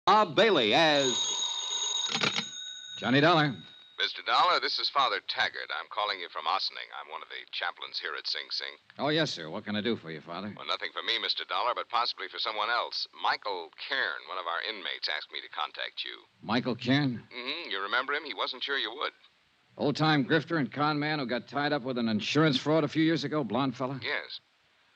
Bob Bailey as Johnny Dollar. Mr. Dollar, this is Father Taggart. I'm calling you from Ossining. I'm one of the chaplains here at Sing Sing. Oh, yes, sir. What can I do for you, Father? Well, nothing for me, Mr. Dollar, but possibly for someone else. Michael Cairn, one of our inmates, asked me to contact you. Michael Cairn? Mm-hmm. You remember him? He wasn't sure you would. Old-time grifter and con man who got tied up with an insurance fraud a few years ago, blonde fella? Yes.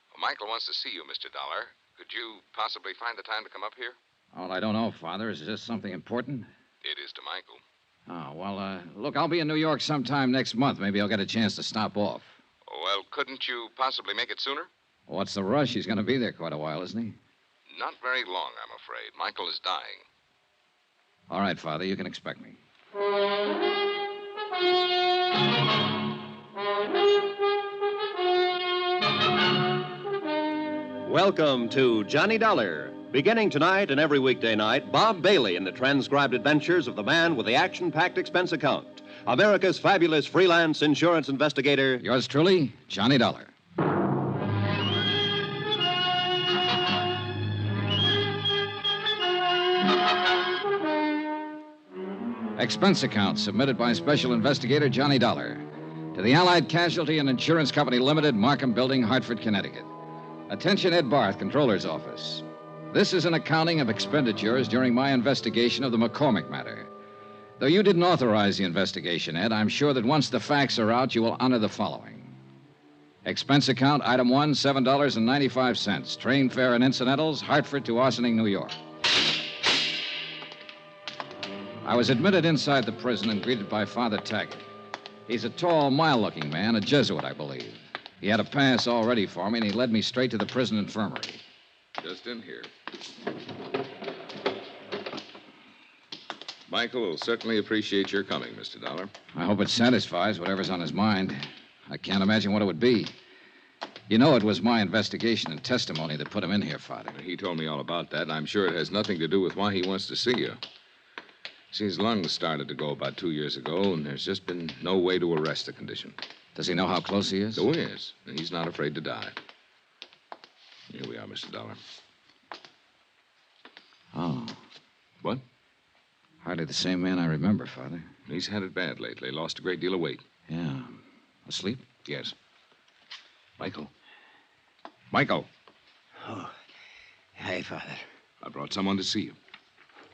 Well, Michael wants to see you, Mr. Dollar. Could you possibly find the time to come up here? Oh, I don't know, Father. Is this something important? It is to Michael. Oh, well, look, I'll be in New York sometime next month. Maybe I'll get a chance to stop off. Well, couldn't you possibly make it sooner? What's the rush? He's going to be there quite a while, isn't he? Not very long, I'm afraid. Michael is dying. All right, Father, you can expect me. Welcome to Johnny Dollar. Beginning tonight and every weekday night, Bob Bailey in the transcribed adventures of the man with the action-packed expense account. America's fabulous freelance insurance investigator. Yours truly, Johnny Dollar. Expense account submitted by Special Investigator Johnny Dollar to the Allied Casualty and Insurance Company Limited, Markham Building, Hartford, Connecticut. Attention, Ed Barth, Controller's Office. This is an accounting of expenditures during my investigation of the McCormick matter. Though you didn't authorize the investigation, Ed, I'm sure that once the facts are out, you will honor the following. Expense account, item 1, $7.95. Train fare and incidentals, Hartford to Ossining, New York. I was admitted inside the prison and greeted by Father Taggart. He's a tall, mild-looking man, a Jesuit, I believe. He had a pass all ready for me, and he led me straight to the prison infirmary. Just in here. Michael will certainly appreciate your coming, Mr. Dollar. I hope it satisfies whatever's on his mind. I can't imagine what it would be. You know it was my investigation and testimony that put him in here, Father. He told me all about that, and I'm sure it has nothing to do with why he wants to see you. See, his lungs started to go about 2 years ago, and there's just been no way to arrest the condition. Does he know how close he is? Oh, yes. And he's not afraid to die. Here we are, Mr. Dollar. Oh. What? Hardly the same man I remember, Father. He's had it bad lately. Lost a great deal of weight. Yeah. Asleep? Yes. Michael. Michael. Oh. Hi, Father. I brought someone to see you.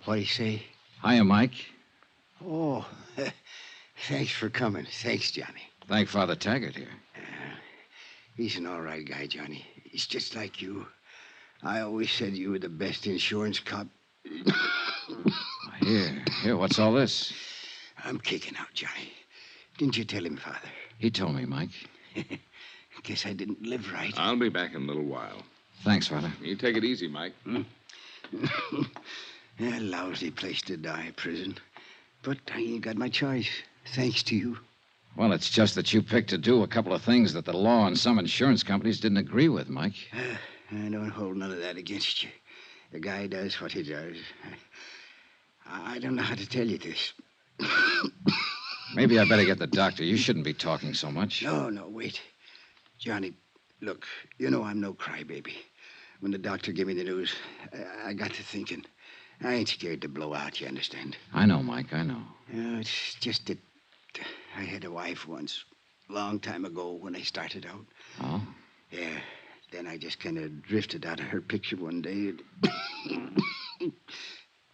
What'd he say? Hiya, Mike. Oh, thanks for coming. Thanks, Johnny. Thank Father Taggart here. He's an all right guy, Johnny. He's just like you. I always said you were the best insurance cop. Here, what's all this? I'm kicking out, Johnny. Didn't you tell him, Father? He told me, Mike. Guess I didn't live right. I'll be back in a little while. Thanks, Father. You take it easy, Mike. A lousy place to die, prison. But I ain't got my choice, thanks to you. Well, it's just that you picked to do a couple of things that the law and some insurance companies didn't agree with, Mike. I don't hold none of that against you. The guy does what he does. I don't know how to tell you this. Maybe I better get the doctor. You shouldn't be talking so much. No, wait. Johnny, look, you know I'm no crybaby. When the doctor gave me the news, I got to thinking. I ain't scared to blow out, you understand? I know, Mike, I know. It's just that I had a wife once, a long time ago when I started out. Oh? Yeah, then I just kind of drifted out of her picture one day.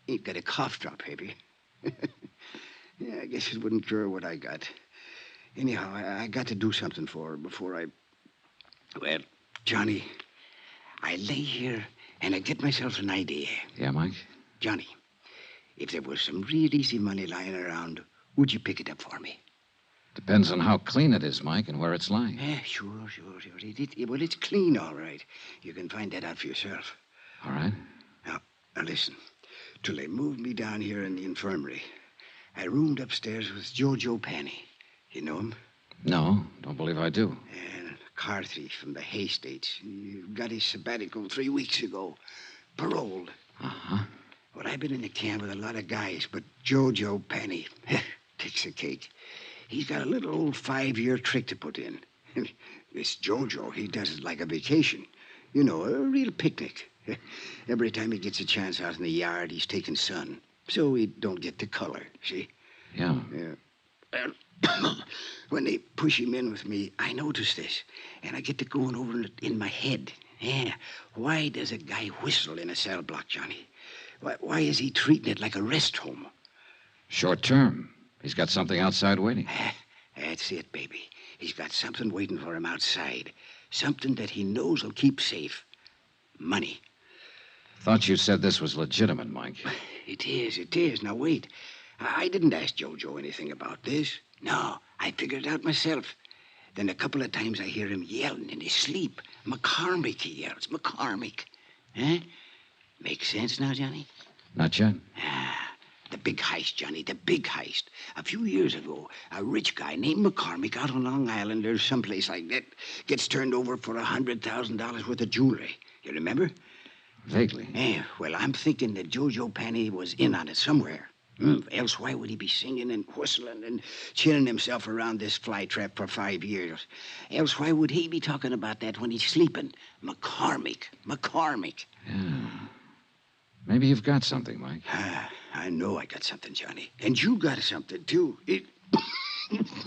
Ain't got a cough drop, heavy. Yeah, I guess it wouldn't cure what I got. Anyhow, I got to do something for her before I... Well, Johnny, I lay here and I get myself an idea. Yeah, Mike? Johnny, if there was some real easy money lying around, would you pick it up for me? Depends on how clean it is, Mike, and where it's lying. Sure. Well, it's clean, all right. You can find that out for yourself. All right. Now, listen. Till they moved me down here in the infirmary, I roomed upstairs with Jojo Penny. You know him? No, don't believe I do. And a car thief from the Hay States. He got his sabbatical 3 weeks ago. Paroled. Uh-huh. Well, I've been in the camp with a lot of guys, but Jojo Penny takes the cake. He's got a little old 5-year trick to put in. This Jojo, he does it like a vacation. You know, a real picnic. Every time he gets a chance out in the yard, he's taking sun. So he don't get the color, see? Yeah. Well, when they push him in with me, I notice this. And I get to going over it in my head. Yeah. Why does a guy whistle in a cell block, Johnny? Why is he treating it like a rest home? Short term. He's got something outside waiting. That's it, baby. He's got something waiting for him outside. Something that he knows will keep safe. Money. Thought you said this was legitimate, Mike. It is. Now, wait. I didn't ask Jojo anything about this. No, I figured it out myself. Then a couple of times I hear him yelling in his sleep. McCormick, he yells. McCormick. Huh? Make sense now, Johnny? Not yet. The big heist, Johnny, the big heist. A few years ago, a rich guy named McCormick out on Long Island or someplace like that gets turned over for $100,000 worth of jewelry. You remember? Vaguely. Yeah, well, I'm thinking that Jojo Penny was in on it somewhere. Else why would he be singing and whistling and chilling himself around this flytrap for 5 years? Else why would he be talking about that when he's sleeping? McCormick. Yeah. Maybe you've got something, Mike. I know I got something, Johnny. And you got something, too.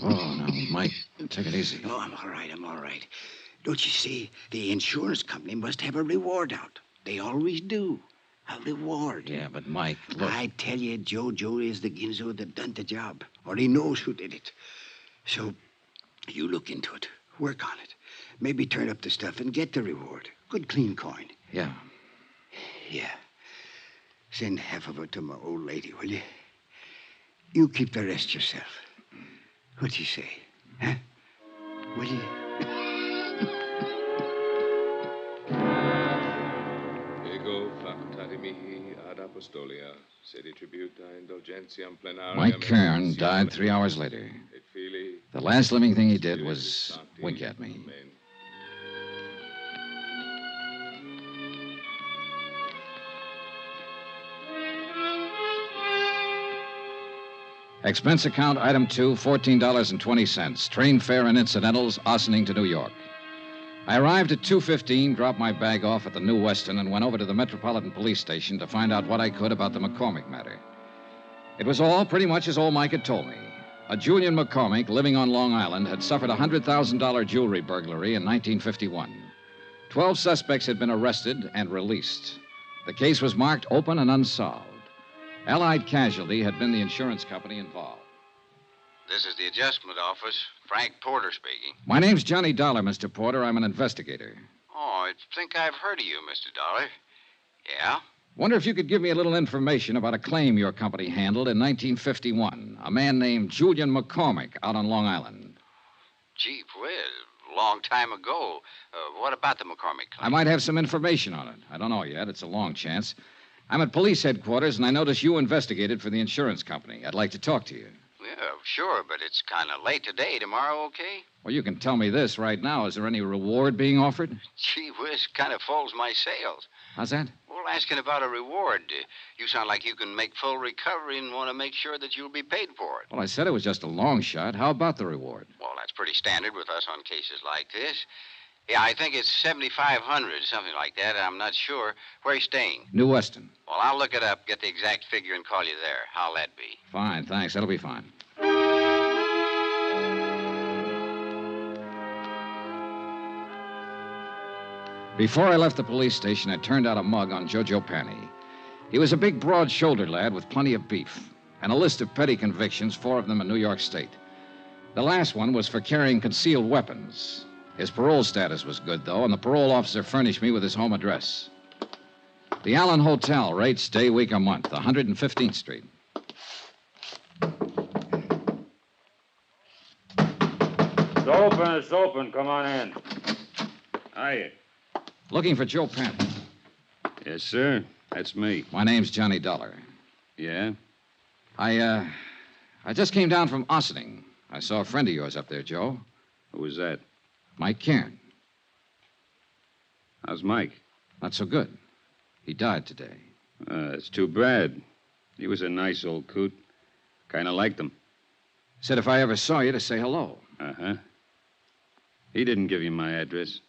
Oh, no, Mike, take it easy. Oh, I'm all right. Don't you see? The insurance company must have a reward out. They always do. A reward. Yeah, but Mike, look. I tell you, Jojo is the ginzo that done the job. Or he knows who did it. So, you look into it. Work on it. Maybe turn up the stuff and get the reward. Good clean coin. Yeah. Yeah. Send half of it to my old lady, will you? You keep the rest yourself. What you say? Huh? Will you? Ego facultati mihi ad apostolia, sedi tributa indulgentiam plenariam. Mike Kern died 3 hours later. Et Filii, The last living thing he did was wink at me. Amen. Expense account item 2, $14.20. Train fare and incidentals, Ossining to New York. I arrived at 2:15, dropped my bag off at the New Weston, and went over to the Metropolitan Police Station to find out what I could about the McCormick matter. It was all pretty much as old Mike had told me. A Julian McCormick living on Long Island had suffered a $100,000 jewelry burglary in 1951. 12 suspects had been arrested and released. The case was marked open and unsolved. Allied Casualty had been the insurance company involved. This is the adjustment office. Frank Porter speaking. My name's Johnny Dollar, Mr. Porter. I'm an investigator. Oh, I think I've heard of you, Mr. Dollar. Yeah? Wonder if you could give me a little information about a claim your company handled in 1951. A man named Julian McCormick out on Long Island. Gee whiz, long time ago. What about the McCormick claim? I might have some information on it. I don't know yet. It's a long chance. I'm at police headquarters, and I notice you investigated for the insurance company. I'd like to talk to you. Yeah, sure, but it's kind of late today. Tomorrow, okay? Well, you can tell me this right now. Is there any reward being offered? Gee whiz, kind of folds my sails. How's that? Well, asking about a reward. You sound like you can make full recovery and want to make sure that you'll be paid for it. Well, I said it was just a long shot. How about the reward? Well, that's pretty standard with us on cases like this. Yeah, I think it's 7,500, something like that. I'm not sure. Where are you staying? New Weston. Well, I'll look it up, get the exact figure, and call you there. How'll that be? Fine, thanks. That'll be fine. Before I left the police station, I turned out a mug on Jojo Penny. He was a big, broad-shouldered lad with plenty of beef, and a list of petty convictions, 4 of them in New York State. The last one was for carrying concealed weapons. His parole status was good, though, and the parole officer furnished me with his home address. The Allen Hotel, rates day, week, a month, 115th Street. It's open. Come on in. Hiya. Looking for Joe Penny. Yes, sir. That's me. My name's Johnny Dollar. Yeah? I just came down from Ossining. I saw a friend of yours up there, Joe. Who was that? Mike Cairn. How's Mike? Not so good. He died today. It's too bad. He was a nice old coot. Kind of liked him. Said if I ever saw you to say hello. Uh-huh. He didn't give you my address.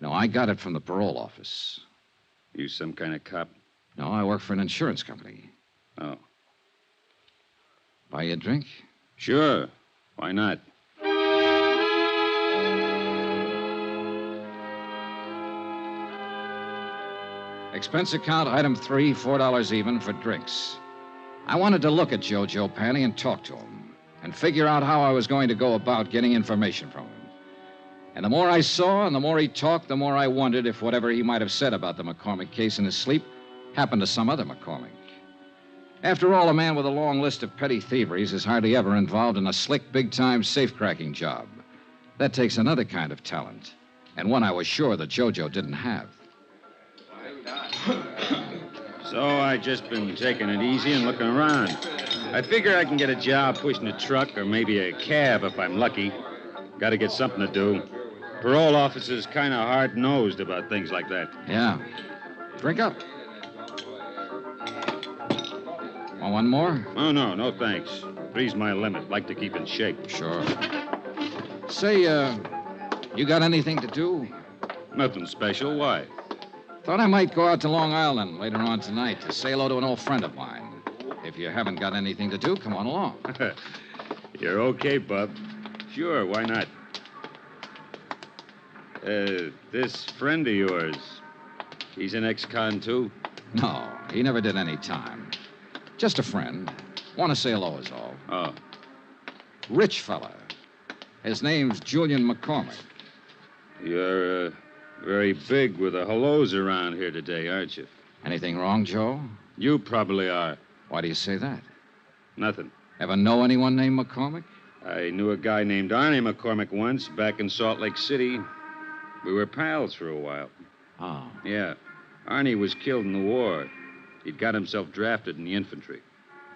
No, I got it from the parole office. You some kind of cop? No, I work for an insurance company. Oh. Buy you a drink? Sure. Why not? Expense account, item 3, $4 even for drinks. I wanted to look at Jojo Panny and talk to him and figure out how I was going to go about getting information from him. And the more I saw and the more he talked, the more I wondered if whatever he might have said about the McCormick case in his sleep happened to some other McCormick. After all, a man with a long list of petty thieveries is hardly ever involved in a slick, big-time safe-cracking job. That takes another kind of talent, and one I was sure that Jojo didn't have. So I just been taking it easy and looking around. I figure I can get a job pushing a truck or maybe a cab if I'm lucky. Got to get something to do. Parole officers kind of hard-nosed about things like that. Yeah. Drink up. Want one more? Oh, no thanks. Three's my limit. Like to keep in shape. Sure. Say, you got anything to do? Nothing special. Why? Thought I might go out to Long Island later on tonight to say hello to an old friend of mine. If you haven't got anything to do, come on along. You're okay, Bub. Sure, why not? This friend of yours, he's an ex-con, too? No, he never did any time. Just a friend. Want to say hello is all. Oh. Rich fella. His name's Julian McCormick. You're, very big with the hellos around here today, aren't you? Anything wrong, Joe? You probably are. Why do you say that? Nothing. Ever know anyone named McCormick? I knew a guy named Arnie McCormick once back in Salt Lake City. We were pals for a while. Oh. Yeah. Arnie was killed in the war. He'd got himself drafted in the infantry.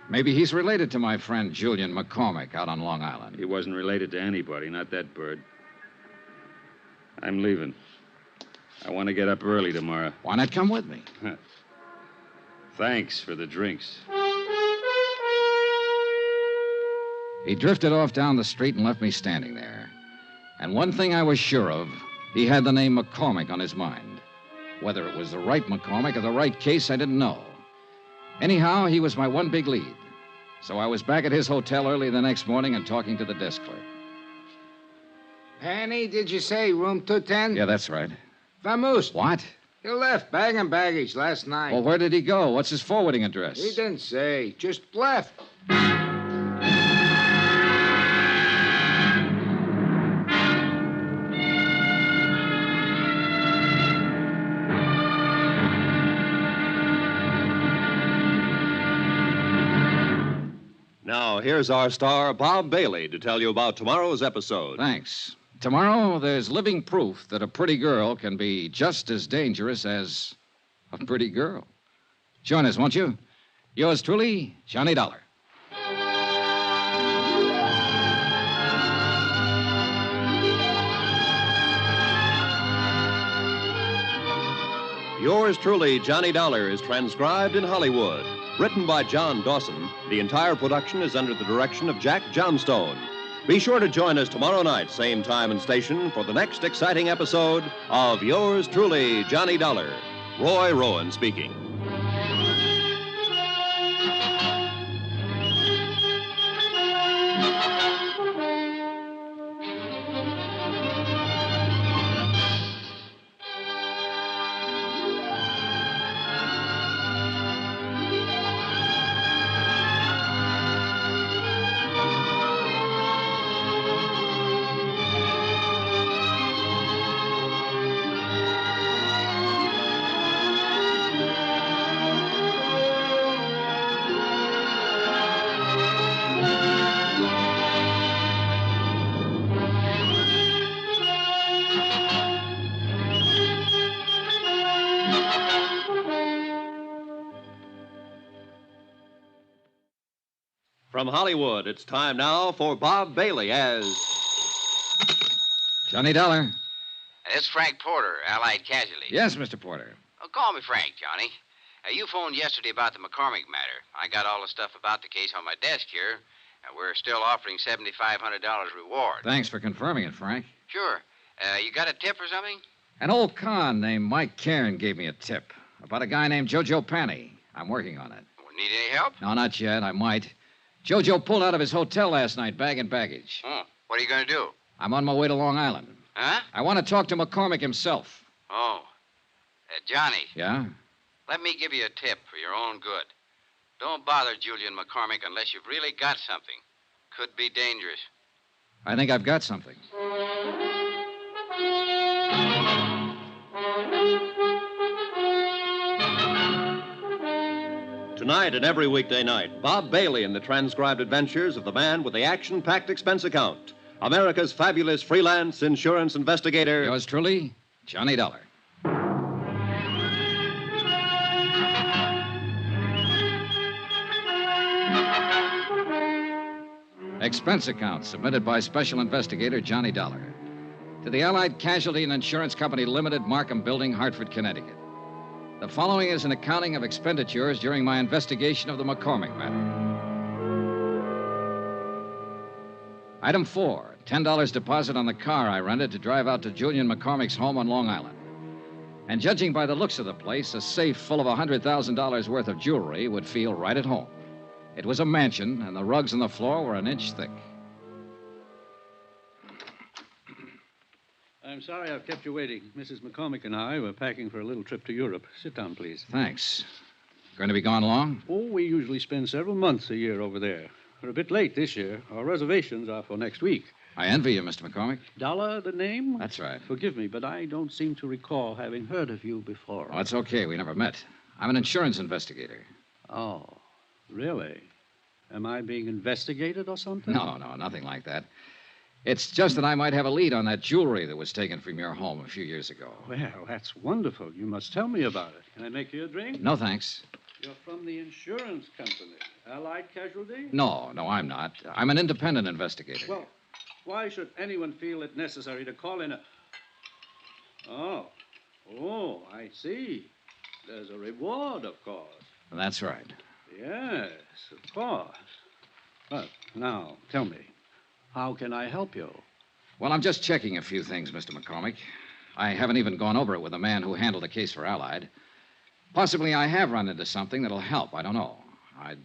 Maybe he's related to my friend Julian McCormick out on Long Island. He wasn't related to anybody, not that bird. I'm leaving. I want to get up early tomorrow. Why not come with me? Thanks for the drinks. He drifted off down the street and left me standing there. And one thing I was sure of, he had the name McCormick on his mind. Whether it was the right McCormick or the right case, I didn't know. Anyhow, he was my one big lead. So I was back at his hotel early the next morning and talking to the desk clerk. Penny, did you say room 210? Yeah, that's right. Vamoose. What? He left bag and baggage last night. Well, where did he go? What's his forwarding address? He didn't say. Just left. Now, here's our star, Bob Bailey, to tell you about tomorrow's episode. Thanks. Tomorrow, there's living proof that a pretty girl can be just as dangerous as a pretty girl. Join us, won't you? Yours truly, Johnny Dollar. Yours truly, Johnny Dollar, is transcribed in Hollywood. Written by John Dawson, the entire production is under the direction of Jack Johnstone. Be sure to join us tomorrow night, same time and station, for the next exciting episode of Yours truly, Johnny Dollar. Roy Rowan speaking. From Hollywood, it's time now for Bob Bailey as... Johnny Dollar. It's Frank Porter, Allied Casualty. Yes, Mr. Porter. Oh, call me Frank, Johnny. You phoned yesterday about the McCormick matter. I got all the stuff about the case on my desk here, and we're still offering $7,500 reward. Thanks for confirming it, Frank. Sure. You got a tip or something? An old con named Mike Cairn gave me a tip. About a guy named Jojo Panny. I'm working on it. Need any help? No, not yet. I might. Jojo pulled out of his hotel last night, bagging baggage. Oh, what are you going to do? I'm on my way to Long Island. Huh? I want to talk to McCormick himself. Oh. Johnny, Yeah? let me give you a tip for your own good. Don't bother Julian McCormick unless you've really got something. Could be dangerous. I think I've got something. Tonight and every weekday night, Bob Bailey in the transcribed adventures of the man with the action-packed expense account. America's fabulous freelance insurance investigator. Yours truly, Johnny Dollar. Expense account submitted by Special Investigator Johnny Dollar to the Allied Casualty and Insurance Company Limited, Markham Building, Hartford, Connecticut. The following is an accounting of expenditures during my investigation of the McCormick matter. Item 4, $10 deposit on the car I rented to drive out to Julian McCormick's home on Long Island. And judging by the looks of the place, a safe full of $100,000 worth of jewelry would feel right at home. It was a mansion, and the rugs on the floor were an inch thick. I'm sorry I've kept you waiting. Mrs. McCormick and I were packing for a little trip to Europe. Sit down, please. Thanks. Going to be gone long? Oh, we usually spend several months a year over there. We're a bit late this year. Our reservations are for next week. I envy you, Mr. McCormick. Dollar, the name? That's right. Forgive me, but I don't seem to recall having heard of you before. Oh, it's okay. We never met. I'm an insurance investigator. Oh, really? Am I being investigated or something? No, nothing like that. It's just that I might have a lead on that jewelry that was taken from your home a few years ago. Well, that's wonderful. You must tell me about it. Can I make you a drink? No, thanks. You're from the insurance company. Allied Casualty? No, I'm not. I'm an independent investigator. Well, why should anyone feel it necessary to call in a... Oh, I see. There's a reward, of course. That's right. Yes, of course. But now, tell me, how can I help you? Well, I'm just checking a few things, Mr. McCormick. I haven't even gone over it with the man who handled the case for Allied. Possibly I have run into something that'll help. I don't know. I'd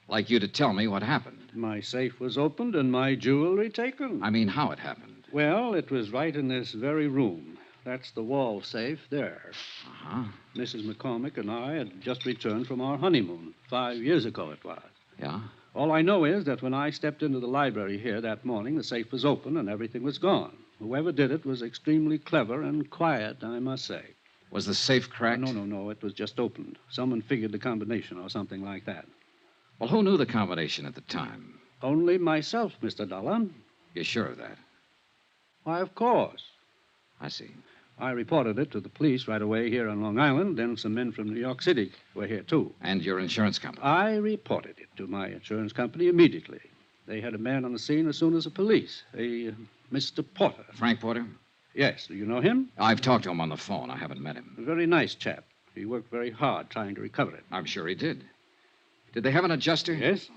like you to tell me what happened. My safe was opened and my jewelry taken. I mean, how it happened. Well, it was right in this very room. That's the wall safe there. Uh-huh. Mrs. McCormick and I had just returned from our honeymoon. 5 years ago it was. Yeah? All I know is that when I stepped into the library here that morning, the safe was open and everything was gone. Whoever did it was extremely clever and quiet, I must say. Was the safe cracked? No. It was just opened. Someone figured the combination or something like that. Well, who knew the combination at the time? Only myself, Mr. Dollar. You're sure of that? Why, of course. I see. I reported it to the police right away here on Long Island. Then some men from New York City were here, too. And your insurance company? I reported it to my insurance company immediately. They had a man on the scene as soon as the police, a Mr. Porter. Frank Porter? Yes. Do you know him? I've talked to him on the phone. I haven't met him. A very nice chap. He worked very hard trying to recover it. I'm sure he did. Did they have an adjuster? Yes?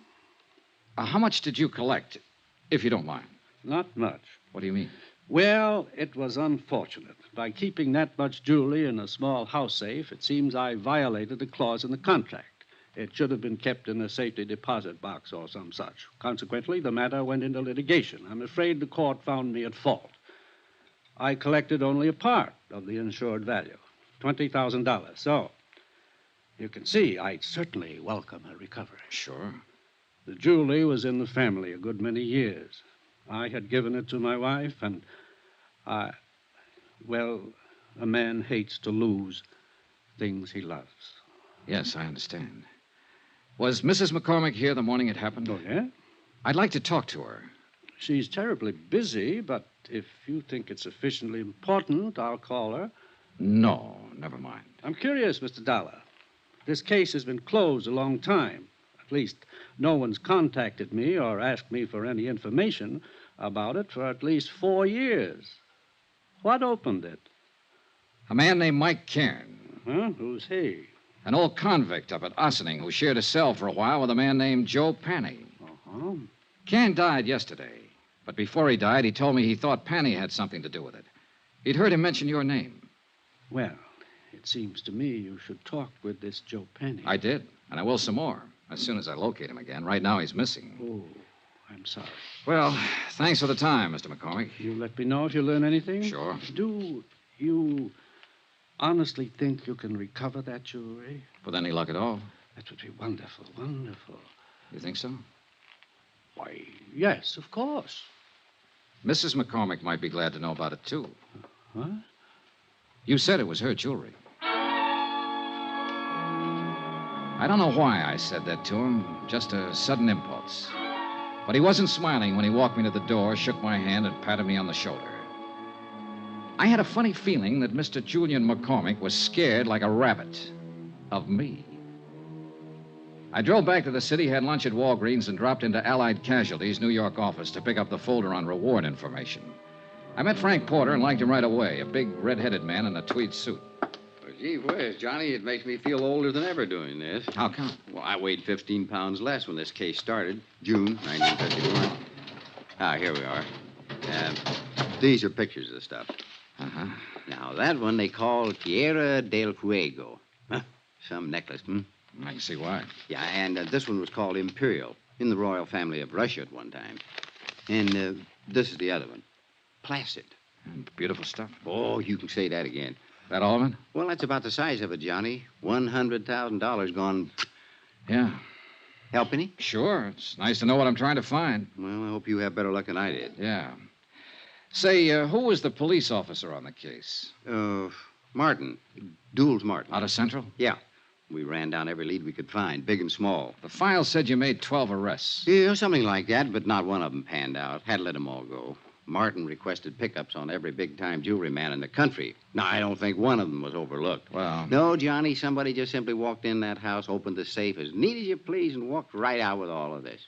How much did you collect, if you don't mind? Not much. What do you mean? Well, it was unfortunate. By keeping that much jewelry in a small house safe, it seems I violated a clause in the contract. It should have been kept in a safety deposit box or some such. Consequently, the matter went into litigation. I'm afraid the court found me at fault. I collected only a part of the insured value, $20,000. So, you can see I'd certainly welcome a recovery. Sure. The jewelry was in the family a good many years. I had given it to my wife, and a man hates to lose things he loves. Yes, I understand. Was Mrs. McCormick here the morning it happened? Oh, yeah? I'd like to talk to her. She's terribly busy, but if you think it's sufficiently important, I'll call her. No, never mind. I'm curious, Mr. Dollar. This case has been closed a long time. At least no one's contacted me or asked me for any information about it for at least 4 years. What opened it? A man named Mike Cairn. Huh? Who's he? An old convict up at Ossining who shared a cell for a while with a man named Joe Panny. Uh-huh. Cairn died yesterday, but before he died, he told me he thought Panny had something to do with it. He'd heard him mention your name. Well, It seems to me you should talk with this Joe Penny. I did, and I will some more, as soon as I locate him again. Right now, he's missing. Oh, I'm sorry. Well, thanks for the time, Mr. McCormick. You let me know if you learn anything? Sure. Do you honestly think you can recover that jewelry? With any luck at all. That would be wonderful, wonderful. You think so? Why, yes, of course. Mrs. McCormick might be glad to know about it, too. What? You said it was her jewelry. I don't know why I said that to him, just a sudden impulse. But he wasn't smiling when he walked me to the door, shook my hand, and patted me on the shoulder. I had a funny feeling that Mr. Julian McCormick was scared like a rabbit of me. I drove back to the city, had lunch at Walgreens, and dropped into Allied Casualty's New York office to pick up the folder on reward information. I met Frank Porter and liked him right away, a big, red-headed man in a tweed suit. Well, gee whiz, Johnny, it makes me feel older than ever doing this. How come? Well, I weighed 15 pounds less when this case started, June 1951. Ah, here we are. These are pictures of the stuff. Uh-huh. Now, that one they call Tierra del Fuego. Huh? Some necklace, I can see why. Yeah, and this one was called Imperial, in the royal family of Russia at one time. And this is the other one, Placid. Beautiful stuff. Oh, you can say that again. That all of it? Well, that's about the size of it, Johnny. $100,000 gone. Yeah. Help any? Sure. It's nice to know what I'm trying to find. Well, I hope you have better luck than I did. Yeah. Say, who was the police officer on the case? Martin. Dools Martin. Out of Central? Yeah. We ran down every lead we could find, big and small. The file said you made 12 arrests. Yeah, something like that, but not one of them panned out. Had to let them all go. Martin requested pickups on every big-time jewelry man in the country. Now, I don't think one of them was overlooked. Well... No, Johnny, somebody just simply walked in that house, opened the safe as neat as you please, and walked right out with all of this.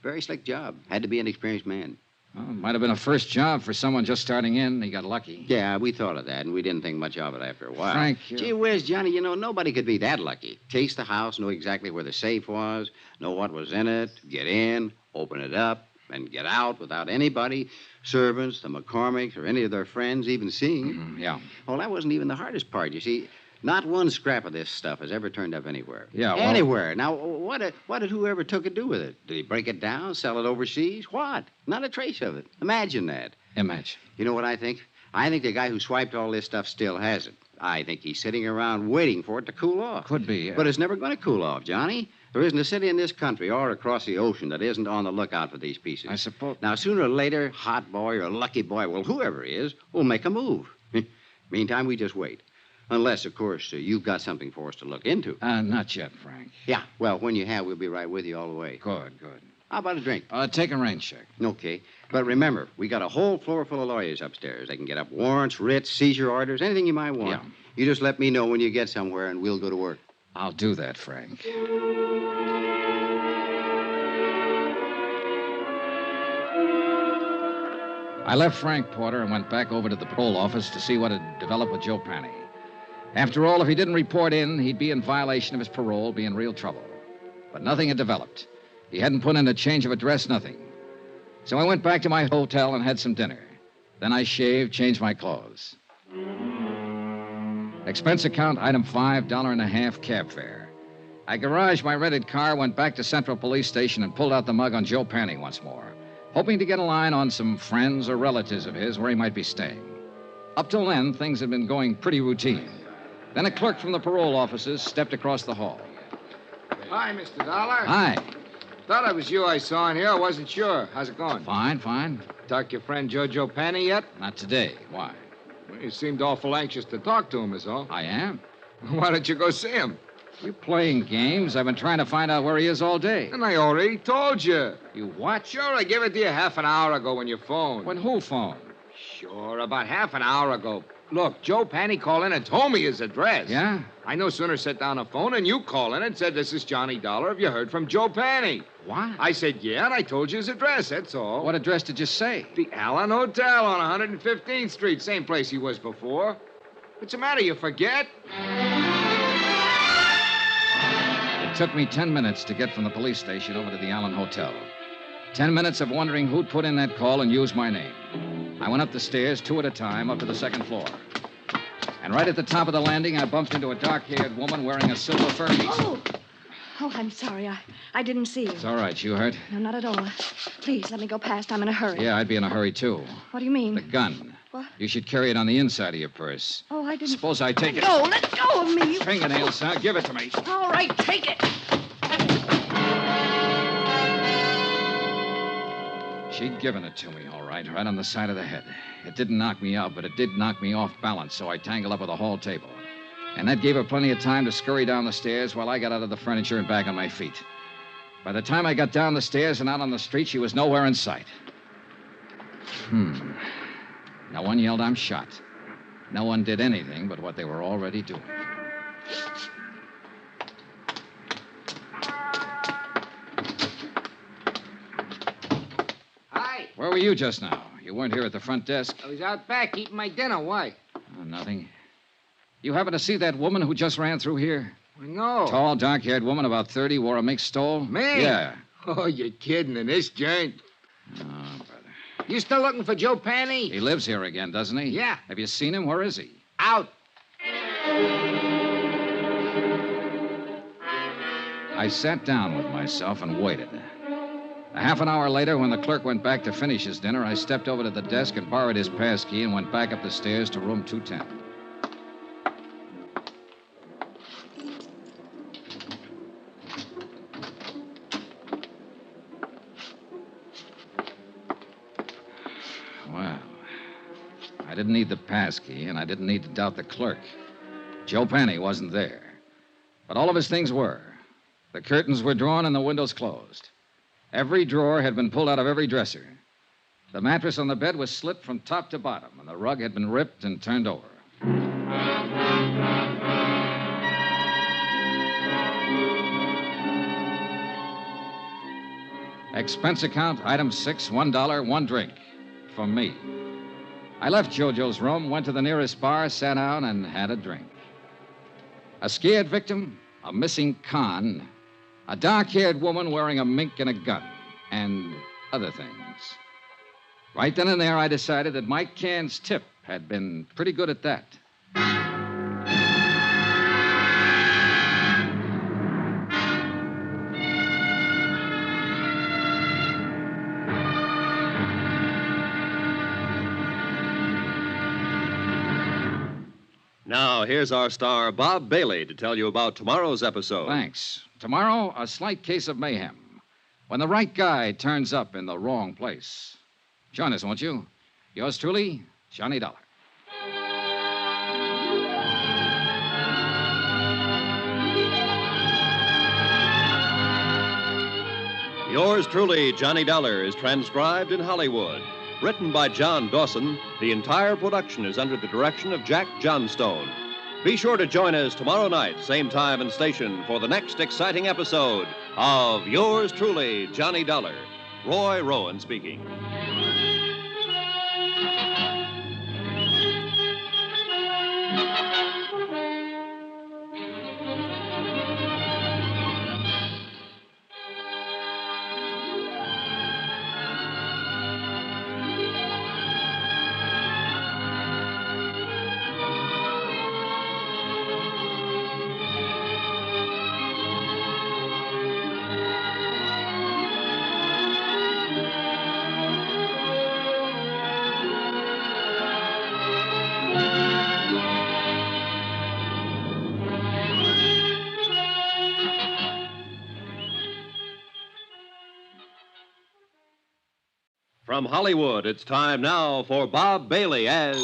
Very slick job. Had to be an experienced man. Well, it might have been a first job for someone just starting in. He got lucky. Yeah, we thought of that, and we didn't think much of it after a while. Frank, Gee whiz, Johnny, you know, nobody could be that lucky. Case the house, know exactly where the safe was, know what was in it, get in, open it up, and get out without anybody, servants, the McCormicks, or any of their friends even seeing it. Mm-hmm, yeah. Well, that wasn't even the hardest part, you see. Not one scrap of this stuff has ever turned up anywhere. Yeah, well... Anywhere. Now, what did whoever took it do with it? Did he break it down, sell it overseas? What? Not a trace of it. Imagine that. Imagine. You know what I think? I think the guy who swiped all this stuff still has it. I think he's sitting around waiting for it to cool off. Could be. But it's never going to cool off, Johnny. There isn't a city in this country or across the ocean that isn't on the lookout for these pieces. I suppose... Now, sooner or later, Hot Boy or Lucky Boy, well, whoever he is, will make a move. Meantime, we just wait. Unless, of course, you've got something for us to look into. Not yet, Frank. Yeah, well, when you have, we'll be right with you all the way. Good. How about a drink? Take a rain check. Okay. But remember, we got a whole floor full of lawyers upstairs. They can get up warrants, writs, seizure orders, anything you might want. Yeah. You just let me know when you get somewhere, and we'll go to work. I'll do that, Frank. I left Frank Porter and went back over to the parole office to see what had developed with Joe Penny. After all, if he didn't report in, he'd be in violation of his parole, be in real trouble. But nothing had developed. He hadn't put in a change of address, nothing. So I went back to my hotel and had some dinner. Then I shaved, changed my clothes. Expense account, item 5, $1.50 cab fare. I garaged my rented car, went back to Central Police Station, and pulled out the mug on Joe Penny once more, hoping to get a line on some friends or relatives of his where he might be staying. Up till then, things had been going pretty routine. Then a clerk from the parole offices stepped across the hall. Hi, Mr. Dollar. Hi. Thought it was you I saw in here. I wasn't sure. How's it going? Fine. Talk to your friend Jojo Penny yet? Not today. Why? Well, you seemed awful anxious to talk to him, is all. I am. Why don't you go see him? You playing games? I've been trying to find out where he is all day. And I already told you. You what? Sure, I gave it to you half an hour ago when you phoned. When who phoned? Sure, about half an hour ago. Look, Joe Penny called in and told me his address. Yeah? I no sooner set down a phone and you call in and said, "This is Johnny Dollar. Have you heard from Joe Penny?" What? I said, yeah, and I told you his address, that's all. What address did you say? The Allen Hotel on 115th Street, same place he was before. What's the matter, you forget? It took me 10 minutes to get from the police station over to the Allen Hotel. 10 minutes of wondering who'd put in that call and used my name. I went up the stairs, 2 at a time, up to the second floor. And right at the top of the landing, I bumped into a dark-haired woman wearing a silver fur piece. Oh, I'm sorry. I didn't see you. It's all right. You hurt? No, not at all. Please, let me go past. I'm in a hurry. Yeah, I'd be in a hurry, too. What do you mean? The gun. What? You should carry it on the inside of your purse. Oh, I didn't... Suppose I take it. No, let go of me. Fingernails, huh? Give it to me. All right, take it. She'd given it to me, all right on the side of the head. It didn't knock me out, but it did knock me off balance, so I tangled up with a hall table. And that gave her plenty of time to scurry down the stairs while I got out of the furniture and back on my feet. By the time I got down the stairs and out on the street, she was nowhere in sight. No one yelled, "I'm shot." No one did anything but what they were already doing. Hi. Where were you just now? You weren't here at the front desk? I was out back eating my dinner. Why? Oh, nothing. You happen to see that woman who just ran through here? No. Tall, dark-haired woman, about 30, wore a mixed stole? Me? Yeah. Oh, you're kidding in this joint. Oh, brother. You still looking for Joe Panny? He lives here again, doesn't he? Yeah. Have you seen him? Where is he? Out. I sat down with myself and waited. A half an hour later, when the clerk went back to finish his dinner, I stepped over to the desk and borrowed his pass key and went back up the stairs to room 210. Well, I didn't need the pass key, and I didn't need to doubt the clerk. Joe Panny wasn't there. But all of his things were. The curtains were drawn and the windows closed. Every drawer had been pulled out of every dresser. The mattress on the bed was slit from top to bottom, and the rug had been ripped and turned over. Expense account, item 6, $1, one drink. For me. I left Jojo's room, went to the nearest bar, sat down, and had a drink. A scared victim, a missing con, a dark-haired woman wearing a mink and a gun, and other things. Right then and there, I decided that Mike Cairns' tip had been pretty good at that. Now, here's our star, Bob Bailey, to tell you about tomorrow's episode. Thanks. Tomorrow, a slight case of mayhem. When the right guy turns up in the wrong place. Join us, won't you? Yours truly, Johnny Dollar. Yours truly, Johnny Dollar, is transcribed in Hollywood. Written by John Dawson, the entire production is under the direction of Jack Johnstone. Be sure to join us tomorrow night, same time and station, for the next exciting episode of Yours truly, Johnny Dollar. Roy Rowan speaking. From Hollywood, it's time now for Bob Bailey as...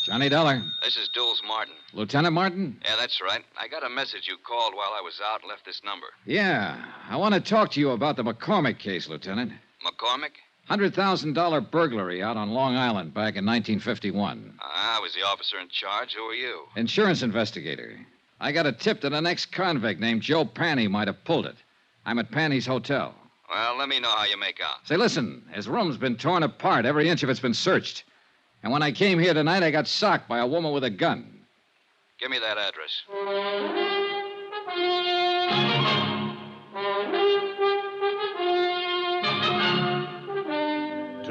Johnny Dollar. This is Dulles Martin. Lieutenant Martin? Yeah, that's right. I got a message you called while I was out and left this number. Yeah. I want to talk to you about the McCormick case, Lieutenant. McCormick? $100,000 burglary out on Long Island back in 1951. I was the officer in charge. Who are you? Insurance investigator. I got a tip that an ex-convict named Joe Panny might have pulled it. I'm at Panny's hotel. Well, let me know how you make out. Say, listen, his room's been torn apart. Every inch of it's been searched. And when I came here tonight, I got socked by a woman with a gun. Give me that address.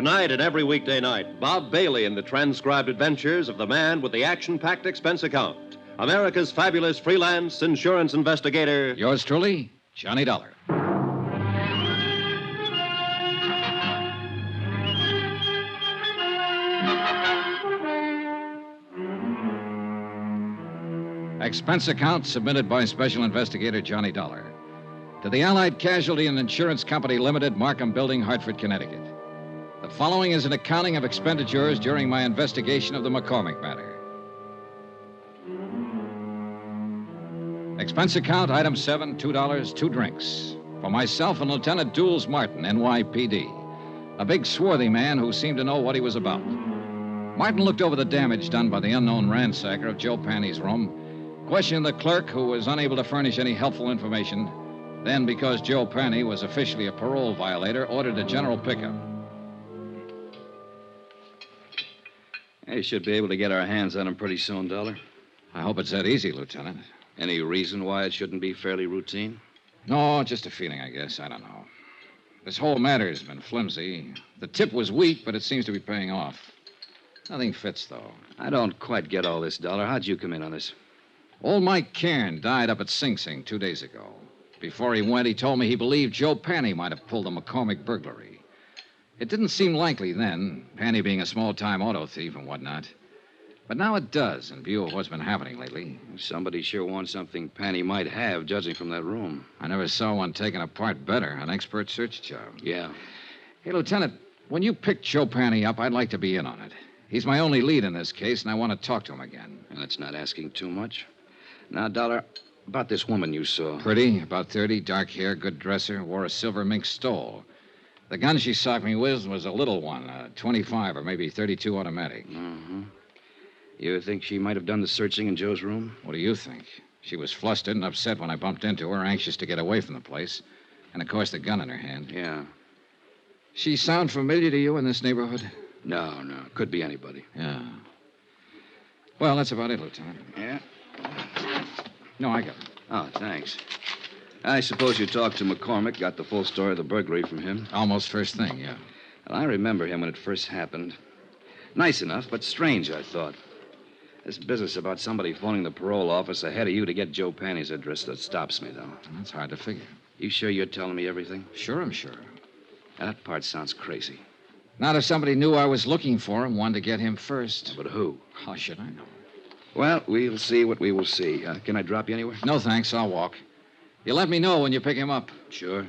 Tonight and every weekday night, Bob Bailey in the transcribed adventures of the man with the action-packed expense account. America's fabulous freelance insurance investigator. Yours truly, Johnny Dollar. Expense account submitted by Special Investigator Johnny Dollar to the Allied Casualty and Insurance Company Limited, Markham Building, Hartford, Connecticut. The following is an accounting of expenditures during my investigation of the McCormick matter. Expense account, item 7, $2, 2 drinks. For myself and Lieutenant Dools Martin, NYPD. A big, swarthy man who seemed to know what he was about. Martin looked over the damage done by the unknown ransacker of Joe Panny's room, questioned the clerk, who was unable to furnish any helpful information. Then, because Joe Panny was officially a parole violator, ordered a general pickup. We should be able to get our hands on him pretty soon, Dollar. I hope it's that easy, Lieutenant. Any reason why it shouldn't be fairly routine? No, just a feeling, I guess. I don't know. This whole matter's been flimsy. The tip was weak, but it seems to be paying off. Nothing fits, though. I don't quite get all this, Dollar. How'd you come in on this? Old Mike Cairn died up at Sing Sing 2 days ago. Before he went, he told me he believed Joe Panny might have pulled the McCormick burglary. It didn't seem likely then, Panny being a small-time auto thief and whatnot. But now it does, in view of what's been happening lately. Somebody sure wants something Panny might have, judging from that room. I never saw one taken apart better. An expert search job. Yeah. Hey, Lieutenant, when you picked Joe Panny up, I'd like to be in on it. He's my only lead in this case, and I want to talk to him again. And that's not asking too much. Now, Dollar, about this woman you saw. Pretty, about 30, dark hair, good dresser, wore a silver mink stole. The gun she socked me with was a little one, a 25 or maybe 32 automatic. Mm-hmm. You think she might have done the searching in Joe's room? What do you think? She was flustered and upset when I bumped into her, anxious to get away from the place. And, of course, the gun in her hand. Yeah. She sound familiar to you in this neighborhood? No. Could be anybody. Yeah. Well, that's about it, Lieutenant. Yeah? No, I got it. Oh, thanks. I suppose you talked to McCormick, got the full story of the burglary from him? Almost first thing, yeah. Well, I remember him when it first happened. Nice enough, but strange, I thought. This business about somebody phoning the parole office ahead of you to get Joe Panny's address, that stops me, though. That's hard to figure. You sure you're telling me everything? Sure, I'm sure. That part sounds crazy. Not if somebody knew I was looking for him, wanted to get him first. But who? How should I know? Well, we'll see what we will see. Can I drop you anywhere? No, thanks. I'll walk. You let me know when you pick him up. Sure.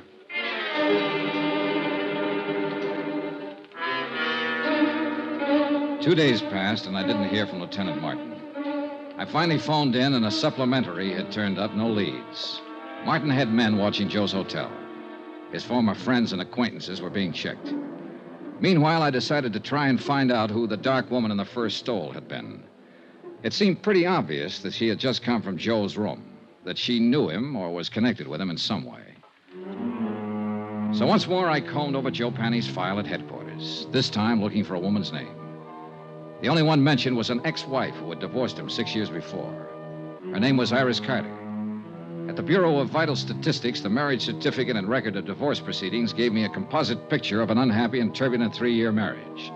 2 days passed, and I didn't hear from Lieutenant Martin. I finally phoned in, and a supplementary had turned up, no leads. Martin had men watching Joe's hotel. His former friends and acquaintances were being checked. Meanwhile, I decided to try and find out who the dark woman in the first stole had been. It seemed pretty obvious that she had just come from Joe's room, that she knew him or was connected with him in some way. So once more, I combed over Joe Panny's file at headquarters, this time looking for a woman's name. The only one mentioned was an ex-wife who had divorced him 6 years before. Her name was Iris Carter. At the Bureau of Vital Statistics, the marriage certificate and record of divorce proceedings gave me a composite picture of an unhappy and turbulent 3-year marriage.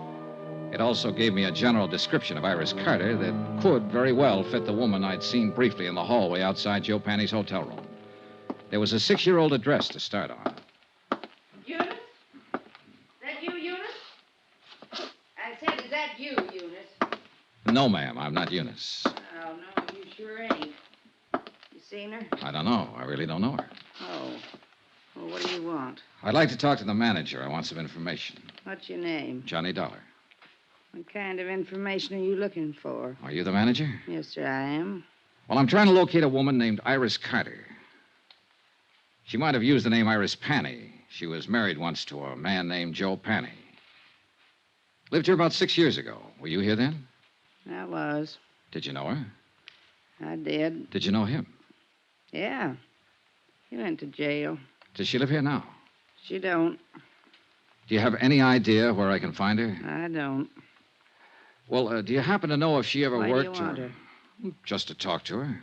It also gave me a general description of Iris Carter that could very well fit the woman I'd seen briefly in the hallway outside Joe Panny's hotel room. There was a 6-year-old address to start on. Eunice? Is that you, Eunice? I said, is that you, Eunice? No, ma'am, I'm not Eunice. Oh, no, you sure ain't. You seen her? I don't know. I really don't know her. Oh. Well, what do you want? I'd like to talk to the manager. I want some information. What's your name? Johnny Dollar. What kind of information are you looking for? Are you the manager? Yes, sir, I am. Well, I'm trying to locate a woman named Iris Carter. She might have used the name Iris Panny. She was married once to a man named Joe Panny. Lived here about 6 years ago. Were you here then? I was. Did you know her? I did. Did you know him? Yeah. He went to jail. Does she live here now? She don't. Do you have any idea where I can find her? I don't. Well, do you happen to know if she ever Why worked do you want her? Just to talk to her.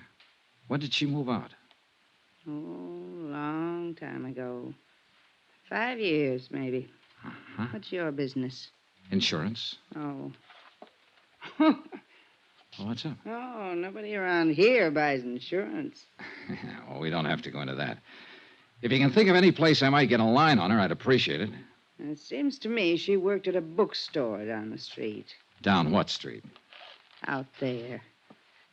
When did she move out? Oh, long time ago. 5 years, maybe. Uh-huh. What's your business? Insurance? Oh. Well, what's up? Oh, nobody around here buys insurance. Well, we don't have to go into that. If you can think of any place I might get a line on her, I'd appreciate it. It seems to me she worked at a bookstore down the street. Down what street? Out there.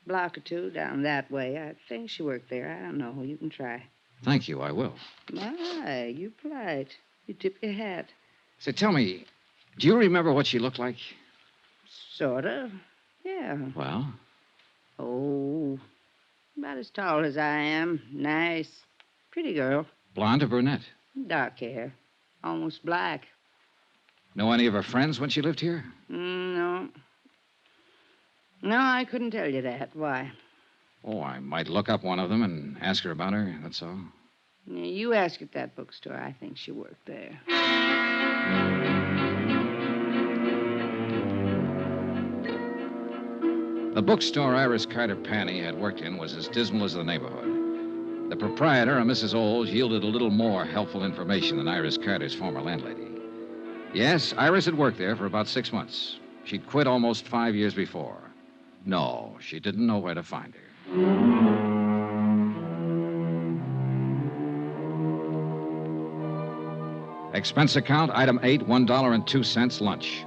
Block or two down that way. I think she worked there. I don't know. You can try. Thank you, I will. My, you polite. You tip your hat. Say, tell me, do you remember what she looked like? Sort of. Yeah. Well? Oh, about as tall as I am. Nice. Pretty girl. Blonde or brunette? Dark hair. Almost black. Know any of her friends when she lived here? No. No, I couldn't tell you that. Why? Oh, I might look up one of them and ask her about her, that's all. You ask at that bookstore. I think she worked there. The bookstore Iris Carter Panny had worked in was as dismal as the neighborhood. The proprietor, a Mrs. Olds, yielded a little more helpful information than Iris Carter's former landlady. Yes, Iris had worked there for about 6 months. She'd quit almost 5 years before. No, she didn't know where to find her. Expense account, item 8, $1.02 lunch.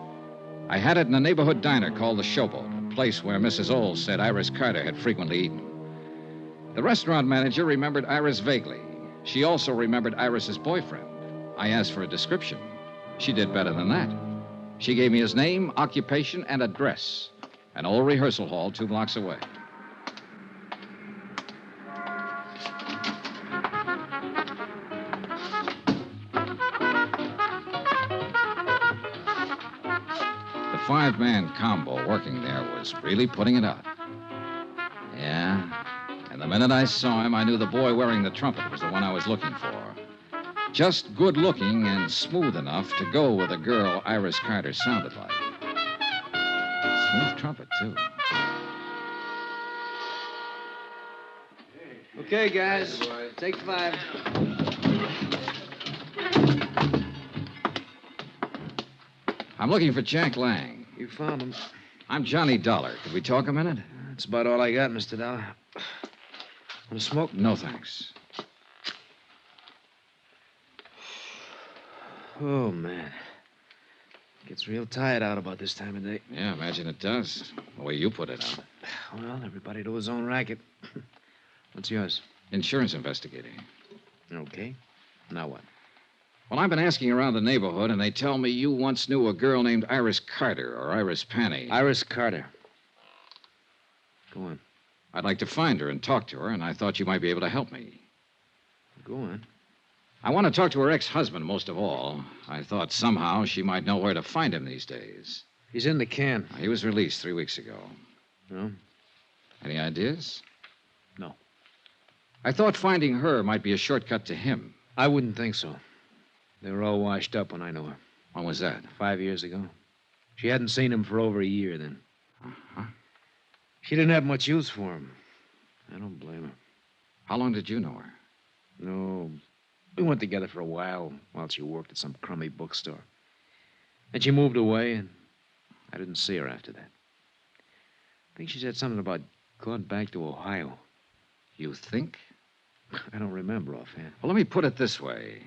I had it in a neighborhood diner called the Showboat, a place where Mrs. Olds said Iris Carter had frequently eaten. The restaurant manager remembered Iris vaguely. She also remembered Iris's boyfriend. I asked for a description. She did better than that. She gave me his name, occupation, and address. An old rehearsal hall 2 blocks away. The 5-man combo working there was really putting it out. Yeah, and the minute I saw him, I knew the boy wearing the trumpet was the one I was looking for. Just good looking and smooth enough to go with a girl Iris Carter sounded like. Smooth trumpet, too. Okay, guys. Take 5. I'm looking for Jack Lang. You found him. I'm Johnny Dollar. Could we talk a minute? That's about all I got, Mr. Dollar. Want to smoke? No, thanks. Oh, man. Gets real tired out about this time of day. Yeah, imagine it does. The way you put it out. Well, everybody to his own racket. What's yours? Insurance investigator. Okay. Now what? Well, I've been asking around the neighborhood, and they tell me you once knew a girl named Iris Carter, or Iris Panny. Iris Carter. Go on. I'd like to find her and talk to her, and I thought you might be able to help me. Go on. I want to talk to her ex-husband most of all. I thought somehow she might know where to find him these days. He's in the can. He was released 3 weeks ago. No? Any ideas? No. I thought finding her might be a shortcut to him. I wouldn't think so. They were all washed up when I knew her. When was that? 5 years ago. She hadn't seen him for over a year then. Uh-huh. She didn't have much use for him. I don't blame her. How long did you know her? No. We went together for a while she worked at some crummy bookstore. Then she moved away, and I didn't see her after that. I think she said something about going back to Ohio. You think? I don't remember offhand. Well, let me put it this way.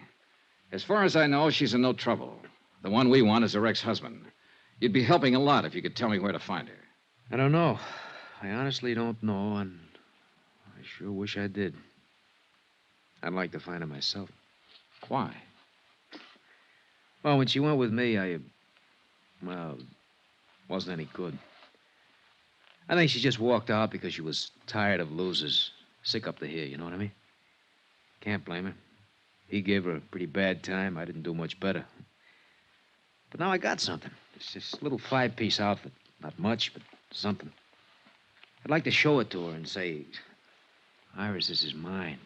As far as I know, she's in no trouble. The one we want is her ex-husband. You'd be helping a lot if you could tell me where to find her. I don't know. I honestly don't know, and I sure wish I did. I'd like to find her myself. Why? Well, when she went with me, wasn't any good. I think she just walked out because she was tired of losers. Sick up to here, you know what I mean? Can't blame her. He gave her a pretty bad time. I didn't do much better. But now I got something. It's this little 5-piece outfit. Not much, but something. I'd like to show it to her and say, Iris, this is mine.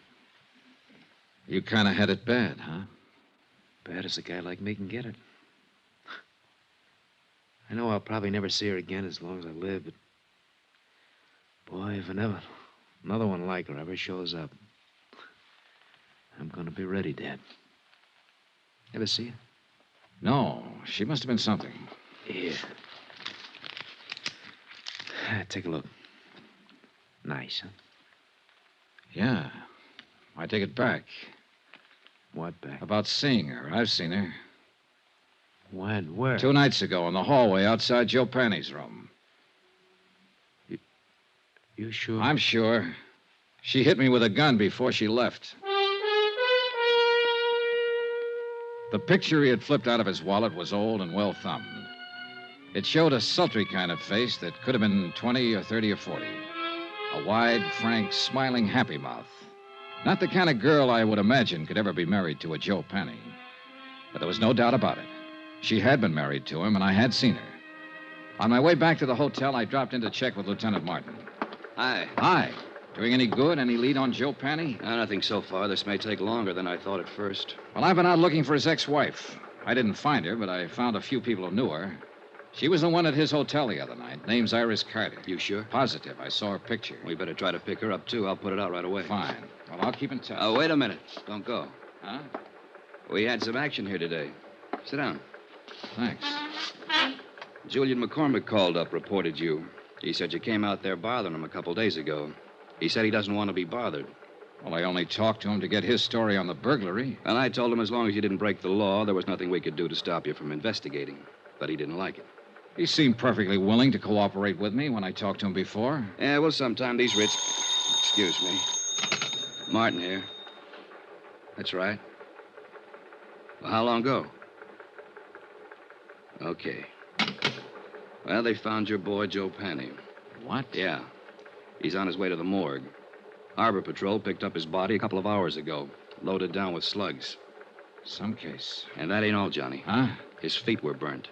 You kind of had it bad, huh? Bad as a guy like me can get it. I know I'll probably never see her again as long as I live, but... boy, if another one like her ever shows up, I'm gonna be ready, Dad. Ever see her? No, she must have been something. Here. Take a look. Nice, huh? Yeah. I take it back. What back? About seeing her. I've seen her. When? Where? 2 nights ago in the hallway outside Joe Panny's room. You sure? I'm sure. She hit me with a gun before she left. The picture he had flipped out of his wallet was old and well thumbed. It showed a sultry kind of face that could have been 20 or 30 or 40. A wide, frank, smiling, happy mouth. Not the kind of girl I would imagine could ever be married to a Joe Penny. But there was no doubt about it. She had been married to him, and I had seen her. On my way back to the hotel, I dropped in to check with Lieutenant Martin. Hi. Hi. Doing any good? Any lead on Joe Penny? Nothing so far. This may take longer than I thought at first. Well, I've been out looking for his ex-wife. I didn't find her, but I found a few people who knew her. She was the one at his hotel the other night. Name's Iris Carter. You sure? Positive. I saw her picture. We better try to pick her up, too. I'll put it out right away. Fine. Well, I'll keep in touch. Oh, wait a minute. Don't go. Huh? We had some action here today. Sit down. Thanks. Julian McCormick called up, reported you. He said you came out there bothering him a couple days ago. He said he doesn't want to be bothered. Well, I only talked to him to get his story on the burglary. And I told him as long as you didn't break the law, there was nothing we could do to stop you from investigating. But he didn't like it. He seemed perfectly willing to cooperate with me when I talked to him before. Yeah, well, sometime these rich... Excuse me. Martin here. That's right. Well, how long ago? Okay. Well, they found your boy, Joe Penny. What? Yeah. He's on his way to the morgue. Harbor Patrol picked up his body a couple of hours ago, loaded down with slugs. Some case. And that ain't all, Johnny. Huh? His feet were burnt.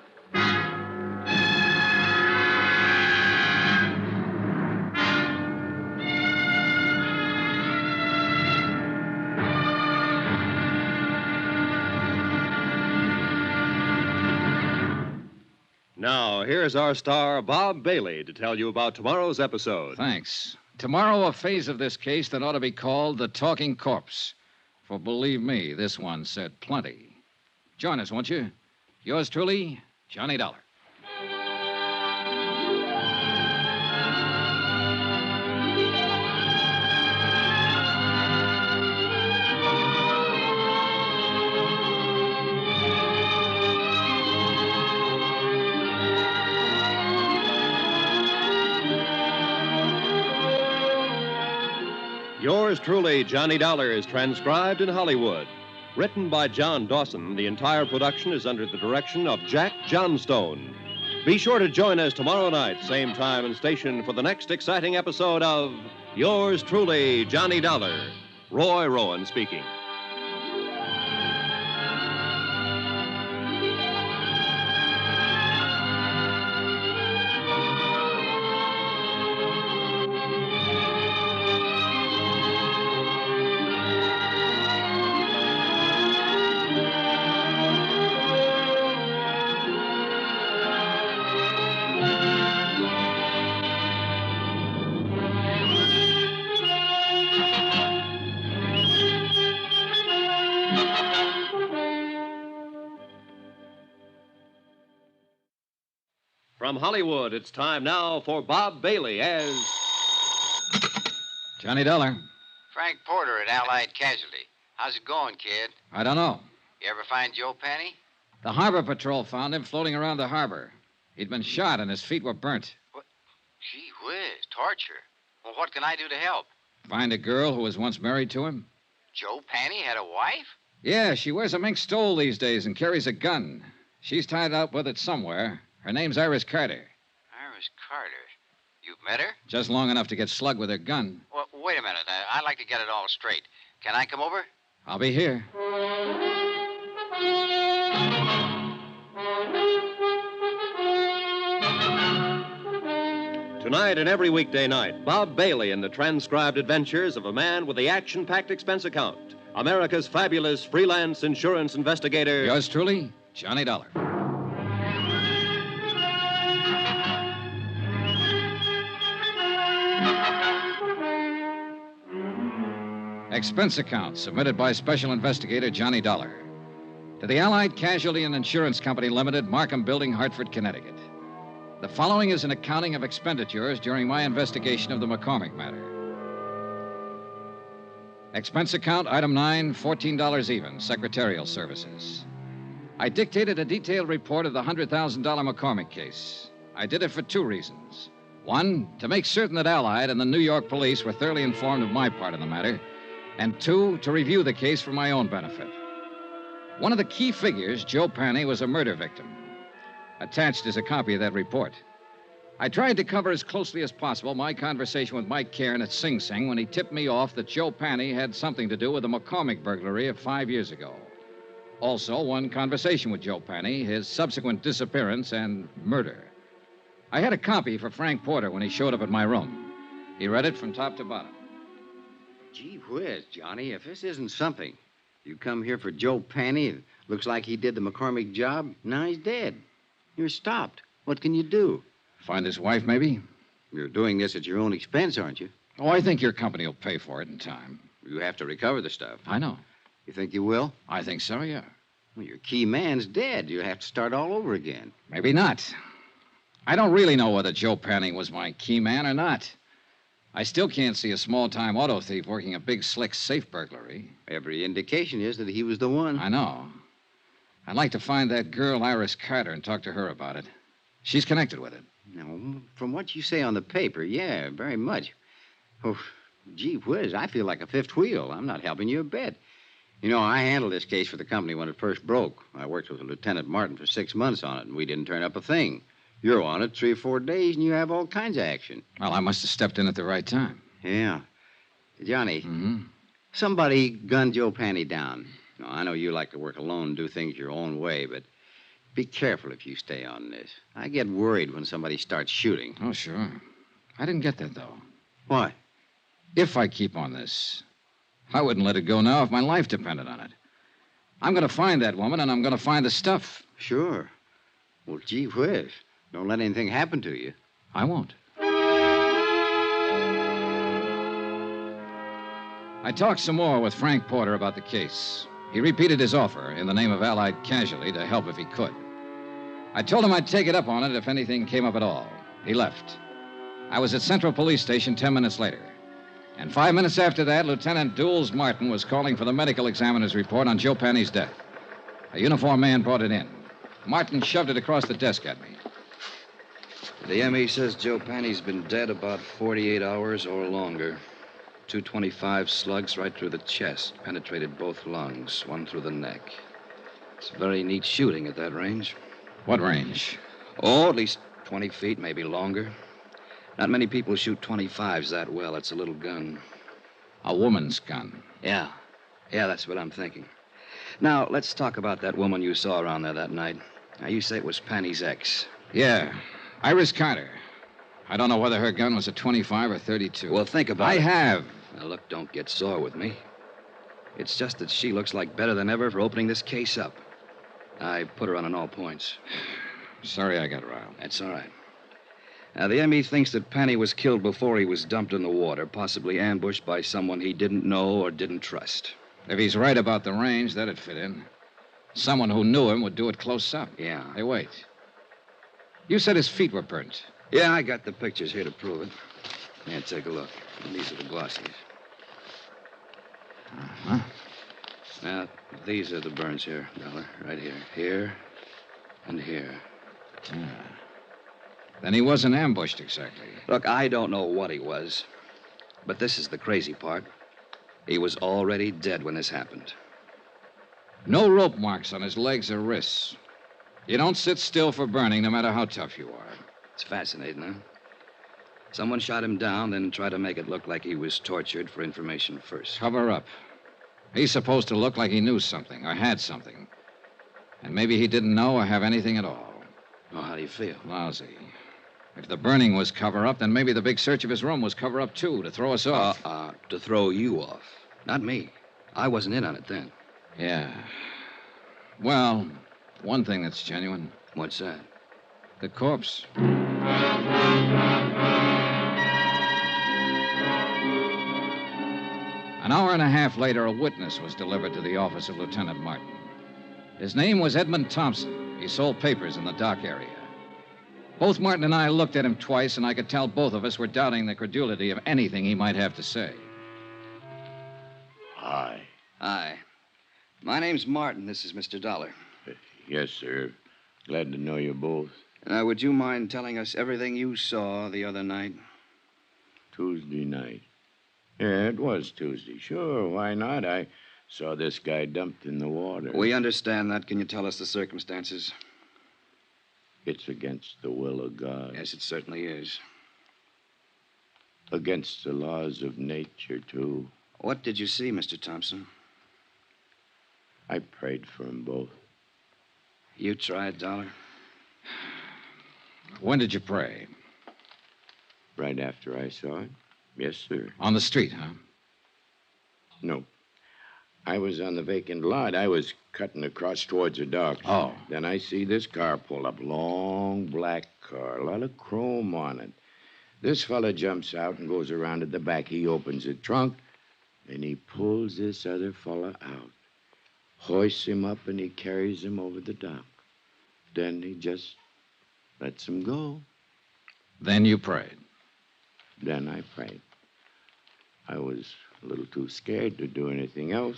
Now, here's our star, Bob Bailey, to tell you about tomorrow's episode. Thanks. Tomorrow, a phase of this case that ought to be called the Talking Corpse. For believe me, this one said plenty. Join us, won't you? Yours truly, Johnny Dollar. Yours truly, Johnny Dollar, is transcribed in Hollywood. Written by John Dawson, the entire production is under the direction of Jack Johnstone. Be sure to join us tomorrow night, same time and station, for the next exciting episode of Yours truly, Johnny Dollar. Roy Rowan speaking. From Hollywood, it's time now for Bob Bailey as... Johnny Dollar. Frank Porter at Allied Casualty. How's it going, kid? I don't know. You ever find Joe Penny? The Harbor Patrol found him floating around the harbor. He'd been shot and his feet were burnt. What? Gee whiz, torture. Well, what can I do to help? Find a girl who was once married to him? Joe Penny had a wife? Yeah, she wears a mink stole these days and carries a gun. She's tied up with it somewhere. Her name's Iris Carter. Iris Carter. You've met her? Just long enough to get slugged with her gun. Well, wait a minute. I'd like to get it all straight. Can I come over? I'll be here. Tonight and every weekday night, Bob Bailey in the transcribed adventures of a man with the action-packed expense account. America's fabulous freelance insurance investigator. Yours truly, Johnny Dollar. Expense account submitted by Special Investigator Johnny Dollar. To the Allied Casualty and Insurance Company Limited, Markham Building, Hartford, Connecticut. The following is an accounting of expenditures during my investigation of the McCormick matter. Expense account, item 9, $14 even, secretarial services. I dictated a detailed report of the $100,000 McCormick case. I did it for two reasons. One, to make certain that Allied and the New York police were thoroughly informed of my part in the matter. And two, to review the case for my own benefit. One of the key figures, Joe Panny, was a murder victim. Attached is a copy of that report. I tried to cover as closely as possible my conversation with Mike Cairn at Sing Sing when he tipped me off that Joe Panny had something to do with the McCormick burglary of 5 years ago. Also, one conversation with Joe Panny, his subsequent disappearance, and murder. I had a copy for Frank Porter when he showed up at my room. He read it from top to bottom. Gee whiz, Johnny, if this isn't something. You come here for Joe Panny. It looks like he did the McCormick job. Now he's dead. You're stopped. What can you do? Find his wife, maybe? You're doing this at your own expense, aren't you? Oh, I think your company will pay for it in time. You have to recover the stuff. I know. You think you will? I think so, yeah. Well, your key man's dead. You'll have to start all over again. Maybe not. I don't really know whether Joe Panny was my key man or not. I still can't see a small-time auto thief working a big, slick safe burglary. Every indication is that he was the one. I know. I'd like to find that girl, Iris Carter, and talk to her about it. She's connected with it. Now, from what you say on the paper, yeah, very much. Oh, gee whiz, I feel like a fifth wheel. I'm not helping you a bit. You know, I handled this case for the company when it first broke. I worked with Lieutenant Martin for 6 months on it, and we didn't turn up a thing. You're on it 3 or 4 days, and you have all kinds of action. Well, I must have stepped in at the right time. Yeah. Johnny, Mm-hmm. somebody gunned Joe Panny down. Now, I know you like to work alone and do things your own way, but be careful if you stay on this. I get worried when somebody starts shooting. Oh, sure. I didn't get that, though. What? If I keep on this, I wouldn't let it go now if my life depended on it. I'm going to find that woman, and I'm going to find the stuff. Sure. Well, gee whiz. Don't let anything happen to you. I won't. I talked some more with Frank Porter about the case. He repeated his offer in the name of Allied Casualty to help if he could. I told him I'd take it up on it if anything came up at all. He left. I was at Central Police Station 10 minutes later. And 5 minutes after that, Lieutenant Dools Martin was calling for the medical examiner's report on Joe Panny's death. A uniformed man brought it in. Martin shoved it across the desk at me. The ME says Joe Panny's been dead about 48 hours or longer. 225 slugs right through the chest, penetrated both lungs, one through the neck. It's very neat shooting at that range. What range? Oh, at least 20 feet, maybe longer. Not many people shoot 25s that well. It's a little gun. A woman's gun. Yeah. Yeah, that's what I'm thinking. Now, let's talk about that woman you saw around there that night. Now, you say it was Panny's ex. Yeah. Iris Carter. I don't know whether her gun was a 25 or 32. Well, think about it. I have. Now, look, don't get sore with me. It's just that she looks like better than ever for opening this case up. I put her on all points. Sorry I got riled. That's all right. Now, the ME thinks that Panny was killed before he was dumped in the water, possibly ambushed by someone he didn't know or didn't trust. If he's right about the range, that'd fit in. Someone who knew him would do it close up. Yeah. Hey, wait. You said his feet were burnt. Yeah, I got the pictures here to prove it. Yeah, take a look. And these are the glossies. Uh-huh. Now, these are the burns here, Dollar. Right here. Here and here. Yeah. Then he wasn't ambushed exactly. Look, I don't know what he was. But this is the crazy part. He was already dead when this happened. No rope marks on his legs or wrists. You don't sit still for burning, no matter how tough you are. It's fascinating, huh? Someone shot him down, then tried to make it look like he was tortured for information first. Cover up. He's supposed to look like he knew something or had something. And maybe he didn't know or have anything at all. Oh, how do you feel? Lousy. If the burning was cover up, then maybe the big search of his room was cover up, too, to throw us off. To throw you off. Not me. I wasn't in on it then. Yeah. Well, one thing that's genuine. What's that? The corpse. An hour and a half later, a witness was delivered to the office of Lieutenant Martin. His name was Edmund Thompson. He sold papers in the dock area. Both Martin and I looked at him twice, and I could tell both of us were doubting the credulity of anything he might have to say. Hi. Hi. My name's Martin. This is Mr. Dollar. Yes, sir. Glad to know you both. Would you mind telling us everything you saw the other night? Tuesday night. Yeah, it was Tuesday. Sure, why not? I saw this guy dumped in the water. We understand that. Can you tell us the circumstances? It's against the will of God. Yes, it certainly is. Against the laws of nature, too. What did you see, Mr. Thompson? I prayed for them both. You tried, Dollar? When did you pray? Right after I saw it. Yes, sir. On the street, huh? No. I was on the vacant lot. I was cutting across towards the dock. Oh. Then I see this car pull up. Long black car. A lot of chrome on it. This fella jumps out and goes around at the back. He opens the trunk, and he pulls this other fella out. Hoists him up, and he carries him over the dock. Then he just lets him go. Then you prayed. Then I prayed. I was a little too scared to do anything else.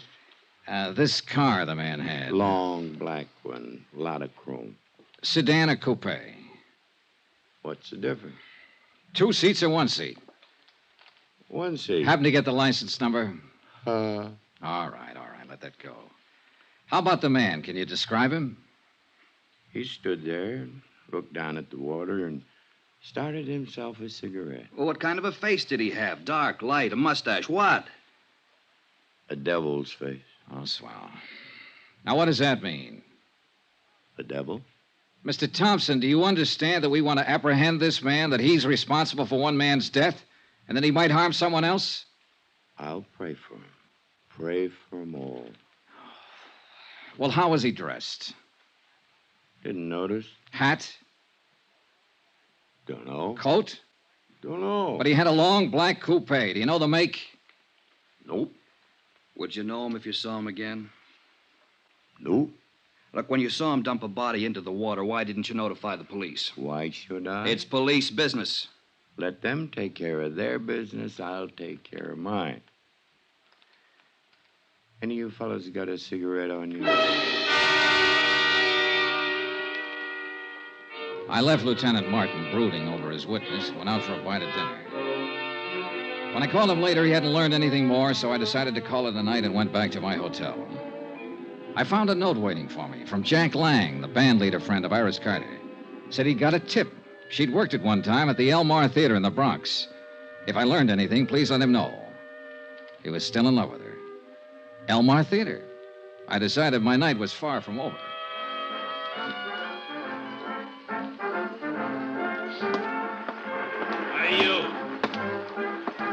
This car the man had. Long black one. A lot of chrome. Sedan or coupe? What's the difference? 2 seats or 1 seat? 1 seat. Happen to get the license number? Uh. All right. Let that go. How about the man? Can you describe him? He stood there and looked down at the water and started himself a cigarette. Well, what kind of a face did he have? Dark, light, a mustache, what? A devil's face. Oh, swell. Now, what does that mean? A devil? Mr. Thompson, do you understand that we want to apprehend this man, that he's responsible for one man's death, and that he might harm someone else? I'll pray for him. Pray for them all. Well, how was he dressed? Didn't notice. Hat? Don't know. Coat? Don't know. But he had a long black coupe. Do you know the make? Nope. Would you know him if you saw him again? Nope. Look, when you saw him dump a body into the water, why didn't you notify the police? Why should I? It's police business. Let them take care of their business. I'll take care of mine. Any of you fellas got a cigarette on you? I left Lieutenant Martin brooding over his witness and went out for a bite of dinner. When I called him later, he hadn't learned anything more, so I decided to call it a night and went back to my hotel. I found a note waiting for me from Jack Lang, the band leader friend of Iris Carter. Said he'd got a tip. She'd worked at one time at the Elmar Theater in the Bronx. If I learned anything, please let him know. He was still in love with her. Elmar Theater. I decided my night was far from over. Hey, you.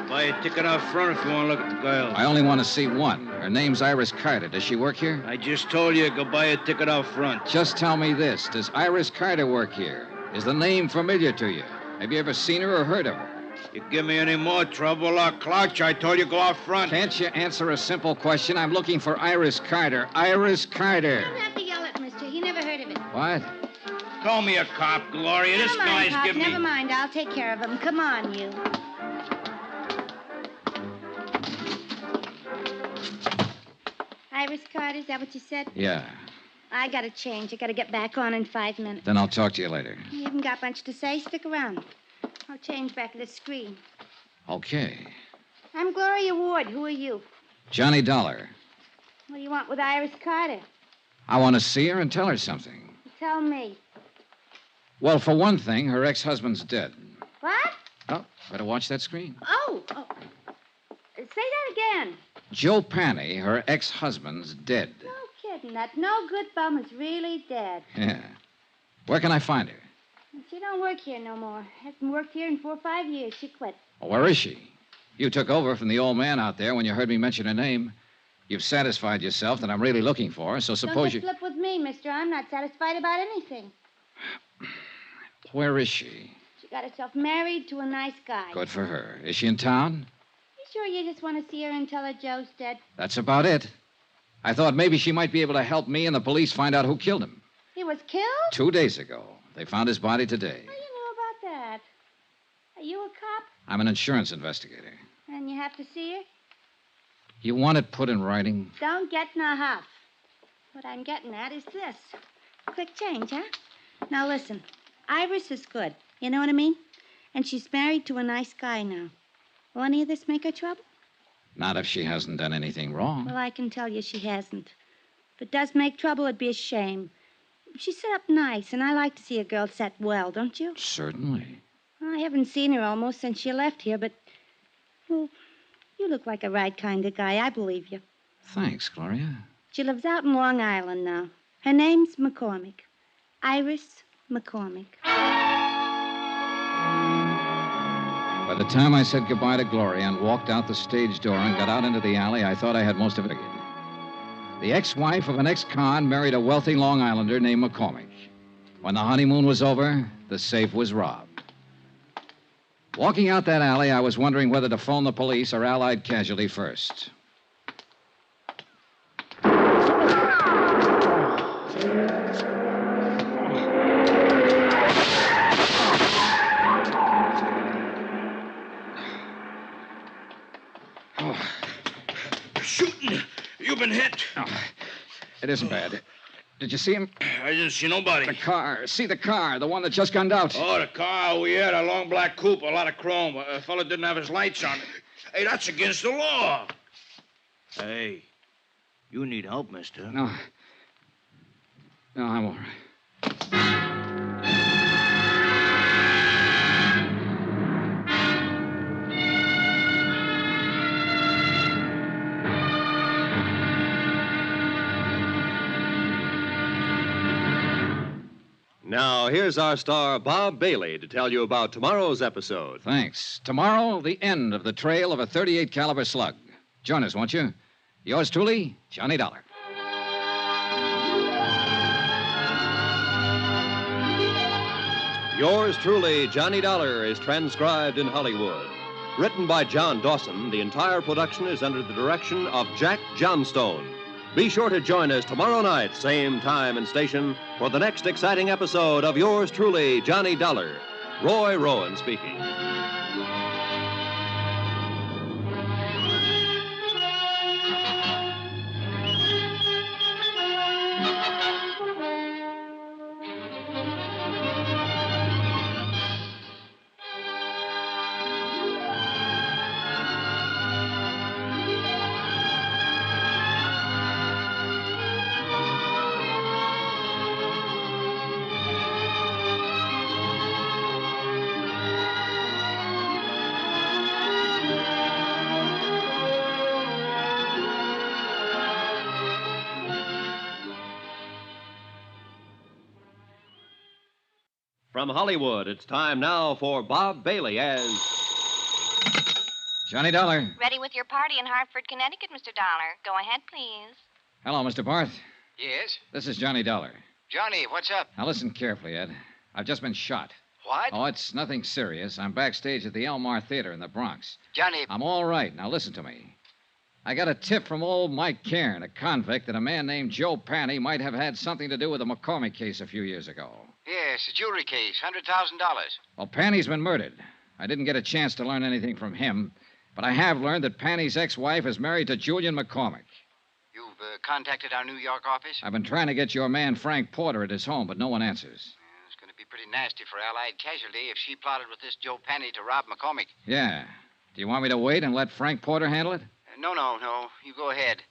Buy a ticket out front if you want to look at the girl. I only want to see one. Her name's Iris Carter. Does she work here? I just told you, go buy a ticket out front. Just tell me this. Does Iris Carter work here? Is the name familiar to you? Have you ever seen her or heard of her? You give me any more trouble, I'll clouch. I told you go out front. Can't you answer a simple question? I'm looking for Iris Carter. Iris Carter. You don't have to yell at mister. He never heard of it. What? Call me a cop, Gloria. This Never mind, guy's Pop. giving me... Never mind. I'll take care of him. Come on, you. Iris Carter, is that what you said? Yeah. I gotta change. I gotta get back on in 5 minutes. Then I'll talk to you later. You haven't got much to say. Stick around. I'll change back at the screen. Okay. I'm Gloria Ward. Who are you? Johnny Dollar. What do you want with Iris Carter? I want to see her and tell her something. Tell me. Well, for one thing, her ex-husband's dead. What? Oh, better watch that screen. Oh. Say that again. Joe Panny, her ex-husband's dead. No kidding. That no good bum is really dead. Yeah. Where can I find her? She don't work here no more. Hasn't worked here in 4 or 5 years. She quit. Well, where is she? You took over from the old man out there when you heard me mention her name. You've satisfied yourself that I'm really looking for her, so suppose Don't slip with me, mister. I'm not satisfied about anything. Where is she? She got herself married to a nice guy. Good for her. Is she in town? You sure you just want to see her and tell her Joe's dead? That's about it. I thought maybe she might be able to help me and the police find out who killed him. He was killed? 2 days ago. They found his body today. How do you know about that? Are you a cop? I'm an insurance investigator. And you have to see her? You want it put in writing? Don't get in a huff. What I'm getting at is this. Quick change, huh? Now listen. Iris is good. You know what I mean? And she's married to a nice guy now. Will any of this make her trouble? Not if she hasn't done anything wrong. Well, I can tell you she hasn't. If it does make trouble, it'd be a shame. She's set up nice, and I like to see a girl set well, don't you? Certainly. Well, I haven't seen her almost since she left here, but... Well, you look like a right kind of guy. I believe you. Thanks, Gloria. She lives out in Long Island now. Her name's McCormick. Iris McCormick. By the time I said goodbye to Gloria and walked out the stage door and got out into the alley, I thought I had most of it. The ex-wife of an ex-con married a wealthy Long Islander named McCormick. When the honeymoon was over, the safe was robbed. Walking out that alley, I was wondering whether to phone the police or Allied Casualty first. Shooting. You've been hit. Oh, it isn't bad. Did you see him? I didn't see nobody. The car. See the car, the one that just gunned out. Oh, the car. Oh, yeah, the long black coupe, a lot of chrome. A fella didn't have his lights on. Hey, that's against the law. Hey, you need help, mister. No. No, I'm all right. Now, here's our star, Bob Bailey, to tell you about tomorrow's episode. Thanks. Tomorrow, the end of the trail of a .38 caliber slug. Join us, won't you? Yours truly, Johnny Dollar. Yours truly, Johnny Dollar, is transcribed in Hollywood. Written by John Dawson, the entire production is under the direction of Jack Johnstone. Be sure to join us tomorrow night, same time and station, for the next exciting episode of Yours truly, Johnny Dollar. Roy Rowan speaking. From Hollywood, it's time now for Bob Bailey as... Johnny Dollar. Ready with your party in Hartford, Connecticut, Mr. Dollar. Go ahead, please. Hello, Mr. Barth. Yes? This is Johnny Dollar. Johnny, what's up? Now listen carefully, Ed. I've just been shot. What? Oh, it's nothing serious. I'm backstage at the Elmar Theater in the Bronx. Johnny... I'm all right. Now listen to me. I got a tip from old Mike Cairn, a convict, that a man named Joe Panny might have had something to do with the McCormick case a few years ago. Yes, a jewelry case, $100,000. Well, Panny's been murdered. I didn't get a chance to learn anything from him, but I have learned that Panny's ex-wife is married to Julian McCormick. You've contacted our New York office? I've been trying to get your man Frank Porter at his home, but no one answers. It's going to be pretty nasty for Allied Casualty if she plotted with this Joe Panny to rob McCormick. Yeah. Do you want me to wait and let Frank Porter handle it? No. You go ahead.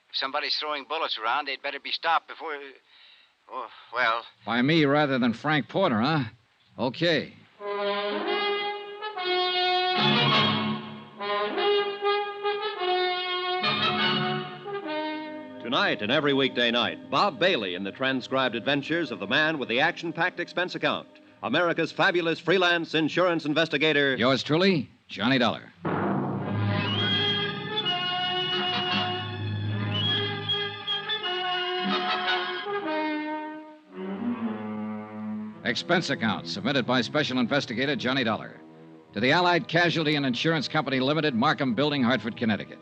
If somebody's throwing bullets around, they'd better be stopped before... Oh, well... By me rather than Frank Porter, huh? Okay. Tonight and every weekday night, Bob Bailey in the transcribed adventures of the man with the action-packed expense account, America's fabulous freelance insurance investigator... Yours truly, Johnny Dollar. Expense account submitted by Special Investigator Johnny Dollar to the Allied Casualty and Insurance Company Limited, Markham Building, Hartford, Connecticut.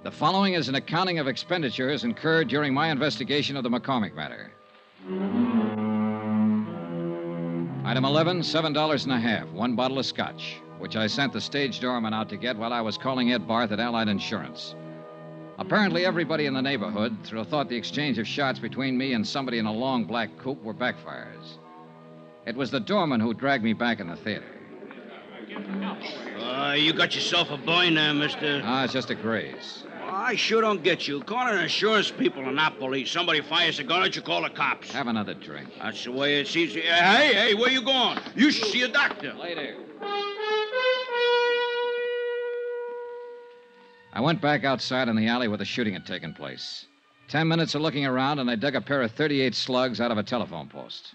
The following is an accounting of expenditures incurred during my investigation of the McCormick matter. Item 11, $7.50, one bottle of scotch, which I sent the stage doorman out to get while I was calling Ed Barth at Allied Insurance. Apparently, everybody in the neighborhood thought the exchange of shots between me and somebody in a long black coupe were backfires. It was the doorman who dragged me back in the theater. You got yourself a boy now, mister. It's just a graze. I sure don't get you. Calling insurance people and not police. Somebody fires a gun at you, call the cops. Have another drink. That's the way it's easy. Hey, where you going? You should see a doctor. Later. I went back outside in the alley where the shooting had taken place. 10 minutes of looking around, and I dug a pair of .38 slugs out of a telephone post.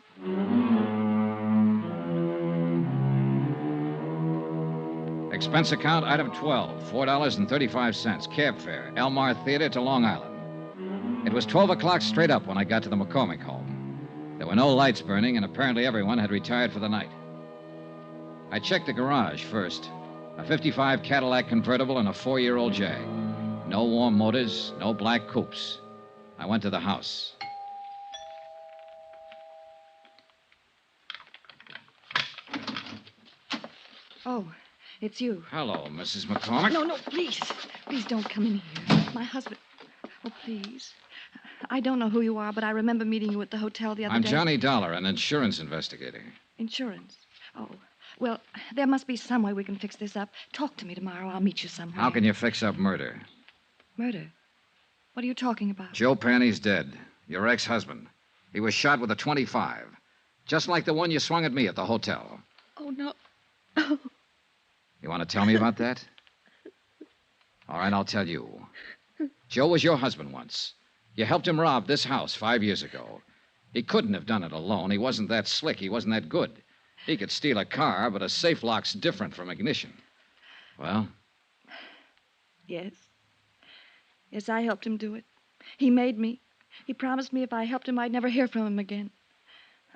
Expense account, item 12, $4.35, cab fare, Elmar Theater to Long Island. It was 12 o'clock straight up when I got to the McCormick home. There were no lights burning, and apparently everyone had retired for the night. I checked the garage first. A 55 Cadillac convertible and a 4-year-old Jag. No warm motors, no black coupes. I went to the house. Oh, it's you. Hello, Mrs. McCormick. No, please. Please don't come in here. My husband. Oh, please. I don't know who you are, but I remember meeting you at the hotel the other day. I'm Johnny Dollar, an insurance investigator. Insurance? Oh, well, there must be some way we can fix this up. Talk to me tomorrow. I'll meet you somewhere. How can you fix up murder? Murder? What are you talking about? Joe Panny's dead. Your ex-husband. He was shot with a .25. Just like the one you swung at me at the hotel. Oh, no. Oh. You want to tell me about that? All right, I'll tell you. Joe was your husband once. You helped him rob this house 5 years ago. He couldn't have done it alone. He wasn't that slick. He wasn't that good. He could steal a car, but a safe lock's different from ignition. Well? Yes. Yes, I helped him do it. He made me. He promised me if I helped him, I'd never hear from him again.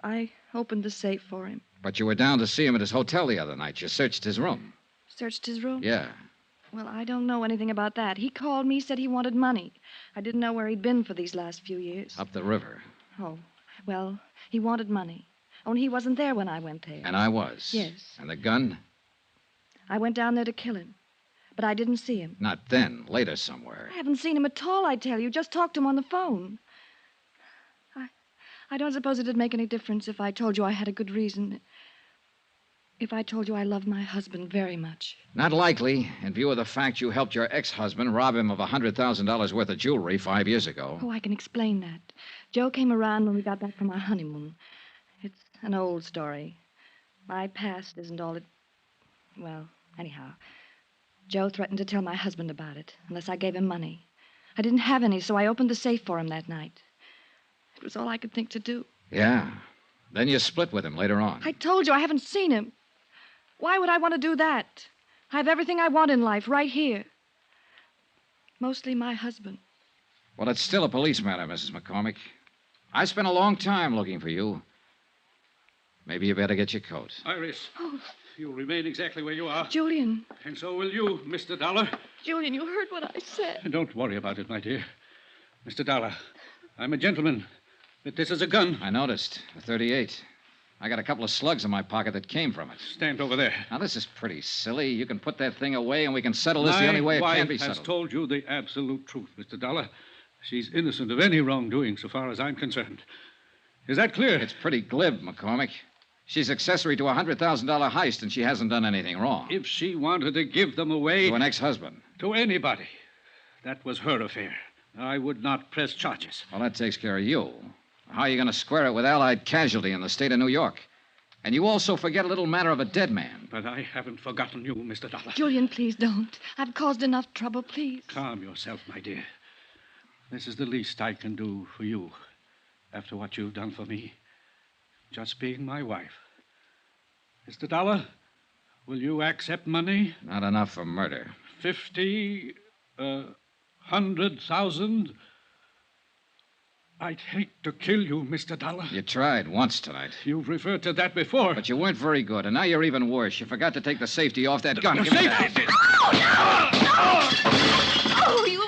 I opened the safe for him. But you were down to see him at his hotel the other night. You searched his room. Searched his room? Yeah. Well, I don't know anything about that. He called me, said he wanted money. I didn't know where he'd been for these last few years. Up the river. Oh, well, he wanted money. Only he wasn't there when I went there. And I was. Yes. And the gun? I went down there to kill him. But I didn't see him. Not then. Later somewhere. I haven't seen him at all, I tell you. Just talked to him on the phone. I don't suppose it'd make any difference if I told you I had a good reason. If I told you I love my husband very much. Not likely, in view of the fact you helped your ex-husband rob him of $100,000 worth of jewelry 5 years ago. Oh, I can explain that. Joe came around when we got back from our honeymoon. It's an old story. My past isn't all it... Well, anyhow, Joe threatened to tell my husband about it, unless I gave him money. I didn't have any, so I opened the safe for him that night. It was all I could think to do. Yeah. Then you split with him later on. I told you I haven't seen him. Why would I want to do that? I have everything I want in life right here. Mostly my husband. Well, it's still a police matter, Mrs. McCormick. I spent a long time looking for you. Maybe you better get your coat. Iris, you'll remain exactly where you are. Julian. And so will you, Mr. Dollar. Julian, you heard what I said. Don't worry about it, my dear. Mr. Dollar, I'm a gentleman. But this is a gun. I noticed. A .38. I got a couple of slugs in my pocket that came from it. Stand over there. Now, this is pretty silly. You can put that thing away and we can settle this the only way it can be My wife has settled. told you the absolute truth, Mr. Dollar. She's innocent of any wrongdoing so far as I'm concerned. Is that clear? It's pretty glib, McCormick. She's accessory to a $100,000 heist and she hasn't done anything wrong. If she wanted to give them away... To an ex-husband. To anybody. That was her affair. I would not press charges. Well, that takes care of you. How are you going to square it with Allied casualty in the state of New York? And you also forget a little matter of a dead man. But I haven't forgotten you, Mr. Dollar. Julian, please don't. I've caused enough trouble, please. Calm yourself, my dear. This is the least I can do for you after what you've done for me. Just being my wife. Mr. Dollar, will you accept money? Not enough for murder. 50, 100,000. I'd hate to kill you, Mr. Dollar. You tried once tonight. You've referred to that before. But you weren't very good, and now you're even worse. You forgot to take the safety off that gun. The Give me safety? that. Oh, you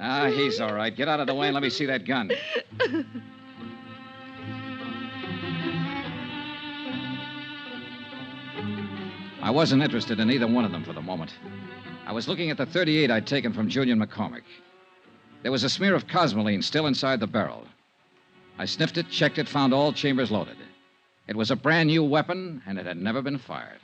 Ah, he's all right. Get out of the way and let me see that gun. I wasn't interested in either one of them for the moment. I was looking at the .38 I'd taken from Julian McCormick. There was a smear of cosmoline still inside the barrel. I sniffed it, checked it, found all chambers loaded. It was a brand new weapon, and it had never been fired.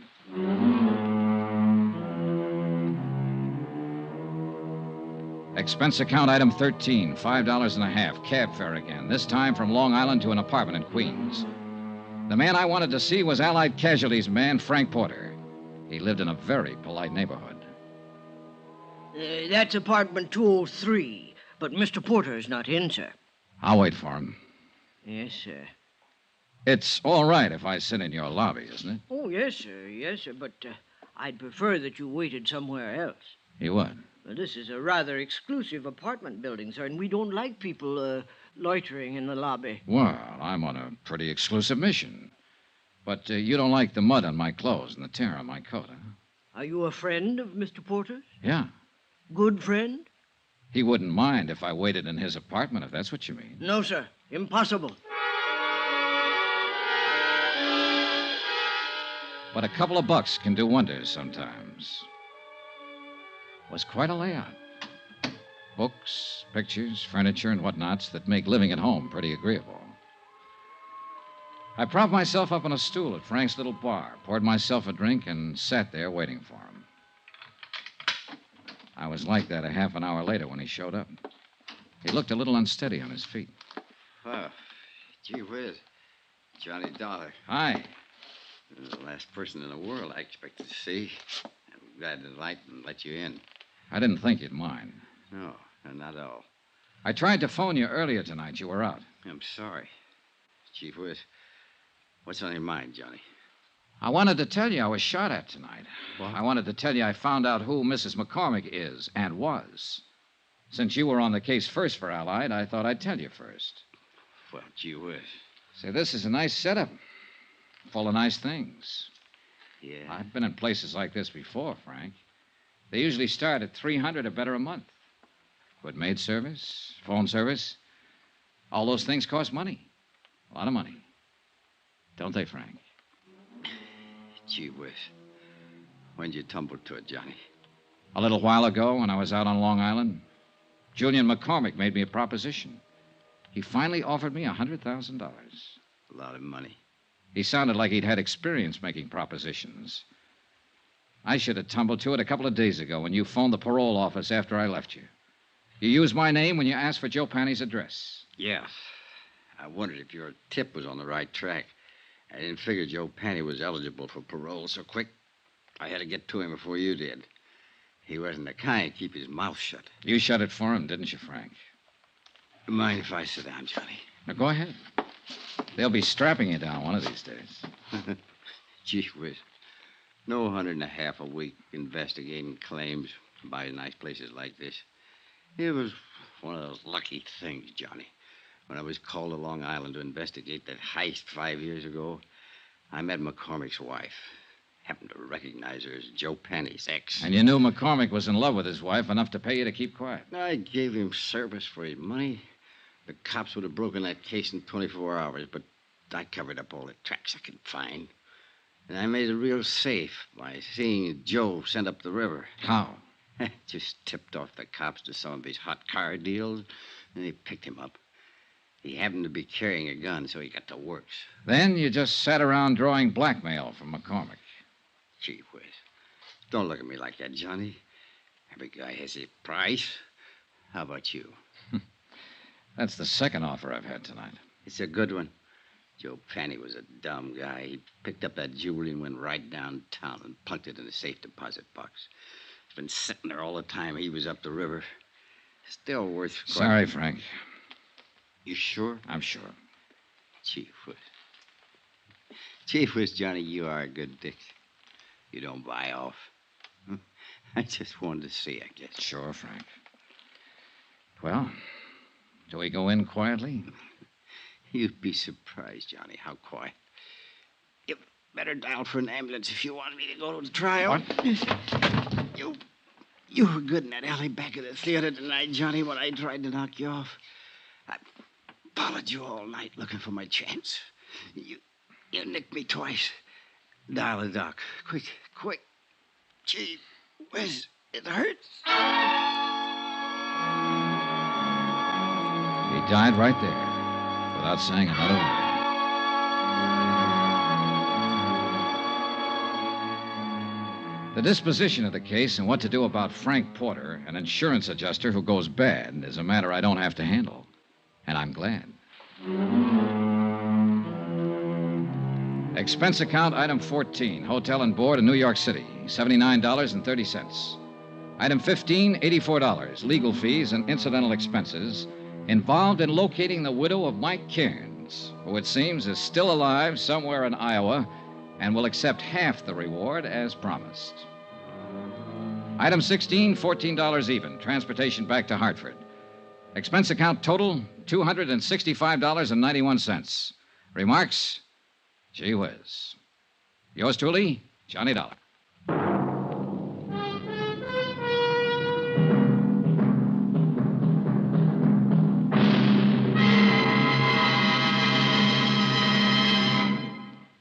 Expense account item 13, $5.50, cab fare again, this time from Long Island to an apartment in Queens. The man I wanted to see was Allied Casualties man Frank Porter. He lived in a very polite neighborhood. That's apartment 203, but Mr. Porter is not in, sir. I'll wait for him. Yes, sir. It's all right if I sit in your lobby, isn't it? Oh, yes, sir. Yes, sir. But I'd prefer that you waited somewhere else. You would? Well, this is a rather exclusive apartment building, sir, and we don't like people loitering in the lobby. Well, I'm on a pretty exclusive mission. But you don't like the mud on my clothes and the tear on my coat, huh? Are you a friend of Mr. Porter's? Yeah. Good friend? He wouldn't mind if I waited in his apartment, if that's what you mean. No, sir. Impossible. But a couple of bucks can do wonders sometimes. It was quite a layout. Books, pictures, furniture, and whatnots that make living at home pretty agreeable. I propped myself up on a stool at Frank's little bar, poured myself a drink, and sat there waiting for him. I was like that a half an hour later when he showed up. He looked a little unsteady on his feet. Oh, gee whiz. Johnny Dollar. Hi. You're the last person in the world I expected to see. I'm glad to light and let you in. I didn't think you'd mind. No, not at all. I tried to phone you earlier tonight. You were out. I'm sorry. Chief Whiz, what's on your mind, Johnny? I wanted to tell you I was shot at tonight. What? I wanted to tell you I found out who Mrs. McCormick is and was. Since you were on the case first for Allied, I thought I'd tell you first. Well, gee whiz. Say, this is a nice setup. Full of nice things. Yeah. I've been in places like this before, Frank. They usually start at $300 or better a month. Good maid service, phone service. All those things cost money. A lot of money. Don't they, Frank? Gee whiz. When'd you tumble to it, Johnny? A little while ago when I was out on Long Island, Julian McCormick made me a proposition. He finally offered me $100,000. A lot of money. He sounded like he'd had experience making propositions. I should have tumbled to it a couple of days ago when you phoned the parole office after I left you. You used my name when you asked for Joe Panny's address. Yeah. I wondered if your tip was on the right track. I didn't figure Joe Panny was eligible for parole so quick. I had to get to him before you did. He wasn't the kind to keep his mouth shut. You shut it for him, didn't you, Frank? Mind if I sit down, Johnny? Now, go ahead. They'll be strapping you down one of these days. Gee whiz. No $150 a week investigating claims by nice places like this. It was one of those lucky things, Johnny. When I was called to Long Island to investigate that heist 5 years ago, I met McCormick's wife. Happened to recognize her as Joe Panny's ex. And you knew McCormick was in love with his wife enough to pay you to keep quiet. I gave him service for his money. The cops would have broken that case in 24 hours, but I covered up all the tracks I could find. And I made it real safe by seeing Joe send up the river. How? Just tipped off the cops to some of his hot car deals, and they picked him up. He happened to be carrying a gun, so he got the works. Then you just sat around drawing blackmail from McCormick. Gee whiz. Don't look at me like that, Johnny. Every guy has his price. How about you? That's the second offer I've had tonight. It's a good one. Joe Panny was a dumb guy. He picked up that jewelry and went right downtown and plunked it in a safe deposit box. It's been sitting there all the time he was up the river. Still worth... Sorry, Frank. You sure? I'm sure. Chief Whiz. Chief Whiz, Johnny, you are a good dick. You don't buy off. I just wanted to see, I guess. Sure, Frank. Well, do we go in quietly? You'd be surprised, Johnny, how quiet. You better dial for an ambulance if you want me to go to the trial. What? You You were good in that alley back of the theater tonight, Johnny, when I tried to knock you off. I followed you all night looking for my chance. You nicked me twice. Dial the doc. Quick. Gee whiz, it hurts. He died right there, without saying another word. The disposition of the case and what to do about Frank Porter, an insurance adjuster who goes bad, is a matter I don't have to handle. And I'm glad. Expense account, item 14, hotel and board in New York City, $79.30. Item 15, $84, legal fees and incidental expenses involved in locating the widow of Mike Cairns, who it seems is still alive somewhere in Iowa and will accept half the reward as promised. Item 16, $14 even, transportation back to Hartford. Expense account total, $265.91. Remarks? Gee whiz. Yours truly, Johnny Dollar.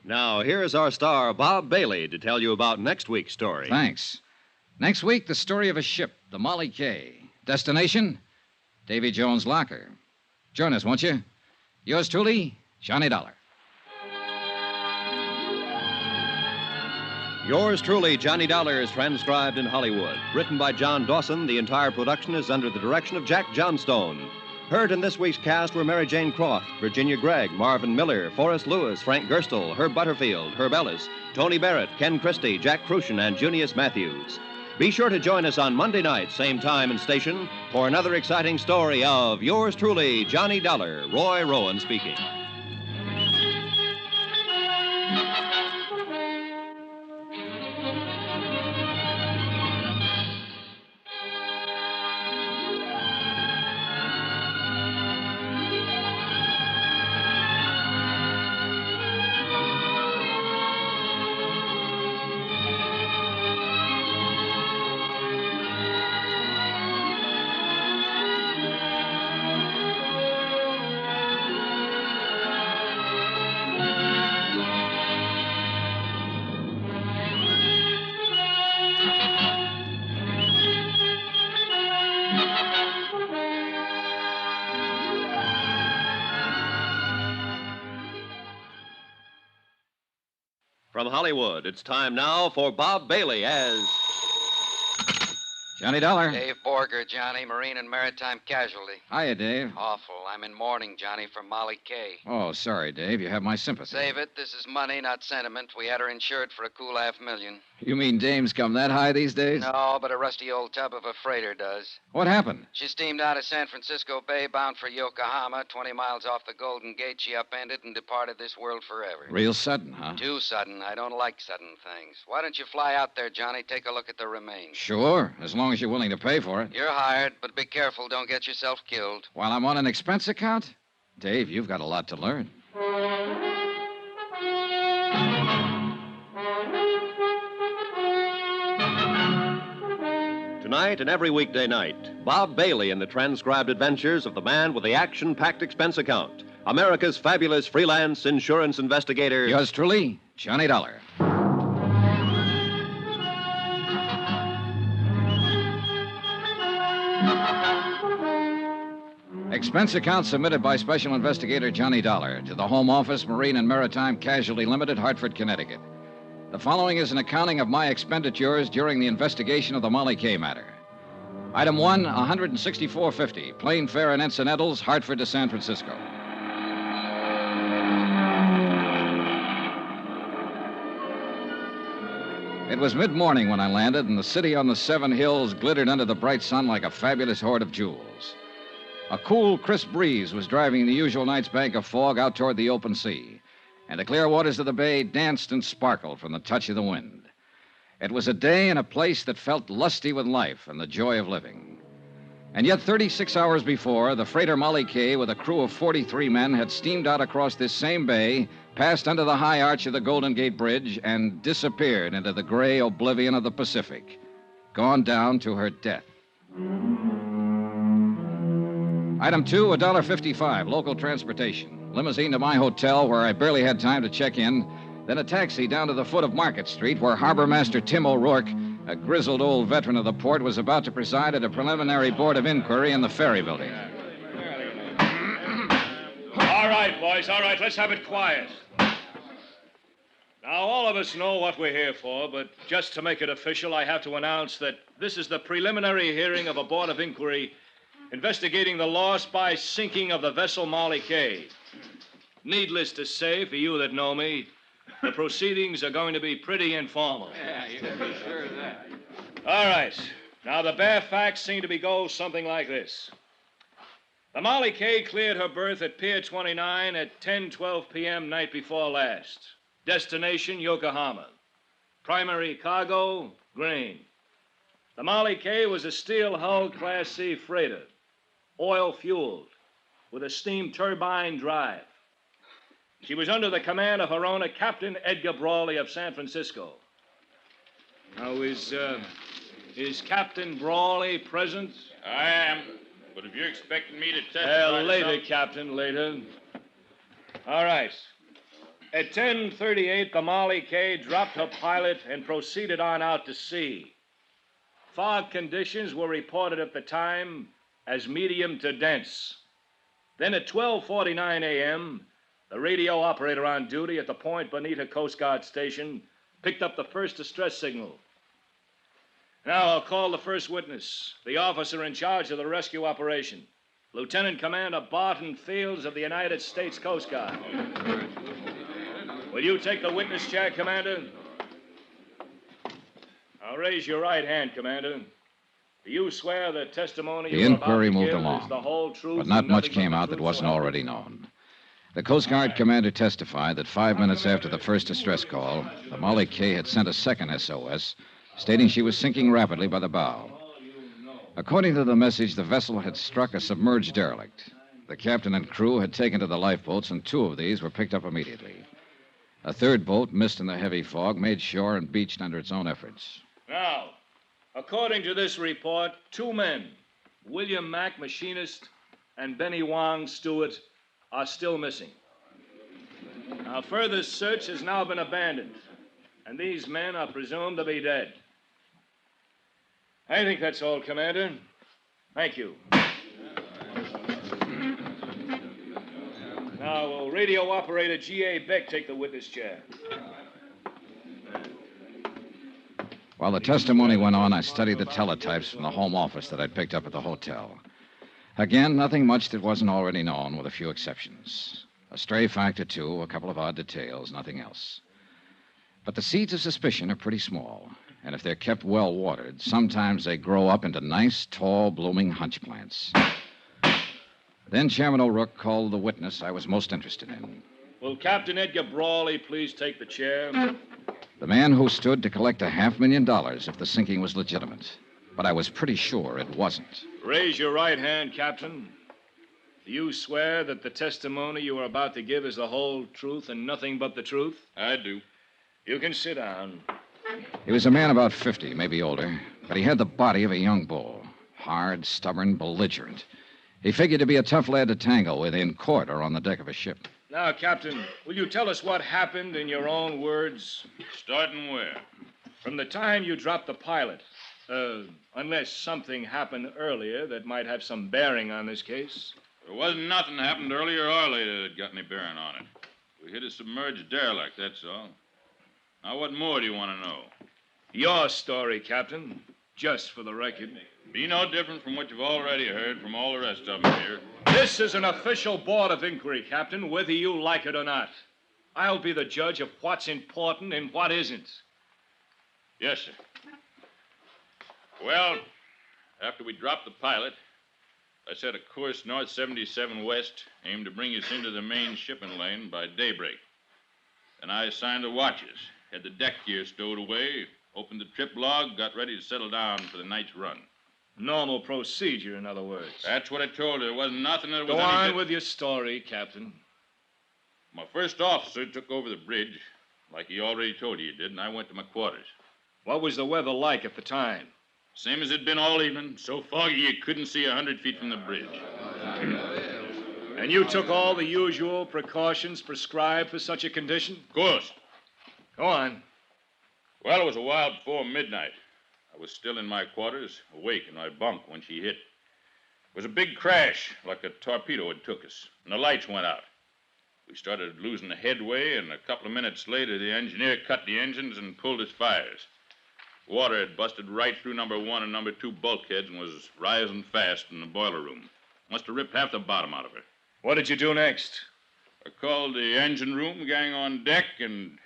Now, here's our star, Bob Bailey, to tell you about next week's story. Thanks. Next week, the story of a ship, the Molly K. Destination, Davy Jones' locker. Join us, won't you? Yours truly, Johnny Dollar. Yours truly, Johnny Dollar, is transcribed in Hollywood. Written by John Dawson, the entire production is under the direction of Jack Johnstone. Heard in this week's cast were Mary Jane Croft, Virginia Gregg, Marvin Miller, Forrest Lewis, Frank Gerstle, Herb Butterfield, Herb Ellis, Tony Barrett, Ken Christie, Jack Crucian, and Junius Matthews. Be sure to join us on Monday night, same time and station, for another exciting story of yours truly, Johnny Dollar, Roy Rowan speaking. From Hollywood, it's time now for Bob Bailey as Johnny Dollar. Dave Borger, Johnny, Marine and Maritime Casualty. Hiya, Dave. Awful. I'm in mourning, Johnny, for Molly Kay. Oh, sorry, Dave. You have my sympathy. Save it. This is money, not sentiment. We had her insured for a cool $500,000. You mean dames come that high these days? No, but a rusty old tub of a freighter does. What happened? She steamed out of San Francisco Bay, bound for Yokohama. 20 miles off the Golden Gate, she upended and departed this world forever. Real sudden, huh? Too sudden. I don't like sudden things. Why don't you fly out there, Johnny? Take a look at the remains. Sure, as long as you're willing to pay for it. You're hired, but be careful. Don't get yourself killed. While I'm on an expense account? Dave, you've got a lot to learn. Tonight and every weekday night, Bob Bailey in the transcribed adventures of the man with the action-packed expense account, America's fabulous freelance insurance investigator. Yours truly, Johnny Dollar. Expense account submitted by Special Investigator Johnny Dollar to the Home Office, Marine and Maritime Casualty Limited, Hartford, Connecticut. The following is an accounting of my expenditures during the investigation of the Molly K matter. Item 1, $164.50, plane fare and incidentals, Hartford to San Francisco. It was mid-morning when I landed, and the city on the Seven Hills glittered under the bright sun like a fabulous hoard of jewels. A cool, crisp breeze was driving the usual night's bank of fog out toward the open sea, and the clear waters of the bay danced and sparkled from the touch of the wind. It was a day and a place that felt lusty with life and the joy of living. And yet 36 hours before, the freighter Molly K, with a crew of 43 men, had steamed out across this same bay, passed under the high arch of the Golden Gate Bridge, and disappeared into the gray oblivion of the Pacific. gone down to her death. Item 2, $1.55, local transportation. Limousine to my hotel, where I barely had time to check in. Then a taxi down to the foot of Market Street, where Harbor Master Tim O'Rourke, a grizzled old veteran of the port, was about to preside at a preliminary board of inquiry in the ferry building. All right, boys, all right. Let's have it quiet. Now, all of us know what we're here for, but just to make it official, I have to announce that this is the preliminary hearing of a board of inquiry investigating the loss by sinking of the vessel Molly Kay. Needless to say, for you that know me, the proceedings are going to be pretty informal. Yeah, you can be sure of that. All right. Now, the bare facts seem to go something like this. The Molly Kay cleared her berth at Pier 29 at 10:12 p.m. night before last. Destination, Yokohama. Primary cargo, grain. The Molly Kay was a steel-hulled Class C freighter, oil-fueled, with a steam turbine drive. She was under the command of her owner, Captain Edgar Brawley of San Francisco. Now, is Captain Brawley present? I am, but if you're expecting me to testify... Well, later, Captain, later. All right. At 10:38, the Molly Kay dropped her pilot and proceeded on out to sea. Fog conditions were reported at the time as medium to dense. Then at 12:49 a.m., the radio operator on duty at the Point Bonita Coast Guard station picked up the first distress signal. Now I'll call the first witness, the officer in charge of the rescue operation, Lieutenant Commander Barton Fields of the United States Coast Guard. Will you take the witness chair, Commander? Now raise your right hand, Commander. Do you swear the testimony The you're about inquiry to moved give along, is the whole truth but not and much nothing came but the out that truth, wasn't so help already known. The Coast Guard commander testified that 5 minutes after the first distress call, the Molly Kay had sent a second SOS, stating she was sinking rapidly by the bow. According to the message, the vessel had struck a submerged derelict. The captain and crew had taken to the lifeboats, and 2 of these were picked up immediately. A third boat, missed in the heavy fog, made shore and beached under its own efforts. Now, according to this report, 2 men, William Mack, machinist, and Benny Wong, steward, are still missing. Now, further search has now been abandoned, and these men are presumed to be dead. I think that's all, Commander. Thank you. Now, will radio operator G.A. Beck take the witness chair? While the testimony went on, I studied the teletypes from the home office that I'd picked up at the hotel. Again, nothing much that wasn't already known, with a few exceptions. A stray fact or two, a couple of odd details, nothing else. But the seeds of suspicion are pretty small, and if they're kept well watered, sometimes they grow up into nice, tall, blooming hunch plants. Then Chairman O'Rourke called the witness I was most interested in. Will Captain Edgar Brawley please take the chair? The man who stood to collect $500,000 if the sinking was legitimate. But I was pretty sure it wasn't. Raise your right hand, Captain. Do you swear that the testimony you are about to give is the whole truth and nothing but the truth? I do. You can sit down. He was a man about 50, maybe older, but he had the body of a young bull. Hard, stubborn, belligerent. He figured to be a tough lad to tangle with in court or on the deck of a ship. Now, Captain, will you tell us what happened in your own words? Starting where? From the time you dropped the pilot. Unless something happened earlier that might have some bearing on this case. There wasn't nothing happened earlier or later that got any bearing on it. We hit a submerged derelict, that's all. Now, what more do you want to know? Your story, Captain. Just for the record. Be no different from what you've already heard from all the rest of them here. This is an official board of inquiry, Captain, whether you like it or not. I'll be the judge of what's important and what isn't. Yes, sir. Well, after we dropped the pilot, I set a course north 77 west, aimed to bring us into the main shipping lane by daybreak. Then I assigned the watches, had the deck gear stowed away, opened the trip log, got ready to settle down for the night's run. Normal procedure, in other words. That's what I told her. There wasn't nothing that was... Go on with your story, Captain. My first officer took over the bridge, like he already told you he did, and I went to my quarters. What was the weather like at the time? Same as it'd been all evening. So foggy you couldn't see 100 feet from the bridge. And you took all the usual precautions prescribed for such a condition? Of course. Go on. Well, it was a while before midnight. I was still in my quarters, awake in my bunk when she hit. It was a big crash, like a torpedo had took us, and the lights went out. We started losing the headway, and a couple of minutes later, the engineer cut the engines and pulled his fires. Water had busted right through number 1 and number 2 bulkheads and was rising fast in the boiler room. Must have ripped half the bottom out of her. What did you do next? I called the engine room gang on deck, and,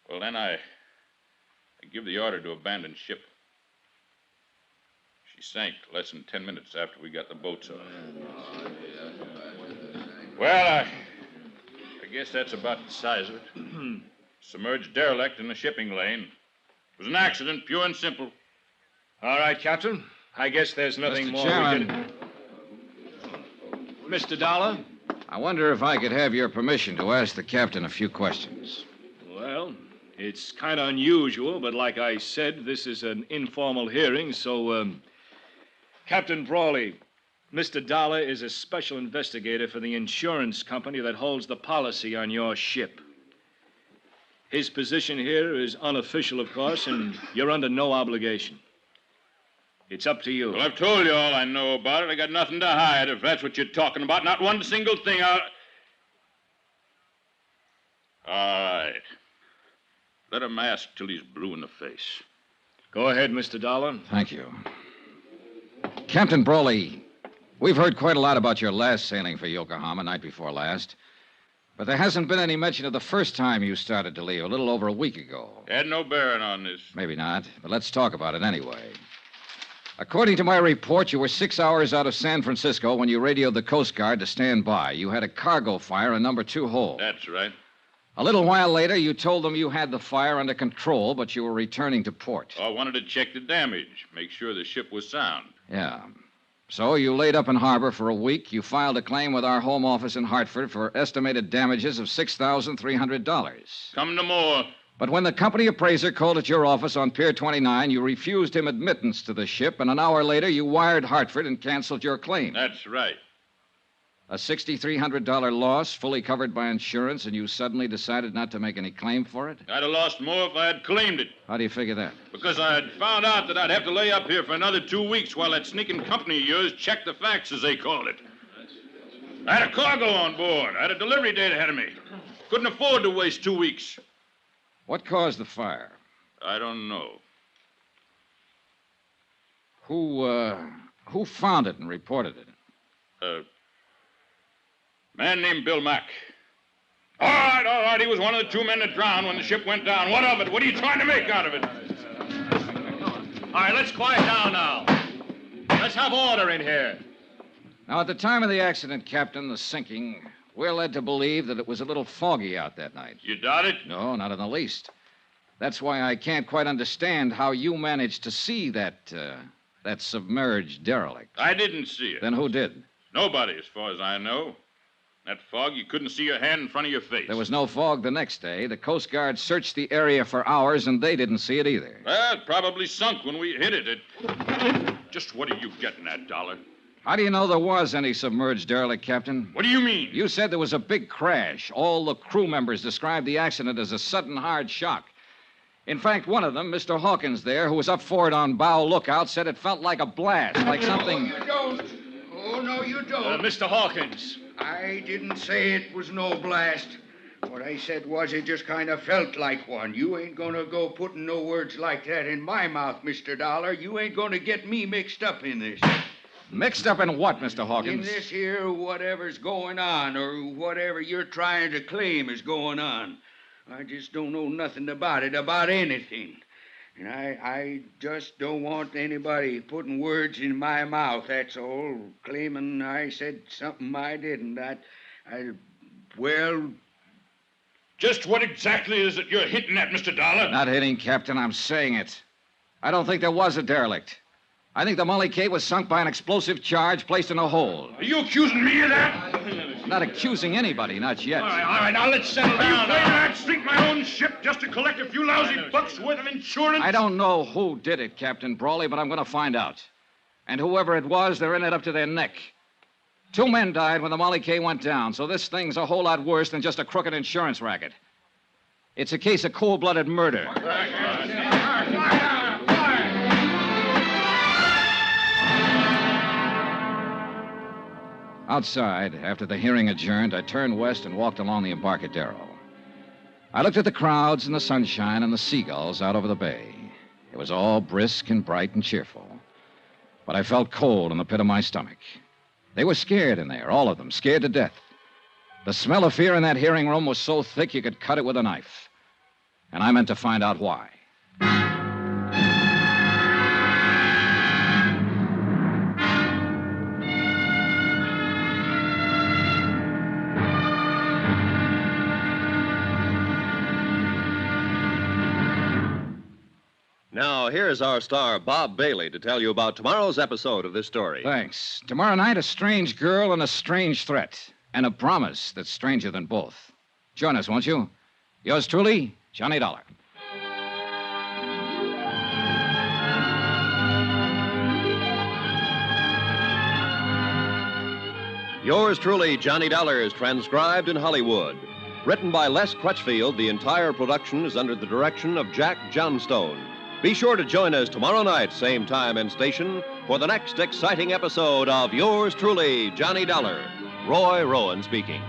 well, then I give the order to abandon ship. She sank less than 10 minutes after we got the boats off. Well, I guess that's about the size of it. Submerged derelict in the shipping lane. It was an accident, pure and simple. All right, Captain. I guess there's nothing Mr. more Chairman. we can... Mr. Dollar? I wonder if I could have your permission to ask the captain a few questions. Well, it's kind of unusual, but like I said, this is an informal hearing, so, Captain Brawley, Mr. Dollar is a special investigator for the insurance company that holds the policy on your ship. His position here is unofficial, of course, and you're under no obligation. It's up to you. Well, I've told you all I know about it. I got nothing to hide, if that's what you're talking about. Not one single thing. All right. Let him ask till he's blue in the face. Go ahead, Mr. Dollar. Thank you. Captain Brawley, we've heard quite a lot about your last sailing for Yokohama, night before last. But there hasn't been any mention of the first time you started to leave, a little over a week ago. Had no bearing on this. Maybe not, but let's talk about it anyway. According to my report, you were 6 hours out of San Francisco when you radioed the Coast Guard to stand by. You had a cargo fire in number 2 hold. That's right. A little while later, you told them you had the fire under control, but you were returning to port. I wanted to check the damage, make sure the ship was sound. Yeah. So you laid up in harbor for a week. You filed a claim with our home office in Hartford for estimated damages of $6,300. Come to more. But when the company appraiser called at your office on Pier 29, you refused him admittance to the ship, and an hour later you wired Hartford and canceled your claim. That's right. A $6,300 loss, fully covered by insurance, and you suddenly decided not to make any claim for it? I'd have lost more if I had claimed it. How do you figure that? Because I had found out that I'd have to lay up here for another 2 weeks while that sneaking company of yours checked the facts, as they called it. I had a cargo on board. I had a delivery date ahead of me. Couldn't afford to waste 2 weeks. What caused the fire? I don't know. Who found it and reported it? A man named Bill Mack. All right. He was one of the 2 men that drowned when the ship went down. What of it? What are you trying to make out of it? All right, let's quiet down now. Let's have order in here. Now, at the time of the accident, Captain, the sinking, we're led to believe that it was a little foggy out that night. You doubt it? No, not in the least. That's why I can't quite understand how you managed to see that submerged derelict. I didn't see it. Then who did? Nobody, as far as I know. That fog, you couldn't see your hand in front of your face. There was no fog the next day. The Coast Guard searched the area for hours, and they didn't see it either. Well, it probably sunk when we hit it. Just what are you getting at, Dollar? How do you know there was any submerged derelict, Captain? What do you mean? You said there was a big crash. All the crew members described the accident as a sudden hard shock. In fact, one of them, Mr. Hawkins there, who was up forward on bow lookout, said it felt like a blast, like something... No, you don't. Oh, no, you don't. Mr. Hawkins. I didn't say it was no blast. What I said was it just kind of felt like one. You ain't gonna go putting no words like that in my mouth, Mr. Dollar. You ain't gonna get me mixed up in this. Mixed up in what, Mr. Hawkins? In this here whatever's going on, or whatever you're trying to claim is going on. I just don't know nothing about it, about anything. And I just don't want anybody putting words in my mouth, that's all. Claiming I said something I didn't. Well... Just what exactly is it you're hitting at, Mr. Dollar? Not hitting, Captain. I'm saying it. I don't think there was a derelict. I think the Molly Kate was sunk by an explosive charge placed in a hole. Are you accusing me of that? I'm not accusing anybody, not yet. All right, now let's settle down. Are you playing that sink my own ship just to collect a few lousy bucks worth of insurance? I don't know who did it, Captain Brawley, but I'm going to find out. And whoever it was, they're in it up to their neck. 2 men died when the Molly K went down, so this thing's a whole lot worse than just a crooked insurance racket. It's a case of cold-blooded murder. Outside, after the hearing adjourned, I turned west and walked along the Embarcadero. I looked at the crowds and the sunshine and the seagulls out over the bay. It was all brisk and bright and cheerful. But I felt cold in the pit of my stomach. They were scared in there, all of them, scared to death. The smell of fear in that hearing room was so thick you could cut it with a knife. And I meant to find out why. Now, here's our star, Bob Bailey, to tell you about tomorrow's episode of this story. Thanks. Tomorrow night, a strange girl and a strange threat. And a promise that's stranger than both. Join us, won't you? Yours truly, Johnny Dollar. Yours truly, Johnny Dollar, is transcribed in Hollywood. Written by Les Crutchfield, the entire production is under the direction of Jack Johnstone. Be sure to join us tomorrow night, same time and station, for the next exciting episode of Yours truly, Johnny Dollar. Roy Rowan speaking.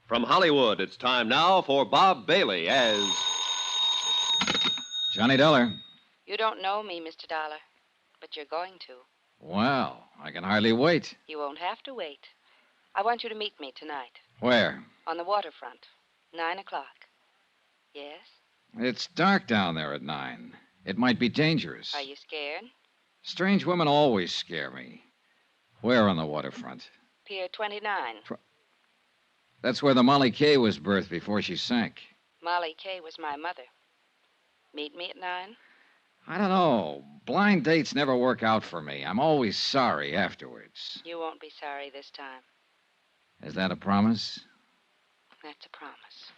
From Hollywood, it's time now for Bob Bailey as Johnny Dollar. You don't know me, Mr. Dollar, but you're going to. Well, I can hardly wait. You won't have to wait. I want you to meet me tonight. Where? On the waterfront. 9 o'clock. Yes? It's dark down there at 9. It might be dangerous. Are you scared? Strange women always scare me. Where on the waterfront? Pier 29. That's where the Molly K was birthed before she sank. Molly K was my mother. Meet me at 9? I don't know. Blind dates never work out for me. I'm always sorry afterwards. You won't be sorry this time. Is that a promise? That's a promise.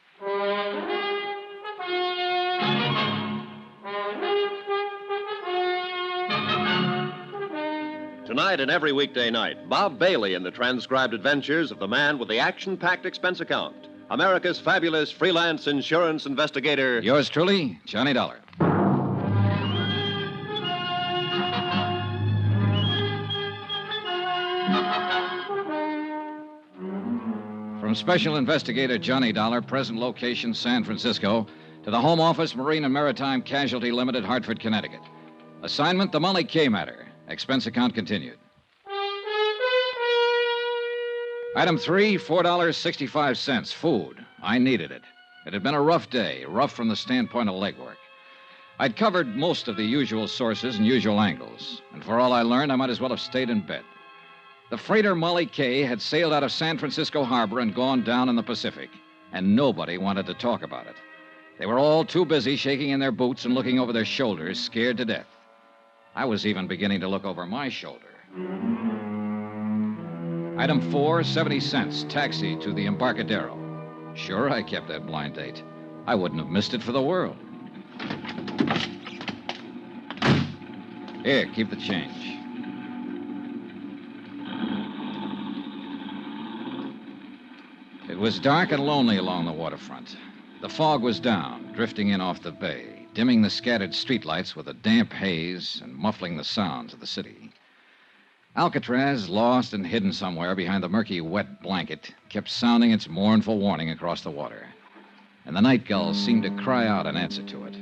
Tonight and every weekday night, Bob Bailey in the transcribed adventures of the man with the action-packed expense account. America's fabulous freelance insurance investigator. Yours truly, Johnny Dollar. From Special Investigator Johnny Dollar, present location San Francisco, to the Home Office, Marine and Maritime Casualty Limited, Hartford, Connecticut. Assignment, the Molly K matter. Expense account continued. Item 3, $4.65. Food. I needed it. It had been a rough day, rough from the standpoint of legwork. I'd covered most of the usual sources and usual angles, and for all I learned, I might as well have stayed in bed. The freighter Molly K had sailed out of San Francisco Harbor and gone down in the Pacific, and nobody wanted to talk about it. They were all too busy shaking in their boots and looking over their shoulders, scared to death. I was even beginning to look over my shoulder. Item 4, 70 cents, taxi to the Embarcadero. Sure, I kept that blind date. I wouldn't have missed it for the world. Here, keep the change. It was dark and lonely along the waterfront. The fog was down, drifting in off the bay, dimming the scattered streetlights with a damp haze and muffling the sounds of the city. Alcatraz, lost and hidden somewhere behind the murky, wet blanket, kept sounding its mournful warning across the water. And the night gulls seemed to cry out in answer to it.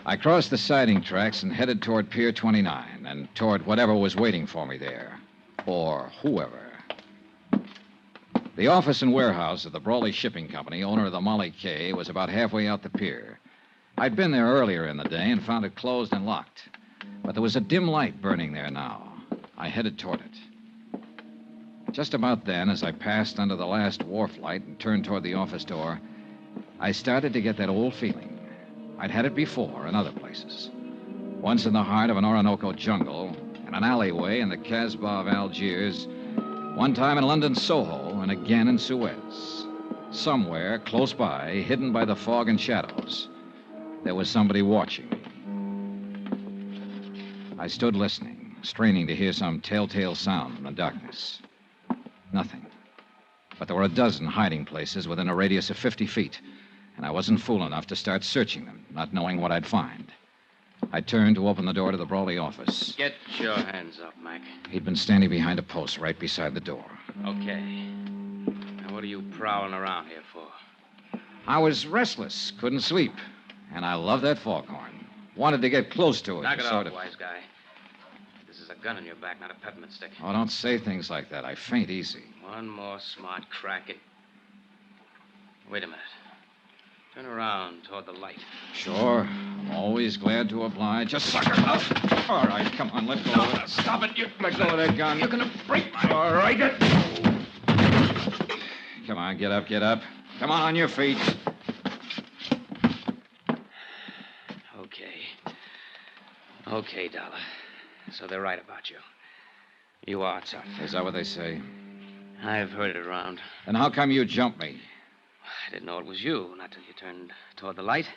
I crossed the siding tracks and headed toward Pier 29 and toward whatever was waiting for me there. Or whoever. The office and warehouse of the Brawley Shipping Company, owner of the Molly K, was about halfway out the pier. I'd been there earlier in the day and found it closed and locked. But there was a dim light burning there now. I headed toward it. Just about then, as I passed under the last wharf light and turned toward the office door, I started to get that old feeling. I'd had it before in other places. Once in the heart of an Orinoco jungle, in an alleyway in the Casbah of Algiers, one time in London Soho, and again in Suez. Somewhere close by, hidden by the fog and shadows, there was somebody watching me. I stood listening, straining to hear some telltale sound from the darkness. Nothing. But there were a dozen hiding places within a radius of 50 feet, and I wasn't fool enough to start searching them, not knowing what I'd find. I turned to open the door to the Brawley office. Get your hands up, Mac. He'd been standing behind a post right beside the door. Okay. Now, what are you prowling around here for? I was restless, couldn't sleep, and I loved that foghorn. Wanted to get close to it. Knock it sort off, of... wise guy. This is a gun in your back, not a peppermint stick. Oh, don't say things like that. I faint easy. One more smart crack at... Wait a minute. Turn around toward the light. Sure. I'm always glad to oblige. Just sucker up. All right, come on, let go of it. Stop it. You Let go of that gun. You're going to break my... All right. Come on, get up, get up. Come on your feet. Okay, Dollar. So they're right about you. You are tough. Is that what they say? I've heard it around. And how come you jumped me? I didn't know it was you, not till you turned toward the light.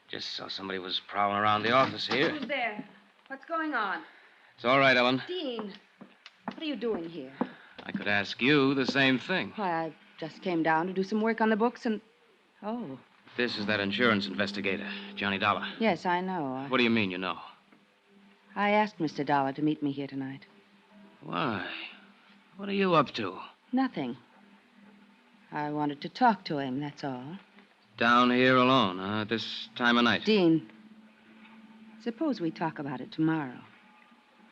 Just saw somebody was prowling around the office here. Who's there? What's going on? It's all right, Ellen. Dean, what are you doing here? I could ask you the same thing. Why, I just came down to do some work on the books and... Oh, This is that insurance investigator, Johnny Dollar. yes, I know. What do you mean you know? I asked Mr. Dollar to meet me here tonight. Why? What are you up to? Nothing. I wanted to talk to him, that's all. Down here alone, at this time of night? Dean, suppose we talk about it tomorrow.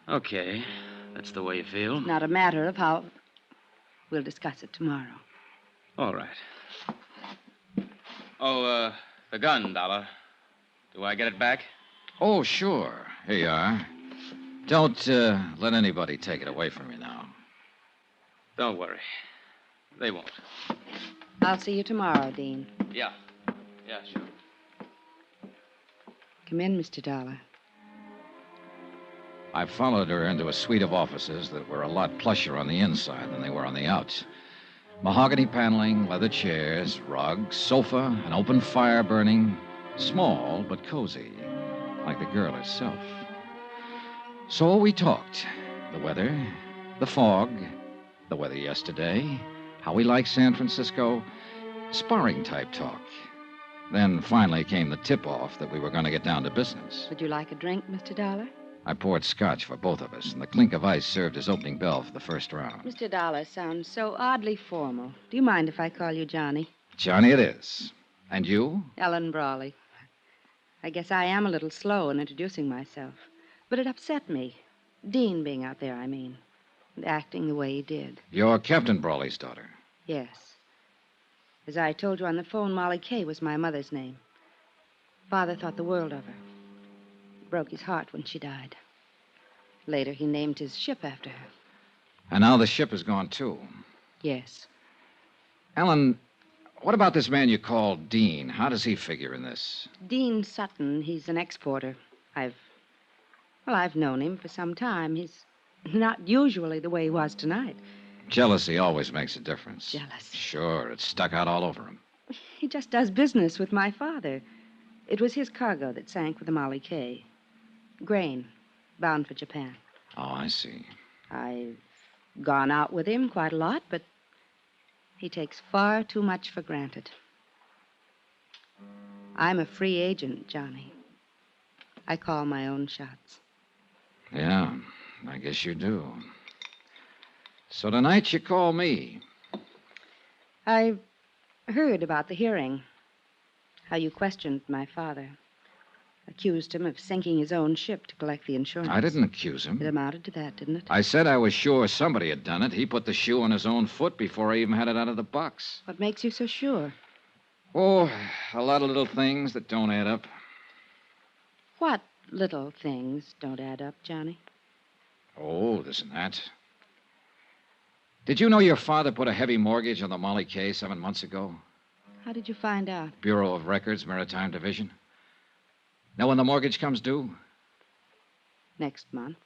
Okay. That's the way you feel. It's not a matter of how... We'll discuss it tomorrow. All right. Oh, the gun, Dollar. Do I get it back? Oh, sure. Here you are. Don't let anybody take it away from you now. Don't worry. They won't. I'll see you tomorrow, Dean. Yeah. Yeah, sure. Come in, Mr. Dollar. I followed her into a suite of offices that were a lot plusher on the inside than they were on the outs. Mahogany paneling, leather chairs, rugs, sofa, an open fire burning. Small, but cozy, like the girl herself. So we talked. The weather, the fog, the weather yesterday, how we like San Francisco, sparring-type talk. Then finally came the tip-off that we were going to get down to business. Would you like a drink, Mr. Dollar? I poured scotch for both of us, and the clink of ice served as opening bell for the first round. Mr. Dollar sounds so oddly formal. Do you mind if I call you Johnny? Johnny it is. And you? Ellen Brawley. I guess I am a little slow in introducing myself. But it upset me. Dean being out there, I mean. And acting the way he did. You're Captain Brawley's daughter. Yes. As I told you on the phone, Molly Kay was my mother's name. Father thought the world of her. It broke his heart when she died. Later, he named his ship after her. And now the ship is gone, too. Yes. Ellen, what about this man you call Dean? How does he figure in this? Dean Sutton, he's an exporter. I've known him for some time. He's not usually the way he was tonight. Jealousy always makes a difference. Jealousy. Sure, it's stuck out all over him. He just does business with my father. It was his cargo that sank with the Molly Kay. Grain, bound for Japan. Oh, I see. I've gone out with him quite a lot, but he takes far too much for granted. I'm a free agent, Johnny. I call my own shots. Yeah, I guess you do. So tonight you call me. I've heard about the hearing. How you questioned my father. Accused him of sinking his own ship to collect the insurance. I didn't accuse him. It amounted to that, didn't it? I said I was sure somebody had done it. He put the shoe on his own foot before I even had it out of the box. What makes you so sure? Oh, a lot of little things that don't add up. What little things don't add up, Johnny? Oh, this and that. Did you know your father put a heavy mortgage on the Molly case 7 months ago? How did you find out? Bureau of Records, Maritime Division. Know when the mortgage comes due? Next month.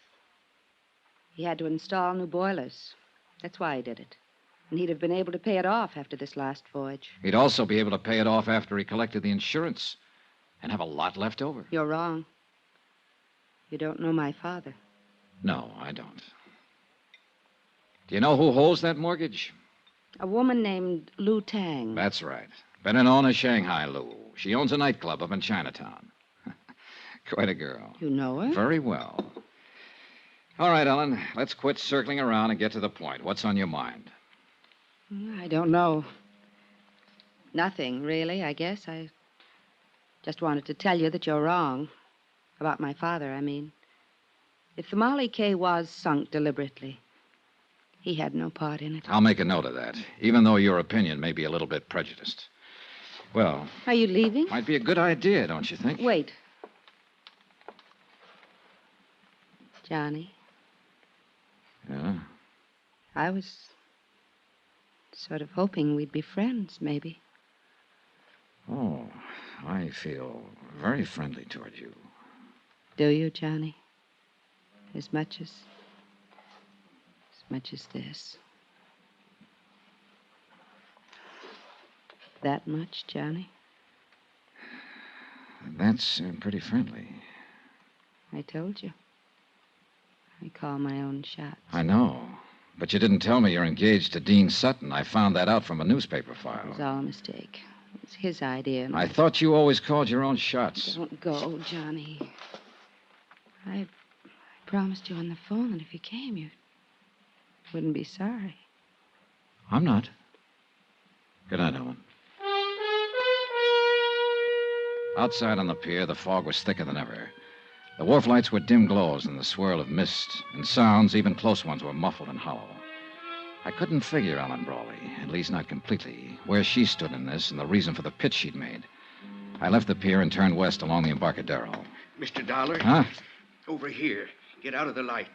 He had to install new boilers. That's why he did it. And he'd have been able to pay it off after this last voyage. He'd also be able to pay it off after he collected the insurance and have a lot left over. You're wrong. You don't know my father. No, I don't. Do you know who holds that mortgage? A woman named Lu Tang. That's right. Better known as Shanghai Lou. She owns a nightclub up in Chinatown. Quite a girl. You know her? Very well. All right, Ellen, let's quit circling around and get to the point. What's on your mind? I don't know. Nothing, really, I guess. I just wanted to tell you that you're wrong. About my father, I mean. If the Molly K was sunk deliberately, he had no part in it. I'll make a note of that, even though your opinion may be a little bit prejudiced. Well... Are you leaving? Might be a good idea, don't you think? Wait. Johnny. Yeah? I was sort of hoping we'd be friends, maybe. Oh, I feel very friendly toward you. Do you, Johnny? As much as this. That much, Johnny? That's pretty friendly. I told you. I call my own shots. I know. But you didn't tell me you're engaged to Dean Sutton. I found that out from a newspaper file. It was all a mistake. It was his idea. I thought you always called your own shots. Don't go, Johnny. I promised you on the phone that if you came, you wouldn't be sorry. I'm not. Good night, Ellen. Outside on the pier, the fog was thicker than ever. The wharf lights were dim glows in the swirl of mist, and sounds, even close ones, were muffled and hollow. I couldn't figure Ellen Brawley, at least not completely, where she stood in this and the reason for the pitch she'd made. I left the pier and turned west along the Embarcadero. Mr. Dollar? Huh? Over here. Get out of the light.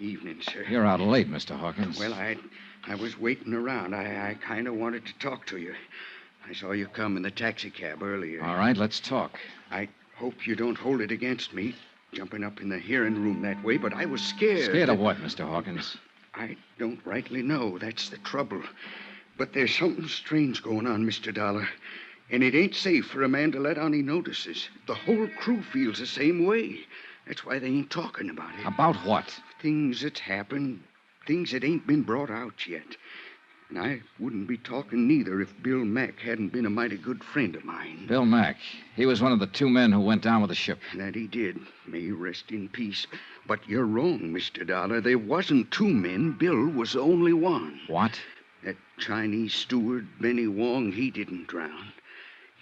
Evening, sir. You're out late, Mr. Hawkins. Well, I was waiting around. I kind of wanted to talk to you. I saw you come in the taxicab earlier. All right, let's talk. I hope you don't hold it against me, jumping up in the hearing room that way, but I was scared. Scared of what, Mr. Hawkins? I don't rightly know. That's the trouble. But there's something strange going on, Mr. Dollar. And it ain't safe for a man to let on he notices. The whole crew feels the same way. That's why they ain't talking about it. About what? Things that's happened. Things that ain't been brought out yet. And I wouldn't be talking neither if Bill Mack hadn't been a mighty good friend of mine. Bill Mack. He was one of the 2 men who went down with the ship. That he did. May he rest in peace. But you're wrong, Mr. Dollar. There wasn't 2 men. Bill was the only one. What? That Chinese steward, Benny Wong, he didn't drown.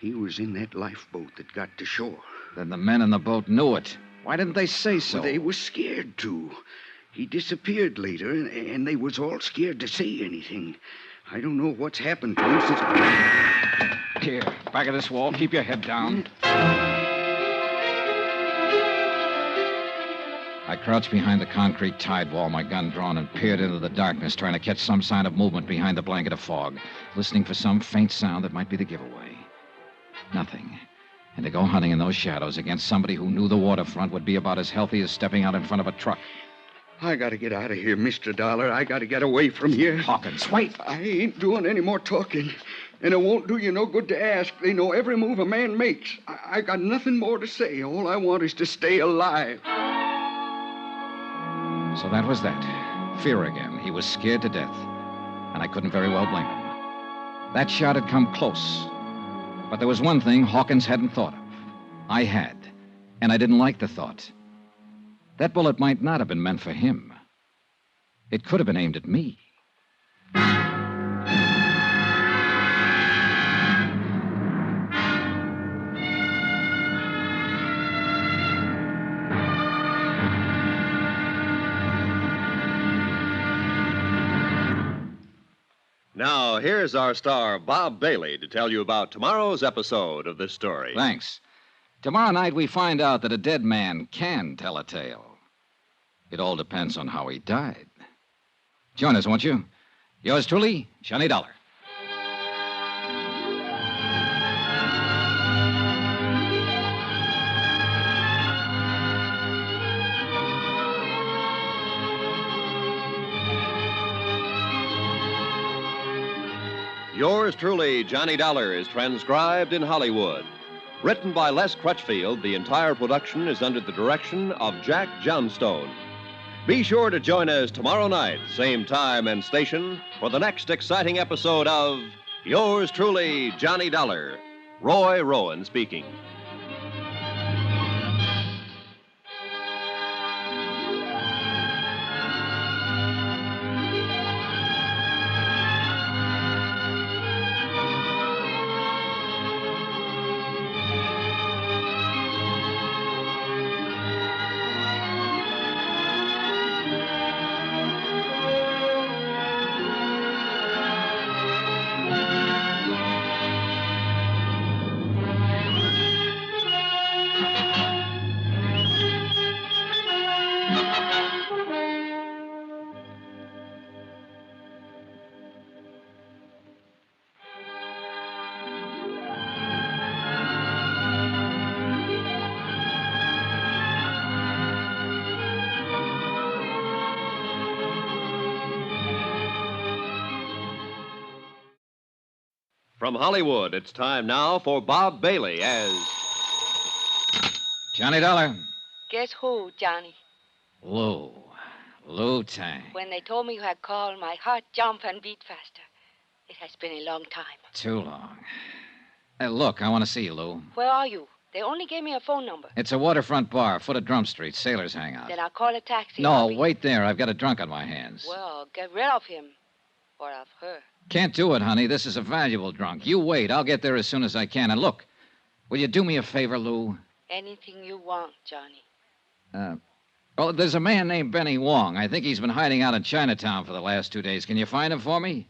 He was in that lifeboat that got to shore. Then the men in the boat knew it. Why didn't they say so? Well, they was scared to. He disappeared later, and they was all scared to say anything. I don't know what's happened to him since... Here, back of this wall. Keep your head down. I crouched behind the concrete tide wall, my gun drawn, and peered into the darkness, trying to catch some sign of movement behind the blanket of fog, listening for some faint sound that might be the giveaway. Nothing. And to go hunting in those shadows against somebody who knew the waterfront would be about as healthy as stepping out in front of a truck. I gotta get out of here, Mr. Dollar. I gotta get away from here. Hawkins, wait. I ain't doing any more talking. And it won't do you no good to ask. They know every move a man makes. I got nothing more to say. All I want is to stay alive. So that was that. Fear again. He was scared to death. And I couldn't very well blame him. That shot had come close. But there was one thing Hawkins hadn't thought of. I had, and I didn't like the thought. That bullet might not have been meant for him. It could have been aimed at me. Now, here's our star, Bob Bailey, to tell you about tomorrow's episode of this story. Thanks. Tomorrow night, we find out that a dead man can tell a tale. It all depends on how he died. Join us, won't you? Yours truly, Johnny Dollar. Yours truly, Johnny Dollar, is transcribed in Hollywood. Written by Les Crutchfield, the entire production is under the direction of Jack Johnstone. Be sure to join us tomorrow night, same time and station, for the next exciting episode of Yours truly, Johnny Dollar. Roy Rowan speaking. From Hollywood, it's time now for Bob Bailey as Johnny Dollar. Guess who, Johnny? Lou. Lou Tang. When they told me you had called, my heart jumped and beat faster. It has been a long time. Too long. Hey, look, I want to see you, Lou. Where are you? They only gave me a phone number. It's a waterfront bar, foot of Drum Street. Sailors hang out. Then I'll call a taxi. No, wait there. I've got a drunk on my hands. Well, get rid of him. Or of her. Can't do it, honey. This is a valuable drunk. You wait. I'll get there as soon as I can. And look, will you do me a favor, Lou? Anything you want, Johnny. Well, there's a man named Benny Wong. I think he's been hiding out in Chinatown for the last 2 days. Can you find him for me?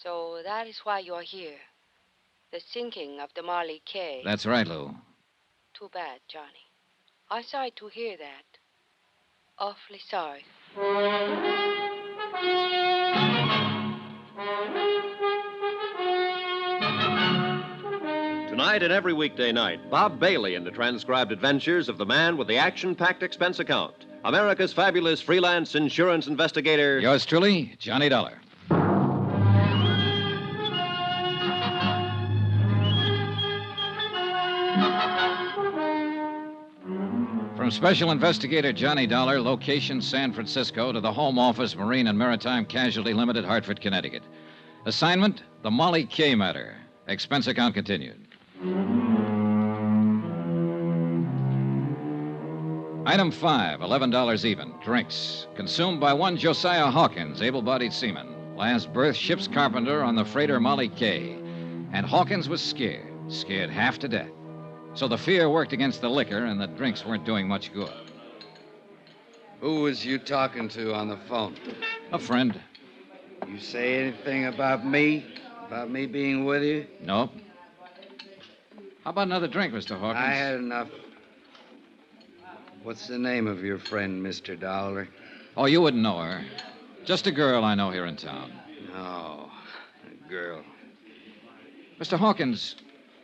So that is why you're here. The sinking of the Marley K. That's right, Lou. Too bad, Johnny. I'm sorry to hear that. Awfully sorry. Tonight and every weekday night, Bob Bailey in the transcribed adventures of the man with the action-packed expense account, America's fabulous freelance insurance investigator. Yours truly, Johnny Dollar. From Special Investigator Johnny Dollar, location San Francisco, to the Home Office, Marine and Maritime Casualty Limited, Hartford, Connecticut. Assignment, the Molly K matter. Expense account continued. Item 5, $11 even. Drinks. Consumed by one Josiah Hawkins, able-bodied seaman. Last berth, ship's carpenter on the freighter Molly K. And Hawkins was scared half to death. So the fear worked against the liquor, and the drinks weren't doing much good. Who was you talking to on the phone? A friend. You say anything about me? About me being with you? Nope. How about another drink, Mr. Hawkins? I had enough. What's the name of your friend, Mr. Dollar? Oh, you wouldn't know her. Just a girl I know here in town. Oh, a girl. Mr. Hawkins,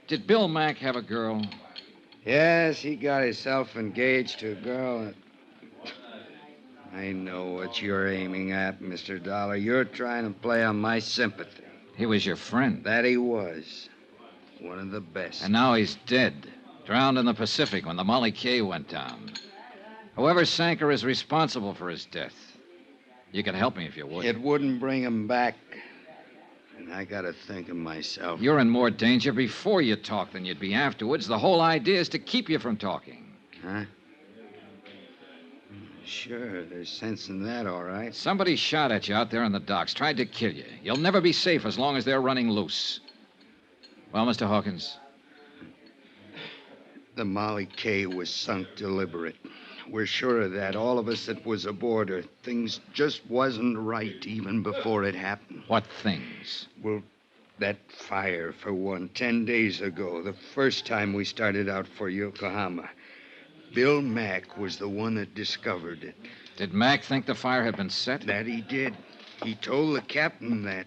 did Bill Mack have a girl? Yes, he got himself engaged to a girl. I know what you're aiming at, Mr. Dollar. You're trying to play on my sympathy. He was your friend. That he was. One of the best. And now he's dead. Drowned in the Pacific when the Molly K went down. Whoever sank her is responsible for his death. You could help me if you would. It wouldn't bring him back. I gotta think of myself. You're in more danger before you talk than you'd be afterwards. The whole idea is to keep you from talking. Huh? Sure, there's sense in that, all right. Somebody shot at you out there on the docks, tried to kill you. You'll never be safe as long as they're running loose. Well, Mr. Hawkins? The Molly K was sunk deliberate. We're sure of that, all of us that was aboard her. Things just wasn't right even before it happened. What things? Well, that fire, for one, 10 days ago, the first time we started out for Yokohama. Bill Mack was the one that discovered it. Did Mack think the fire had been set? That he did. He told the captain that.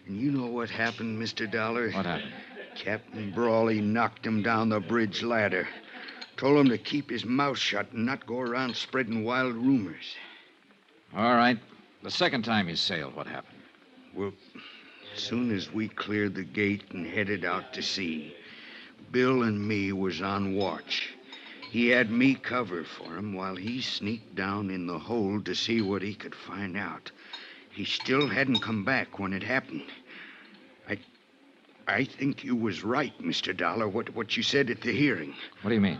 And you know what happened, Mr. Dollar? What happened? Captain Brawley knocked him down the bridge ladder. Told him to keep his mouth shut and not go around spreading wild rumors. All right. The second time you sailed, what happened? Well, as soon as we cleared the gate and headed out to sea, Bill and me was on watch. He had me cover for him while he sneaked down in the hold to see what he could find out. He still hadn't come back when it happened. I think you was right, Mr. Dollar, what you said at the hearing. What do you mean?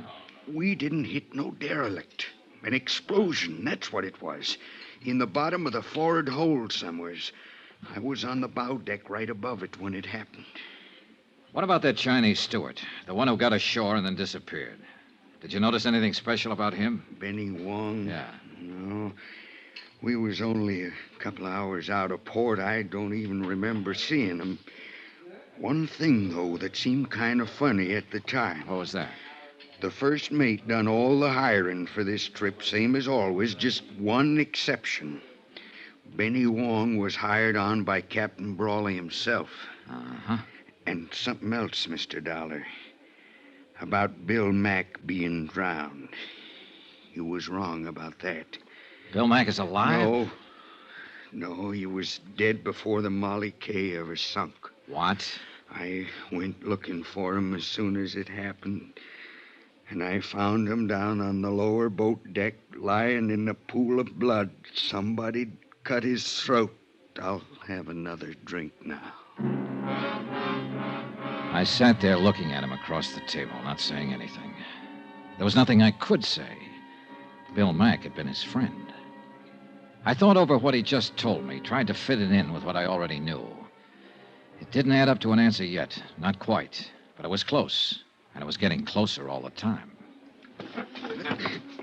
We didn't hit no derelict. An explosion, that's what it was. In the bottom of the forward hold somewheres. I was on the bow deck right above it when it happened. What about that Chinese steward, the one who got ashore and then disappeared? Did you notice anything special about him? Benny Wong? Yeah. No. We was only a couple of hours out of port. I don't even remember seeing him. One thing, though, that seemed kind of funny at the time. What was that? The first mate done all the hiring for this trip, same as always, just one exception. Benny Wong was hired on by Captain Brawley himself. Uh-huh. And something else, Mr. Dollar. About Bill Mack being drowned. You was wrong about that. Bill Mack is alive? No, he was dead before the Molly K ever sunk. What? I went looking for him as soon as it happened. And I found him down on the lower boat deck, lying in a pool of blood. Somebody'd cut his throat. I'll have another drink now. I sat there looking at him across the table, not saying anything. There was nothing I could say. Bill Mack had been his friend. I thought over what he just told me, tried to fit it in with what I already knew. It didn't add up to an answer yet, not quite, but it was close, and it was getting closer all the time.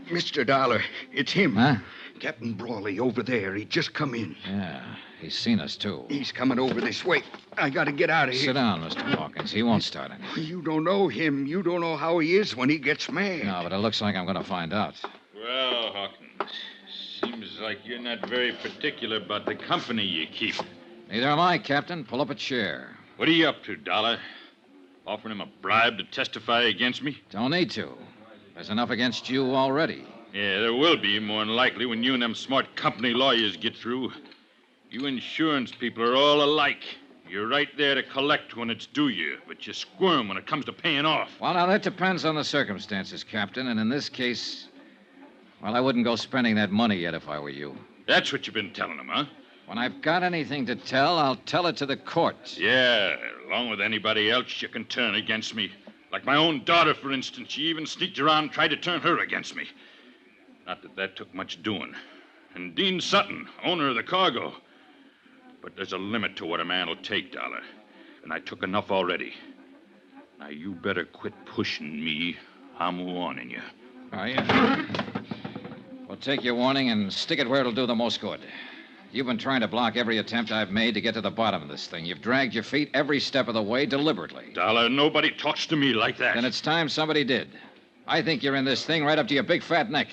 Mr. Dollar, it's him. Huh? Captain Brawley over there. He just come in. Yeah, he's seen us, too. He's coming over this way. I gotta get out of here. Sit down, Mr. Hawkins. He won't start anything. You don't know him. You don't know how he is when he gets mad. No, but it looks like I'm going to find out. Well, Hawkins, seems like you're not very particular about the company you keep. Neither am I, Captain. Pull up a chair. What are you up to, Dollar? Offering him a bribe to testify against me? Don't need to. There's enough against you already. Yeah, there will be, more than likely, when you and them smart company lawyers get through. You insurance people are all alike. You're right there to collect when it's due you, but you squirm when it comes to paying off. Well, now, that depends on the circumstances, Captain, and in this case, well, I wouldn't go spending that money yet if I were you. That's what you've been telling them, huh? When I've got anything to tell, I'll tell it to the courts. Yeah, along with anybody else you can turn against me. Like my own daughter, for instance. She even sneaked around and tried to turn her against me. Not that that took much doing. And Dean Sutton, owner of the cargo. But there's a limit to what a man will take, Dollar. And I took enough already. Now, you better quit pushing me. I'm warning you. Are you? Well, take your warning and stick it where it'll do the most good. You've been trying to block every attempt I've made to get to the bottom of this thing. You've dragged your feet every step of the way deliberately. Dollar, nobody talks to me like that. Then it's time somebody did. I think you're in this thing right up to your big fat neck.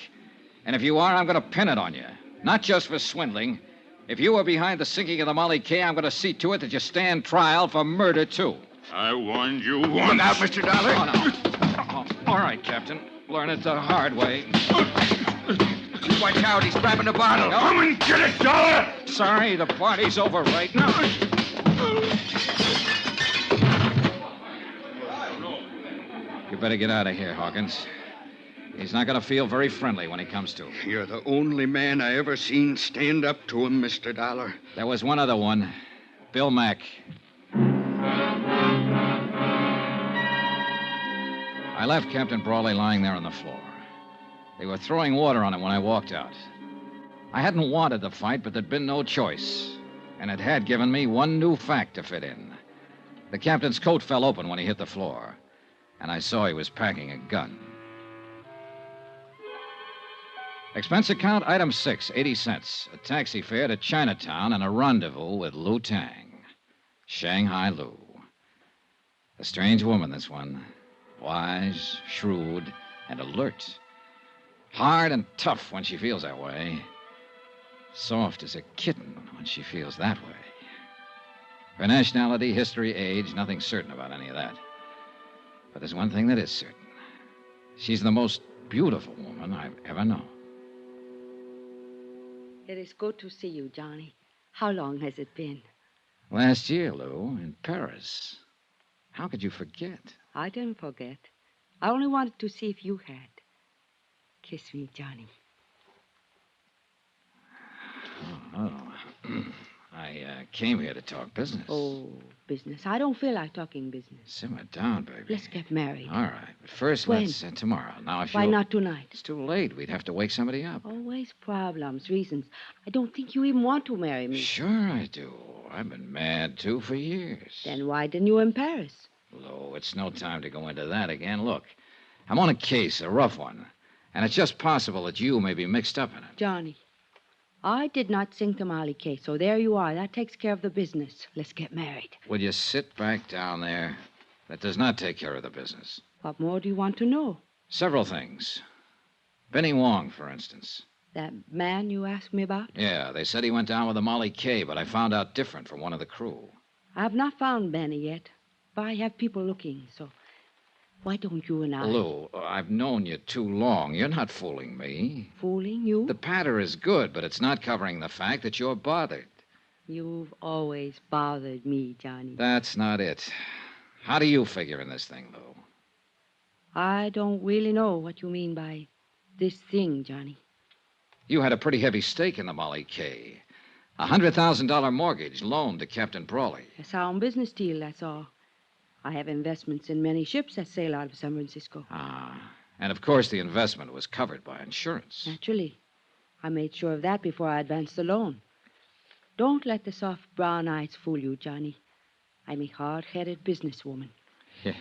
And if you are, I'm going to pin it on you. Not just for swindling. If you were behind the sinking of the Molly K, I'm going to see to it that you stand trial for murder, too. I warned you once. Look out, Mr. Dollar. Oh, no. Oh, all right, Captain. Learn it the hard way. Watch out, he's grabbing the bottle. No. Come and get it, Dollar! Sorry, the party's over right now. You better get out of here, Hawkins. He's not going to feel very friendly when he comes to. You're the only man I ever seen stand up to him, Mr. Dollar. There was one other one. Bill Mack. I left Captain Brawley lying there on the floor. They were throwing water on him when I walked out. I hadn't wanted the fight, but there'd been no choice. And it had given me one new fact to fit in. The captain's coat fell open when he hit the floor, and I saw he was packing a gun. Expense account, item 6, 80 cents. A taxi fare to Chinatown and a rendezvous with Lou Tang. Shanghai Lou. A strange woman, this one. Wise, shrewd, and alert. Hard and tough when she feels that way. Soft as a kitten when she feels that way. Her nationality, history, age, nothing certain about any of that. But there's one thing that is certain. She's the most beautiful woman I've ever known. It is good to see you, Johnny. How long has it been? Last year, Lou, in Paris. How could you forget? I didn't forget. I only wanted to see if you had. Kiss me, Johnny. Oh. I came here to talk business. Oh, business. I don't feel like talking business. Simmer down, baby. Let's get married. All right. But first, When? let's... tomorrow. Now, if Why you... not tonight? It's too late. We'd have to wake somebody up. Always problems, reasons. I don't think you even want to marry me. Sure I do. I've been mad, too, for years. Then why didn't you in Paris? Lou, it's no time to go into that again. Look, I'm on a case, a rough one. And it's just possible that you may be mixed up in it. Johnny, I did not sink the Molly case, so there you are. That takes care of the business. Let's get married. Will you sit back down there? That does not take care of the business. What more do you want to know? Several things. Benny Wong, for instance. That man you asked me about? Yeah, they said he went down with a Molly K, but I found out different from one of the crew. I have not found Benny yet, but I have people looking, so why don't you and I... Lou, I've known you too long. You're not fooling me. Fooling you? The patter is good, but it's not covering the fact that you're bothered. You've always bothered me, Johnny. That's not it. How do you figure in this thing, Lou? I don't really know what you mean by this thing, Johnny. You had a pretty heavy stake in the Molly K. $100,000 mortgage loaned to Captain Brawley. A sound business deal, that's all. I have investments in many ships that sail out of San Francisco. Ah, and of course the investment was covered by insurance. Naturally. I made sure of that before I advanced the loan. Don't let the soft brown eyes fool you, Johnny. I'm a hard-headed businesswoman. Yeah,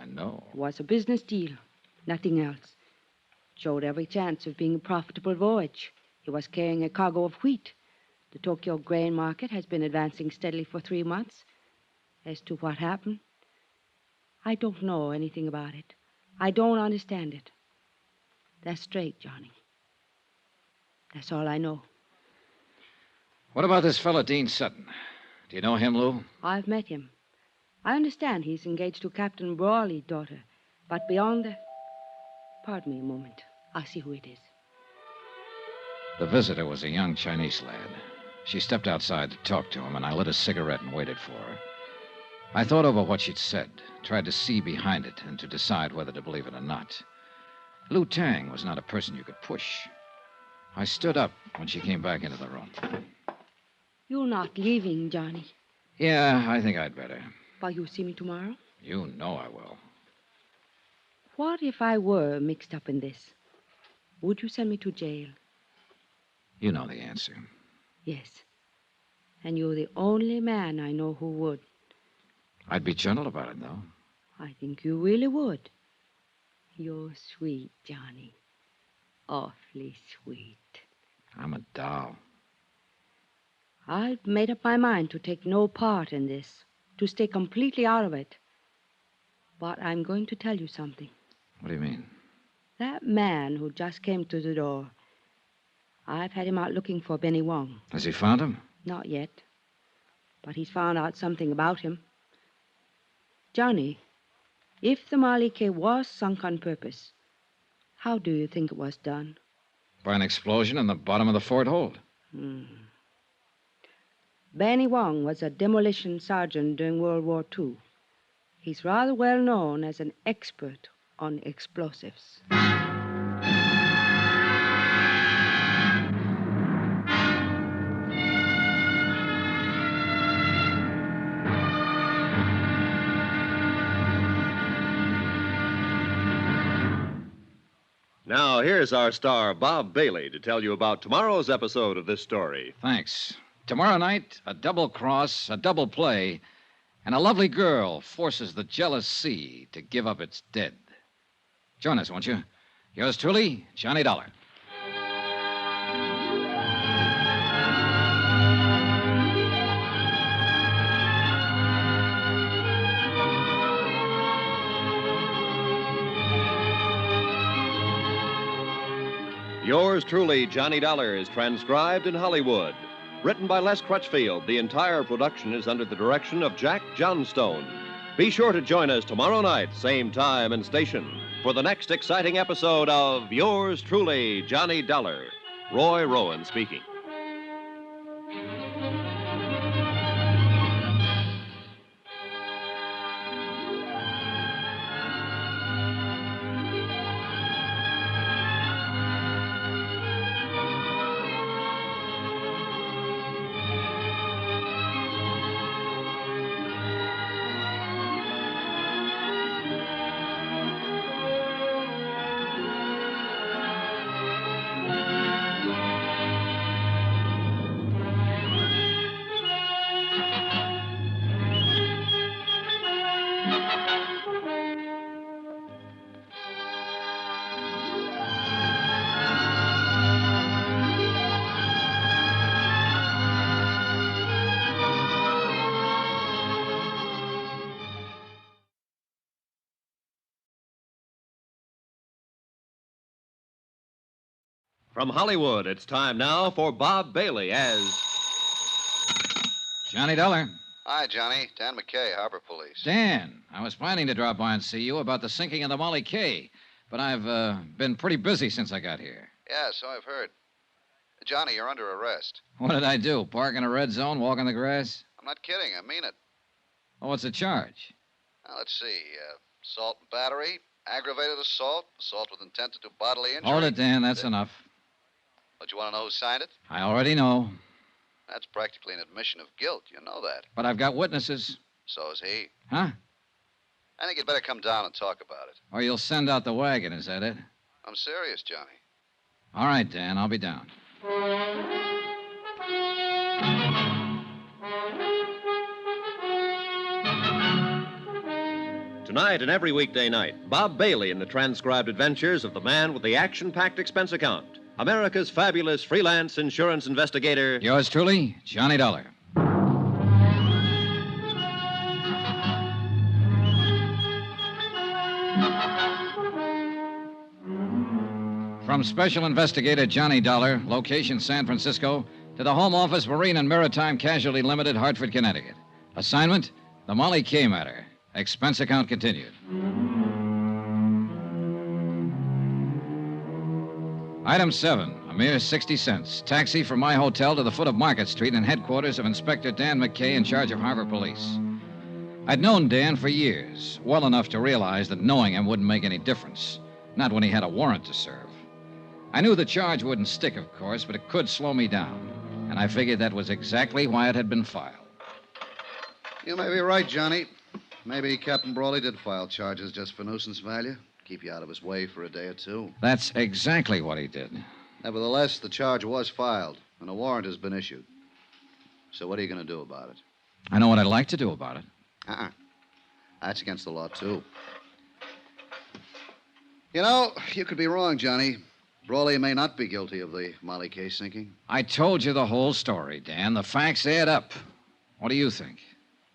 I know. It was a business deal, nothing else. Showed every chance of being a profitable voyage. He was carrying a cargo of wheat. The Tokyo grain market has been advancing steadily for 3 months. As to what happened, I don't know anything about it. I don't understand it. That's straight, Johnny. That's all I know. What about this fellow, Dean Sutton? Do you know him, Lou? I've met him. I understand he's engaged to Captain Brawley's daughter. But beyond that... Pardon me a moment. I'll see who it is. The visitor was a young Chinese lad. She stepped outside to talk to him, and I lit a cigarette and waited for her. I thought over what she'd said, tried to see behind it, and to decide whether to believe it or not. Lou Tang was not a person you could push. I stood up when she came back into the room. You're not leaving, Johnny. Yeah, I think I'd better. Will you see me tomorrow? You know I will. What if I were mixed up in this? Would you send me to jail? You know the answer. Yes. And you're the only man I know who would. I'd be gentle about it, though. I think you really would. You're sweet, Johnny. Awfully sweet. I'm a doll. I've made up my mind to take no part in this, to stay completely out of it. But I'm going to tell you something. What do you mean? That man who just came to the door, I've had him out looking for Benny Wong. Has he found him? Not yet. But he's found out something about him. Johnny, if the Molly K was sunk on purpose, how do you think it was done? By an explosion in the bottom of the Ford hold. Benny Wong was a demolition sergeant during World War II. He's rather well known as an expert on explosives. Now, here's our star, Bob Bailey, to tell you about tomorrow's episode of this story. Thanks. Tomorrow night, a double cross, a double play, and a lovely girl forces the jealous sea to give up its dead. Join us, won't you? Yours truly, Johnny Dollar. Yours truly, Johnny Dollar, is transcribed in Hollywood. Written by Les Crutchfield, the entire production is under the direction of Jack Johnstone. Be sure to join us tomorrow night, same time and station, for the next exciting episode of Yours truly, Johnny Dollar. Roy Rowan speaking. From Hollywood, it's time now for Bob Bailey as Johnny Dollar. Hi, Johnny. Dan McKay, Harbor Police. Dan, I was planning to drop by and see you about the sinking of the Molly K, but I've been pretty busy since I got here. Yeah, so I've heard. Johnny, you're under arrest. What did I do? Park in a red zone, walk in the grass? I'm not kidding. I mean it. Oh, what's the charge? Now, let's see. Assault and battery, aggravated assault, assault with intent to do bodily injury. Hold it, Dan. That's enough. But you want to know who signed it? I already know. That's practically an admission of guilt. You know that. But I've got witnesses. So is he. Huh? I think you'd better come down and talk about it. Or you'll send out the wagon, is that it? I'm serious, Johnny. All right, Dan. I'll be down. Tonight and every weekday night, Bob Bailey in the transcribed adventures of the man with the action-packed expense account. America's fabulous freelance insurance investigator. Yours truly, Johnny Dollar. From Special Investigator Johnny Dollar, location San Francisco, to the Home Office Marine and Maritime Casualty Limited, Hartford, Connecticut. Assignment, the Molly K matter. Expense account continued. Item 7, a mere 60 cents. Taxi from my hotel to the foot of Market Street and headquarters of Inspector Dan McKay in charge of Harbor Police. I'd known Dan for years, well enough to realize that knowing him wouldn't make any difference. Not when he had a warrant to serve. I knew the charge wouldn't stick, of course, but it could slow me down. And I figured that was exactly why it had been filed. You may be right, Johnny. Maybe Captain Brawley did file charges just for nuisance value. Keep you out of his way for a day or two. That's exactly what he did. Nevertheless, the charge was filed, and a warrant has been issued. So what are you going to do about it? I know what I'd like to do about it. That's against the law, too. You know, you could be wrong, Johnny. Brawley may not be guilty of the Molly K sinking. I told you the whole story, Dan. The facts add up. What do you think?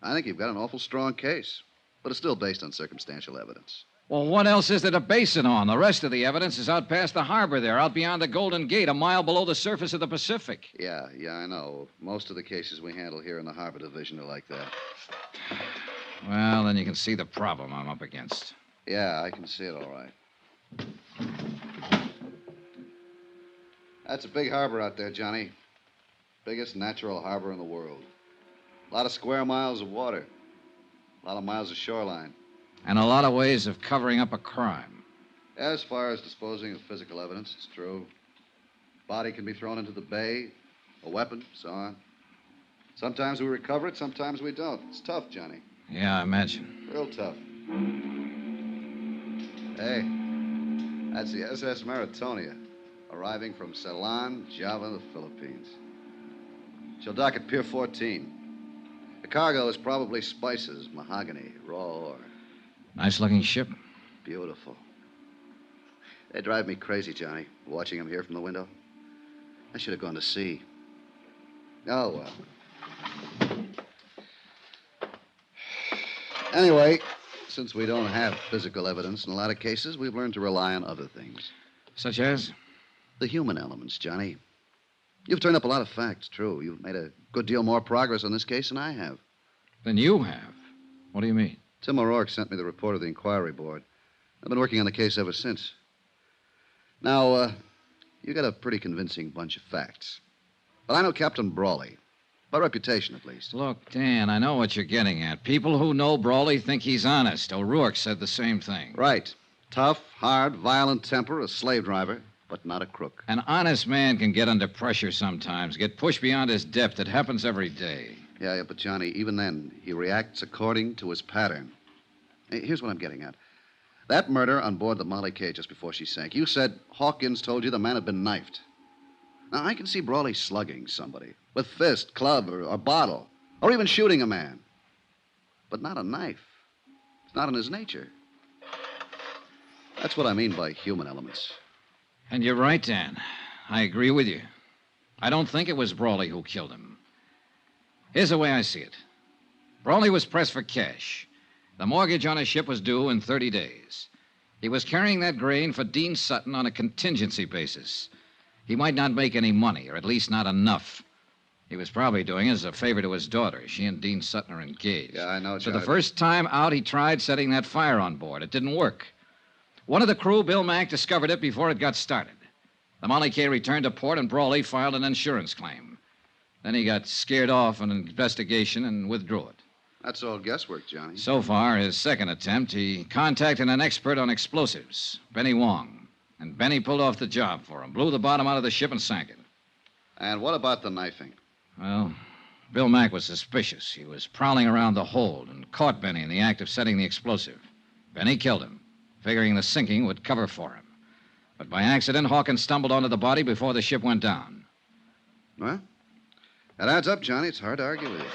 I think you've got an awful strong case, but it's still based on circumstantial evidence. Well, what else is there to base it on? The rest of the evidence is out past the harbor there, out beyond the Golden Gate, a mile below the surface of the Pacific. Yeah, I know. Most of the cases we handle here in the Harbor Division are like that. Well, then you can see the problem I'm up against. Yeah, I can see it all right. That's a big harbor out there, Johnny. Biggest natural harbor in the world. A lot of square miles of water. A lot of miles of shoreline. And a lot of ways of covering up a crime. As far as disposing of physical evidence, it's true. Body can be thrown into the bay, a weapon, so on. Sometimes we recover it, sometimes we don't. It's tough, Johnny. Yeah, I imagine. Real tough. Hey, That's the SS Maritonia, arriving from Ceylon, Java, the Philippines. She'll dock at Pier 14. The cargo is probably spices, mahogany, raw ore. Nice-looking ship. Beautiful. They drive me crazy, Johnny, watching them here from the window. I should have gone to sea. Oh, well. Anyway, since we don't have physical evidence in a lot of cases, we've learned to rely on other things. Such as? The human elements, Johnny. You've turned up a lot of facts, true. You've made a good deal more progress on this case than I have. Than you have? What do you mean? Tim O'Rourke sent me the report of the inquiry board. I've been working on the case ever since. Now, you got a pretty convincing bunch of facts. But I know Captain Brawley. By reputation, at least. Look, Dan, I know what you're getting at. People who know Brawley think he's honest. O'Rourke said the same thing. Right. Tough, hard, violent temper, a slave driver, but not a crook. An honest man can get under pressure sometimes, get pushed beyond his depth. It happens every day. Yeah, but Johnny, even then, he reacts according to his pattern. Hey, here's what I'm getting at. That murder on board the Molly K just before she sank, you said Hawkins told you the man had been knifed. Now, I can see Brawley slugging somebody with fist, club, or bottle, or even shooting a man. But not a knife. It's not in his nature. That's what I mean by human elements. And you're right, Dan. I agree with you. I don't think it was Brawley who killed him. Here's the way I see it. Brawley was pressed for cash. The mortgage on his ship was due in 30 days. He was carrying that grain for Dean Sutton on a contingency basis. He might not make any money, or at least not enough. He was probably doing it as a favor to his daughter. She and Dean Sutton are engaged. Yeah, I know, So Johnny. the first time out, he tried setting that fire on board. It didn't work. One of the crew, Bill Mack, discovered it before it got started. The Molly K returned to port, and Brawley filed an insurance claim. Then he got scared off an investigation and withdrew it. That's all guesswork, Johnny. So far, his second attempt, he contacted an expert on explosives, Benny Wong. And Benny pulled off the job for him, blew the bottom out of the ship and sank it. And what about the knifing? Well, Bill Mack was suspicious. He was prowling around the hold and caught Benny in the act of setting the explosive. Benny killed him, figuring the sinking would cover for him. But by accident, Hawkins stumbled onto the body before the ship went down. Well, that adds up, Johnny. It's hard to argue with you.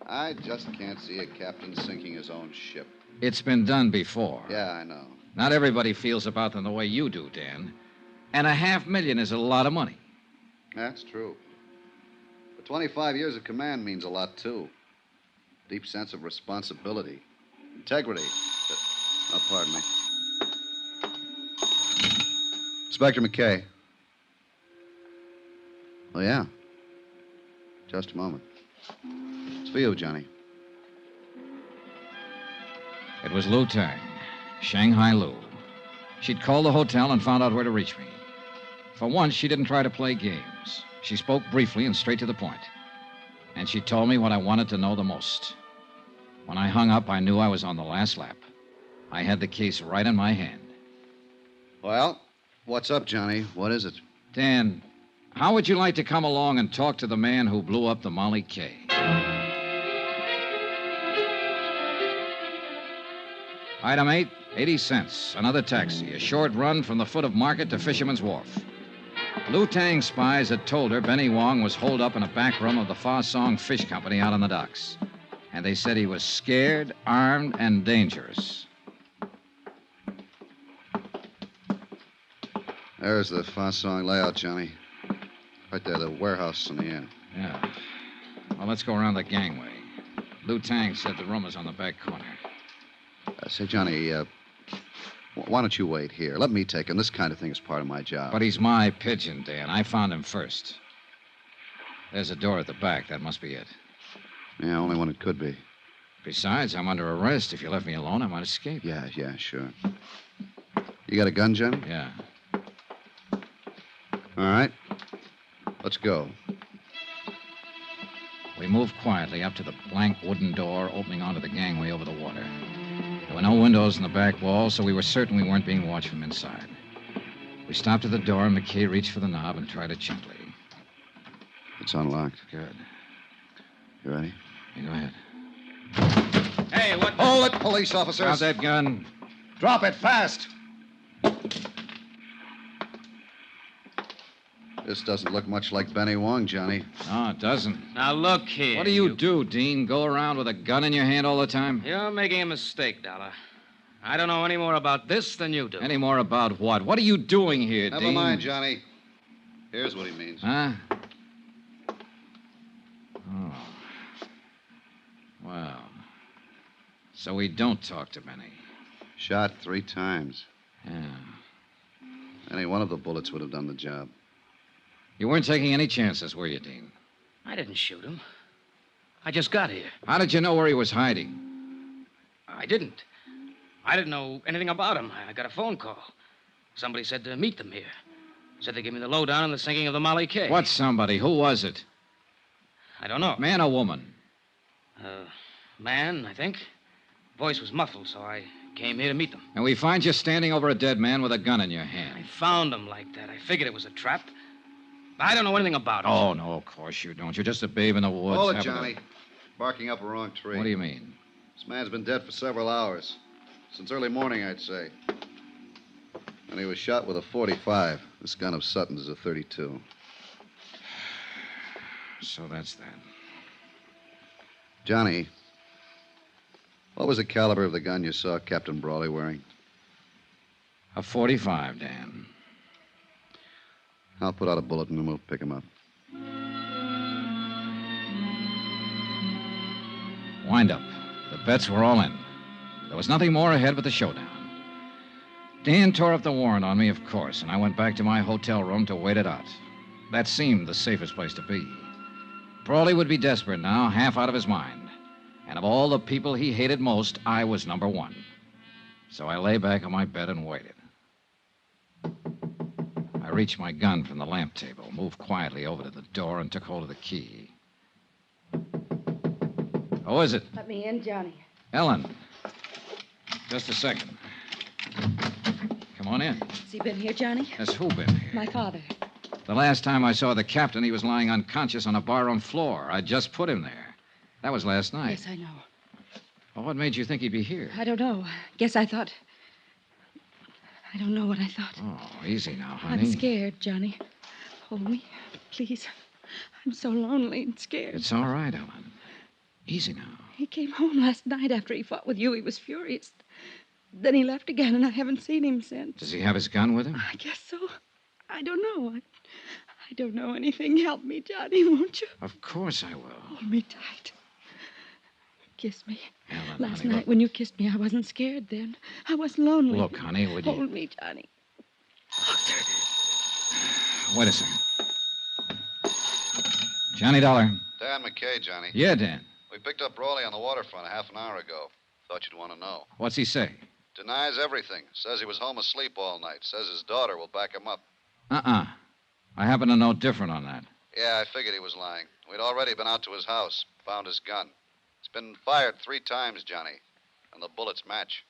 I just can't see a captain sinking his own ship. It's been done before. Yeah, I know. Not everybody feels about them the way you do, Dan. And $500,000 is a lot of money. That's true. But 25 years of command means a lot, too. Deep sense of responsibility. Integrity. Oh, pardon me. Inspector McKay. Oh, yeah. Just a moment. It's for you, Johnny. It was Lou Tang, Shanghai Lou. She'd called the hotel and found out where to reach me. For once, she didn't try to play games. She spoke briefly and straight to the point. And she told me what I wanted to know the most. When I hung up, I knew I was on the last lap. I had the case right in my hand. Well, what's up, Johnny? What is it? Dan, how would you like to come along and talk to the man who blew up the Molly K? Item 8, 80 cents. Another taxi. A short run from the foot of Market to Fisherman's Wharf. Lou Tang's spies had told her Benny Wong was holed up in a back room of the Fa Song Fish Company out on the docks. And they said he was scared, armed, and dangerous. There's the Fa Song layout, Johnny. Right there, the warehouse in the end. Yeah. Well, let's go around the gangway. Lou Tang said the room is on the back corner. Say, Johnny, why don't you wait here? Let me take him. This kind of thing is part of my job. But he's my pigeon, Dan. I found him first. There's a door at the back. That must be it. Yeah, only one it could be. Besides, I'm under arrest. If you left me alone, I might escape. Yeah, sure. You got a gun, Johnny? Yeah. All right. Let's go. We moved quietly up to the blank wooden door opening onto the gangway over the water. There were no windows in the back wall, so we were certain we weren't being watched from inside. We stopped at the door, and McKay reached for the knob and tried it gently. It's unlocked. Good. You ready? Yeah, go ahead. Hey, what? Hold it, police officers. Drop that gun. Drop it fast. This doesn't look much like Benny Wong, Johnny. No, it doesn't. Now, look here. What do you do, Dean? Go around with a gun in your hand all the time? You're making a mistake, Dollar. I don't know any more about this than you do. Any more about what? What are you doing here, Never Dean? mind, Johnny. Here's what he means. Huh? Oh. Well. So we don't talk to Benny. Shot 3 times. Yeah. Any one of the bullets would have done the job. You weren't taking any chances, were you, Dean? I didn't shoot him. I just got here. How did you know where he was hiding? I didn't. I didn't know anything about him. I got a phone call. Somebody said to meet them here. Said they gave me the lowdown on the sinking of the Molly K. What somebody? Who was it? I don't know. Man or woman? Man, I think. Voice was muffled, so I came here to meet them. And we find you standing over a dead man with a gun in your hand. I found him like that. I figured it was a trap. I don't know anything about it. Oh, no, of course you don't. You're just a babe in the woods. Hold it, having Johnny. Barking up a wrong tree. What do you mean? This man's been dead for several hours. Since early morning, I'd say. And he was shot with a .45. This gun of Sutton's is a .32. So that's that. Johnny, what was the caliber of the gun you saw Captain Brawley wearing? A .45, Dan. I'll put out a bulletin and we'll pick him up. Wind up. The bets were all in. There was nothing more ahead but the showdown. Dan tore up the warrant on me, of course, and I went back to my hotel room to wait it out. That seemed the safest place to be. Brawley would be desperate now, half out of his mind. And of all the people he hated most, I was number one. So I lay back on my bed and waited. I reached my gun from the lamp table, moved quietly over to the door, and took hold of the key. Who is it? Let me in, Johnny. Ellen. Just a second. Come on in. Has he been here, Johnny? Has who been here? My father. The last time I saw the captain, he was lying unconscious on a barroom floor. I just put him there. That was last night. Yes, I know. Well, what made you think he'd be here? I don't know. Guess I thought... I don't know what I thought. Oh, easy now, honey. I'm scared, Johnny. Hold me, please. I'm so lonely and scared. It's all right, Ellen. Easy now. He came home last night after he fought with you. He was furious. Then he left again, and I haven't seen him since. Does he have his gun with him? I guess so. I don't know. I don't know anything. Help me, Johnny, won't you? Of course I will. Hold me tight. Kiss me. Ellen, Last honey, night look. when you kissed me, I wasn't scared then. I wasn't lonely. Look, honey, would you... Hold me, Johnny. Wait a second. Johnny Dollar. Dan McKay, Johnny. Yeah, Dan. We picked up Brawley on the waterfront a half an hour ago. Thought you'd want to know. What's he say? Denies everything. Says he was home asleep all night. Says his daughter will back him up. I happen to know different on that. Yeah, I figured he was lying. We'd already been out to his house, found his gun. It's been fired 3 times, Johnny, and the bullets match.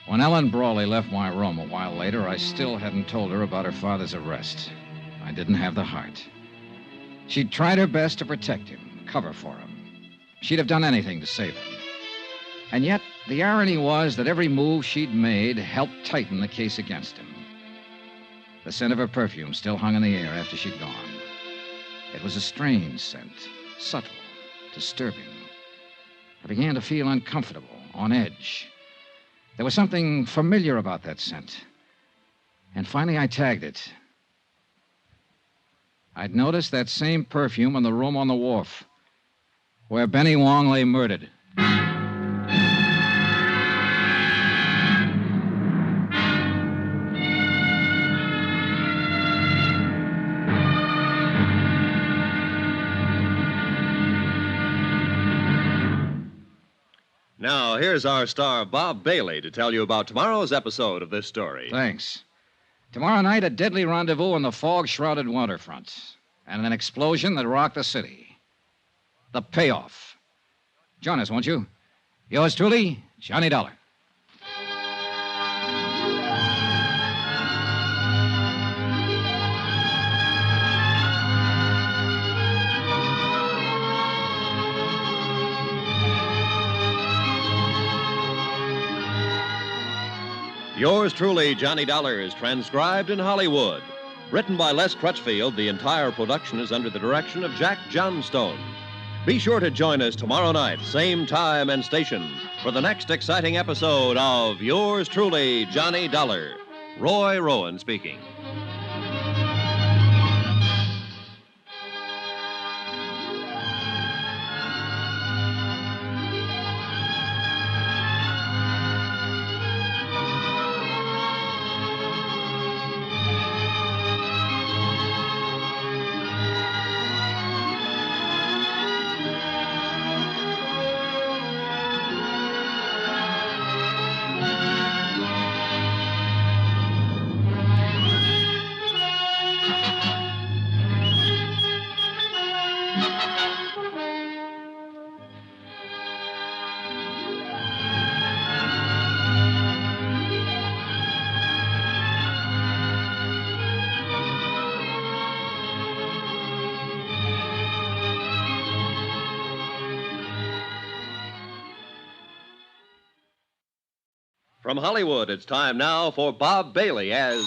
When Ellen Brawley left my room a while later, I still hadn't told her about her father's arrest. I didn't have the heart. She'd tried her best to protect him, cover for him. She'd have done anything to save him. And yet, the irony was that every move she'd made helped tighten the case against him. The scent of her perfume still hung in the air after she'd gone. It was a strange scent, subtle, disturbing. I began to feel uncomfortable, on edge. There was something familiar about that scent. And finally, I tagged it. I'd noticed that same perfume in the room on the wharf, where Benny Wong lay murdered. Now, here's our star, Bob Bailey, to tell you about tomorrow's episode of this story. Thanks. Tomorrow night, a deadly rendezvous on the fog-shrouded waterfront, and an explosion that rocked the city. The payoff. Join us, won't you? Yours truly, Johnny Dollar. Yours truly, Johnny Dollar, is transcribed in Hollywood. Written by Les Crutchfield, the entire production is under the direction of Jack Johnstone. Be sure to join us tomorrow night, same time and station, for the next exciting episode of Yours truly, Johnny Dollar. Roy Rowan speaking. From Hollywood, it's time now for Bob Bailey as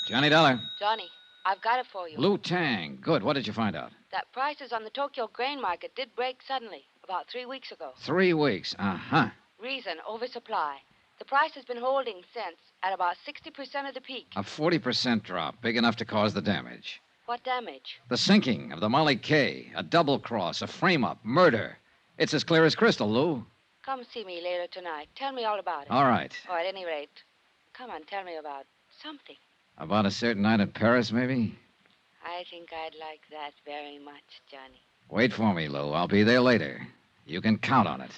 Johnny Dollar. Johnny, I've got it for you. Blue Tang. Good. What did you find out? That prices on the Tokyo grain market did break suddenly, about 3 weeks ago. 3 weeks. Uh-huh. Reason, oversupply. The price has been holding since, at about 60% of the peak. A 40% drop, big enough to cause the damage. What damage? The sinking of the Molly K, a double cross, a frame-up, murder. It's as clear as crystal, Lou. Come see me later tonight. Tell me all about it. All right. Or at any rate, come on, tell me about something. About a certain night in Paris, maybe? I think I'd like that very much, Johnny. Wait for me, Lou. I'll be there later. You can count on it.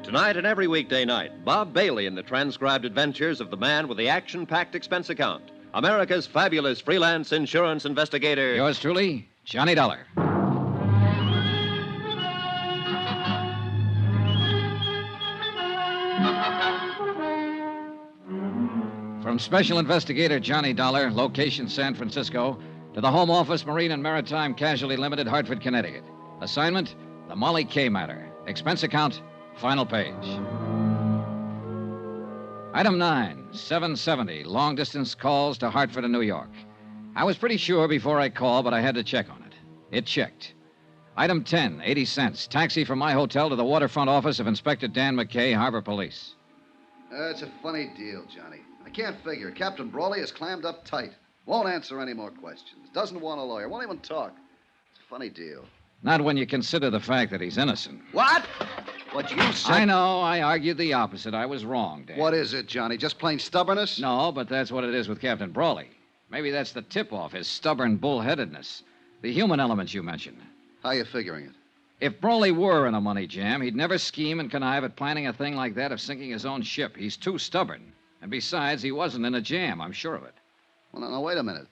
Tonight and every weekday night, Bob Bailey in the transcribed adventures of the man with the action-packed expense account. America's fabulous freelance insurance investigator. Yours truly, Johnny Dollar. From Special Investigator Johnny Dollar, location San Francisco, to the Home Office, Marine and Maritime Casualty Limited, Hartford, Connecticut. Assignment, the Molly K matter. Expense account, final page. Item 9, 770, long-distance calls to Hartford and New York. I was pretty sure before I called, but I had to check on it. It checked. Item 10, 80 cents, taxi from my hotel to the waterfront office of Inspector Dan McKay, Harbor Police. It's a funny deal, Johnny. I can't figure it. Captain Brawley is clammed up tight. Won't answer any more questions. Doesn't want a lawyer. Won't even talk. It's a funny deal. Not when you consider the fact that he's innocent. What? What you said? I know. I argued the opposite. I was wrong, Dan. What is it, Johnny? Just plain stubbornness? No, but that's what it is with Captain Brawley. Maybe that's the tip-off, his stubborn bullheadedness. The human elements you mentioned. How you figuring it? If Brawley were in a money jam, he'd never scheme and connive at planning a thing like that of sinking his own ship. He's too stubborn. And besides, he wasn't in a jam, I'm sure of it. Well, no, wait a minute.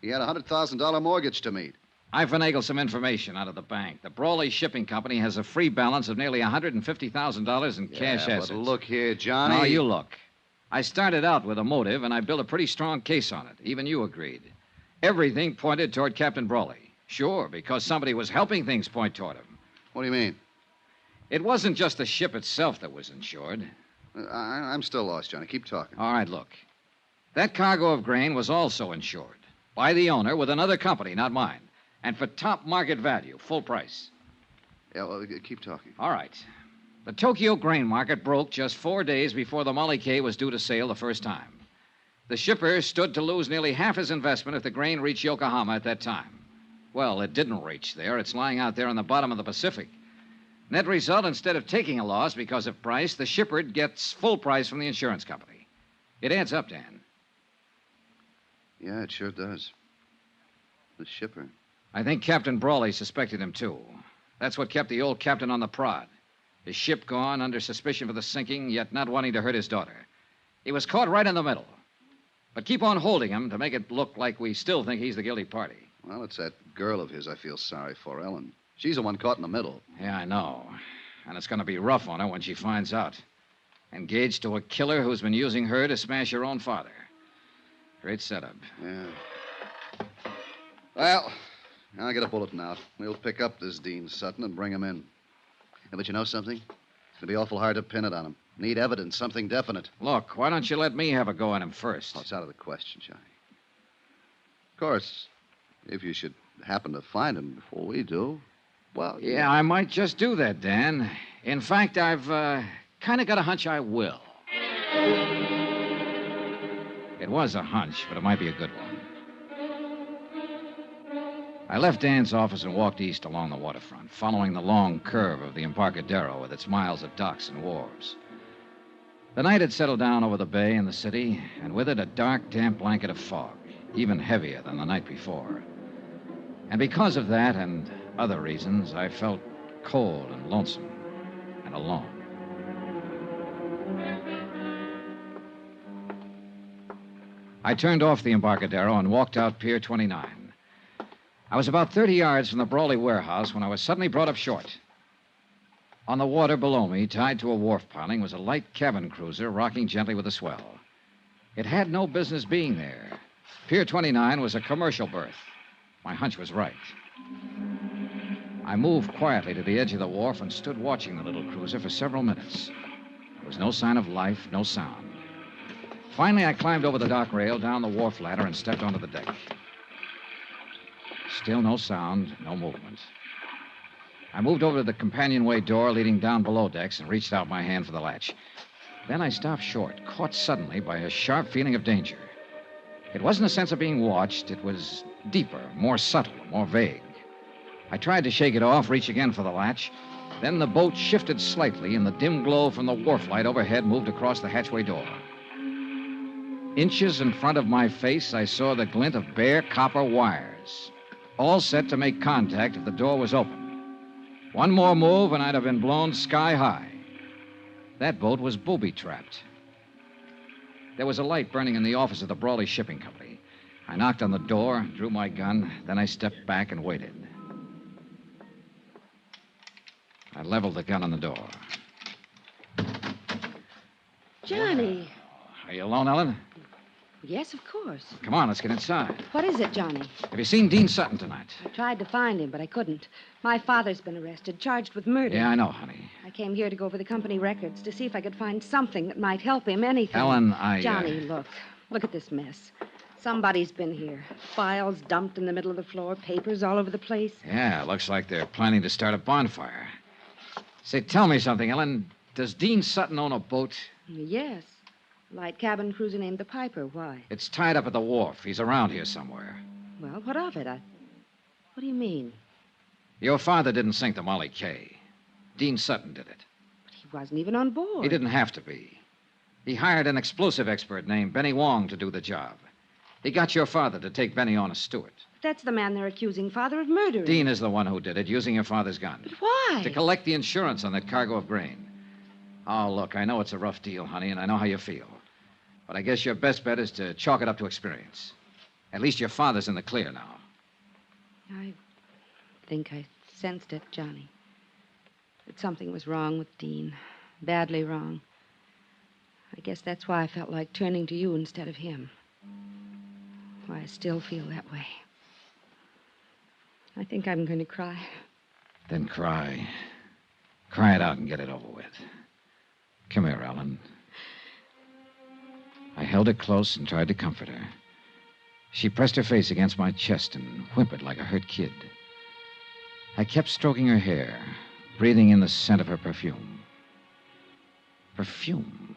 He had a $100,000 mortgage to meet. I finagled some information out of the bank. The Brawley Shipping Company has a free balance of nearly $150,000 in cash assets. But look here, Johnny. No, you look. I started out with a motive, and I built a pretty strong case on it. Even you agreed. Everything pointed toward Captain Brawley. Sure, because somebody was helping things point toward him. What do you mean? It wasn't just the ship itself that was insured. I'm still lost, Johnny. Keep talking. All right, look. That cargo of grain was also insured by the owner with another company, not mine. And for top market value, full price. Yeah, well, keep talking. All right. The Tokyo grain market broke just 4 days before the Molly K was due to sail the first time. The shipper stood to lose nearly half his investment if the grain reached Yokohama at that time. Well, it didn't reach there. It's lying out there on the bottom of the Pacific. Net result, instead of taking a loss because of price, the shipper gets full price from the insurance company. It adds up, Dan. Yeah, it sure does. The shipper. I think Captain Brawley suspected him, too. That's what kept the old captain on the prod. His ship gone, under suspicion for the sinking, yet not wanting to hurt his daughter. He was caught right in the middle. But keep on holding him to make it look like we still think he's the guilty party. Well, it's that girl of his I feel sorry for, Ellen. She's the one caught in the middle. Yeah, I know. And it's going to be rough on her when she finds out. Engaged to a killer who's been using her to smash her own father. Great setup. Yeah. Well, I'll get a bulletin out. We'll pick up this Dean Sutton and bring him in. Yeah, but you know something? It's going to be awful hard to pin it on him. Need evidence, something definite. Look, why don't you let me have a go at him first? Oh, it's out of the question, Johnny. Of course, if you should happen to find him before we do, well... Yeah, I might just do that, Dan. In fact, I've kind of got a hunch I will. It was a hunch, but it might be a good one. I left Dan's office and walked east along the waterfront, following the long curve of the Embarcadero with its miles of docks and wharves. The night had settled down over the bay and the city, and with it a dark, damp blanket of fog, even heavier than the night before. And because of that and other reasons, I felt cold and lonesome and alone. I turned off the Embarcadero and walked out Pier 29. I was about 30 yards from the Brawley warehouse when I was suddenly brought up short. On the water below me, tied to a wharf piling, was a light cabin cruiser rocking gently with a swell. It had no business being there. Pier 29 was a commercial berth. My hunch was right. I moved quietly to the edge of the wharf and stood watching the little cruiser for several minutes. There was no sign of life, no sound. Finally, I climbed over the dock rail, down the wharf ladder, and stepped onto the deck. Still no sound, no movement. I moved over to the companionway door leading down below decks and reached out my hand for the latch. Then I stopped short, caught suddenly by a sharp feeling of danger. It wasn't a sense of being watched. It was deeper, more subtle, more vague. I tried to shake it off, reach again for the latch. Then the boat shifted slightly, and the dim glow from the wharf light overhead moved across the hatchway door. Inches in front of my face, I saw the glint of bare copper wires, all set to make contact if the door was open. One more move, and I'd have been blown sky high. That boat was booby-trapped. There was a light burning in the office of the Brawley Shipping Company. I knocked on the door, drew my gun, then I stepped back and waited. I leveled the gun on the door. Johnny. Are you alone, Ellen? Yes, of course. Come on, let's get inside. What is it, Johnny? Have you seen Dean Sutton tonight? I tried to find him, but I couldn't. My father's been arrested, charged with murder. Yeah, I know, honey. I came here to go over the company records to see if I could find something that might help him, anything. Ellen, Johnny, look. Look at this mess. Somebody's been here. Files dumped in the middle of the floor, papers all over the place. Yeah, looks like they're planning to start a bonfire. Say, tell me something, Ellen. Does Dean Sutton own a boat? Yes. A light cabin cruiser named the Piper. Why? It's tied up at the wharf. He's around here somewhere. Well, what of it? What do you mean? Your father didn't sink the Molly K. Dean Sutton did it. But he wasn't even on board. He didn't have to be. He hired an explosive expert named Benny Wong to do the job. He got your father to take Benny on as steward. That's the man they're accusing father of murdering. Dean is the one who did it, using your father's gun. But why? To collect the insurance on that cargo of grain. Oh, look, I know it's a rough deal, honey, and I know how you feel. But I guess your best bet is to chalk it up to experience. At least your father's in the clear now. I think I sensed it, Johnny. That something was wrong with Dean. Badly wrong. I guess that's why I felt like turning to you instead of him. Why I still feel that way. I think I'm going to cry. Then cry. Cry it out and get it over with. Come here, Ellen. I held her close and tried to comfort her. She pressed her face against my chest and whimpered like a hurt kid. I kept stroking her hair, breathing in the scent of her perfume. Perfume.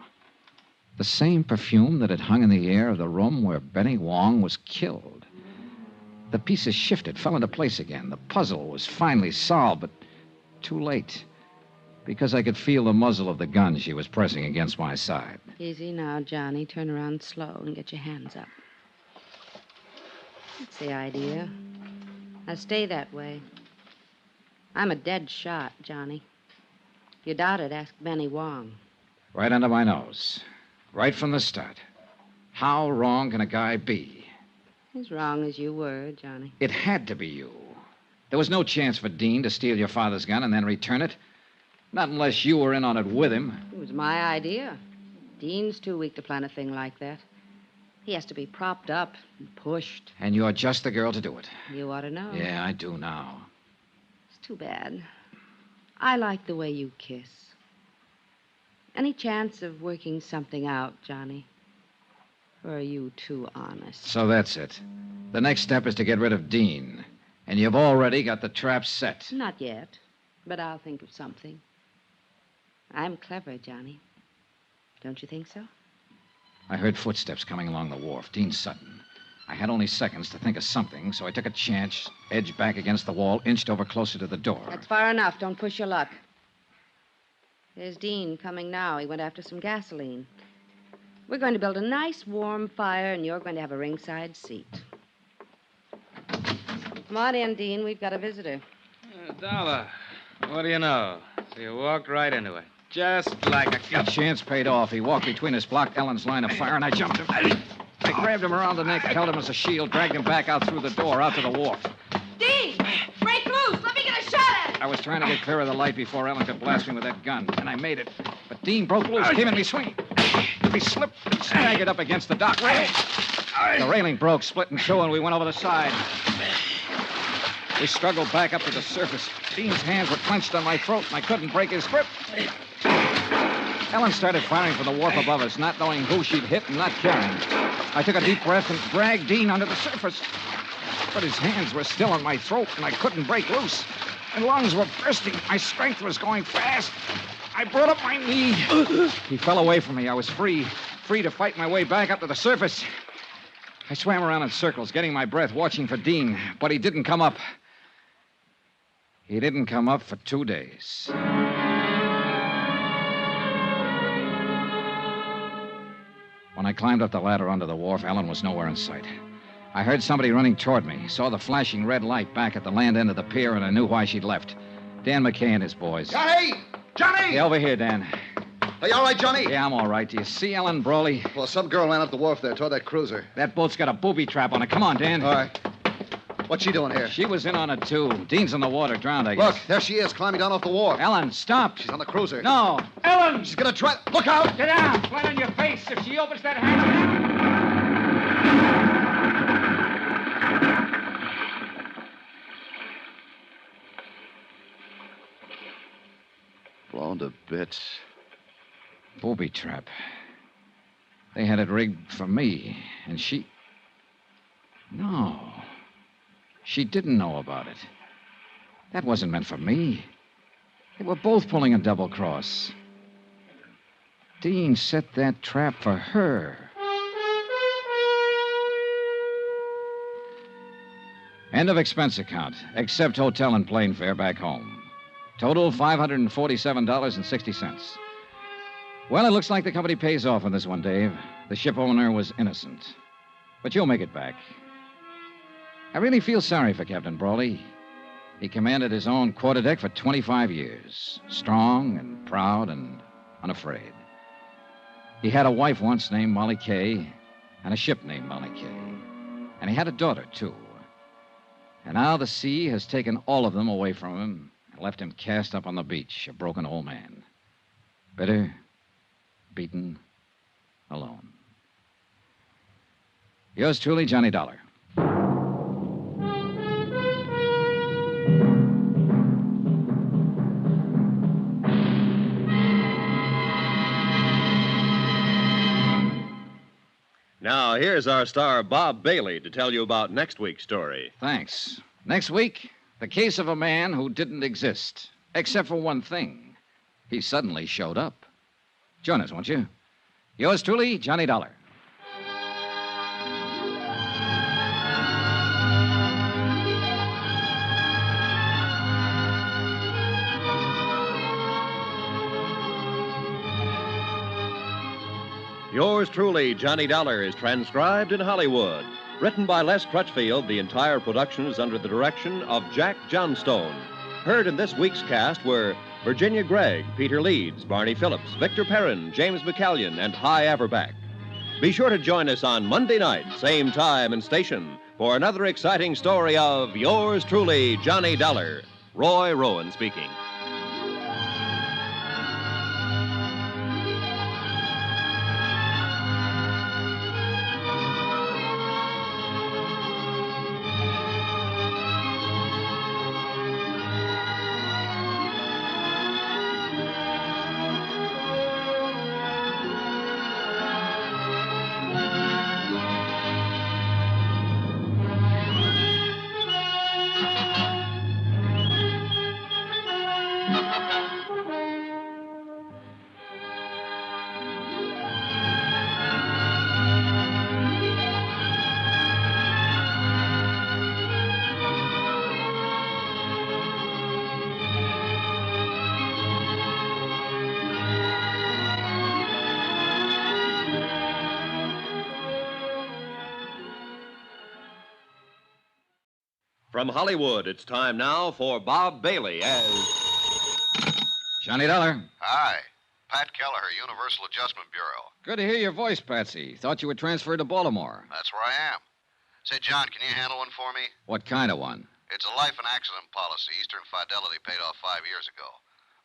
The same perfume that had hung in the air of the room where Benny Wong was killed. The pieces shifted, fell into place again. The puzzle was finally solved, but too late. Because I could feel the muzzle of the gun she was pressing against my side. Easy now, Johnny. Turn around slow and get your hands up. That's the idea. Now stay that way. I'm a dead shot, Johnny. If you doubt it, ask Benny Wong. Right under my nose. Right from the start. How wrong can a guy be? As wrong as you were, Johnny. It had to be you. There was no chance for Dean to steal your father's gun and then return it. Not unless you were in on it with him. It was my idea. Dean's too weak to plan a thing like that. He has to be propped up and pushed. And you're just the girl to do it. You ought to know. Yeah, I do now. It's too bad. I like the way you kiss. Any chance of working something out, Johnny? Or are you too honest? So that's it. The next step is to get rid of Dean. And you've already got the trap set. Not yet, but I'll think of something. I'm clever, Johnny. Don't you think so? I heard footsteps coming along the wharf. Dean Sutton. I had only seconds to think of something, so I took a chance, edged back against the wall, inched over closer to the door. That's far enough. Don't push your luck. There's Dean coming now. He went after some gasoline. We're going to build a nice warm fire, and you're going to have a ringside seat. Come on in, Dean. We've got a visitor. Dollar. What do you know? So you walked right into it. Just like a The chance paid off. He walked between us, blocked Ellen's line of fire, and I jumped him. I grabbed him around the neck, held him as a shield, dragged him back out through the door, out to the wharf. Dean! Break loose! Let me get a shot at him! I was trying to get clear of the light before Ellen could blast me with that gun, and I made it. But Dean broke loose, came at me swinging. He slipped and staggered up against the dock railing. The railing broke, split in two, and we went over the side. We struggled back up to the surface. Dean's hands were clenched on my throat, and I couldn't break his grip. Ellen started firing from the wharf above us, not knowing who she'd hit and not caring. I took a deep breath and dragged Dean onto the surface. But his hands were still on my throat, and I couldn't break loose. My lungs were bursting. My strength was going fast. I brought up my knee. He fell away from me. I was free to fight my way back up to the surface. I swam around in circles, getting my breath, watching for Dean, but he didn't come up. He didn't come up for 2 days. When I climbed up the ladder onto the wharf, Ellen was nowhere in sight. I heard somebody running toward me, saw the flashing red light back at the land end of the pier, and I knew why she'd left. Dan McKay and his boys. Johnny! Johnny! Yeah, over here, Dan. Are you all right, Johnny? Yeah, I'm all right. Do you see Ellen Brawley? Well, some girl ran up the wharf there toward that cruiser. That boat's got a booby trap on it. Come on, Dan. All right. What's she doing here? She was in on it, too. Dean's in the water, drowned, I guess. Look, there she is, climbing down off the wharf. Ellen, stop. She's on the cruiser. No. Ellen! She's gonna try... Look out! Get down! Flat on your face. If she opens that hatch... Blown to bits. Booby trap. They had it rigged for me, and she... No. She didn't know about it. That wasn't meant for me. They were both pulling a double cross. Dean set that trap for her. End of expense account, except hotel and plane fare back home. Total $547.60. Well, it looks like the company pays off on this one, Dave. The ship owner was innocent. But you'll make it back. I really feel sorry for Captain Brawley. He commanded his own quarterdeck for 25 years. Strong and proud and unafraid. He had a wife once named Molly Kay, and a ship named Molly Kay. And he had a daughter, too. And now the sea has taken all of them away from him and left him cast up on the beach, a broken old man. Bitter, beaten, alone. Yours truly, Johnny Dollar. Now, here's our star, Bob Bailey, to tell you about next week's story. Thanks. Next week, the case of a man who didn't exist, except for one thing. He suddenly showed up. Join us, won't you? Yours truly, Johnny Dollar. Yours truly, Johnny Dollar, is transcribed in Hollywood. Written by Les Crutchfield, the entire production is under the direction of Jack Johnstone. Heard in this week's cast were Virginia Gregg, Peter Leeds, Barney Phillips, Victor Perrin, James McCallion, and Hy Averback. Be sure to join us on Monday night, same time and station, for another exciting story of Yours truly, Johnny Dollar. Roy Rowan speaking. From Hollywood, it's time now for Bob Bailey as Johnny Dollar. Hi. Pat Kelleher, Universal Adjustment Bureau. Good to hear your voice, Patsy. Thought you were transferred to Baltimore. That's where I am. Say, John, can you handle one for me? What kind of one? It's a life and accident policy Eastern Fidelity paid off 5 years ago.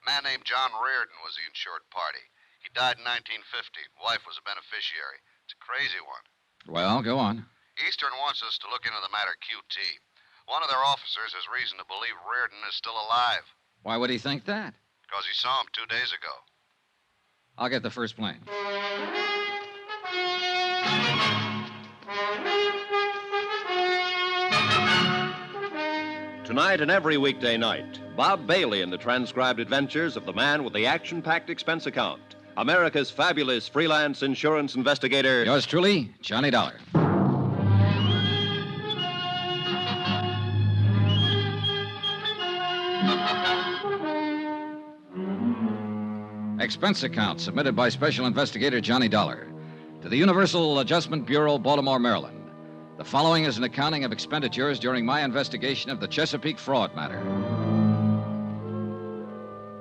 A man named John Reardon was the insured party. He died in 1950. Wife was a beneficiary. It's a crazy one. Well, go on. Eastern wants us to look into the matter QT. One of their officers has reason to believe Reardon is still alive. Why would he think that? Because he saw him 2 days ago. I'll get the first plane. Tonight and every weekday night, Bob Bailey in the transcribed adventures of the man with the action-packed expense account. America's fabulous freelance insurance investigator. Yours truly, Johnny Dollar. Expense account submitted by Special Investigator Johnny Dollar to the Universal Adjustment Bureau, Baltimore, Maryland. The following is an accounting of expenditures during my investigation of the Chesapeake fraud matter.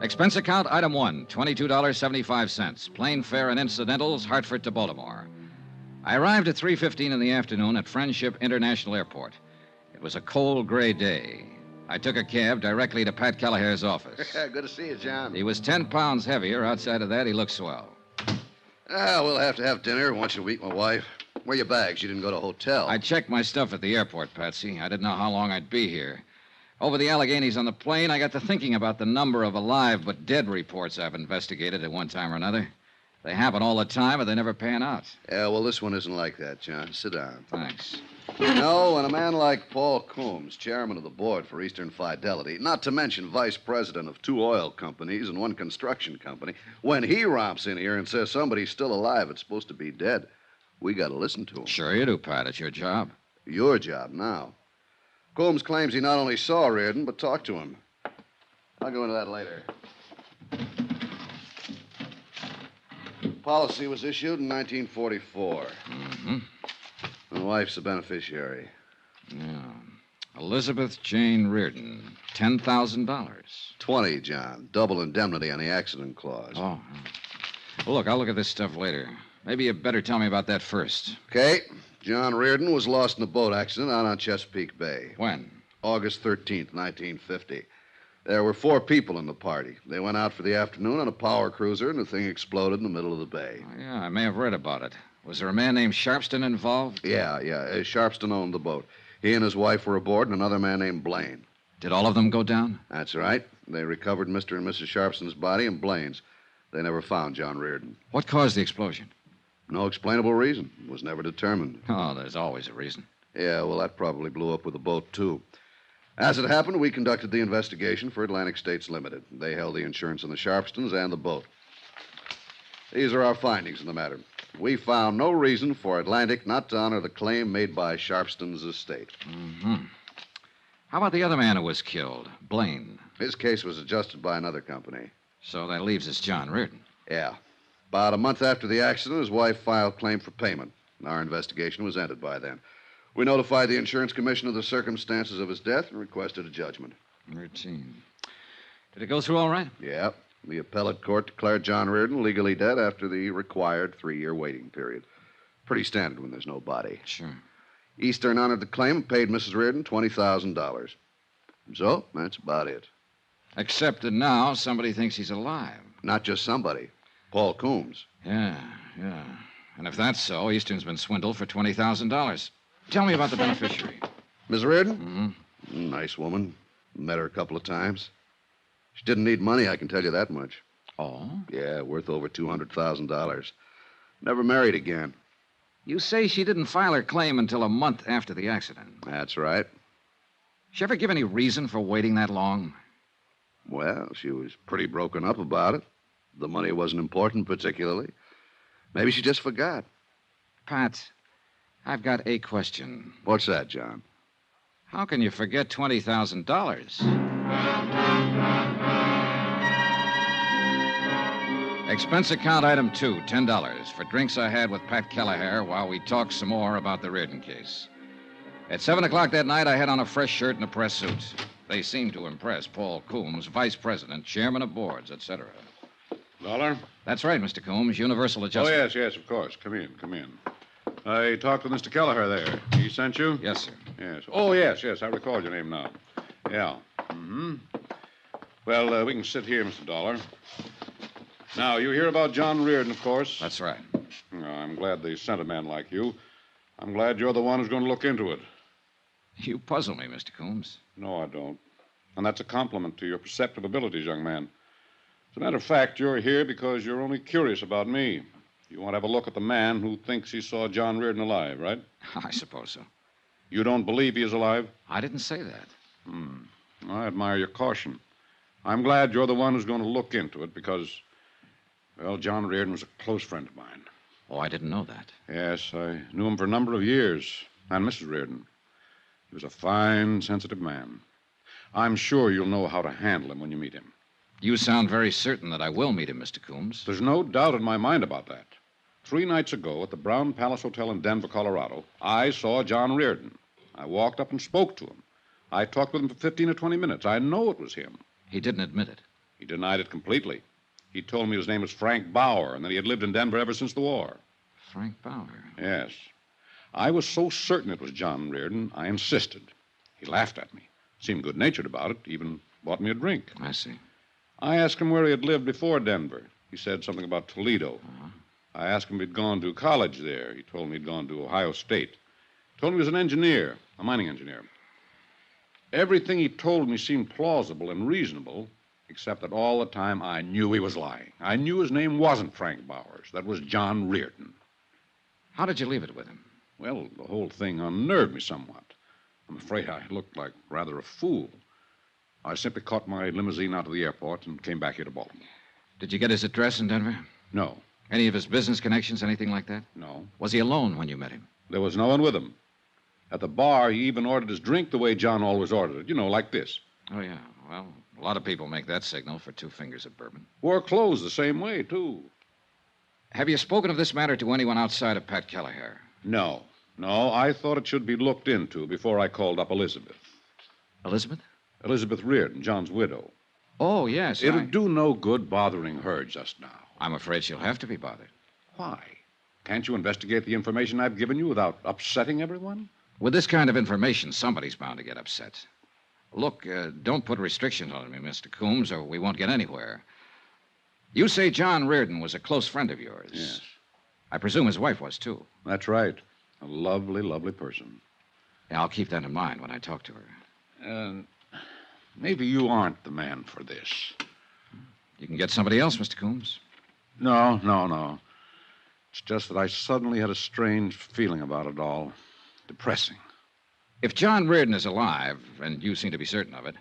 Expense account item 1, $22.75. Plane fare and incidentals, Hartford to Baltimore. I arrived at 3:15 in the afternoon at Friendship International Airport. It was a cold, gray day. I took a cab directly to Pat Kelleher's office. Good to see you, John. He was 10 pounds heavier. Outside of that, he looked swell. We'll have to have dinner once you meet my wife. Where are your bags? You didn't go to a hotel. I checked my stuff at the airport, Patsy. I didn't know how long I'd be here. Over the Alleghenies on the plane, I got to thinking about the number of alive but dead reports I've investigated at one time or another. They happen all the time, but they never pan out. Yeah, well, this one isn't like that, John. Sit down. Thanks. No, when a man like Paul Coombs, chairman of the board for Eastern Fidelity, not to mention vice president of 2 oil companies and 1 construction company, when he romps in here and says somebody's still alive, it's supposed to be dead, we got to listen to him. Sure you do, Pat. It's your job. Your job now. Coombs claims he not only saw Reardon, but talked to him. I'll go into that later. Policy was issued in 1944. Mm-hmm. My wife's a beneficiary. Yeah. Elizabeth Jane Reardon, $10,000. 20, John. Double indemnity on the accident clause. Oh. Well, look, I'll look at this stuff later. Maybe you better tell me about that first. Okay. John Reardon was lost in a boat accident out on Chesapeake Bay. When? August 13th, 1950. There were 4 people in the party. They went out for the afternoon on a power cruiser, and the thing exploded in the middle of the bay. Oh, yeah, I may have read about it. Was there a man named Sharpston involved? Yeah. Sharpston owned the boat. He and his wife were aboard, and another man named Blaine. Did all of them go down? That's right. They recovered Mr. and Mrs. Sharpston's body and Blaine's. They never found John Reardon. What caused the explosion? No explainable reason. It was never determined. Oh, there's always a reason. Yeah, well, that probably blew up with the boat, too. As it happened, we conducted the investigation for Atlantic States Limited. They held the insurance on the Sharpstons and the boat. These are our findings in the matter. We found no reason for Atlantic not to honor the claim made by Sharpston's estate. Mm-hmm. How about the other man who was killed, Blaine? His case was adjusted by another company. So that leaves us John Reardon. Yeah. About a month after the accident, his wife filed claim for payment. Our investigation was ended by then. We notified the insurance commission of the circumstances of his death and requested a judgment. Routine. Did it go through all right? Yeah. The appellate court declared John Reardon legally dead after the required 3-year waiting period. Pretty standard when there's no body. Sure. Eastern honored the claim and paid Mrs. Reardon $20,000. So, that's about it. Except that now somebody thinks he's alive. Not just somebody. Paul Coombs. Yeah. And if that's so, Eastern's been swindled for $20,000. Tell me about the beneficiary. Miss Reardon? Mm-hmm. Nice woman. Met her a couple of times. She didn't need money, I can tell you that much. Oh? Yeah, worth over $200,000. Never married again. You say she didn't file her claim until a month after the accident. That's right. She ever give any reason for waiting that long? Well, she was pretty broken up about it. The money wasn't important particularly. Maybe she just forgot. Pat, I've got a question. What's that, John? How can you forget $20,000? Expense account item 2, $10 for drinks I had with Pat Kelleher while we talked some more about the Reardon case. At 7 o'clock that night, I had on a fresh shirt and a press suit. They seemed to impress Paul Coombs, vice president, chairman of boards, etc. Dollar? That's right, Mr. Coombs. Universal Oh, adjustment. yes, of course. Come in. I talked with Mr. Kelleher there. He sent you? Yes, sir. Yes. Oh, yes. I recall your name now. Yeah. Mm-hmm. Well, we can sit here, Mr. Dollar. Now, you hear about John Reardon, of course. That's right. I'm glad they sent a man like you. I'm glad you're the one who's going to look into it. You puzzle me, Mr. Coombs. No, I don't. And that's a compliment to your perceptive abilities, young man. As a matter of fact, you're here because you're only curious about me. You want to have a look at the man who thinks he saw John Reardon alive, right? I suppose so. You don't believe he is alive? I didn't say that. I admire your caution. I'm glad you're the one who's going to look into it because, well, John Reardon was a close friend of mine. Oh, I didn't know that. Yes, I knew him for a number of years. And Mrs. Reardon. He was a fine, sensitive man. I'm sure you'll know how to handle him when you meet him. You sound very certain that I will meet him, Mr. Coombs. There's no doubt in my mind about that. 3 nights ago at the Brown Palace Hotel in Denver, Colorado, I saw John Reardon. I walked up and spoke to him. I talked with him for 15 or 20 minutes. I know it was him. He didn't admit it. He denied it completely. He told me his name was Frank Bauer and that he had lived in Denver ever since the war. Frank Bauer? Yes. I was so certain it was John Reardon, I insisted. He laughed at me, seemed good-natured about it, even bought me a drink. I see. I asked him where he had lived before Denver. He said something about Toledo. I asked him if he'd gone to college there. He told me he'd gone to Ohio State. Told me he was an engineer, a mining engineer. Everything he told me seemed plausible and reasonable, except that all the time I knew he was lying. I knew his name wasn't Frank Bowers. That was John Reardon. How did you leave it with him? Well, the whole thing unnerved me somewhat. I'm afraid I looked like rather a fool. I simply caught my limousine out of the airport and came back here to Baltimore. Did you get his address in Denver? No. Any of his business connections, anything like that? No. Was he alone when you met him? There was no one with him. At the bar, he even ordered his drink the way John always ordered it. You know, like this. Oh, yeah. Well, a lot of people make that signal for 2 fingers of bourbon. Wore clothes the same way, too. Have you spoken of this matter to anyone outside of Pat Kelleher? No. I thought it should be looked into before I called up Elizabeth. Elizabeth? Elizabeth Reardon, John's widow. Oh, yes. It'll do no good bothering her just now. I'm afraid she'll have to be bothered. Why? Can't you investigate the information I've given you without upsetting everyone? With this kind of information, somebody's bound to get upset. Look, don't put restrictions on me, Mr. Coombs, or we won't get anywhere. You say John Reardon was a close friend of yours. Yes. I presume his wife was, too. That's right. A lovely, lovely person. Yeah, I'll keep that in mind when I talk to her. Maybe you aren't the man for this. You can get somebody else, Mr. Coombs. No. It's just that I suddenly had a strange feeling about it all. Depressing. If John Reardon is alive, and you seem to be certain of it,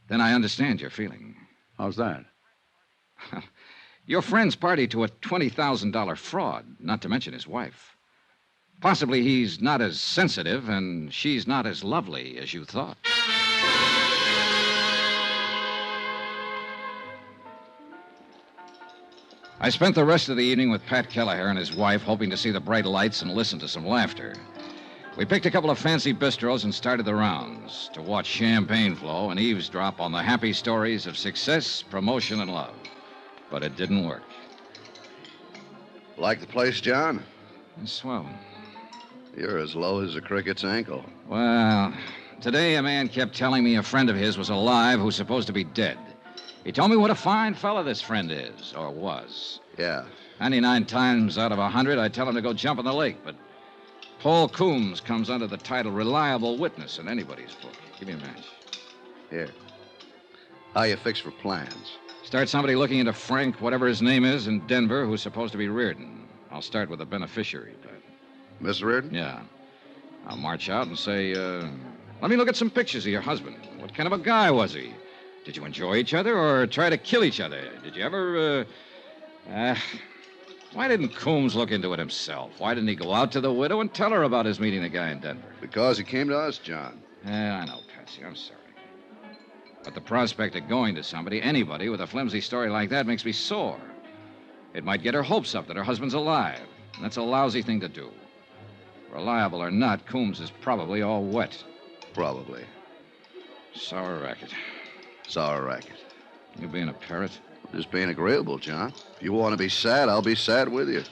then I understand your feeling. How's that? Your friend's party to a $20,000 fraud, not to mention his wife. Possibly he's not as sensitive and she's not as lovely as you thought. I spent the rest of the evening with Pat Kelleher and his wife, hoping to see the bright lights and listen to some laughter. We picked a couple of fancy bistros and started the rounds to watch champagne flow and eavesdrop on the happy stories of success, promotion, and love. But it didn't work. Like the place, John? It's swell. You're as low as a cricket's ankle. Well, today a man kept telling me a friend of his was alive who's supposed to be dead. He told me what a fine fella this friend is, or was. Yeah. 99 times out of 100, I tell him to go jump in the lake, but Paul Coombs comes under the title Reliable Witness in anybody's book. Give me a match. Here. How you fix for plans? Start somebody looking into Frank, whatever his name is, in Denver, who's supposed to be Reardon. I'll start with the beneficiary, Pat. Miss Reardon? Yeah. I'll march out and say, let me look at some pictures of your husband. What kind of a guy was he? Did you enjoy each other or try to kill each other? Did you ever, Why didn't Coombs look into it himself? Why didn't he go out to the widow and tell her about his meeting the guy in Denver? Because he came to us, John. Yeah, I know, Patsy. I'm sorry. But the prospect of going to somebody, anybody, with a flimsy story like that makes me sore. It might get her hopes up that her husband's alive. And that's a lousy thing to do. Reliable or not, Coombs is probably all wet. Probably. Sour racket. Sour racket. You being a parrot? Just being agreeable, John. If you want to be sad, I'll be sad with you.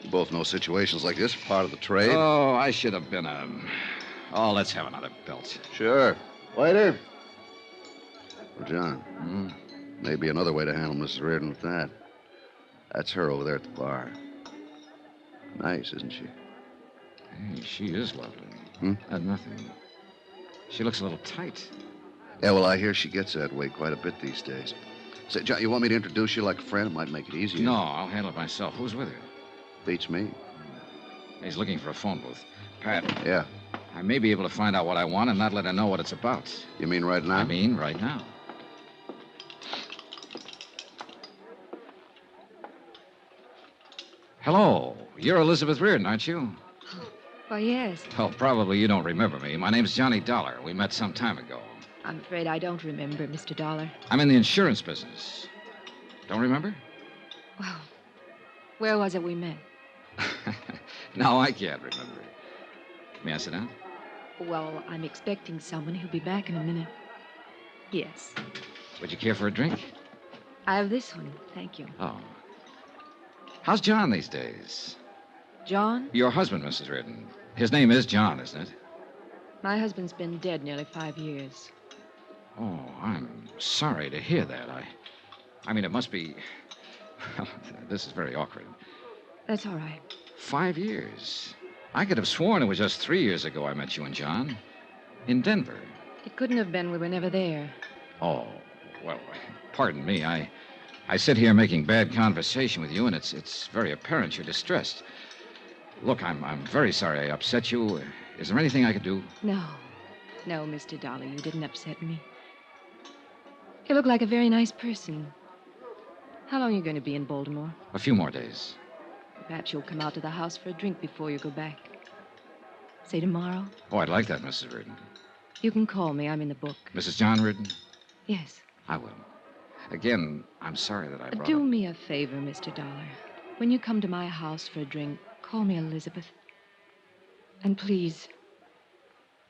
We both know situations like this are part of the trade. Oh, I should have been a... Oh, let's have another belt. Sure. Waiter. Well, John, maybe another way to handle Mrs. Reardon with that. That's her over there at the bar. Nice, isn't she? Hey, she is lovely. Nothing. She looks a little tight. Yeah, well, I hear she gets that way quite a bit these days. Say, John, you want me to introduce you like a friend? It might make it easier. No, I'll handle it myself. Who's with her? Beats me. He's looking for a phone booth. Pat. Yeah. I may be able to find out what I want and not let her know what it's about. You mean right now? I mean right now. Hello. You're Elizabeth Reardon, aren't you? Why, yes. Oh, probably you don't remember me. My name's Johnny Dollar. We met some time ago. I'm afraid I don't remember, Mr. Dollar. I'm in the insurance business. Don't remember? Well, where was it we met? No, I can't remember. May I sit down? Well, I'm expecting someone who'll be back in a minute. Yes. Would you care for a drink? I have this one, thank you. Oh. How's John these days? John? Your husband, Mrs. Reardon. His name is John, isn't it? My husband's been dead nearly 5 years. Oh, I'm sorry to hear that. I mean, it must be... This is very awkward. That's all right. 5 years. I could have sworn it was just 3 years ago I met you and John. In Denver. It couldn't have been. We were never there. Oh, well, pardon me. I sit here making bad conversation with you, and it's very apparent you're distressed. Look, I'm very sorry I upset you. Is there anything I could do? No. No, Mr. Dollar, you didn't upset me. You look like a very nice person. How long are you going to be in Baltimore? A few more days. Perhaps you'll come out to the house for a drink before you go back. Say tomorrow? Oh, I'd like that, Mrs. Reardon. You can call me. I'm in the book. Mrs. John Reardon? Yes. I will. Again, I'm sorry that I brought Do up... me a favor, Mr. Dollar. When you come to my house for a drink, call me Elizabeth. And please,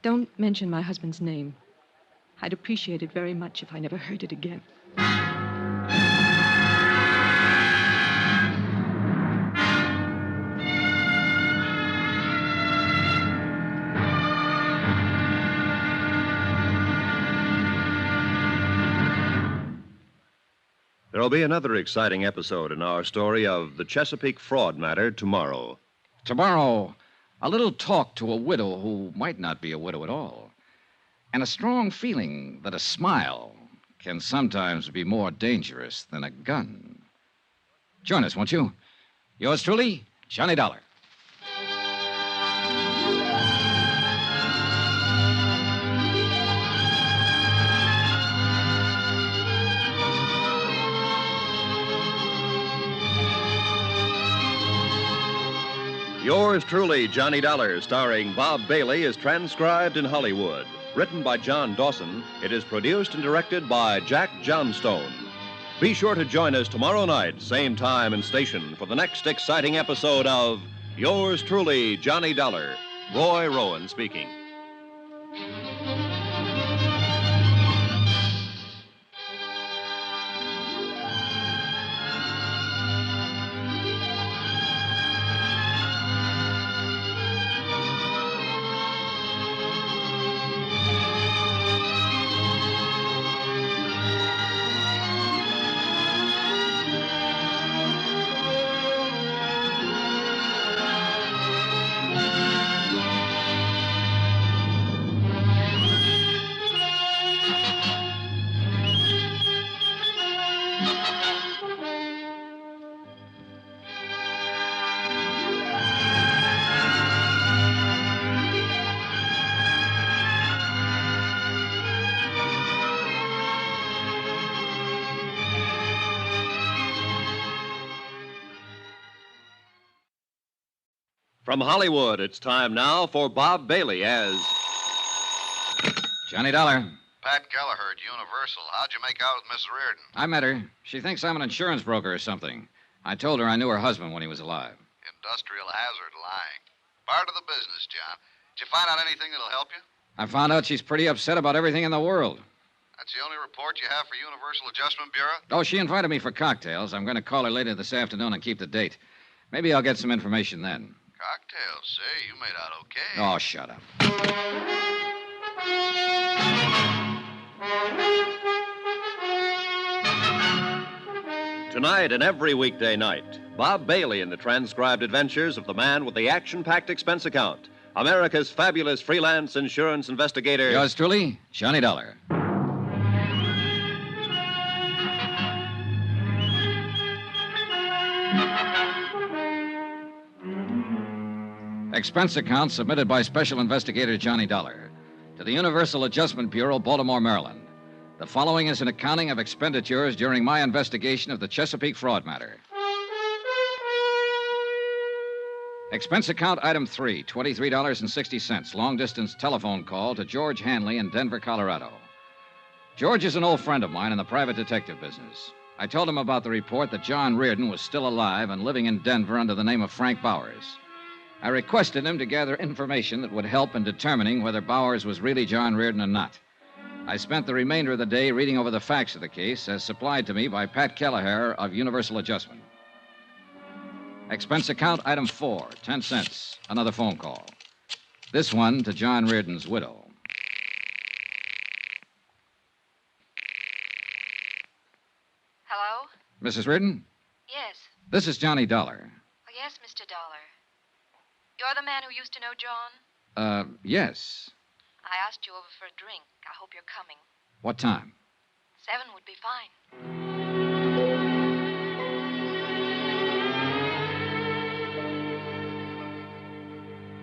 don't mention my husband's name. I'd appreciate it very much if I never heard it again. There'll be another exciting episode in our story of the Chesapeake fraud matter tomorrow. Tomorrow, a little talk to a widow who might not be a widow at all. And a strong feeling that a smile can sometimes be more dangerous than a gun. Join us, won't you? Yours truly, Johnny Dollar. Yours truly, Johnny Dollar, starring Bob Bailey, is transcribed in Hollywood. Written by John Dawson, it is produced and directed by Jack Johnstone. Be sure to join us tomorrow night, same time and station, for the next exciting episode of Yours truly, Johnny Dollar. Roy Rowan speaking. From Hollywood, it's time now for Bob Bailey as Johnny Dollar. Pat Gallagher at Universal. How'd you make out with Miss Reardon? I met her. She thinks I'm an insurance broker or something. I told her I knew her husband when he was alive. Industrial hazard lying. Part of the business, John. Did you find out anything that'll help you? I found out she's pretty upset about everything in the world. That's the only report you have for Universal Adjustment Bureau? Oh, she invited me for cocktails. I'm going to call her later this afternoon and keep the date. Maybe I'll get some information then. Cocktails, say. You made out okay. Oh, shut up. Tonight and every weekday night, Bob Bailey in the transcribed adventures of the man with the action-packed expense account, America's fabulous freelance insurance investigator. Yours truly, Johnny Dollar. Expense account submitted by Special Investigator Johnny Dollar to the Universal Adjustment Bureau, Baltimore, Maryland. The following is an accounting of expenditures during my investigation of the Chesapeake fraud matter. Expense account item 3, $23.60, long-distance telephone call to George Hanley in Denver, Colorado. George is an old friend of mine in the private detective business. I told him about the report that John Reardon was still alive and living in Denver under the name of Frank Bowers. I requested him to gather information that would help in determining whether Bowers was really John Reardon or not. I spent the remainder of the day reading over the facts of the case as supplied to me by Pat Kelleher of Universal Adjustment. Expense account item 4, 10 cents, another phone call. This one to John Reardon's widow. Hello? Mrs. Reardon? Yes. This is Johnny Dollar. Oh, yes, Mr. Dollar. You're the man who used to know John? Yes. I asked you over for a drink. I hope you're coming. What time? 7 would be fine.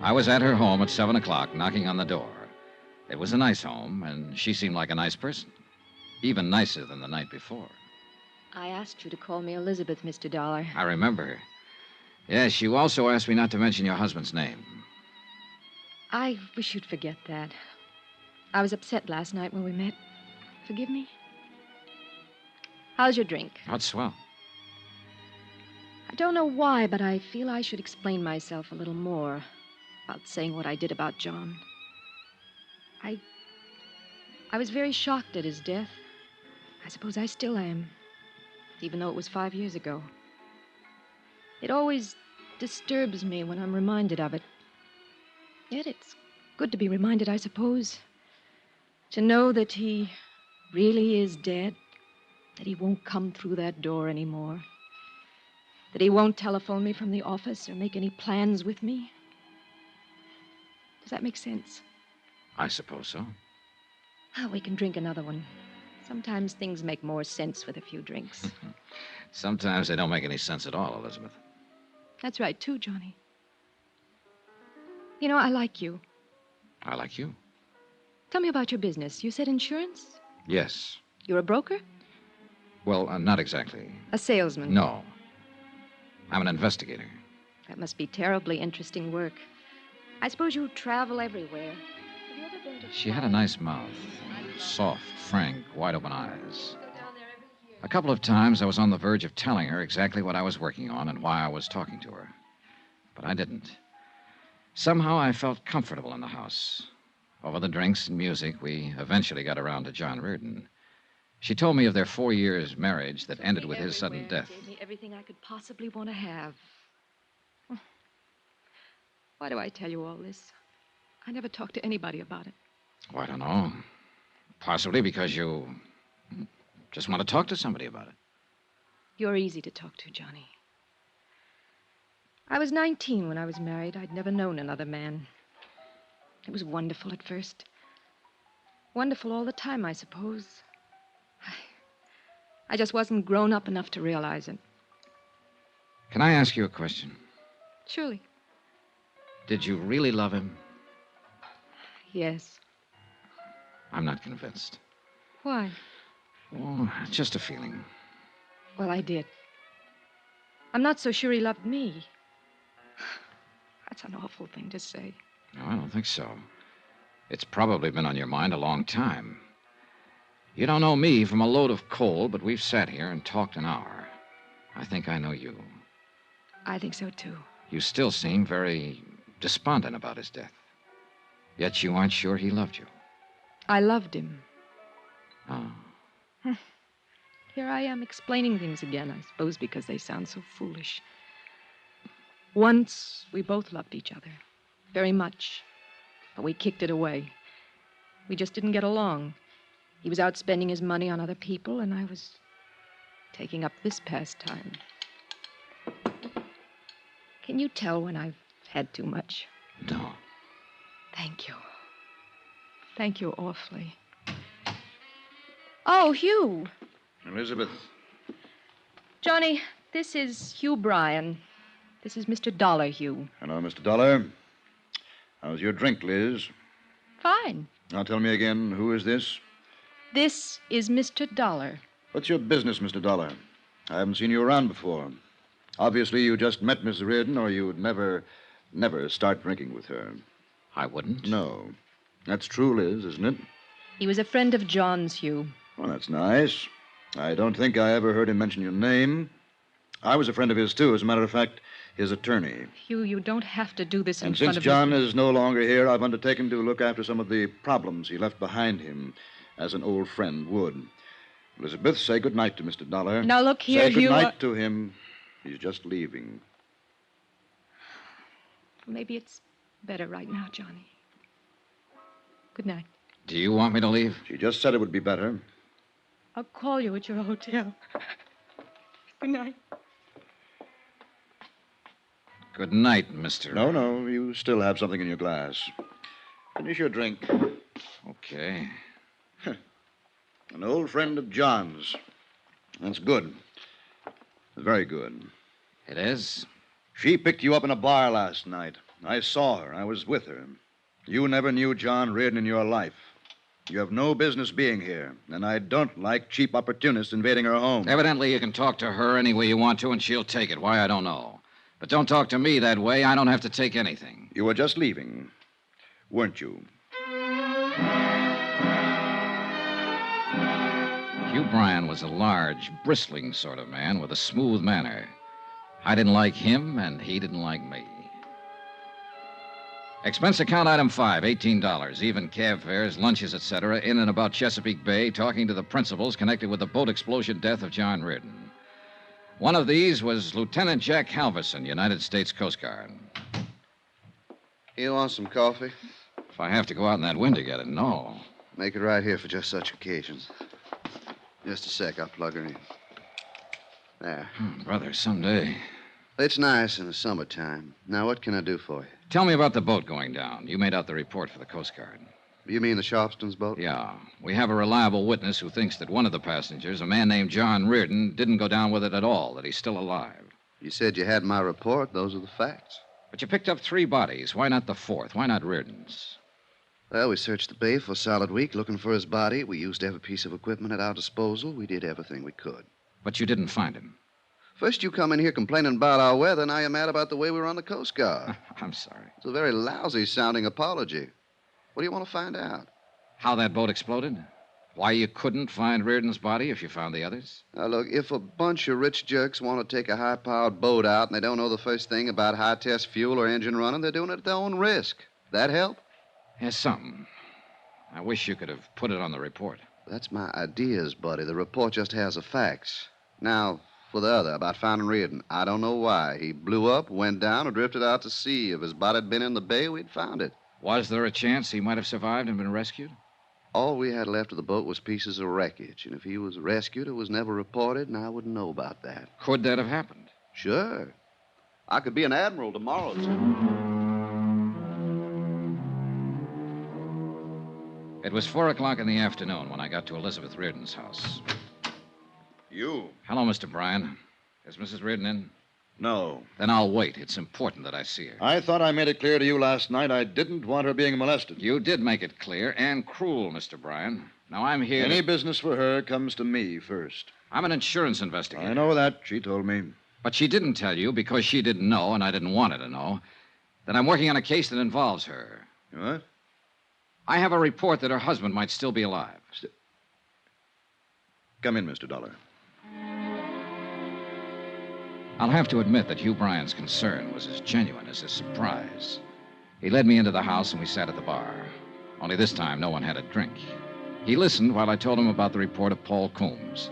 I was at her home at 7 o'clock, knocking on the door. It was a nice home, and she seemed like a nice person. Even nicer than the night before. I asked you to call me Elizabeth, Mr. Dollar. I remember her. Yes, you also asked me not to mention your husband's name. I wish you'd forget that. I was upset last night when we met. Forgive me? How's your drink? That's swell. I don't know why, but I feel I should explain myself a little more about saying what I did about John. I was very shocked at his death. I suppose I still am, even though it was 5 years ago. It always disturbs me when I'm reminded of it. Yet it's good to be reminded, I suppose. To know that he really is dead. That he won't come through that door anymore. That he won't telephone me from the office or make any plans with me. Does that make sense? I suppose so. Oh, we can drink another one. Sometimes things make more sense with a few drinks. Sometimes they don't make any sense at all, Elizabeth. That's right, too, Johnny. You know, I like you. I like you. Tell me about your business. You said insurance? Yes. You're a broker? Well, not exactly. A salesman? No. I'm an investigator. That must be terribly interesting work. I suppose you travel everywhere. Have you ever been to... She had a nice mouth. Soft, frank, wide-open eyes. A couple of times I was on the verge of telling her exactly what I was working on and why I was talking to her. But I didn't. Somehow I felt comfortable in the house. Over the drinks and music, we eventually got around to John Reardon. She told me of their 4 years' marriage that ended with his sudden death. Gave me everything I could possibly want to have. Why do I tell you all this? I never talked to anybody about it. Oh, I don't know. Possibly because you just want to talk to somebody about it. You're easy to talk to, Johnny. I was 19 when I was married. I'd never known another man. It was wonderful at first. Wonderful all the time, I suppose. I just wasn't grown up enough to realize it. Can I ask you a question? Surely. Did you really love him? Yes. I'm not convinced. Why? Oh, just a feeling. Well, I did. I'm not so sure he loved me. That's an awful thing to say. No, I don't think so. It's probably been on your mind a long time. You don't know me from a load of coal, but we've sat here and talked an hour. I think I know you. I think so, too. You still seem very despondent about his death. Yet you aren't sure he loved you. I loved him. Oh. Here I am explaining things again, I suppose because they sound so foolish. Once, we both loved each other. Very much. But we kicked it away. We just didn't get along. He was out spending his money on other people, and I was taking up this pastime. Can you tell when I've had too much? No. Thank you. Thank you awfully. Oh, Hugh. Elizabeth. Johnny, this is Hugh Bryan. This is Mr. Dollar, Hugh. Hello, Mr. Dollar. How's your drink, Liz? Fine. Now tell me again, who is this? This is Mr. Dollar. What's your business, Mr. Dollar? I haven't seen you around before. Obviously, you just met Miss Reardon, or you'd never start drinking with her. I wouldn't. No. That's true, Liz, isn't it? He was a friend of John's, Hugh. Well, that's nice. I don't think I ever heard him mention your name. I was a friend of his, too. As a matter of fact, his attorney. Hugh, you don't have to do this in And front since of John is no longer here, I've undertaken to look after some of the problems he left behind him, as an old friend would. Elizabeth, say good night to Mr. Dollar. Now, look here, say good Hugh, night to him. He's just leaving. Maybe it's better right now, Johnny. Good night. Do you want me to leave? She just said it would be better. I'll call you at your hotel. Good night. Good night, Mr. No, you still have something in your glass. Finish your drink. Okay. An old friend of John's. That's good. Very good. It is? She picked you up in a bar last night. I saw her. I was with her. You never knew John Reardon in your life. You have no business being here, and I don't like cheap opportunists invading her home. Evidently, you can talk to her any way you want to, and she'll take it. Why, I don't know. But don't talk to me that way. I don't have to take anything. You were just leaving, weren't you? Hugh Bryan was a large, bristling sort of man with a smooth manner. I didn't like him, and he didn't like me. Expense account item 5, $18. Even cab fares, lunches, etc., in and about Chesapeake Bay, talking to the principals connected with the boat explosion death of John Reardon. One of these was Lieutenant Jack Halverson, United States Coast Guard. You want some coffee? If I have to go out in that wind to get it, no. Make it right here for just such occasions. Just a sec, I'll plug her in. There. Brother, someday. It's nice in the summertime. Now, what can I do for you? Tell me about the boat going down. You made out the report for the Coast Guard. You mean the Sharpston's boat? Yeah. We have a reliable witness who thinks that one of the passengers, a man named John Reardon, didn't go down with it at all, that he's still alive. You said you had my report. Those are the facts. But you picked up 3 bodies. Why not the 4th? Why not Reardon's? Well, we searched the bay for a solid week looking for his body. We used every piece of equipment at our disposal. We did everything we could. But you didn't find him. First, you come in here complaining about our weather. Now you're mad about the way we were on the Coast Guard. I'm sorry. It's a very lousy-sounding apology. What do you want to find out? How that boat exploded? Why you couldn't find Reardon's body if you found the others? Now, look, if a bunch of rich jerks want to take a high-powered boat out and they don't know the first thing about high-test fuel or engine running, they're doing it at their own risk. That help? Yes, something. I wish you could have put it on the report. That's my ideas, buddy. The report just has the facts. Now, for the other, about finding Reardon, I don't know why. He blew up, went down, or drifted out to sea. If his body had been in the bay, we'd found it. Was there a chance he might have survived and been rescued? All we had left of the boat was pieces of wreckage. And if he was rescued, it was never reported, and I wouldn't know about that. Could that have happened? Sure. I could be an admiral tomorrow, too. It was 4 o'clock in the afternoon when I got to Elizabeth Reardon's house. You? Hello, Mr. Bryan. Is Mrs. Reardon in? No. Then I'll wait. It's important that I see her. I thought I made it clear to you last night I didn't want her being molested. You did make it clear and cruel, Mr. Bryan. Now, I'm here Any business for her comes to me first. I'm an insurance investigator. I know that. She told me. But she didn't tell you because she didn't know, and I didn't want her to know, that I'm working on a case that involves her. What? I have a report that her husband might still be alive. Come in, Mr. Dollar. I'll have to admit that Hugh Bryan's concern was as genuine as his surprise. He led me into the house, and we sat at the bar. Only this time, no one had a drink. He listened while I told him about the report of Paul Coombs,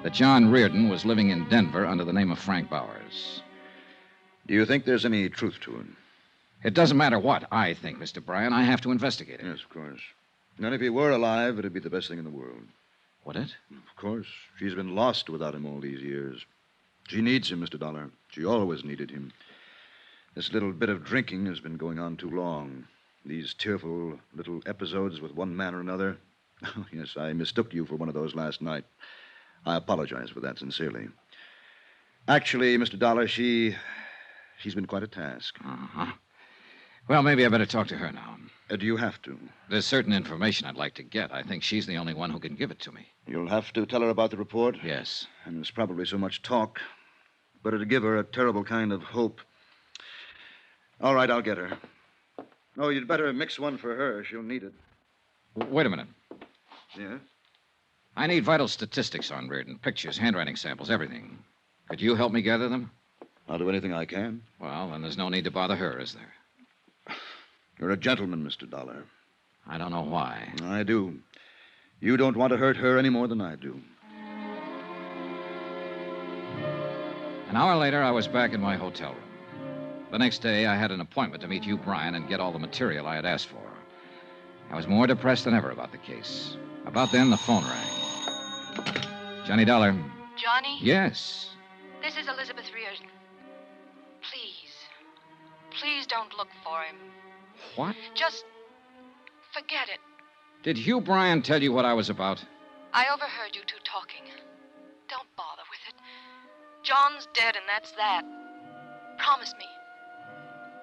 that John Reardon was living in Denver under the name of Frank Bowers. Do you think there's any truth to it? It doesn't matter what I think, Mr. Bryan. I have to investigate it. Yes, of course. And if he were alive, it'd be the best thing in the world. Would it? Of course. She's been lost without him all these years. She needs him, Mr. Dollar. She always needed him. This little bit of drinking has been going on too long. These tearful little episodes with one man or another. Oh, yes, I mistook you for one of those last night. I apologize for that sincerely. Actually, Mr. Dollar, she's been quite a task. Uh-huh. Well, maybe I better talk to her now. Do you have to? There's certain information I'd like to get. I think she's the only one who can give it to me. You'll have to tell her about the report? Yes. And there's probably so much talk, but it'll give her a terrible kind of hope. All right, I'll get her. Oh, you'd better mix one for her. She'll need it. Wait a minute. Yes? I need vital statistics on Reardon. Pictures, handwriting samples, everything. Could you help me gather them? I'll do anything I can. Well, then there's no need to bother her, is there? You're a gentleman, Mr. Dollar. I don't know why. I do. You don't want to hurt her any more than I do. An hour later, I was back in my hotel room. The next day, I had an appointment to meet Hugh Bryan and get all the material I had asked for. I was more depressed than ever about the case. About then, the phone rang. Johnny Dollar. Johnny? Yes. This is Elizabeth Reardon. Please. Please don't look for him. What? Just forget it. Did Hugh Bryan tell you what I was about? I overheard you two talking. Don't bother with it. John's dead, and that's that. Promise me.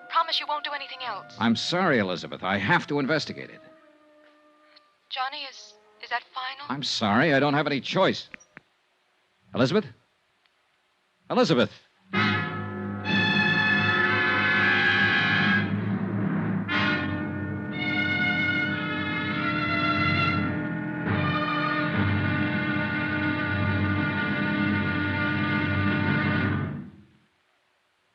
Promise you won't do anything else. I'm sorry, Elizabeth. I have to investigate it. Johnny, is that final? I'm sorry. I don't have any choice. Elizabeth? Elizabeth!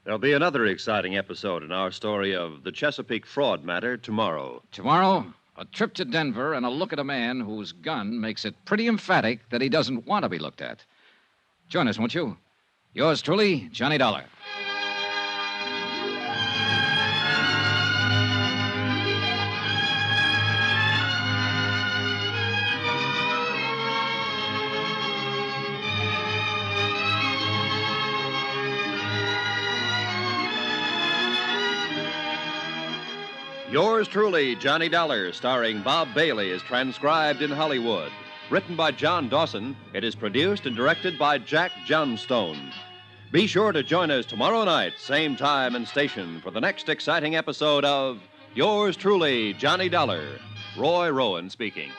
There'll be another exciting episode in our story of the Chesapeake fraud matter tomorrow. Tomorrow, a trip to Denver and a look at a man whose gun makes it pretty emphatic that he doesn't want to be looked at. Join us, won't you? Yours truly, Johnny Dollar. Yours truly, Johnny Dollar, starring Bob Bailey, is transcribed in Hollywood. Written by John Dawson, it is produced and directed by Jack Johnstone. Be sure to join us tomorrow night, same time and station, for the next exciting episode of Yours truly, Johnny Dollar. Roy Rowan speaking.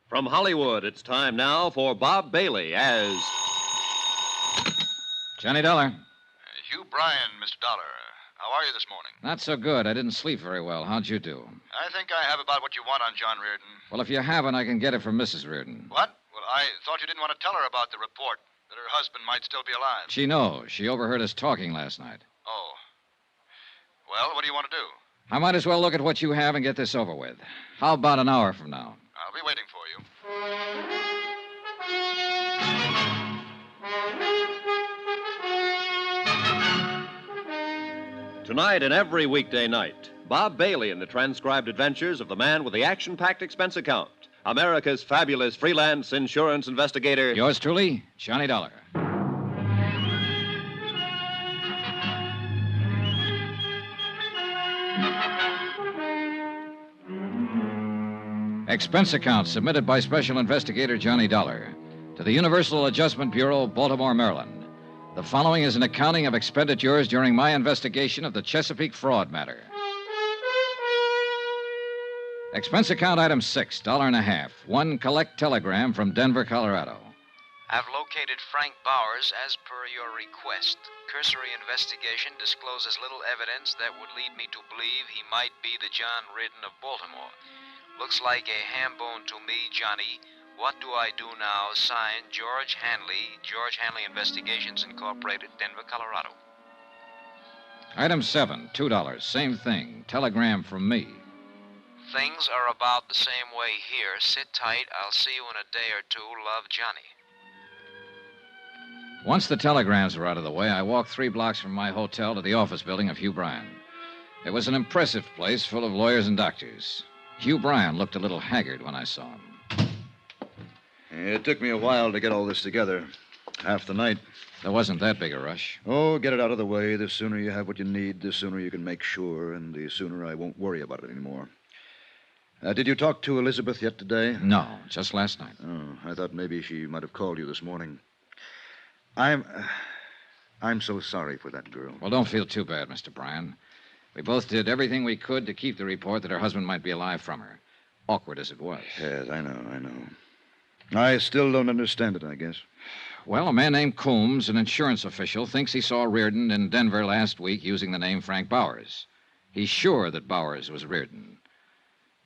From Hollywood, it's time now for Bob Bailey as Johnny Dollar. Hugh Bryan, Mr. Dollar. How are you this morning? Not so good. I didn't sleep very well. How'd you do? I think I have about what you want on John Reardon. Well, if you haven't, I can get it from Mrs. Reardon. What? Well, I thought you didn't want to tell her about the report, that her husband might still be alive. She knows. She overheard us talking last night. Oh. Well, what do you want to do? I might as well look at what you have and get this over with. How about an hour from now? I'll be waiting for you. Tonight and every weekday night, Bob Bailey in the transcribed adventures of the man with the action-packed expense account. America's fabulous freelance insurance investigator. Yours truly, Johnny Dollar. Expense account submitted by Special Investigator Johnny Dollar to the Universal Adjustment Bureau, Baltimore, Maryland. The following is an accounting of expenditures during my investigation of the Chesapeake fraud matter. Expense account item 6, $1.50. One collect telegram from Denver, Colorado. I've located Frank Bowers as per your request. Cursory investigation discloses little evidence that would lead me to believe he might be the John Reardon of Baltimore. Looks like a ham bone to me, Johnny. What do I do now? Signed, George Hanley, George Hanley Investigations Incorporated, Denver, Colorado. Item 7, $2. Same thing. Telegram from me. Things are about the same way here. Sit tight. I'll see you in a day or two. Love, Johnny. Once the telegrams were out of the way, I walked 3 blocks from my hotel to the office building of Hugh Bryan. It was an impressive place full of lawyers and doctors. Hugh Bryan looked a little haggard when I saw him. It took me a while to get all this together. Half the night. There wasn't that big a rush. Oh, get it out of the way. The sooner you have what you need, the sooner you can make sure, and the sooner I won't worry about it anymore. Did you talk to Elizabeth yet today? No, just last night. Oh, I thought maybe she might have called you this morning. I'm so sorry for that girl. Well, don't feel too bad, Mr. Bryan. We both did everything we could to keep the report that her husband might be alive from her. Awkward as it was. Yes, I know. I still don't understand it, I guess. Well, a man named Coombs, an insurance official, thinks he saw Reardon in Denver last week using the name Frank Bowers. He's sure that Bowers was Reardon.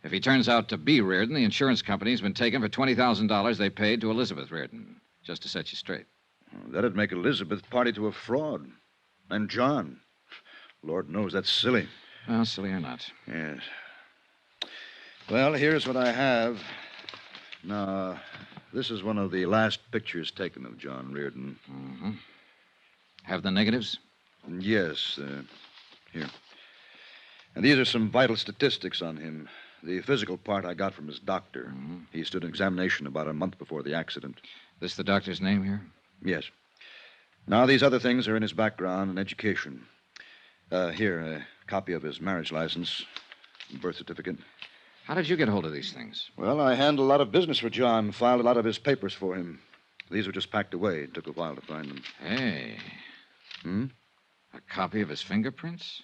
If he turns out to be Reardon, the insurance company's been taken for $20,000 they paid to Elizabeth Reardon, just to set you straight. Well, that'd make Elizabeth party to a fraud. And John. Lord knows that's silly. Well, silly or not. Yes. Well, here's what I have. Now, this is one of the last pictures taken of John Reardon. Mm-hmm. Have the negatives? Yes. Here. And these are some vital statistics on him. The physical part I got from his doctor. Mm-hmm. He stood an examination about a month before the accident. This the doctor's name here? Yes. Now, these other things are in his background and education. Here, a copy of his marriage license, birth certificate. How did you get hold of these things? Well, I handled a lot of business for John, filed a lot of his papers for him. These were just packed away. It took a while to find them. Hey. A copy of his fingerprints?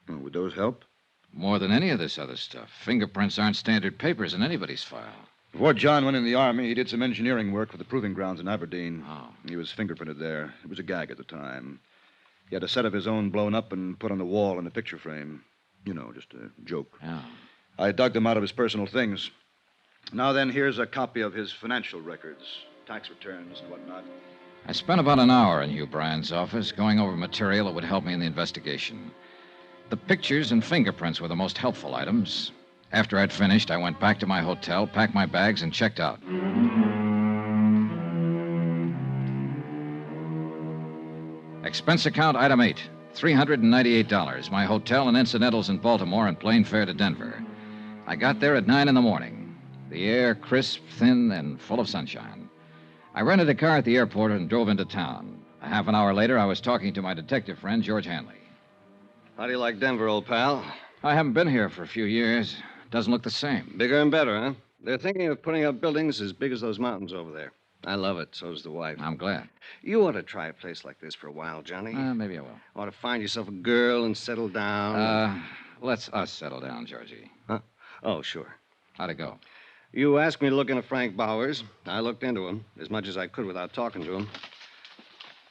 Oh, would those help? More than any of this other stuff. Fingerprints aren't standard papers in anybody's file. Before John went in the Army, he did some engineering work for the proving grounds in Aberdeen. Oh. He was fingerprinted there. It was a gag at the time. He had a set of his own blown up and put on the wall in a picture frame. You know, just a joke. Yeah. I dug them out of his personal things. Now then, here's a copy of his financial records, tax returns and whatnot. I spent about an hour in Hugh Bryan's office going over material that would help me in the investigation. The pictures and fingerprints were the most helpful items. After I'd finished, I went back to my hotel, packed my bags, and checked out. Expense account item 8, $398. My hotel and incidentals in Baltimore and plane fare to Denver. I got there at 9 in the morning. The air crisp, thin, and full of sunshine. I rented a car at the airport and drove into town. A half an hour later, I was talking to my detective friend, George Hanley. How do you like Denver, old pal? I haven't been here for a few years. Doesn't look the same. Bigger and better, huh? They're thinking of putting up buildings as big as those mountains over there. I love it. So does the wife. I'm glad. You ought to try a place like this for a while, Johnny. Maybe I will. Ought to find yourself a girl and settle down. Let's us settle down, Georgie. Huh? Oh, sure. How'd it go? You asked me to look into Frank Bowers. I looked into him as much as I could without talking to him.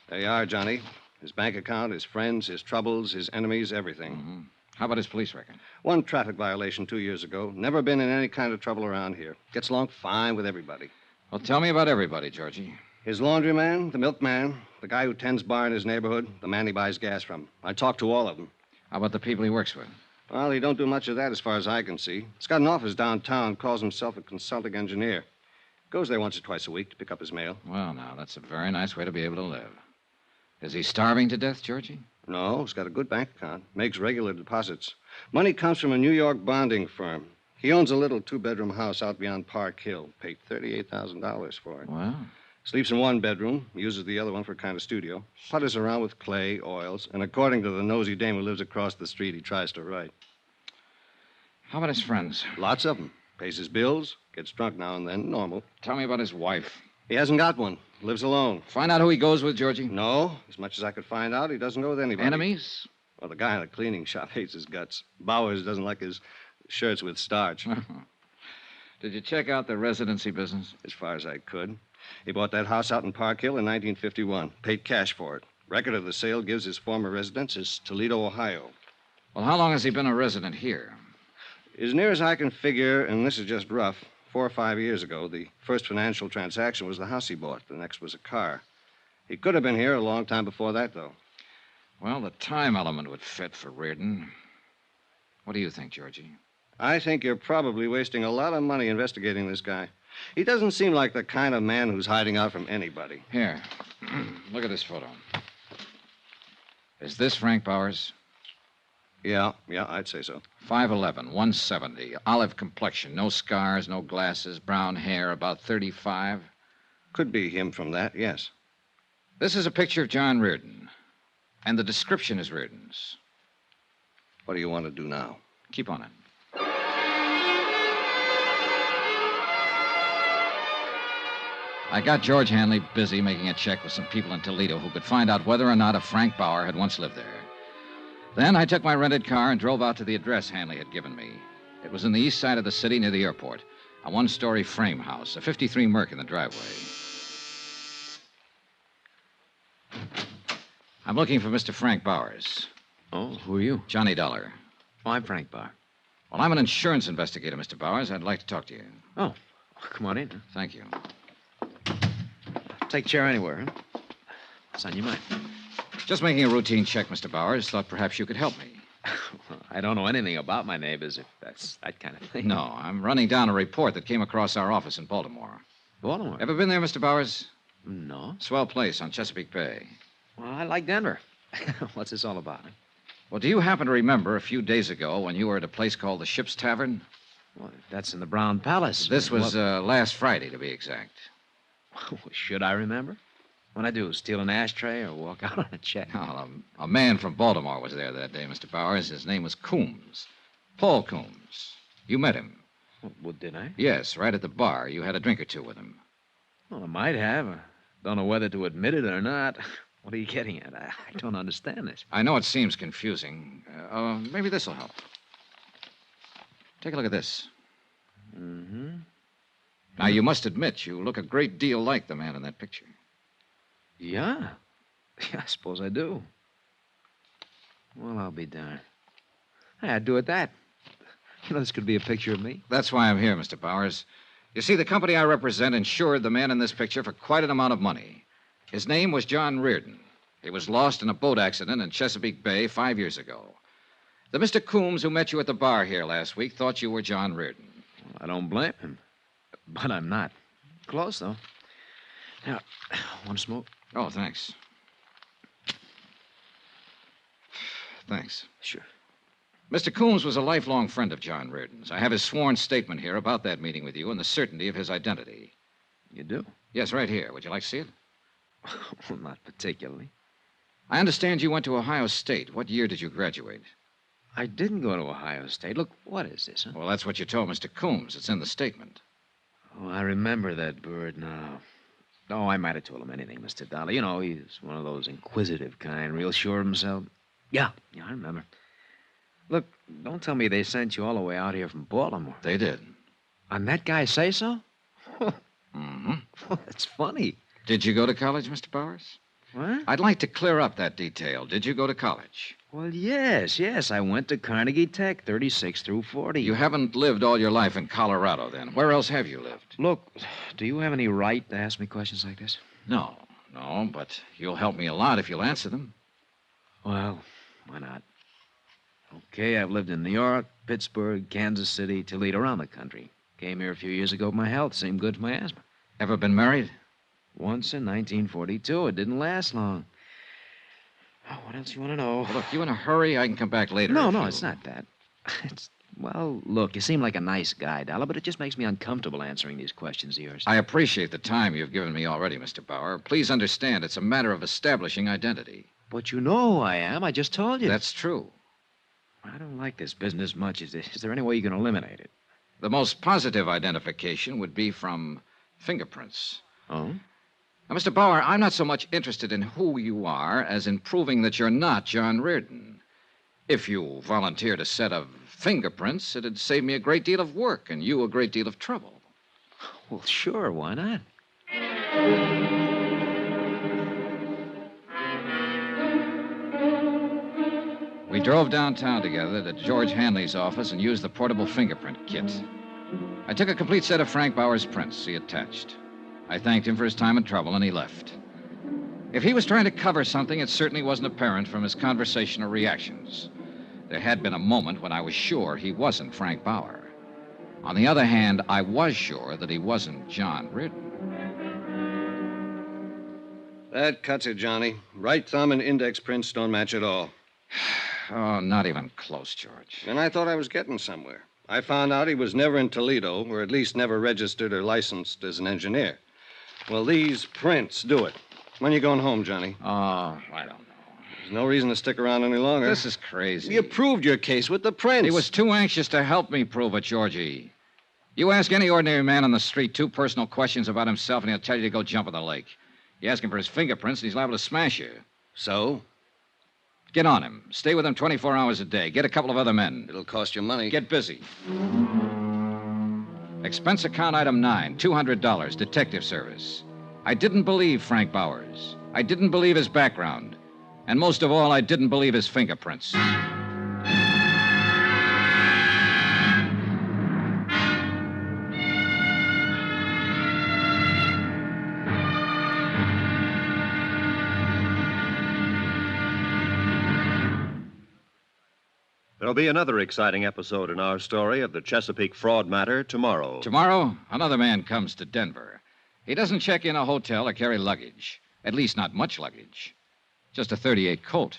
There you are, Johnny. His bank account, his friends, his troubles, his enemies, everything. Mm-hmm. How about his police record? One traffic violation 2 years ago. Never been in any kind of trouble around here. Gets along fine with everybody. Well, tell me about everybody, Georgie. His laundryman, the milkman, the guy who tends bar in his neighborhood, the man he buys gas from. I talked to all of them. How about the people he works with? Well, he don't do much of that as far as I can see. He's got an office downtown, calls himself a consulting engineer. Goes there once or twice a week to pick up his mail. Well, now, that's a very nice way to be able to live. Is he starving to death, Georgie? No, he's got a good bank account. Makes regular deposits. Money comes from a New York bonding firm. He owns a little two-bedroom house out beyond Park Hill. Paid $38,000 for it. Wow. Sleeps in one bedroom, uses the other one for a kind of studio. Putters around with clay, oils, and according to the nosy dame who lives across the street, he tries to write. How about his friends? Lots of them. Pays his bills, gets drunk now and then, normal. Tell me about his wife. He hasn't got one. Lives alone. Find out who he goes with, Georgie? No. As much as I could find out, he doesn't go with anybody. Enemies? Well, the guy in the cleaning shop hates his guts. Bowers doesn't like his shirts with starch. Did you check out the residency business? As far as I could. He bought that house out in Park Hill in 1951. Paid cash for it. Record of the sale gives his former residence as Toledo, Ohio. Well, how long has he been a resident here? As near as I can figure, and this is just rough, 4 or 5 years ago, the first financial transaction was the house he bought. The next was a car. He could have been here a long time before that, though. Well, the time element would fit for Reardon. What do you think, Georgie? I think you're probably wasting a lot of money investigating this guy. He doesn't seem like the kind of man who's hiding out from anybody. Here, look at this photo. Is this Frank Bowers? Yeah, I'd say so. 5'11", 170, olive complexion, no scars, no glasses, brown hair, about 35. Could be him from that, yes. This is a picture of John Reardon, and the description is Reardon's. What do you want to do now? Keep on it. I got George Hanley busy making a check with some people in Toledo who could find out whether or not a Frank Bauer had once lived there. Then I took my rented car and drove out to the address Hanley had given me. It was in the east side of the city near the airport, a one-story frame house, a 53 Merc in the driveway. I'm looking for Mr. Frank Bowers. Oh, who are you? Johnny Dollar. Oh, I'm Frank Bauer. Well, I'm an insurance investigator, Mr. Bowers. I'd like to talk to you. Oh, come on in. Thank you. Take a chair anywhere, huh? What's on your mind? Just making a routine check, Mr. Bowers. Thought perhaps you could help me. Well, I don't know anything about my neighbors, if that's that kind of thing. No, I'm running down a report that came across our office in Baltimore. Baltimore? Ever been there, Mr. Bowers? No. Swell place on Chesapeake Bay. Well, I like Denver. What's this all about? Huh? Well, do you happen to remember a few days ago when you were at a place called the Ship's Tavern? Well, that's in the Brown Palace. This was last Friday, to be exact. Should I remember? What I do, steal an ashtray or walk out on a check? Well, a man from Baltimore was there that day, Mr. Bowers. His name was Coombs. Paul Coombs. You met him. Well, did I? Yes, right at the bar. You had a drink or two with him. Well, I might have. I don't know whether to admit it or not. What are you getting at? I don't understand this. I know it seems confusing. Maybe this will help. Take a look at this. Mm-hmm. Now, you must admit you look a great deal like the man in that picture. Yeah. Yeah, I suppose I do. Well, I'll be darned. Hey, I'd do it that. You know, this could be a picture of me. That's why I'm here, Mr. Bowers. You see, the company I represent insured the man in this picture for quite an amount of money. His name was John Reardon. He was lost in a boat accident in Chesapeake Bay 5 years ago. The Mr. Coombs who met you at the bar here last week thought you were John Reardon. Well, I don't blame him. But I'm not. Close, though. Now, want to smoke? Oh, thanks. Thanks. Sure. Mr. Coombs was a lifelong friend of John Reardon's. I have his sworn statement here about that meeting with you and the certainty of his identity. You do? Yes, right here. Would you like to see it? Well, not particularly. I understand you went to Ohio State. What year did you graduate? I didn't go to Ohio State. Look, what is this, huh? Well, that's what you told Mr. Coombs. It's in the statement. Oh, I remember that bird now. Oh, I might have told him anything, Mr. Dollar. You know, he's one of those inquisitive kind, real sure of himself. Yeah, I remember. Look, don't tell me they sent you all the way out here from Baltimore. They did. And that guy say so? Mm-hmm. Well, that's funny. Did you go to college, Mr. Bowers? What? I'd like to clear up that detail. Did you go to college? Well, yes. I went to Carnegie Tech, 36 through 40. You haven't lived all your life in Colorado, then. Where else have you lived? Look, do you have any right to ask me questions like this? No, but you'll help me a lot if you'll answer them. Well, why not? Okay, I've lived in New York, Pittsburgh, Kansas City, Toledo, around the country. Came here a few years ago with my health. Seemed good for my asthma. Ever been married? Once in 1942. It didn't last long. Oh, what else you want to know? Well, look, you in a hurry? I can come back later. No, it's not that. It's Well, look, you seem like a nice guy, Dollar, but it just makes me uncomfortable answering these questions of yours. I appreciate the time you've given me already, Mr. Bauer. Please understand it's a matter of establishing identity. But you know who I am. I just told you. That's true. I don't like this business much. Is there any way you can eliminate it? The most positive identification would be from fingerprints. Oh? Now, Mr. Bauer, I'm not so much interested in who you are as in proving that you're not John Reardon. If you volunteered a set of fingerprints, it'd save me a great deal of work and you a great deal of trouble. Well, sure, why not? We drove downtown together to George Hanley's office and used the portable fingerprint kit. I took a complete set of Frank Bauer's prints he attached. I thanked him for his time and trouble, and he left. If he was trying to cover something, it certainly wasn't apparent from his conversation or reactions. There had been a moment when I was sure he wasn't Frank Bauer. On the other hand, I was sure that he wasn't John Reardon. That cuts it, Johnny. Right thumb and index prints don't match at all. Oh, not even close, George. And I thought I was getting somewhere. I found out he was never in Toledo, or at least never registered or licensed as an engineer. Well, these prints do it. When you going home, Johnny? Oh, I don't know. There's no reason to stick around any longer. This is crazy. You proved your case with the prints. He was too anxious to help me prove it, Georgie. You ask any ordinary man on the street 2 personal questions about himself, and he'll tell you to go jump in the lake. You ask him for his fingerprints, and he's liable to smash you. So? Get on him. Stay with him 24 hours a day. Get a couple of other men. It'll cost you money. Get busy. Expense account item 9, $200, detective service. I didn't believe Frank Bowers. I didn't believe his background. And most of all, I didn't believe his fingerprints. There'll be another exciting episode in our story of the Chesapeake fraud matter tomorrow. Tomorrow, another man comes to Denver. He doesn't check in a hotel or carry luggage. At least not much luggage. Just a .38 Colt.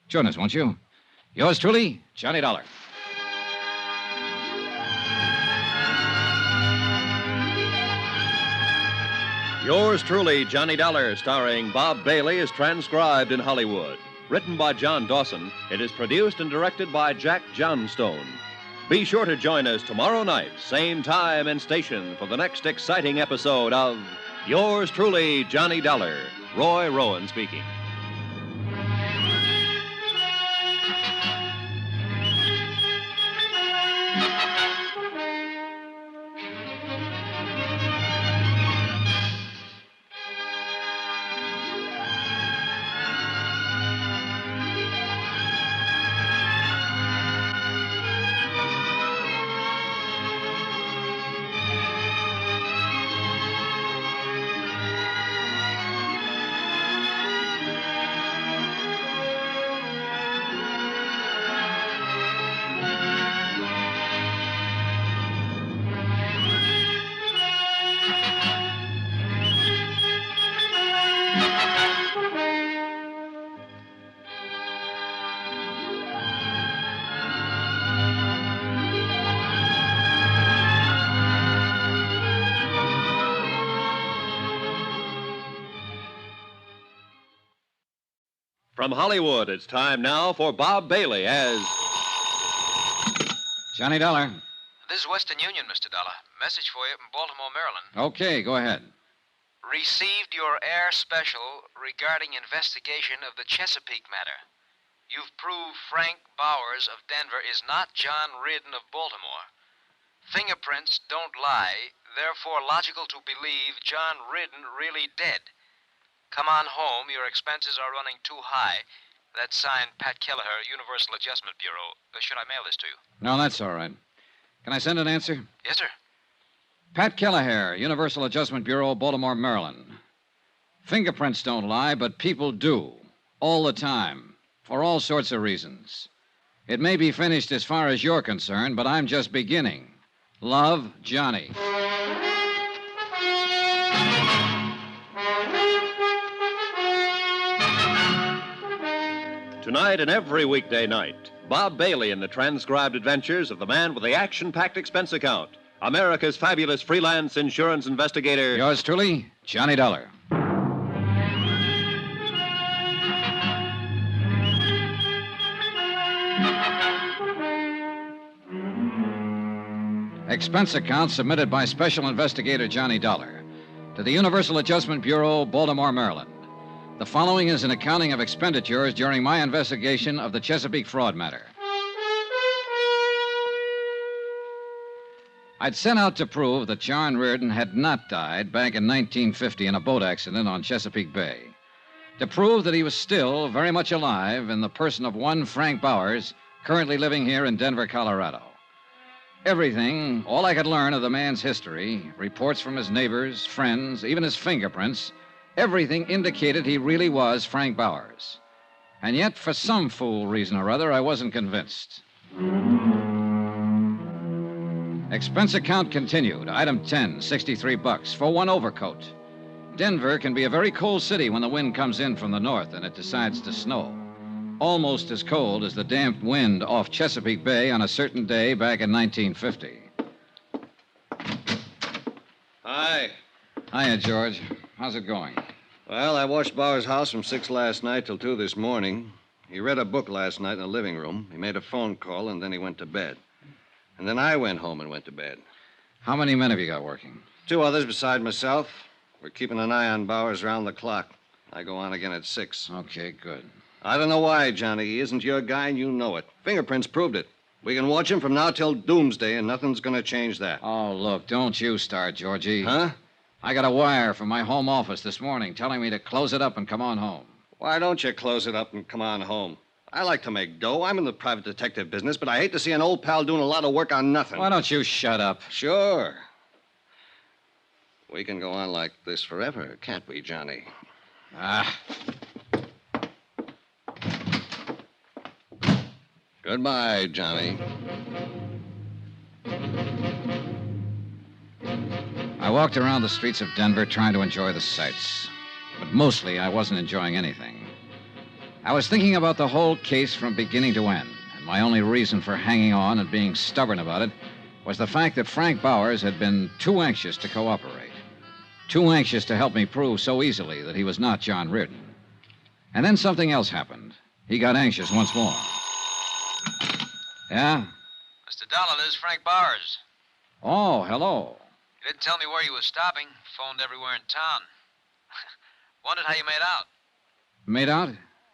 Join us, won't you? Yours truly, Johnny Dollar. Yours truly, Johnny Dollar, starring Bob Bailey, is transcribed in Hollywood. Written by John Dawson, it is produced and directed by Jack Johnstone. Be sure to join us tomorrow night, same time and station, for the next exciting episode of Yours truly, Johnny Dollar. Roy Rowan speaking. From Hollywood, it's time now for Bob Bailey as Johnny Dollar. This is Western Union, Mr. Dollar. Message for you from Baltimore, Maryland. Okay, go ahead. Received your air special regarding investigation of the Chesapeake matter. You've proved Frank Bowers of Denver is not John Reardon of Baltimore. Fingerprints don't lie, therefore logical to believe John Reardon really dead. Come on home. Your expenses are running too high. That's signed Pat Kelleher, Universal Adjustment Bureau. Should I mail this to you? No, that's all right. Can I send an answer? Yes, sir. Pat Kelleher, Universal Adjustment Bureau, Baltimore, Maryland. Fingerprints don't lie, but people do. All the time. For all sorts of reasons. It may be finished as far as you're concerned, but I'm just beginning. Love, Johnny. Tonight and every weekday night, Bob Bailey in the transcribed adventures of the man with the action-packed expense account, America's fabulous freelance insurance investigator. Yours truly, Johnny Dollar. Expense account submitted by Special Investigator Johnny Dollar to the Universal Adjustment Bureau, Baltimore, Maryland. The following is an accounting of expenditures during my investigation of the Chesapeake fraud matter. I'd set out to prove that John Reardon had not died back in 1950 in a boat accident on Chesapeake Bay. To prove that he was still very much alive in the person of one Frank Bowers, currently living here in Denver, Colorado. Everything, all I could learn of the man's history, reports from his neighbors, friends, even his fingerprints, everything indicated he really was Frank Bowers. And yet, for some fool reason or other, I wasn't convinced. Expense account continued. Item 10, $63 for one overcoat. Denver can be a very cold city when the wind comes in from the north and it decides to snow. Almost as cold as the damp wind off Chesapeake Bay on a certain day back in 1950. Hi. Hiya, George. How's it going? Well, I watched Bauer's house from 6 last night till 2 this morning. He read a book last night in the living room. He made a phone call, and then he went to bed. And then I went home and went to bed. How many men have you got working? 2 others beside myself. We're keeping an eye on Bowers round the clock. I go on again at 6. Okay, good. I don't know why, Johnny. He isn't your guy, and you know it. Fingerprints proved it. We can watch him from now till doomsday, and nothing's going to change that. Oh, look, don't you start, Georgie. Huh? I got a wire from my home office this morning telling me to close it up and come on home. Why don't you close it up and come on home? I like to make dough. I'm in the private detective business, but I hate to see an old pal doing a lot of work on nothing. Why don't you shut up? Sure. We can go on like this forever, can't we, Johnny? Ah. Goodbye, Johnny. I walked around the streets of Denver trying to enjoy the sights. But mostly, I wasn't enjoying anything. I was thinking about the whole case from beginning to end, and my only reason for hanging on and being stubborn about it was the fact that Frank Bowers had been too anxious to cooperate, too anxious to help me prove so easily that he was not John Reardon. And then something else happened. He got anxious once more. Yeah? Mr. Dollar, this is Frank Bowers. Oh, hello. You didn't tell me where you were stopping. Phoned everywhere in town. Wondered how you made out. Made out?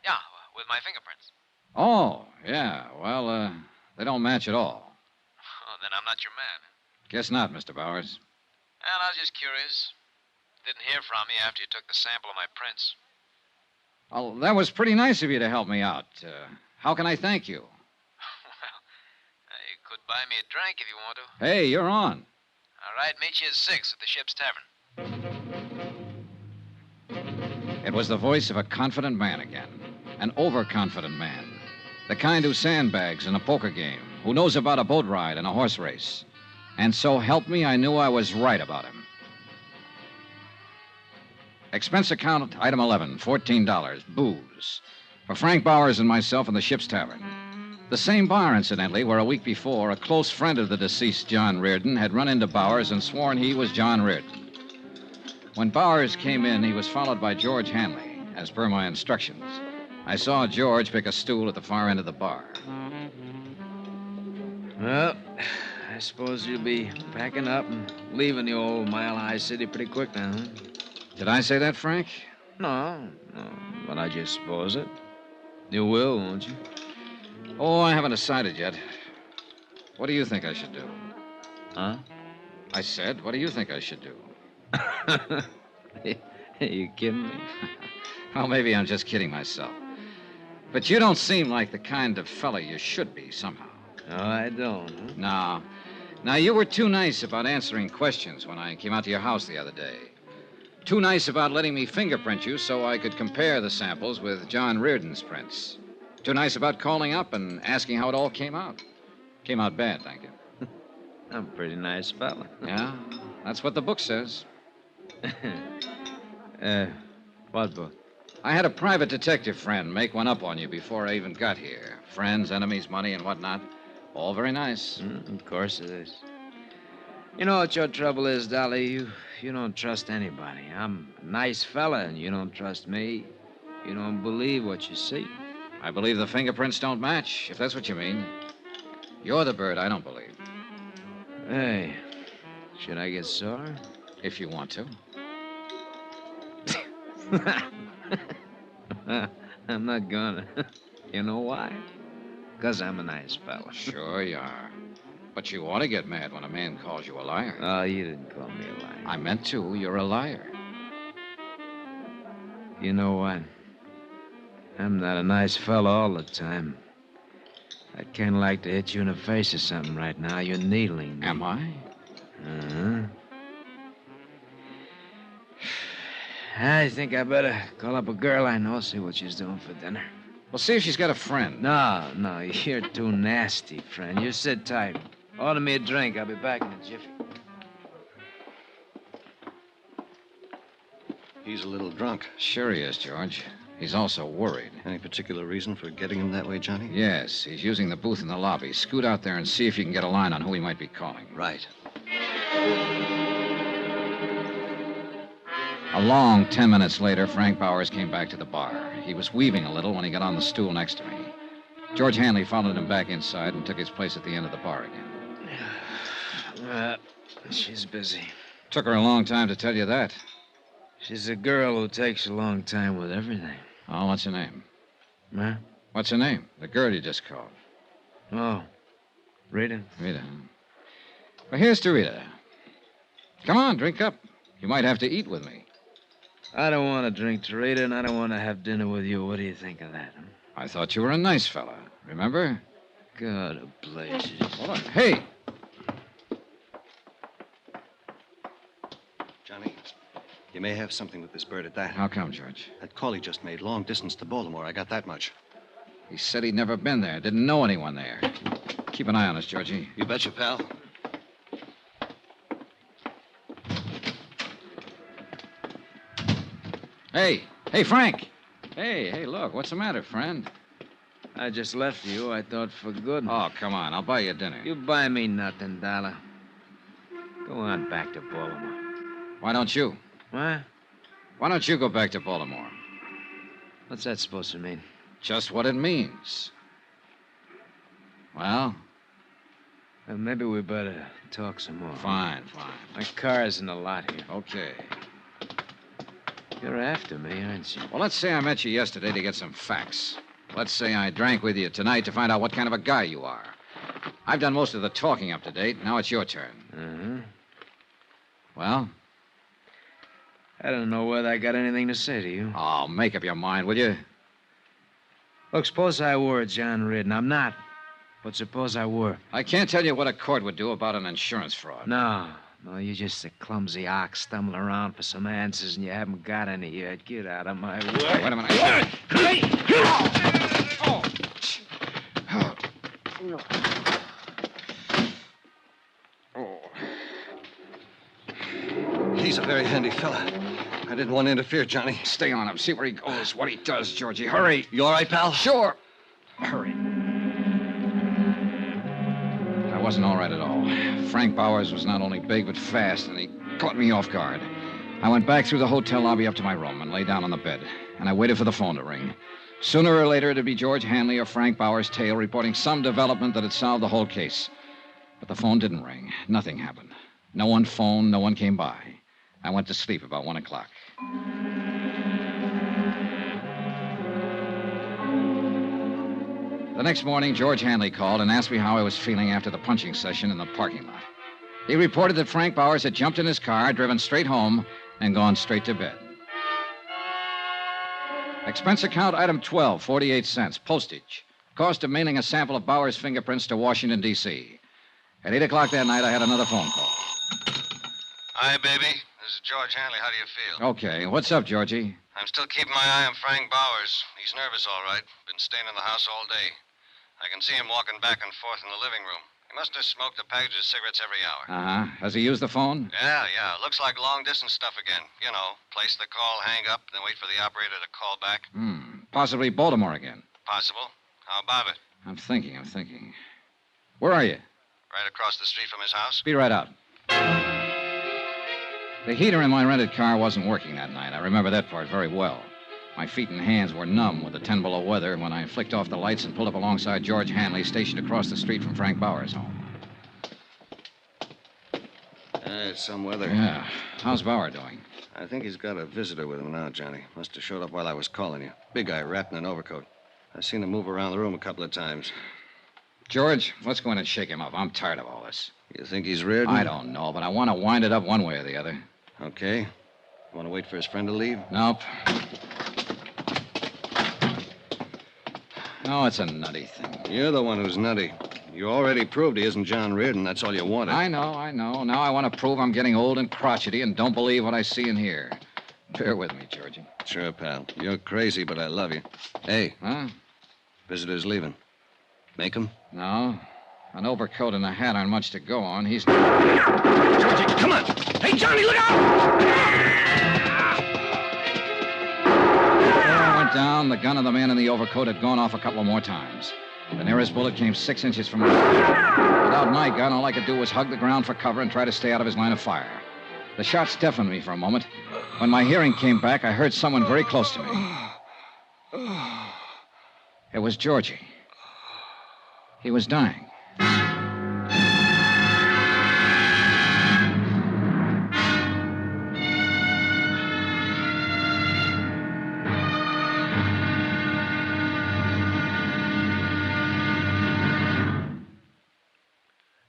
Yeah, with my fingerprints. Oh, yeah. Well, they don't match at all. Oh, then I'm not your man. Guess not, Mr. Bowers. Well, I was just curious. Didn't hear from you after you took the sample of my prints. Well, that was pretty nice of you to help me out. How can I thank you? You could buy me a drink if you want to. Hey, you're on. All right, meet you at 6 at the Ship's Tavern. It was the voice of a confident man again. An overconfident man. The kind who sandbags in a poker game, who knows about a boat ride and a horse race. And so help me, I knew I was right about him. Expense account, item 11, $14, booze. For Frank Bowers and myself in the Ship's Tavern. The same bar, incidentally, where a week before, a close friend of the deceased John Reardon had run into Bowers and sworn he was John Reardon. When Bowers came in, he was followed by George Hanley, as per my instructions. I saw George pick a stool at the far end of the bar. Well, I suppose you'll be packing up and leaving the old Mile High City pretty quick now, huh? Did I say that, Frank? No, but I just suppose it. You will, won't you? Oh, I haven't decided yet. What do you think I should do? Huh? I said, what do you think I should do? Are you kidding me? Well, maybe I'm just kidding myself. But you don't seem like the kind of fella you should be, somehow. Oh, I don't, huh? No. Now, you were too nice about answering questions when I came out to your house the other day. Too nice about letting me fingerprint you so I could compare the samples with John Reardon's prints. Too nice about calling up and asking how it all came out. Came out bad, thank you. I'm a pretty nice fella. Yeah, that's what the book says. What book? I had a private detective friend make one up on you before I even got here. Friends, enemies, money, and whatnot. All very nice. Of course it is. You know what your trouble is, Dolly? You don't trust anybody. I'm a nice fella, and you don't trust me. You don't believe what you see. I believe the fingerprints don't match, if that's what you mean. You're the bird I don't believe. Hey, should I get sore? If you want to. I'm not gonna. You know why? Because I'm a nice fella. Sure you are. But you ought to get mad when a man calls you a liar. Oh, you didn't call me a liar. I meant to. You're a liar. You know what? I'm not a nice fella all the time. I'd kind of like to hit you in the face or something right now. You're needling me. Am I? Uh-huh. I think I better call up a girl I know, see what she's doing for dinner. Well, see if she's got a friend. No, you're too nasty, friend. You sit tight. Order me a drink. I'll be back in a jiffy. He's a little drunk. Sure he is, George. He's also worried. Any particular reason for getting him that way, Johnny? Yes, he's using the booth in the lobby. Scoot out there and see if you can get a line on who he might be calling. Right. A long 10 minutes later, Frank Bowers came back to the bar. He was weaving a little when he got on the stool next to me. George Hanley followed him back inside and took his place at the end of the bar again. She's busy. Took her a long time to tell you that. She's a girl who takes a long time with everything. Oh, what's her name? Huh? What's her name? The girl you just called. Oh, Rita? Rita. Well, here's to Rita. Come on, drink up. You might have to eat with me. I don't want to drink to Rita, and I don't want to have dinner with you. What do you think of that? Huh? I thought you were a nice fella. Remember? God bless. Hold on. Hey! Johnny, you may have something with this bird at that. How come, George? That call he just made, long distance to Baltimore. I got that much. He said he'd never been there, didn't know anyone there. Keep an eye on us, Georgie. You betcha, pal. Hey, Frank. Hey, look, what's the matter, friend? I just left you, I thought, for good. Oh, come on, I'll buy you dinner. You buy me nothing, Dollar. Go on back to Baltimore. Why don't you? What? Why don't you go back to Baltimore? What's that supposed to mean? Just what it means. Well? Maybe we better talk some more. Fine. My car's in the lot here. Okay. You're after me, aren't you? Well, let's say I met you yesterday to get some facts. Let's say I drank with you tonight to find out what kind of a guy you are. I've done most of the talking up to date. Now it's your turn. Uh-huh. Well? I don't know whether I got anything to say to you. Oh, make up your mind, will you? Look, suppose I were John Ridden. I'm not. But suppose I were. I can't tell you what a court would do about an insurance fraud. No, you're just a clumsy ox stumbling around for some answers and you haven't got any yet. Get out of my way. Wait a minute. He's a very handy fella. I didn't want to interfere, Johnny. Stay on him. See where he goes, what he does, Georgie. Hurry. You all right, pal? Sure. Hurry. I wasn't all right at all. Frank Bowers was not only big, but fast, and he caught me off guard. I went back through the hotel lobby up to my room and lay down on the bed, and I waited for the phone to ring. Sooner or later, it'd be George Hanley or Frank Bowers' tale reporting some development that had solved the whole case. But the phone didn't ring. Nothing happened. No one phoned, no one came by. I went to sleep about 1 o'clock. The next morning, George Hanley called and asked me how I was feeling after the punching session in the parking lot. He reported that Frank Bowers had jumped in his car, driven straight home, and gone straight to bed. Expense account item 12, 48 cents, postage. Cost of mailing a sample of Bowers' fingerprints to Washington, D.C. At 8 o'clock that night, I had another phone call. Hi, baby. This is George Hanley. How do you feel? Okay, what's up, Georgie? I'm still keeping my eye on Frank Bowers. He's nervous, all right. Been staying in the house all day. I can see him walking back and forth in the living room. He must have smoked a package of cigarettes every hour. Uh-huh. Has he used the phone? Yeah. Looks like long-distance stuff again. You know, place the call, hang up, then wait for the operator to call back. Possibly Baltimore again. Possible. How about it? I'm thinking. Where are you? Right across the street from his house? Be right out. The heater in my rented car wasn't working that night. I remember that part very well. My feet and hands were numb with the 10 below weather when I flicked off the lights and pulled up alongside George Hanley, stationed across the street from Frank Bauer's home. It's some weather. Yeah. How's Bauer doing? I think he's got a visitor with him now, Johnny. Must have showed up while I was calling you. Big guy wrapped in an overcoat. I've seen him move around the room a couple of times. George, let's go in and shake him up. I'm tired of all this. You think he's Reardon? I don't know, but I want to wind it up one way or the other. Okay. Want to wait for his friend to leave? Nope. No, it's a nutty thing. You're the one who's nutty. You already proved he isn't John Reardon. That's all you wanted. I know. Now I want to prove I'm getting old and crotchety and don't believe what I see and hear. Bear with me, Georgie. Sure, pal. You're crazy, but I love you. Hey. Huh? Visitor's leaving. Make him? No. An overcoat and a hat aren't much to go on. He's... Georgie, come on! Hey, Johnny, look out! Before I went down, the gun of the man in the overcoat had gone off a couple more times. The nearest bullet came 6 inches from my head. Without my gun, all I could do was hug the ground for cover and try to stay out of his line of fire. The shots deafened me for a moment. When my hearing came back, I heard someone very close to me. It was Georgie. He was dying.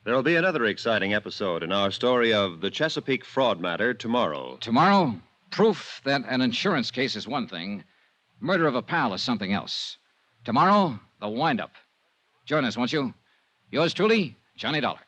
There'll be another exciting episode in our story of the Chesapeake fraud matter tomorrow. Tomorrow, proof that an insurance case is one thing, murder of a pal is something else. Tomorrow, the wind-up. Join us, won't you? Yours truly, Johnny Dollar.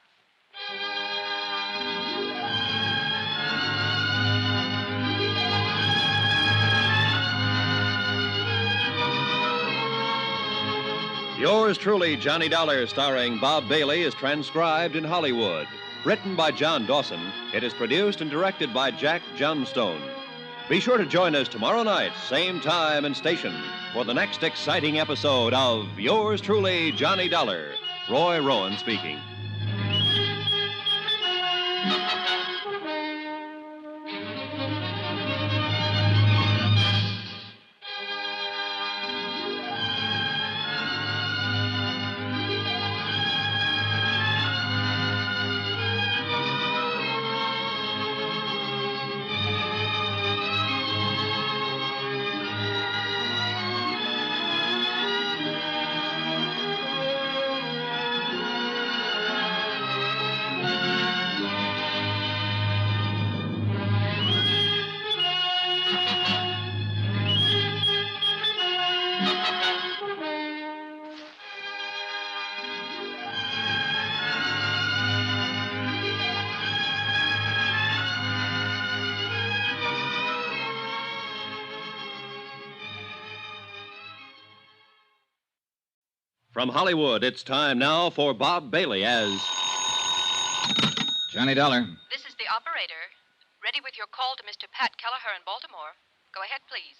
Yours truly, Johnny Dollar, starring Bob Bailey, is transcribed in Hollywood. Written by John Dawson, it is produced and directed by Jack Johnstone. Be sure to join us tomorrow night, same time and station, for the next exciting episode of Yours truly, Johnny Dollar. Roy Rowan speaking. From Hollywood, it's time now for Bob Bailey as Johnny Dollar. This is the operator. Ready with your call to Mr. Pat Kelleher in Baltimore. Go ahead, please.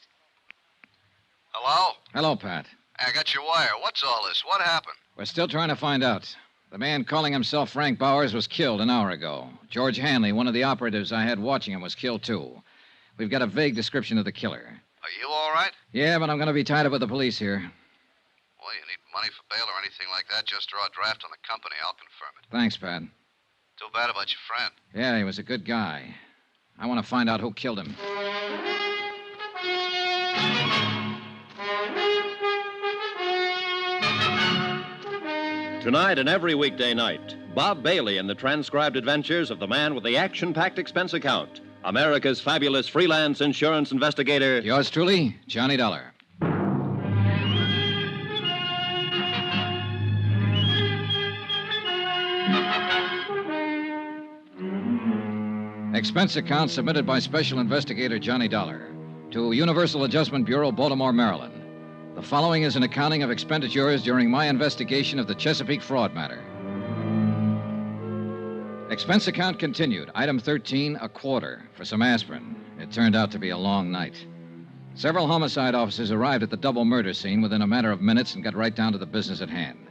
Hello? Hello, Pat. I got your wire. What's all this? What happened? We're still trying to find out. The man calling himself Frank Bowers was killed an hour ago. George Hanley, one of the operatives I had watching him, was killed, too. We've got a vague description of the killer. Are you all right? Yeah, but I'm going to be tied up with the police here. Well, you need money for bail or anything like that, just draw a draft on the company. I'll confirm it. Thanks, Pat. Too bad about your friend. Yeah, he was a good guy. I want to find out who killed him. Tonight and every weekday night, Bob Bailey in the transcribed adventures of the man with the action-packed expense account, America's fabulous freelance insurance investigator. Yours truly, Johnny Dollar. Expense account submitted by Special Investigator Johnny Dollar to Universal Adjustment Bureau, Baltimore, Maryland. The following is an accounting of expenditures during my investigation of the Chesapeake fraud matter. Expense account continued. Item 13, a quarter for some aspirin. It turned out to be a long night. Several homicide officers arrived at the double murder scene within a matter of minutes and got right down to the business at hand.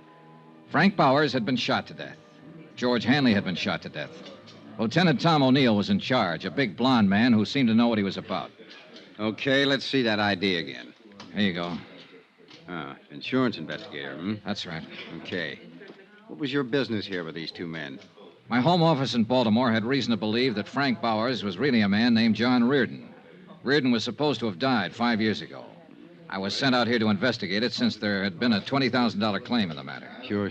Frank Bowers had been shot to death. George Hanley had been shot to death. Lieutenant Tom O'Neill was in charge, a big blond man who seemed to know what he was about. Okay, let's see that ID again. Here you go. Insurance investigator, hmm? That's right. Okay. What was your business here with these two men? My home office in Baltimore had reason to believe that Frank Bowers was really a man named John Reardon. Reardon was supposed to have died 5 years ago. I was sent out here to investigate it since there had been a $20,000 claim in the matter. Sure.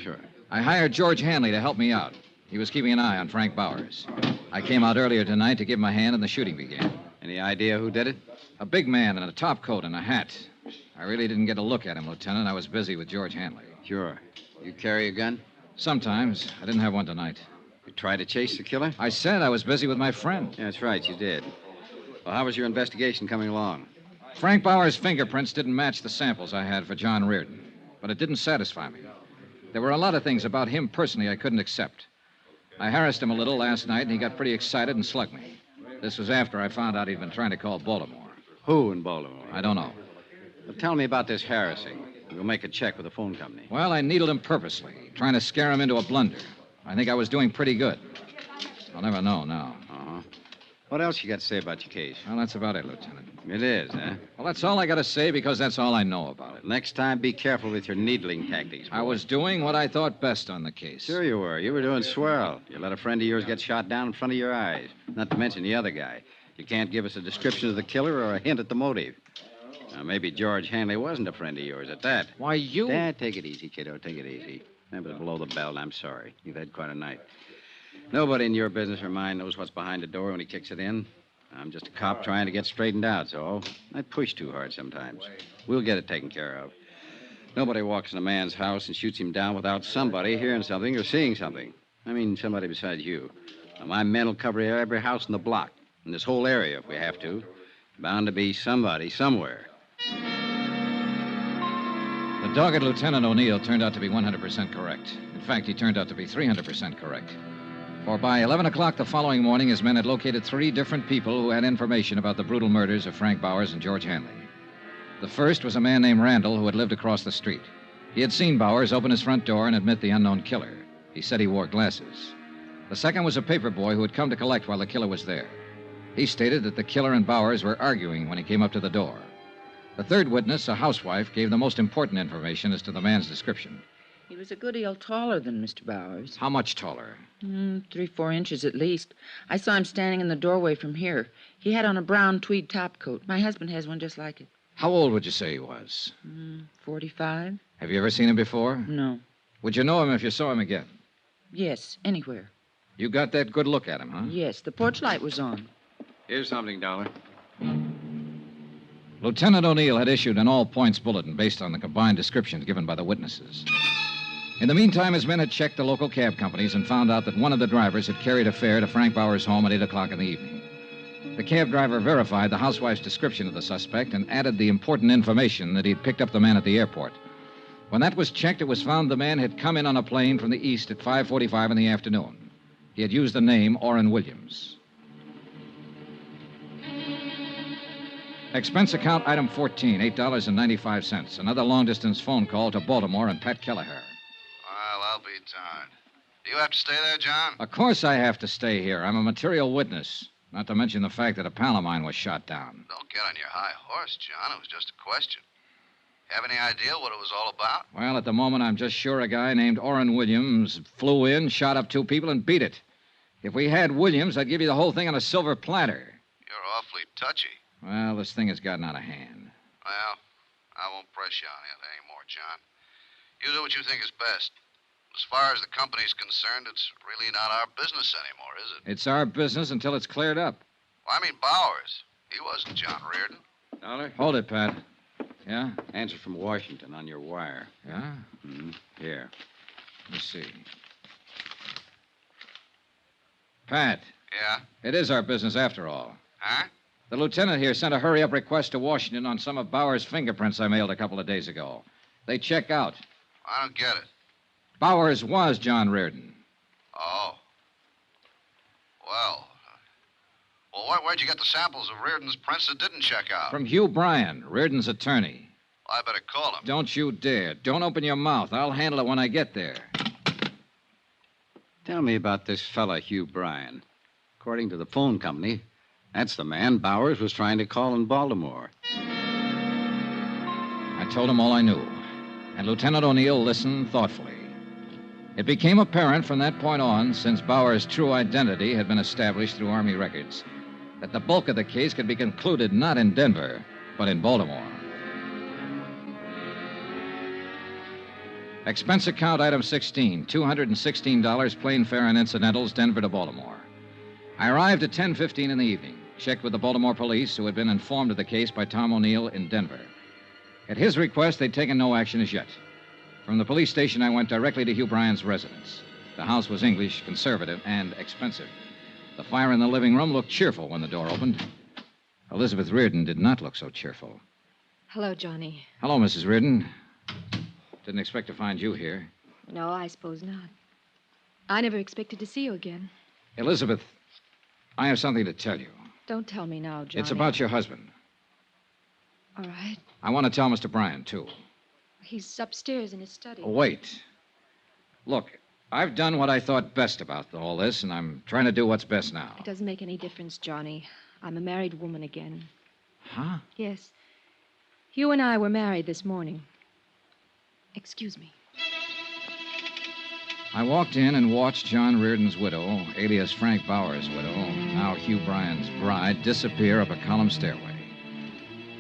I hired George Hanley to help me out. He was keeping an eye on Frank Bowers. I came out earlier tonight to give him a hand, and the shooting began. Any idea who did it? A big man in a top coat and a hat. I really didn't get a look at him, Lieutenant. I was busy with George Hanley. Sure. You carry a gun? Sometimes. I didn't have one tonight. You tried to chase the killer? I said I was busy with my friend. Yeah, that's right, you did. Well, how was your investigation coming along? Frank Bowers' fingerprints didn't match the samples I had for John Reardon, but it didn't satisfy me. There were a lot of things about him personally I couldn't accept. I harassed him a little last night, and he got pretty excited and slugged me. This was after I found out he'd been trying to call Baltimore. Who in Baltimore? I don't know. Well, tell me about this harassing. We'll make a check with the phone company. Well, I needled him purposely, trying to scare him into a blunder. I think I was doing pretty good. I'll never know now. What else you got to say about your case? Well, that's about it, Lieutenant. It is, huh? Well, that's all I got to say because that's all I know about it. Next time, be careful with your needling tactics, boy. I was doing what I thought best on the case. Sure you were. You were doing swell. You let a friend of yours get shot down in front of your eyes. Not to mention the other guy. You can't give us a description of the killer or a hint at the motive. Now, maybe George Hanley wasn't a friend of yours at that. Why, you... Dad, take it easy, kiddo. Take it easy. Remember to blow the bell, and I'm sorry. You've had quite a night. Nobody in your business or mine knows what's behind the door when he kicks it in. I'm just a cop trying to get straightened out, so I push too hard sometimes. We'll get it taken care of. Nobody walks in a man's house and shoots him down without somebody hearing something or seeing something. I mean, somebody besides you. Now, my men will cover every house in the block, in this whole area if we have to. Bound to be somebody somewhere. The dogged Lieutenant O'Neill turned out to be 100% correct. In fact, he turned out to be 300% correct. For by 11 o'clock the following morning, his men had located 3 different people who had information about the brutal murders of Frank Bowers and George Hanley. The first was a man named Randall who had lived across the street. He had seen Bowers open his front door and admit the unknown killer. He said he wore glasses. The second was a paper boy who had come to collect while the killer was there. He stated that the killer and Bowers were arguing when he came up to the door. The third witness, a housewife, gave the most important information as to the man's description. He was a good deal taller than Mr. Bowers. How much taller? 3-4 inches at least. I saw him standing in the doorway from here. He had on a brown tweed topcoat. My husband has one just like it. How old would you say he was? 45. Have you ever seen him before? No. Would you know him if you saw him again? Yes, anywhere. You got that good look at him, huh? Yes, the porch light was on. Here's something, Dollar. Lieutenant O'Neill had issued an all-points bulletin based on the combined descriptions given by the witnesses. In the meantime, his men had checked the local cab companies and found out that one of the drivers had carried a fare to Frank Bowers' home at 8 o'clock in the evening. The cab driver verified the housewife's description of the suspect and added the important information that he'd picked up the man at the airport. When that was checked, it was found the man had come in on a plane from the east at 5:45 in the afternoon. He had used the name Orrin Williams. Expense account item 14, $8.95. Another long-distance phone call to Baltimore and Pat Kelleher. Well, I'll be darned. Do you have to stay there, John? Of course I have to stay here. I'm a material witness. Not to mention the fact that a pal of mine was shot down. Don't get on your high horse, John. It was just a question. Have any idea what it was all about? Well, at the moment, I'm just sure a guy named Orrin Williams flew in, shot up 2 people, and beat it. If we had Williams, I'd give you the whole thing on a silver platter. You're awfully touchy. Well, this thing has gotten out of hand. Well, I won't press you on it anymore, John. You do what you think is best. As far as the company's concerned, it's really not our business anymore, is it? It's our business until it's cleared up. Well, I mean Bowers. He wasn't John Reardon. Dollar? Hold it, Pat. Yeah? Answer from Washington on your wire. Yeah? Here. Let me see. Pat. Yeah? It is our business after all. Huh? The lieutenant here sent a hurry-up request to Washington on some of Bowers' fingerprints I mailed a couple of days ago. They check out. I don't get it. Bowers was John Reardon. Oh. Well, where'd you get the samples of Reardon's prints that didn't check out? From Hugh Bryan, Reardon's attorney. I better call him. Don't you dare. Don't open your mouth. I'll handle it when I get there. Tell me about this fella, Hugh Bryan. According to the phone company, that's the man Bowers was trying to call in Baltimore. I told him all I knew, and Lieutenant O'Neill listened thoughtfully. It became apparent from that point on, since Bowers' true identity had been established through Army records, that the bulk of the case could be concluded not in Denver, but in Baltimore. Expense account item 16, $216, plane fare and incidentals, Denver to Baltimore. I arrived at 10:15 in the evening, checked with the Baltimore police, who had been informed of the case by Tom O'Neill in Denver. At his request, they'd taken no action as yet. From the police station, I went directly to Hugh Bryan's residence. The house was English, conservative, and expensive. The fire in the living room looked cheerful when the door opened. Elizabeth Reardon did not look so cheerful. Hello, Johnny. Hello, Mrs. Reardon. Didn't expect to find you here. No, I suppose not. I never expected to see you again. Elizabeth, I have something to tell you. Don't tell me now, Johnny. It's about your husband. All right. I want to tell Mr. Bryan, too. He's upstairs in his study. Wait. Look, I've done what I thought best about all this, and I'm trying to do what's best now. It doesn't make any difference, Johnny. I'm a married woman again. Huh? Yes. Hugh and I were married this morning. Excuse me. I walked in and watched John Reardon's widow, alias Frank Bowers' widow, now Hugh Bryan's bride, disappear up a column stairway.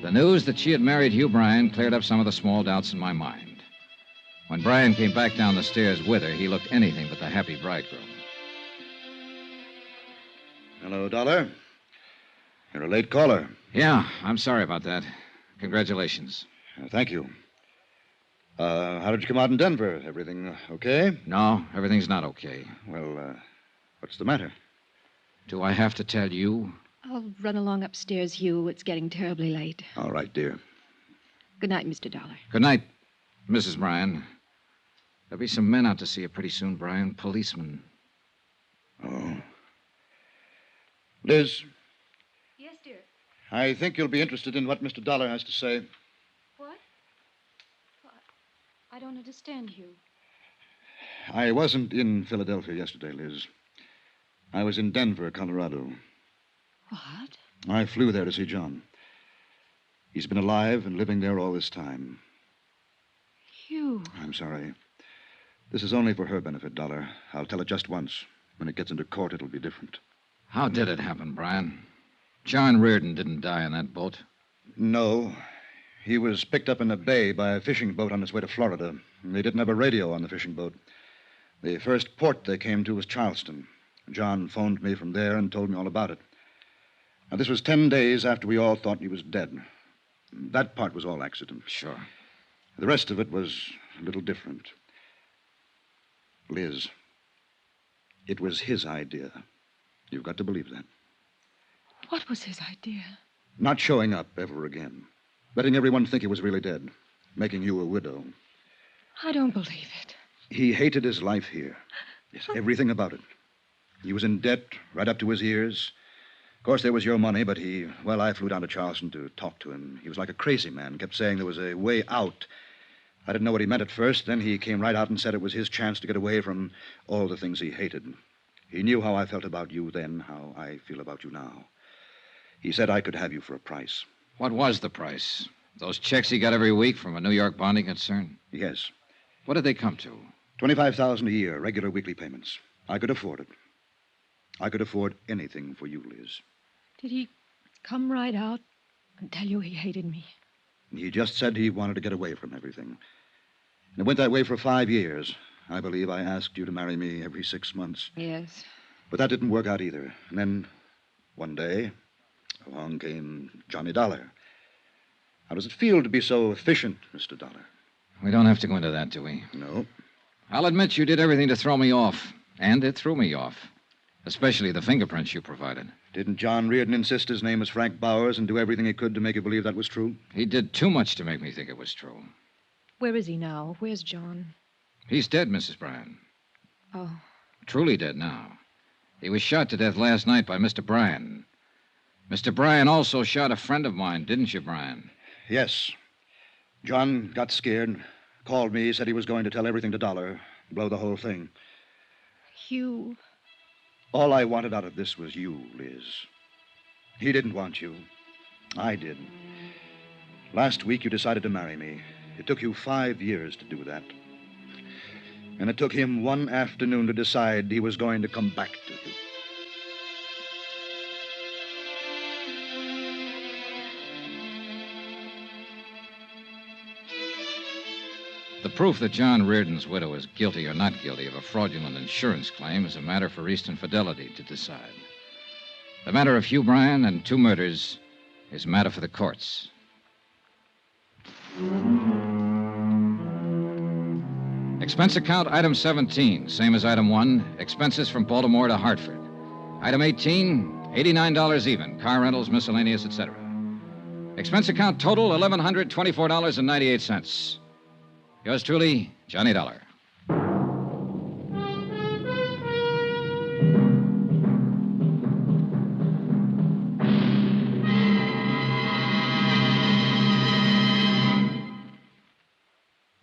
The news that she had married Hugh Bryan cleared up some of the small doubts in my mind. When Bryan came back down the stairs with her, he looked anything but the happy bridegroom. Hello, Dollar. You're a late caller. Yeah, I'm sorry about that. Congratulations. Thank you. How did you come out in Denver? Everything okay? No, everything's not okay. Well, what's the matter? Do I have to tell you? I'll run along upstairs, Hugh. It's getting terribly late. All right, dear. Good night, Mr. Dollar. Good night, Mrs. Bryan. There'll be some men out to see you pretty soon, Bryan. Policemen. Oh. Liz, Yes, dear. I think you'll be interested in what Mr. Dollar has to say. What? I don't understand, Hugh. I wasn't in Philadelphia yesterday, Liz. I was in Denver, Colorado. What? I flew there to see John. He's been alive and living there all this time. Hugh. I'm sorry. This is only for her benefit, Dollar. I'll tell it just once. When it gets into court, it'll be different. How did it happen, Bryan? John Reardon didn't die in that boat. No. He was picked up in a bay by a fishing boat on its way to Florida. They didn't have a radio on the fishing boat. The first port they came to was Charleston. John phoned me from there and told me all about it. Now, this was 10 days after we all thought he was dead. That part was all accident. Sure. The rest of it was a little different. Liz, it was his idea. You've got to believe that. What was his idea? Not showing up ever again. Letting everyone think he was really dead. Making you a widow. I don't believe it. He hated his life here. Yes, everything about it. He was in debt right up to his ears. Of course, there was your money, but I flew down to Charleston to talk to him. He was like a crazy man, kept saying there was a way out. I didn't know what he meant at first. Then he came right out and said it was his chance to get away from all the things he hated. He knew how I felt about you then, how I feel about you now. He said I could have you for a price. What was the price? Those checks he got every week from a New York bonding concern? Yes. What did they come to? $25,000 a year, regular weekly payments. I could afford it. I could afford anything for you, Liz. Did he come right out and tell you he hated me? He just said he wanted to get away from everything. And it went that way for 5 years. I believe I asked you to marry me every 6 months. Yes. But that didn't work out either. And then, one day, along came Johnny Dollar. How does it feel to be so efficient, Mr. Dollar? We don't have to go into that, do we? No. I'll admit you did everything to throw me off. And it threw me off. Especially the fingerprints you provided. Didn't John Reardon insist his name was Frank Bowers and do everything he could to make you believe that was true? He did too much to make me think it was true. Where is he now? Where's John? He's dead, Mrs. Bryan. Oh. Truly dead now. He was shot to death last night by Mr. Bryan. Mr. Bryan also shot a friend of mine, didn't you, Bryan? Yes. John got scared, called me, said he was going to tell everything to Dollar, blow the whole thing. Hugh. All I wanted out of this was you, Liz. He didn't want you. I did. Last week, you decided to marry me. It took you 5 years to do that. And it took him one afternoon to decide he was going to come back to you. The proof that John Reardon's widow is guilty or not guilty of a fraudulent insurance claim is a matter for Eastern Fidelity to decide. The matter of Hugh Bryan and 2 murders is a matter for the courts. Expense account item 17, same as item 1, expenses from Baltimore to Hartford. Item 18, $89 even, car rentals, miscellaneous, etc. Expense account total, $1,124.98. Yours truly, Johnny Dollar.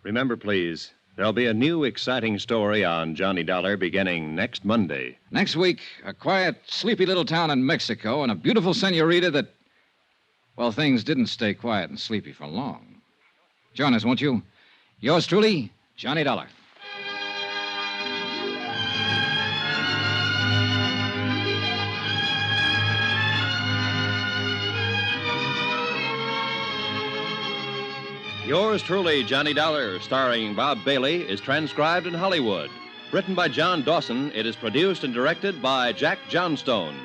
Remember, please, there'll be a new exciting story on Johnny Dollar beginning next Monday. Next week, a quiet, sleepy little town in Mexico and a beautiful senorita that, well, things didn't stay quiet and sleepy for long. Join us, won't you? Yours truly, Johnny Dollar. Yours truly, Johnny Dollar, starring Bob Bailey, is transcribed in Hollywood. Written by John Dawson, it is produced and directed by Jack Johnstone.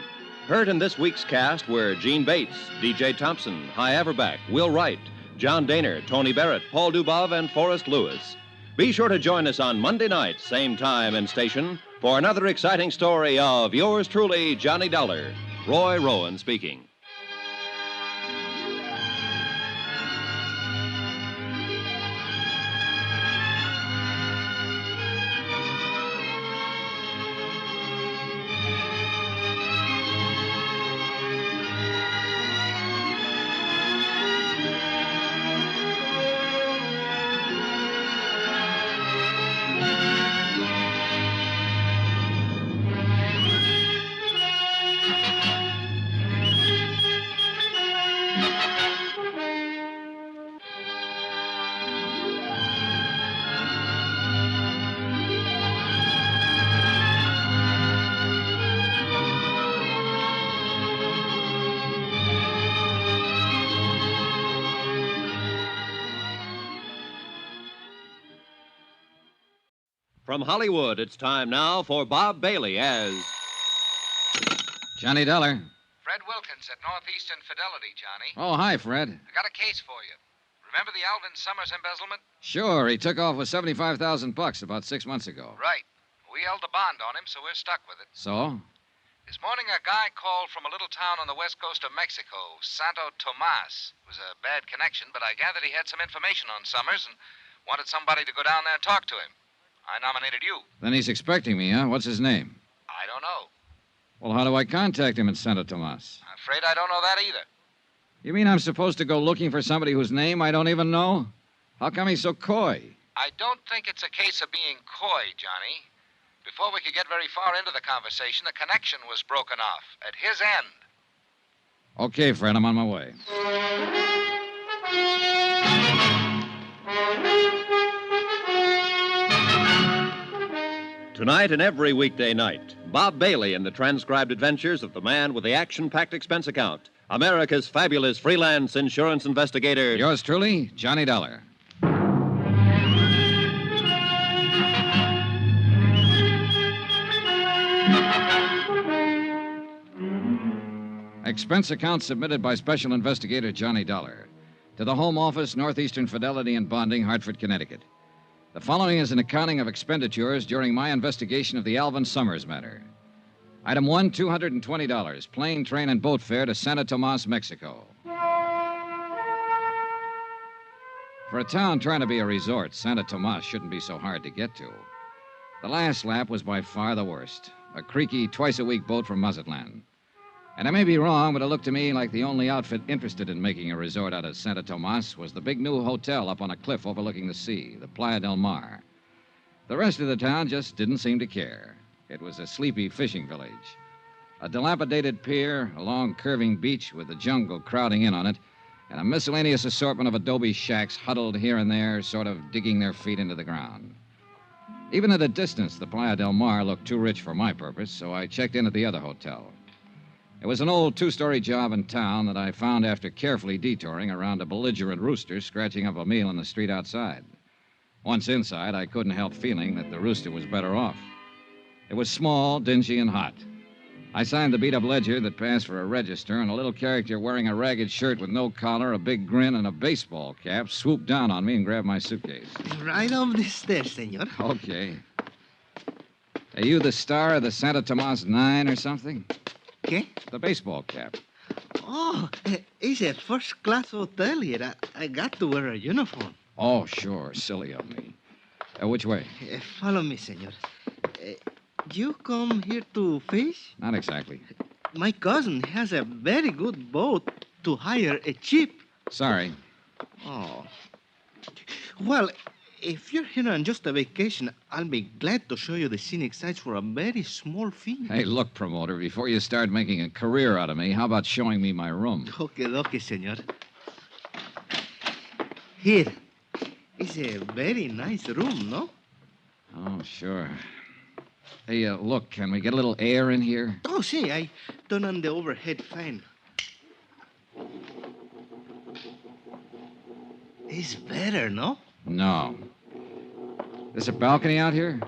Heard in this week's cast were Gene Bates, D.J. Thompson, Hy Averback, Will Wright, John Daner, Tony Barrett, Paul Dubov, and Forrest Lewis. Be sure to join us on Monday night, same time and station, for another exciting story of yours truly, Johnny Dollar. Roy Rowan speaking. From Hollywood, it's time now for Bob Bailey as Johnny Dollar. Fred Wilkins at Northeastern Fidelity, Johnny. Oh, hi, Fred. I got a case for you. Remember the Alvin Summers embezzlement? Sure, he took off with $75,000 about 6 months ago. Right. We held the bond on him, so we're stuck with it. So? This morning, a guy called from a little town on the west coast of Mexico, Santo Tomas. It was a bad connection, but I gathered he had some information on Summers and wanted somebody to go down there and talk to him. I nominated you. Then he's expecting me, huh? What's his name? I don't know. Well, how do I contact him in Santo Tomas? I'm afraid I don't know that either. You mean I'm supposed to go looking for somebody whose name I don't even know? How come he's so coy? I don't think it's a case of being coy, Johnny. Before we could get very far into the conversation, the connection was broken off at his end. Okay, Fred, I'm on my way. Tonight and every weekday night, Bob Bailey in the transcribed adventures of the man with the action-packed expense account, America's fabulous freelance insurance investigator. Yours truly, Johnny Dollar. Expense account submitted by Special Investigator Johnny Dollar to the Home Office, Northeastern Fidelity and Bonding, Hartford, Connecticut. The following is an accounting of expenditures during my investigation of the Alvin Summers matter. Item 1, $220, plane, train, and boat fare to Santo Tomas, Mexico. For a town trying to be a resort, Santo Tomas shouldn't be so hard to get to. The last lap was by far the worst. A creaky, twice-a-week boat from Mazatlan. And I may be wrong, but it looked to me like the only outfit interested in making a resort out of Santo Tomas was the big new hotel up on a cliff overlooking the sea, the Playa del Mar. The rest of the town just didn't seem to care. It was a sleepy fishing village. A dilapidated pier, a long curving beach with the jungle crowding in on it, and a miscellaneous assortment of adobe shacks huddled here and there, sort of digging their feet into the ground. Even at a distance, the Playa del Mar looked too rich for my purpose, so I checked in at the other hotel. It was an old two-story job in town that I found after carefully detouring around a belligerent rooster scratching up a meal in the street outside. Once inside, I couldn't help feeling that the rooster was better off. It was small, dingy, and hot. I signed the beat-up ledger that passed for a register, and a little character wearing a ragged shirt with no collar, a big grin, and a baseball cap swooped down on me and grabbed my suitcase. Right up the stairs, senor. Okay. Are you the star of the Santa Tomas 9 or something? ¿Qué? The baseball cap. Oh, it's a first-class hotel here. I got to wear a uniform. Oh, sure. Silly of me. Which way? Follow me, senor. You come here to fish? Not exactly. My cousin has a very good boat to hire a cheap. Sorry. Oh. Well, if you're here on just a vacation, I'll be glad to show you the scenic sights for a very small fee. Hey, look, promoter, before you start making a career out of me, how about showing me my room? Okay, senor. Here. It's a very nice room, no? Oh, sure. Hey, look, can we get a little air in here? Oh, see, I turn on the overhead fan. It's better, no? No. There's a balcony out here?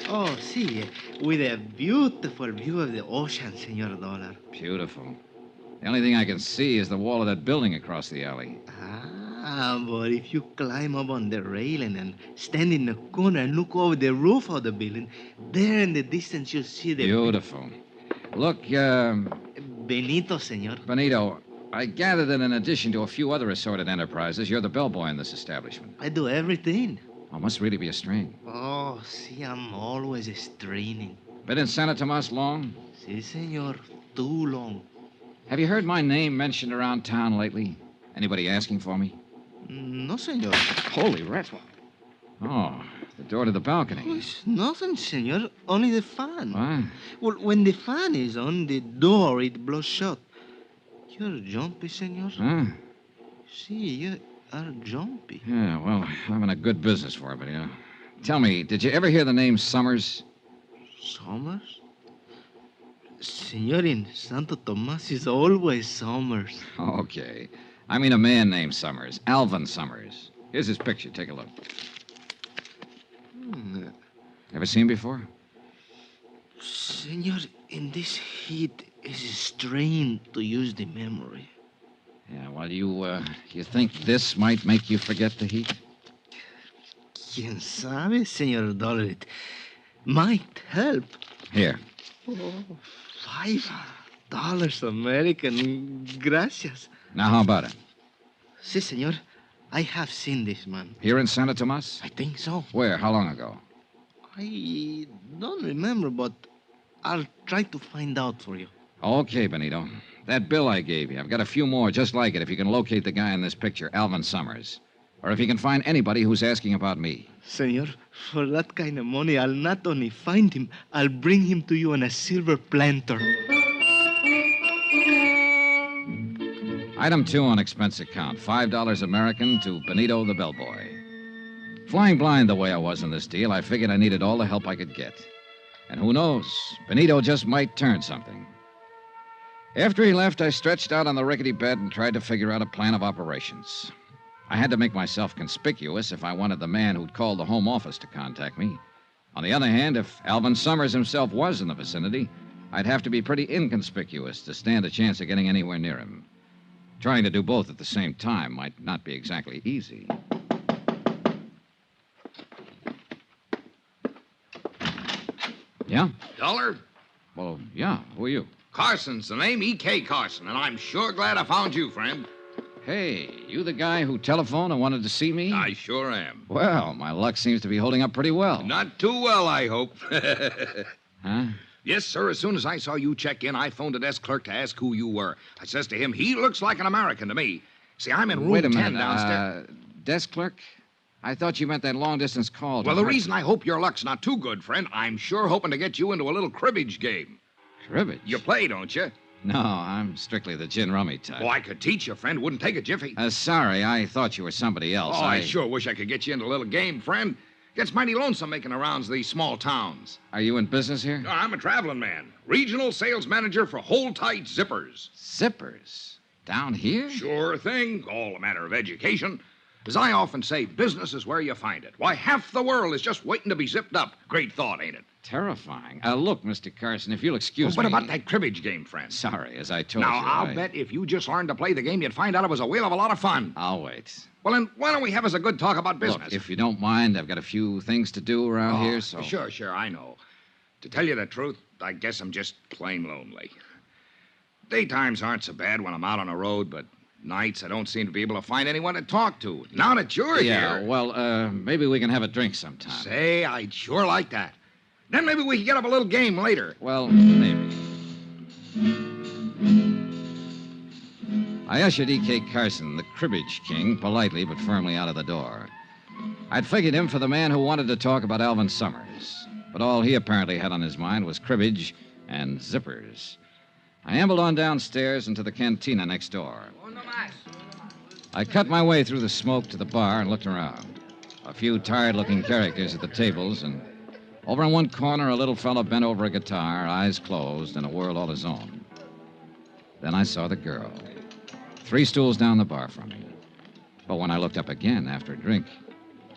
Oh, see, with a beautiful view of the ocean, Senor Dollar. Beautiful. The only thing I can see is the wall of that building across the alley. But if you climb up on the railing and stand in the corner and look over the roof of the building, there in the distance you'll see the... Beautiful. Look, Benito, senor. Benito, I gather that in addition to a few other assorted enterprises, you're the bellboy in this establishment. I do everything. Oh, must really be a strain. Oh, see, I'm always straining. Been in Santa Tomas long? Si, senor. Too long. Have you heard my name mentioned around town lately? Anybody asking for me? No, senor. Holy rattle. Oh, the door to the balcony. Oh, it's nothing, senor. Only the fan. What? Well, when the fan is on, the door, it blows shut. You're jumpy, senor. Huh? See, you are jumpy. Yeah, well, I'm in a good business for it, Benito. Tell me, did you ever hear the name Summers? Summers? Senor, in Santo Tomas is always Summers. Okay. I mean a man named Summers, Alvin Summers. Here's his picture. Take a look. Ever seen him before? Senor, in this heat, it's a strain to use the memory. Yeah, well, you think this might make you forget the heat? Quien sabe, Senor Dollar, it might help. Here. Oh, $5 American. Gracias. Now, how about it? Si, senor. I have seen this man. Here in Santa Tomas? I think so. Where? How long ago? I don't remember, but I'll try to find out for you. Okay, Benito. That bill I gave you, I've got a few more just like it if you can locate the guy in this picture, Alvin Summers. Or if you can find anybody who's asking about me. Senor, for that kind of money, I'll not only find him, I'll bring him to you on a silver planter. Item 2 on expense account, $5 American to Benito the bellboy. Flying blind the way I was in this deal, I figured I needed all the help I could get. And who knows, Benito just might turn something. After he left, I stretched out on the rickety bed and tried to figure out a plan of operations. I had to make myself conspicuous if I wanted the man who'd called the home office to contact me. On the other hand, if Alvin Summers himself was in the vicinity, I'd have to be pretty inconspicuous to stand a chance of getting anywhere near him. Trying to do both at the same time might not be exactly easy. Yeah? Dollar? Well, yeah. Who are you? Carson's the name, E.K. Carson, and I'm sure glad I found you, friend. Hey, you the guy who telephoned and wanted to see me? I sure am. Well, my luck seems to be holding up pretty well. Not too well, I hope. Huh? Yes, sir. As soon as I saw you check in, I phoned the desk clerk to ask who you were. I says to him, he looks like an American to me. See, I'm in room Wait a 10 minute. downstairs. Desk clerk? I thought you meant that long-distance call. Well, the reason I hope your luck's not too good, friend, I'm sure hoping to get you into a little cribbage game. Cribbage? You play, don't you? No, I'm strictly the gin rummy type. Oh, I could teach you, friend. Wouldn't take a jiffy. Sorry, I thought you were somebody else. Oh, I sure wish I could get you into a little game, friend. Gets mighty lonesome making the rounds of these small towns. Are you in business here? No, I'm a traveling man. Regional sales manager for Hold Tight Zippers. Zippers? Down here? Sure thing. All a matter of education. As I often say, business is where you find it. Why, half the world is just waiting to be zipped up. Great thought, ain't it? Terrifying. Look, Mr. Carson, if you'll excuse What me... about that cribbage game, friend? Sorry, as I told Now, you... I'll bet if you just learned to play the game, you'd find out it was a whale of a lot of fun. I'll wait. Well, then, why don't we have us a good talk about business? Look, if you don't mind, I've got a few things to do around here, so... Sure, I know. To tell you the truth, I guess I'm just plain lonely. Daytimes aren't so bad when I'm out on the road, but nights I don't seem to be able to find anyone to talk to. Now that you're here... well, maybe we can have a drink sometime. Say, I'd sure like that. Then maybe we can get up a little game later. Well, maybe. I ushered E.K. Carson, the cribbage king, politely but firmly out of the door. I'd figured him for the man who wanted to talk about Alvin Summers, but all he apparently had on his mind was cribbage and zippers. I ambled on downstairs into the cantina next door. I cut my way through the smoke to the bar and looked around. A few tired-looking characters at the tables, and over in one corner, a little fellow bent over a guitar, eyes closed, in a world all his own. Then I saw the girl, 3 stools down the bar from me. But when I looked up again after a drink,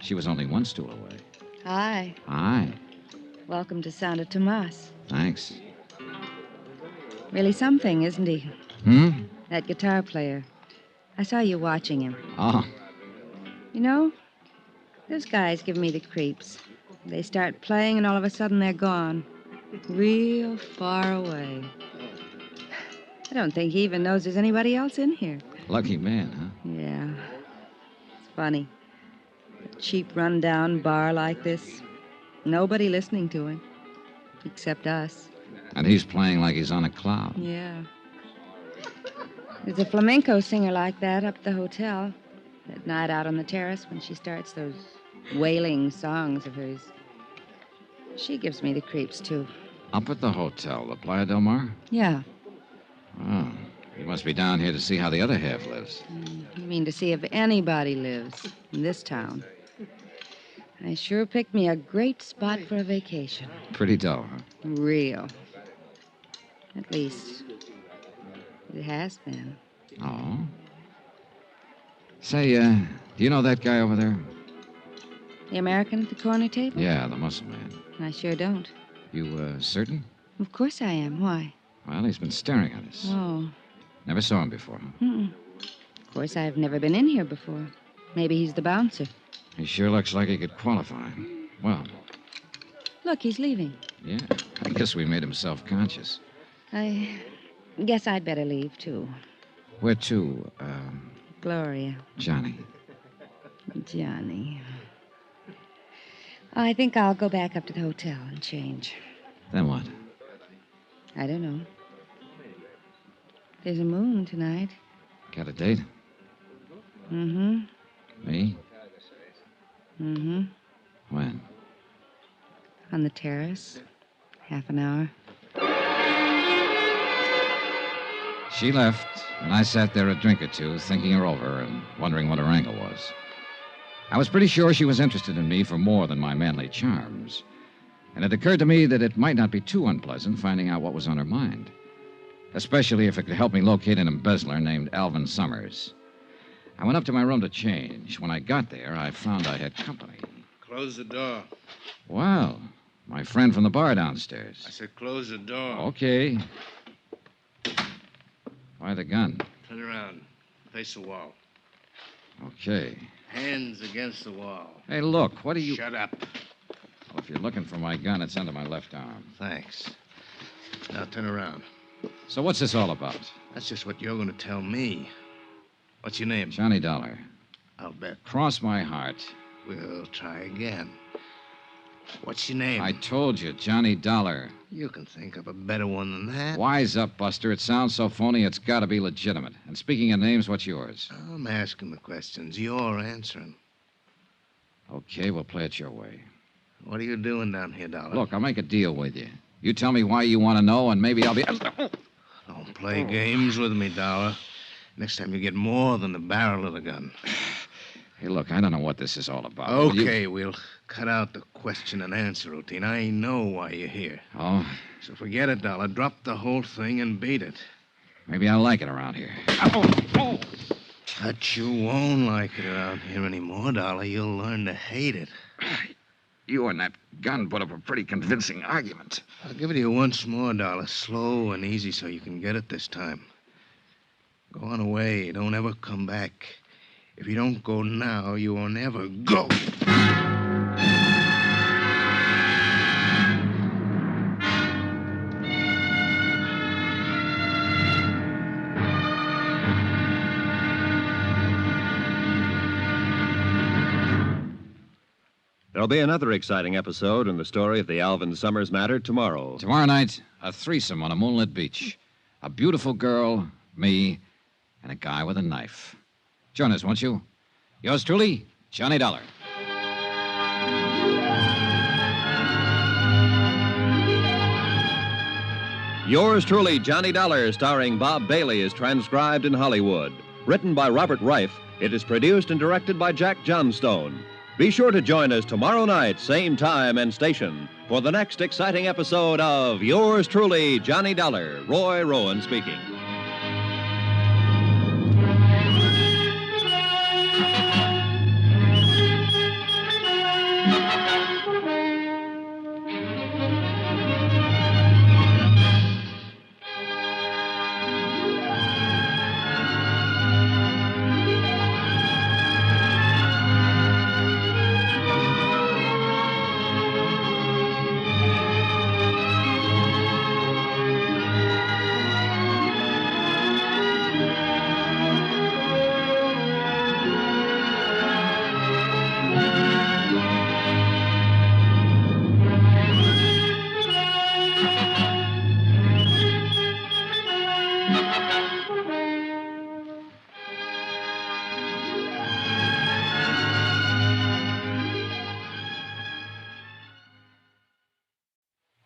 she was only 1 stool away. Hi. Hi. Welcome to Santo Tomas. Thanks. Really something, isn't he? That guitar player. I saw you watching him. Oh. You know, those guys give me the creeps. They start playing, and all of a sudden they're gone. Real far away. I don't think he even knows there's anybody else in here. Lucky man, huh? Yeah. It's funny. A cheap, run-down bar like this. Nobody listening to him. Except us. And he's playing like he's on a cloud. Yeah. There's a flamenco singer like that up at the hotel. At night out on the terrace when she starts those wailing songs of hers. She gives me the creeps, too. Up at the hotel, the Playa del Mar? Yeah. Oh, he must be down here to see how the other half lives. You mean to see if anybody lives in this town. I sure picked me a great spot for a vacation. Pretty dull, huh? Real. At least, it has been. Oh? Say, do you know that guy over there? The American at the corner table? Yeah, the muscle man. I sure don't. You, certain? Of course I am. Why? Well, he's been staring at us. Oh. Never saw him before, huh? Mm-mm. Of course, I've never been in here before. Maybe he's the bouncer. He sure looks like he could qualify. Well, Look, he's leaving. yeah, I guess we made him self-conscious. I guess I'd better leave, too. Where to? Gloria. Johnny. Johnny. I think I'll go back up to the hotel and change. Then what? I don't know. There's a moon tonight. Got a date? Mm-hmm. Me? Mm-hmm. When? On the terrace. Half an hour. She left, and I sat there a drink or two, thinking her over and wondering what her angle was. I was pretty sure she was interested in me for more than my manly charms. And it occurred to me that it might not be too unpleasant finding out what was on her mind. Especially if it could help me locate an embezzler named Alvin Summers. I went up to my room to change. When I got there, I found I had company. Close the door. Well, my friend from the bar downstairs. I said close the door. Okay. Why the gun? Turn around. Face the wall. Okay. Hands against the wall. Hey, look, what are you... Shut up. Well, if you're looking for my gun, it's under my left arm. Thanks. Now turn around. So what's this all about? That's just what you're going to tell me. What's your name? Johnny Dollar. I'll bet. Cross my heart. We'll try again. What's your name? I told you, Johnny Dollar. You can think of a better one than that. Wise up, Buster. It sounds so phony, it's got to be legitimate. And speaking of names, what's yours? I'm asking the questions. You're answering. Okay, we'll play it your way. What are you doing down here, Dollar? Look, I'll make a deal with you. You tell me why you want to know, and maybe I'll be... Don't play games with me, Dollar. Next time you get more than the barrel of the gun. Hey, look, I don't know what this is all about. Okay, we'll cut out the question and answer routine. I know why you're here. Oh? So forget it, Dollar. Drop the whole thing and beat it. Maybe I like it around here. But you won't like it around here anymore, Dollar. You'll learn to hate it. You and that gun put up a pretty convincing argument. I'll give it to you once more, Dollar. Slow and easy so you can get it this time. Go on away. Don't ever come back. If you don't go now, you won't ever go. There'll be another exciting episode in the story of the Alvin Summers matter tomorrow. Tomorrow night, a threesome on a moonlit beach. A beautiful girl, me, and a guy with a knife. Join us, won't you? Yours truly, Johnny Dollar. Yours truly, Johnny Dollar, starring Bob Bailey, is transcribed in Hollywood. Written by Robert Reif, it is produced and directed by Jack Johnstone. Be sure to join us tomorrow night, same time and station, for the next exciting episode of Yours truly, Johnny Dollar. Roy Rowan speaking.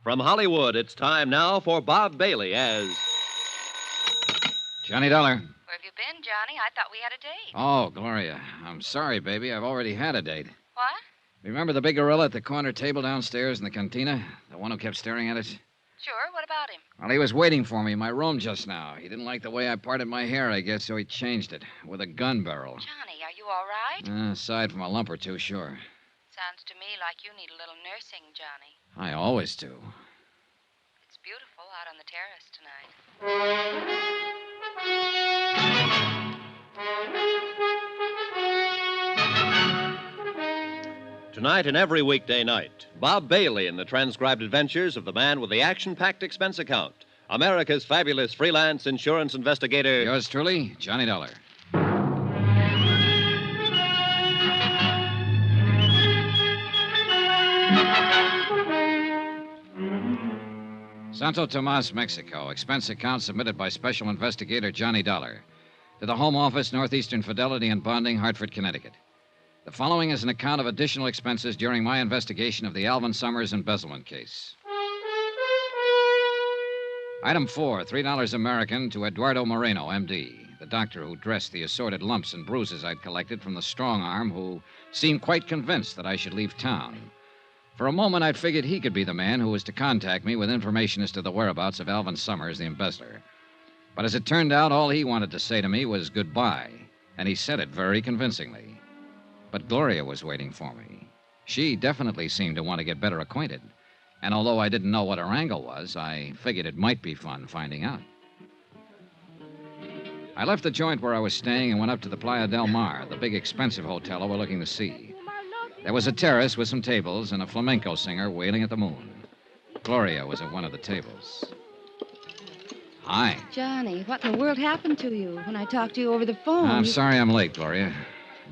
From Hollywood, it's time now for Bob Bailey as... Johnny Dollar. Where have you been, Johnny? I thought we had a date. Oh, Gloria. I'm sorry, baby. I've already had a date. What? Remember the big gorilla at the corner table downstairs in the cantina? The one who kept staring at us? Sure. What about him? Well, he was waiting for me in my room just now. He didn't like the way I parted my hair, I guess, so he changed it with a gun barrel. Johnny, are you all right? Aside from a lump or two, sure. Sounds to me like you need a little nursing, Johnny. I always do. It's beautiful out on the terrace tonight. Tonight and every weekday night, Bob Bailey in the transcribed adventures of the man with the action-packed expense account, America's fabulous freelance insurance investigator. Yours truly, Johnny Dollar. Santo Tomas, Mexico. Expense account submitted by Special Investigator Johnny Dollar. To the Home Office, Northeastern Fidelity and Bonding, Hartford, Connecticut. The following is an account of additional expenses during my investigation of the Alvin Summers embezzlement case. Item 4, $3 American to Eduardo Moreno, M.D., the doctor who dressed the assorted lumps and bruises I'd collected from the strong arm who seemed quite convinced that I should leave town. For a moment, I'd figured he could be the man who was to contact me with information as to the whereabouts of Alvin Summers, the embezzler. But as it turned out, all he wanted to say to me was goodbye, and he said it very convincingly. But Gloria was waiting for me. She definitely seemed to want to get better acquainted. And although I didn't know what her angle was, I figured it might be fun finding out. I left the joint where I was staying and went up to the Playa del Mar, the big expensive hotel overlooking the sea. There was a terrace with some tables and a flamenco singer wailing at the moon. Gloria was at one of the tables. Hi. Johnny, what in the world happened to you when I talked to you over the phone? I'm sorry I'm late, Gloria.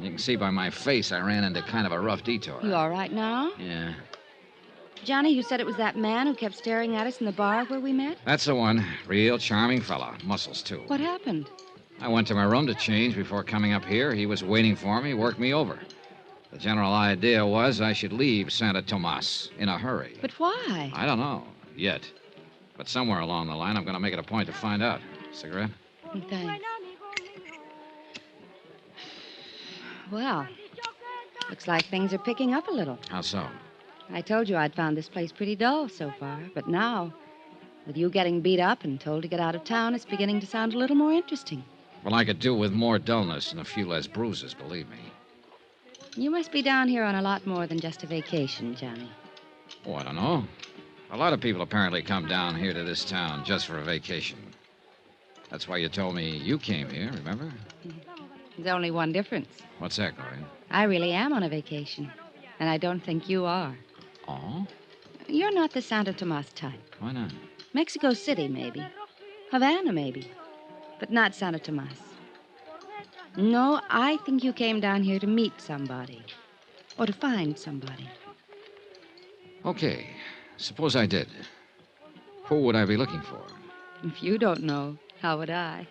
You can see by my face I ran into kind of a rough detour. You all right now? Yeah. Johnny, you said it was that man who kept staring at us in the bar where we met? That's the one. Real charming fella. Muscles, too. What happened? I went to my room to change before coming up here. He was waiting for me, worked me over. The general idea was I should leave Santa Tomas in a hurry. But why? I don't know, yet. But somewhere along the line, I'm going to make it a point to find out. Cigarette? Thanks. Well, looks like things are picking up a little. How so? I told you I'd found this place pretty dull so far, but now, with you getting beat up and told to get out of town, it's beginning to sound a little more interesting. Well, I could do with more dullness and a few less bruises, believe me. You must be down here on a lot more than just a vacation, Johnny. Oh, I don't know. A lot of people apparently come down here to this town just for a vacation. That's why you told me you came here, remember? There's only one difference. What's that, Gloria? I really am on a vacation, and I don't think you are. Oh? You're not the Santa Tomas type. Why not? Mexico City, maybe. Havana, maybe. But not Santa Tomas. No, I think you came down here to meet somebody. Or to find somebody. Okay. Suppose I did. Who would I be looking for? If you don't know, how would I?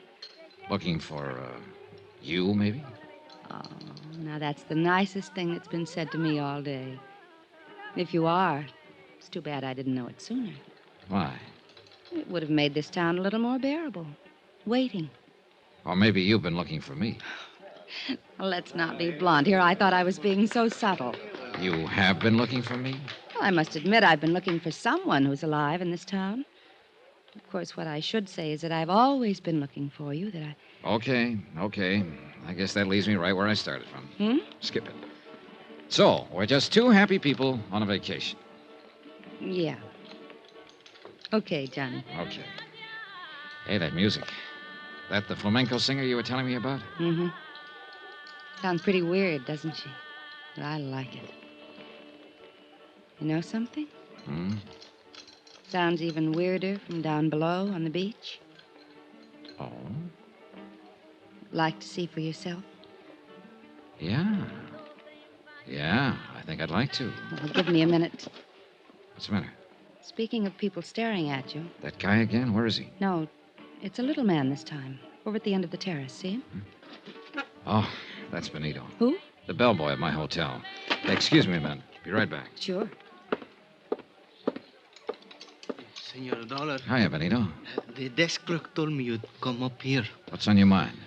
Looking for, you, maybe? Oh, now that's the nicest thing that's been said to me all day. If you are, it's too bad I didn't know it sooner. Why? It would have made this town a little more bearable. Waiting. Or maybe you've been looking for me. Well, let's not be blunt here. I thought I was being so subtle. You have been looking for me? Well, I must admit I've been looking for someone who's alive in this town. Of course, what I should say is that I've always been looking for you, that I... Okay. I guess that leaves me right where I started from. Hmm? Skip it. So, we're just two happy people on a vacation. Yeah. Okay, Johnny. Okay. Hey, that music. That the flamenco singer you were telling me about? Mm-hmm. Sounds pretty weird, doesn't she? But I like it. You know something? Hmm? Sounds even weirder from down below on the beach. Oh? Like to see for yourself? Yeah. Yeah, I think I'd like to. Well, give me a minute. What's the matter? Speaking of people staring at you. That guy again? Where is he? No, it's a little man this time. Over at the end of the terrace, see him? Oh, that's Benito. Who? The bellboy at my hotel. Excuse me a minute. Be right back. Sure. Senor Dollar. Hiya, Benito. The desk clerk told me you'd come up here. What's on your mind?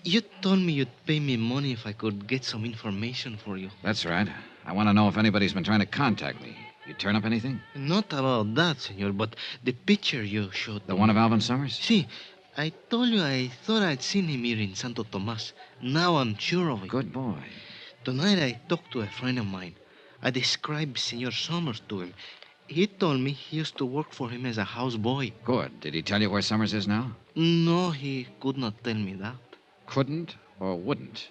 You told me you'd pay me money if I could get some information for you. That's right. I want to know if anybody's been trying to contact me. You turn up anything? Not about that, senor, but the picture you showed The me. one of Alvin Summers? See, I told you I thought I'd seen him here in Santo Tomas. Now I'm sure of it. Good boy. Tonight I talked to a friend of mine. I described Senor Summers to him. He told me he used to work for him as a houseboy. Good. Did he tell you where Summers is now? No, he could not tell me that. Couldn't or wouldn't?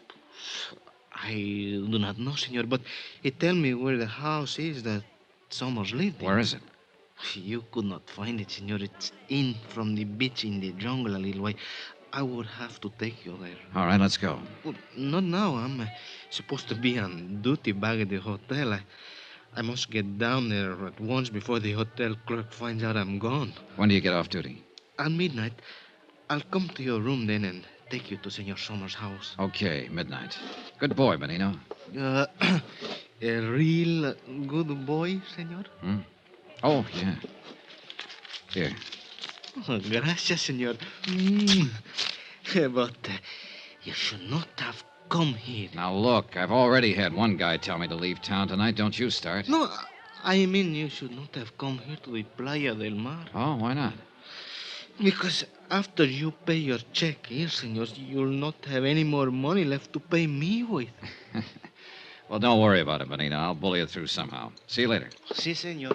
I do not know, senor, but he told me where the house is that Summers lived in. Where is it? You could not find it, senor. It's in from the beach in the jungle a little way. I would have to take you there. All right, let's go. Well, not now. I'm supposed to be on duty back at the hotel. I must get down there at once before the hotel clerk finds out I'm gone. When do you get off duty? At midnight. I'll come to your room then and take you to Senor Summers' house. Okay, midnight. Good boy, Benito. A real good boy, senor? Hmm? Oh, yeah. Here. Oh, gracias, senor. But you should not have come here. Now, look, I've already had one guy tell me to leave town tonight. Don't you start. No, I mean you should not have come here to the Playa del Mar. Oh, why not? Because after you pay your check here, senor, you'll not have any more money left to pay me with. Well, don't worry about it, Benito. I'll bully it through somehow. See you later. Si, senor.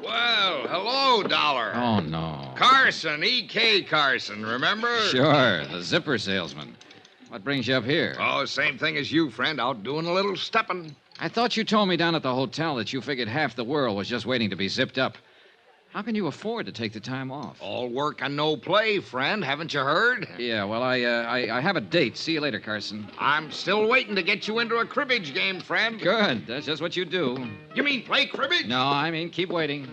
Well, hello, Dollar. Oh, no. Carson, E.K. Carson, remember? Sure, the zipper salesman. What brings you up here? Oh, same thing as you, friend. Out doing a little stepping. I thought you told me down at the hotel that you figured half the world was just waiting to be zipped up. How can you afford to take the time off? All work and no play, friend. Haven't you heard? Yeah, well, I have a date. See you later, Carson. I'm still waiting to get you into a cribbage game, friend. Good. That's just what you do. You mean play cribbage? No, I mean keep waiting.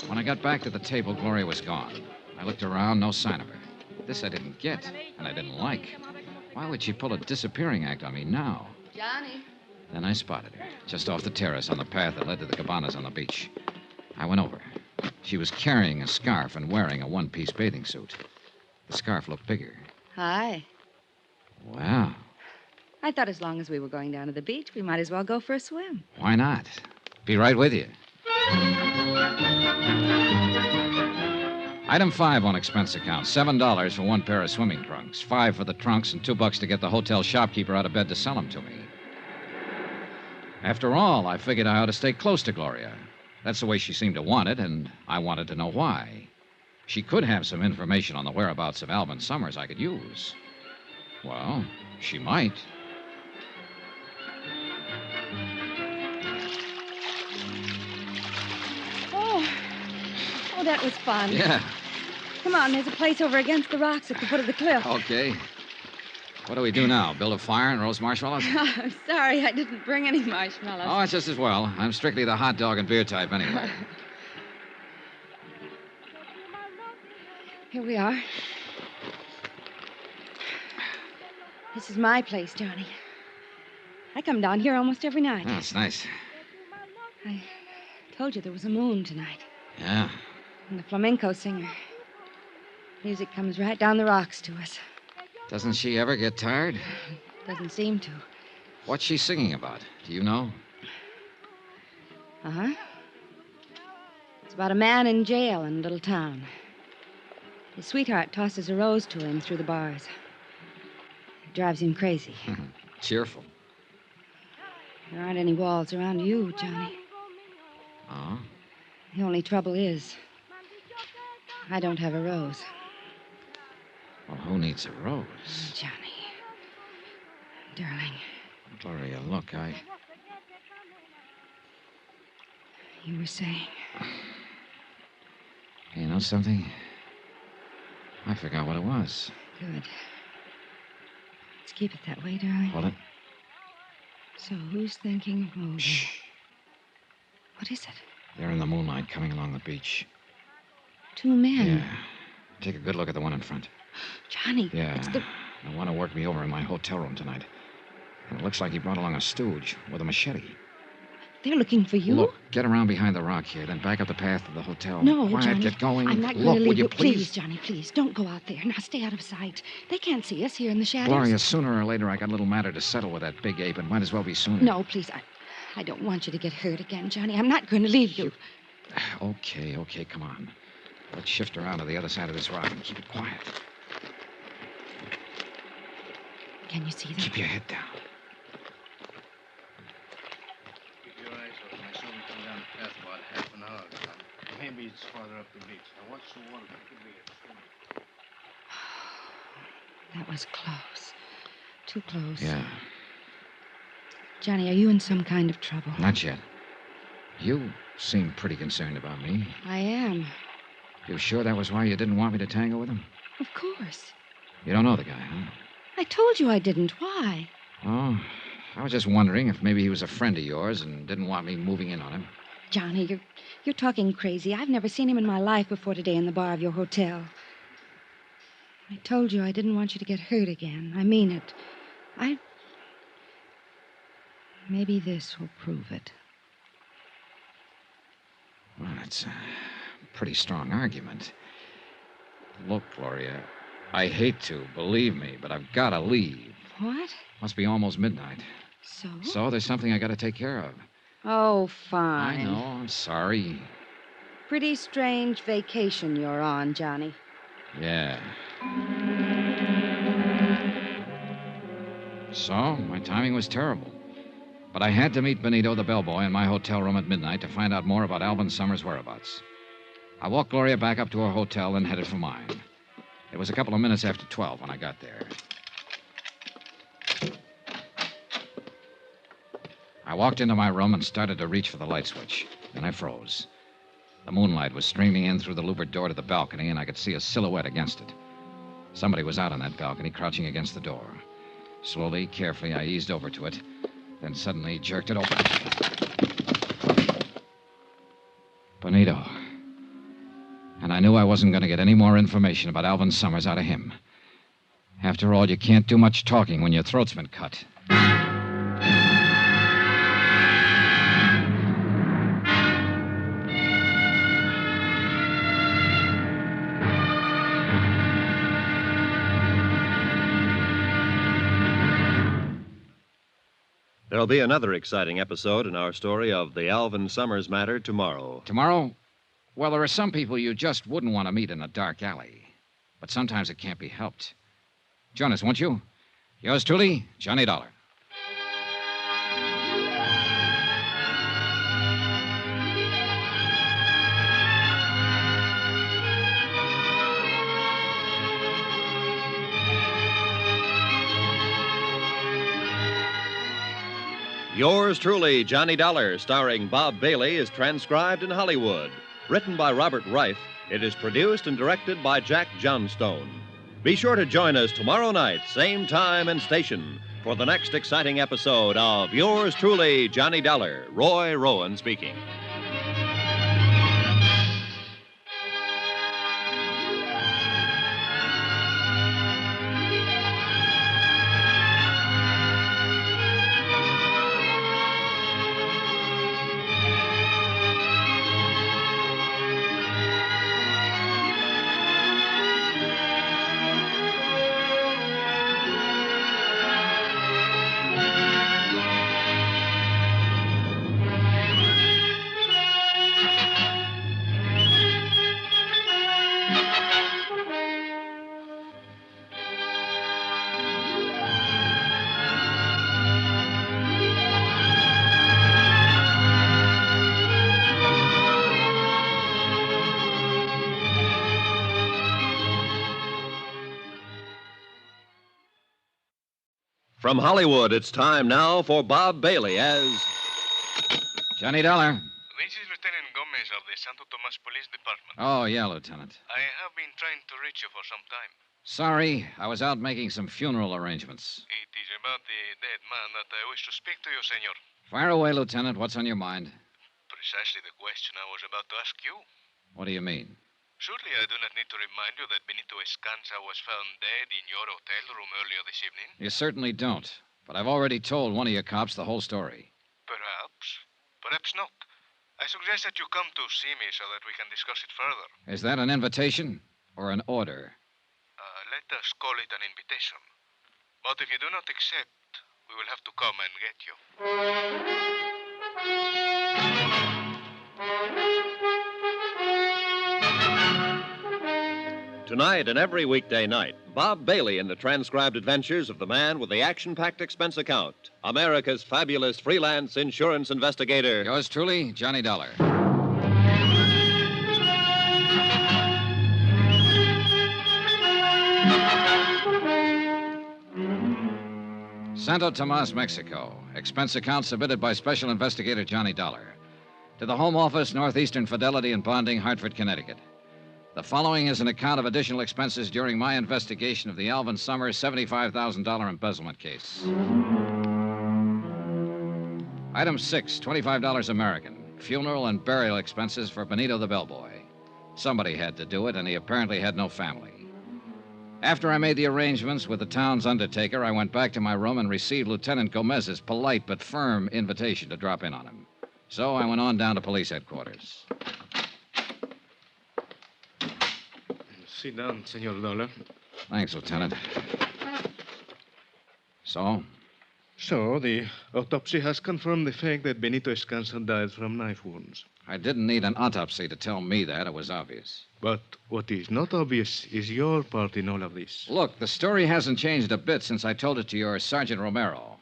When I got back to the table, Gloria was gone. I looked around, no sign of her. This I didn't get, and I didn't like. Why would she pull a disappearing act on me now? Johnny. Then I spotted her, just off the terrace on the path that led to the cabanas on the beach. I went over. She was carrying a scarf and wearing a one-piece bathing suit. The scarf looked bigger. Hi. Wow. I thought as long as we were going down to the beach, we might as well go for a swim. Why not? Be right with you. Item 5 on expense account. $7 for one pair of swimming trunks. $5 for the trunks and $2 to get the hotel shopkeeper out of bed to sell them to me. After all, I figured I ought to stay close to Gloria. That's the way she seemed to want it, and I wanted to know why. She could have some information on the whereabouts of Alvin Summers I could use. Well, she might. Oh, that was fun. Yeah. Come on, there's a place over against the rocks at the foot of the cliff. Okay. What do we do now? Build a fire and roast marshmallows? I'm sorry, I didn't bring any marshmallows. Oh, it's just as well. I'm strictly the hot dog and beer type anyway. Here we are. This is my place, Johnny. I come down here almost every night. Oh, it's nice. I told you there was a moon tonight. Yeah. And the flamenco singer. Music comes right down the rocks to us. Doesn't she ever get tired? Doesn't seem to. What's she singing about? Do you know? Uh-huh. It's about a man in jail in a little town. His sweetheart tosses a rose to him through the bars. It drives him crazy. Cheerful. There aren't any walls around you, Johnny. Oh? The only trouble is, I don't have a rose. Well, who needs a rose? Johnny. Darling. Gloria, look, You were saying. You know something? I forgot what it was. Good. Let's keep it that way, darling. Hold it. So who's thinking of moving? Shh. What is it? They're in the moonlight coming along the beach. 2 men. Yeah. Take a good look at the one in front. Johnny. Yeah. It's the... The one who worked me over in my hotel room tonight. And it looks like he brought along a stooge with a machete. They're looking for you? Look, get around behind the rock here, then back up the path to the hotel. No, Quiet, Johnny. get going. I'm not Look, going to will leave you Please, Johnny, please. Don't go out there. Now stay out of sight. They can't see us here in the shadows. Gloria, sooner or later I got a little matter to settle with that big ape. It might as well be sooner. No, please. I don't want you to get hurt again, Johnny. I'm not going to leave you. Okay, come on. Let's shift around to the other side of this rock and keep it quiet. Can you see them? Keep your head down. Keep your eyes open. I saw them come down the path about half an hour ago. Maybe it's farther up the beach. Now, watch the water. It could be a swim. That was close. Too close. Yeah, Johnny, are you in some kind of trouble? not yet. You seem pretty concerned about me. I am. You sure that was why you didn't want me to tango with him? Of course. You don't know the guy, huh? I told you I didn't. Why? Oh, I was just wondering if maybe he was a friend of yours and didn't want me moving in on him. Johnny, you're talking crazy. I've never seen him in my life before today in the bar of your hotel. I told you I didn't want you to get hurt again. I mean it. Maybe this will prove it. Well, it's a pretty strong argument. Look, Gloria, I hate to, believe me, but I've got to leave. What? Must be almost midnight. So? So there's something I got to take care of. Oh, fine. I know, I'm sorry. Pretty strange vacation you're on, Johnny. Yeah. So, my timing was terrible. But I had to meet Benito, the bellboy, in my hotel room at midnight to find out more about Alvin Summers' whereabouts. I walked Gloria back up to her hotel and headed for mine. It was a couple of minutes after 12 when I got there. I walked into my room and started to reach for the light switch. Then I froze. The moonlight was streaming in through the louvered door to the balcony, and I could see a silhouette against it. Somebody was out on that balcony, crouching against the door. Slowly, carefully, I eased over to it, then suddenly jerked it open. Benito. And I knew I wasn't going to get any more information about Alvin Summers out of him. After all, you can't do much talking when your throat's been cut. There'll be another exciting episode in our story of the Alvin Summers matter tomorrow. Tomorrow? Well, there are some people you just wouldn't want to meet in a dark alley. But sometimes it can't be helped. Join us, won't you? Yours truly, Johnny Dollar. Yours truly, Johnny Dollar, starring Bob Bailey, is transcribed in Hollywood. Written by Robert Reif, it is produced and directed by Jack Johnstone. Be sure to join us tomorrow night, same time and station, for the next exciting episode of Yours truly, Johnny Dollar. Roy Rowan speaking. From Hollywood, it's time now for Bob Bailey as Johnny Dollar. This is Lieutenant Gomez of the Santo Tomas Police Department. Oh, yeah, Lieutenant. I have been trying to reach you for some time. Sorry, I was out making some funeral arrangements. It is about the dead man that I wish to speak to you, senor. Fire away, Lieutenant. What's on your mind? Precisely the question I was about to ask you. What do you mean? Surely I do not need to remind you that Benito Escanza was found dead in your hotel room earlier this evening. You certainly don't. But I've already told one of your cops the whole story. Perhaps. Perhaps not. I suggest that you come to see me so that we can discuss it further. Is that an invitation or an order? Let us call it an invitation. But if you do not accept, we will have to come and get you. Tonight and every weekday night, Bob Bailey in the transcribed adventures of the man with the action-packed expense account, America's fabulous freelance insurance investigator. Yours truly, Johnny Dollar. Santo Tomas, Mexico. Expense account submitted by Special Investigator Johnny Dollar. To the Home Office, Northeastern Fidelity and Bonding, Hartford, Connecticut. The following is an account of additional expenses during my investigation of the Alvin Summers $75,000 embezzlement case. Item 6, $25 American. Funeral and burial expenses for Benito the bellboy. Somebody had to do it, and he apparently had no family. After I made the arrangements with the town's undertaker, I went back to my room and received Lieutenant Gomez's polite but firm invitation to drop in on him. So I went on down to police headquarters. Sit down, Senor Dollar. Thanks, Lieutenant. So? So, the autopsy has confirmed the fact that Benito Escanza died from knife wounds. I didn't need an autopsy to tell me that. It was obvious. But what is not obvious is your part in all of this. Look, the story hasn't changed a bit since I told it to your Sergeant Romero.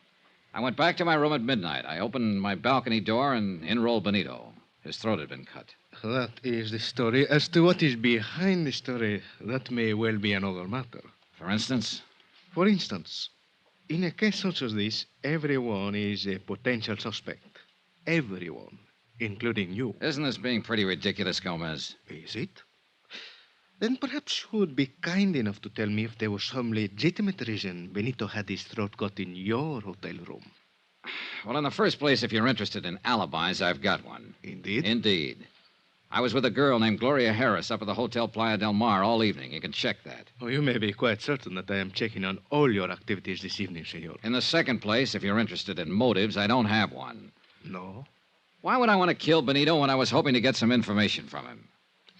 I went back to my room at midnight. I opened my balcony door and in rolled Benito. His throat had been cut. That is the story. As to what is behind the story, that may well be another matter. For instance? For instance, In a case such as this, everyone is a potential suspect. Everyone, including you. Isn't this being pretty ridiculous, Gomez? Is it? Then perhaps you would be kind enough to tell me if there was some legitimate reason Benito had his throat cut in your hotel room. Well, in the first place, if you're interested in alibis, I've got one. Indeed? Indeed. I was with a girl named Gloria Harris up at the Hotel Playa del Mar all evening. You can check that. Oh, you may be quite certain that I am checking on all your activities this evening, senor. In the second place, if you're interested in motives, I don't have one. No? Why would I want to kill Benito when I was hoping to get some information from him?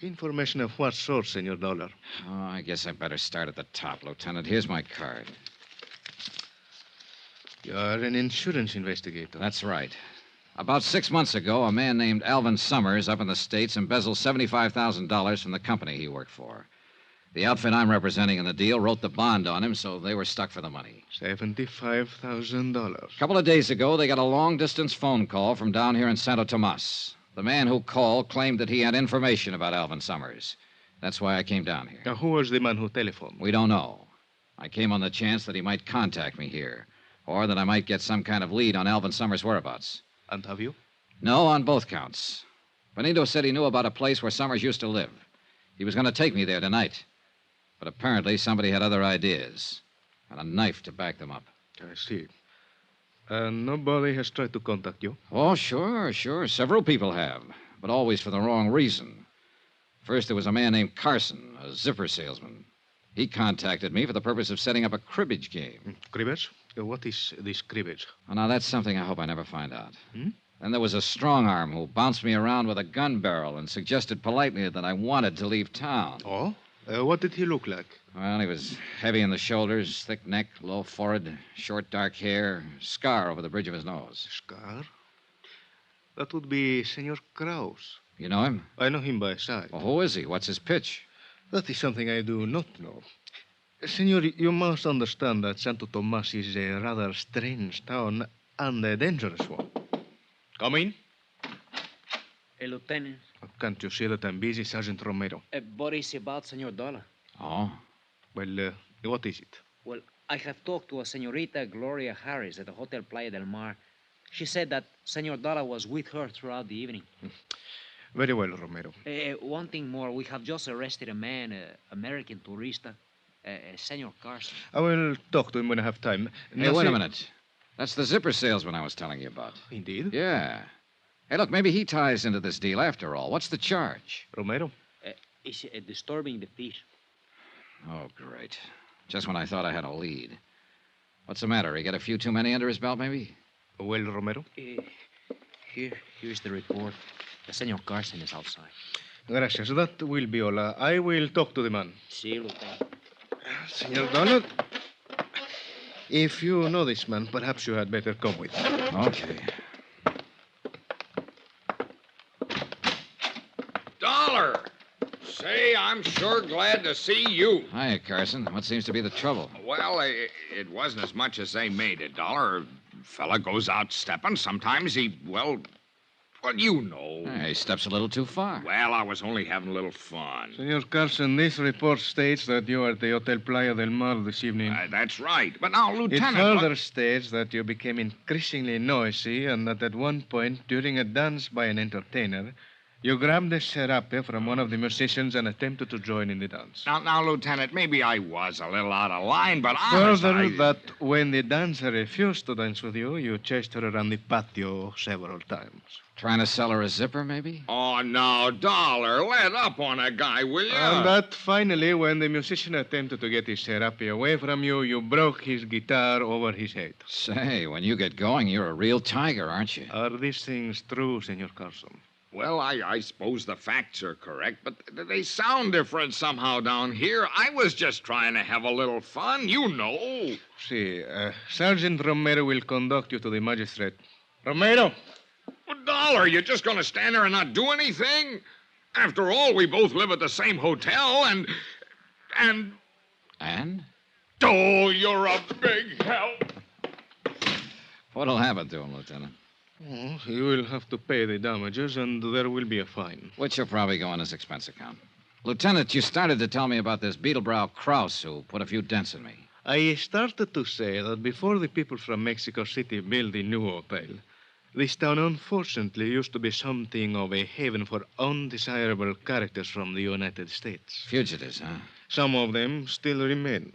Information of what sort, Senor Dollar? Oh, I guess I better start at the top, Lieutenant. Here's my card. You're an insurance investigator. That's right. About 6 months ago, a man named Alvin Summers up in the States embezzled $75,000 from the company he worked for. The outfit I'm representing in the deal wrote the bond on him, so they were stuck for the money. $75,000. A couple of days ago, they got a long-distance phone call from down here in Santo Tomas. The man who called claimed that he had information about Alvin Summers. That's why I came down here. Now, who was the man who telephoned? We don't know. I came on the chance that he might contact me here, or that I might get some kind of lead on Alvin Summers' whereabouts. And have you? No, on both counts. Benito said he knew about a place where Summers used to live. He was going to take me there tonight. But apparently somebody had other ideas, and a knife to back them up. I see. And nobody has tried to contact you? Oh, sure. Several people have, but always for the wrong reason. First, there was a man named Carson, a zipper salesman. He contacted me for the purpose of setting up a cribbage game. Cribbage? What is this cribbage? Oh, now, that's something I hope I never find out. Hmm? Then there was a strong arm who bounced me around with a gun barrel and suggested politely that I wanted to leave town. Oh? What did he look like? Well, he was heavy in the shoulders, thick neck, low forehead, short dark hair, scar over the bridge of his nose. Scar? That would be Senor Kraus. You know him? I know him by sight. Well, who is he? What's his pitch? That is something I do not know. Senor, you must understand that Santo Tomas is a rather strange town and a dangerous one. Come in. Hey, Lieutenant. Can't you see that I'm busy, Sergeant Romero? What is about Senor Dollar? Oh? Well, what is it? Well, I have talked to a Senorita Gloria Harris at the Hotel Playa del Mar. She said that Senor Dollar was with her throughout the evening. Very well, Romero. One thing more. We have just arrested a man, American tourista, Senor Carson. I will talk to him when I have time. Hey, wait a minute. That's the zipper salesman I was telling you about. Indeed? Yeah. Hey, look, maybe he ties into this deal after all. What's the charge? Romero? It's disturbing the peace. Oh, great. Just when I thought I had a lead. What's the matter? He got a few too many under his belt, maybe? Well, Romero? Here's the report. The Senor Carson is outside. Gracias. That will be all. I will talk to the man. See you, Lieutenant. Senor Donald, if you know this man, perhaps you had better come with me. Okay. Dollar! Say, I'm sure glad to see you. Hiya, Carson. What seems to be the trouble? Well, it wasn't as much as they made it, Dollar. A fella goes out stepping. Sometimes he, well, you know. He steps a little too far. Well, I was only having a little fun. Senor Carson, this report states that you are at the Hotel Playa del Mar this evening. That's right. But now, Lieutenant... It further states that you became increasingly noisy and that at one point, during a dance by an entertainer, you grabbed a serape from one of the musicians and attempted to join in the dance. Now, Lieutenant, maybe I was a little out of line, but honest, Further, that when the dancer refused to dance with you, you chased her around the patio several times. Trying to sell her a zipper, maybe? Oh, no, Dollar, let up on a guy, will you? And that finally, when the musician attempted to get his serape away from you, you broke his guitar over his head. Say, when you get going, you're a real tiger, aren't you? Are these things true, Senor Carson? Well, I suppose the facts are correct, but they sound different somehow down here. I was just trying to have a little fun, you know. See, Sergeant Romero will conduct you to the magistrate. Romero! Well, Dollar, you're just going to stand there and not do anything? After all, we both live at the same hotel, and... And? Oh, you're a big help. What'll happen to him, Lieutenant? Oh, he will have to pay the damages, and there will be a fine. Which will probably go on his expense account. Lieutenant, you started to tell me about this Beetlebrow Kraus who put a few dents in me. I started to say that before the people from Mexico City built the new hotel, this town unfortunately used to be something of a haven for undesirable characters from the United States. Fugitives, huh? Some of them still remain.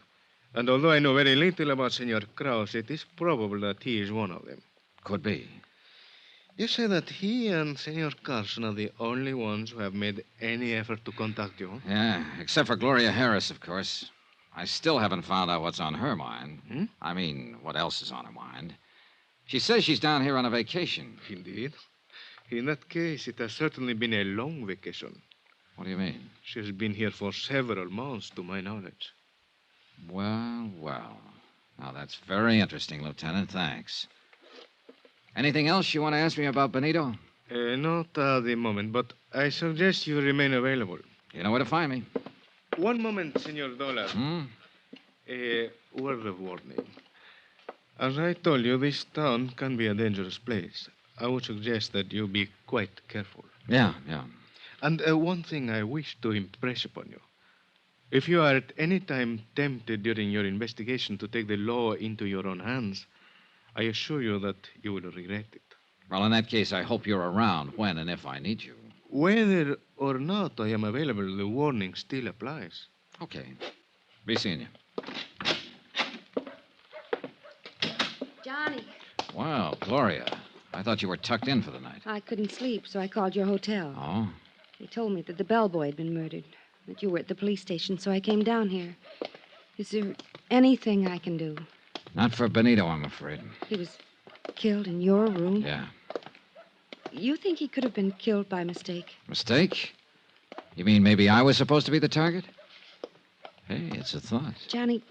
And although I know very little about Senor Krause, it is probable that he is one of them. Could be. You say that he and Senor Carson are the only ones who have made any effort to contact you? Yeah, except for Gloria Harris, of course. I still haven't found out what's on her mind. I mean, what else is on her mind. She says she's down here on a vacation. Indeed. In that case, it has certainly been a long vacation. What do you mean? She has been here for several months, to my knowledge. Well, well. Now, that's very interesting, Lieutenant. Thanks. Anything else you want to ask me about Benito? Not at the moment, but I suggest you remain available. You know where to find me. One moment, Senor Dollar. Hmm? A word of warning. As I told you, this town can be a dangerous place. I would suggest that you be quite careful. Yeah. And one thing I wish to impress upon you. If you are at any time tempted during your investigation to take the law into your own hands, I assure you that you will regret it. Well, in that case, I hope you're around when and if I need you. Whether or not I am available, the warning still applies. Okay. Be seeing you. Johnny, Wow, Gloria. I thought you were tucked in for the night. I couldn't sleep, so I called your hotel. Oh? They told me that the bellboy had been murdered, that you were at the police station, so I came down here. Is there anything I can do? Not for Benito, I'm afraid. He was killed in your room? Yeah. You think he could have been killed by mistake? Mistake? You mean maybe I was supposed to be the target? Hey, it's a thought. Johnny,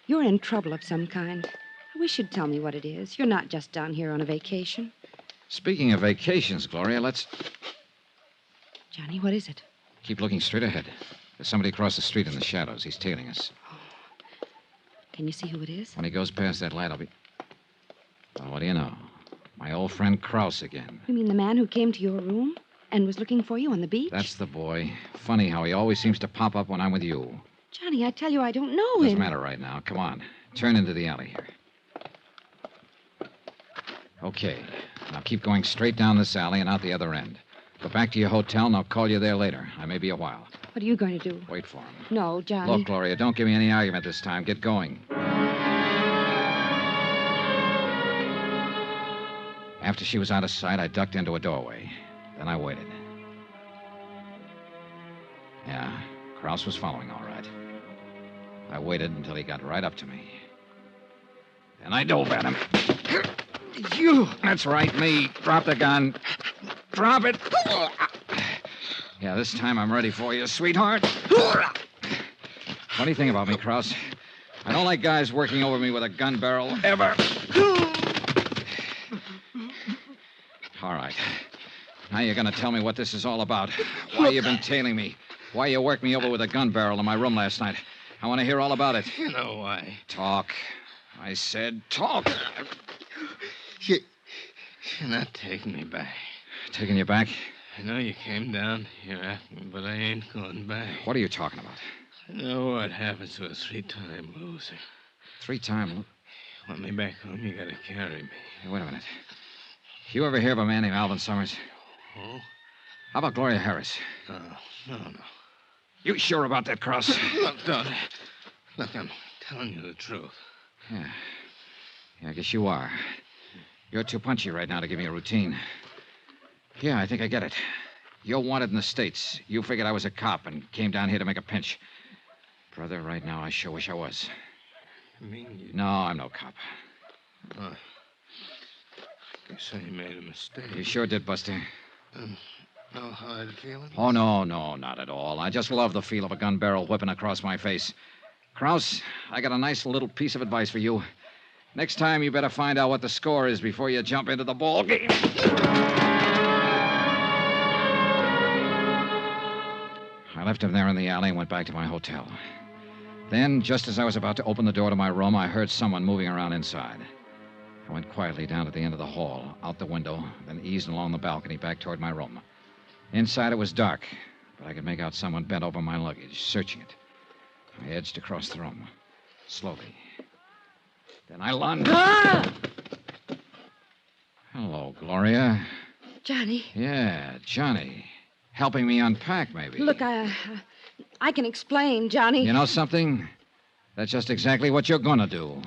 you're in trouble of some kind. I wish you'd tell me what it is. You're not just down here on a vacation. Speaking of vacations, Gloria, let's Johnny, what is it? keep looking straight ahead. There's somebody across the street in the shadows. He's tailing us. Can you see who it is? When he goes past that light, I'll be... Well, what do you know? My old friend Krause again. You mean the man who came to your room and was looking for you on the beach? That's the boy. Funny how he always seems to pop up when I'm with you. Johnny, I tell you, I don't know Doesn't him. matter right now. Come on. Turn into the alley here. Okay. Now keep going straight down this alley and out the other end. Go back to your hotel, and I'll call you there later. I may be a while. What are you going to do? Wait for him. No, Johnny. Look, Gloria, don't give me any argument this time. Get going. After she was out of sight, I ducked into a doorway. Then I waited. Yeah, Krause was following all right. I waited until he got right up to me. And I dove at him. You! That's right, me. Drop the gun. Drop it. Yeah, this time I'm ready for you, sweetheart. Funny thing about me, Krause. I don't like guys working over me with a gun barrel, ever. All right. Now you're going to tell me what this is all about. Why you've been tailing me. Why you worked me over with a gun barrel in my room last night. I want to hear all about it. You know why. Talk. I said talk. You're not taking me back. Taking you back? I know you came down here after me, but I ain't going back. What are you talking about? I know what happens to a three-time loser. Three-time? Want me back home, you gotta carry me. Hey, wait a minute. You ever hear of a man named Alvin Summers? Oh? How about Gloria Harris? No. You sure about that, Krause? Look, Don. Look, I'm telling you the truth. Yeah, I guess you are. You're too punchy right now to give me a routine. Yeah, I think I get it. You're wanted in the States. You figured I was a cop and came down here to make a pinch. Brother, right now, I sure wish I was. You mean you... No, I'm no cop. Oh. Guess I made a mistake. You sure did, Buster. Know how I'd feel? Oh, no, not at all. I just love the feel of a gun barrel whipping across my face. Krause, I got a nice little piece of advice for you. Next time, you better find out what the score is before you jump into the ball game. I left him there in the alley and went back to my hotel. Then, just as I was about to open the door to my room, I heard someone moving around inside. I went quietly down to the end of the hall, out the window, then eased along the balcony back toward my room. Inside, it was dark, but I could make out someone bent over my luggage, searching it. I edged across the room. Slowly. Then I lunge. Ah! Hello, Gloria. Johnny, Yeah, Johnny. Helping me unpack, maybe. look, I can explain, Johnny. You know something? That's just exactly what you're gonna do.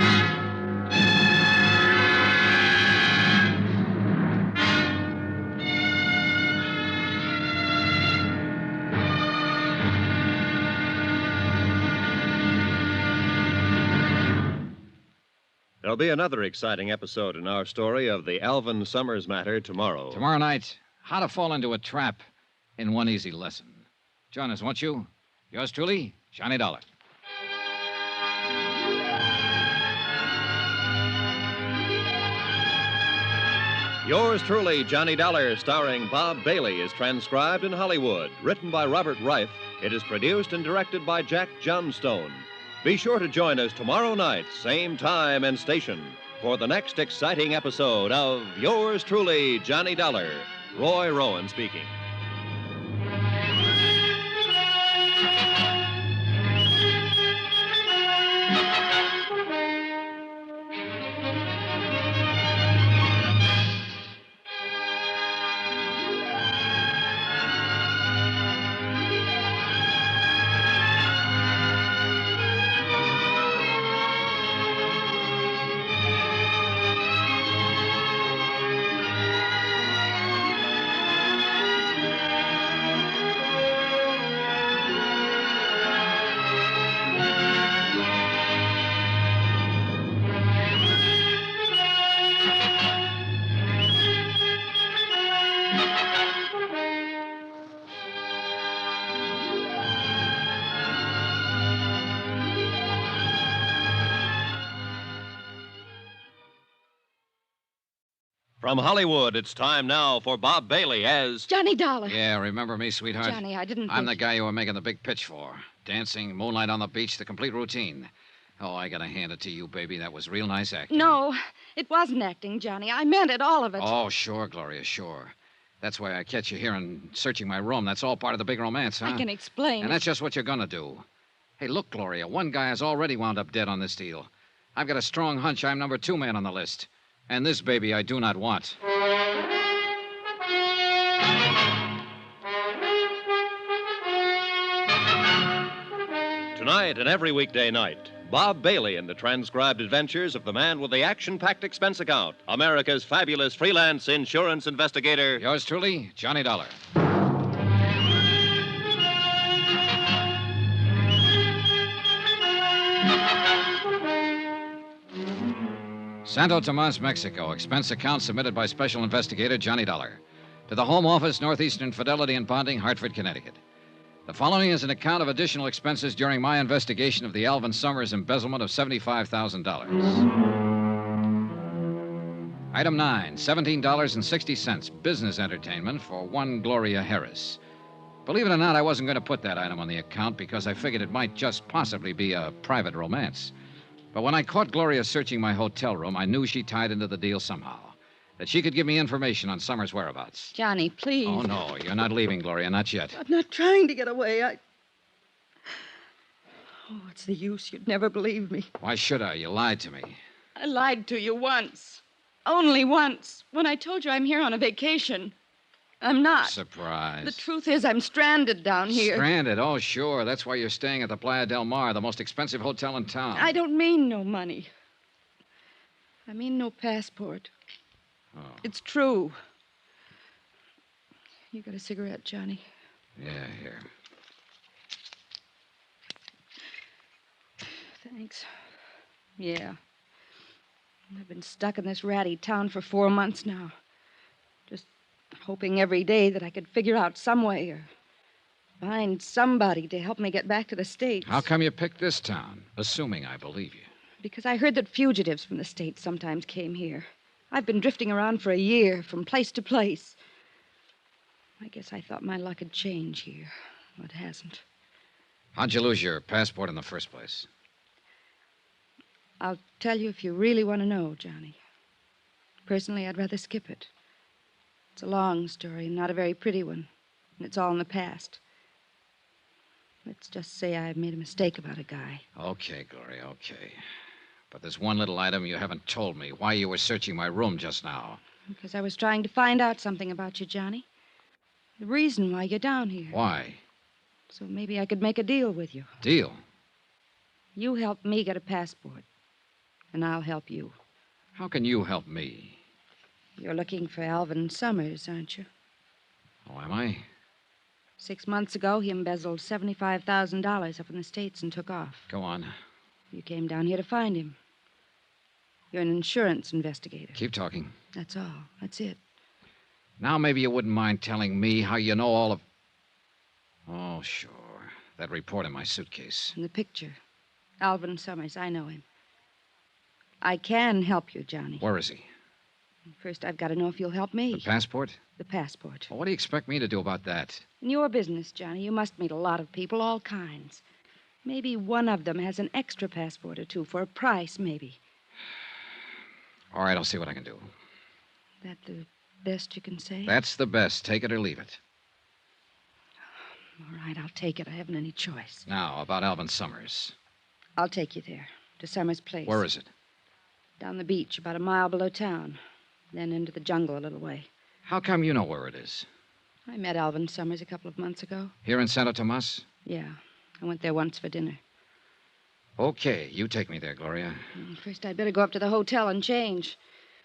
There'll be another exciting episode in our story of the Alvin Summers matter tomorrow. Tomorrow night, how to fall into a trap in one easy lesson. Join us, won't you? Yours truly, Johnny Dollar. Yours truly, Johnny Dollar, starring Bob Bailey, is transcribed in Hollywood. Written by Robert Reif, it is produced and directed by Jack Johnstone. Be sure to join us tomorrow night, same time and station, for the next exciting episode of Yours truly, Johnny Dollar. Roy Rowan speaking. From Hollywood, it's time now for Bob Bailey as Johnny Dollar. Yeah, remember me, sweetheart? Johnny, I didn't I'm the think... guy you were making the big pitch for. Dancing, moonlight on the beach, the complete routine. Oh, I gotta hand it to you, baby. That was real nice acting. No, it wasn't acting, Johnny. I meant it, all of it. Oh, sure, Gloria, sure. That's why I catch you here and searching my room. That's all part of the big romance, huh? I can explain. And that's just what you're gonna do. Hey, look, Gloria, one guy has already wound up dead on this deal. I've got a strong hunch I'm number 2 man on the list. And this baby I do not want. Tonight and every weekday night, Bob Bailey in the transcribed adventures of the man with the action-packed expense account, America's fabulous freelance insurance investigator. Yours truly, Johnny Dollar. Santo Tomas, Mexico. Expense account submitted by Special Investigator Johnny Dollar. To the Home Office, Northeastern Fidelity and Bonding, Hartford, Connecticut. The following is an account of additional expenses during my investigation of the Alvin Summers embezzlement of $75,000. Item 9, $17.60, business entertainment for one Gloria Harris. Believe it or not, I wasn't going to put that item on the account because I figured it might just possibly be a private romance. But when I caught Gloria searching my hotel room, I knew she tied into the deal somehow. That she could give me information on Summers' whereabouts. Johnny, please. Oh, no, you're not leaving, Gloria, not yet. I'm not trying to get away. Oh, what's the use? You'd never believe me. Why should I? You lied to me. I lied to you once. Only once. When I told you I'm here on a vacation. I'm not. Surprise. The truth is, I'm stranded down here. Stranded? Oh, sure. That's why you're staying at the Playa del Mar, the most expensive hotel in town. I don't mean no money. I mean no passport. Oh. It's true. You got a cigarette, Johnny? Yeah, here. Thanks. Yeah. I've been stuck in this ratty town for 4 months now. Just hoping every day that I could figure out some way or find somebody to help me get back to the States. How come you picked this town? Assuming I believe you. Because I heard that fugitives from the States sometimes came here. I've been drifting around for a year, from place to place. I guess I thought my luck had changed here. Well, it hasn't. How'd you lose your passport in the first place? I'll tell you if you really want to know, Johnny. Personally, I'd rather skip it. It's a long story, not a very pretty one, and it's all in the past. Let's just say I've made a mistake about a guy. Okay, Gloria, okay. But there's one little item you haven't told me. Why you were searching my room just now. Because I was trying to find out something about you, Johnny. The reason why you're down here. Why? So maybe I could make a deal with you. Deal? You help me get a passport, and I'll help you. How can you help me? You're looking for Alvin Summers, aren't you? Oh, am I? 6 months ago, he embezzled $75,000 up in the States and took off. Go on. You came down here to find him. You're an insurance investigator. Keep talking. That's all. That's it. Now maybe you wouldn't mind telling me how you know all of... Oh, sure. That report in my suitcase. And the picture. Alvin Summers, I know him. I can help you, Johnny. Where is he? First, I've got to know if you'll help me. The passport? The passport. Well, what do you expect me to do about that? In your business, Johnny, you must meet a lot of people, all kinds. Maybe one of them has an extra passport or two for a price, maybe. All right, I'll see what I can do. That the best you can say? That's the best. Take it or leave it. All right, I'll take it. I haven't any choice. Now, about Alvin Summers. I'll take you there, to Summers' place. Where is it? Down the beach, about a mile below town. Then into the jungle a little way. How come you know where it is? I met Alvin Summers a couple of months ago. Here in Santo Tomas? Yeah. I went there once for dinner. Okay, you take me there, Gloria. First, I'd better go up to the hotel and change.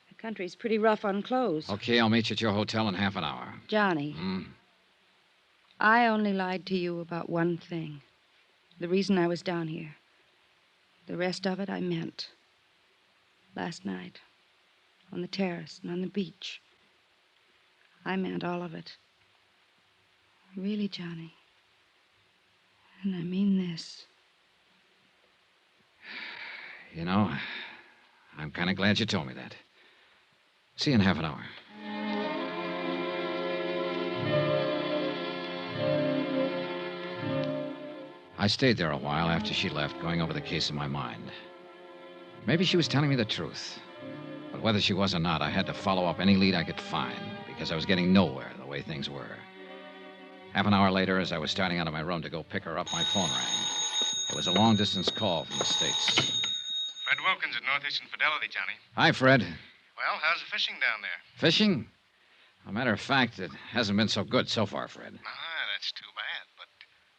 The country's pretty rough on clothes. Okay, I'll meet you at your hotel in half an hour. Johnny, I only lied to you about one thing. The reason I was down here. The rest of it I meant. Last night, on the terrace and on the beach. I meant all of it. Really, Johnny. And I mean this. You know, I'm kind of glad you told me that. See you in half an hour. I stayed there a while after she left, going over the case in my mind. Maybe she was telling me the truth. But whether she was or not, I had to follow up any lead I could find, because I was getting nowhere the way things were. Half an hour later, as I was starting out of my room to go pick her up, my phone rang. It was a long-distance call from the States. Fred Wilkins at Northeastern Fidelity, Johnny. Hi, Fred. Well, how's the fishing down there? Fishing? As a matter of fact, it hasn't been so good so far, Fred. That's too bad, but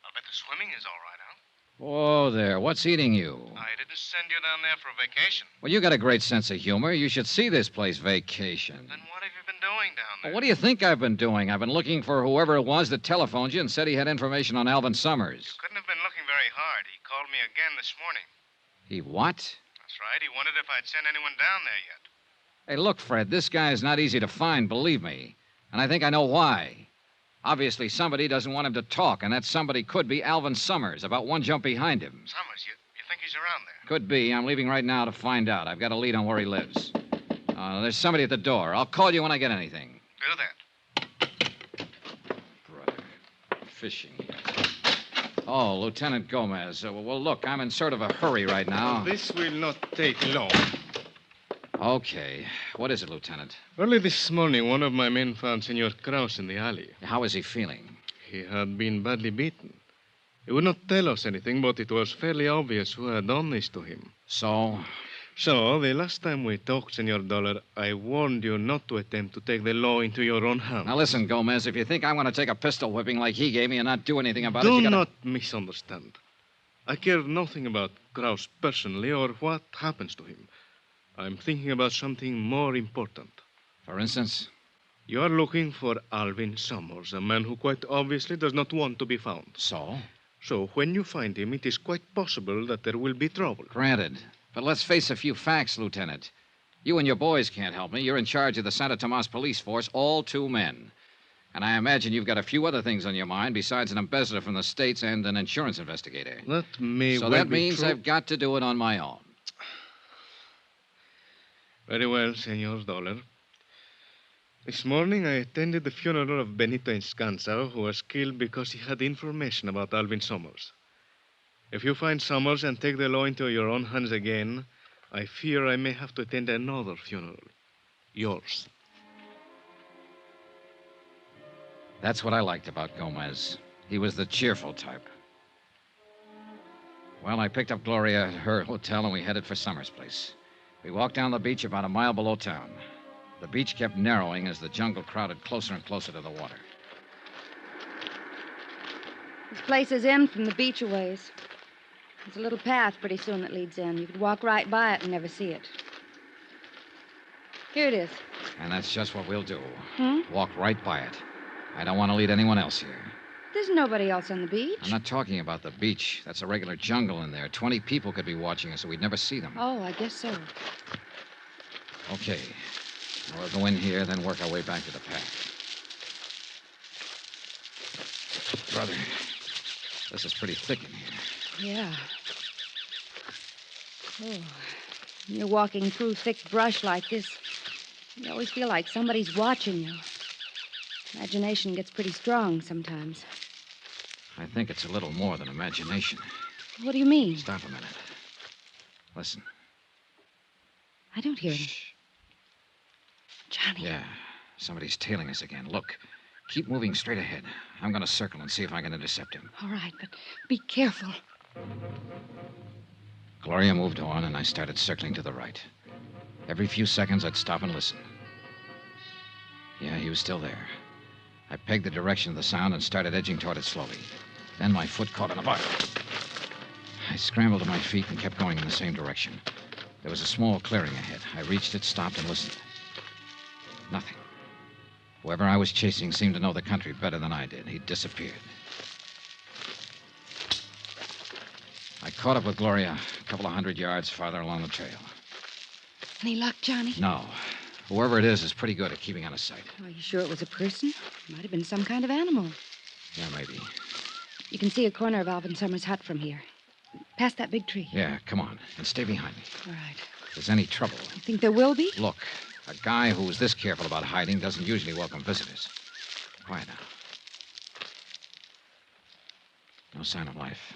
I'll bet the swimming is all right, huh? Whoa there, what's eating you? I didn't send you down there for a vacation. Well, you got a great sense of humor. You should see this place, Vacation. Then what have you been doing down there? Well, what do you think I've been doing? I've been looking for whoever it was that telephoned you and said he had information on Alvin Summers. You couldn't have been looking very hard. He called me again this morning. He what? That's right. He wondered if I'd sent anyone down there yet. Hey, look, Fred, this guy is not easy to find, believe me. And I think I know why. Obviously, somebody doesn't want him to talk, and that somebody could be Alvin Summers, about one jump behind him. Summers, you think he's around there? Could be. I'm leaving right now to find out. I've got a lead on where he lives. There's somebody at the door. I'll call you when I get anything. Do that. Brother. Fishing. Oh, Lieutenant Gomez. Well, look, I'm in sort of a hurry right now. This will not take long. Okay. What is it, Lieutenant? Early this morning, one of my men found Senor Kraus in the alley. How is he feeling? He had been badly beaten. He would not tell us anything, but it was fairly obvious who had done this to him. So? So, the last time we talked, Senor Dollar, I warned you not to attempt to take the law into your own hands. Now listen, Gomez, if you think I'm going to take a pistol whipping like he gave me and not do anything about it, Do you gotta... not misunderstand. I care nothing about Kraus personally or what happens to him. I'm thinking about something more important. For instance? You are looking for Alvin Summers, a man who quite obviously does not want to be found. So? So, when you find him, it is quite possible that there will be trouble. Granted. But let's face a few facts, Lieutenant. You and your boys can't help me. You're in charge of the Santo Tomas police force, all 2 men. And I imagine you've got a few other things on your mind besides an embezzler from the States and an insurance investigator. That may So well that be means true. I've got to do it on my own. Very well, Senor Dollar. This morning, I attended the funeral of Benito Enscanza, who was killed because he had information about Alvin Summers. If you find Summers and take the law into your own hands again, I fear I may have to attend another funeral. Yours. That's what I liked about Gomez. He was the cheerful type. Well, I picked up Gloria at her hotel and we headed for Summers' place. We walked down the beach about a mile below town. The beach kept narrowing as the jungle crowded closer and closer to the water. This place is in from the beach a ways. There's a little path pretty soon that leads in. You could walk right by it and never see it. Here it is. And that's just what we'll do. Hmm? Walk right by it. I don't want to lead anyone else here. There's nobody else on the beach. I'm not talking about the beach. That's a regular jungle in there. 20 people could be watching us, so we'd never see them. Oh, I guess so. Okay. Now we'll go in here, then work our way back to the path. Brother, this is pretty thick in here. Yeah. Oh, when you're walking through thick brush like this, you always feel like somebody's watching you. Imagination gets pretty strong sometimes. I think it's a little more than imagination. What do you mean? Stop a minute. Listen. I don't hear him. Johnny. Yeah, somebody's tailing us again. Look, keep moving straight ahead. I'm going to circle and see if I can intercept him. All right, but be careful. Gloria moved on, and I started circling to the right. Every few seconds, I'd stop and listen. Yeah, he was still there. I pegged the direction of the sound and started edging toward it slowly. Then my foot caught in a butt. I scrambled to my feet and kept going in the same direction. There was a small clearing ahead. I reached it, stopped, and listened. Nothing. Whoever I was chasing seemed to know the country better than I did. He'd disappeared. I caught up with Gloria a couple of 100 yards farther along the trail. Any luck, Johnny? No. Whoever it is pretty good at keeping out of sight. Are you sure it was a person? Might have been some kind of animal. Yeah, maybe. You can see a corner of Alvin Summers' hut from here. Past that big tree. Yeah, come on. And stay behind me. All right. If there's any trouble. You think there will be? Look, a guy who's this careful about hiding doesn't usually welcome visitors. Quiet now. No sign of life.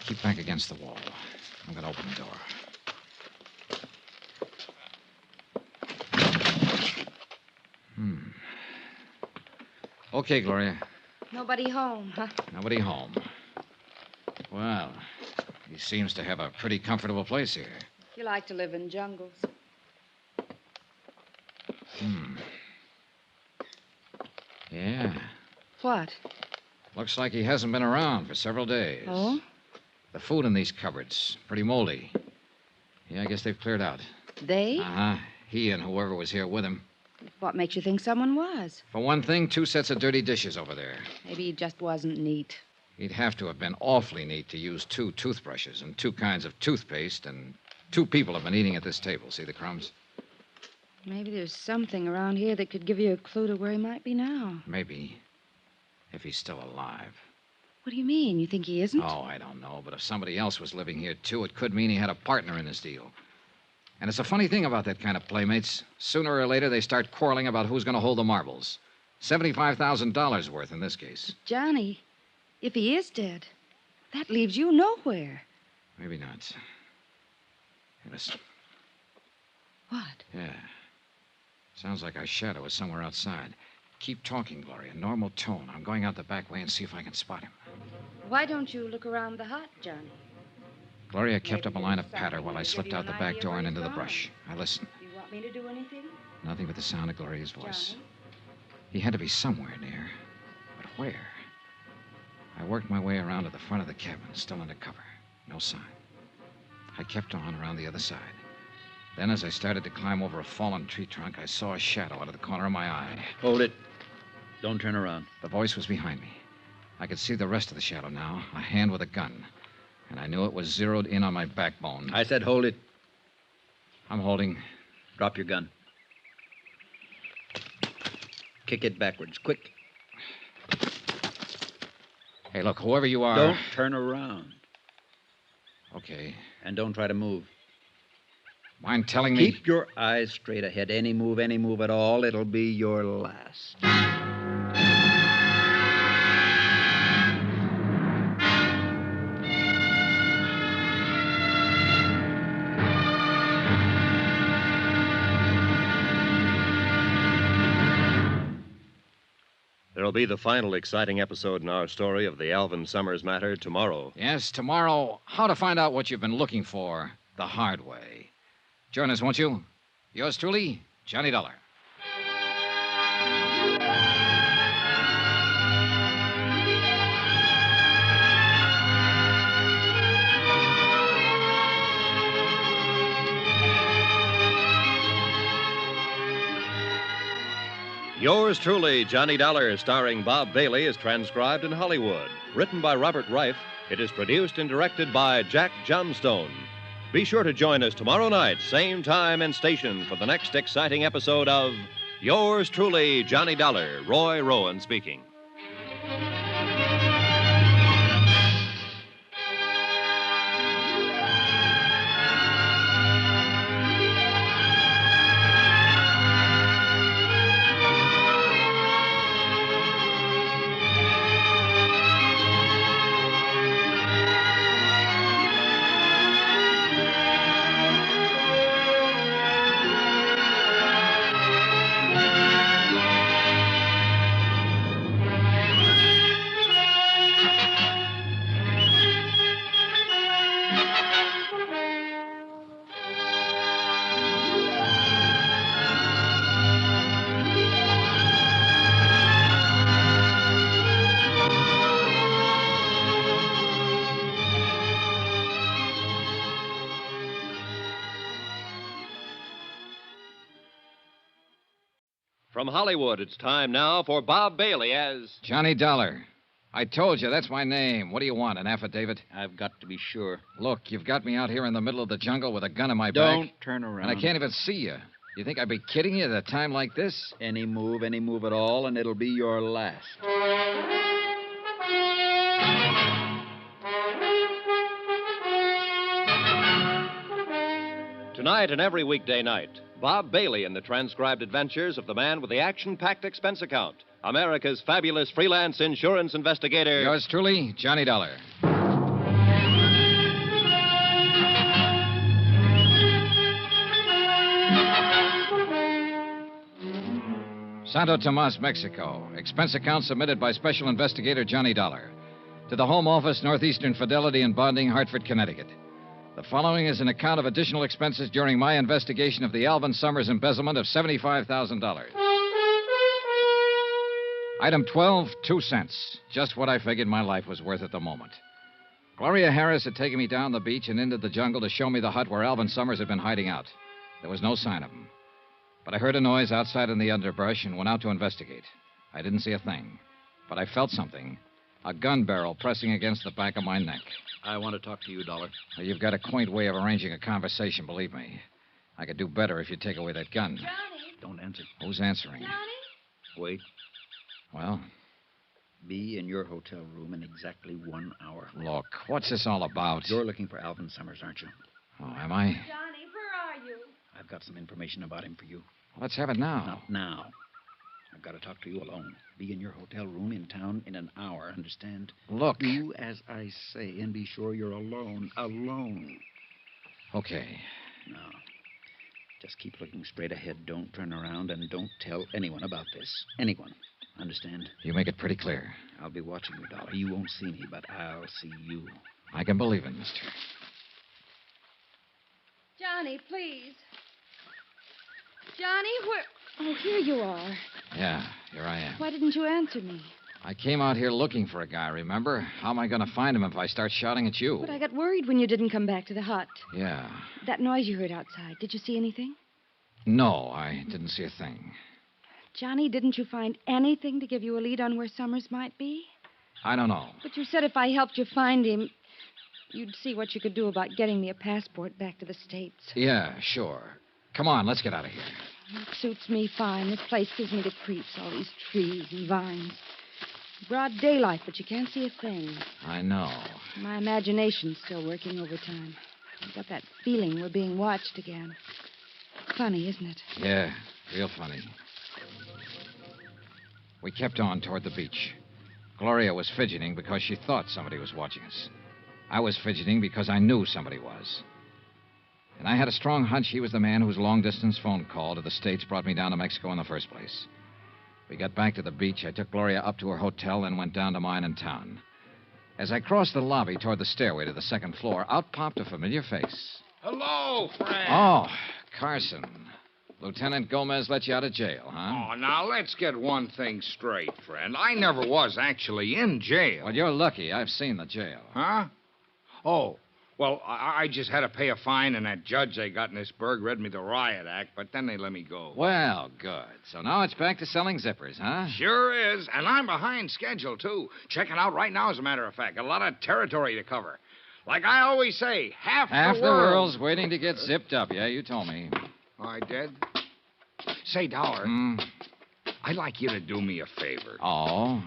Keep back against the wall. I'm going to open the door. Okay, Gloria. Nobody home, huh? Nobody home. Well, he seems to have a pretty comfortable place here. You like to live in jungles. Yeah. What? Looks like he hasn't been around for several days. Oh? The food in these cupboards, pretty moldy. Yeah, I guess they've cleared out. They? Uh-huh. He and whoever was here with him. What makes you think someone was? For one thing, 2 sets of dirty dishes over there. Maybe he just wasn't neat. He'd have to have been awfully neat to use 2 toothbrushes and 2 kinds of toothpaste, and 2 people have been eating at this table. See the crumbs? Maybe there's something around here that could give you a clue to where he might be now. Maybe. If he's still alive. What do you mean? You think he isn't? Oh, I don't know. But if somebody else was living here, too, it could mean he had a partner in this deal. And it's a funny thing about that kind of playmates. Sooner or later, they start quarreling about who's going to hold the marbles. $75,000 worth in this case. Johnny, if he is dead, that leaves you nowhere. Maybe not. Hey, listen. What? Yeah. Sounds like our shadow is somewhere outside. Keep talking, Gloria. Normal tone. I'm going out the back way and see if I can spot him. Why don't you look around the hut, Johnny? Gloria kept up a line of patter while I slipped out the back door and into the brush. I listened. Do you want me to do anything? Nothing but the sound of Gloria's voice. Johnny? He had to be somewhere near. But where? I worked my way around to the front of the cabin, still under cover. No sign. I kept on around the other side. Then, as I started to climb over a fallen tree trunk, I saw a shadow out of the corner of my eye. Hold it. Don't turn around. The voice was behind me. I could see the rest of the shadow now, a hand with a gun. And I knew it was zeroed in on my backbone. I said hold it. I'm holding. Drop your gun. Kick it backwards, quick. Hey, look, whoever you are... Don't turn around. Okay. And don't try to move. Mind telling me... Keep your eyes straight ahead. Any move at all, it'll be your last. There'll be the final exciting episode in our story of the Alvin Summers matter tomorrow. Yes, tomorrow, how to find out what you've been looking for the hard way. Join us, won't you? Yours truly, Johnny Dollar. Yours truly, Johnny Dollar, starring Bob Bailey, is transcribed in Hollywood. Written by Robert Reif, it is produced and directed by Jack Johnstone. Be sure to join us tomorrow night, same time and station, for the next exciting episode of Yours truly, Johnny Dollar. Roy Rowan speaking. From Hollywood, it's time now for Bob Bailey as Johnny Dollar. I told you, that's my name. What do you want, an affidavit? I've got to be sure. Look, you've got me out here in the middle of the jungle with a gun in my back. Don't turn around. And I can't even see you. You think I'd be kidding you at a time like this? Any move at all, and it'll be your last. Tonight and every weekday night, Bob Bailey in the transcribed adventures of the man with the action-packed expense account, America's fabulous freelance insurance investigator. Yours truly, Johnny Dollar. Santo Tomas, Mexico. Expense account submitted by Special Investigator Johnny Dollar. To the Home Office, Northeastern Fidelity and Bonding, Hartford, Connecticut. The following is an account of additional expenses during my investigation of the Alvin Summers embezzlement of $75,000. Item 12, 2 cents. Just what I figured my life was worth at the moment. Gloria Harris had taken me down the beach and into the jungle to show me the hut where Alvin Summers had been hiding out. There was no sign of him. But I heard a noise outside in the underbrush and went out to investigate. I didn't see a thing, but I felt something. A gun barrel pressing against the back of my neck. I want to talk to you, Dollar. Well, you've got a quaint way of arranging a conversation, believe me. I could do better if you'd take away that gun. Johnny? Don't answer. Who's answering? Johnny? Wait. Well? Be in your hotel room in exactly 1 hour. Look, what's this all about? You're looking for Alvin Summers, aren't you? Oh, am I? Johnny, where are you? I've got some information about him for you. Let's have it now. Not now. I've got to talk to you alone. Be in your hotel room in town in an hour, understand? Look. Do as I say and be sure you're alone. Alone. Okay. Now, just keep looking straight ahead. Don't turn around and don't tell anyone about this. Anyone. Understand? You make it pretty clear. I'll be watching you, Dollar. You won't see me, but I'll see you. I can believe it, mister. Johnny, please. Johnny, where... Oh, here you are. Yeah, here I am. Why didn't you answer me? I came out here looking for a guy, remember? How am I going to find him if I start shouting at you? But I got worried when you didn't come back to the hut. Yeah. That noise you heard outside, did you see anything? No, I didn't see a thing. Johnny, didn't you find anything to give you a lead on where Summers might be? I don't know. But you said if I helped you find him, you'd see what you could do about getting me a passport back to the States. Yeah, sure. Come on, let's get out of here. It suits me fine. This place gives me the creeps, all these trees and vines. Broad daylight, but you can't see a thing. I know. My imagination's still working overtime. I've got that feeling we're being watched again. Funny, isn't it? Yeah, real funny. We kept on toward the beach. Gloria was fidgeting because she thought somebody was watching us. I was fidgeting because I knew somebody was. And I had a strong hunch he was the man whose long-distance phone call to the States brought me down to Mexico in the first place. We got back to the beach. I took Gloria up to her hotel, then went down to mine in town. As I crossed the lobby toward the stairway to the second floor, out popped a familiar face. Hello, friend. Oh, Carson. Lieutenant Gomez let you out of jail, huh? Oh, now let's get one thing straight, friend. I never was actually in jail. Well, you're lucky. I've seen the jail. Huh? Oh, well, I just had to pay a fine, and that judge they got in this burg read me the riot act, but then they let me go. Well, good. So now it's back to selling zippers, huh? Sure is, and I'm behind schedule, too. Checking out right now, as a matter of fact. A lot of territory to cover. Like I always say, half the world. world's waiting to get zipped up. Yeah, you told me. I did? Say, Dollar, I'd like you to do me a favor. Oh?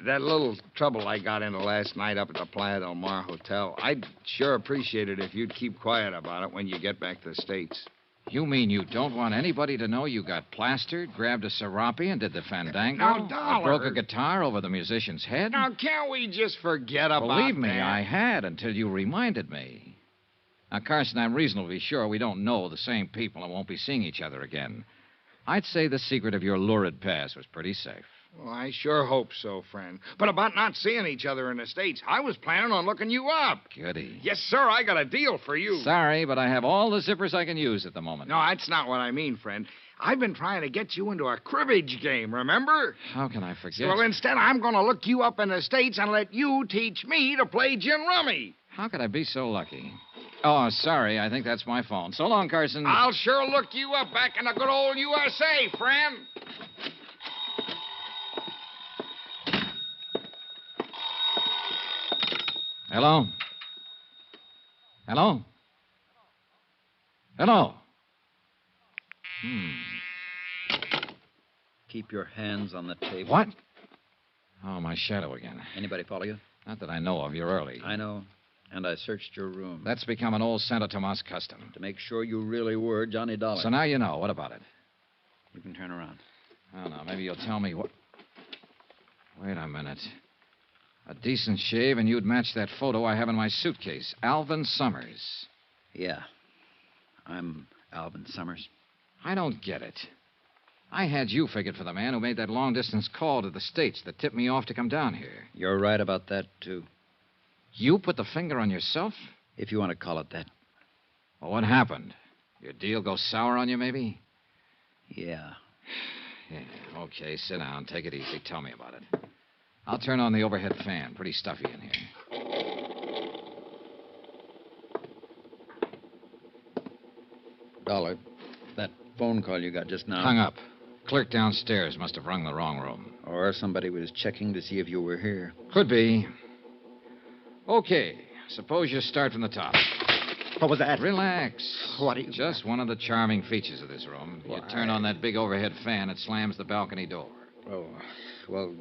That little trouble I got into last night up at the Playa del Mar Hotel, I'd sure appreciate it if you'd keep quiet about it when you get back to the States. You mean you don't want anybody to know you got plastered, grabbed a serape, and did the fandango? Now, Dollar. Broke a guitar over the musician's head? Now, can't we just forget about that? Believe me, I had until you reminded me. Now, Carson, I'm reasonably sure we don't know the same people and won't be seeing each other again. I'd say the secret of your lurid past was pretty safe. Well, I sure hope so, friend. But about not seeing each other in the States, I was planning on looking you up. Goody. Yes, sir, I got a deal for you. Sorry, but I have all the zippers I can use at the moment. No, that's not what I mean, friend. I've been trying to get you into a cribbage game, remember? How can I forget? Well, instead, I'm going to look you up in the States and let you teach me to play gin rummy. How could I be so lucky? Oh, sorry. I think that's my phone. So long, Carson. I'll sure look you up back in the good old USA, friend. Hello? Hello? Hello? Keep your hands on the table. What? Oh, my shadow again. Anybody follow you? Not that I know of. You're early. I know. And I searched your room. That's become an old Santo Tomas custom. To make sure you really were Johnny Dollar. So now you know. What about it? You can turn around. I don't know. Maybe you'll tell me what... Wait a minute. A decent shave, and you'd match that photo I have in my suitcase. Alvin Summers. Yeah. I'm Alvin Summers. I don't get it. I had you figured for the man who made that long-distance call to the States that tipped me off to come down here. You're right about that, too. You put the finger on yourself? If you want to call it that. Well, what happened? Your deal go sour on you, maybe? Yeah. Yeah, okay, sit down. Take it easy. Tell me about it. I'll turn on the overhead fan. Pretty stuffy in here. Dollar, that phone call you got just now. Hung up. Clerk downstairs must have rung the wrong room. Or somebody was checking to see if you were here. Could be. Okay, suppose you start from the top. What was that? Relax. What are you... Just one of the charming features of this room. You turn on that big overhead fan, it slams the balcony door. Oh, well,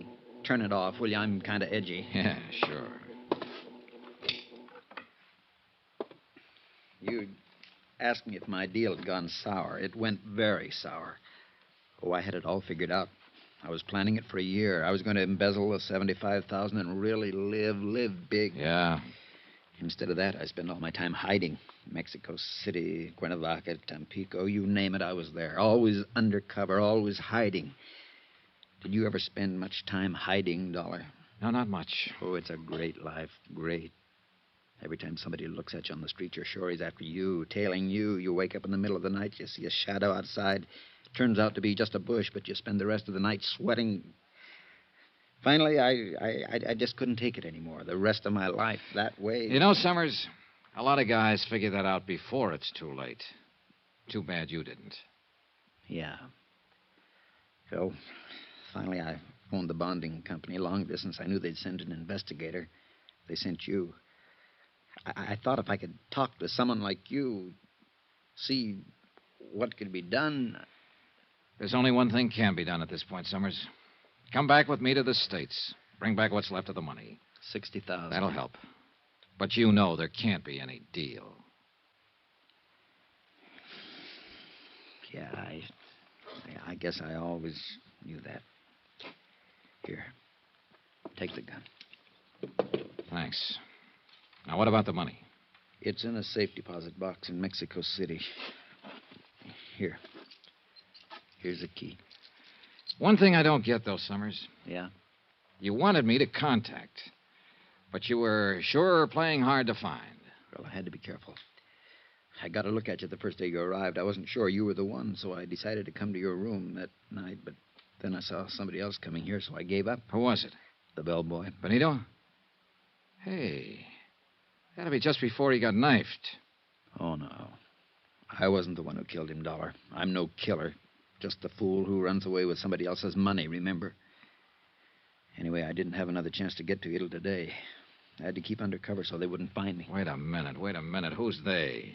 turn it off, will you? I'm kind of edgy. Yeah, sure. You asked me if my deal had gone sour. It went very sour. Oh, I had it all figured out. I was planning it for a year. I was going to embezzle the $75,000 and really live big. Yeah. Instead of that, I spent all my time hiding. Mexico City, Cuernavaca, Tampico, you name it, I was there. Always undercover, always hiding. Did you ever spend much time hiding, Dollar? No, not much. Oh, it's a great life. Great. Every time somebody looks at you on the street, you're sure he's after you, tailing you. You wake up in the middle of the night, you see a shadow outside. Turns out to be just a bush, but you spend the rest of the night sweating. Finally, I just couldn't take it anymore. The rest of my life that way. You know, Summers, a lot of guys figure that out before it's too late. Too bad you didn't. Yeah. So, finally, I phoned the bonding company, long distance. I knew they'd send an investigator. They sent you. I thought if I could talk to someone like you, see what could be done. There's only one thing can be done at this point, Summers. Come back with me to the States. Bring back what's left of the money. $60,000. That'll help. But you know there can't be any deal. Yeah, I guess I always knew that. Here, take the gun. Thanks. Now, what about the money? It's in a safe deposit box in Mexico City. Here. Here's the key. One thing I don't get, though, Summers. Yeah? You wanted me to contact, but you were sure playing hard to find. Well, I had to be careful. I got a look at you the first day you arrived. I wasn't sure you were the one, so I decided to come to your room that night, but then I saw somebody else coming here, so I gave up. Who was it? The bellboy. Benito? Hey, that'll be just before he got knifed. Oh, no. I wasn't the one who killed him, Dollar. I'm no killer. Just the fool who runs away with somebody else's money, remember? Anyway, I didn't have another chance to get to you till today. I had to keep undercover so they wouldn't find me. Wait a minute. Who's they?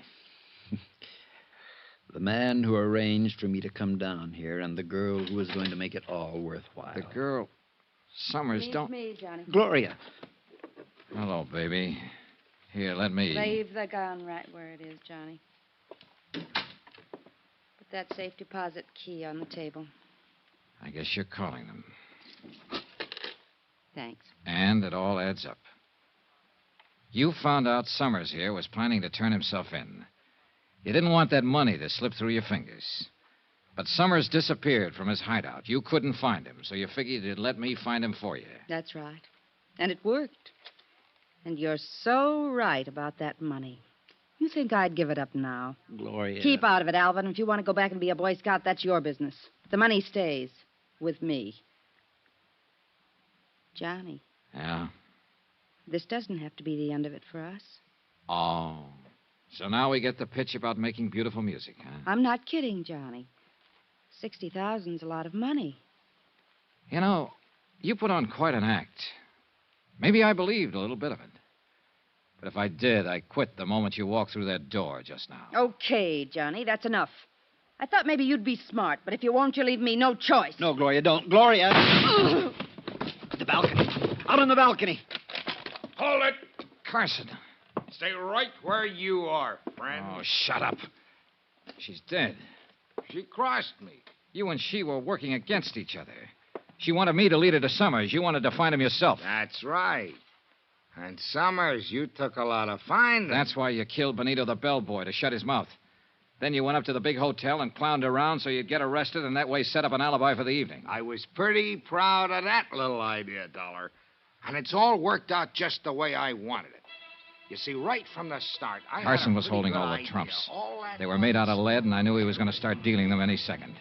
The man who arranged for me to come down here and the girl who was going to make it all worthwhile. The girl... Summers, don't... me, Johnny. Gloria. Hello, baby. Here, let me... Leave the gun right where it is, Johnny. Put that safe deposit key on the table. I guess you're calling them. Thanks. And it all adds up. You found out Summers here was planning to turn himself in. You didn't want that money to slip through your fingers. But Summers disappeared from his hideout. You couldn't find him, so you figured you'd let me find him for you. That's right. And it worked. And you're so right about that money. You think I'd give it up now? Gloria. Keep out of it, Alvin. If you want to go back and be a Boy Scout, that's your business. The money stays with me. Johnny, Yeah? this doesn't have to be the end of it for us. Oh. So now we get the pitch about making beautiful music, huh? I'm not kidding, Johnny. 60,000's a lot of money. You know, you put on quite an act. Maybe I believed a little bit of it. But if I did, I quit the moment you walked through that door just now. Okay, Johnny, that's enough. I thought maybe you'd be smart, but if you won't, you leave me no choice. No, Gloria, don't. Gloria! The balcony. Out on the balcony. Hold it. Carson. Stay right where you are, friend. Oh, shut up. She's dead. She crossed me. You and she were working against each other. She wanted me to lead her to Summers. You wanted to find him yourself. That's right. And Summers, you took a lot of finding. That's why you killed Benito the bellboy, to shut his mouth. Then you went up to the big hotel and clowned around so you'd get arrested and that way set up an alibi for the evening. I was pretty proud of that little idea, Dollar. And it's all worked out just the way I wanted it. You see, right from the start, Carson was holding all the trumps. They were made out of lead, and I knew he was going to start dealing them any second.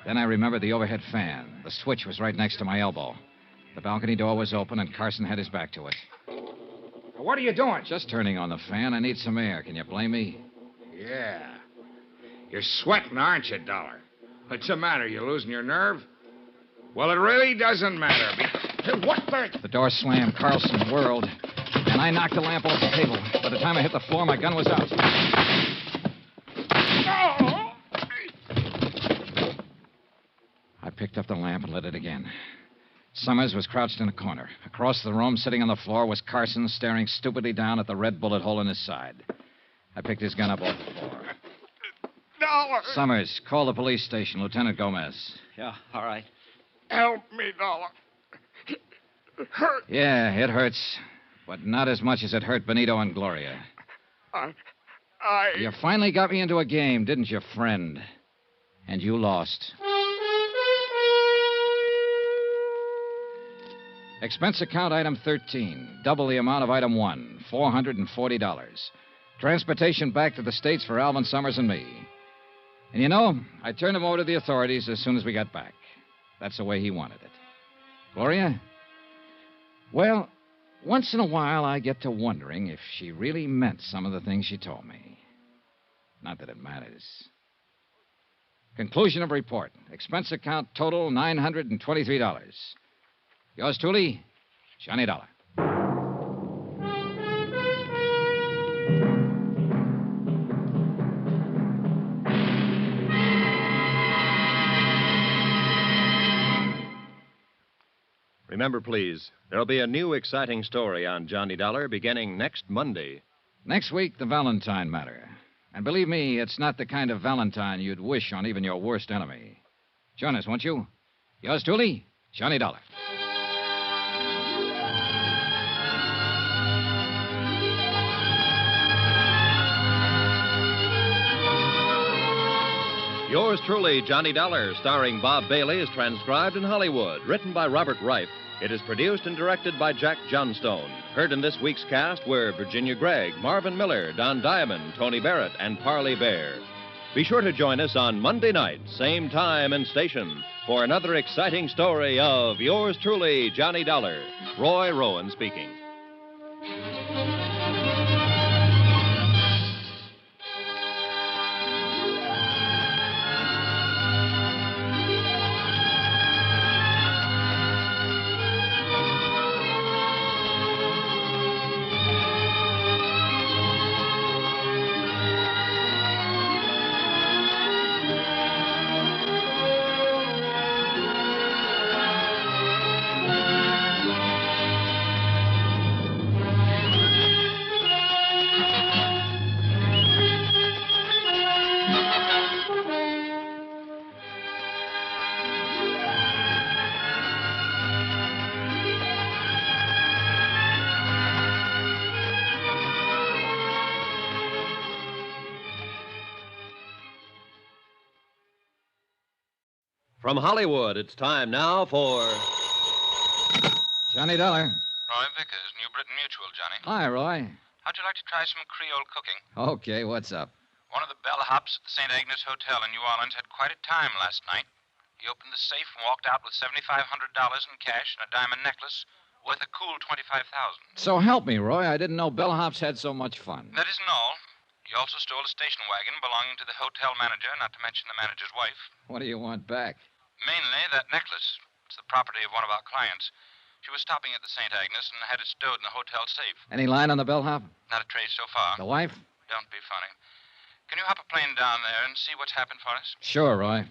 Then I remembered the overhead fan. The switch was right next to my elbow. The balcony door was open, and Carson had his back to it. What are you doing? Just turning on the fan. I need some air. Can you blame me? Yeah. You're sweating, aren't you, Dollar? What's the matter? You losing your nerve? Well, it really doesn't matter. What the... The door slammed. Carlson whirled, and I knocked the lamp off the table. By the time I hit the floor, my gun was out. I picked up the lamp and lit it again. Summers was crouched in a corner. Across the room, sitting on the floor, was Carson, staring stupidly down at the red bullet hole in his side. I picked his gun up off the floor. Dollar! Summers, call the police station. Lieutenant Gomez. Yeah, all right. Help me, Dollar. It hurts. Yeah, it hurts. But not as much as it hurt Benito and Gloria. You finally got me into a game, didn't you, friend? And you lost. Expense account item 13. Double the amount of item 1. $440. Transportation back to the States for Alvin Summers and me. And you know, I turned him over to the authorities as soon as we got back. That's the way he wanted it. Gloria? Well, once in a while I get to wondering if she really meant some of the things she told me. Not that it matters. Conclusion of report. Expense account total $923. Yours truly, Johnny Dollar. Remember, please, there'll be a new exciting story on Johnny Dollar beginning next Monday. Next week, the Valentine matter. And believe me, it's not the kind of Valentine you'd wish on even your worst enemy. Join us, won't you? Yours truly, Johnny Dollar. Yours truly, Johnny Dollar, starring Bob Bailey, is transcribed in Hollywood. Written by Robert Reif. It is produced and directed by Jack Johnstone. Heard in this week's cast were Virginia Gregg, Marvin Miller, Don Diamond, Tony Barrett, and Parley Bear. Be sure to join us on Monday night, same time and station, for another exciting story of Yours truly, Johnny Dollar. Roy Rowan speaking. From Hollywood, it's time now for... Johnny Dollar. Roy Vickers, New Britain Mutual, Johnny. Hi, Roy. How'd you like to try some Creole cooking? Okay, what's up? One of the bellhops at the St. Agnes Hotel in New Orleans had quite a time last night. He opened the safe and walked out with $7,500 in cash and a diamond necklace worth a cool $25,000. So help me, Roy. I didn't know bellhops had so much fun. That isn't all. He also stole a station wagon belonging to the hotel manager, not to mention the manager's wife. What do you want back? Mainly that necklace. It's the property of one of our clients. She was stopping at the St. Agnes and had it stowed in the hotel safe. Any line on the bellhop? Not a trace so far. The wife? Don't be funny. Can you hop a plane down there and see what's happened for us? Sure, Roy.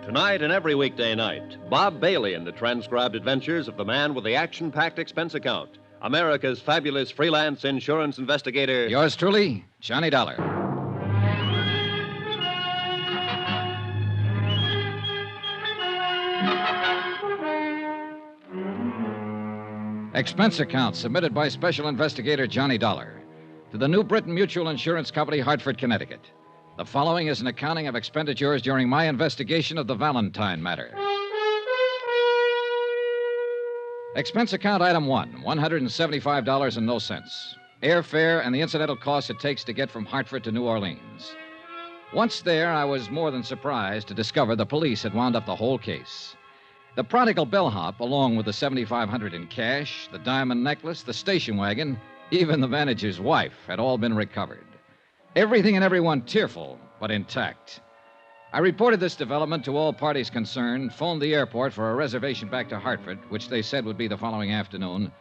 Tonight and every weekday night, Bob Bailey in the transcribed adventures of the man with the action-packed expense account. America's fabulous freelance insurance investigator. Yours truly, Johnny Dollar. Expense account submitted by Special Investigator Johnny Dollar to the New Britain Mutual Insurance Company, Hartford, Connecticut. The following is an accounting of expenditures during my investigation of the Valentine matter. Expense account item 1, $175 and no cents. Airfare and the incidental costs it takes to get from Hartford to New Orleans. Once there, I was more than surprised to discover the police had wound up the whole case. The prodigal bellhop, along with the $7,500 in cash, the diamond necklace, the station wagon, even the manager's wife, had all been recovered. Everything and everyone tearful, but intact. I reported this development to all parties concerned, phoned the airport for a reservation back to Hartford, which they said would be the following afternoon,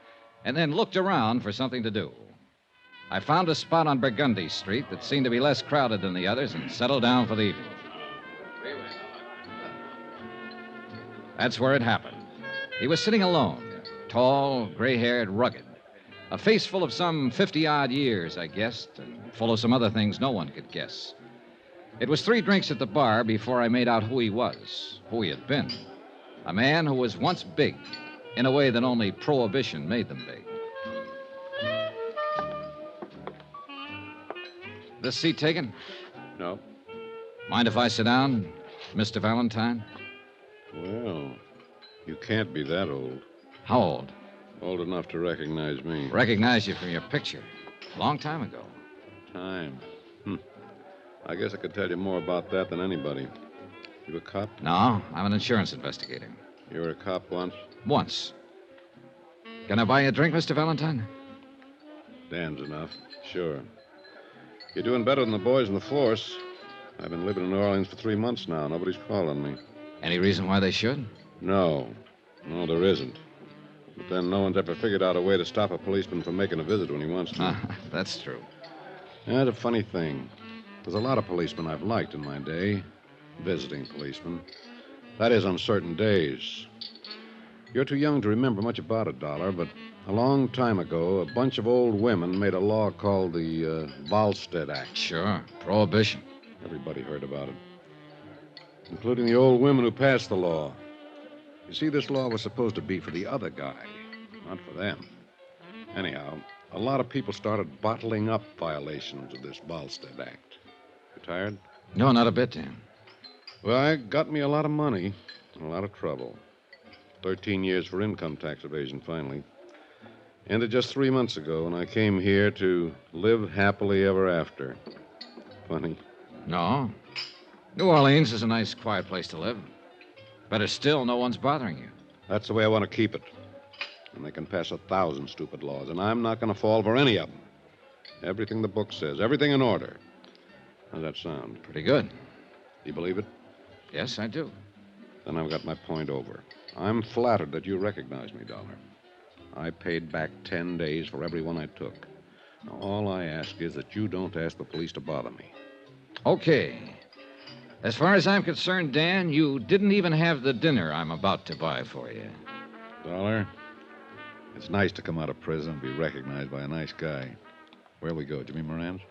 and then looked around for something to do. I found a spot on Burgundy Street that seemed to be less crowded than the others and settled down for the evening. That's where it happened. He was sitting alone, tall, gray-haired, rugged. A face full of some 50-odd years, I guessed, and full of some other things no one could guess. It was 3 drinks at the bar before I made out who he was, who he had been. A man who was once big, in a way that only Prohibition made them big. This seat taken? No. Mind if I sit down, Mr. Valentine? Well, you can't be that old. How old? Old enough to recognize me. Recognize you from your picture. A long time ago. Time. I guess I could tell you more about that than anybody. You a cop? No, I'm an insurance investigator. You were a cop once? Once. Can I buy you a drink, Mr. Valentine? Dan's enough. Sure. You're doing better than the boys in the force. I've been living in New Orleans for 3 months now. Nobody's calling me. Any reason why they should? No. No, there isn't. But then no one's ever figured out a way to stop a policeman from making a visit when he wants to. That's true. Yeah, it's a funny thing. There's a lot of policemen I've liked in my day. Visiting policemen. That is, on certain days. You're too young to remember much about it, Dollar, but a long time ago, a bunch of old women made a law called the Volstead Act. Sure. Prohibition. Everybody heard about it. Including the old women who passed the law. You see, this law was supposed to be for the other guy, not for them. Anyhow, a lot of people started bottling up violations of this Balstead Act. You tired? No, not a bit, Dan. Well, it got me a lot of money and a lot of trouble. 13 years for income tax evasion, finally. Ended just 3 months ago, and I came here to live happily ever after. Funny. No. New Orleans is a nice, quiet place to live. Better still, no one's bothering you. That's the way I want to keep it. And they can pass 1,000 stupid laws, and I'm not going to fall for any of them. Everything the book says, everything in order. How's that sound? Pretty good. You believe it? Yes, I do. Then I've got my point over. I'm flattered that you recognize me, Dollar. I paid back 10 days for every one I took. Now, all I ask is that you don't ask the police to bother me. Okay. As far as I'm concerned, Dan, you didn't even have the dinner I'm about to buy for you. Dollar, it's nice to come out of prison and be recognized by a nice guy. Where'll we go, Jimmy Moran's?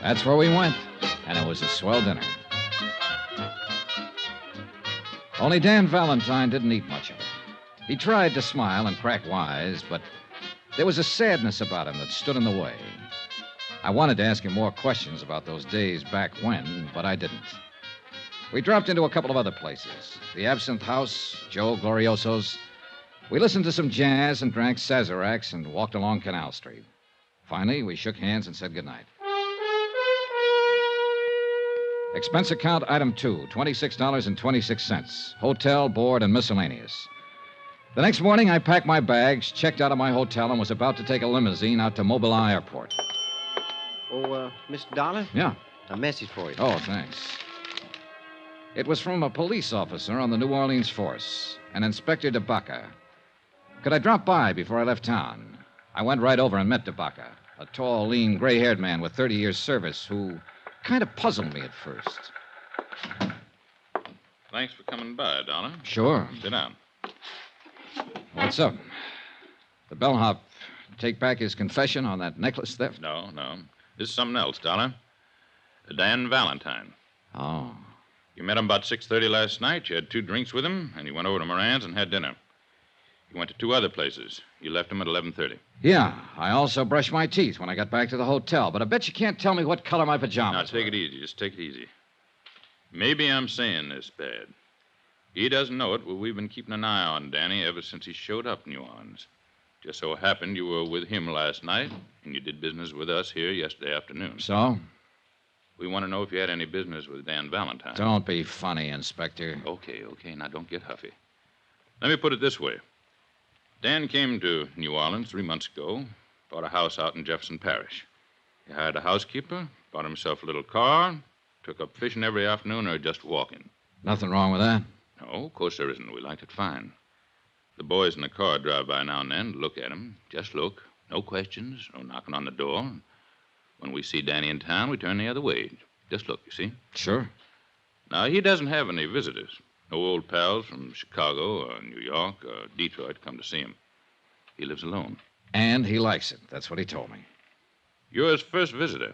That's where we went, and it was a swell dinner. Only Dan Valentine didn't eat much of it. He tried to smile and crack wise, but there was a sadness about him that stood in the way. I wanted to ask him more questions about those days back when, but I didn't. We dropped into a couple of other places. The Absinthe House, Joe Glorioso's. We listened to some jazz and drank Sazeracs and walked along Canal Street. Finally, we shook hands and said goodnight. Expense account item 2, $26.26. Hotel, board, and miscellaneous. The next morning, I packed my bags, checked out of my hotel, and was about to take a limousine out to Mobile Airport. Oh, Mr. Dollar? Yeah. A message for you. Oh, thanks. It was from a police officer on the New Orleans force, an Inspector DeBaca. Could I drop by before I left town? I went right over and met DeBaca, a tall, lean, gray-haired man with 30 years' service who kind of puzzled me at first. Thanks for coming by, Dollar. Sure. Sit down. What's up? The bellhop take back his confession on that necklace theft? No. This is something else, Dollar. Dan Valentine. Oh. You met him about 6:30 last night. You had 2 drinks with him, and you went over to Moran's and had dinner. You went to 2 other places. You left him at 11:30. Yeah, I also brushed my teeth when I got back to the hotel, but I bet you can't tell me what color my pajamas Now, take it easy. Just take it easy. Maybe I'm saying this bad. He doesn't know it, but we've been keeping an eye on Danny ever since he showed up in New Orleans. Just so happened you were with him last night, and you did business with us here yesterday afternoon. So? We want to know if you had any business with Dan Valentine. Don't be funny, Inspector. Okay. Now, don't get huffy. Let me put it this way. Dan came to New Orleans 3 months ago, bought a house out in Jefferson Parish. He hired a housekeeper, bought himself a little car, took up fishing every afternoon or just walking. Nothing wrong with that? No, of course there isn't. We liked it fine. The boys in the car drive by now and then to look at him. Just look. No questions, no knocking on the door. When we see Danny in town, we turn the other way. Just look, you see? Sure. Now, he doesn't have any visitors. No old pals from Chicago or New York or Detroit come to see him. He lives alone. And he likes it. That's what he told me. You're his first visitor.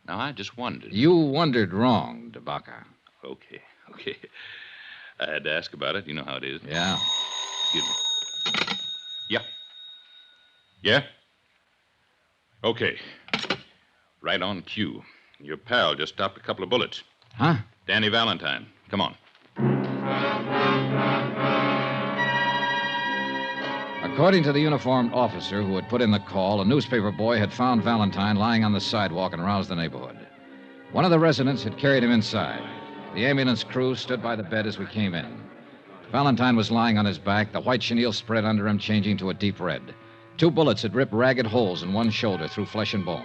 Now, I just wondered. You wondered wrong, DeBaca. Okay. I had to ask about it. You know how it is. Yeah. Excuse me. Yeah? Okay. Right on cue. Your pal just stopped a couple of bullets. Huh? Danny Valentine. Come on. According to the uniformed officer who had put in the call, a newspaper boy had found Valentine lying on the sidewalk and roused the neighborhood. One of the residents had carried him inside. The ambulance crew stood by the bed as we came in. Valentine was lying on his back, the white chenille spread under him, changing to a deep red. 2 bullets had ripped ragged holes in one shoulder through flesh and bone.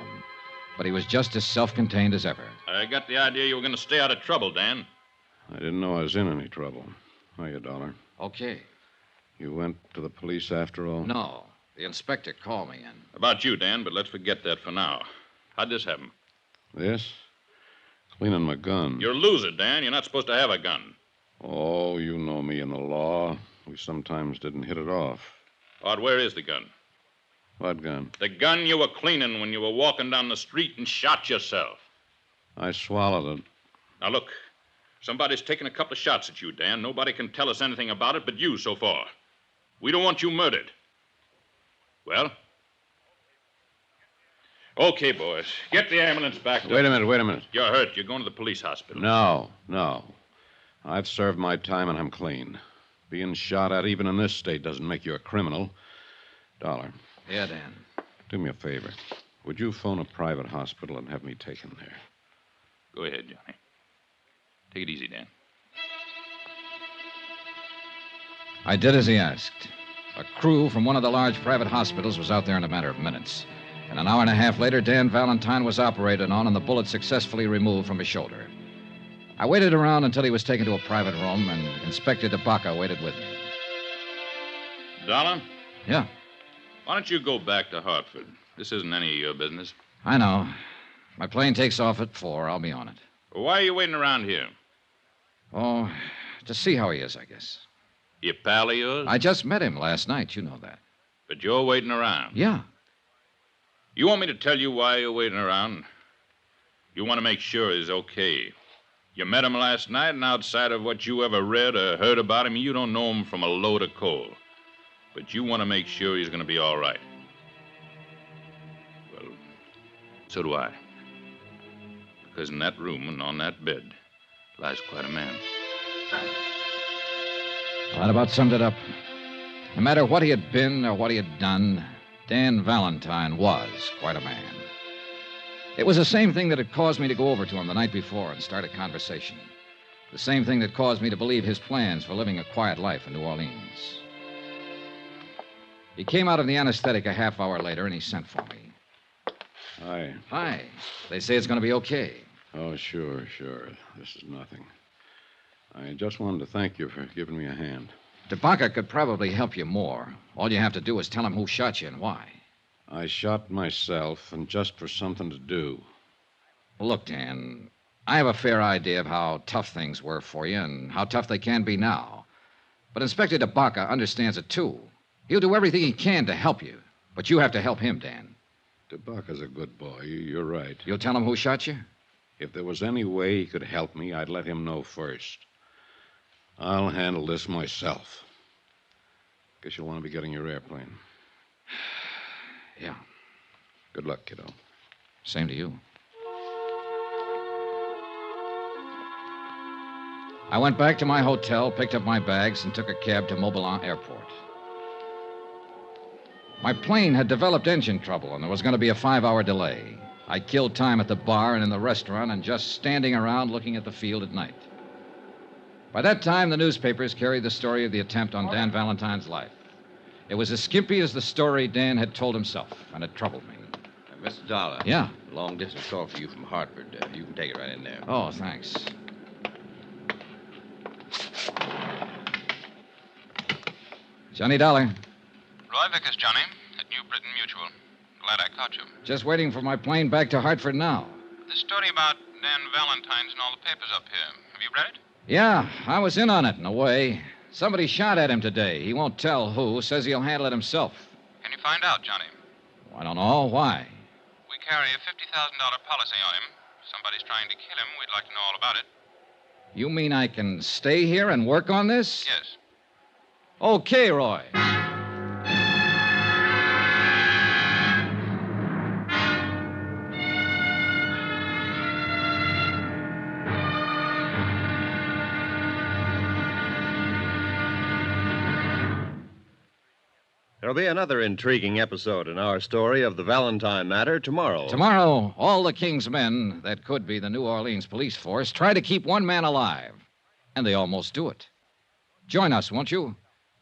But he was just as self-contained as ever. I got the idea you were going to stay out of trouble, Dan. I didn't know I was in any trouble. Hiya, Dollar. Okay. You went to the police after all? No. The inspector called me in. About you, Dan, but let's forget that for now. How'd this happen? This? Cleaning my gun. You're a loser, Dan. You're not supposed to have a gun. Oh, you know me and the law. We sometimes didn't hit it off. Odd, where is the gun? What gun? The gun you were cleaning when you were walking down the street and shot yourself. I swallowed it. Now, look. Somebody's taken a couple of shots at you, Dan. Nobody can tell us anything about it but you so far. We don't want you murdered. Well? Okay, boys. Get the ambulance back. Wait a minute. You're hurt. You're going to the police hospital. No. I've served my time and I'm clean. Being shot at even in this state doesn't make you a criminal. Dollar. Yeah, Dan. Do me a favor. Would you phone a private hospital and have me taken there? Go ahead, Johnny. Take it easy, Dan. I did as he asked. A crew from one of the large private hospitals was out there in a matter of minutes. And an hour and a half later, Dan Valentine was operated on and the bullet successfully removed from his shoulder. I waited around until he was taken to a private room, and Inspector DeBacca waited with me. Dollar? Yeah, Why don't you go back to Hartford? This isn't any of your business. I know. My plane takes off at 4. I'll be on it. Well, why are you waiting around here? Oh, to see how he is, I guess. You pal of yours? I just met him last night. You know that. But you're waiting around. Yeah. You want me to tell you why you're waiting around? You want to make sure he's okay. You met him last night, and outside of what you ever read or heard about him, you don't know him from a load of coal. But you want to make sure he's going to be all right. Well, so do I. Because in that room and on that bed lies quite a man. Well, that about summed it up. No matter what he had been or what he had done, Dan Valentine was quite a man. It was the same thing that had caused me to go over to him the night before and start a conversation. The same thing that caused me to believe his plans for living a quiet life in New Orleans. He came out of the anesthetic a half hour later, and he sent for me. Hi. Hi. They say it's going to be okay. Oh, sure. This is nothing. I just wanted to thank you for giving me a hand. DeBacca could probably help you more. All you have to do is tell him who shot you and why. I shot myself, and just for something to do. Look, Dan, I have a fair idea of how tough things were for you and how tough they can be now. But Inspector DeBacca understands it, too. He'll do everything he can to help you. But you have to help him, Dan. DeBacca's a good boy. You're right. You'll tell him who shot you? If there was any way he could help me, I'd let him know first. I'll handle this myself. Guess you'll want to be getting your airplane. Yeah. Good luck, kiddo. Same to you. I went back to my hotel, picked up my bags, and took a cab to Mobilon Airport. My plane had developed engine trouble, and there was going to be a 5-hour delay. I killed time at the bar and in the restaurant and just standing around looking at the field at night. By that time, the newspapers carried the story of the attempt on Dan Valentine's life. It was as skimpy as the story Dan had told himself, and it troubled me. Mr. Dollar. Yeah? Long-distance call for you from Hartford. You can take it right in there. Oh, thanks. Johnny Dollar. Roy Vickers, Johnny, at New Britain Mutual. Glad I caught you. Just waiting for my plane back to Hartford now. This story about Dan Valentine's in all the papers up here. Have you read it? Yeah, I was in on it in a way. Somebody shot at him today. He won't tell who. Says he'll handle it himself. Can you find out, Johnny? I don't know. Why? We carry a $50,000 policy on him. If somebody's trying to kill him, we'd like to know all about it. You mean I can stay here and work on this? Yes. Okay, Roy. There'll be another intriguing episode in our story of the Valentine matter tomorrow. Tomorrow, all the King's men that could be the New Orleans police force try to keep one man alive. And they almost do it. Join us, won't you?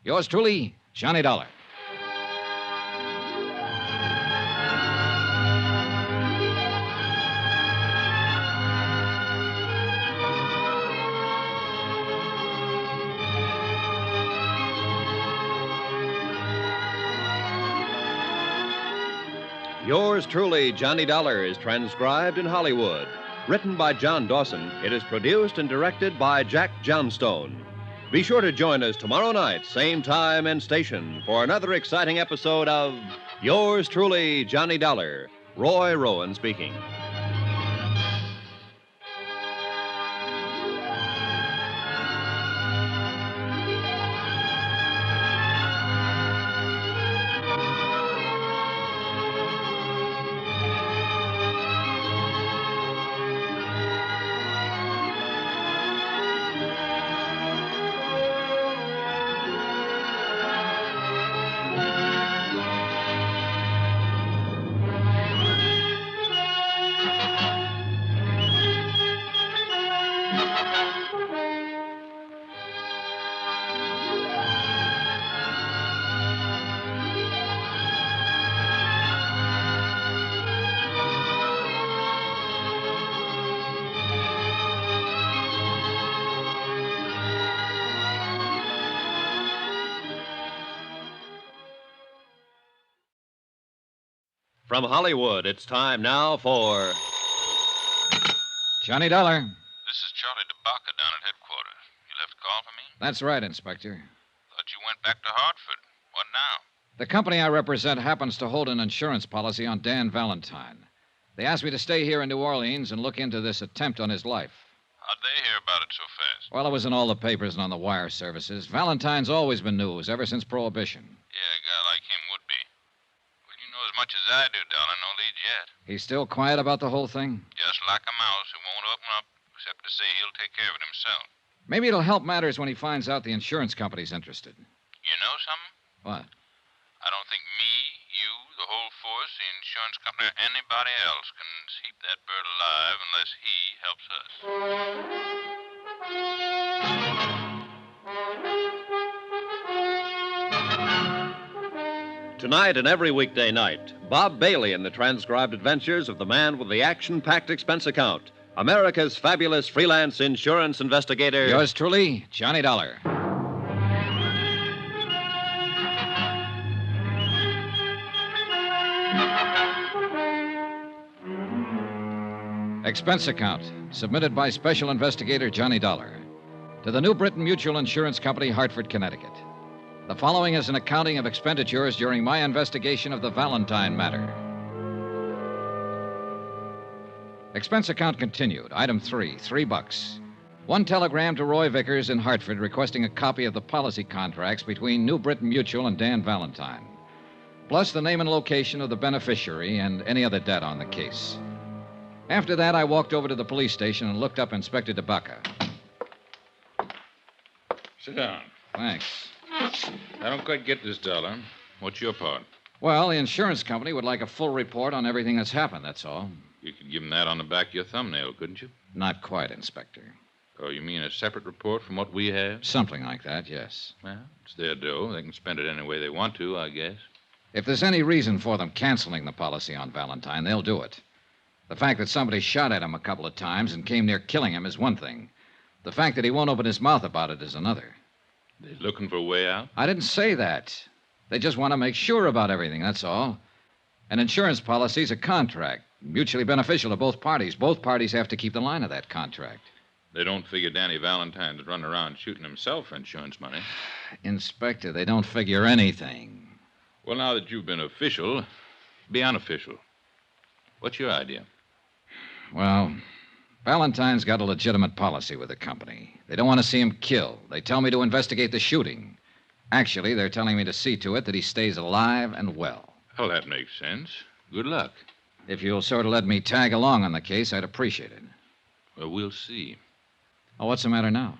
Yours truly, Johnny Dollar. Yours truly, Johnny Dollar, is transcribed in Hollywood. Written by John Dawson, it is produced and directed by Jack Johnstone. Be sure to join us tomorrow night, same time and station, for another exciting episode of Yours truly, Johnny Dollar. Roy Rowan speaking. From Hollywood, it's time now for Johnny Dollar. This is Charlie DeBacca down at headquarters. You left a call for me? That's right, Inspector. Thought you went back to Hartford. What now? The company I represent happens to hold an insurance policy on Dan Valentine. They asked me to stay here in New Orleans and look into this attempt on his life. How'd they hear about it so fast? Well, it was in all the papers and on the wire services. Valentine's always been news, ever since Prohibition. Yeah, a guy like him would be. Well, you know as much as I do, darling. No leads yet. He's still quiet about the whole thing? Just like a mouse who won't open up, except to say he'll take care of it himself. Maybe it'll help matters when he finds out the insurance company's interested. You know something? What? I don't think me, you, the whole force, the insurance company, or anybody else can keep that bird alive unless he helps us. Tonight and every weekday night, Bob Bailey in the transcribed adventures of the man with the action-packed expense account, America's fabulous freelance insurance investigator. Yours truly, Johnny Dollar. Expense account, submitted by Special Investigator Johnny Dollar to the New Britain Mutual Insurance Company, Hartford, Connecticut. The following is an accounting of expenditures during my investigation of the Valentine matter. Expense account continued. Item 3, $3. One telegram to Roy Vickers in Hartford requesting a copy of the policy contracts between New Britain Mutual and Dan Valentine, plus the name and location of the beneficiary and any other data on the case. After that, I walked over to the police station and looked up Inspector DeBacca. Sit down. Thanks. I don't quite get this, Dollar. What's your part? Well, the insurance company would like a full report on everything that's happened, that's all. You could give them that on the back of your thumbnail, couldn't you? Not quite, Inspector. Oh, you mean a separate report from what we have? Something like that, yes. Well, it's their dough. They can spend it any way they want to, I guess. If there's any reason for them canceling the policy on Valentine, they'll do it. The fact that somebody shot at him a couple of times and came near killing him is one thing. The fact that he won't open his mouth about it is another. They're looking for a way out? I didn't say that. They just want to make sure about everything, that's all. An insurance policy's a contract, mutually beneficial to both parties. Both parties have to keep the line of that contract. They don't figure Danny Valentine's running around shooting himself for insurance money. Inspector, they don't figure anything. Well, now that you've been official, be unofficial. What's your idea? Well, Valentine's got a legitimate policy with the company. They don't want to see him killed. They tell me to investigate the shooting. Actually, they're telling me to see to it that he stays alive and well. Well, that makes sense. Good luck. If you'll sort of let me tag along on the case, I'd appreciate it. Well, we'll see. Oh, what's the matter now?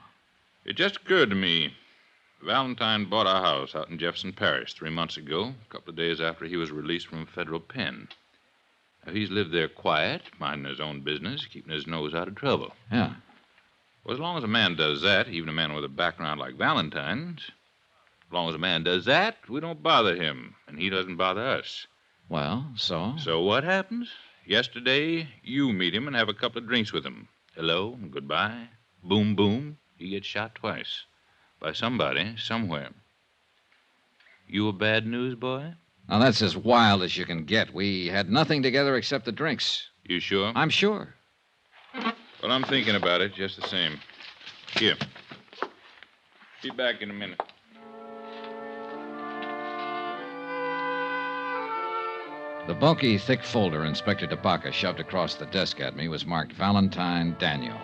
It just occurred to me. Valentine bought a house out in Jefferson Parish 3 months ago, a couple of days after he was released from a federal pen. Now, he's lived there quiet, minding his own business, keeping his nose out of trouble. Yeah. Well, as long as a man does that, even a man with a background like Valentine's, as long as a man does that, we don't bother him, and he doesn't bother us. Well, so? So what happens? Yesterday, you meet him and have a couple of drinks with him. Hello and goodbye. Boom, boom. He gets shot twice. By somebody, somewhere. You a bad news boy? Now, that's as wild as you can get. We had nothing together except the drinks. You sure? I'm sure. Well, I'm thinking about it just the same. Here. Be back in a minute. The bulky, thick folder Inspector DeBacca shoved across the desk at me was marked Valentine Daniel.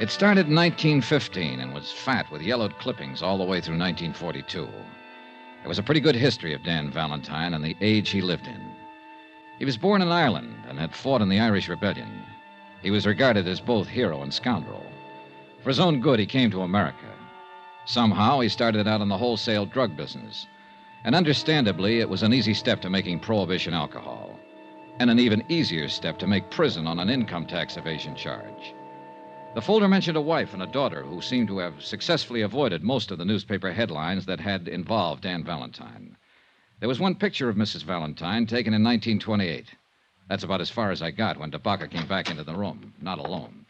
It started in 1915 and was fat with yellowed clippings all the way through 1942. There was a pretty good history of Dan Valentine and the age he lived in. He was born in Ireland and had fought in the Irish Rebellion. He was regarded as both hero and scoundrel. For his own good, he came to America. Somehow, he started out in the wholesale drug business. And understandably, it was an easy step to making prohibition alcohol, and an even easier step to make prison on an income tax evasion charge. The folder mentioned a wife and a daughter who seemed to have successfully avoided most of the newspaper headlines that had involved Dan Valentine. There was one picture of Mrs. Valentine taken in 1928. That's about as far as I got when DeBacca came back into the room, not alone.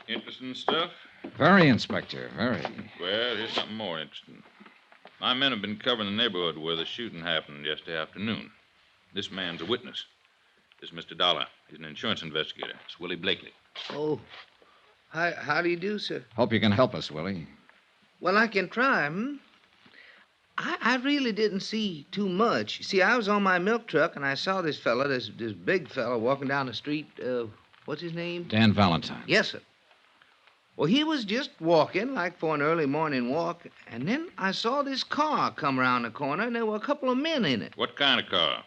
Interesting stuff? Very, Inspector, very. Well, here's something more interesting. My men have been covering the neighborhood where the shooting happened yesterday afternoon. This man's a witness. This is Mr. Dollar. He's an insurance investigator. It's Willie Blakely. Oh, how do you do, sir? Hope you can help us, Willie. Well, I can try, I really didn't see too much. You see, I was on my milk truck, and I saw this fella, this big fella, walking down the street. What's his name? Dan Valentine. Yes, sir. Well, he was just walking, like for an early morning walk, and then I saw this car come around the corner, and there were a couple of men in it. What kind of car?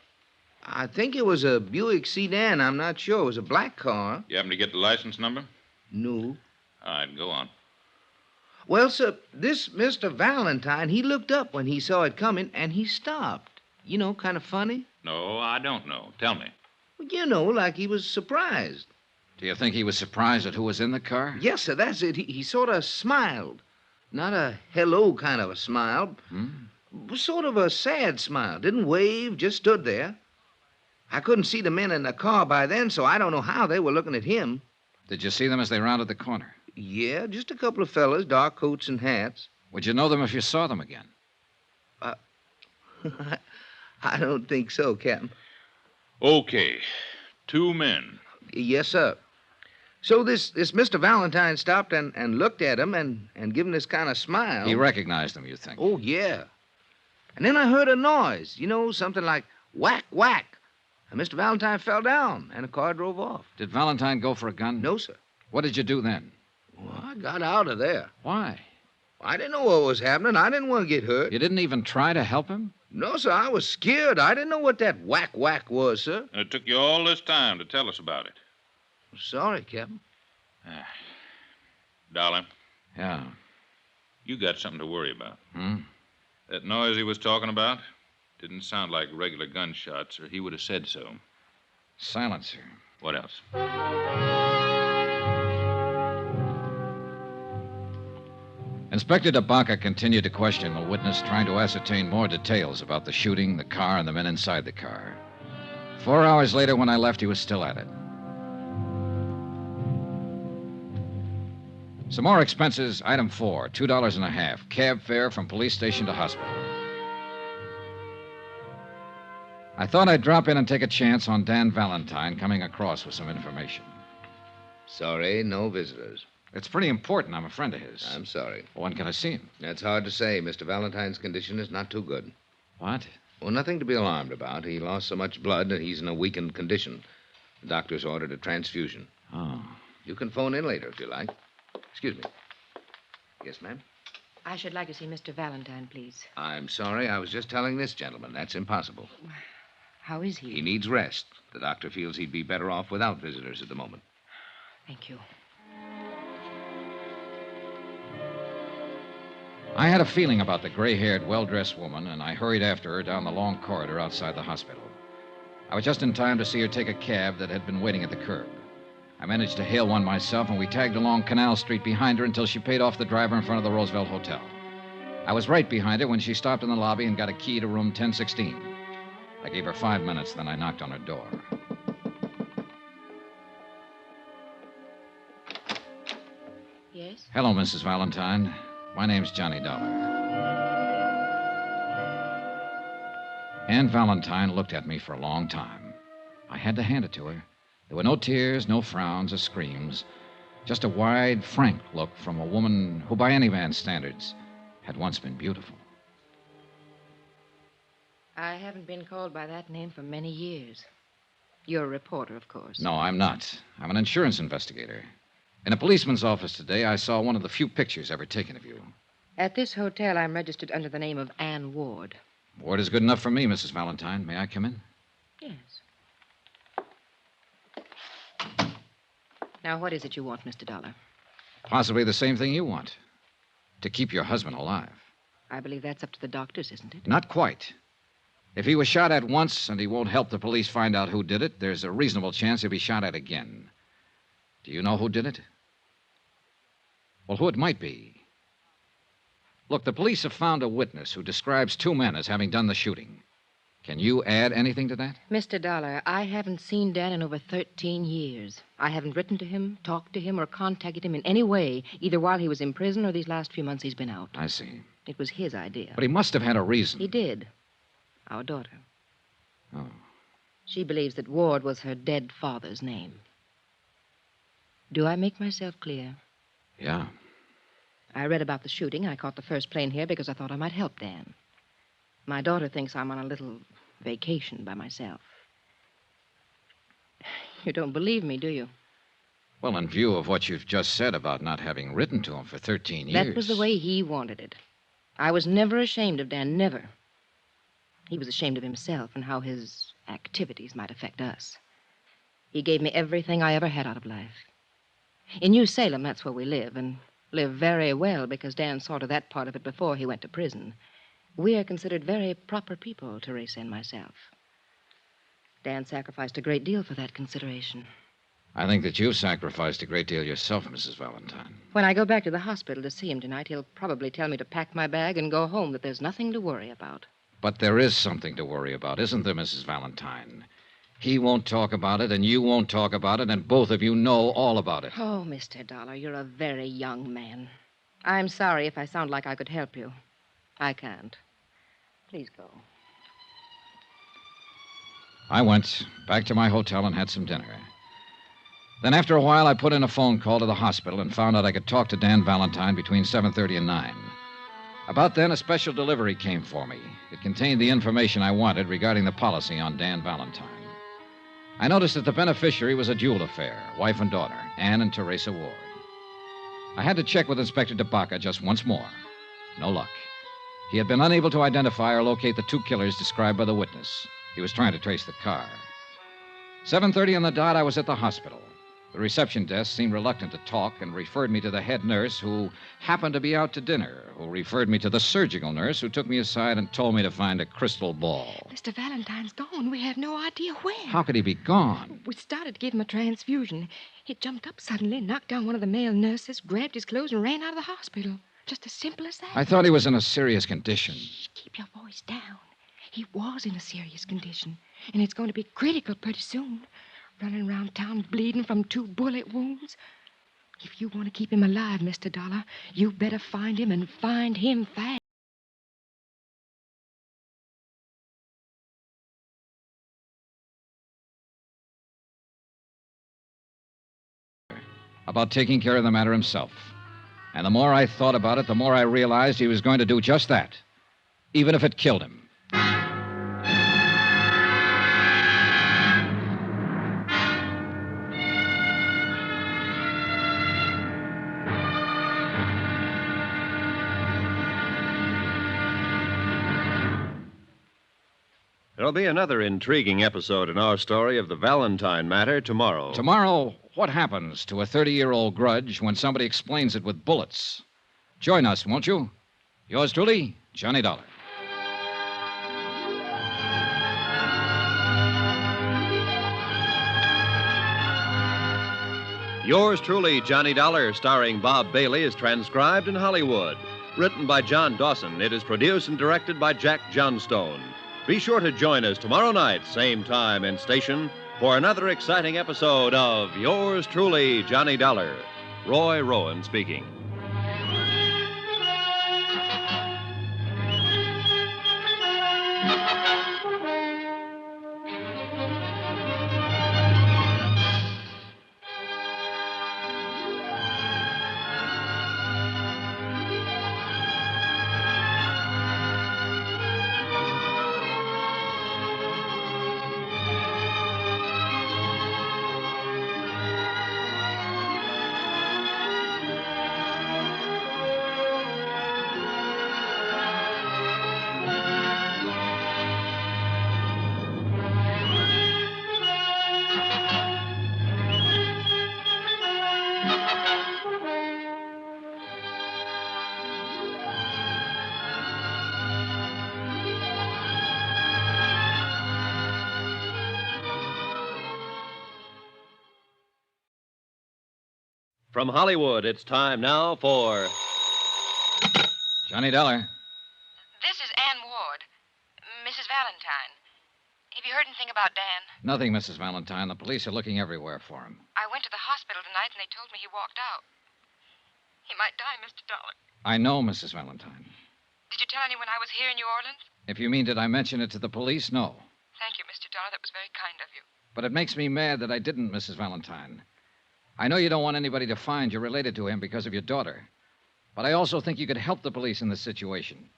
I think it was a Buick sedan. I'm not sure. It was a black car. You happen to get the license number? No. All right, go on. Well, sir, this Mr. Valentine, he looked up when he saw it coming, and he stopped. You know, kind of funny. No, I don't know. Tell me. Well, you know, like he was surprised. Do you think he was surprised at who was in the car? Yes, sir, that's it. He sort of smiled. Not a hello kind of a smile. Sort of a sad smile. Didn't wave, just stood there. I couldn't see the men in the car by then, so I don't know how they were looking at him. Did you see them as they rounded the corner? Yeah, just a couple of fellas, dark coats and hats. Would you know them if you saw them again? I don't think so, Captain. Okay. 2 men. Yes, sir. So this Mr. Valentine stopped and looked at him and given this kind of smile. He recognized them, you think? Oh, yeah. And then I heard a noise, you know, something like whack, whack. And Mr. Valentine fell down, and the car drove off. Did Valentine go for a gun? No, sir. What did you do then? Well, I got out of there. Why? I didn't know what was happening. I didn't want to get hurt. You didn't even try to help him? No, sir. I was scared. I didn't know what that whack, whack was, sir. And it took you all this time to tell us about it. Sorry, Captain. Dollar. Yeah. You got something to worry about. Hmm? That noise he was talking about didn't sound like regular gunshots, or he would have said so. Silencer. What else? Inspector DeBaca continued to question the witness, trying to ascertain more details about the shooting, the car, and the men inside the car. 4 hours later, when I left, he was still at it. Some more expenses. Item 4, $2.50. Cab fare from police station to hospital. I thought I'd drop in and take a chance on Dan Valentine coming across with some information. Sorry, no visitors. It's pretty important. I'm a friend of his. I'm sorry. Well, when can I see him? That's hard to say. Mr. Valentine's condition is not too good. What? Well, nothing to be alarmed about. He lost so much blood that he's in a weakened condition. The doctor's ordered a transfusion. Oh. You can phone in later if you like. Excuse me. Yes, ma'am? I should like to see Mr. Valentine, please. I'm sorry. I was just telling this gentleman. That's impossible. How is he? He needs rest. The doctor feels he'd be better off without visitors at the moment. Thank you. I had a feeling about the gray-haired, well-dressed woman, and I hurried after her down the long corridor outside the hospital. I was just in time to see her take a cab that had been waiting at the curb. I managed to hail one myself, and we tagged along Canal Street behind her until she paid off the driver in front of the Roosevelt Hotel. I was right behind her when she stopped in the lobby and got a key to room 1016. I gave her 5 minutes, then I knocked on her door. Yes? Hello, Mrs. Valentine. My name's Johnny Dollar. Ann Valentine looked at me for a long time. I had to hand it to her. There were no tears, no frowns or screams, just a wide, frank look from a woman who, by any man's standards, had once been beautiful. I haven't been called by that name for many years. You're a reporter, of course. No, I'm not. I'm an insurance investigator. In a policeman's office today, I saw one of the few pictures ever taken of you. At this hotel, I'm registered under the name of Ann Ward. Ward is good enough for me, Mrs. Valentine. May I come in? Yes. Now, what is it you want, Mr. Dollar? Possibly the same thing you want. To keep your husband alive. I believe that's up to the doctors, isn't it? Not quite. If he was shot at once and he won't help the police find out who did it, there's a reasonable chance he'll be shot at again. Do you know who did it? Well, who it might be. Look, the police have found a witness who describes 2 men as having done the shooting. Can you add anything to that? Mr. Dollar, I haven't seen Dan in over 13 years. I haven't written to him, talked to him, or contacted him in any way, either while he was in prison or these last few months he's been out. I see. It was his idea. But he must have had a reason. He did. Our daughter. Oh. She believes that Ward was her dead father's name. Do I make myself clear? Yeah. I read about the shooting. I caught the first plane here because I thought I might help Dan. My daughter thinks I'm on a little vacation by myself. You don't believe me, do you? Well, in view of what you've just said about not having written to him for 13 years. That was the way he wanted it. I was never ashamed of Dan, never. He was ashamed of himself and how his activities might affect us. He gave me everything I ever had out of life. In New Salem, that's where we live, and live very well because Dan saw to that part of it before he went to prison. We are considered very proper people, Teresa and myself. Dan sacrificed a great deal for that consideration. I think that you've sacrificed a great deal yourself, Mrs. Valentine. When I go back to the hospital to see him tonight, he'll probably tell me to pack my bag and go home, that there's nothing to worry about. But there is something to worry about, isn't there, Mrs. Valentine? He won't talk about it, and you won't talk about it, and both of you know all about it. Oh, Mr. Dollar, you're a very young man. I'm sorry if I sound like I could help you. I can't. Please go. I went back to my hotel and had some dinner. Then after a while, I put in a phone call to the hospital and found out I could talk to Dan Valentine between 7:30 and 9. About then, a special delivery came for me. It contained the information I wanted regarding the policy on Dan Valentine. I noticed that the beneficiary was a dual affair, wife and daughter, Anne and Teresa Ward. I had to check with Inspector DeBaca just once more. No luck. He had been unable to identify or locate the two killers described by the witness. He was trying to trace the car. 7:30 on the dot, I was at the hospital. The reception desk seemed reluctant to talk and referred me to the head nurse, who happened to be out to dinner, who referred me to the surgical nurse, who took me aside and told me to find a crystal ball. Mr. Valentine's gone. We have no idea where. How could he be gone? We started to give him a transfusion. He jumped up suddenly, knocked down one of the male nurses, grabbed his clothes, and ran out of the hospital. Just as simple as that. I thought he was in a serious condition. Keep your voice down. He was in a serious condition, and it's going to be critical pretty soon. Running around town bleeding from 2 bullet wounds. If you want to keep him alive, Mr. Dollar, you better find him and find him fast. About taking care of the matter himself. And the more I thought about it, the more I realized he was going to do just that, even if it killed him. There'll be another intriguing episode in our story of the Valentine matter tomorrow. Tomorrow, what happens to a 30-year-old grudge when somebody explains it with bullets? Join us, won't you? Yours truly, Johnny Dollar. Yours truly, Johnny Dollar, starring Bob Bailey, is transcribed in Hollywood. Written by John Dawson, it is produced and directed by Jack Johnstone. Be sure to join us tomorrow night, same time and station, for another exciting episode of Yours truly, Johnny Dollar. Roy Rowan speaking. From Hollywood, it's time now for Johnny Dollar. This is Ann Ward, Mrs. Valentine. Have you heard anything about Dan? Nothing, Mrs. Valentine. The police are looking everywhere for him. I went to the hospital tonight and they told me he walked out. He might die, Mr. Dollar. I know, Mrs. Valentine. Did you tell anyone I was here in New Orleans? If you mean, did I mention it to the police? No. Thank you, Mr. Dollar. That was very kind of But it makes me mad that I didn't, Mrs. Valentine. I know you don't want anybody to find you're related to him because of your daughter. But I also think you could help the police in this situation.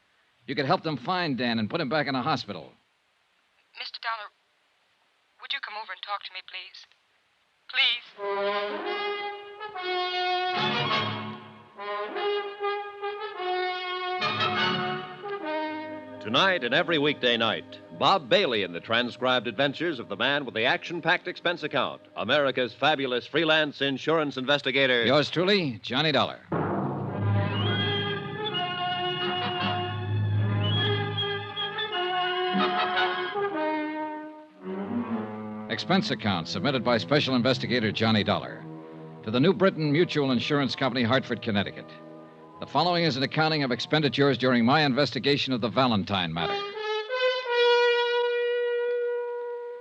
You could help them find Dan and put him back in a hospital. Mr. Dollar, would you come over and talk to me, please? Please. Tonight and every weekday night, Bob Bailey in the transcribed adventures of the man with the action-packed expense account, America's fabulous freelance insurance investigator. Yours truly, Johnny Dollar. Expense account submitted by Special Investigator Johnny Dollar to the New Britain Mutual Insurance Company, Hartford, Connecticut. The following is an accounting of expenditures during my investigation of the Valentine matter.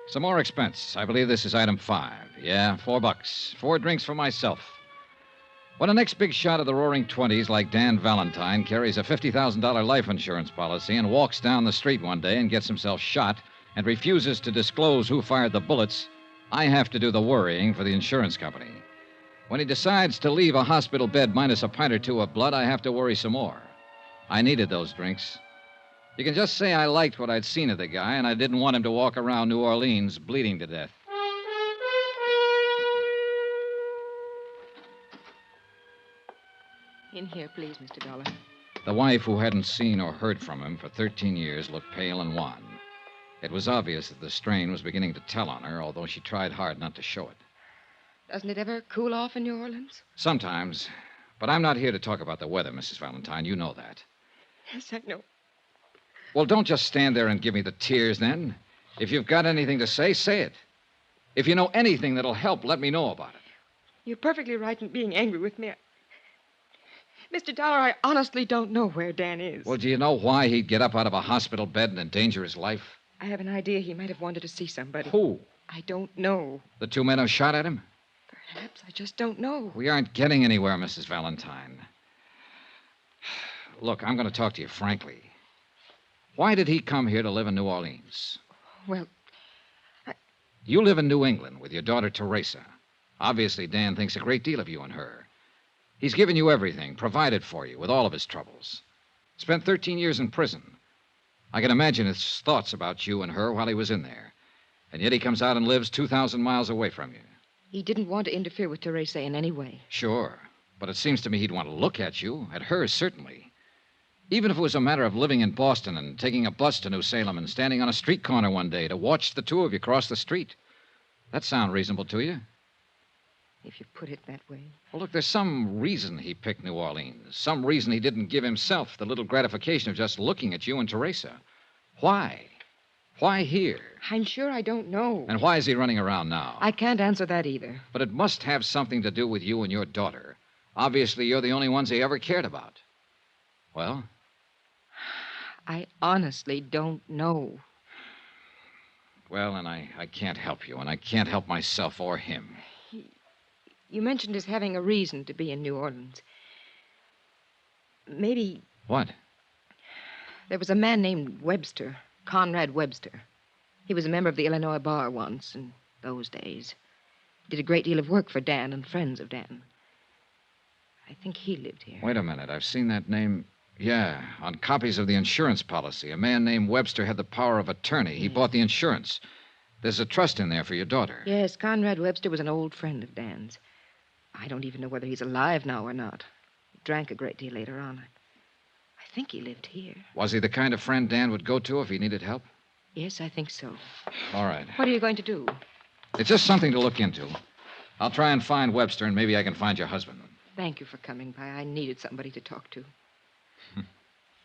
Some more expense. I believe this is item 5. Yeah, $4. 4 drinks for myself. When a next big shot of the roaring 20s like Dan Valentine carries a $50,000 life insurance policy and walks down the street one day and gets himself shot and refuses to disclose who fired the bullets, I have to do the worrying for the insurance company. When he decides to leave a hospital bed minus a pint or two of blood, I have to worry some more. I needed those drinks. You can just say I liked what I'd seen of the guy, and I didn't want him to walk around New Orleans bleeding to death. In here, please, Mr. Dollar. The wife, who hadn't seen or heard from him for 13 years, looked pale and wan. It was obvious that the strain was beginning to tell on her, although she tried hard not to show it. Doesn't it ever cool off in New Orleans? Sometimes. But I'm not here to talk about the weather, Mrs. Valentine. You know that. Yes, I know. Well, don't just stand there and give me the tears, then. If you've got anything to say, say it. If you know anything that'll help, let me know about it. You're perfectly right in being angry with me. Mr. Dollar, I honestly don't know where Dan is. Well, do you know why he'd get up out of a hospital bed and endanger his life? I have an idea he might have wanted to see somebody. Who? I don't know. The 2 men who shot at him? Perhaps. I just don't know. We aren't getting anywhere, Mrs. Valentine. Look, I'm going to talk to you frankly. Why did he come here to live in New Orleans? Well, You live in New England with your daughter, Teresa. Obviously, Dan thinks a great deal of you and her. He's given you everything, provided for you with all of his troubles. Spent 13 years in prison. I can imagine his thoughts about you and her while he was in there. And yet he comes out and lives 2,000 miles away from you. he didn't want to interfere with Teresa in any way. Sure. But it seems to me he'd want to look at you, at her, certainly. Even if it was a matter of living in Boston and taking a bus to New Salem and standing on a street corner one day to watch the two of you cross the street. That sound reasonable to you? If you put it that way. Well, look, there's some reason he picked New Orleans. Some reason he didn't give himself the little gratification of just looking at you and Teresa. Why? Why here? I'm sure I don't know. And why is he running around now? I can't answer that either. But it must have something to do with you and your daughter. Obviously, you're the only ones he ever cared about. Well? I honestly don't know. Well, and I can't help you, and I can't help myself or him. You mentioned his having a reason to be in New Orleans. Maybe What? there was a man named Webster, Conrad Webster. He was a member of the Illinois Bar once in those days. Did a great deal of work for Dan and friends of Dan. I think he lived here. Wait a minute. I've seen that name. Yeah, on copies of the insurance policy. A man named Webster had the power of attorney. He bought the insurance. There's a trust in there for your daughter. Yes, Conrad Webster was an old friend of Dan's. I don't even know whether he's alive now or not. He drank a great deal later on. I think he lived here. Was he the kind of friend Dan would go to if he needed help? Yes, I think so. All right. What are you going to do? It's just something to look into. I'll try and find Webster, and maybe I can find your husband. Thank you for coming by. I needed somebody to talk to.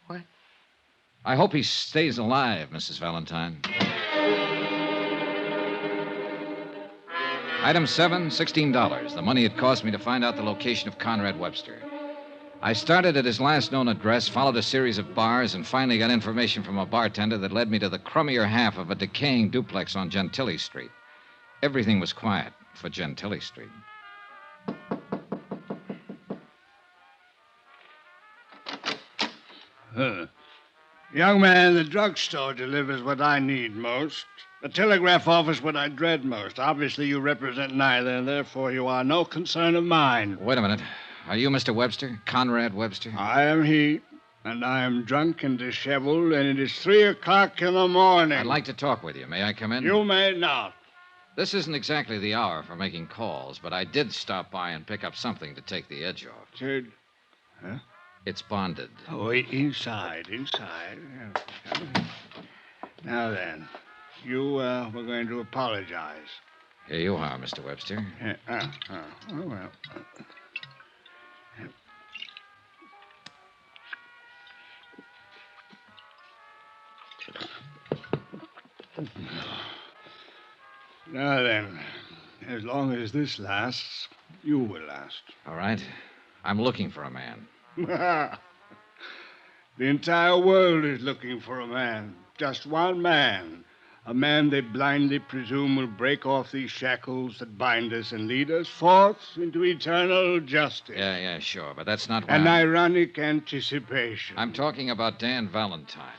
What? I hope he stays alive, Mrs. Valentine. Item 7, $16. The money it cost me to find out the location of Conrad Webster. I started at his last known address, followed a series of bars, and finally got information from a bartender that led me to the crummier half of a decaying duplex on Gentilly Street. Everything was quiet for Gentilly Street. Young man, the drugstore delivers what I need most. The telegraph office what I dread most. Obviously, you represent neither, and therefore you are no concern of mine. Wait a minute. Are you Mr. Webster? Conrad Webster? I am he, and I am drunk and disheveled, and it is 3 o'clock in the morning. I'd like to talk with you. May I come in? You may not. This isn't exactly the hour for making calls, but I did stop by and pick up something to take the edge off. Ted. Huh? It's bonded. Oh, inside. Now then, you were going to apologize. Here you are, Mr. Webster. Oh, well. Now then, as long as this lasts, you will last. All right. I'm looking for a man. The entire world is looking for a man. Just one man. A man they blindly presume will break off these shackles that bind us and lead us forth into eternal justice. Yeah, sure, but that's not An ironic anticipation. I'm talking about Dan Valentine.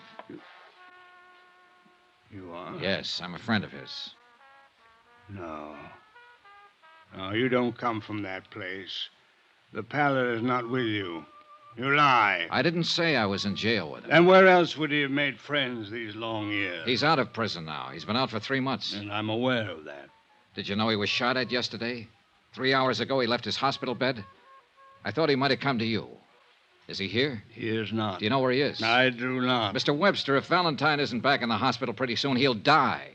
You are? Yes, I'm a friend of his. No, you don't come from that place. The pallet is not with you. You lie. I didn't say I was in jail with him. And where else would he have made friends these long years? He's out of prison now. He's been out for 3 months. And I'm aware of that. Did you know he was shot at yesterday? 3 hours ago, he left his hospital bed. I thought he might have come to you. Is he here? He is not. Do you know where he is? I do not. Mr. Webster, if Valentine isn't back in the hospital pretty soon, he'll die.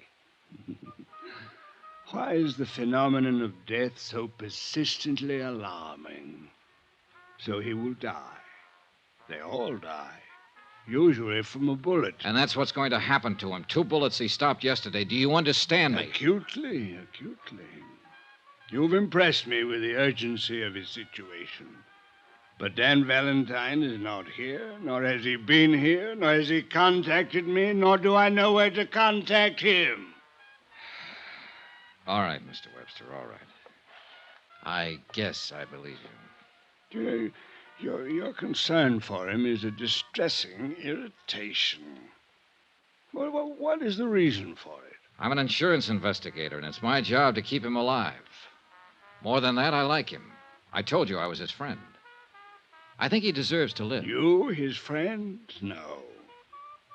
Why is the phenomenon of death so persistently alarming? So he will die. They all die. Usually from a bullet. And that's what's going to happen to him. 2 bullets he stopped yesterday. Do you understand me? Acutely. You've impressed me with the urgency of his situation. But Dan Valentine is not here, nor has he been here, nor has he contacted me, nor do I know where to contact him. All right, Mr. Webster, all right. I guess I believe you. Your concern for him is a distressing irritation. Well, what is the reason for it? I'm an insurance investigator, and it's my job to keep him alive. More than that, I like him. I told you I was his friend. I think he deserves to live. You, his friend? No.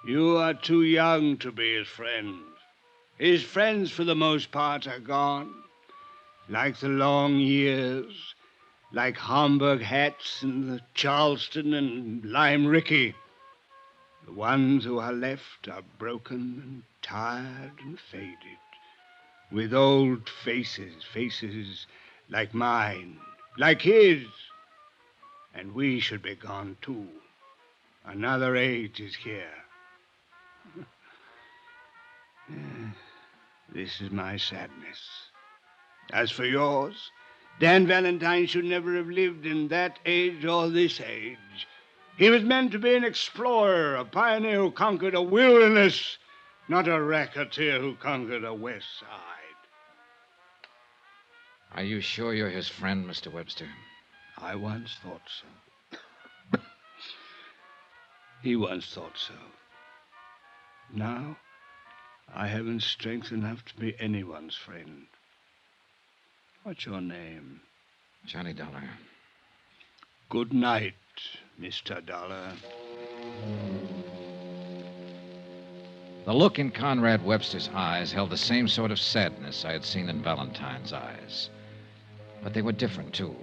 You are too young to be his friend. His friends, for the most part, are gone. Like the long years, like Homburg hats and the Charleston and Lime Ricky. The ones who are left are broken and tired and faded, with old faces like mine, like his. And we should be gone, too. Another age is here. This is my sadness. As for yours, Dan Valentine should never have lived in that age or this age. He was meant to be an explorer, a pioneer who conquered a wilderness, not a racketeer who conquered a west side. Are you sure you're his friend, Mr. Webster? I once thought so. He once thought so. Now, I haven't strength enough to be anyone's friend. What's your name? Johnny Dollar. Good night, Mr. Dollar. The look in Conrad Webster's eyes held the same sort of sadness I had seen in Valentine's eyes. But they were different, too.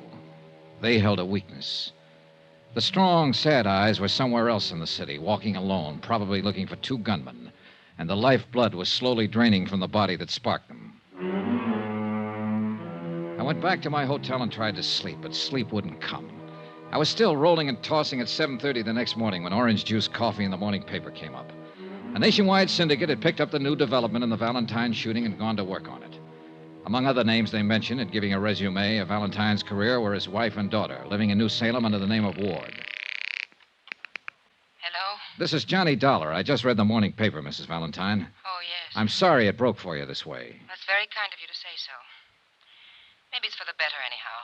They held a weakness. The strong, sad eyes were somewhere else in the city, walking alone, probably looking for 2 gunmen, and the lifeblood was slowly draining from the body that sparked them. I went back to my hotel and tried to sleep, but sleep wouldn't come. I was still rolling and tossing at 7:30 the next morning when orange juice coffee in the morning paper came up. A nationwide syndicate had picked up the new development in the Valentine shooting and gone to work on it. Among other names they mentioned in giving a resume of Valentine's career were his wife and daughter, living in New Salem under the name of Ward. Hello? This is Johnny Dollar. I just read the morning paper, Mrs. Valentine. Oh, yes. I'm sorry it broke for you this way. That's very kind of you to say so. Maybe it's for the better, anyhow.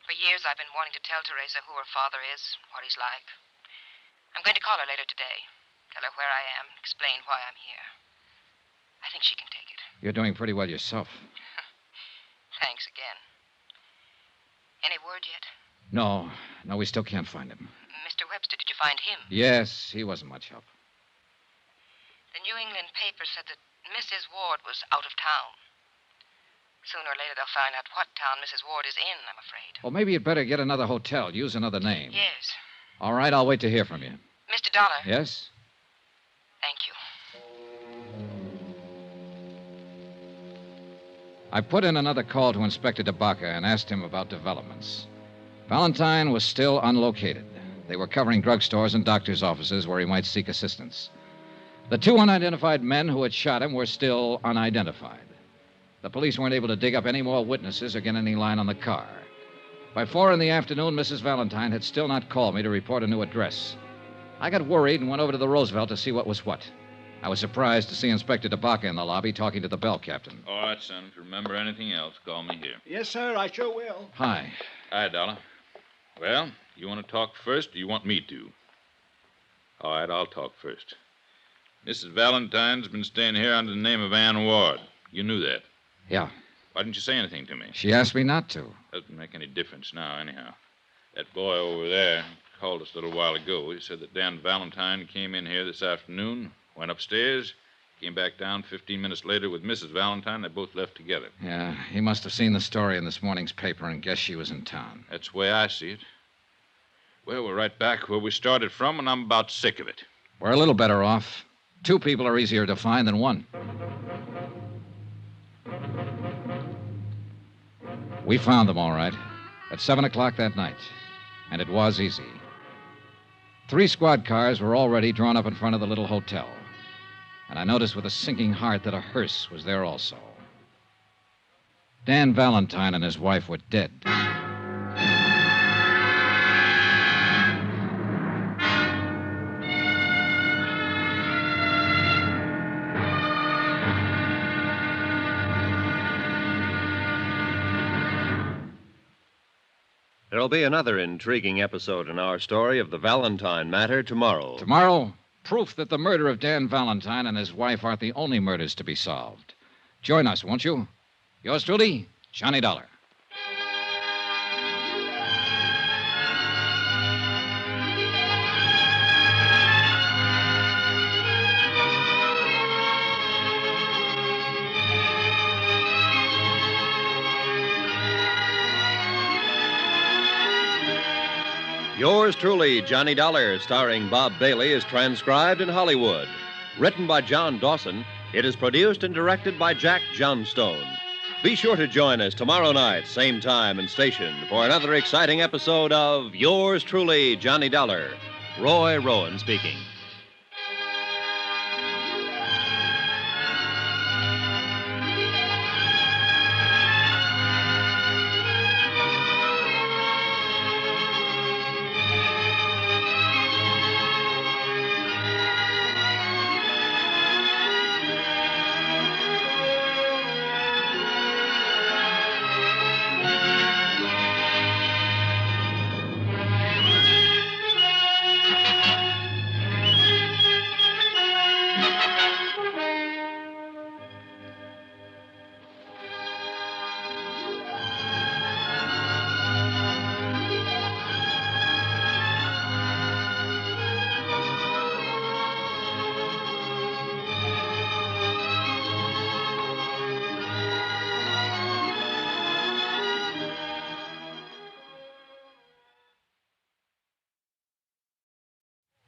For years I've been wanting to tell Teresa who her father is, what he's like. I'm going to call her later today. Tell her where I am, explain why I'm here. I think she can take it. You're doing pretty well yourself. Thanks again. Any word yet? No, we still can't find him. Mr. Webster, did you find him? Yes, he wasn't much help. The New England paper said that Mrs. Ward was out of town. Sooner or later, they'll find out what town Mrs. Ward is in, I'm afraid. Well, maybe you'd better get another hotel. Use another name. Yes. All right, I'll wait to hear from you. Mr. Dollar. Yes? Thank you. I put in another call to Inspector DeBaca and asked him about developments. Valentine was still unlocated. They were covering drugstores and doctors' offices where he might seek assistance. The two unidentified men who had shot him were still unidentified. The police weren't able to dig up any more witnesses or get any line on the car. By 4 in the afternoon, Mrs. Valentine had still not called me to report a new address. I got worried and went over to the Roosevelt to see what was what. I was surprised to see Inspector DeBaca in the lobby talking to the bell captain. All right, son. If you remember anything else, call me here. Yes, sir, I sure will. Hi. Hi, Dollar. Well, you want to talk first, or you want me to? All right, I'll talk first. Mrs. Valentine's been staying here under the name of Ann Ward. You knew that. Yeah. Why didn't you say anything to me? She asked me not to. Doesn't make any difference now, anyhow. That boy over there called us a little while ago. He said that Dan Valentine came in here this afternoon, went upstairs, came back down 15 minutes later with Mrs. Valentine. They both left together. Yeah, he must have seen the story in this morning's paper and guessed she was in town. That's the way I see it. Well, we're right back where we started from, and I'm about sick of it. We're a little better off. 2 people are easier to find than 1. We found them, all right, at 7 o'clock that night. And it was easy. 3 squad cars were already drawn up in front of the little hotel. And I noticed with a sinking heart that a hearse was there also. Dan Valentine and his wife were dead. There'll be another intriguing episode in our story of the Valentine matter tomorrow. Tomorrow, proof that the murder of Dan Valentine and his wife aren't the only murders to be solved. Join us, won't you? Yours truly, Johnny Dollar. Yours truly, Johnny Dollar, starring Bob Bailey, is transcribed in Hollywood. Written by John Dawson, it is produced and directed by Jack Johnstone. Be sure to join us tomorrow night, same time and station, for another exciting episode of Yours truly, Johnny Dollar. Roy Rowan speaking.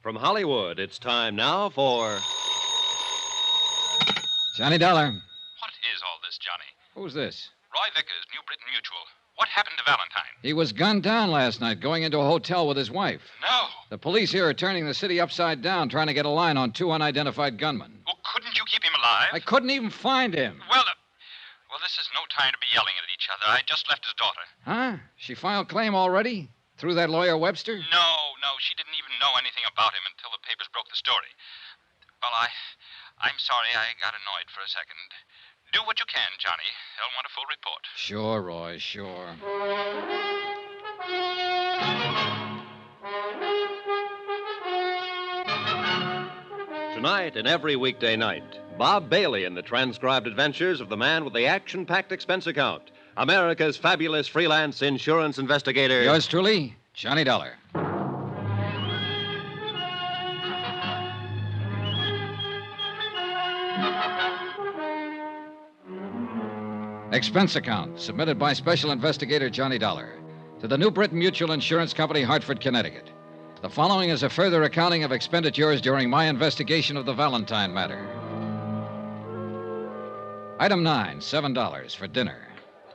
From Hollywood, it's time now for... Johnny Dollar. What is all this, Johnny? Who's this? Roy Vickers, New Britain Mutual. What happened to Valentine? He was gunned down last night going into a hotel with his wife. No. The police here are turning the city upside down, trying to get a line on 2 unidentified gunmen. Well, couldn't you keep him alive? I couldn't even find him. Well, this is no time to be yelling at each other. I just left his daughter. Huh? She filed claim already? Through that lawyer Webster? No. She didn't even know anything about him until the papers broke the story. Well, I'm sorry I got annoyed for a second. Do what you can, Johnny. They'll want a full report. Sure, Roy, sure. tonight and every weekday night. Bob Bailey in the transcribed adventures of the man with the action-packed expense account. America's fabulous freelance insurance investigator. Yours truly, Johnny Dollar. Expense account submitted by Special Investigator Johnny Dollar to the New Britain Mutual Insurance Company, Hartford, Connecticut. The following is a further accounting of expenditures during my investigation of the Valentine matter. Item 9, $7 for dinner.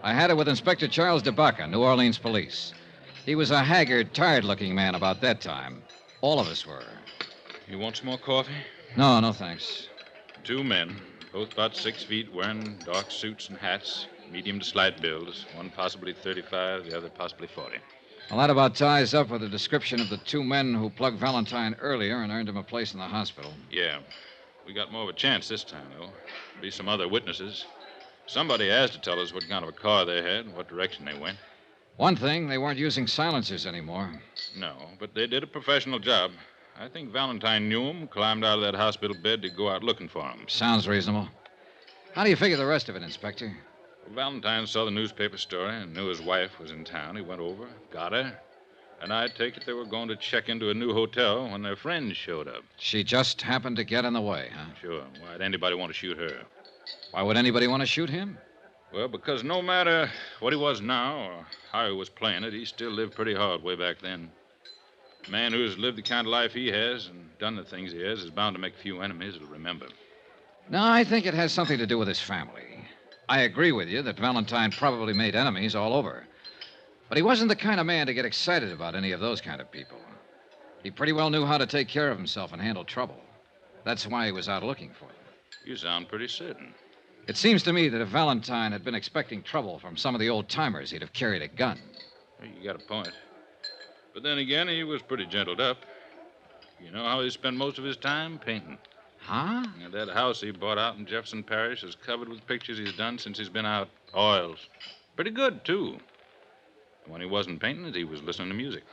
I had it with Inspector Charles DeBaca, New Orleans Police. He was a haggard, tired-looking man about that time. All of us were. You want some more coffee? No, thanks. 2 men, both about 6 feet, wearing dark suits and hats, medium to slight builds. One possibly 35, the other possibly 40. Well, that about ties up with the description of the 2 men who plugged Valentine earlier and earned him a place in the hospital. Yeah. We got more of a chance this time, though. Be some other witnesses. Somebody has to tell us what kind of a car they had and what direction they went. One thing, they weren't using silencers anymore. No, but they did a professional job. I think Valentine knew him, climbed out of that hospital bed to go out looking for him. Sounds reasonable. How do you figure the rest of it, Inspector? Well, Valentine saw the newspaper story and knew his wife was in town. He went over, got her, and I take it they were going to check into a new hotel when their friends showed up. She just happened to get in the way, huh? Sure. Why'd anybody want to shoot her? Why would anybody want to shoot him? Well, because no matter what he was now or how he was playing it, he still lived pretty hard way back then. A man who's lived the kind of life he has and done the things he has is bound to make a few enemies he'll remember. No, I think it has something to do with his family. I agree with you that Valentine probably made enemies all over. But he wasn't the kind of man to get excited about any of those kind of people. He pretty well knew how to take care of himself and handle trouble. That's why he was out looking for them. You sound pretty certain. It seems to me that if Valentine had been expecting trouble from some of the old-timers, he'd have carried a gun. You got a point. But then again, he was pretty gentled up. You know how he spent most of his time? Painting. Huh? And that house he bought out in Jefferson Parish is covered with pictures he's done since he's been out. Oils. Pretty good, too. When he wasn't painting, he was listening to music.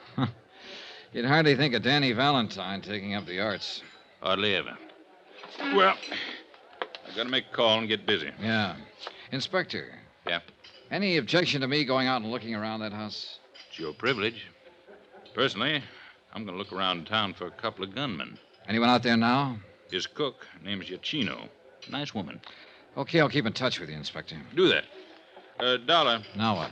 You'd hardly think of Danny Valentine taking up the arts. Hardly ever. Well, I gotta make a call and get busy. Yeah. Inspector. Yeah? Any objection to me going out and looking around that house? It's your privilege. Personally, I'm gonna look around town for a couple of gunmen. Anyone out there now? His cook, name's Giacchino. Nice woman. Okay, I'll keep in touch with you, Inspector. Do that. Dollar. Now what?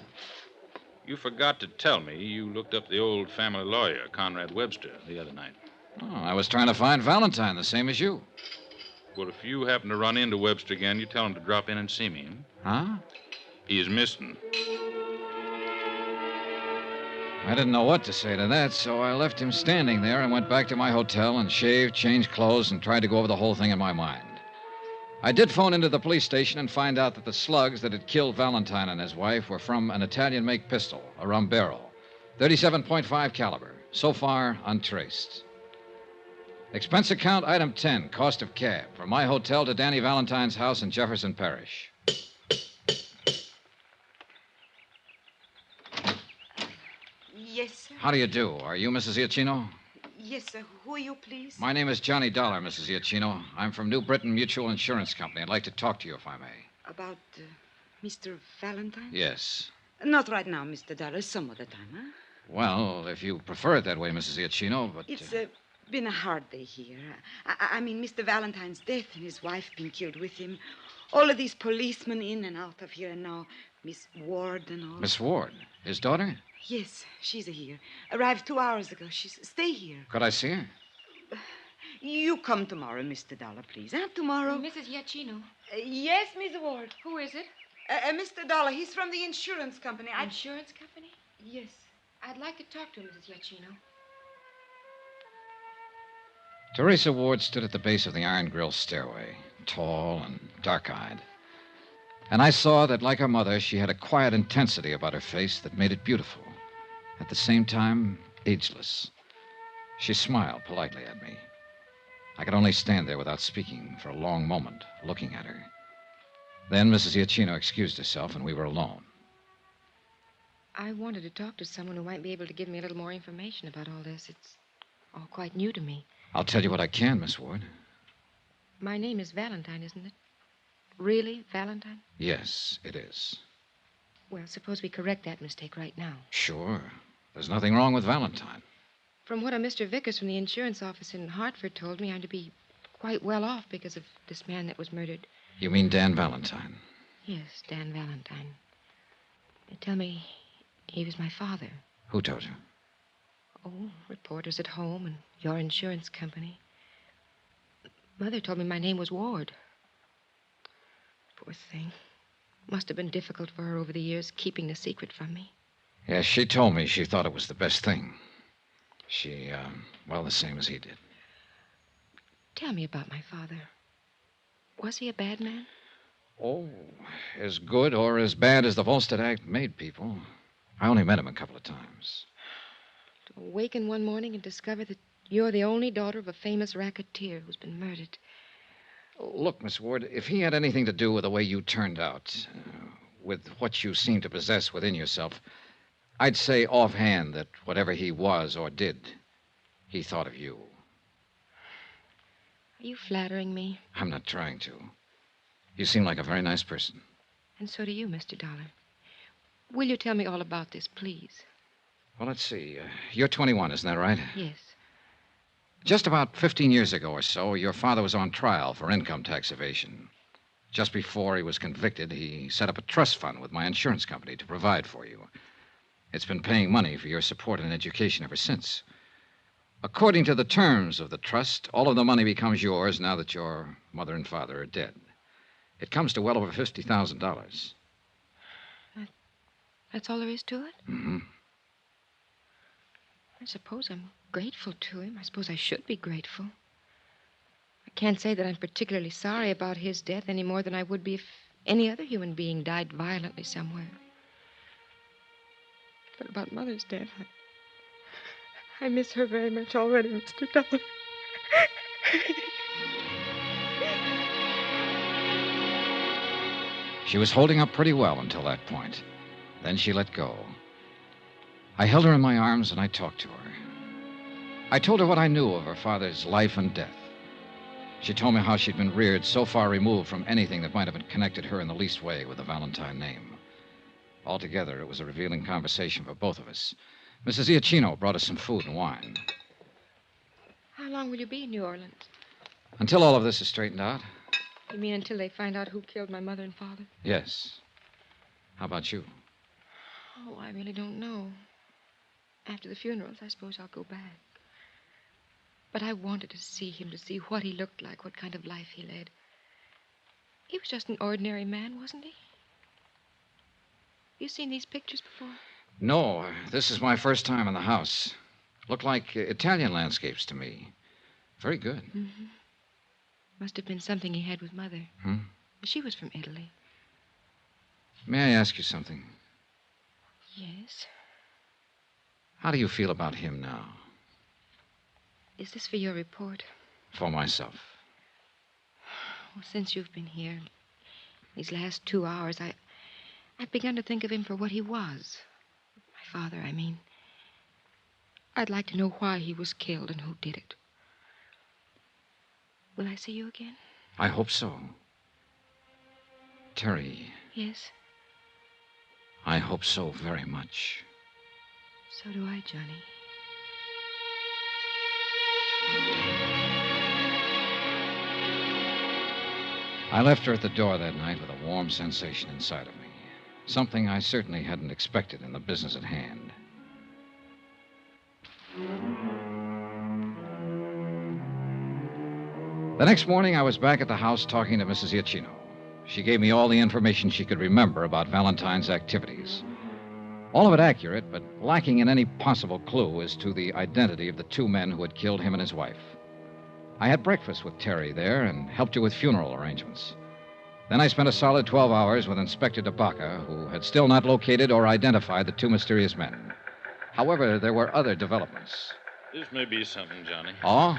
You forgot to tell me you looked up the old family lawyer, Conrad Webster, the other night. Oh, I was trying to find Valentine, the same as you. Well, if you happen to run into Webster again, you tell him to drop in and see me. Huh? He's missing. I didn't know what to say to that, so I left him standing there and went back to my hotel and shaved, changed clothes, and tried to go over the whole thing in my mind. I did phone into the police station and find out that the slugs that had killed Valentine and his wife were from an Italian-make pistol, a Rumbero, 37.5 caliber. So far, untraced. Expense account item 10, cost of cab, from my hotel to Danny Valentine's house in Jefferson Parish. Yes, sir. How do you do? Are you Mrs. Giacchino? Yes, sir. Who are you, please? My name is Johnny Dollar, Mrs. Giacchino. I'm from New Britain Mutual Insurance Company. I'd like to talk to you, if I may. About Mr. Valentine? Yes. Not right now, Mr. Dollar. Some other time, huh? Well, if you prefer it that way, Mrs. Giacchino, but... It's been a hard day here. I mean, Mr. Valentine's death and his wife being killed with him. All of these policemen in and out of here, and now Miss Ward and all. Miss Ward, his daughter? Yes, she's here. Arrived 2 hours ago. Stay here. Could I see her? You come tomorrow, Mr. Dollar, please. Huh? Tomorrow. Mrs. Giacchino. Yes, Miss Ward. Who is it? Mr. Dollar. He's from the insurance company. Insurance company? Yes. I'd like to talk to Mrs. Giacchino. Teresa Ward stood at the base of the iron grill stairway, tall and dark-eyed. And I saw that, like her mother, she had a quiet intensity about her face that made it beautiful. At the same time, ageless. She smiled politely at me. I could only stand there without speaking for a long moment, looking at her. Then Mrs. Giacchino excused herself, and we were alone. I wanted to talk to someone who might be able to give me a little more information about all this. It's all quite new to me. I'll tell you what I can, Miss Ward. My name is Valentine, isn't it? Really, Valentine? Yes, it is. Well, suppose we correct that mistake right now. Sure. There's nothing wrong with Valentine. From what a Mr. Vickers from the insurance office in Hartford told me, I'm to be quite well off because of this man that was murdered. You mean Dan Valentine? Yes, Dan Valentine. They tell me he was my father. Who told you? Oh, reporters at home and your insurance company. Mother told me my name was Ward. Poor thing. Must have been difficult for her over the years keeping the secret from me. Yes, she told me she thought it was the best thing. She, well, the same as he did. Tell me about my father. Was he a bad man? Oh, as good or as bad as the Volstead Act made people. I only met him a couple of times. To awaken one morning and discover that you're the only daughter of a famous racketeer who's been murdered. Look, Miss Ward, if he had anything to do with the way you turned out, with what you seem to possess within yourself, I'd say offhand that whatever he was or did, he thought of you. Are you flattering me? I'm not trying to. You seem like a very nice person. And so do you, Mr. Dollar. Will you tell me all about this, please? Well, let's see. You're 21, isn't that right? Yes. Just about 15 years ago or so, your father was on trial for income tax evasion. Just before he was convicted, he set up a trust fund with my insurance company to provide for you. It's been paying money for your support and education ever since. According to the terms of the trust, all of the money becomes yours now that your mother and father are dead. It comes to well over $50,000. That's all there is to it? Mm-hmm. I suppose I'm grateful to him. I suppose I should be grateful. I can't say that I'm particularly sorry about his death any more than I would be if any other human being died violently somewhere. But about Mother's death, I miss her very much already, Mr. Dollar. She was holding up pretty well until that point. Then she let go. I held her in my arms and I talked to her. I told her what I knew of her father's life and death. She told me how she'd been reared so far removed from anything that might have connected her in the least way with the Valentine name. Altogether, it was a revealing conversation for both of us. Mrs. Iacchino brought us some food and wine. How long will you be in New Orleans? Until all of this is straightened out? You mean until they find out who killed my mother and father? Yes. How about you? Oh, I really don't know. After the funerals, I suppose I'll go back. But I wanted to see him, to see what he looked like, what kind of life he led. He was just an ordinary man, wasn't he? You seen these pictures before? No, this is my first time in the house. Look like Italian landscapes to me. Very good. Mm-hmm. Must have been something he had with Mother. Hmm? She was from Italy. May I ask you something? Yes. How do you feel about him now? Is this for your report? For myself. Well, since you've been here, these last 2 hours, I've begun to think of him for what he was. My father, I mean. I'd like to know why he was killed and who did it. Will I see you again? I hope so. Terry, Yes, I hope so very much. so do I, Johnny. I left her at the door that night with a warm sensation inside of me. Something I certainly hadn't expected in the business at hand. The next morning, I was back at the house talking to Mrs. Iacchino. She gave me all the information she could remember about Valentine's activities. All of it accurate, but lacking in any possible clue as to the identity of the two men who had killed him and his wife. I had breakfast with Terry there and helped her with funeral arrangements. Then I spent a solid 12 hours with Inspector DeBacca, who had still not located or identified the two mysterious men. However, there were other developments. This may be something, Johnny. Oh?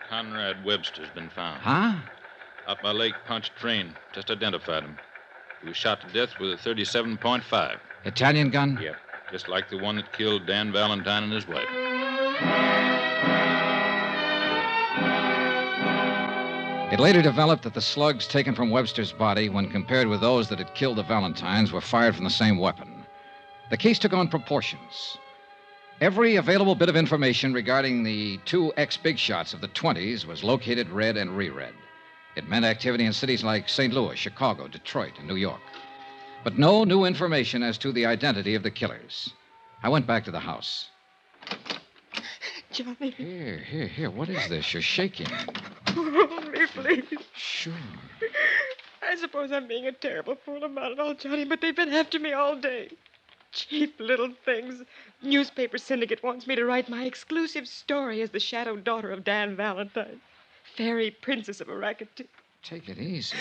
Conrad Webster's been found. Huh? Out by Lake Punch train. Just identified him. He was shot to death with a 37.5. Italian gun? Yep. Just like the one that killed Dan Valentine and his wife. It It later developed that the slugs taken from Webster's body, when compared with those that had killed the Valentines, were fired from the same weapon. The case took on proportions. Every available bit of information regarding the two ex-big shots of the 20s was located, read, and reread. It meant activity in cities like St. Louis, Chicago, Detroit, and New York. But no new information as to the identity of the killers. I went back to the house. Johnny. Here. What is this? You're shaking. Hold me, please. Sure. I suppose I'm being a terrible fool about it all, Johnny, but they've been after me all day. Cheap little things. Newspaper syndicate wants me to write my exclusive story as the shadow daughter of Dan Valentine. Fairy princess of a racketeer. Take it easy.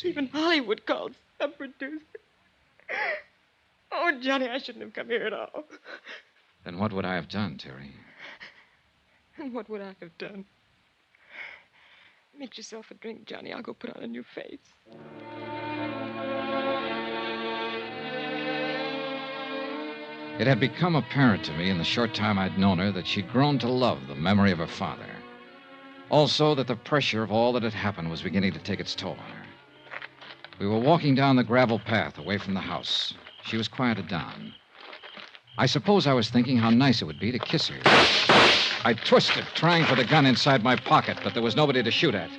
Even Hollywood called some producer. Oh, Johnny, I shouldn't have come here at all. Then what would I have done, Terry? And what would I have done? Make yourself a drink, Johnny. I'll go put on a new face. It had become apparent to me in the short time I'd known her that she'd grown to love the memory of her father. Also, that the pressure of all that had happened was beginning to take its toll on her. We were walking down the gravel path away from the house. She was quieted down. I suppose I was thinking how nice it would be to kiss her. I twisted, trying for the gun inside my pocket, but there was nobody to shoot at.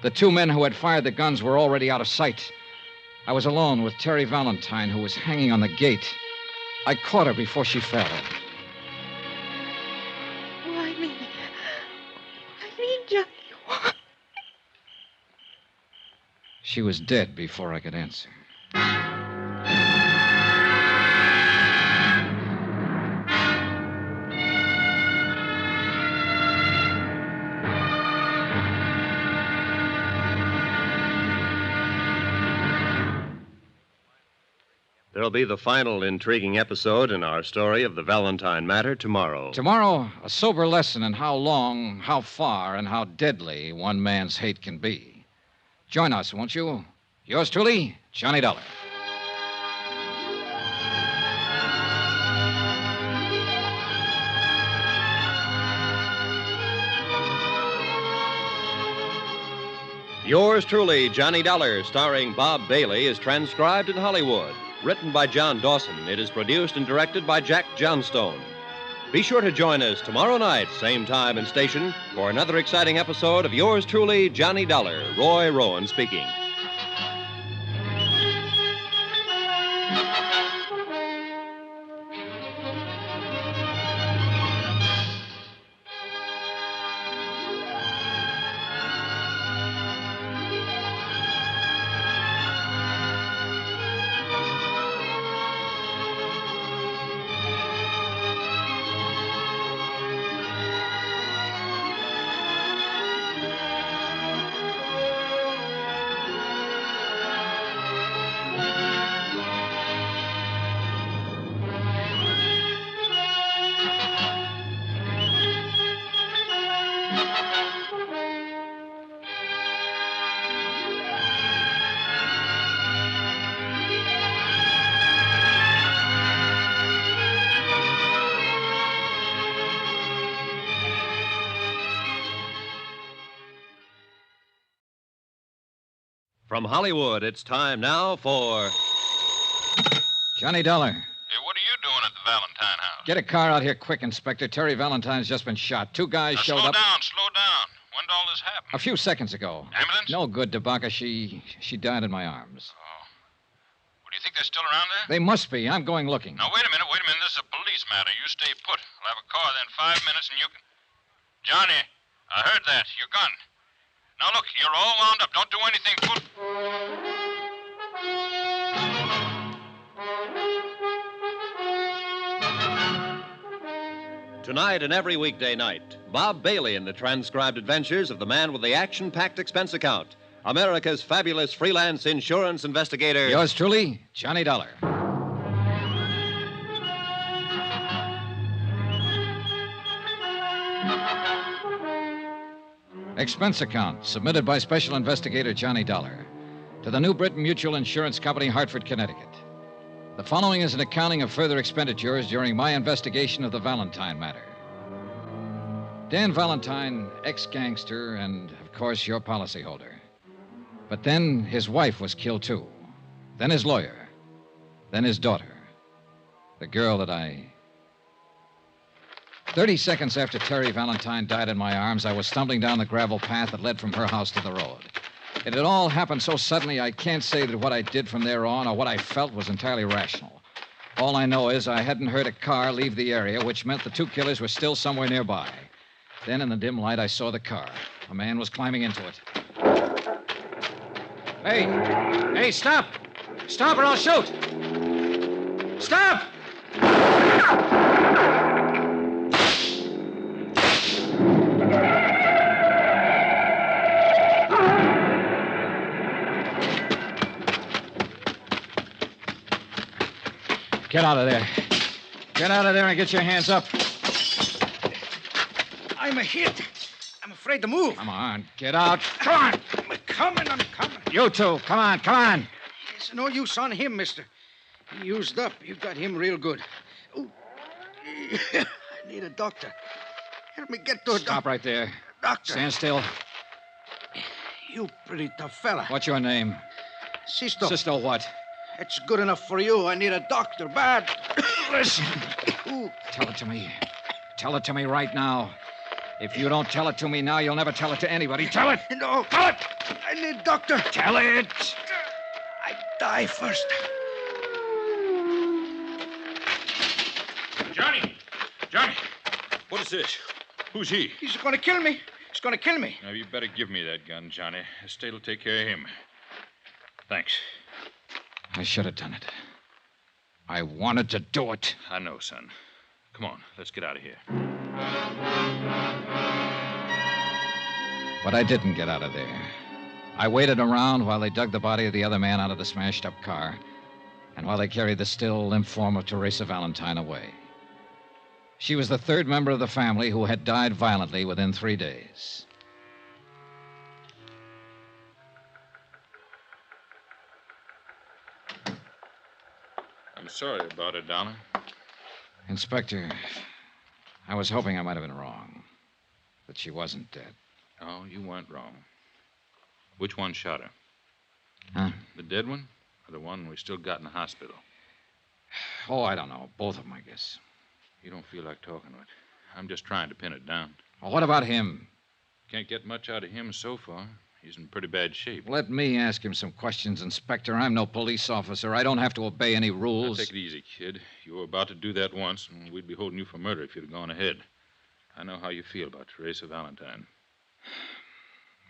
The two men who had fired the guns were already out of sight. I was alone with Terry Valentine, who was hanging on the gate. I caught her before she fell. Why me, Johnny? Why? She was dead before I could answer. There'll be the final intriguing episode in our story of the Valentine matter tomorrow. Tomorrow, a sober lesson in how long, how far, and how deadly one man's hate can be. Join us, won't you? Yours truly, Johnny Dollar. Yours truly, Johnny Dollar, starring Bob Bailey, is transcribed in Hollywood. Written by John Dawson, it is produced and directed by Jack Johnstone. Be sure to join us tomorrow night, same time and station, for another exciting episode of Yours truly, Johnny Dollar. Roy Rowan speaking. From Hollywood, it's time now for... Johnny Dollar. Hey, what are you doing at the Valentine house? Get a car out here quick, Inspector. Terry Valentine's just been shot. Two guys showed Slow up. Slow down. When did all this happen? A few seconds ago. Ambulance? No good, DeBaca. She died in my arms. Oh. Well, do you think they're still around there? They must be. I'm going looking. Now, wait a minute. This is a police matter. You stay put. I'll have a car there in 5 minutes and you can... Johnny, I heard that. Your gun. Now, look, you're all wound up. Don't do anything. Tonight and every weekday night, Bob Bailey in the transcribed adventures of the man with the action-packed expense account, America's fabulous freelance insurance investigator. Yours truly, Johnny Dollar. Expense account submitted by Special Investigator Johnny Dollar to the New Britain Mutual Insurance Company, Hartford, Connecticut. The following is an accounting of further expenditures during my investigation of the Valentine matter. Dan Valentine, ex-gangster, and, of course, your policyholder. But then his wife was killed, too. Then his lawyer. Then his daughter. The girl that I... 30 seconds after Terry Valentine died in my arms, I was stumbling down the gravel path that led from her house to the road. It had all happened so suddenly, I can't say that what I did from there on or what I felt was entirely rational. All I know is I hadn't heard a car leave the area, which meant the two killers were still somewhere nearby. Then, in the dim light, I saw the car. A man was climbing into it. Hey! Hey, stop! Stop or I'll shoot! Stop! Get out of there. Get out of there and get your hands up. I'm a hit. I'm afraid to move. Come on, get out. Come on. I'm coming. You two, come on. It's no use on him, mister. He used up. You got him real good. Ooh. I need a doctor. Help me get to a doctor. Stop right there. Doctor. Stand still. You pretty tough fella. What's your name? Sisto. Sisto what? It's good enough for you. I need a doctor bad. Listen. Ooh. Tell it to me. Tell it to me right now. If you don't tell it to me now, you'll never tell it to anybody. Tell it! No. Tell it! I need doctor. Tell it! I die first. Johnny! What is this? Who's he? He's going to kill me. He's going to kill me. Now, you better give me that gun, Johnny. Estate will take care of him. Thanks. I should have done it. I wanted to do it. I know, son. Come on, let's get out of here. But I didn't get out of there. I waited around while they dug the body of the other man out of the smashed-up car, and while they carried the still limp form of Teresa Valentine away. She was the third member of the family who had died violently within 3 days. I'm sorry about it, Donna. Inspector, I was hoping I might have been wrong, that she wasn't dead. Oh, you weren't wrong. Which one shot her? Huh? The dead one or the one we still got in the hospital? Oh, I don't know. Both of them, I guess. You don't feel like talking to it. I'm just trying to pin it down. Well, what about him? Can't get much out of him so far. He's in pretty bad shape. Let me ask him some questions, Inspector. I'm no police officer. I don't have to obey any rules. Now, take it easy, kid. You were about to do that once, and we'd be holding you for murder if you'd gone ahead. I know how you feel about Teresa Valentine.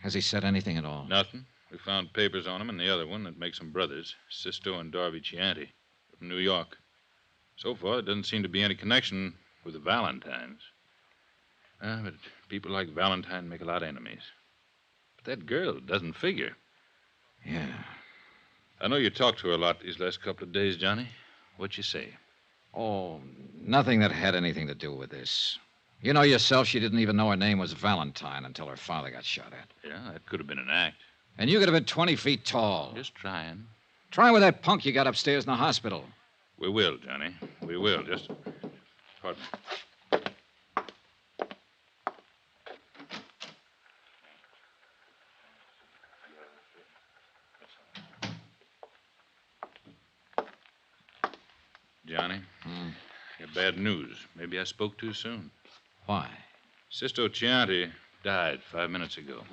Has he said anything at all? Nothing. We found papers on him and the other one that makes them brothers, Sisto and Darby Chianti, from New York. So far, there doesn't seem to be any connection with the Valentines. But people like Valentine make a lot of enemies. But that girl doesn't figure. Yeah. I know you talked to her a lot these last couple of days, Johnny. What'd you say? Oh, nothing that had anything to do with this. You know yourself, she didn't even know her name was Valentine until her father got shot at. Yeah, that could have been an act. And you could have been 20 feet tall. Just trying. Try with that punk you got upstairs in the hospital. We will, Johnny. We will. Just... Pardon me. Johnny, I got bad news. Maybe I spoke too soon. Why? Sisto Chianti died 5 minutes ago.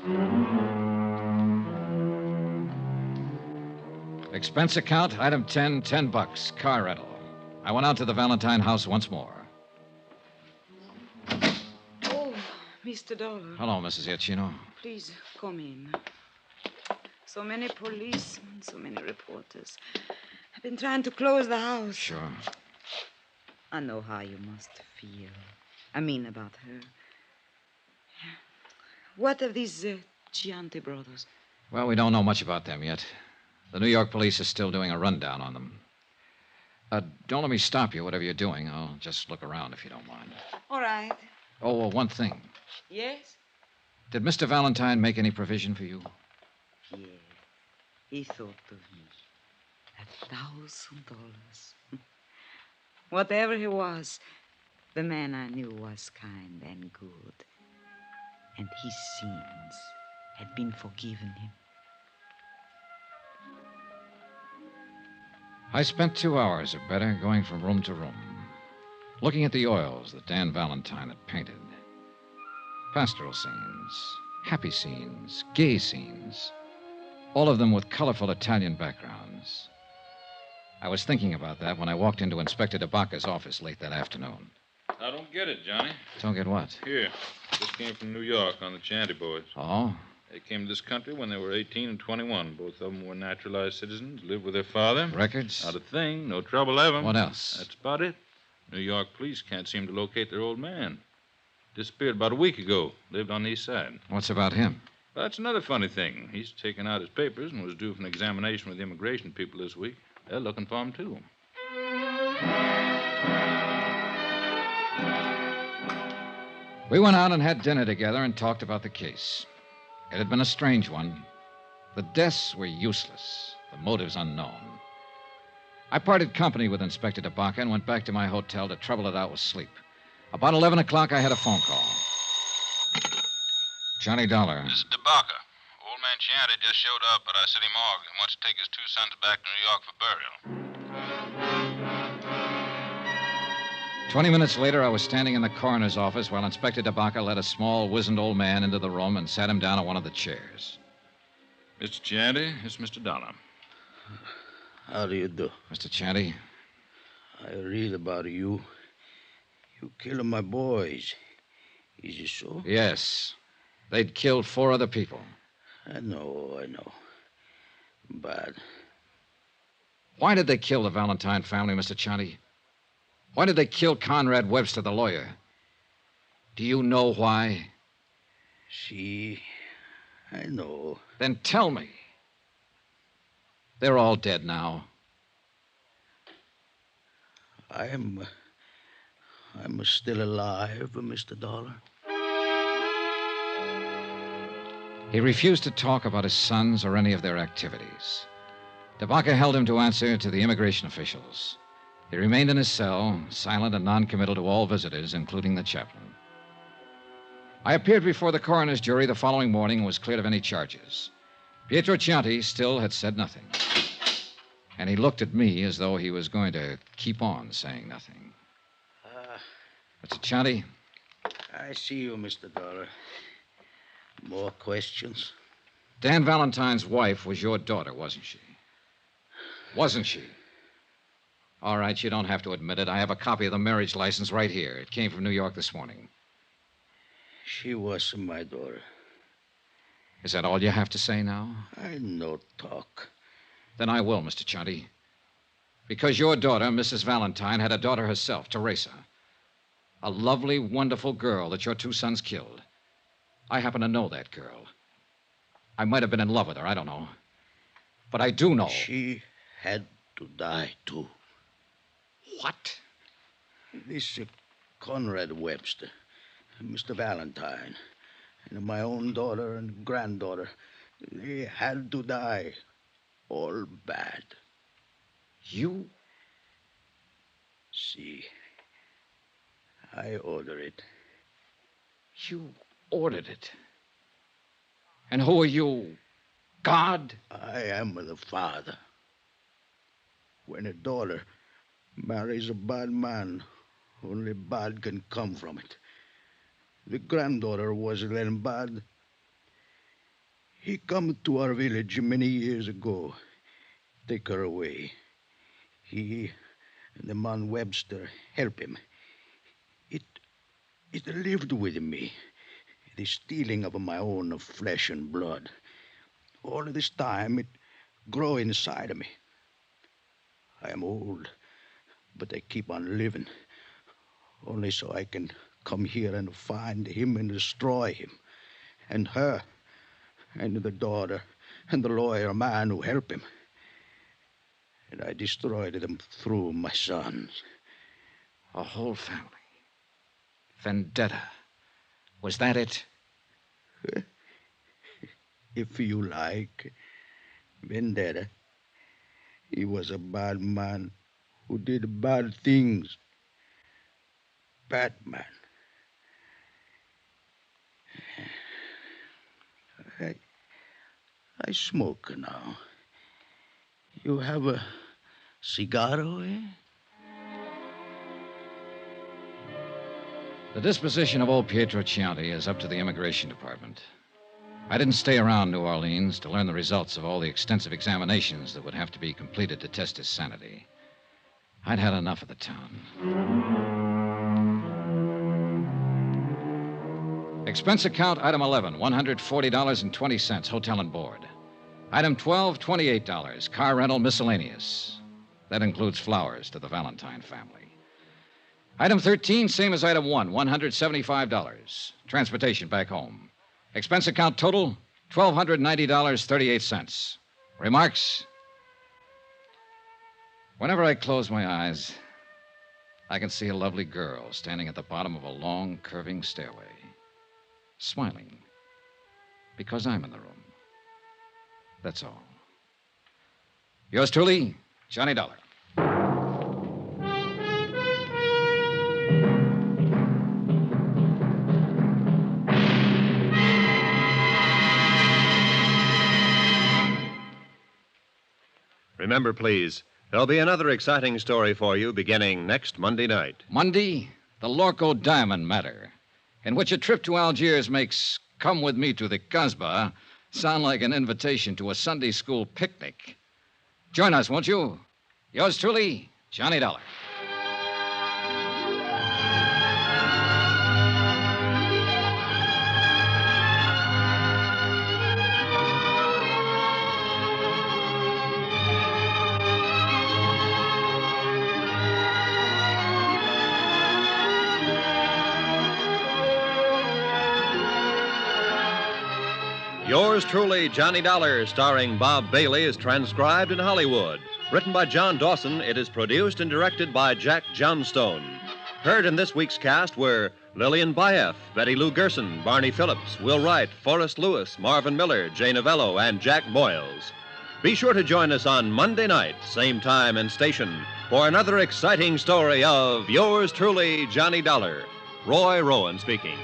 Expense account, item 10, $10, car rental. I went out to the Valentine house once more. Oh, Mr. Dollar. Hello, Mrs. Giacchino. Please come in. So many policemen, so many reporters. I've been trying to close the house. Sure. I know how you must feel. I mean about her. What of these Chianti brothers? Well, we don't know much about them yet. The New York police are still doing a rundown on them. Don't let me stop you, whatever you're doing. I'll just look around if you don't mind. All right. Oh, well, one thing. Yes? Did Mr. Valentine make any provision for you? Yes. He thought of me. $1,000. Whatever he was, the man I knew was kind and good. And his sins had been forgiven him. I spent 2 hours or better going from room to room, looking at the oils that Dan Valentine had painted. Pastoral scenes, happy scenes, gay scenes, all of them with colorful Italian backgrounds. I was thinking about that when I walked into Inspector DeBacca's office late that afternoon. I don't get it, Johnny. Don't get what? Here. Just came from New York on the Chanty boys. Oh? They came to this country when they were 18 and 21. Both of them were naturalized citizens, lived with their father. Records? Not a thing. No trouble ever. What else? That's about it. New York police can't seem to locate their old man. Disappeared about a week ago. Lived on the east side. What's about him? Well, that's another funny thing. He's taken out his papers and was due for an examination with the immigration people this week. They're looking for him, too. We went out and had dinner together and talked about the case. It had been a strange one. The deaths were useless, the motives unknown. I parted company with Inspector DeBacca and went back to my hotel to trouble it out with sleep. About 11 o'clock, I had a phone call. Johnny Dollar. This is DeBacca. Old man Chianti just showed up at our city morgue and wants to take his 2 sons back to New York for burial. 20 minutes later, I was standing in the coroner's office while Inspector DeBacca led a small, wizened old man into the room and sat him down on one of the chairs. Mr. Chianti, it's Mr. Dollar. How do you do? Mr. Chianti? I read about you. You killed my boys. Is it so? Yes. They'd killed 4 other people. I know. But Why did they kill the Valentine family, Mr. Chianti? Why did they kill Conrad Webster, the lawyer? Do you know why? I know. Then tell me. They're all dead now. I'm still alive, Mr. Dollar. He refused to talk about his sons or any of their activities. DeBacca held him to answer to the immigration officials. He remained in his cell, silent and noncommittal to all visitors, including the chaplain. I appeared before the coroner's jury the following morning and was cleared of any charges. Pietro Chianti still had said nothing. And he looked at me as though he was going to keep on saying nothing. Mr. Chianti? I see you, Mr. Dollar. More questions? Dan Valentine's wife was your daughter, wasn't she? Wasn't she? All right, you don't have to admit it. I have a copy of the marriage license right here. It came from New York this morning. She was my daughter. Is that all you have to say now? I no talk. Then I will, Mr. Chianti. Because your daughter, Mrs. Valentine, had a daughter herself, Teresa. A lovely, wonderful girl that your 2 sons killed. I happen to know that girl. I might have been in love with her, I don't know. But I do know. She had to die, too. What? This Conrad Webster, Mr. Valentine, and my own daughter and granddaughter, they had to die. All bad. You? See, I order it. You ordered it? And who are you? God? I am the father. When a daughter marries a bad man, only bad can come from it. The granddaughter was then bad. He come to our village many years ago. Take her away. He and the man Webster help him. It lived with me. The stealing of my own flesh and blood. All this time, it grow inside of me. I am old, but I keep on living. Only so I can come here and find him and destroy him. And her, and the daughter, and the lawyer man who help him. And I destroyed them through my sons. A whole family. Vendetta. Was that it? If you like. Vendetta. He was a bad man who did bad things. Bad man. I smoke now. You have Cigarro, eh? The disposition of old Pietro Chianti is up to the immigration department. I didn't stay around New Orleans to learn the results of all the extensive examinations that would have to be completed to test his sanity. I'd had enough of the town. Expense account, item 11, $140.20, hotel and board. Item 12, $28, car rental miscellaneous. That includes flowers to the Valentine family. Item 13, same as item 1, $175. Transportation back home. Expense account total, $1,290.38. Remarks? Whenever I close my eyes, I can see a lovely girl standing at the bottom of a long, curving stairway, smiling, because I'm in the room. That's all. Yours truly, Johnny Dollar. Remember, please, there'll be another exciting story for you beginning next Monday night. Monday, the Lorco Diamond matter, in which a trip to Algiers makes Come With Me to the Casbah sound like an invitation to a Sunday school picnic. Join us, won't you? Yours truly, Johnny Dollar. Yours truly, Johnny Dollar, starring Bob Bailey, is transcribed in Hollywood. Written by John Dawson, it is produced and directed by Jack Johnstone. Heard in this week's cast were Lillian Baeff, Betty Lou Gerson, Barney Phillips, Will Wright, Forrest Lewis, Marvin Miller, Jay Novello, and Jack Boyles. Be sure to join us on Monday night, same time and station, for another exciting story of Yours truly, Johnny Dollar. Roy Rowan speaking.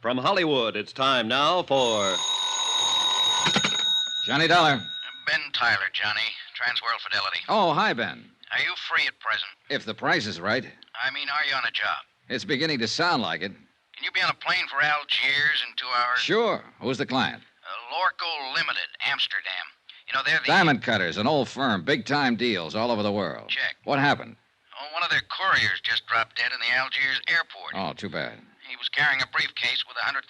From Hollywood, it's time now for Johnny Dollar. Ben Tyler, Johnny. Transworld Fidelity. Oh, hi, Ben. Are you free at present? If the price is right. I mean, are you on a job? It's beginning to sound like it. Can you be on a plane for Algiers in 2 hours? Sure. Who's the client? Lorco Limited, Amsterdam. You know, they're the... Diamond Cutters, an old firm. Big-time deals all over the world. Check. What happened? Oh, one of their couriers just dropped dead in the Algiers airport. Oh, too bad. He was carrying a briefcase with $100,000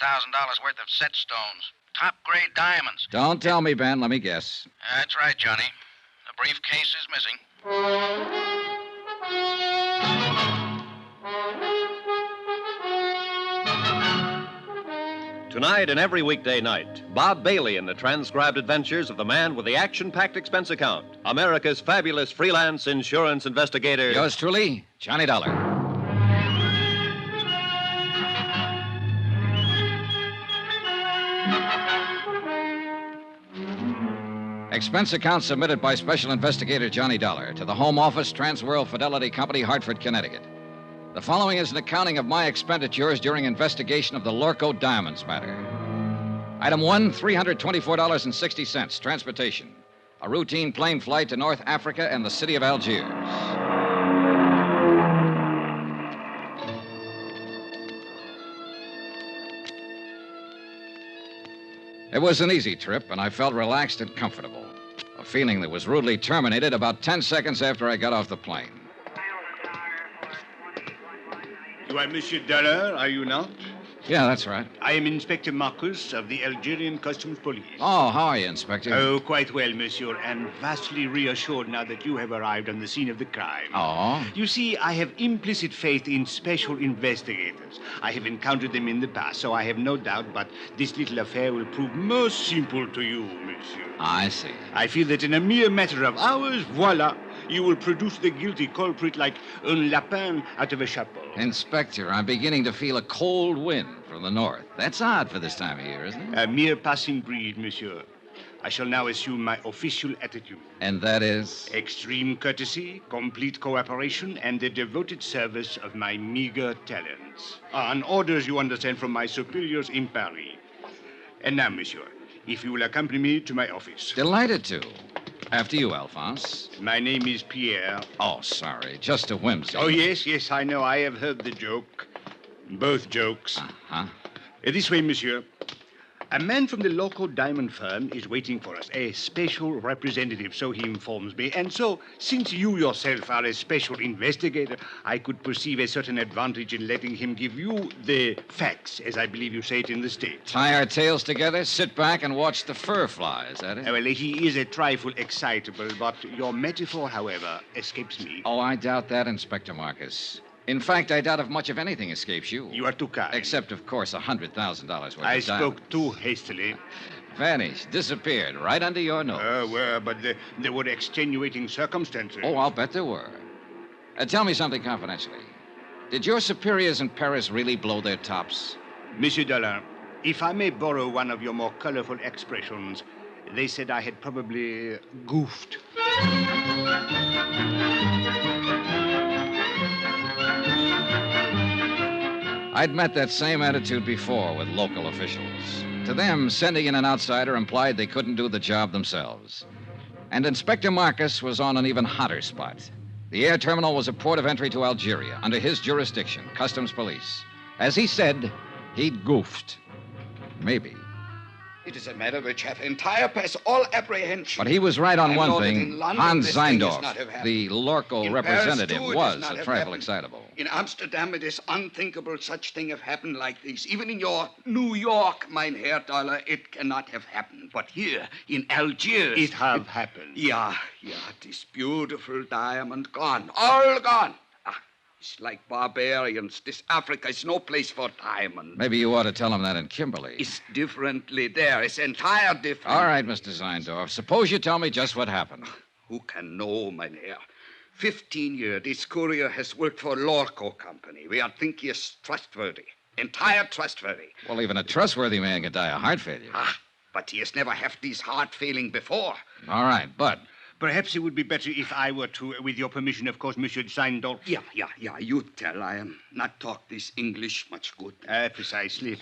worth of set stones. Top-grade diamonds. Don't tell me, Ben. Let me guess. That's right, Johnny. The briefcase is missing. Tonight and every weekday night, Bob Bailey in the transcribed adventures of the man with the action-packed expense account, America's fabulous freelance insurance investigator. Yours truly, Johnny Dollar. Expense account submitted by Special Investigator Johnny Dollar to the Home Office, Transworld Fidelity Company, Hartford, Connecticut. The following is an accounting of my expenditures during investigation of the Lorco Diamonds matter. Item 1, $324.60, transportation. A routine plane flight to North Africa and the city of Algiers. It was an easy trip, and I felt relaxed and comfortable. A feeling that was rudely terminated about 10 seconds after I got off the plane. You are Monsieur Dollar, are you not? Yeah, that's right. I am Inspector Marcus of the Algerian Customs Police. Oh, how are you, Inspector? Oh, quite well, monsieur, and vastly reassured now that you have arrived on the scene of the crime. Oh? You see, I have implicit faith in special investigators. I have encountered them in the past, so I have no doubt, but this little affair will prove most simple to you, monsieur. I see. I feel that in a mere matter of hours, voila, you will produce the guilty culprit like un lapin out of a chapeau. Inspector, I'm beginning to feel a cold wind from the north. That's odd for this time of year, isn't it? A mere passing breeze, monsieur. I shall now assume my official attitude. And that is? Extreme courtesy, complete cooperation, and the devoted service of my meager talents. On orders, you understand, from my superiors in Paris. And now, monsieur, if you will accompany me to my office. Delighted to. After you, Alphonse. My name is Pierre. Oh, sorry. Just a whimsy. Oh, yes, I know. I have heard the joke. Both jokes. Uh-huh. This way, monsieur. A man from the local diamond firm is waiting for us, a special representative, so he informs me. And so, since you yourself are a special investigator, I could perceive a certain advantage in letting him give you the facts, as I believe you say it in the States. Tie our tails together, sit back, and watch the fur fly. Is that it? Well, he is a trifle excitable, but your metaphor, however, escapes me. Oh, I doubt that, Inspector Marcus. In fact, I doubt if much of anything escapes you. You are too kind. Except, of course, $100,000 worth I of diamonds. spoke too hastily. Vanished, disappeared, right under your nose. Well, but there were extenuating circumstances. Oh, I'll bet there were. Tell me something confidentially. Did your superiors in Paris really blow their tops? Monsieur Dollin, if I may borrow one of your more colorful expressions, they said I had probably goofed. I'd met that same attitude before with local officials. To them, sending in an outsider implied they couldn't do the job themselves. And Inspector Marcus was on an even hotter spot. The air terminal was a port of entry to Algeria, under his jurisdiction, Customs Police. As he said, he'd goofed. Maybe. It is a matter which hath entire past all apprehension. But he was right on I one know that thing. in London Hans this thing is Zeindorf, not have happened. the local In representative, Paris, too, it was is not a have trifle happened. excitable. In Amsterdam, it is unthinkable such thing have happened like this. Even in your New York, mein Herr Dollar, it cannot have happened. But here, in Algiers... It have happened. Yeah, this beautiful diamond gone. All gone. It's like barbarians. This Africa is no place for diamond. Maybe you ought to tell him that in Kimberley. It's differently there. It's entire different. All right, Mr. Zeindorf. Suppose you tell me just what happened. Who can know, mein Herr? 15 years, this courier has worked for Lorco Company. We are think he is trustworthy. Entire trustworthy. Well, even a trustworthy man can die of heart failure. But he has never had this heart failing before. All right, but... Perhaps it would be better if I were to, with your permission, of course, Monsieur Zeindorf. Yeah, you tell. I am not talk this English much good. Precisely.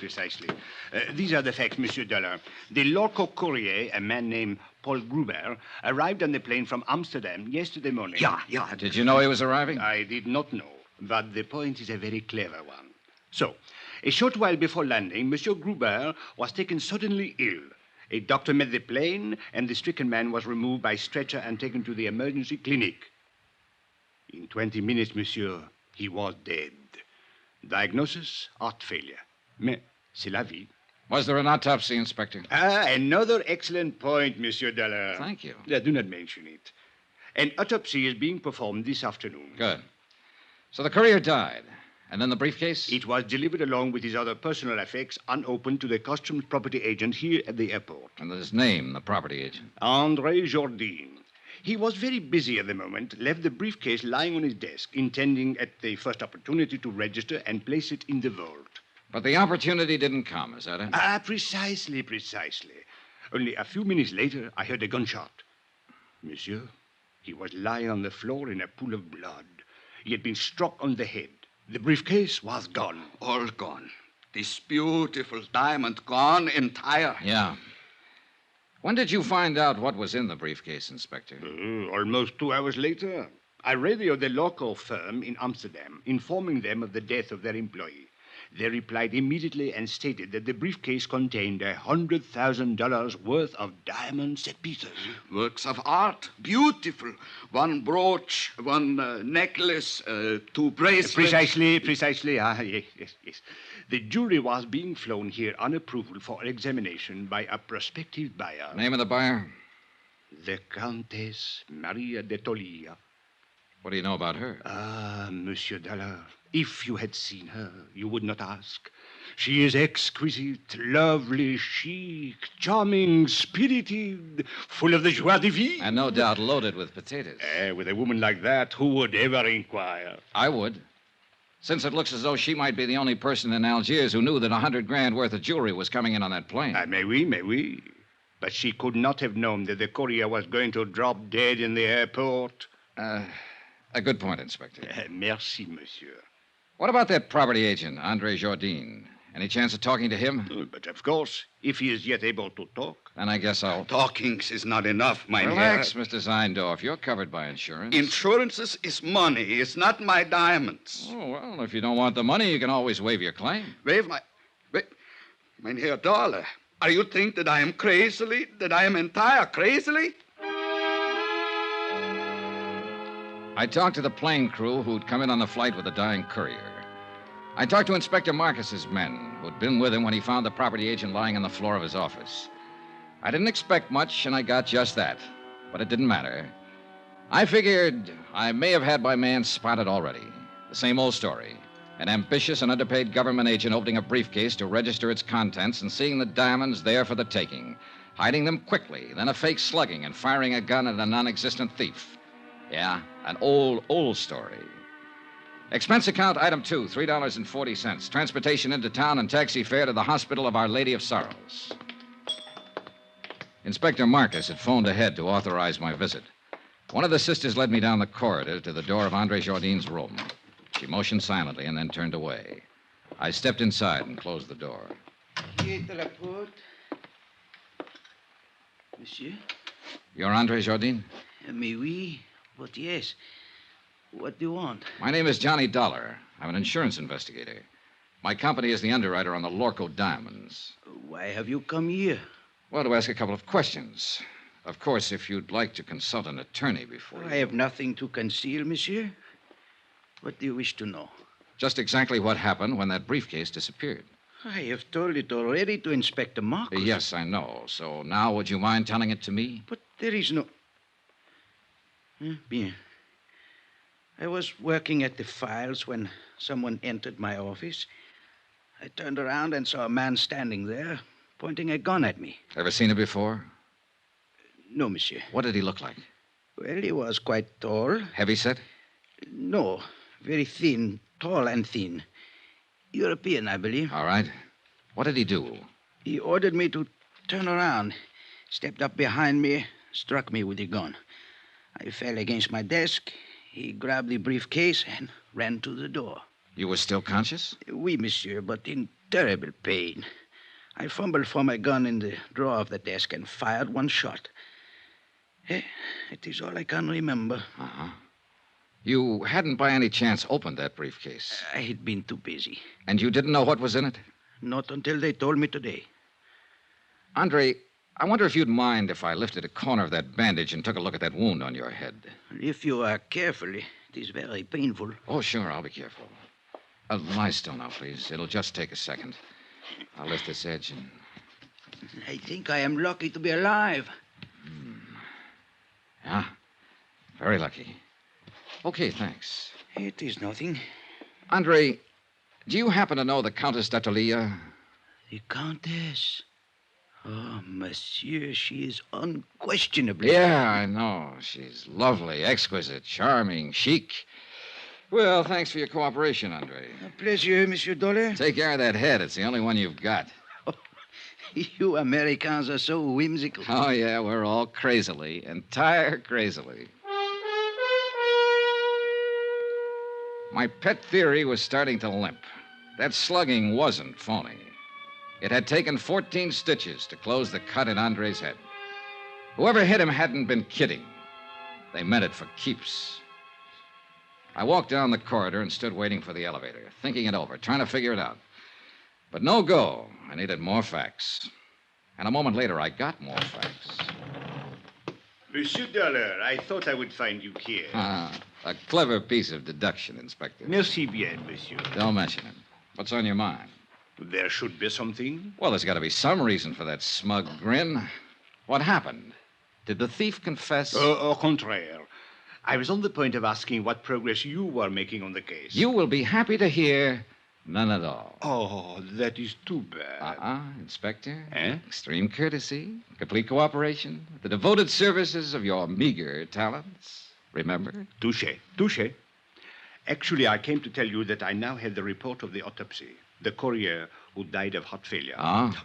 These are the facts, Monsieur Dollar. The local courier, a man named Paul Gruber, arrived on the plane from Amsterdam yesterday morning. Yeah. Did you know he was arriving? I did not know, but the point is a very clever one. So, a short while before landing, Monsieur Gruber was taken suddenly ill. A doctor met the plane, and the stricken man was removed by stretcher and taken to the emergency clinic. In 20 minutes, monsieur, he was dead. Diagnosis, heart failure. Mais c'est la vie. Was there an autopsy, Inspector? Another excellent point, Monsieur Dollar. Thank you. Do not mention it. An autopsy is being performed this afternoon. Good. So the courier died. And then the briefcase? It was delivered along with his other personal effects, unopened, to the customs property agent here at the airport. And his name, the property agent? André Jourdain. He was very busy at the moment, left the briefcase lying on his desk, intending at the first opportunity to register and place it in the vault. But the opportunity didn't come, is that it? Precisely. Only a few minutes later, I heard a gunshot. Monsieur, he was lying on the floor in a pool of blood. He had been struck on the head. The briefcase was gone. All gone. This beautiful diamond gone entire. Yeah. When did you find out what was in the briefcase, Inspector? Almost 2 hours later. I radioed the local firm in Amsterdam, informing them of the death of their employee. They replied immediately and stated that the briefcase contained $100,000 worth of diamond set pieces. Works of art. Beautiful. One brooch, one necklace, two bracelets. Precisely. Yes. The jewelry was being flown here on approval for examination by a prospective buyer. Name of the buyer? The Countess Maria de Tolia. What do you know about her? Monsieur Dollar, if you had seen her, you would not ask. She is exquisite, lovely, chic, charming, spirited, full of the joie de vivre. And no doubt loaded with potatoes. With a woman like that, who would ever inquire? I would. Since it looks as though she might be the only person in Algiers who knew that $100,000 worth of jewelry was coming in on that plane. May we. But she could not have known that the courier was going to drop dead in the airport. A good point, Inspector. Merci, monsieur. What about that property agent, Andre Jardine? Any chance of talking to him? But of course, if he is yet able to talk. Then I guess I'll... Talking is not enough, mein Herr. Relax, Mr. Zeindorf. You're covered by insurance. Insurances is money. It's not my diamonds. Oh, well, if you don't want the money, you can always waive your claim. Waive my... Mein Herr Dollar, are you think that I am crazily? That I am entire crazily? I talked to the plane crew who'd come in on the flight with the dying courier. I talked to Inspector Marcus's men, who'd been with him when he found the property agent lying on the floor of his office. I didn't expect much, and I got just that. But it didn't matter. I figured I may have had my man spotted already. The same old story. An ambitious and underpaid government agent opening a briefcase to register its contents and seeing the diamonds there for the taking. Hiding them quickly, then a fake slugging and firing a gun at a non-existent thief. Yeah, an old story. Expense account item 2, $3.40. Transportation into town and taxi fare to the Hospital of Our Lady of Sorrows. Inspector Marcus had phoned ahead to authorize my visit. One of the sisters led me down the corridor to the door of Andre Jardine's room. She motioned silently and then turned away. I stepped inside and closed the door. Monsieur? You're Andre Jardine? Mais oui, but yes. What do you want? My name is Johnny Dollar. I'm an insurance investigator. My company is the underwriter on the Lorco Diamonds. Why have you come here? Well, to ask a couple of questions. Of course, if you'd like to consult an attorney before... I have nothing to conceal, monsieur. What do you wish to know? Just exactly what happened when that briefcase disappeared. I have told it already to Inspector Marcus. Yes, I know. So now would you mind telling it to me? But there is no... Bien. I was working at the files when someone entered my office. I turned around and saw a man standing there, pointing a gun at me. Ever seen him before? No, monsieur. What did he look like? Well, he was quite tall. Heavyset? No, very thin, tall and thin. European, I believe. All right. What did he do? He ordered me to turn around, stepped up behind me, struck me with the gun. I fell against my desk. He grabbed the briefcase and ran to the door. You were still conscious? Oui, monsieur, but in terrible pain. I fumbled for my gun in the drawer of the desk and fired one shot. It is all I can remember. Uh-huh. You hadn't by any chance opened that briefcase? I had been too busy. And you didn't know what was in it? Not until they told me today. Andre, I wonder if you'd mind if I lifted a corner of that bandage and took a look at that wound on your head. If you are careful, it is very painful. Oh, sure, I'll be careful. Lie still now, please. It'll just take a second. I'll lift this edge and... I think I am lucky to be alive. Yeah, very lucky. Okay, thanks. It is nothing. Andre, do you happen to know the Countess d'Atolia? The Countess? Oh, monsieur, she is unquestionably... Yeah, I know. She's lovely, exquisite, charming, chic. Well, thanks for your cooperation, Andre. A pleasure, Monsieur Dollar. Take care of that head. It's the only one you've got. You Americans are so whimsical. Oh, yeah, we're all crazily, entire crazily. My pet theory was starting to limp. That slugging wasn't phony. It had taken 14 stitches to close the cut in Andre's head. Whoever hit him hadn't been kidding. They meant it for keeps. I walked down the corridor and stood waiting for the elevator, thinking it over, trying to figure it out. But no go. I needed more facts. And a moment later, I got more facts. Monsieur Dollar, I thought I would find you here. A clever piece of deduction, Inspector. Merci bien, monsieur. Don't mention it. What's on your mind? There should be something. Well, there's got to be some reason for that smug grin. What happened? Did the thief confess? Au contraire. I was on the point of asking what progress you were making on the case. You will be happy to hear none at all. Oh, that is too bad. Inspector. Eh? Extreme courtesy, complete cooperation, the devoted services of your meager talents. Remember? Touché. Actually, I came to tell you that I now have the report of the autopsy. The courier who died of heart failure.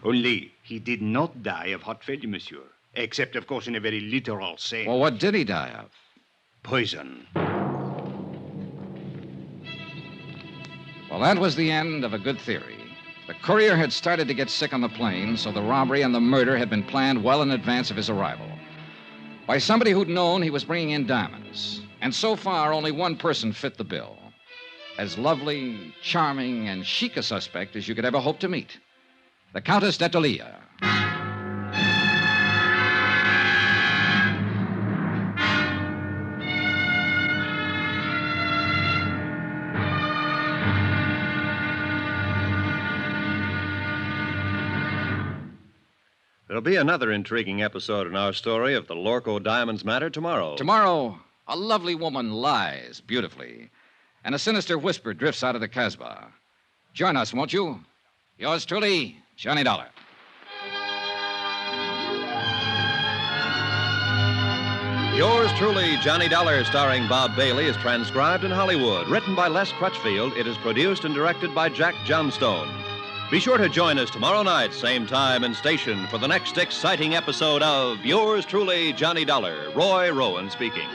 Only he did not die of heart failure, monsieur. Except, of course, in a very literal sense. Well, what did he die of? Poison. Well, that was the end of a good theory. The courier had started to get sick on the plane, so the robbery and the murder had been planned well in advance of his arrival. By somebody who'd known he was bringing in diamonds. And so far, only one person fit the bill. As lovely, charming, and chic a suspect as you could ever hope to meet. The Countess d'Atolia. There'll be another intriguing episode in our story of the Lorco Diamonds matter tomorrow. Tomorrow, a lovely woman lies beautifully, and a sinister whisper drifts out of the Casbah. Join us, won't you? Yours truly, Johnny Dollar. Yours truly, Johnny Dollar, starring Bob Bailey, is transcribed in Hollywood. Written by Les Crutchfield, it is produced and directed by Jack Johnstone. Be sure to join us tomorrow night, same time and station, for the next exciting episode of Yours truly, Johnny Dollar. Roy Rowan speaking.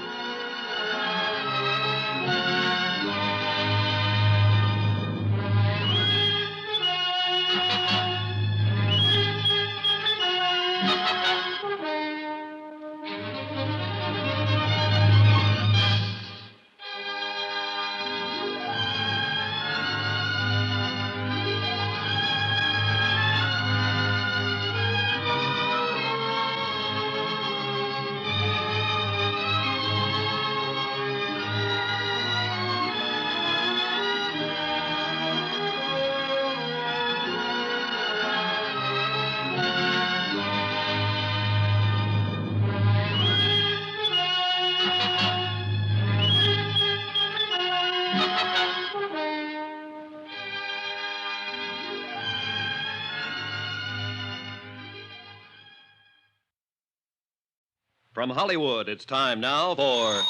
From Hollywood, it's time now for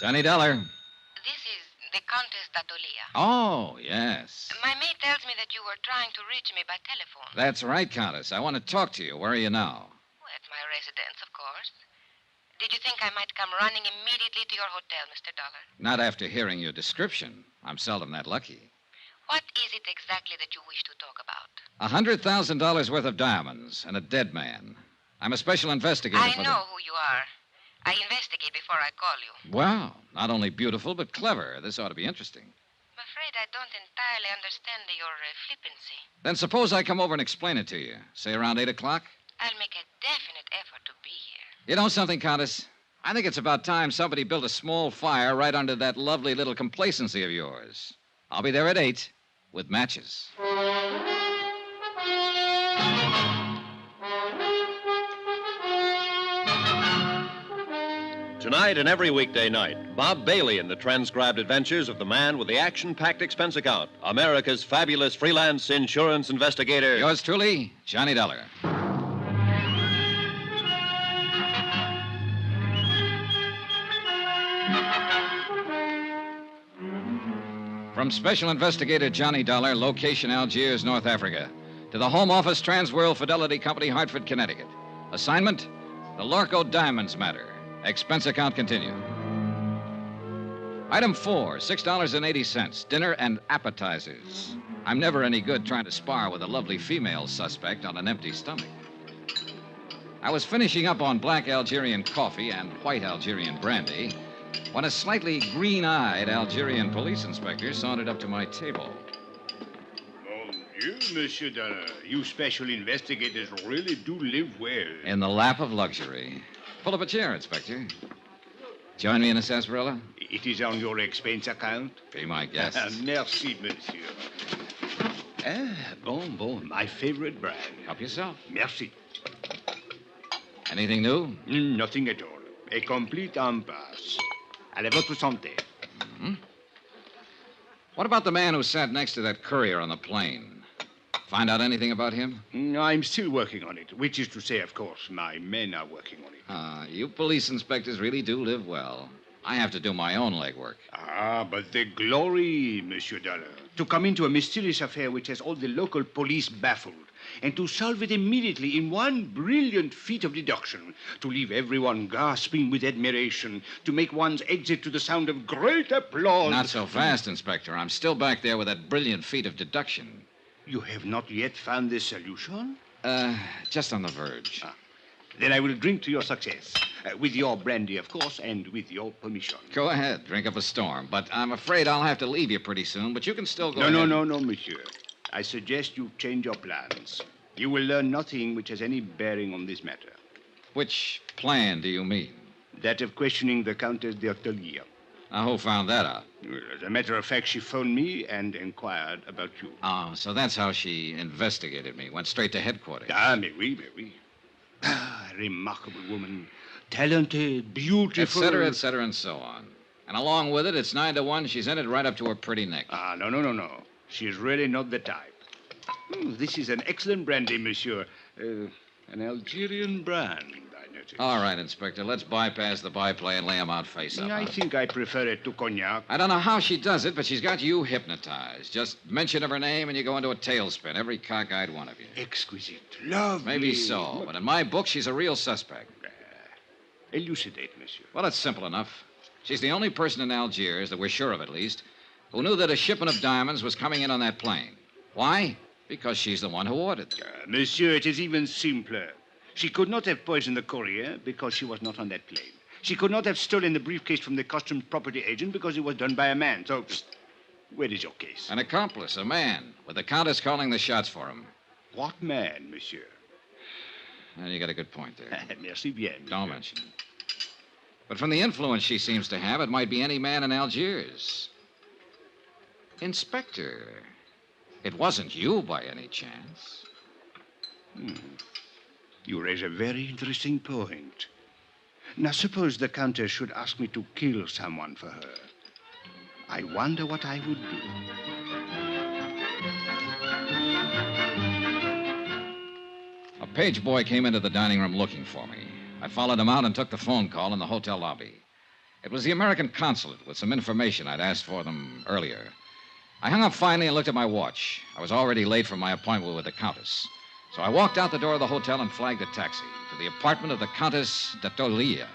Johnny Dollar. This is the Countess d'Atolia. Oh, yes. My maid tells me that you were trying to reach me by telephone. That's right, Countess. I want to talk to you. Where are you now? At my residence, of course. Did you think I might come running immediately to your hotel, Mr. Dollar? Not after hearing your description. I'm seldom that lucky. What is it exactly that you wish to talk about? $100,000 worth of diamonds and a dead man. I'm a special investigator I for know who you are. I investigate before I call you. Well, not only beautiful, but clever. This ought to be interesting. I'm afraid I don't entirely understand your flippancy. Then suppose I come over and explain it to you. Say around 8 o'clock? I'll make a definite effort to be here. You know something, Countess? I think it's about time somebody built a small fire right under that lovely little complacency of yours. I'll be there at 8 with matches. Tonight and every weekday night, Bob Bailey in the transcribed adventures of the man with the action-packed expense account, America's fabulous freelance insurance investigator. Yours truly, Johnny Dollar. From Special Investigator Johnny Dollar, location Algiers, North Africa, to the Home Office Transworld Fidelity Company, Hartford, Connecticut. Assignment, the Lorco Diamonds matter. Expense account continued. Item 4, $6.80, dinner and appetizers. I'm never any good trying to spar with a lovely female suspect on an empty stomach. I was finishing up on black Algerian coffee and white Algerian brandy when a slightly green-eyed Algerian police inspector sauntered up to my table. You, Monsieur Dollar, you special investigators really do live well. In the lap of luxury. Pull up a chair, Inspector. Join me in a sarsaparilla? It is on your expense account? Be my guest. Merci, monsieur. Bon, my favorite brand. Help yourself. Merci. Anything new? Nothing at all. A complete impasse. Allez, votre santé. Mm-hmm. What about the man who sat next to that courier on the plane? Find out anything about him? I'm still working on it, which is to say, of course, my men are working on it. You police inspectors really do live well. I have to do my own legwork. But the glory, Monsieur Dollar. To come into a mysterious affair which has all the local police baffled, and to solve it immediately in one brilliant feat of deduction, to leave everyone gasping with admiration, to make one's exit to the sound of great applause. Not so fast, Inspector. I'm still back there with that brilliant feat of deduction. You have not yet found the solution? Just on the verge. Then I will drink to your success. With your brandy, of course, and with your permission. Go ahead. Drink up a storm. But I'm afraid I'll have to leave you pretty soon, but you can still go ahead. No, monsieur. I suggest you change your plans. You will learn nothing which has any bearing on this matter. Which plan do you mean? That of questioning the Countess d'Algiers. Now, who found that out? As a matter of fact, she phoned me and inquired about you. Oh, so that's how she investigated me. Went straight to headquarters. Mais oui. Remarkable woman. Talented, beautiful. Et cetera, and so on. And along with it, it's 9 to 1. She's in it right up to her pretty neck. No. She is really not the type. This is an excellent brandy, monsieur. An Algerian brand, I notice. All right, Inspector. Let's bypass the byplay and lay him out face up. I think I prefer it to cognac. I don't know how she does it, but she's got you hypnotized. Just mention of her name and you go into a tailspin. Every cockeyed one of you. Exquisite. Lovely. Maybe so, but in my book, she's a real suspect. Elucidate, monsieur. Well, it's simple enough. She's the only person in Algiers, that we're sure of at least, who knew that a shipment of diamonds was coming in on that plane. Why? Because she's the one who ordered them. Monsieur, it is even simpler. She could not have poisoned the courier because she was not on that plane. She could not have stolen the briefcase from the customs property agent because it was done by a man. So, where is your case? An accomplice, a man, with the Countess calling the shots for him. What man, monsieur? Well, you got a good point there. Merci bien. Monsieur. Don't mention it. But from the influence she seems to have, it might be any man in Algiers. Inspector, it wasn't you by any chance. You raise a very interesting point. Now, suppose the Countess should ask me to kill someone for her. I wonder what I would do. A page boy came into the dining room looking for me. I followed him out and took the phone call in the hotel lobby. It was the American consulate with some information I'd asked for them earlier. I hung up finally and looked at my watch. I was already late for my appointment with the Countess. So I walked out the door of the hotel and flagged a taxi to the apartment of the Countess d'Algiers.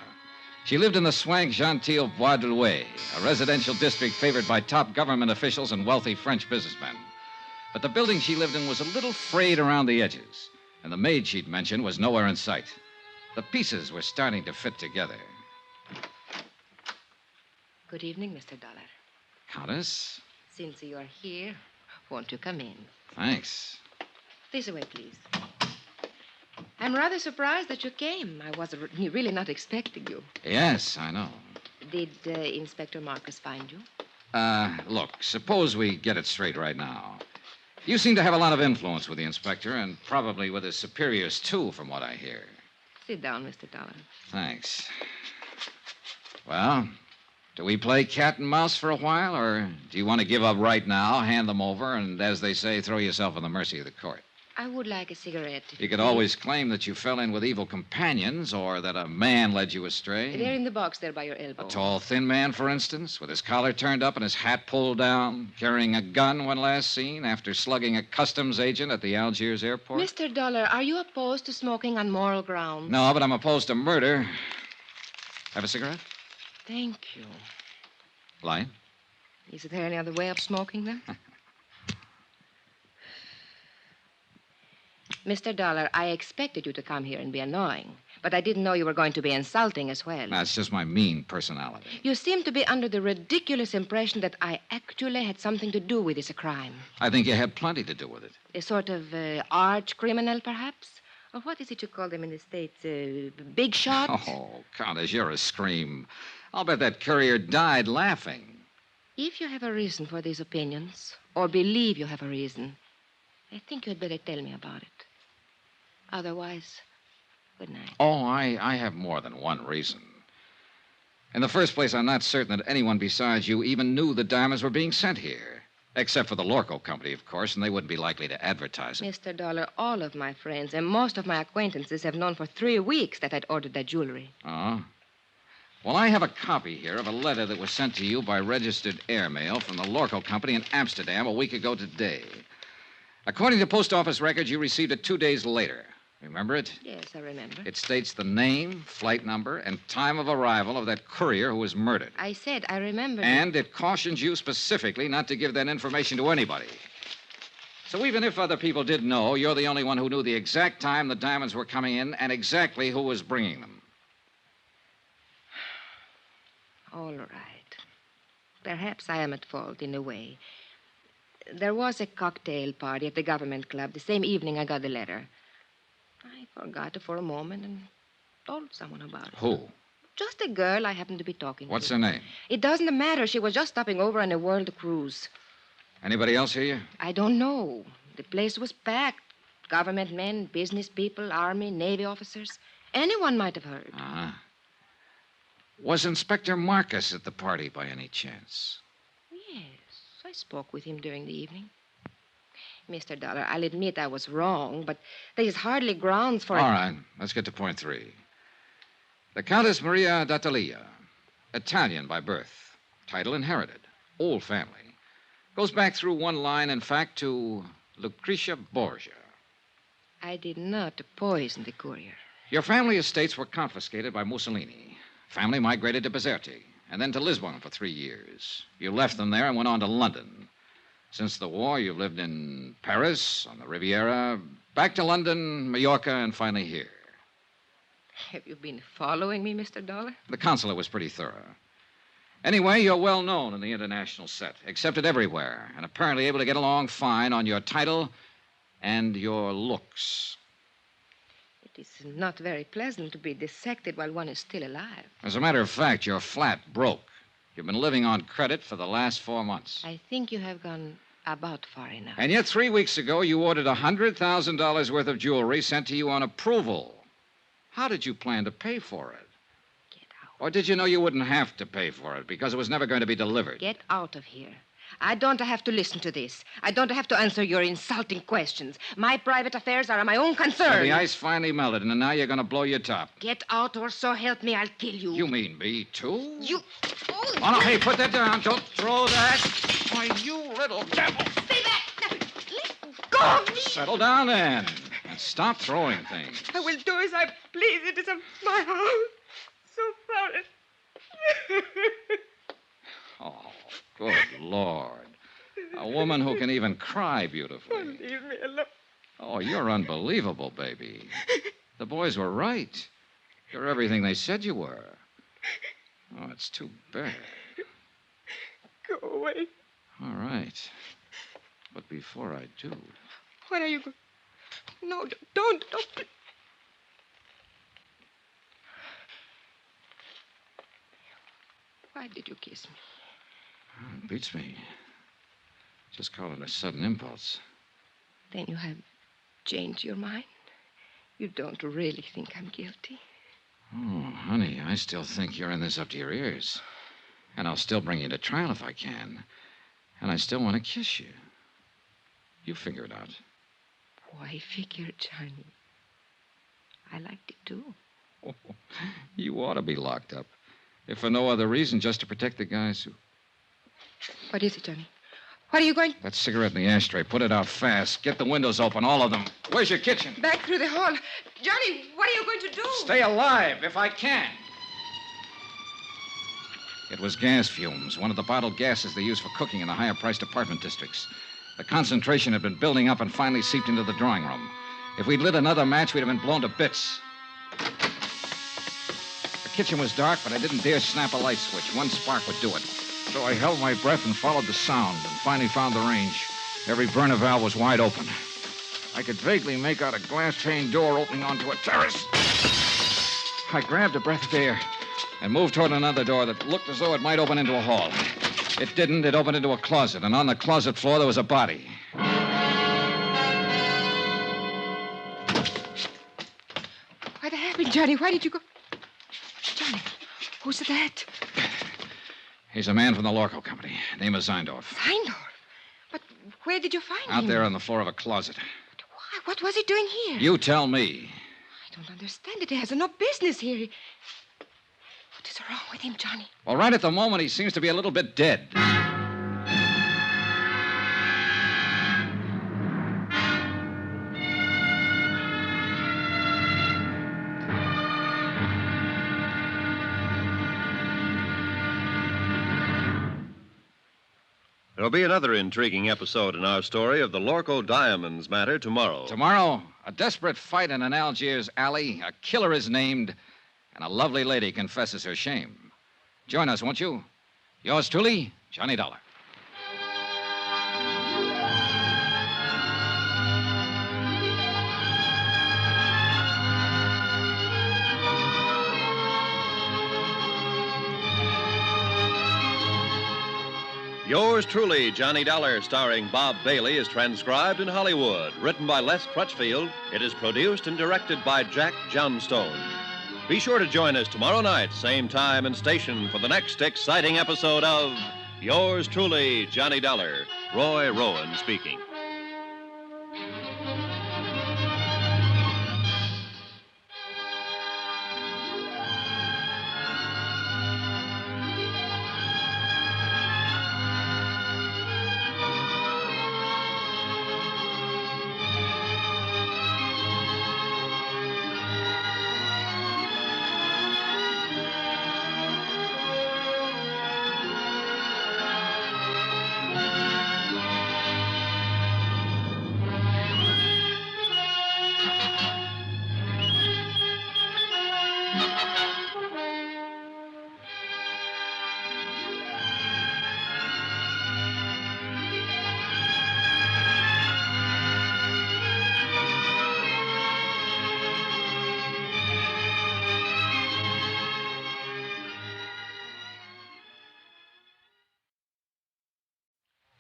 She lived in the swank genteel Bois de Louet, a residential district favored by top government officials and wealthy French businessmen. But the building she lived in was a little frayed around the edges, and the maid she'd mentioned was nowhere in sight. The pieces were starting to fit together. Good evening, Mr. Dollar. Countess? Since you are here, won't you come in? Thanks. This way, please. I'm rather surprised that you came. I was really not expecting you. Yes, I know. Did Inspector Marcus find you? Look, suppose we get it straight right now. You seem to have a lot of influence with the inspector, and probably with his superiors, too, from what I hear. Sit down, Mr. Dollar. Thanks. Well, do we play cat and mouse for a while, or do you want to give up right now, hand them over, and, as they say, throw yourself on the mercy of the court? I would like a cigarette. You could always claim that you fell in with evil companions, or that a man led you astray. They're in the box there by your elbow. A tall, thin man, for instance, with his collar turned up and his hat pulled down, carrying a gun when last seen after slugging a customs agent at the Algiers airport. Mr. Dollar, are you opposed to smoking on moral grounds? No, but I'm opposed to murder. Have a cigarette? Thank you. Light? Is there any other way of smoking, then? Mr. Dollar, I expected you to come here and be annoying, But I didn't know you were going to be insulting as well. That's just my mean personality. You seem to be under the ridiculous impression that I actually had something to do with this crime. I think you had plenty to do with it. A sort of arch criminal, perhaps? Or what is it you call them in the States? Big shot? Oh, Countess, you're a scream. I'll bet that courier died laughing. If you have a reason for these opinions, or believe you have a reason, I think you'd better tell me about it. Otherwise, good night. Oh, I have more than one reason. In the first place, I'm not certain that anyone besides you even knew the diamonds were being sent here. Except for the Lorco Company, of course, and they wouldn't be likely to advertise it. Mr. Dollar, all of my friends and most of my acquaintances have known for 3 weeks that I'd ordered that jewelry. Oh? Well, I have a copy here of a letter that was sent to you by registered airmail from the Lorco Company in Amsterdam a week ago today. According to post office records, you received it 2 days later. Remember it? Yes, I remember. It states the name, flight number, and time of arrival of that courier who was murdered. I said I remember. And it cautions you specifically not to give that information to anybody. So even if other people did know, you're the only one who knew the exact time the diamonds were coming in and exactly who was bringing them. All right. Perhaps I am at fault in a way. There was a cocktail party at the government club the same evening I got the letter. I forgot it for a moment and told someone about it. Who? Just a girl I happened to be talking What's to. her name? It doesn't matter. She was just stopping over on a world cruise. Anybody else hear you? I don't know. The place was packed. Government men, business people, Army, Navy officers. Anyone might have heard. Uh-huh. Was Inspector Marcus at the party by any chance? Yes, I spoke with him during the evening. Mr. Dollar, I'll admit I was wrong, but there is hardly grounds for... All right, let's get to point 3. The Countess Maria d'Atalia, Italian by birth, title inherited, old family. Goes back through one line, in fact, to Lucretia Borgia. I did not poison the courier. Your family estates were confiscated by Mussolini. Family migrated to Bizerte, and then to Lisbon for 3 years. You left them there and went on to London. Since the war, you've lived in Paris, on the Riviera, back to London, Mallorca, and finally here. Have you been following me, Mr. Dollar? The consulate was pretty thorough. Anyway, you're well known in the international set, accepted everywhere, and apparently able to get along fine on your title and your looks. It is not very pleasant to be dissected while one is still alive. As a matter of fact, you're flat broke. You've been living on credit for the last 4 months. I think you have gone about far enough. And yet 3 weeks ago, you ordered $100,000 worth of jewelry sent to you on approval. How did you plan to pay for it? Get out. Or did you know you wouldn't have to pay for it because it was never going to be delivered? Get out of here. I don't have to listen to this. I don't have to answer your insulting questions. My private affairs are my own concern. So the ice finally melted, and now you're going to blow your top. Get out, or so help me, I'll kill you. You mean me, too? You... Oh, no, hey, put that down. Don't throw that. Why, you little devil. Stay back. Let go of me. Settle down, then, and stop throwing things. I will do as I please. It is my house. So proud. Oh, good Lord. A woman who can even cry beautifully. Leave me alone. Oh, you're unbelievable, baby. The boys were right. You're everything they said you were. Oh, it's too bad. Go away. All right. But before I do... What are you going... No, don't. Why did you kiss me? Oh, it beats me. Just call it a sudden impulse. Then you have changed your mind? You don't really think I'm guilty? Oh, honey, I still think you're in this up to your ears. And I'll still bring you to trial if I can. And I still want to kiss you. You figure it out. Why figure, Johnny? I liked it, too. Oh, you ought to be locked up. If for no other reason, just to protect the guys who... What is it, Johnny? What are you going... That cigarette in the ashtray. Put it out fast. Get the windows open, all of them. Where's your kitchen? Back through the hall. Johnny, what are you going to do? Stay alive, if I can. It was gas fumes, one of the bottled gases they use for cooking in the higher-priced apartment districts. The concentration had been building up and finally seeped into the drawing room. If we'd lit another match, we'd have been blown to bits. kitchen was dark, but I didn't dare snap a light switch. One spark would do it. So I held my breath and followed the sound and finally found the range. Every burner valve was wide open. I could vaguely make out a glass-pane door opening onto a terrace. I grabbed a breath of air and moved toward another door that looked as though it might open into a hall. It didn't. It opened into a closet, and on the closet floor there was a body. What happened, Johnny? Why did you go... Johnny, who's that? He's a man from the Lorco Company. Name is Zeindorf. Zeindorf? But where did you find him? Out there on the floor of a closet. Why? What was he doing here? You tell me. I don't understand it. He has no business here. What is wrong with him, Johnny? Well, right at the moment, he seems to be a little bit dead. There'll be another intriguing episode in our story of the Lorco Diamonds matter tomorrow. Tomorrow, a desperate fight in an Algiers alley, a killer is named, and a lovely lady confesses her shame. Join us, won't you? Yours truly, Johnny Dollar. Yours truly, Johnny Dollar, starring Bob Bailey, is transcribed in Hollywood. Written by Les Crutchfield, it is produced and directed by Jack Johnstone. Be sure to join us tomorrow night, same time and station, for the next exciting episode of Yours truly, Johnny Dollar. Roy Rowan speaking.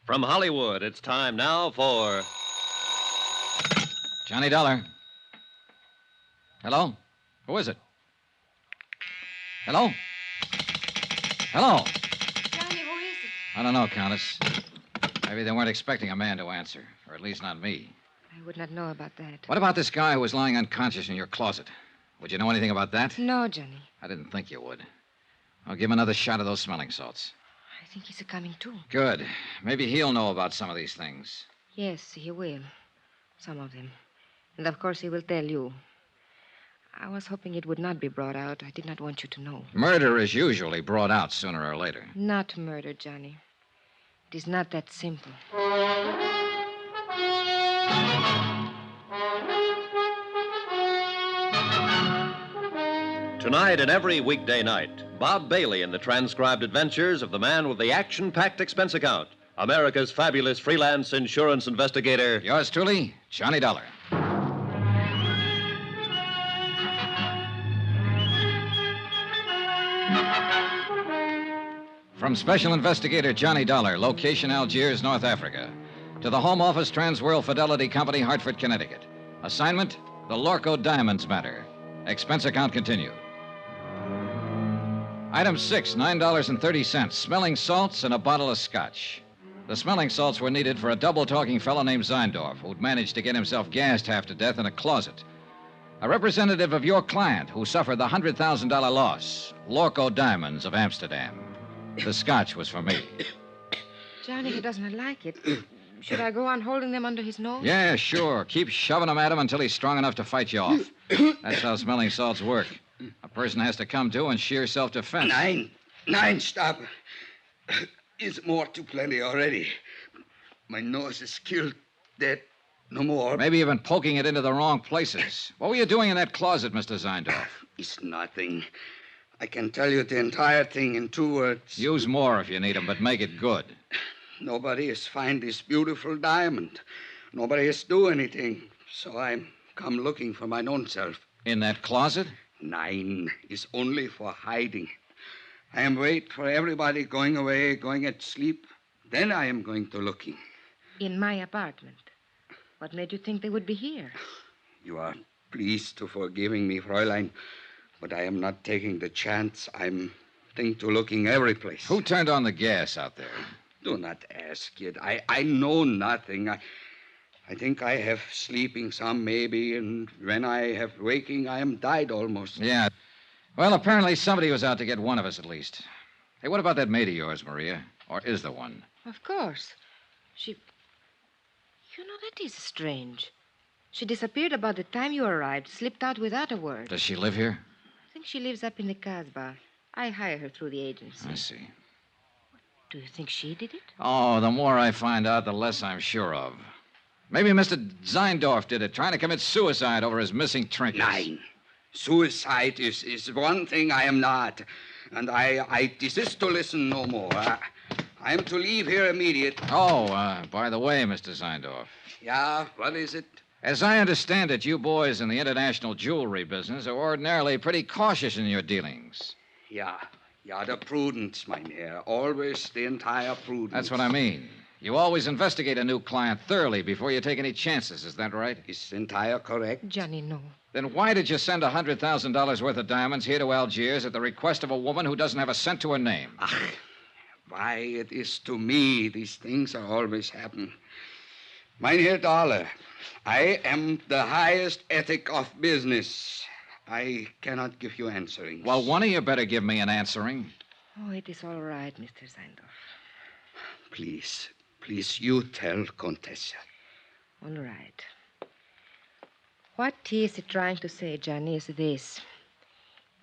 From Hollywood, it's time now for Johnny Dollar. Hello? Who is it? Hello? Hello? Johnny, who is it? I don't know, Countess. Maybe they weren't expecting a man to answer, or at least not me. I would not know about that. What about this guy who was lying unconscious in your closet? Would you know anything about that? No, Johnny. I didn't think you would. I'll give him another shot of those smelling salts. I think he's coming too. Good. Maybe he'll know about some of these things. Yes, he will. Some of them. And of course he will tell you. I was hoping it would not be brought out. I did not want you to know. Murder is usually brought out sooner or later. Not murder, Johnny. It is not that simple. Tonight and every weekday night, Bob Bailey in the transcribed adventures of the man with the action-packed expense account, America's fabulous freelance insurance investigator. Yours truly, Johnny Dollar. From Special Investigator Johnny Dollar, location Algiers, North Africa, to the Home Office Transworld Fidelity Company, Hartford, Connecticut. Assignment, the Lorco Diamonds matter. Expense account continued. Item 6, $9.30, smelling salts and a bottle of scotch. The smelling salts were needed for a double-talking fellow named Zeindorf, who'd managed to get himself gassed half to death in a closet. A representative of your client who suffered the $100,000 loss, Lorco Diamonds of Amsterdam. The scotch was for me. Johnny, he doesn't like it. Should I go on holding them under his nose? Yeah, sure. Keep shoving him at him until he's strong enough to fight you off. That's how smelling salts work. A person has to come to in sheer self-defense. Nine, stop. Is more too plenty already. My nose is killed, dead, no more. Maybe you've been poking it into the wrong places. What were you doing in that closet, Mr. Zeindorf? It's nothing. I can tell you the entire thing in 2 words. Use more if you need 'em, but make it good. Nobody has find this beautiful diamond. Nobody has do anything. So I'm come looking for mine own self. In that closet? Nine is only for hiding. I am wait for everybody going away, going at sleep. Then I am going to looking. In my apartment. What made you think they would be here? You are pleased to forgiving me, Fräulein, but I am not taking the chance. I'm think to looking every place. Who turned on the gas out there? Do not ask it. I know nothing. I think I have sleeping some, maybe, and when I have waking, I am died almost. Yeah. Well, apparently somebody was out to get one of us at least. Hey, what about that maid of yours, Maria? Or is there one? Of course. She... You know, that is strange. She disappeared about the time you arrived, slipped out without a word. Does she live here? I think she lives up in the Casbah. I hire her through the agency. I see. Do you think she did it? Oh, the more I find out, the less I'm sure of. Maybe Mr. Zeindorf did it, trying to commit suicide over his missing trinkets. Nein. Suicide is one thing I am not. And I desist to listen no more. I am to leave here immediate. Oh, by the way, Mr. Zeindorf. Yeah, what is it? As I understand it, you boys in the international jewelry business are ordinarily pretty cautious in your dealings. Yeah, the prudence, Mynheer. Always the entire prudence. That's what I mean. You always investigate a new client thoroughly before you take any chances, is that right? Is entire correct? Johnny, no. Then why did you send $100,000 worth of diamonds here to Algiers at the request of a woman who doesn't have a cent to her name? Why, it is to me these things are always happen. Mynheer Dollar, I am the highest ethic of business. I cannot give you answering. Well, one of you better give me an answering. Oh, it is all right, Mr. Zeindorf. Please, you tell Contessa. All right. What he is trying to say, Johnny, is this.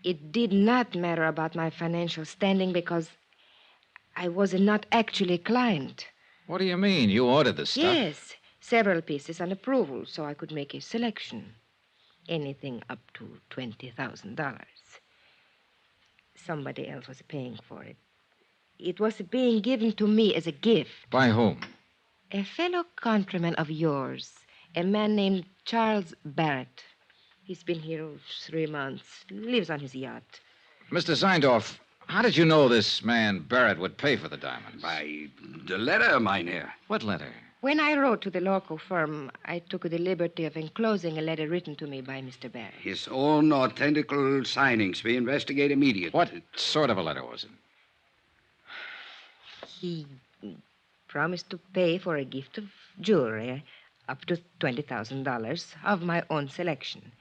It did not matter about my financial standing because I was not actually a client. What do you mean? You ordered the stuff? Yes, several pieces on approval, so I could make a selection. Anything up to $20,000. Somebody else was paying for it. It was being given to me as a gift. By whom? A fellow countryman of yours, a man named Charles Barrett. He's been here 3 months, lives on his yacht. Mr. Zeindorf, how did you know this man Barrett would pay for the diamonds? By the letter, Mynheer. What letter? When I wrote to the local firm, I took the liberty of enclosing a letter written to me by Mr. Barrett. His own authentical signings. We investigate immediate. What sort of a letter was it? He promised to pay for a gift of jewelry up to $20,000 of my own selection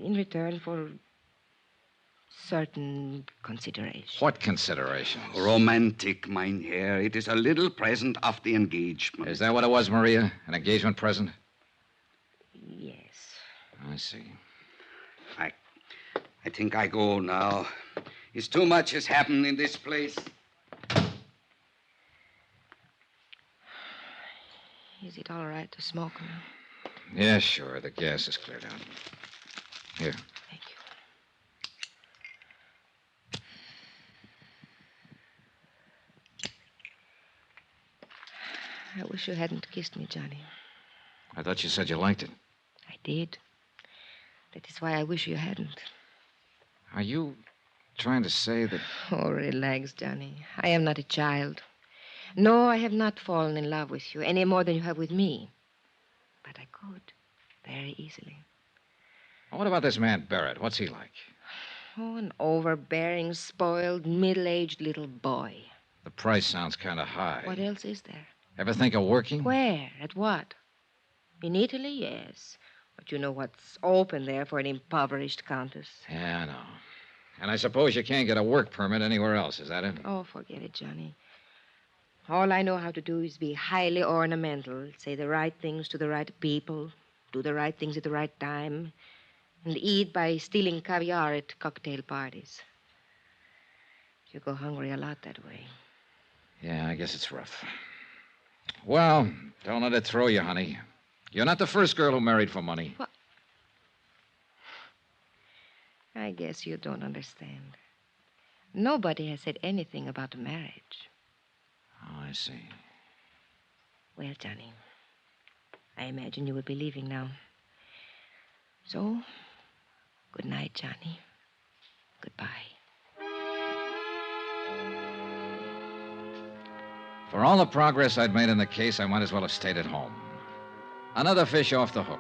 in return for certain considerations. What considerations? Romantic, Mynheer. It is a little present of the engagement. Is that what it was, Maria? An engagement present? Yes. I see. I think I go now. It's too much has happened in this place. Is it all right to smoke now? Yeah, sure. The gas is cleared out. Here. Thank you. I wish you hadn't kissed me, Johnny. I thought you said you liked it. I did. That is why I wish you hadn't. Are you trying to say that... Oh, relax, Johnny. I am not a child. No, I have not fallen in love with you any more than you have with me. But I could, very easily. What about this man Barrett? What's he like? Oh, an overbearing, spoiled, middle-aged little boy. The price sounds kind of high. What else is there? Ever think of working? Where? At what? In Italy, yes. But you know what's open there for an impoverished countess. Yeah, I know. And I suppose you can't get a work permit anywhere else, is that it? Oh, forget it, Johnny. All I know how to do is be highly ornamental, say the right things to the right people, do the right things at the right time, and eat by stealing caviar at cocktail parties. You go hungry a lot that way. Yeah, I guess it's rough. Well, don't let it throw you, honey. You're not the first girl who married for money. What? I guess you don't understand. Nobody has said anything about a marriage. Oh, I see. Well, Johnny, I imagine you will be leaving now. So, good night, Johnny. Goodbye. For all the progress I'd made in the case, I might as well have stayed at home. Another fish off the hook.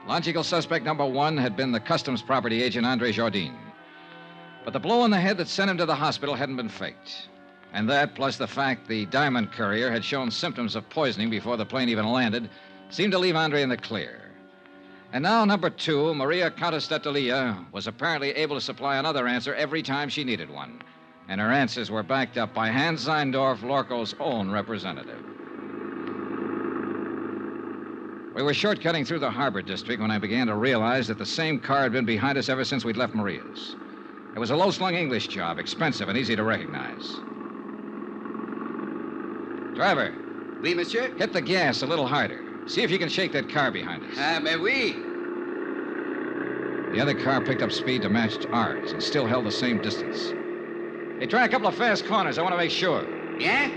Logical suspect number one had been the customs property agent Andre Jardine. But the blow on the head that sent him to the hospital hadn't been faked. And that, plus the fact the diamond courier had shown symptoms of poisoning before the plane even landed, seemed to leave Andre in the clear. And now, number two, Maria Countess d'Atalia, was apparently able to supply another answer every time she needed one. And her answers were backed up by Hans Seindorf, Lorco's own representative. We were shortcutting through the harbor district when I began to realize that the same car had been behind us ever since we'd left Maria's. It was a low-slung English job, expensive and easy to recognize. Driver. Oui, monsieur? Hit the gas a little harder. See if you can shake that car behind us. Mais oui. The other car picked up speed to match ours and still held the same distance. Hey, try a couple of fast corners. I want to make sure. Yeah?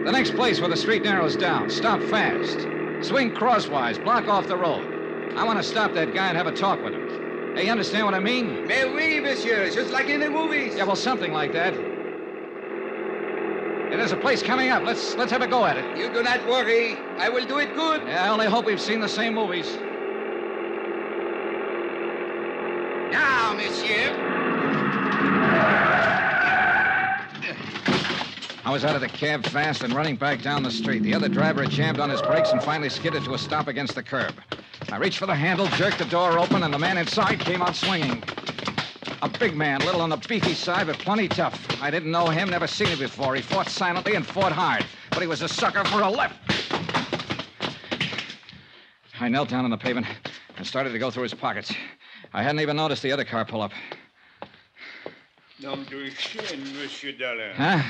The next place where the street narrows down. Stop fast. Swing crosswise. Block off the road. I want to stop that guy and have a talk with him. Hey, you understand what I mean? Mais oui, monsieur. Just like in the movies. Yeah, well, something like that. Hey, there's a place coming up. Let's have a go at it. You do not worry. I will do it good. Yeah, I only hope we've seen the same movies. Now, monsieur. I was out of the cab fast and running back down the street. The other driver had jammed on his brakes and finally skidded to a stop against the curb. I reached for the handle, jerked the door open, and the man inside came out swinging. A big man, little on the beefy side, but plenty tough. I didn't know him, never seen him before. He fought silently and fought hard, but he was a sucker for a lift. I knelt down on the pavement and started to go through his pockets. I hadn't even noticed the other car pull up. Nom de chien, Monsieur Dollar. Huh?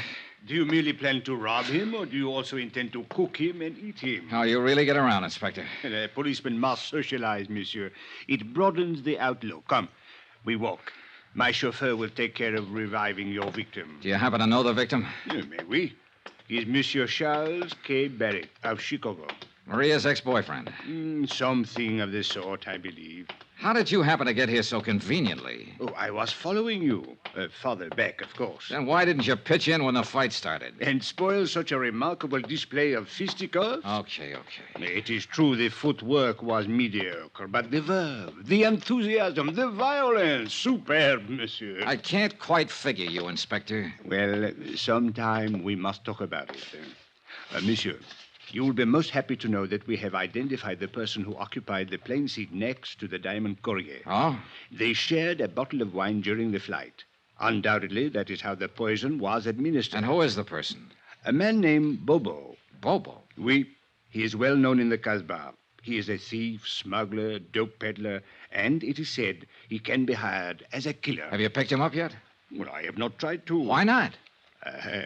Do you merely plan to rob him, or do you also intend to cook him and eat him? Oh, you really get around, Inspector. A policeman must socialize, monsieur. It broadens the outlook. Come, we walk. My chauffeur will take care of reviving your victim. Do you happen to know the victim? Mais oui. He's Monsieur Charles K. Barrett of Chicago. Maria's ex-boyfriend. Something of the sort, I believe. How did you happen to get here so conveniently? Oh, I was following you. Farther back, of course. Then why didn't you pitch in when the fight started? And spoil such a remarkable display of fisticuffs? Okay. It is true the footwork was mediocre, but the verve, the enthusiasm, the violence, superb, monsieur. I can't quite figure you, Inspector. Well, sometime we must talk about it. Monsieur, you will be most happy to know that we have identified the person who occupied the plane seat next to the Diamond Courier. Oh? They shared a bottle of wine during the flight. Undoubtedly, that is how the poison was administered. And who is the person? A man named Bobo. Bobo? Oui. He is well known in the Casbah. He is a thief, smuggler, dope peddler, and it is said he can be hired as a killer. Have you picked him up yet? Well, I have not tried to. Why not?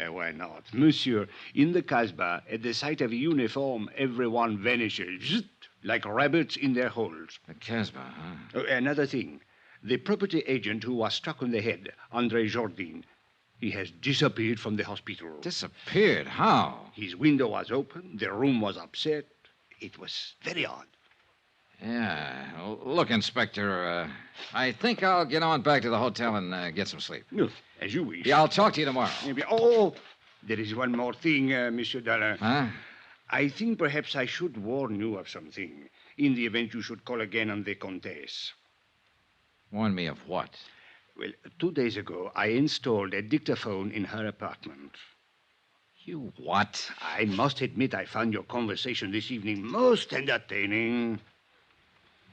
Why not? Monsieur, in the Casbah, at the sight of a uniform, everyone vanishes, zzzt, like rabbits in their holes. The Casbah, huh? Another thing. The property agent who was struck on the head, Andre Jardine, he has disappeared from the hospital. Disappeared? How? His window was open. The room was upset. It was very odd. Yeah. Look, Inspector, I think I'll get on back to the hotel and get some sleep. No, as you wish. Yeah, I'll talk to you tomorrow. Maybe. Oh, there is one more thing, Monsieur Dollar. Huh? I think perhaps I should warn you of something in the event you should call again on the Comtesse. Warn me of what? Well, 2 days ago, I installed a dictaphone in her apartment. You what? I must admit I found your conversation this evening most entertaining.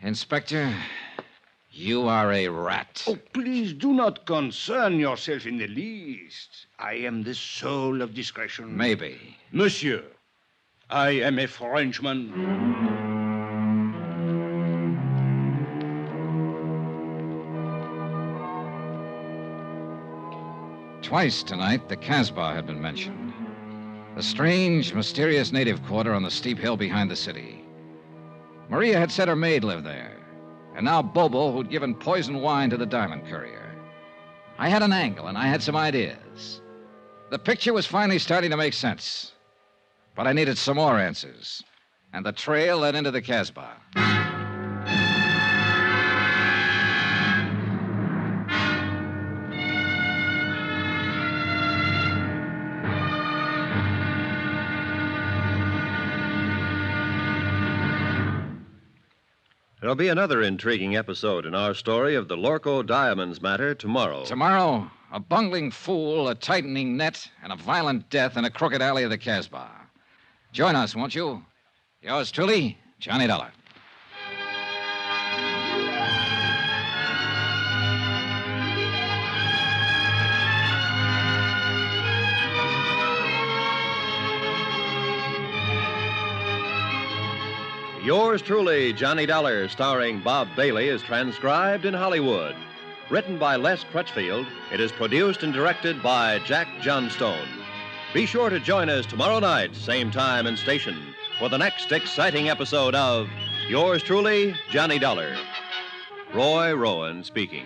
Inspector, you are a rat. Oh, please do not concern yourself in the least. I am the soul of discretion. Maybe. Monsieur, I am a Frenchman. Twice tonight, the Casbah had been mentioned. The strange, mysterious native quarter on the steep hill behind the city. Maria had said her maid lived there. And now Bobo, who'd given poisoned wine to the diamond courier. I had an angle, and I had some ideas. The picture was finally starting to make sense. But I needed some more answers. And the trail led into the Casbah. There'll be another intriguing episode in our story of the Lorco Diamonds matter tomorrow. Tomorrow, a bungling fool, a tightening net, and a violent death in a crooked alley of the Casbah. Join us, won't you? Yours truly, Johnny Dollar. Yours truly, Johnny Dollar, starring Bob Bailey, is transcribed in Hollywood. Written by Les Crutchfield, it is produced and directed by Jack Johnstone. Be sure to join us tomorrow night, same time and station, for the next exciting episode of Yours truly, Johnny Dollar. Roy Rowan speaking.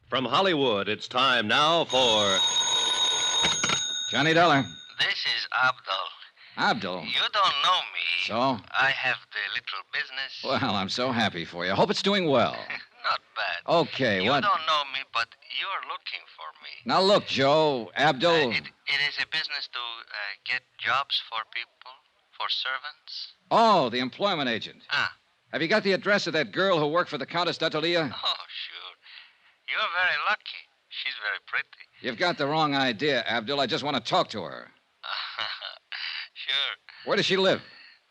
From Hollywood, it's time now for Johnny Dollar. This is Abdul. Abdul. You don't know me. So? I have the little business. Well, I'm so happy for you. Hope it's doing well. Not bad. Okay, you what? don't know me, but you're looking for me. Now, look, Joe, Abdul. It is a business to get jobs for people, for servants. Oh, the employment agent. Ah. Have you got the address of that girl who worked for the Countess d'Atalia? Oh, sure. You're very lucky. She's very pretty. You've got the wrong idea, Abdul. I just want to talk to her. Sure. Where does she live?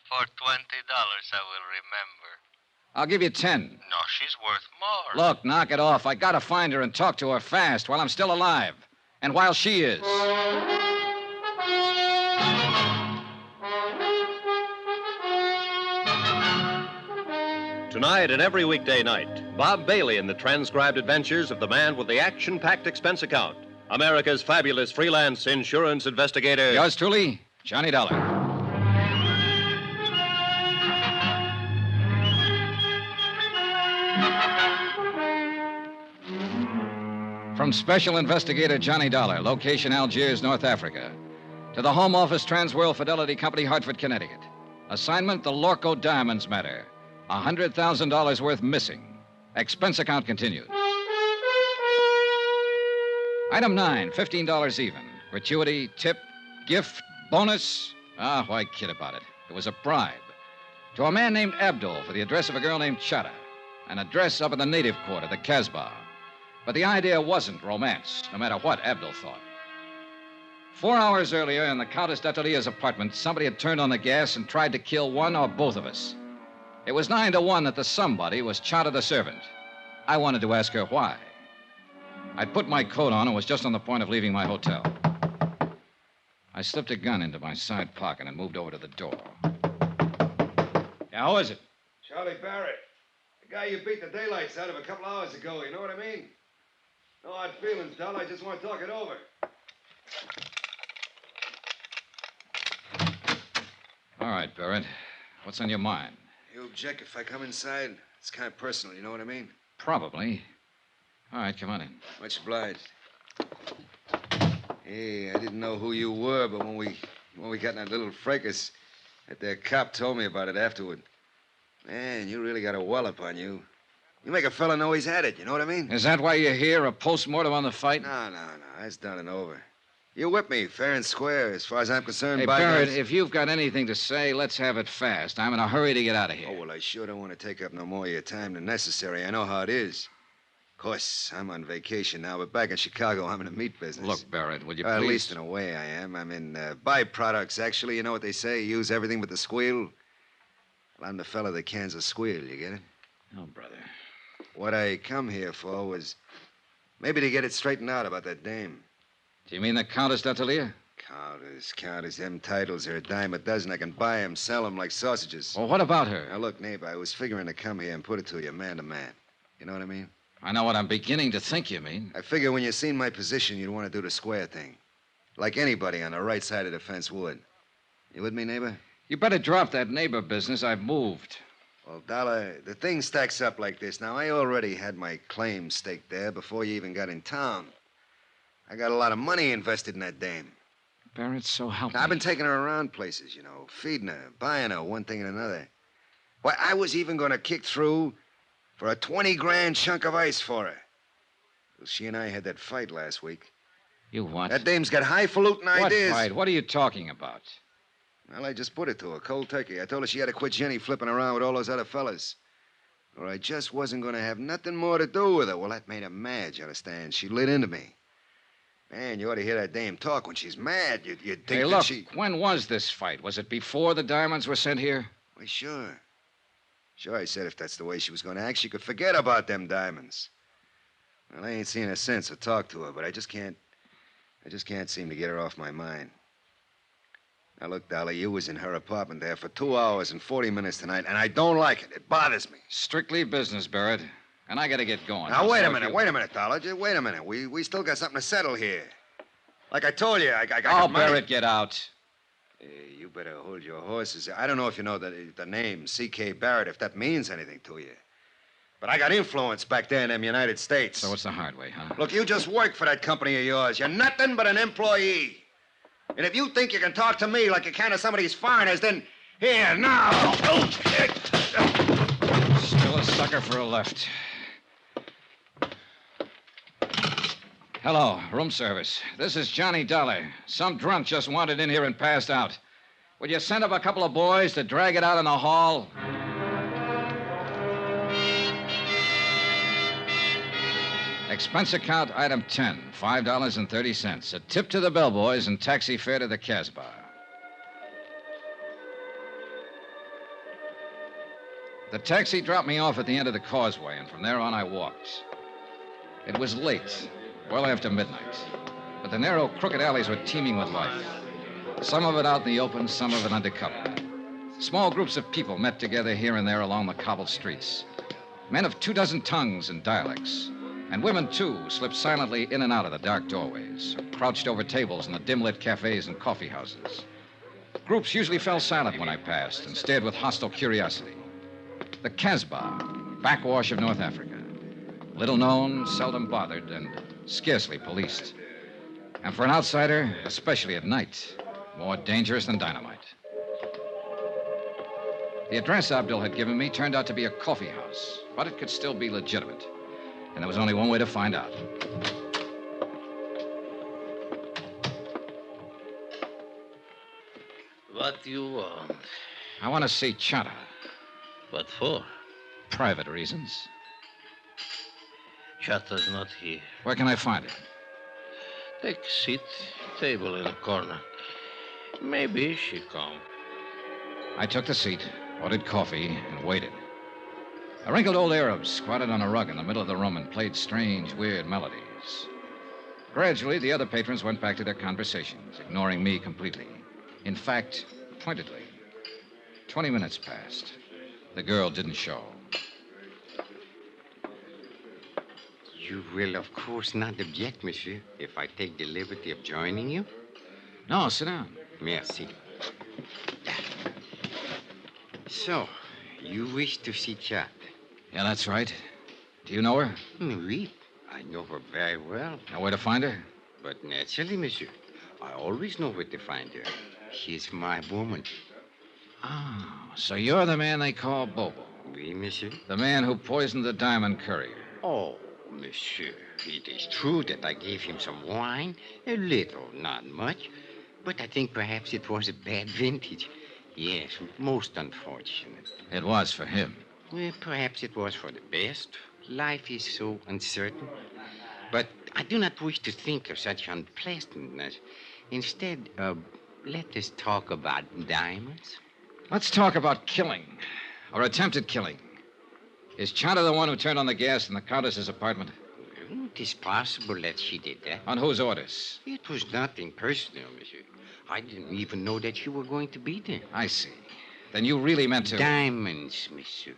For $20, I will remember. I'll give you 10. No, she's worth more. Look, knock it off. I gotta find her and talk to her fast while I'm still alive. And while she is. Tonight and every weekday night, Bob Bailey in the transcribed adventures of the man with the action-packed expense account, America's fabulous freelance insurance investigator. Yours truly, Johnny Dollar. From Special Investigator Johnny Dollar, location Algiers, North Africa, to the Home Office Transworld Fidelity Company, Hartford, Connecticut. Assignment, the Lorco Diamonds matter. $100,000 worth missing. Expense account continued. Item 9, $15 even. Gratuity, tip, gift, bonus. Why kid about it? It was a bribe. To a man named Abdul for the address of a girl named Chata. An address up in the native quarter, the Casbah. But the idea wasn't romance, no matter what Abdul thought. 4 hours earlier, in the Countess d'Atalia's apartment, somebody had turned on the gas and tried to kill one or both of us. It was 9 to 1 that the somebody was Chata the servant. I wanted to ask her why. I'd put my coat on and was just on the point of leaving my hotel. I slipped a gun into my side pocket and moved over to the door. Yeah, who is it? Charlie Barrett. The guy you beat the daylights out of a couple hours ago, you know what I mean? No hard feelings, Dal. I just want to talk it over. All right, Barrett. What's on your mind? You object if I come inside? It's kind of personal, you know what I mean? Probably. All right, come on in. Much obliged. Hey, I didn't know who you were, but when we got in that little fracas, That there cop told me about it afterward. Man, you really got a wallop on you. You make a fella know he's had it, you know what I mean? Is that why you're here, a postmortem on the fight? No. That's done and over. You whipped me, fair and square, as far as I'm concerned. Hey, by Barrett, guns. if you've got anything to say, let's have it fast. I'm in a hurry to get out of here. Oh, well, I sure don't want to take up no more of your time than necessary. I know how it is. Of course, I'm on vacation now, but back in Chicago, I'm in the meat business. Look, Barrett, will you At please... least in a way I am. I'm in byproducts, actually. You know what they say? Use everything but the squeal. Well, I'm the fella that cans a squeal, you get it? Oh, brother. What I come here for was maybe to get it straightened out about that dame. Do you mean the Countess d'Atelier? Countess, them titles are a dime a dozen. I can buy 'em, sell 'em like sausages. Well, what about her? Now, look, neighbor, I was figuring to come here and put it to you man to man. You know what I mean? I know what I'm beginning to think you mean. I figure when you seen my position, you'd want to do the square thing. Like anybody on the right side of the fence would. You with me, neighbor? You better drop that neighbor business. I've moved. Well, Dollar, the thing stacks up like this. Now, I already had my claim staked there before you even got in town. I got a lot of money invested in that dame. Barrett, so help me. I've been taking her around places, you know, feeding her, buying her, one thing and another. Why, I was even going to kick through for a 20-grand chunk of ice for her. Well, she and I had that fight last week. You what? That dame's got highfalutin ideas. What fight? What are you talking about? Well, I just put it to her, cold turkey. I told her she had to quit Jenny flipping around with all those other fellas. Or I just wasn't going to have nothing more to do with her. Well, that made her mad, you understand? She lit into me. Man, you ought to hear that dame talk when she's mad. You'd think Hey, that look, she... when was this fight? Was it before the diamonds were sent here? Why, sure. Sure, I said if that's the way she was going to act, she could forget about them diamonds. Well, I ain't seen her since or talked to her, but I just can't seem to get her off my mind. Now, look, Dolly, you was in her apartment there for 2 hours and 40 minutes tonight, and I don't like it. It bothers me. Strictly business, Barrett. And I gotta get going. Now, wait So a if minute, you- wait a minute, Dollar. Just wait a minute. We still got something to settle here. Like I told you, I Oh, got money. Barrett, get out. You better hold your horses. I don't know if you know the name C.K. Barrett, if that means anything to you. But I got influence back there in them United States. So it's the hard way, huh? Look, you just work for that company of yours. You're nothing but an employee. And if you think you can talk to me like you can to some of these foreigners, then here, now. Still a sucker for a left. Hello, room service. This is Johnny Dollar. Some drunk just wandered in here and passed out. Would you send up a couple of boys to drag it out in the hall? Expense account item 10, $5.30. A tip to the bellboys and taxi fare to the Casbah. The taxi dropped me off at the end of the causeway, and from there on I walked. It was late, well after midnight, but the narrow, crooked alleys were teeming with life. Some of it out in the open, some of it under cover. Small groups of people met together here and there along the cobbled streets. Men of 24 tongues and dialects. And women, too, slipped silently in and out of the dark doorways, or crouched over tables in the dim-lit cafes and coffee houses. Groups usually fell silent when I passed and stared with hostile curiosity. The Casbah, backwash of North Africa. Little known, seldom bothered, and scarcely policed. And for an outsider, especially at night, more dangerous than dynamite. The address Abdul had given me turned out to be a coffee house, but it could still be legitimate. And there was only one way to find out. What do you want? I want to see Chata. What for? Private reasons. Chata's not here. Where can I find her? Take a seat. Table in the corner. Maybe she come. I took the seat, ordered coffee, and waited. A wrinkled old Arab squatted on a rug in the middle of the room and played strange, weird melodies. Gradually, the other patrons went back to their conversations, ignoring me completely. In fact, pointedly. 20 minutes passed. The girl didn't show. You will, of course, not object, monsieur, if I take the liberty of joining you? No, sit down. Merci. So, you wish to see Chat? Yeah, that's right. Do you know her? Oui, I know her very well. Know where to find her? But naturally, monsieur. I always know where to find her. She's my woman. Oh, so you're the man they call Bobo. Oui, monsieur. The man who poisoned the diamond courier. Oh, monsieur, it is true that I gave him some wine. A little, not much. But I think perhaps it was a bad vintage. Yes, most unfortunate. It was for him. Well, perhaps it was for the best. Life is so uncertain. But I do not wish to think of such unpleasantness. Instead, let us talk about diamonds. Let's talk about killing, or attempted killing. Is Chanta the one who turned on the gas in the Countess's apartment? It is possible that she did that. On whose orders? It was nothing personal, monsieur. I didn't even know that you were going to be there. I see. Then you really meant to... Diamonds, monsieur.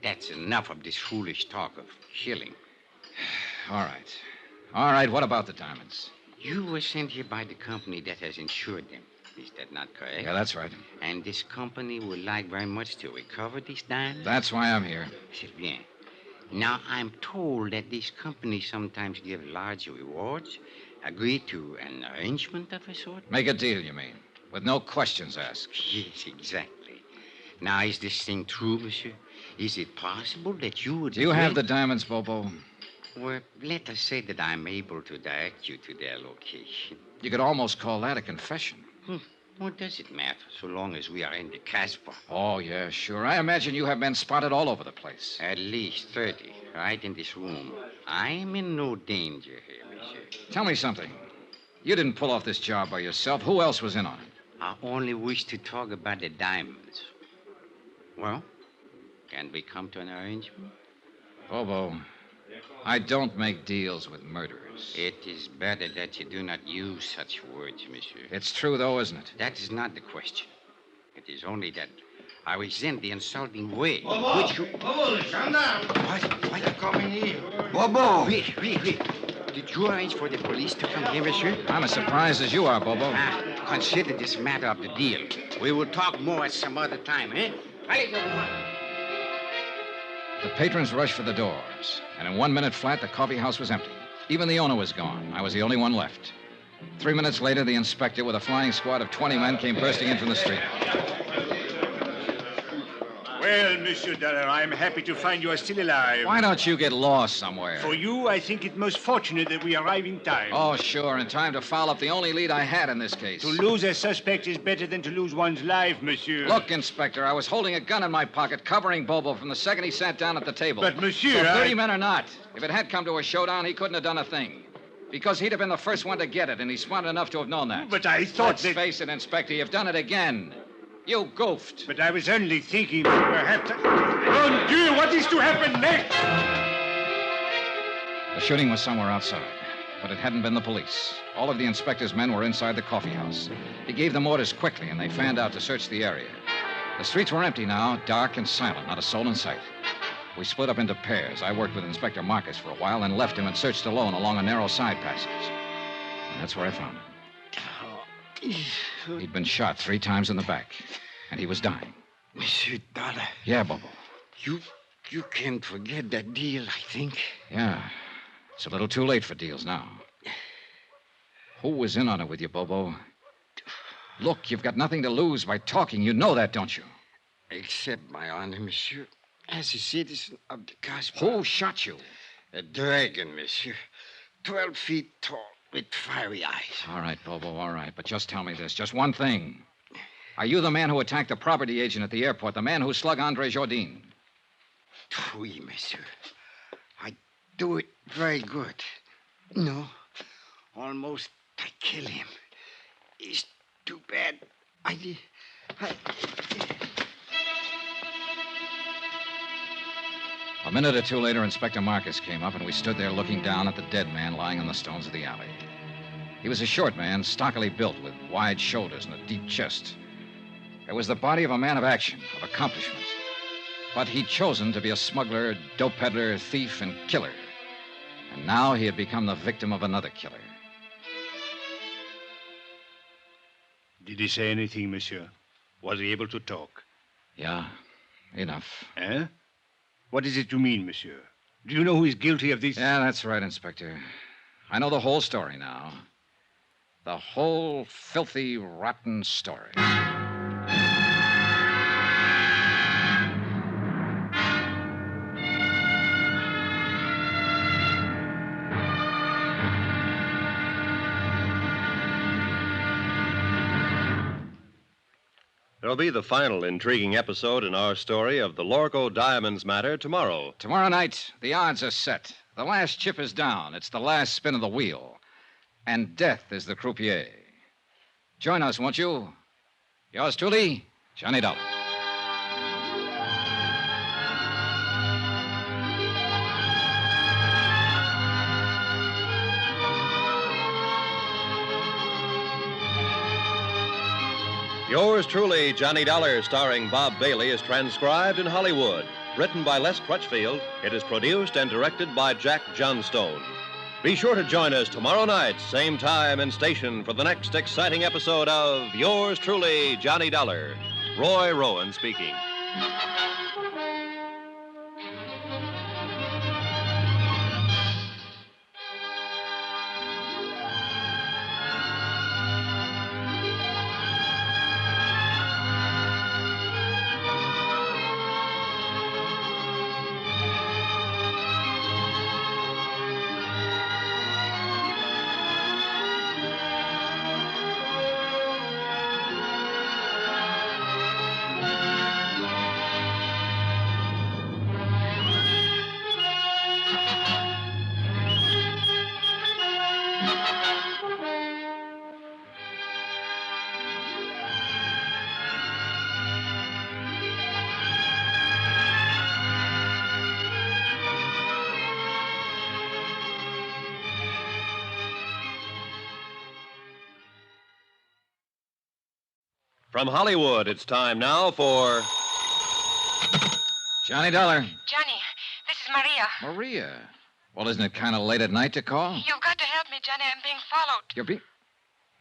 That's enough of this foolish talk of killing. All right. All right, what about the diamonds? You were sent here by the company that has insured them. Is that not correct? Yeah, that's right. And this company would like very much to recover these diamonds? That's why I'm here. C'est bien. Now, I'm told that these companies sometimes give large rewards. Agree to an arrangement of a sort? Make a deal, you mean? With no questions asked. Yes, exactly. Now, is this thing true, monsieur? Is it possible that you would... Do you have the diamonds, Bobo? Well, let us say that I'm able to direct you to their location. You could almost call that a confession. What does it matter, so long as we are in the Casbah? Oh, yeah, sure. I imagine you have been spotted all over the place. At least 30, right in this room. I am in no danger here, monsieur. Tell me something. You didn't pull off this job by yourself. Who else was in on it? I only wish to talk about the diamonds. Well, can we come to an arrangement? Bobo, I don't make deals with murderers. It is better that you do not use such words, monsieur. It's true, though, isn't it? That is not the question. It is only that I resent the insulting way in Bobo! which you... Bobo, gendarme! Why you coming here? Bobo! Wait. Did you arrange for the police to come here, monsieur? I'm as surprised as you are, Bobo. Consider this matter of the deal. We will talk more at some other time, eh? Allez, go. The patrons rushed for the doors, and in 1 minute flat, the coffee house was empty. Even the owner was gone. I was the only one left. 3 minutes later, the inspector, with a flying squad of 20 men, came bursting in from the street. Well, Monsieur Dollar, I'm happy to find you are still alive. Why don't you get lost somewhere? For you, I think it most fortunate that we arrive in time. Oh, sure, in time to follow up the only lead I had in this case. To lose a suspect is better than to lose one's life, monsieur. Look, Inspector, I was holding a gun in my pocket, covering Bobo from the second he sat down at the table. But, monsieur, So 30 men or not, if it had come to a showdown, he couldn't have done a thing. Because he'd have been the first one to get it, and he's smart enough to have known that. But I thought Let's face it, Inspector, you've done it again. You goofed. But I was only thinking that perhaps... Mon Dieu, what is to happen next? The shooting was somewhere outside, but it hadn't been the police. All of the inspector's men were inside the coffee house. He gave them orders quickly, and they fanned out to search the area. The streets were empty now, dark and silent, not a soul in sight. We split up into pairs. I worked with Inspector Marcus for a while, then left him and searched alone along a narrow side passage. And that's where I found him. He'd been shot 3 times in the back, and he was dying. Monsieur Dollar. Yeah, Bobo. You can't forget that deal, I think. Yeah. It's a little too late for deals now. Who was in on it with you, Bobo? Look, you've got nothing to lose by talking. You know that, don't you? Accept my honor, monsieur. As a citizen of the Casbah. Who shot you? A dragon, monsieur. 12 feet tall, with fiery eyes. All right, Bobo, all right. But just tell me this, just one thing. Are you the man who attacked the property agent at the airport, the man who slugged Andre Jourdain? Oui, monsieur. I do it very good. No, almost I kill him. It's too bad. A minute or two later, Inspector Marcus came up, and we stood there looking down at the dead man lying on the stones of the alley. He was a short man, stockily built, with wide shoulders and a deep chest. It was the body of a man of action, of accomplishment. But he'd chosen to be a smuggler, dope peddler, thief, and killer. And now he had become the victim of another killer. Did he say anything, monsieur? Was he able to talk? Yeah, enough. Eh? What is it you mean, monsieur? Do you know who is guilty of this? Yeah, that's right, Inspector. I know the whole story now. The whole filthy, rotten story. There'll be the final intriguing episode in our story of the Lorco Diamonds matter tomorrow. Tomorrow night, the odds are set. The last chip is down. It's the last spin of the wheel. And death is the croupier. Join us, won't you? Yours truly, Johnny Dollar. Yours truly, Johnny Dollar, starring Bob Bailey, is transcribed in Hollywood. Written by Les Crutchfield, it is produced and directed by Jack Johnstone. Be sure to join us tomorrow night, same time and station, for the next exciting episode of Yours truly, Johnny Dollar. Roy Rowan speaking. From Hollywood, it's time now for Johnny Dollar. Johnny, this is Maria. Maria. Well, isn't it kind of late at night to call? You've got to help me, Johnny. I'm being followed.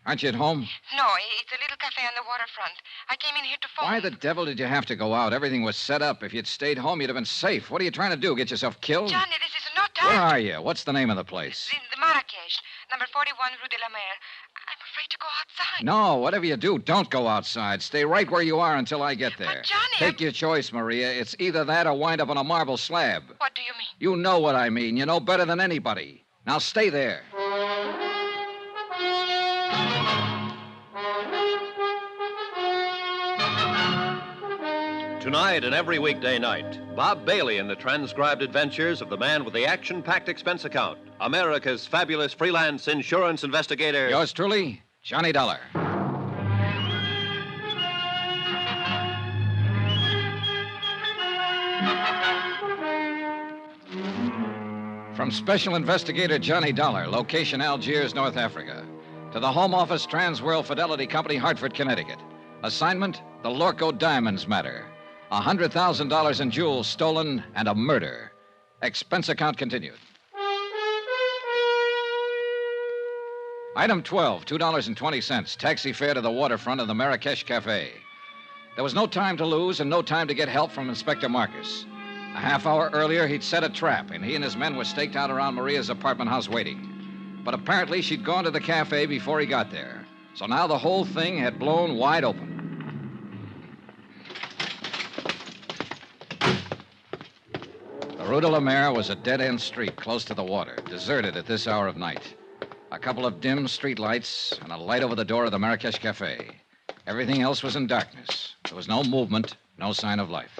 Aren't you at home? No, it's a little cafe on the waterfront. I came in here to phone. Why the devil did you have to go out? Everything was set up. If you'd stayed home, you'd have been safe. What are you trying to do? Get yourself killed? Johnny, this is no time. Where are you? What's the name of the place? The Marrakesh, number 41 Rue de la Mer. I'm afraid to go outside. No, whatever you do, don't go outside. Stay right where you are until I get there. But, Johnny, Take your choice, Maria. It's either that or wind up on a marble slab. What do you mean? You know what I mean. You know better than anybody. Now stay there. Tonight and every weekday night, Bob Bailey in the transcribed adventures of the man with the action-packed expense account, America's fabulous freelance insurance investigator. Yours truly, Johnny Dollar. From Special Investigator Johnny Dollar, location Algiers, North Africa, to the Home Office Transworld Fidelity Company, Hartford, Connecticut. Assignment, the Lorco Diamonds matter. $100,000 in jewels stolen and a murder. Expense account continued. Item 12, $2.20. Taxi fare to the waterfront of the Marrakesh Cafe. There was no time to lose and no time to get help from Inspector Marcus. A half hour earlier, he'd set a trap, and he and his men were staked out around Maria's apartment house waiting. But apparently, she'd gone to the cafe before he got there. So now the whole thing had blown wide open. The Rue de la Mer was a dead-end street close to the water, deserted at this hour of night. A couple of dim street lights and a light over the door of the Marrakesh Cafe. Everything else was in darkness. There was no movement, no sign of life.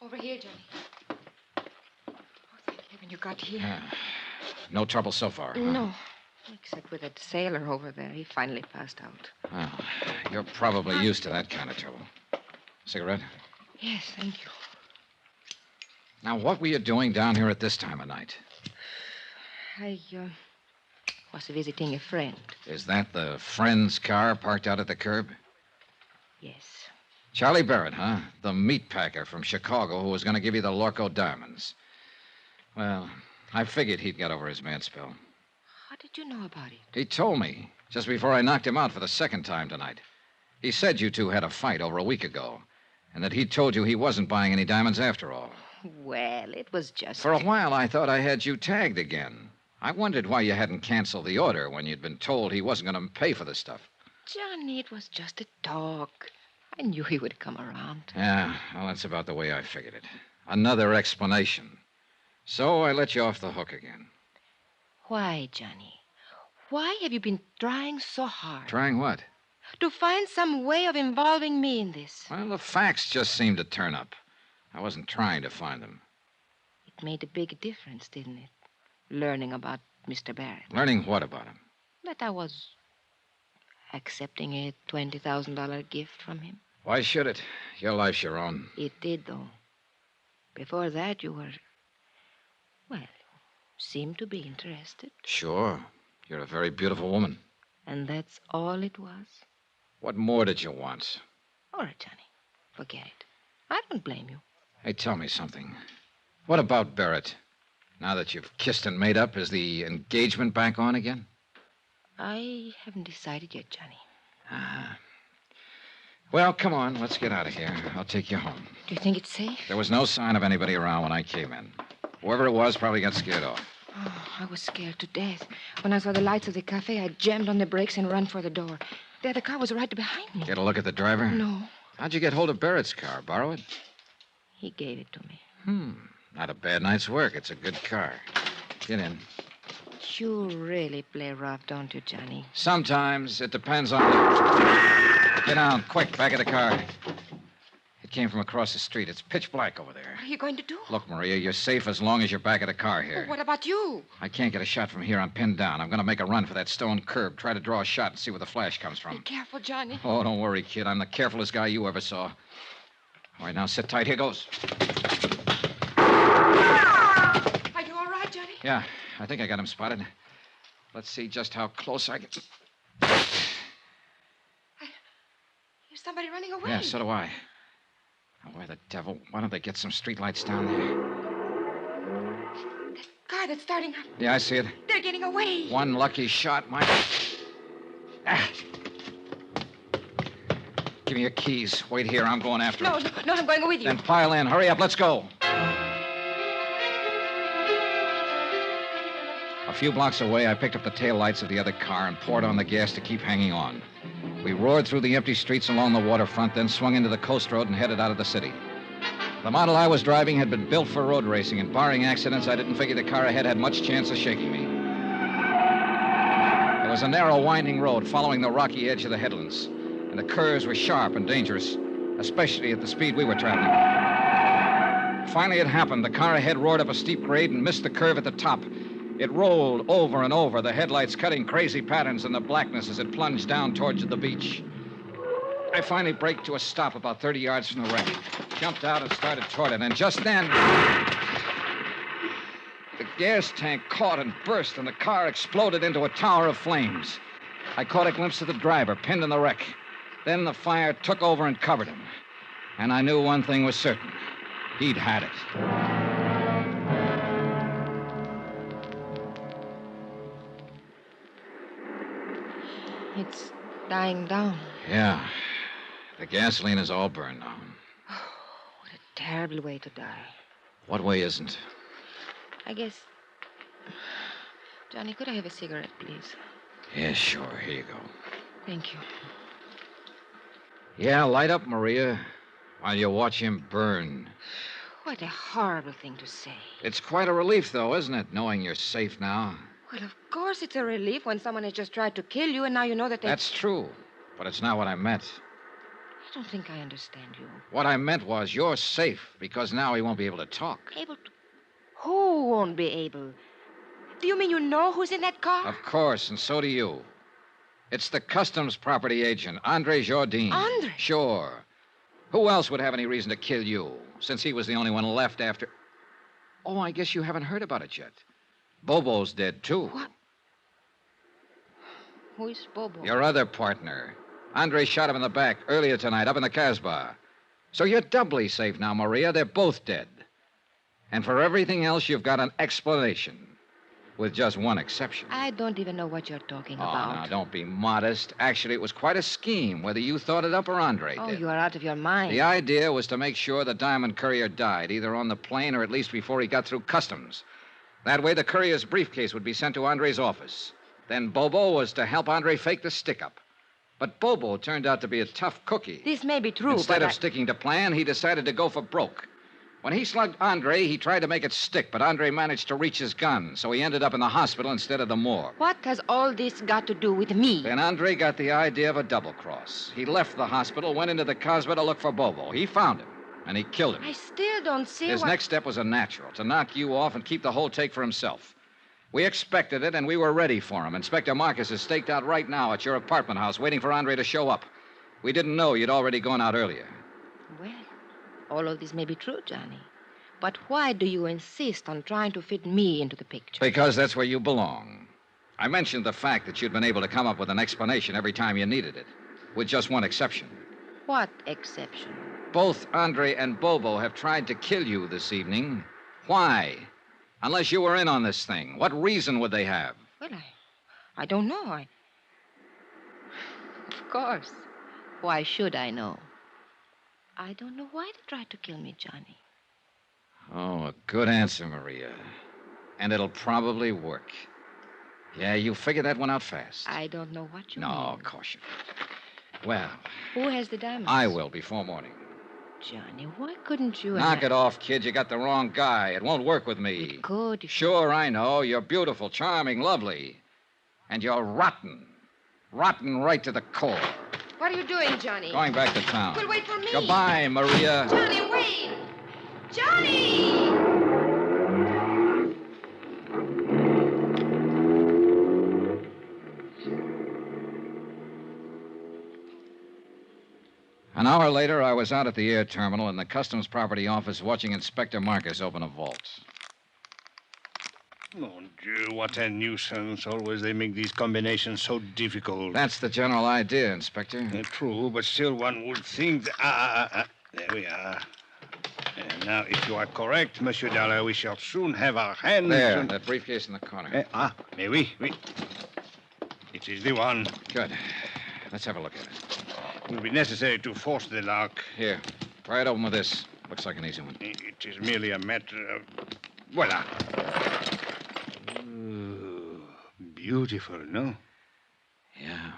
Over here, Johnny. Oh, thank heaven you got here. No trouble so far. Huh? No. Except with that sailor over there. He finally passed out. Well, you're probably used to that kind of trouble. Cigarette? Yes, thank you. Now, what were you doing down here at this time of night? I was visiting a friend. Is that the friend's car parked out at the curb? Yes. Charlie Barrett, huh? The meat packer from Chicago who was going to give you the Lorco diamonds. Well, I figured he'd got over his mad spell. How did you know about it? He told me just before I knocked him out for the second time tonight. He said you two had a fight over a week ago, and that he told you he wasn't buying any diamonds after all. Well, it was just... For a while, I thought I had you tagged again. I wondered why you hadn't canceled the order when you'd been told he wasn't going to pay for the stuff. Johnny, it was just a talk. I knew he would come around. Yeah, well, that's about the way I figured it. Another explanation. So I let you off the hook again. Why, Johnny? Why have you been trying so hard? Trying what? To find some way of involving me in this. Well, the facts just seemed to turn up. I wasn't trying to find them. It made a big difference, didn't it? Learning about Mr. Barrett. Learning what about him? That I was accepting a $20,000 gift from him. Why should it? Your life's your own. It did, though. Before that, you were... Well, seemed to be interested. Sure. You're a very beautiful woman. And that's all it was? What more did you want? All right, Johnny. Forget it. I don't blame you. Hey, tell me something. What about Barrett? Now that you've kissed and made up, is the engagement back on again? I haven't decided yet, Johnny. Ah. Well, come on. Let's get out of here. I'll take you home. Do you think it's safe? There was no sign of anybody around when I came in. Whoever it was probably got scared off. Oh, I was scared to death. When I saw the lights of the cafe, I jammed on the brakes and ran for the door. The other car was right behind me. Get a look at the driver? No. How'd you get hold of Barrett's car? Borrow it? He gave it to me. Not a bad night's work. It's a good car. Get in. You really play rough, don't you, Johnny? Sometimes. It depends on... Get down, quick, back of the car. It came from across the street. It's pitch black over there. What are you going to do? Look, Maria, you're safe as long as you're back of the car here. What about you? I can't get a shot from here. I'm pinned down. I'm going to make a run for that stone curb. Try to draw a shot and see where the flash comes Be from. careful, Johnny. Oh, don't worry, kid. I'm the carefulest guy you ever saw. All right, now sit tight. Here goes. Are you all right, Johnny? Yeah, I think I got him spotted. Let's see just how close I can... There's somebody running away. Yeah, so do I. Oh, where the devil? Why don't they get some streetlights down there? Car that's starting up. Yeah, I see it. They're getting away. One lucky shot, my... Ah. Give me your keys. Wait here. I'm going after No, him. no, I'm going with you. Then pile in. Hurry up. Let's go. A few blocks away, I picked up the taillights of the other car and poured on the gas to keep hanging on. We roared through the empty streets along the waterfront, then swung into the coast road and headed out of the city. The model I was driving had been built for road racing, and barring accidents, I didn't figure the car ahead had much chance of shaking me. It was a narrow, winding road following the rocky edge of the headlands, and the curves were sharp and dangerous, especially at the speed we were traveling. Finally, it happened. The car ahead roared up a steep grade and missed the curve at the top. It rolled over and over, the headlights cutting crazy patterns in the blackness as it plunged down towards the beach. I finally braked to a stop about 30 yards from the wreck, jumped out and started toward it, and just then... the gas tank caught and burst, and the car exploded into a tower of flames. I caught a glimpse of the driver pinned in the wreck. Then the fire took over and covered him. And I knew one thing was certain. He'd had it. It's dying down. Yeah. The gasoline is all burned now. What a terrible way to die. What way isn't? I guess... Johnny, could I have a cigarette, please? Yeah, sure. Here you go. Thank you. Yeah, light up, Maria, while you watch him burn. What a horrible thing to say. It's quite a relief, though, isn't it, knowing you're safe now? Well, of course it's a relief when someone has just tried to kill you and now you know that they... That's true, but it's not what I meant. I don't think I understand you. What I meant was you're safe because now he won't be able to talk. Able to... Who won't be able? Do you mean you know who's in that car? Of course, and so do you. It's the customs property agent, Andre Jardine. Andre? Sure. Who else would have any reason to kill you, since he was the only one left after... Oh, I guess you haven't heard about it yet. Bobo's dead, too. What? Who is Bobo? Your other partner. Andre shot him in the back earlier tonight up in the Casbah. So you're doubly safe now, Maria. They're both dead. And for everything else, you've got an explanation. With just one exception. I don't even know what you're talking Oh, about. now, don't be modest. Actually, it was quite a scheme, whether you thought it up or Andre Oh, did. you are out of your mind. The idea was to make sure the diamond courier died, either on the plane or at least before he got through customs. That way, the courier's briefcase would be sent to Andre's office. Then Bobo was to help Andre fake the stick-up. But Bobo turned out to be a tough cookie. This may be true, Instead but of sticking to plan, he decided to go for broke. When he slugged Andre, he tried to make it stick, but Andre managed to reach his gun, so he ended up in the hospital instead of the morgue. What has all this got to do with me? Then Andre got the idea of a double cross. He left the hospital, went into the Cosmo to look for Bobo. He found him, and he killed him. I still don't see His next step was a natural, to knock you off and keep the whole take for himself. We expected it, and we were ready for him. Inspector Marcus is staked out right now at your apartment house, waiting for Andre to show up. We didn't know you'd already gone out earlier. Well, all of this may be true, Johnny. But why do you insist on trying to fit me into the picture? Because that's where you belong. I mentioned the fact that you'd been able to come up with an explanation every time you needed it, with just one exception. What exception? Both Andre and Bobo have tried to kill you this evening. Why? Unless you were in on this thing. What reason would they have? Well, I don't know. Of course. Why should I know? I don't know why they tried to kill me, Johnny. Oh, a good answer, Maria. And it'll probably work. Yeah, you figured that one out fast. I don't know what you No, mean. of course you don't. Well, Who has the diamonds? I will before morning. Johnny, why couldn't you... Knock it off, kid. You got the wrong guy. It won't work with me. It could. Sure, I know. You're beautiful, charming, lovely. And you're rotten. Rotten right to the core. What are you doing, Johnny? Going back to town. Well, wait for me. Goodbye, Maria. Johnny, wait! Johnny! An hour later, I was out at the air terminal in the Customs Property Office watching Inspector Marcus open a vault. Mon Dieu, what a nuisance. Always they make these combinations so difficult. That's the general idea, Inspector. True, but still one would think that... There we are. And now, if you are correct, Monsieur Dollar, we shall soon have our hands... There, that briefcase in the corner. Mais oui. It is the one. Good. Let's have a look at it. It will be necessary to force the lock. Here, pry it open with this. Looks like an easy one. It is merely a matter of... Voila. Ooh, beautiful, no? Yeah.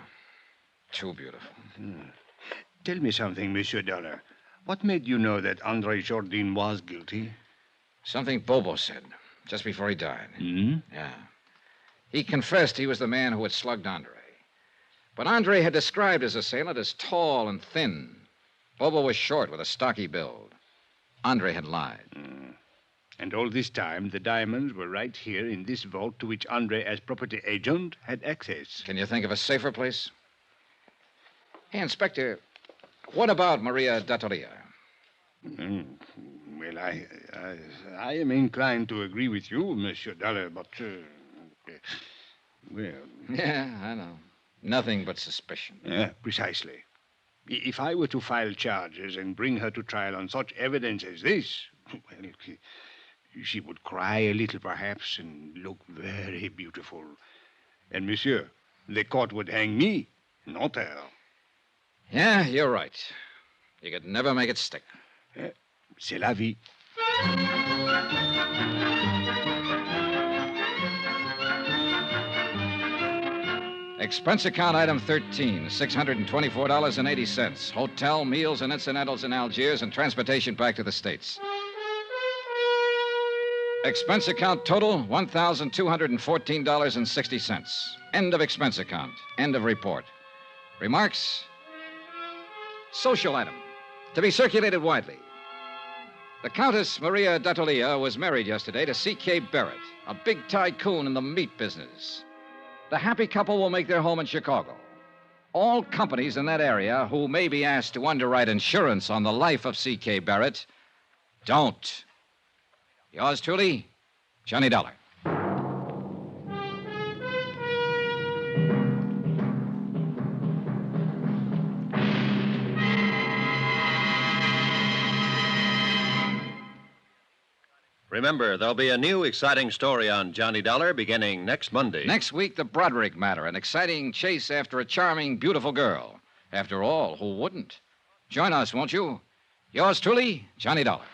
Too beautiful. Tell me something, Monsieur Dollar. What made you know that Andre Jourdain was guilty? Something Bobo said just before he died. Hmm? Yeah. He confessed he was the man who had slugged Andre. But Andre had described his assailant as tall and thin. Bobo was short with a stocky build. Andre had lied. And all this time, the diamonds were right here in this vault to which Andre, as property agent, had access. Can you think of a safer place? Hey, Inspector, what about Maria D'Attoria? Well, I am inclined to agree with you, Monsieur Dollar, but... well... Yeah, I know. Nothing but suspicion. Precisely. If I were to file charges and bring her to trial on such evidence as this, well, she would cry a little, perhaps, and look very beautiful. And, monsieur, the court would hang me, not her. Yeah, you're right. You could never make it stick. C'est la vie. Expense account item 13, $624.80. Hotel, meals, and incidentals in Algiers and transportation back to the States. Expense account total, $1,214.60. End of expense account. End of report. Remarks? Social item. To be circulated widely. The Countess Maria D'Attoria was married yesterday to C.K. Barrett, a big tycoon in the meat business. The happy couple will make their home in Chicago. All companies in that area who may be asked to underwrite insurance on the life of C.K. Barrett don't. Yours truly, Johnny Dollar. Remember, there'll be a new exciting story on Johnny Dollar beginning next Monday. Next week, the Broderick matter, an exciting chase after a charming, beautiful girl. After all, who wouldn't? Join us, won't you? Yours truly, Johnny Dollar.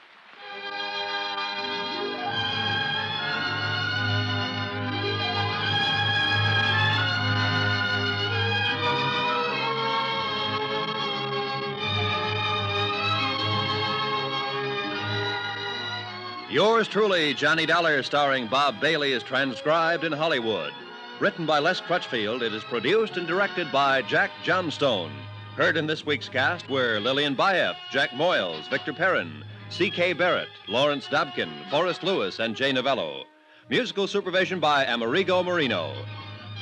Yours truly, Johnny Dollar, starring Bob Bailey, is transcribed in Hollywood. Written by Les Crutchfield, it is produced and directed by Jack Johnstone. Heard in this week's cast were Lillian Bayef, Jack Moyles, Victor Perrin, C.K. Barrett, Lawrence Dobkin, Forrest Lewis, and Jay Novello. Musical supervision by Amerigo Marino.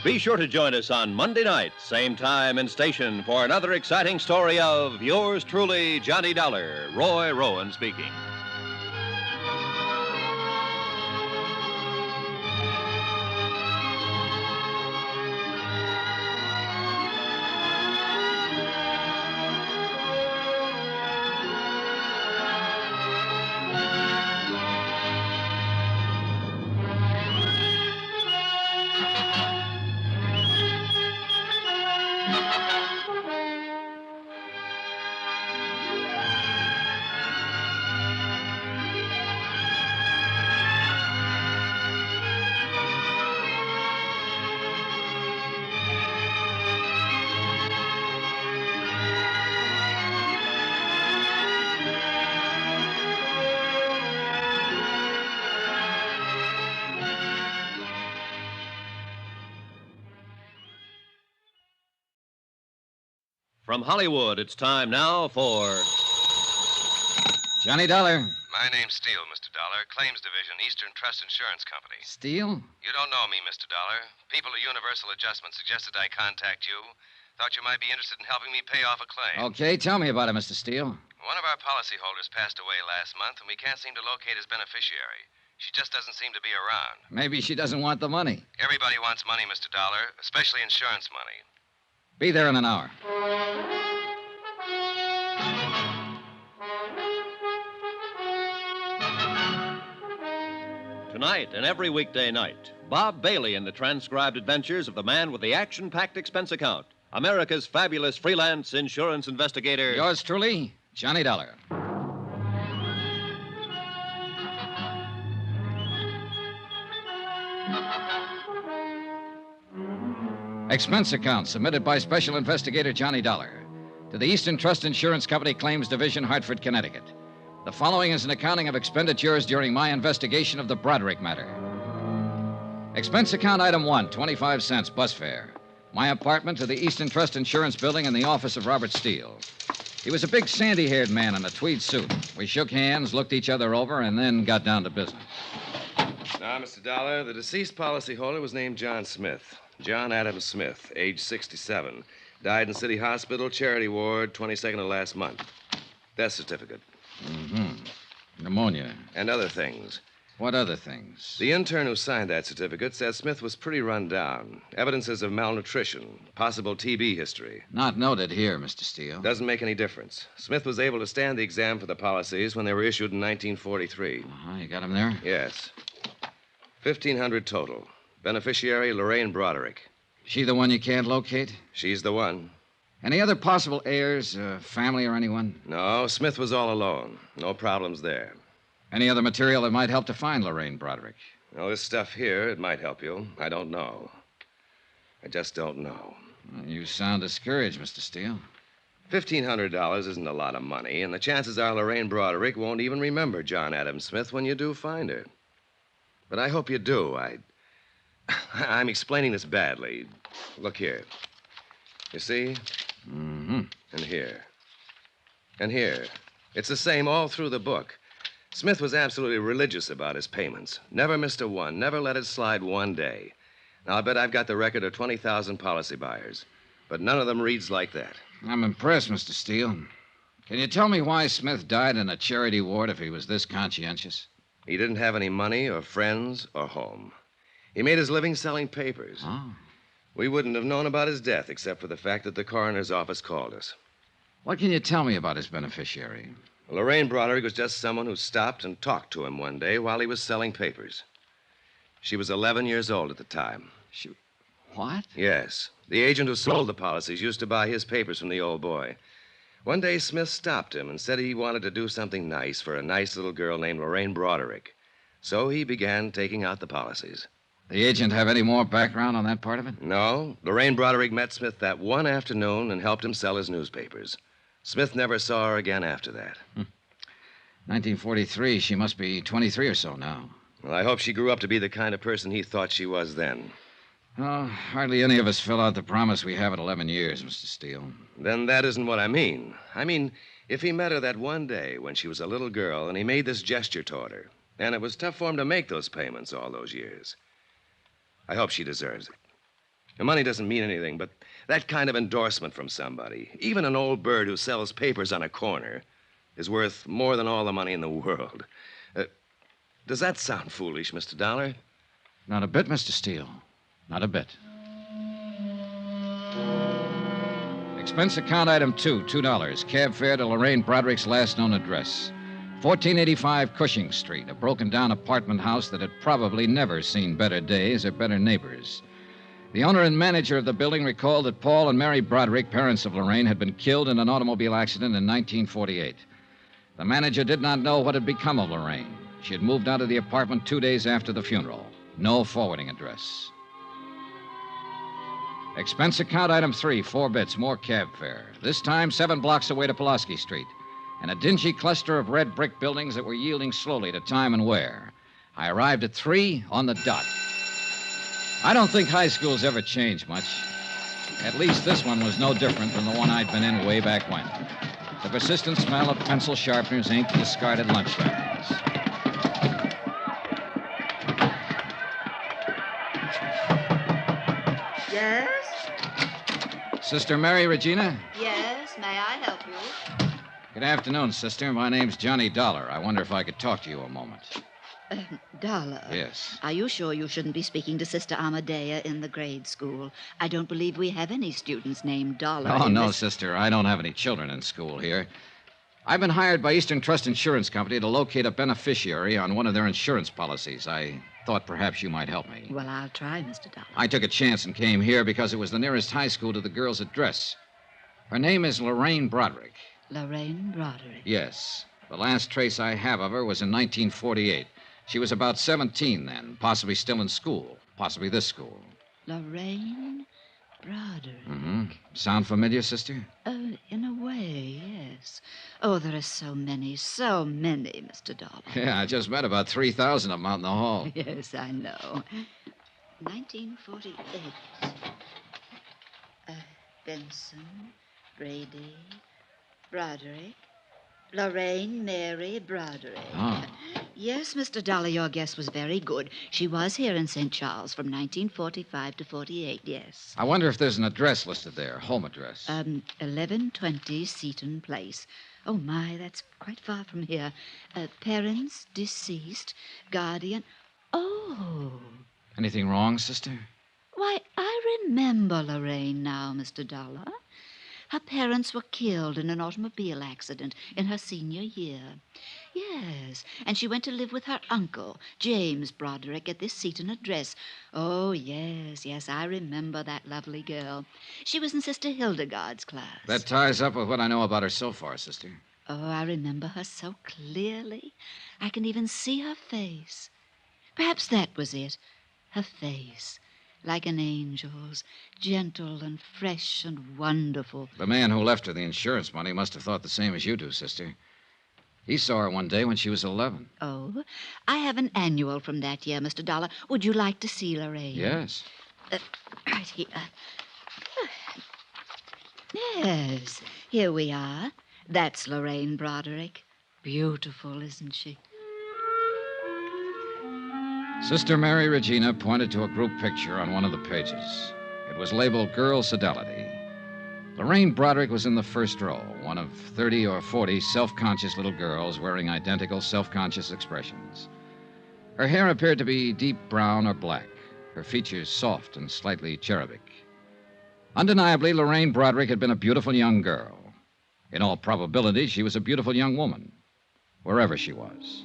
Be sure to join us on Monday night, same time and station, for another exciting story of yours truly, Johnny Dollar. Roy Rowan speaking. From Hollywood, it's time now for Johnny Dollar. My name's Steele, Mr. Dollar. Claims Division, Eastern Trust Insurance Company. Steele? You don't know me, Mr. Dollar. People at Universal Adjustment suggested I contact you. Thought you might be interested in helping me pay off a claim. Okay, tell me about it, Mr. Steele. One of our policyholders passed away last month, and we can't seem to locate his beneficiary. She just doesn't seem to be around. Maybe she doesn't want the money. Everybody wants money, Mr. Dollar, especially insurance money. Be there in an hour. Tonight and every weekday night, Bob Bailey in the transcribed adventures of the man with the action-packed expense account, America's fabulous freelance insurance investigator. Yours truly, Johnny Dollar. Expense account submitted by Special Investigator Johnny Dollar to the Eastern Trust Insurance Company Claims Division, Hartford, Connecticut. The following is an accounting of expenditures during my investigation of the Broderick matter. Expense account item 1, 25 cents, bus fare. My apartment to the Eastern Trust Insurance Building in the office of Robert Steele. He was a big sandy-haired man in a tweed suit. We shook hands, looked each other over, and then got down to business. Now, Mr. Dollar, the deceased policyholder was named John Smith. John Adams Smith, age 67. Died in City Hospital, Charity Ward, 22nd of last month. Death certificate. Mm-hmm. Pneumonia. And other things. What other things? The intern who signed that certificate says Smith was pretty run down. Evidences of malnutrition, possible TB history. Not noted here, Mr. Steele. Doesn't make any difference. Smith was able to stand the exam for the policies when they were issued in 1943. Uh-huh. You got him there? Yes. 1,500 total. Beneficiary, Lorraine Broderick. She the one you can't locate? She's the one. Any other possible heirs, family or anyone? No, Smith was all alone. No problems there. Any other material that might help to find Lorraine Broderick? No, this stuff here, it might help you. I don't know. I just don't know. Well, you sound discouraged, Mr. Steele. $1,500 isn't a lot of money, and the chances are Lorraine Broderick won't even remember John Adams Smith when you do find her. But I hope you do. I'm explaining this badly. Look here. You see? Mm-hmm. And here. And here. It's the same all through the book. Smith was absolutely religious about his payments. Never missed a one. Never let it slide one day. Now, I bet I've got the record of 20,000 policy buyers. But none of them reads like that. I'm impressed, Mr. Steele. Can you tell me why Smith died in a charity ward if he was this conscientious? He didn't have any money or friends or home. He made his living selling papers. Oh. We wouldn't have known about his death except for the fact that the coroner's office called us. What can you tell me about his beneficiary? Lorraine Broderick was just someone who stopped and talked to him one day while he was selling papers. She was 11 years old at the time. What? Yes. The agent who sold the policies used to buy his papers from the old boy. One day, Smith stopped him and said he wanted to do something nice for a nice little girl named Lorraine Broderick. So he began taking out the policies. The agent have any more background on that part of it? No. Lorraine Broderick met Smith that one afternoon and helped him sell his newspapers. Smith never saw her again after that. 1943. She must be 23 or so now. Well, I hope she grew up to be the kind of person he thought she was then. Oh, hardly any of us fill out the promise we have at 11 years, Mr. Steele. Then that isn't what I mean. I mean, if he met her that one day when she was a little girl and he made this gesture toward her, and it was tough for him to make those payments all those years, I hope she deserves it. The money doesn't mean anything, but that kind of endorsement from somebody, even an old bird who sells papers on a corner, is worth more than all the money in the world. Does that sound foolish, Mr. Dollar? Not a bit, Mr. Steele. Not a bit. Expense account item 2, $2. Cab fare to Lorraine Broderick's last known address. 1485 Cushing Street, a broken-down apartment house that had probably never seen better days or better neighbors. The owner and manager of the building recalled that Paul and Mary Broderick, parents of Lorraine, had been killed in an automobile accident in 1948. The manager did not know what had become of Lorraine. She had moved out of the apartment 2 days after the funeral. No forwarding address. Expense account item 3, 4 bits, more cab fare. This time 7 blocks away to Pulaski Street, and a dingy cluster of red brick buildings that were yielding slowly to time and wear. I arrived at 3 on the dot. I don't think high schools ever change much. At least this one was no different than the one I'd been in way back when. The persistent smell of pencil sharpeners, ink, discarded lunch wrappings. Yes? Sister Mary Regina? Yes, may I help you? Good afternoon, sister. My name's Johnny Dollar. I wonder if I could talk to you a moment. Dollar. Yes. Are you sure you shouldn't be speaking to Sister Amadea in the grade school? I don't believe we have any students named Dollar. Oh, no, this... sister. I don't have any children in school here. I've been hired by Eastern Trust Insurance Company to locate a beneficiary on one of their insurance policies. I thought perhaps you might help me. Well, I'll try, Mr. Dollar. I took a chance and came here because it was the nearest high school to the girl's address. Her name is Lorraine Broderick. Lorraine Broderick? Yes. The last trace I have of her was in 1948. She was about 17 then, possibly still in school, possibly this school. Lorraine Broderick. Mm-hmm. Sound familiar, sister? In a way, yes. Oh, there are so many, Mr. Dollar. Yeah, I just met about 3,000 of them out in the hall. Yes, I know. 1948. Benson, Brady, Broderick, Lorraine Mary Broderick. Oh. Yes, Mr. Dollar, your guess was very good. She was here in St. Charles from 1945 to 48, yes. I wonder if there's an address listed there, home address. 1120 Seaton Place. Oh, my, that's quite far from here. Parents deceased, guardian. Oh. Anything wrong, sister? Why, I remember Lorraine now, Mr. Dollar. Her parents were killed in an automobile accident in her senior year. Yes, and she went to live with her uncle, James Broderick, at this Seaton address. Oh, yes, I remember that lovely girl. She was in Sister Hildegard's class. That ties up with what I know about her so far, sister. Oh, I remember her so clearly. I can even see her face. Perhaps that was it, her face. Like an angel's, gentle and fresh and wonderful. The man who left her the insurance money must have thought the same as you do, sister. He saw her one day when she was 11. Oh, I have an annual from that year, Mr. Dollar. Would you like to see Lorraine? Yes. Right here. Yes, here we are. That's Lorraine Broderick. Beautiful, isn't she? Sister Mary Regina pointed to a group picture on one of the pages. It was labeled Girl Fidelity. Lorraine Broderick was in the first row, one of 30 or 40 self-conscious little girls wearing identical self-conscious expressions. Her hair appeared to be deep brown or black, her features soft and slightly cherubic. Undeniably, Lorraine Broderick had been a beautiful young girl. In all probability, she was a beautiful young woman, wherever she was.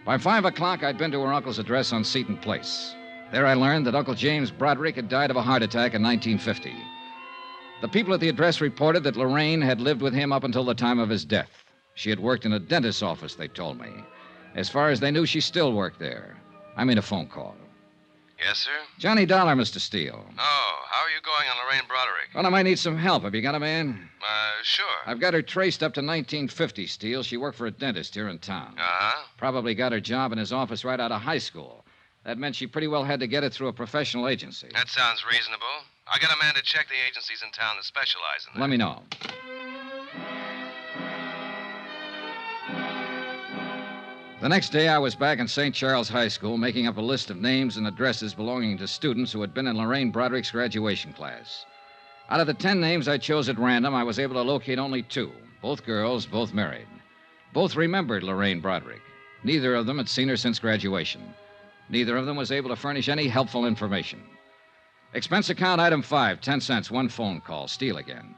By 5 o'clock, I'd been to her uncle's address on Seaton Place. There I learned that Uncle James Broderick had died of a heart attack in 1950. The people at the address reported that Lorraine had lived with him up until the time of his death. She had worked in a dentist's office, they told me. As far as they knew, she still worked there. I mean, a phone call. Yes, sir? Johnny Dollar, Mr. Steele. Oh, how are you going on Lorraine Broderick? Well, I might need some help. Have you got a man? Sure. I've got her traced up to 1950, Steele. She worked for a dentist here in town. Uh-huh. Probably got her job in his office right out of high school. That meant she pretty well had to get it through a professional agency. That sounds reasonable. I got a man to check the agencies in town that specialize in that. Let me know. The next day, I was back in St. Charles High School making up a list of names and addresses belonging to students who had been in Lorraine Broderick's graduation class. Out of the 10 names I chose at random, I was able to locate only 2. Both girls, both married. Both remembered Lorraine Broderick. Neither of them had seen her since graduation. Neither of them was able to furnish any helpful information. Expense account item 5, 10 cents, 1 phone call. Steele again.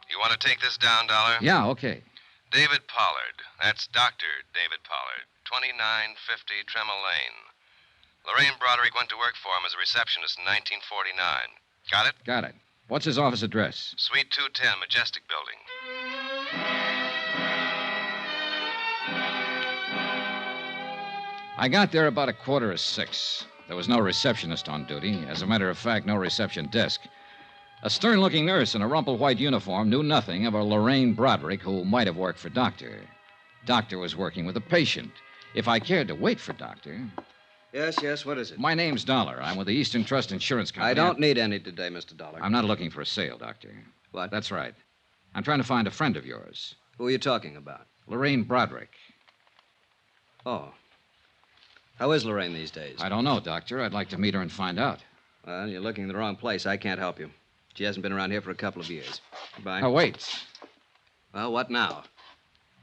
You want to take this down, Dollar? Yeah, okay. David Pollard. That's Dr. David Pollard. 2950 Tremel Lane. Lorraine Broderick went to work for him as a receptionist in 1949. Got it? Got it. What's his office address? Suite 210, Majestic Building. I got there about 5:45. There was no receptionist on duty. As a matter of fact, no reception desk. A stern-looking nurse in a rumpled-white uniform knew nothing of a Lorraine Broderick who might have worked for Doctor. Doctor was working with a patient. If I cared to wait for Doctor... Yes, what is it? My name's Dollar. I'm with the Eastern Trust Insurance Company. I don't need any today, Mr. Dollar. I'm not looking for a sale, Doctor. What? That's right. I'm trying to find a friend of yours. Who are you talking about? Lorraine Broderick. Oh. How is Lorraine these days? I don't know, Doctor. I'd like to meet her and find out. Well, you're looking in the wrong place. I can't help you. She hasn't been around here for a couple of years. Goodbye. Oh, wait. Well, what now?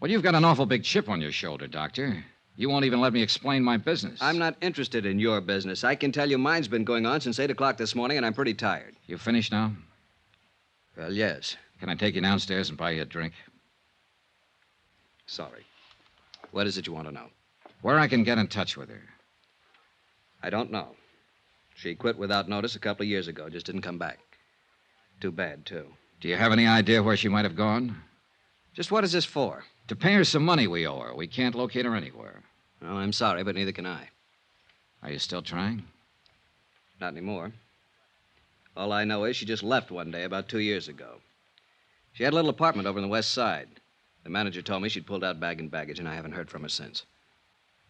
Well, you've got an awful big chip on your shoulder, Doctor. You won't even let me explain my business. I'm not interested in your business. I can tell you mine's been going on since 8 o'clock this morning, and I'm pretty tired. You finished now? Well, yes. Can I take you downstairs and buy you a drink? Sorry. What is it you want to know? Where I can get in touch with her. I don't know. She quit without notice a couple of years ago. Just didn't come back. Too bad, too. Do you have any idea where she might have gone? Just what is this for? To pay her some money we owe her. We can't locate her anywhere. Oh, I'm sorry, but neither can I. Are you still trying? Not anymore. All I know is she just left one day about 2 years ago. She had a little apartment over on the west side. The manager told me she'd pulled out bag and baggage, and I haven't heard from her since.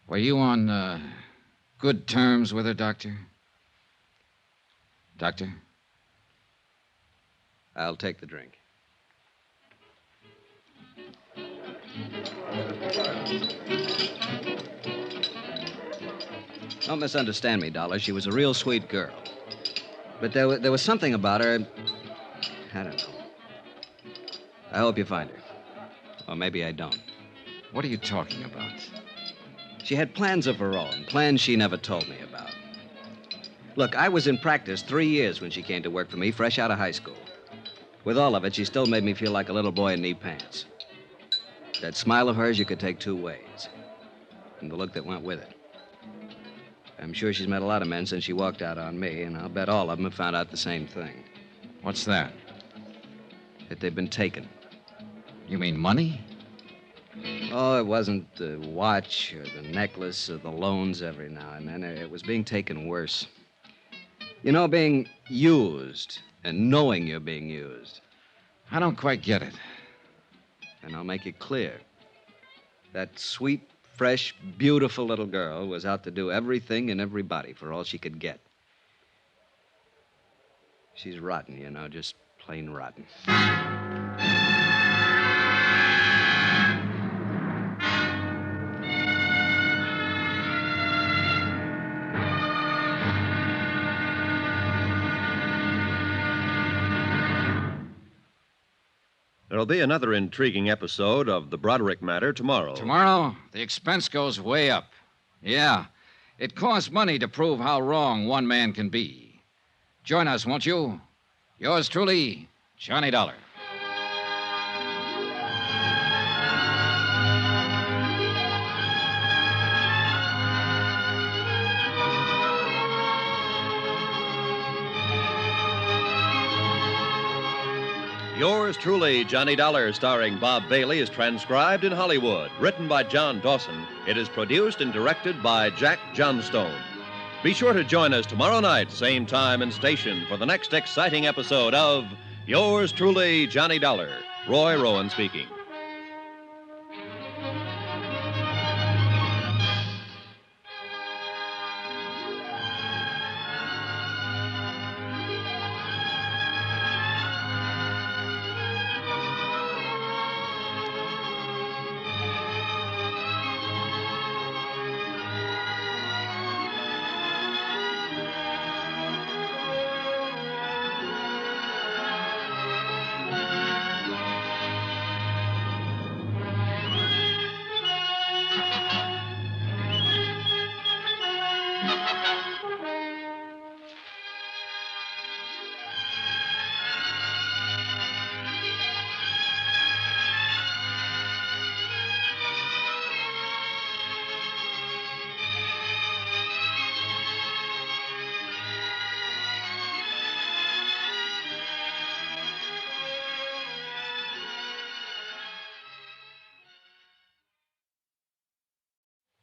Were you on good terms with her, Doctor? Doctor? I'll take the drink. Don't misunderstand me, Dollar. She was a real sweet girl. But there was something about her. I don't know. I hope you find her. Or maybe I don't. What are you talking about? She had plans of her own, plans she never told me about. Look, I was in practice 3 years when she came to work for me, fresh out of high school. With all of it, she still made me feel like a little boy in knee pants. That smile of hers you could take 2 ways. And the look that went with it. I'm sure she's met a lot of men since she walked out on me, and I'll bet all of them have found out the same thing. What's that? That they've been taken. You mean money? Oh, it wasn't the watch or the necklace or the loans every now and then. It was being taken worse. You know, being used and knowing you're being used. I don't quite get it. And I'll make it clear. That sweet, fresh, beautiful little girl was out to do everything and everybody for all she could get. She's rotten, you know, just plain rotten. There'll be another intriguing episode of the Broderick matter tomorrow. Tomorrow, the expense goes way up. Yeah, it costs money to prove how wrong one man can be. Join us, won't you? Yours truly, Johnny Dollar. Yours truly, Johnny Dollar, starring Bob Bailey, is transcribed in Hollywood. Written by John Dawson. It is produced and directed by Jack Johnstone. Be sure to join us tomorrow night, same time and station, for the next exciting episode of Yours truly, Johnny Dollar. Roy Rowan speaking.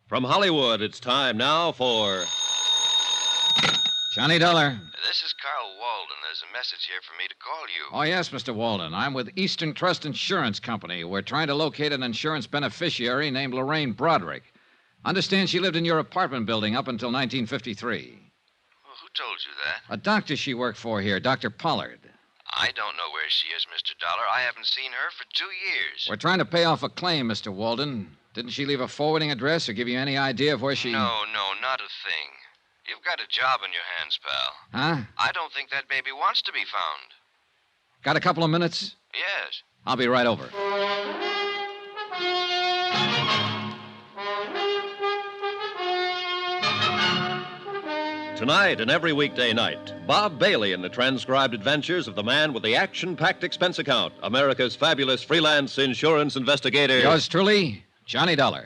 From Hollywood, it's time now for Johnny Dollar. This is Carl Walden. There's a message here for me to call you. Oh, yes, Mr. Walden. I'm with Eastern Trust Insurance Company. We're trying to locate an insurance beneficiary named Lorraine Broderick. Understand she lived in your apartment building up until 1953. Well, who told you that? A doctor she worked for here, Dr. Pollard. I don't know where she is, Mr. Dollar. I haven't seen her for 2 years. We're trying to pay off a claim, Mr. Walden. Didn't she leave a forwarding address or give you any idea of where she... No, not a thing. You've got a job on your hands, pal. Huh? I don't think that baby wants to be found. Got a couple of minutes? Yes. I'll be right over. Tonight and every weekday night, Bob Bailey in the transcribed adventures of the man with the action-packed expense account, America's fabulous freelance insurance investigator. Yours truly, Johnny Dollar.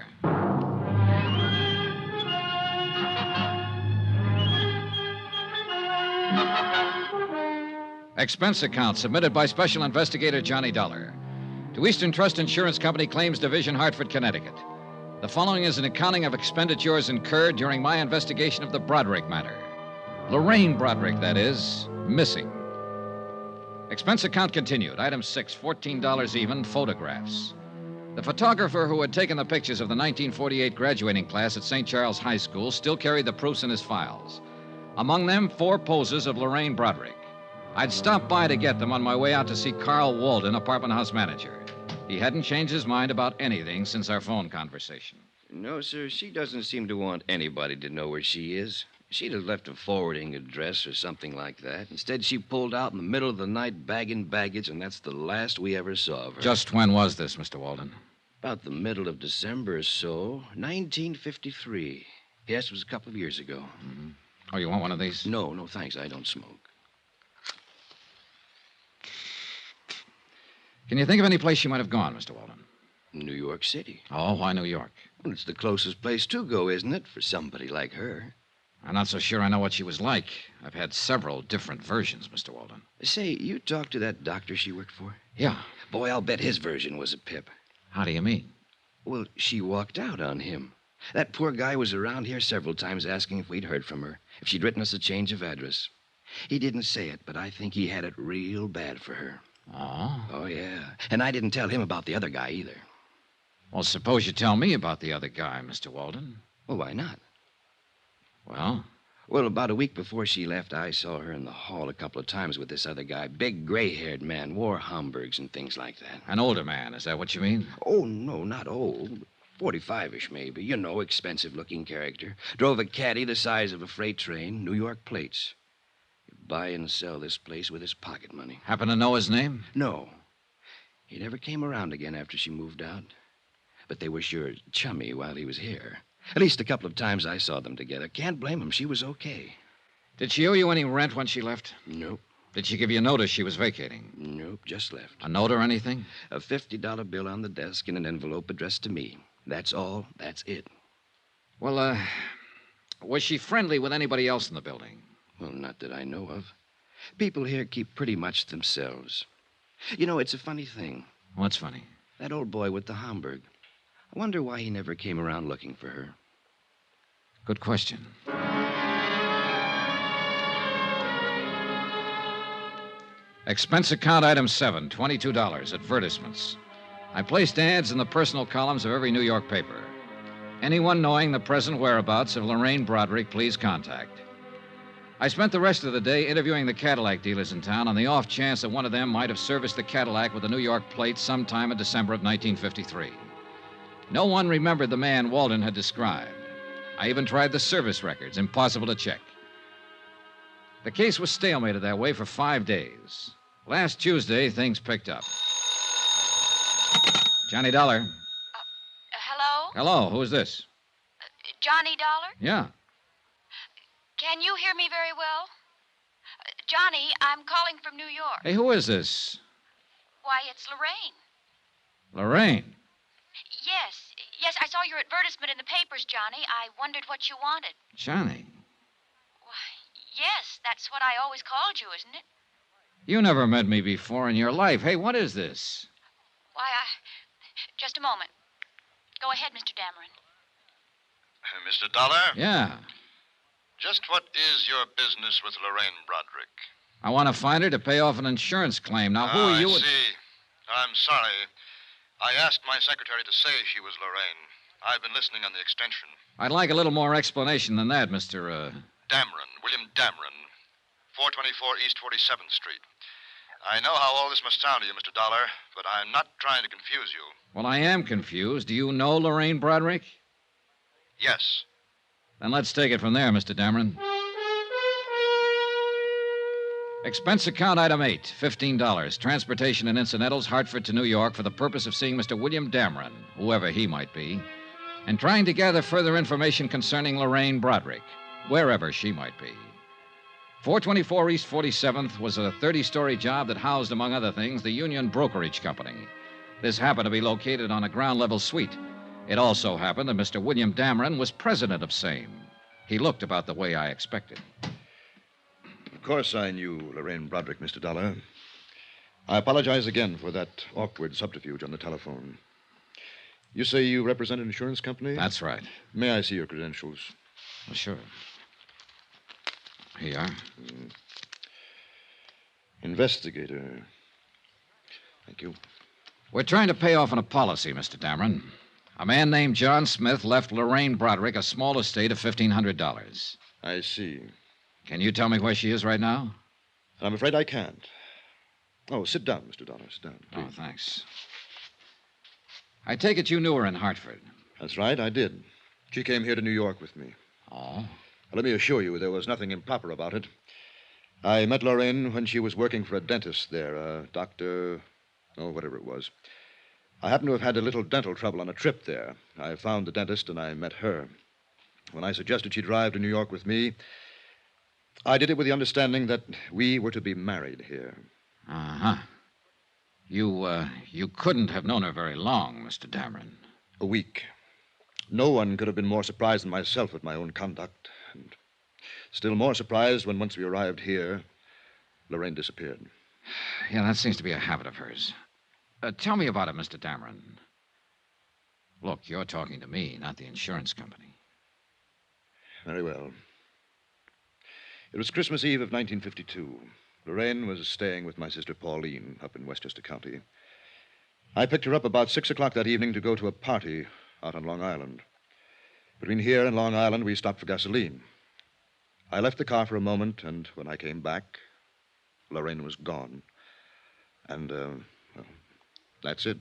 Expense account submitted by Special Investigator Johnny Dollar to Eastern Trust Insurance Company Claims Division, Hartford, Connecticut. The following is an accounting of expenditures incurred during my investigation of the Broderick matter. Lorraine Broderick, that is, missing. Expense account continued. Item 6, $14 even, photographs. The photographer who had taken the pictures of the 1948 graduating class at St. Charles High School still carried the proofs in his files. Among them, 4 poses of Lorraine Broderick. I'd stopped by to get them on my way out to see Carl Walden, apartment house manager. He hadn't changed his mind about anything since our phone conversation. No, sir, she doesn't seem to want anybody to know where she is. She'd have left a forwarding address or something like that. Instead, she pulled out in the middle of the night bagging baggage, and that's the last we ever saw of her. Just when was this, Mr. Walden? About the middle of December or so, 1953. Yes, it was a couple of years ago. Mm-hmm. Oh, you want one of these? No, thanks. I don't smoke. Can you think of any place she might have gone, Mr. Walden? New York City. Oh, why New York? Well, it's the closest place to go, isn't it, for somebody like her? I'm not so sure I know what she was like. I've had several different versions, Mr. Walden. Say, you talked to that doctor she worked for? Yeah. Boy, I'll bet his version was a pip. How do you mean? Well, she walked out on him. That poor guy was around here several times asking if we'd heard from her, if she'd written us a change of address. He didn't say it, but I think he had it real bad for her. Oh? Oh, yeah. And I didn't tell him about the other guy either. Well, suppose you tell me about the other guy, Mr. Walden. Well, why not? Well? Well, about a week before she left, I saw her in the hall a couple of times with this other guy. Big, gray-haired man, wore Homburgs and things like that. An older man, is that what you mean? Oh, no, not old. 45-ish, maybe. You know, expensive-looking character. Drove a caddy the size of a freight train, New York plates. He'd buy and sell this place with his pocket money. Happen to know his name? No. He never came around again after she moved out. But they were sure chummy while he was here. At least a couple of times I saw them together. Can't blame him. She was okay. Did she owe you any rent when she left? Nope. Did she give you notice she was vacating? Nope, just left. A note or anything? A $50 bill on the desk and an envelope addressed to me. That's all. That's it. Well, was she friendly with anybody else in the building? Well, not that I know of. People here keep pretty much to themselves. You know, it's a funny thing. What's funny? That old boy with the Homburg. I wonder why he never came around looking for her. Good question. Expense account item 7, $22. Advertisements. I placed ads in the personal columns of every New York paper. Anyone knowing the present whereabouts of Lorraine Broderick, please contact. I spent the rest of the day interviewing the Cadillac dealers in town on the off chance that one of them might have serviced the Cadillac with a New York plate sometime in December of 1953. No one remembered the man Walden had described. I even tried the service records. Impossible to check. The case was stalemated that way for 5 days. Last Tuesday, things picked up. Johnny Dollar. Hello? Hello, who is this? Johnny Dollar? Yeah. Can you hear me very well? Johnny, I'm calling from New York. Hey, who is this? Why, it's Lorraine. Lorraine. Yes, I saw your advertisement in the papers, Johnny. I wondered what you wanted. Johnny. Yes, that's what I always called you, isn't it? You never met me before in your life. Hey, what is this? Why, just a moment. Go ahead, Mr. Dameron. Mr. Dollar? Yeah. Just what is your business with Lorraine Broderick? I want to find her to pay off an insurance claim. Now, who are you? I see. I'm sorry. I asked my secretary to say she was Lorraine. I've been listening on the extension. I'd like a little more explanation than that, Mr. Dameron, William Dameron, 424 East 47th Street. I know how all this must sound to you, Mr. Dollar, but I'm not trying to confuse you. Well, I am confused. Do you know Lorraine Broderick? Yes. Then let's take it from there, Mr. Dameron. Expense account item 8, $15. Transportation and incidentals, Hartford to New York, for the purpose of seeing Mr. William Dameron, whoever he might be, and trying to gather further information concerning Lorraine Broderick, wherever she might be. 424 East 47th was a 30-story job that housed, among other things, the Union Brokerage Company. This happened to be located on a ground-level suite. It also happened that Mr. William Dameron was president of same. He looked about the way I expected. Of course I knew Lorraine Broderick, Mr. Dollar. I apologize again for that awkward subterfuge on the telephone. You say you represent an insurance company? That's right. May I see your credentials? Well, sure. Here you are. Investigator. Thank you. We're trying to pay off on a policy, Mr. Dameron. A man named John Smith left Lorraine Broderick a small estate of $1,500. I see. Can you tell me where she is right now? I'm afraid I can't. Oh, sit down, Mr. Dollar. Sit down, please. Oh, thanks. I take it you knew her in Hartford. That's right, I did. She came here to New York with me. Oh? Let me assure you, there was nothing improper about it. I met Lorraine when she was working for a dentist there, a doctor, whatever it was. I happened to have had a little dental trouble on a trip there. I found the dentist and I met her. When I suggested she drive to New York with me, I did it with the understanding that we were to be married here. Uh-huh. You couldn't have known her very long, Mr. Dameron. A week. No one could have been more surprised than myself at my own conduct. And still more surprised when, once we arrived here, Lorraine disappeared. Yeah, that seems to be a habit of hers. Tell me about it, Mr. Dameron. Look, you're talking to me, not the insurance company. Very well. It was Christmas Eve of 1952. Lorraine was staying with my sister Pauline up in Westchester County. I picked her up about 6 o'clock that evening to go to a party out on Long Island. Between here and Long Island, we stopped for gasoline. I left the car for a moment, and when I came back, Lorraine was gone. And, that's it.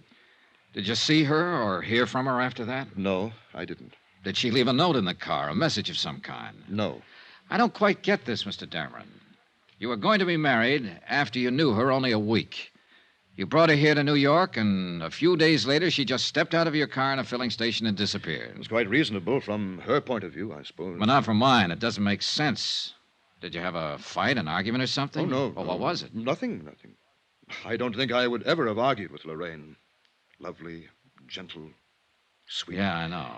Did you see her or hear from her after that? No, I didn't. Did she leave a note in the car, a message of some kind? No. I don't quite get this, Mr. Dameron. You were going to be married after you knew her only a week. You brought her here to New York, and a few days later, she just stepped out of your car in a filling station and disappeared. It's quite reasonable from her point of view, I suppose. But not from mine. It doesn't make sense. Did you have a fight, an argument or something? Oh, no. Well, what was it? Nothing. I don't think I would ever have argued with Lorraine. Lovely, gentle, sweet. Yeah, I know.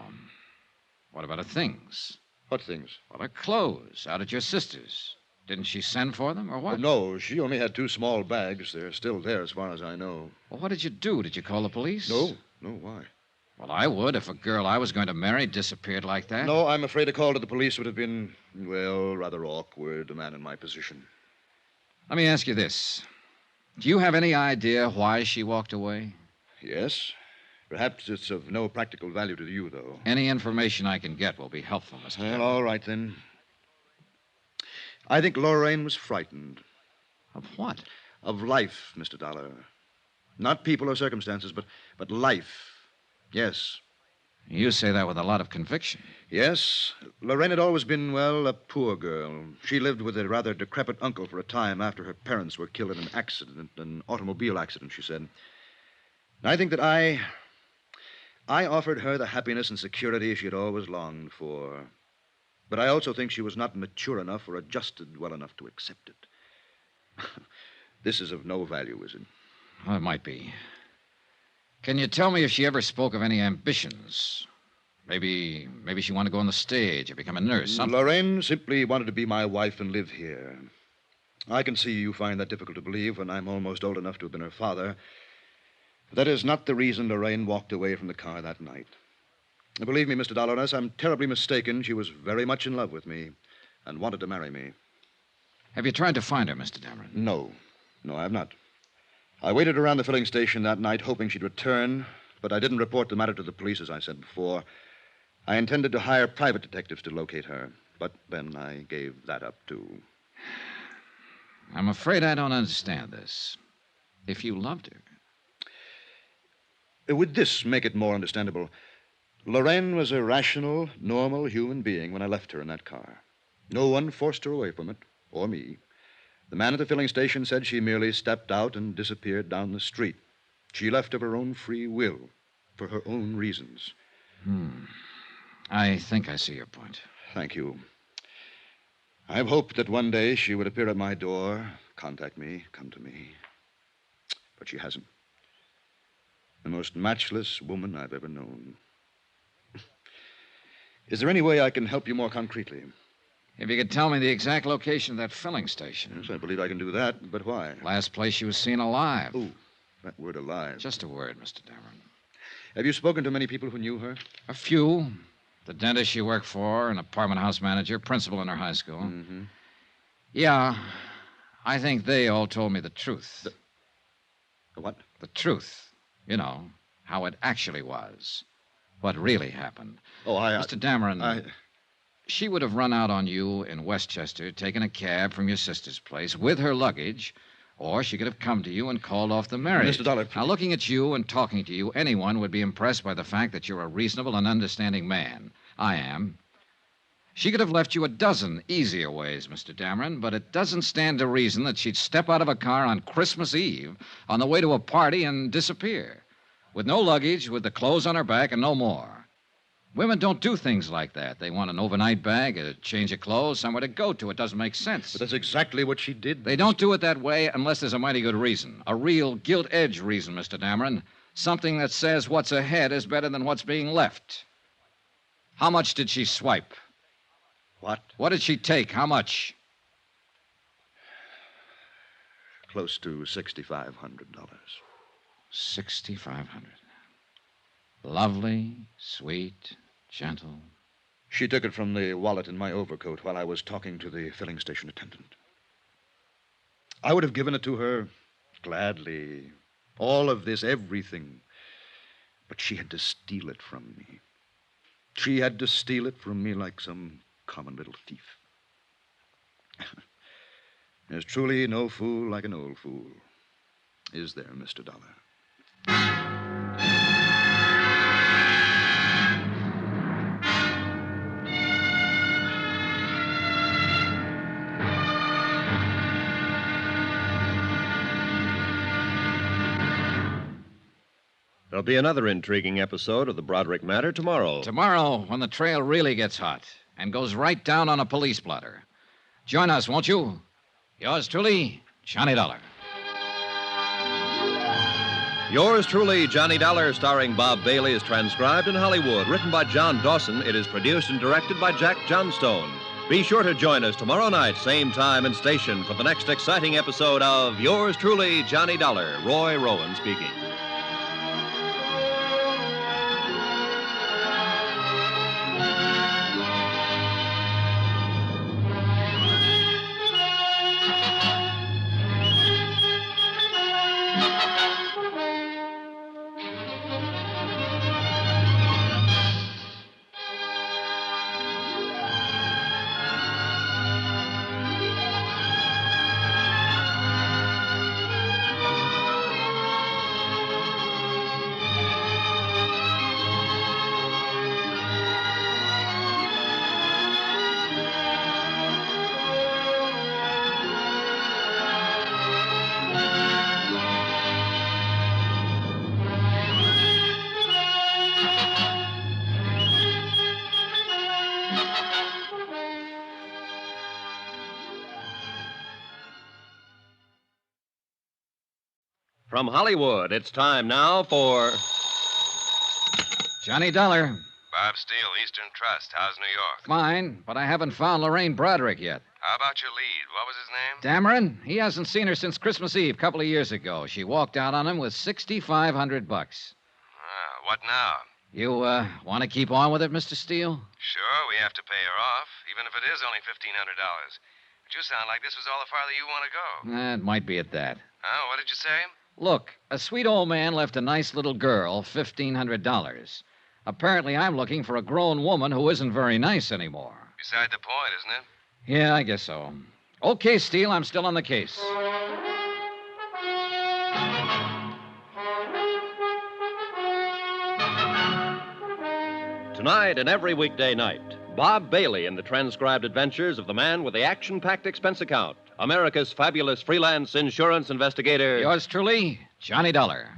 What about her things? What things? Well, her clothes out at your sister's. Didn't she send for them, or what? No, she only had 2 small bags. They're still there, as far as I know. Well, what did you do? Did you call the police? No, why? Well, I would if a girl I was going to marry disappeared like that. No, I'm afraid a call to the police would have been, rather awkward, a man in my position. Let me ask you this. Do you have any idea why she walked away? Yes. Perhaps it's of no practical value to you, though. Any information I can get will be helpful, Mr. Well, Dillon. all right, then. I think Lorraine was frightened. Of what? Of life, Mr. Dollar. Not people or circumstances, but life. Yes. You say that with a lot of conviction. Yes. Lorraine had always been, well, a poor girl. She lived with a rather decrepit uncle for a time after her parents were killed in an accident, an automobile accident, she said. And I think that I offered her the happiness and security she had always longed for. But I also think she was not mature enough or adjusted well enough to accept it. This is of no value, is it? Well, it might be. Can you tell me if she ever spoke of any ambitions? Maybe she wanted to go on the stage or become a nurse, something. Lorraine simply wanted to be my wife and live here. I can see you find that difficult to believe when I'm almost old enough to have been her father. But that is not the reason Lorraine walked away from the car that night. Believe me, Mr. Dollar, unless I'm terribly mistaken, she was very much in love with me and wanted to marry me. Have you tried to find her, Mr. Dameron? No, I have not. I waited around the filling station that night hoping she'd return, but I didn't report the matter to the police, as I said before. I intended to hire private detectives to locate her, but then I gave that up, too. I'm afraid I don't understand this. If you loved her... Would this make it more understandable? Lorraine was a rational, normal human being when I left her in that car. No one forced her away from it, or me. The man at the filling station said she merely stepped out and disappeared down the street. She left of her own free will, for her own reasons. I think I see your point. Thank you. I've hoped that one day she would appear at my door, contact me, come to me. But she hasn't. The most matchless woman I've ever known. Is there any way I can help you more concretely? If you could tell me the exact location of that filling station. Yes, I believe I can do that, but why? Last place she was seen alive. Oh, that word alive. Just a word, Mr. Dameron. Have you spoken to many people who knew her? A few. The dentist she worked for, an apartment house manager, principal in her high school. Mm-hmm. Yeah, I think they all told me the truth. The what? The truth. You know, how it actually was. What really happened. Oh, Mr. Dameron, she would have run out on you in Westchester, taken a cab from your sister's place with her luggage, or she could have come to you and called off the marriage. Mr. Dollar, Now, looking at you and talking to you, anyone would be impressed by the fact that you're a reasonable and understanding man. I am. She could have left you a dozen easier ways, Mr. Dameron, but it doesn't stand to reason that she'd step out of a car on Christmas Eve on the way to a party and disappear. With no luggage, with the clothes on her back, and no more. Women don't do things like that. They want an overnight bag, a change of clothes, somewhere to go to. It doesn't make sense. But that's exactly what she did. They don't do it that way unless there's a mighty good reason. A real gilt-edged reason, Mr. Dameron. Something that says what's ahead is better than what's being left. How much did she swipe? What? What did she take? How much? Close to $6,500. $6,500. Lovely, sweet, gentle. She took it from the wallet in my overcoat while I was talking to the filling station attendant. I would have given it to her gladly. All of this, everything. But she had to steal it from me. She had to steal it from me like some common little thief. There's truly no fool like an old fool. Is there, Mr. Dollar? There'll be another intriguing episode of the Broderick Matter tomorrow. Tomorrow, when the trail really gets hot and goes right down on a police blotter. Join us, won't you? Yours truly, Johnny Dollar. Yours truly, Johnny Dollar, starring Bob Bailey, is transcribed in Hollywood. Written by John Dawson, it is produced and directed by Jack Johnstone. Be sure to join us tomorrow night, same time and station, for the next exciting episode of Yours truly, Johnny Dollar. Roy Rowan speaking. From Hollywood, it's time now for Johnny Dollar. Bob Steele, Eastern Trust. How's New York? Fine, but I haven't found Lorraine Broderick yet. How about your lead? What was his name? Dameron? He hasn't seen her since Christmas Eve, a couple of years ago. She walked out on him with $6,500. What now? You, want to keep on with it, Mr. Steele? Sure, we have to pay her off, even if it is only $1,500. But you sound like this was all the farther you want to go. It might be at that. Oh, what did you say? Look, a sweet old man left a nice little girl $1,500. Apparently, I'm looking for a grown woman who isn't very nice anymore. Beside the point, isn't it? Yeah, I guess so. Okay, Steele, I'm still on the case. Tonight and every weekday night, Bob Bailey in the transcribed adventures of the man with the action-packed expense account, America's fabulous freelance insurance investigator. Yours truly, Johnny Dollar.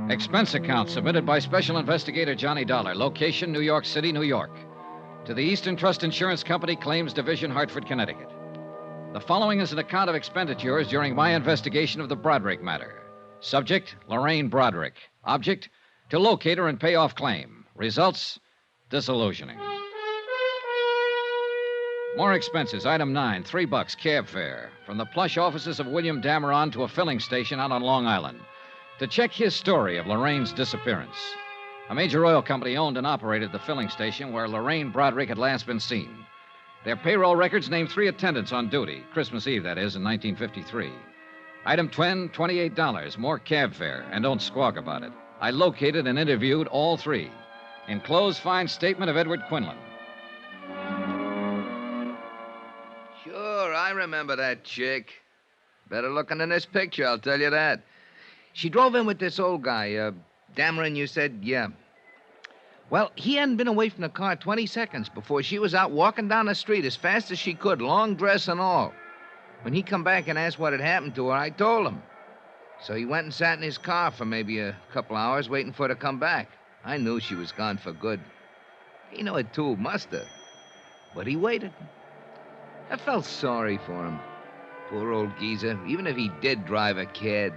Expense account submitted by Special Investigator Johnny Dollar. Location, New York City, New York. To the Eastern Trust Insurance Company, Claims Division, Hartford, Connecticut. The following is an account of expenditures during my investigation of the Broderick matter. Subject, Lorraine Broderick. Object, to locate her and pay off claim. Results, disillusioning. More expenses. Item 9, $3 cab fare. From the plush offices of William Dameron to a filling station out on Long Island. To check his story of Lorraine's disappearance. A major oil company owned and operated the filling station where Lorraine Broderick had last been seen. Their payroll records named 3 attendants on duty, Christmas Eve, that is, in 1953. Item 10, $28, more cab fare, and don't squawk about it. I located and interviewed all 3. Enclosed fine statement of Edward Quinlan. Sure, I remember that chick. Better looking than this picture, I'll tell you that. She drove in with this old guy, Dameron, you said? Yeah. Well, he hadn't been away from the car 20 seconds before she was out walking down the street as fast as she could, long dress and all. When he come back and asked what had happened to her, I told him. So he went and sat in his car for maybe a couple hours waiting for her to come back. I knew she was gone for good. He knew it too, must have. But he waited. I felt sorry for him. Poor old geezer, even if he did drive a kid.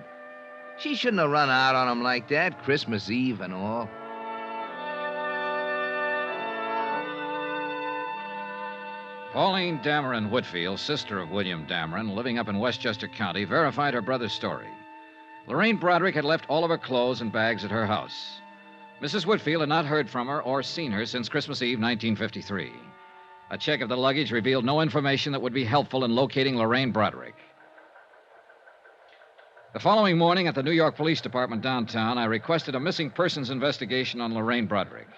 She shouldn't have run out on him like that, Christmas Eve and all. Pauline Dameron Whitfield, sister of William Dameron, living up in Westchester County, verified her brother's story. Lorraine Broderick had left all of her clothes and bags at her house. Mrs. Whitfield had not heard from her or seen her since Christmas Eve, 1953. A check of the luggage revealed no information that would be helpful in locating Lorraine Broderick. The following morning at the New York Police Department downtown, I requested a missing persons investigation on Lorraine Broderick.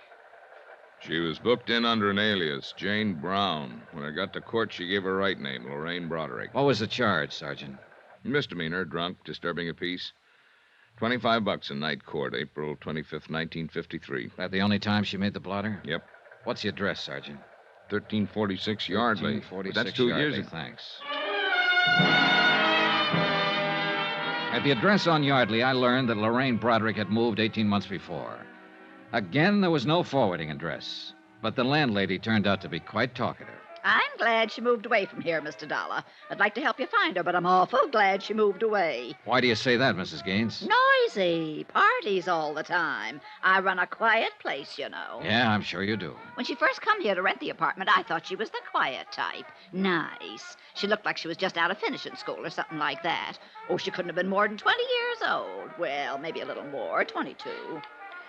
She was booked in under an alias, Jane Brown. When I got to court, she gave her right name, Lorraine Broderick. What was the charge, Sergeant? Misdemeanor, drunk, disturbing a peace. $25 in night court, April 25th, 1953. That the only time she made the blotter? Yep. What's the address, Sergeant? 1346 Yardley. 1346 That's 2 years Yardley, ago. thanks. At the address on Yardley, I learned that Lorraine Broderick had moved 18 months before. Again, there was no forwarding address, but the landlady turned out to be quite talkative. I'm glad she moved away from here, Mr. Dollar. I'd like to help you find her, but I'm awful glad she moved away. Why do you say that, Mrs. Gaines? Noisy. Parties all the time. I run a quiet place, you know. Yeah, I'm sure you do. When she first come here to rent the apartment, I thought she was the quiet type. Nice. She looked like she was just out of finishing school or something like that. Oh, she couldn't have been more than 20 years old. Well, maybe a little more, 22.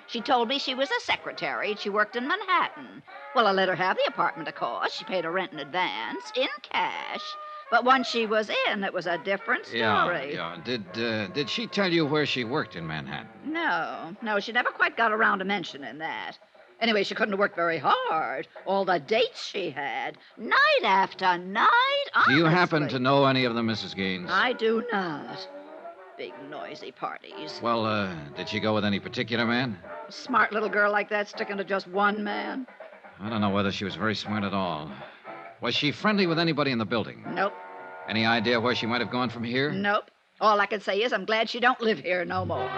She told me she was a secretary and she worked in Manhattan. Well, I let her have the apartment, of course. She paid her rent in advance, in cash. But once she was in, it was a different story. Yeah. Did she tell you where she worked in Manhattan? No, she never quite got around to mentioning that. Anyway, she couldn't have worked very hard. All the dates she had, night after night, honestly. Do you happen to know any of them, Mrs. Gaines? I do not. Big, noisy parties. Well, did she go with any particular man? A smart little girl like that sticking to just one man? I don't know whether she was very smart at all. Was she friendly with anybody in the building? Nope. Any idea where she might have gone from here? Nope. All I can say is I'm glad she don't live here no more.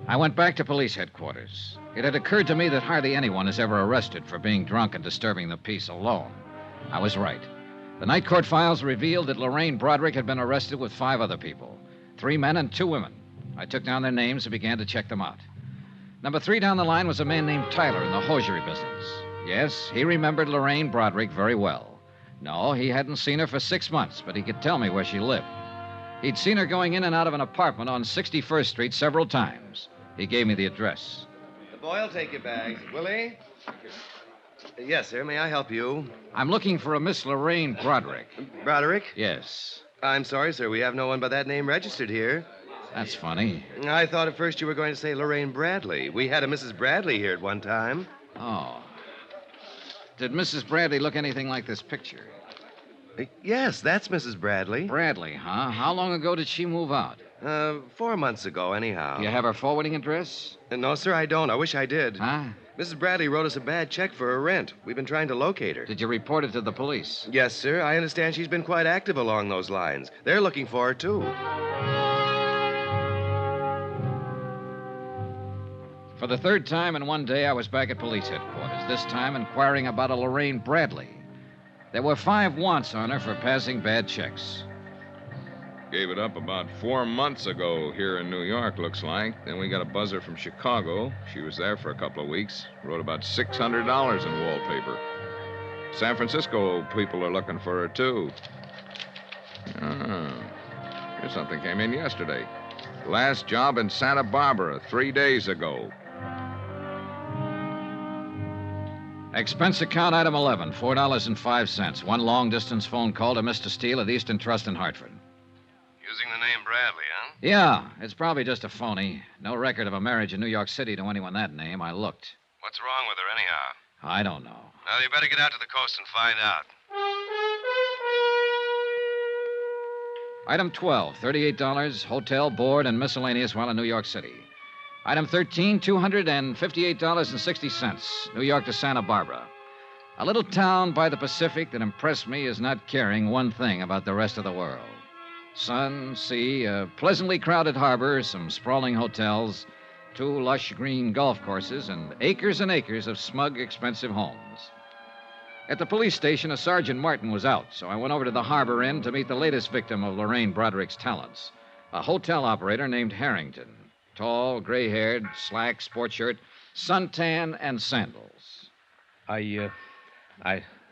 I went back to police headquarters. It had occurred to me that hardly anyone is ever arrested for being drunk and disturbing the peace alone. I was right. The night court files revealed that Lorraine Broderick had been arrested with 5 other people, 3 men and 2 women. I took down their names and began to check them out. Number 3 down the line was a man named Tyler in the hosiery business. Yes, he remembered Lorraine Broderick very well. No, he hadn't seen her for 6 months, but he could tell me where she lived. He'd seen her going in and out of an apartment on 61st Street several times. He gave me the address. The boy will take your bags. Willie? Yes, sir. May I help you? I'm looking for a Miss Lorraine Broderick. Broderick? Yes. I'm sorry, sir. We have no one by that name registered here. That's funny. I thought at first you were going to say Lorraine Bradley. We had a Mrs. Bradley here at one time. Oh. Did Mrs. Bradley look anything like this picture? Yes, that's Mrs. Bradley. Bradley, huh? How long ago did she move out? 4 months ago, anyhow. You have her forwarding address? No, sir, I don't. I wish I did. Huh? Mrs. Bradley wrote us a bad check for her rent. We've been trying to locate her. Did you report it to the police? Yes, sir. I understand she's been quite active along those lines. They're looking for her, too. For the 3rd time in one day, I was back at police headquarters, this time inquiring about a Lorraine Bradley. There were 5 wants on her for passing bad checks. Gave it up about 4 months ago here in New York, looks like. Then we got a buzzer from Chicago. She was there for a couple of weeks. Wrote about $600 in wallpaper. San Francisco people are looking for her, too. Here's something came in yesterday. Last job in Santa Barbara 3 days ago. Expense account item 11, $4.05. 1 long-distance phone call to Mr. Steele at Eastern Trust in Hartford. Using the name Bradley, huh? Yeah, it's probably just a phony. No record of a marriage in New York City to anyone that name. I looked. What's wrong with her, anyhow? I don't know. Well, you better get out to the coast and find out. Item 12, $38, hotel, board, and miscellaneous while in New York City. Item 13, $258.60, New York to Santa Barbara. A little town by the Pacific that impressed me as not caring one thing about the rest of the world. Sun, sea, a pleasantly crowded harbor, some sprawling hotels, 2 lush green golf courses, and acres of smug, expensive homes. At the police station, a Sergeant Martin was out, so I went over to the Harbor Inn to meet the latest victim of Lorraine Broderick's talents, a hotel operator named Harrington. Tall, gray-haired, slack sport shirt, suntan, and sandals. I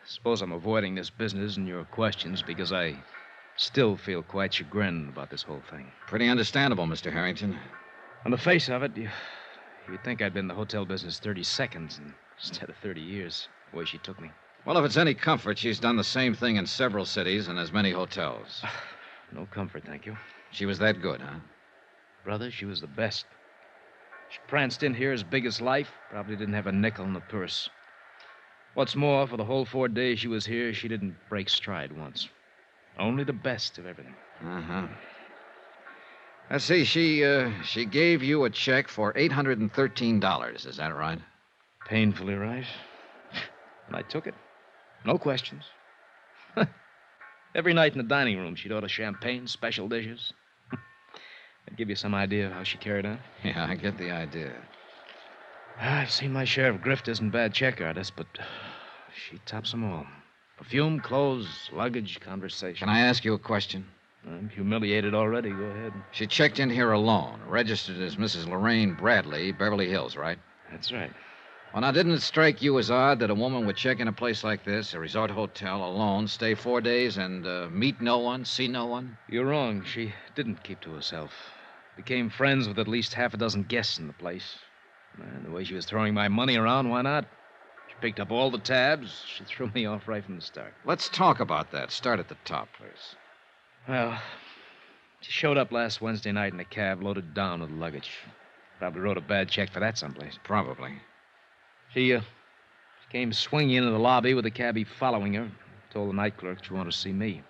suppose I'm avoiding this business and your questions because I still feel quite chagrined about this whole thing. Pretty understandable, Mr. Harrington. On the face of it, you'd think I'd been in the hotel business 30 seconds instead of 30 years, the way she took me. Well, if it's any comfort, she's done the same thing in several cities and as many hotels. No comfort, thank you. She was that good, huh? Brother, she was the best. She pranced in here as big as life, probably didn't have a nickel in the purse. What's more, for the whole 4 days she was here, she didn't break stride once. Only the best of everything. Uh-huh. Let's see, she gave you a check for $813, is that right? Painfully right. And I took it. No questions. Every night in the dining room, she'd order champagne, special dishes. That'd give you some idea of how she carried on. Yeah, I get the idea. I've seen my share of grifters and bad check artists, but she tops them all. Perfume, clothes, luggage, conversation. Can I ask you a question? I'm humiliated already. Go ahead. She checked in here alone, registered as Mrs. Lorraine Bradley, Beverly Hills, right? That's right. Well, now, didn't it strike you as odd that a woman would check in a place like this, a resort hotel, alone, stay 4 days, and meet no one, see no one? You're wrong. She didn't keep to herself. Became friends with at least half a dozen guests in the place. And the way she was throwing my money around, why not? She picked up all the tabs. She threw me off right from the start. Let's talk about that. Start at the top, please. Well, she showed up last Wednesday night in a cab loaded down with luggage. Probably wrote a bad check for that someplace. Probably. She came swinging into the lobby with the cabbie following her. Told the night clerk she wanted to see me.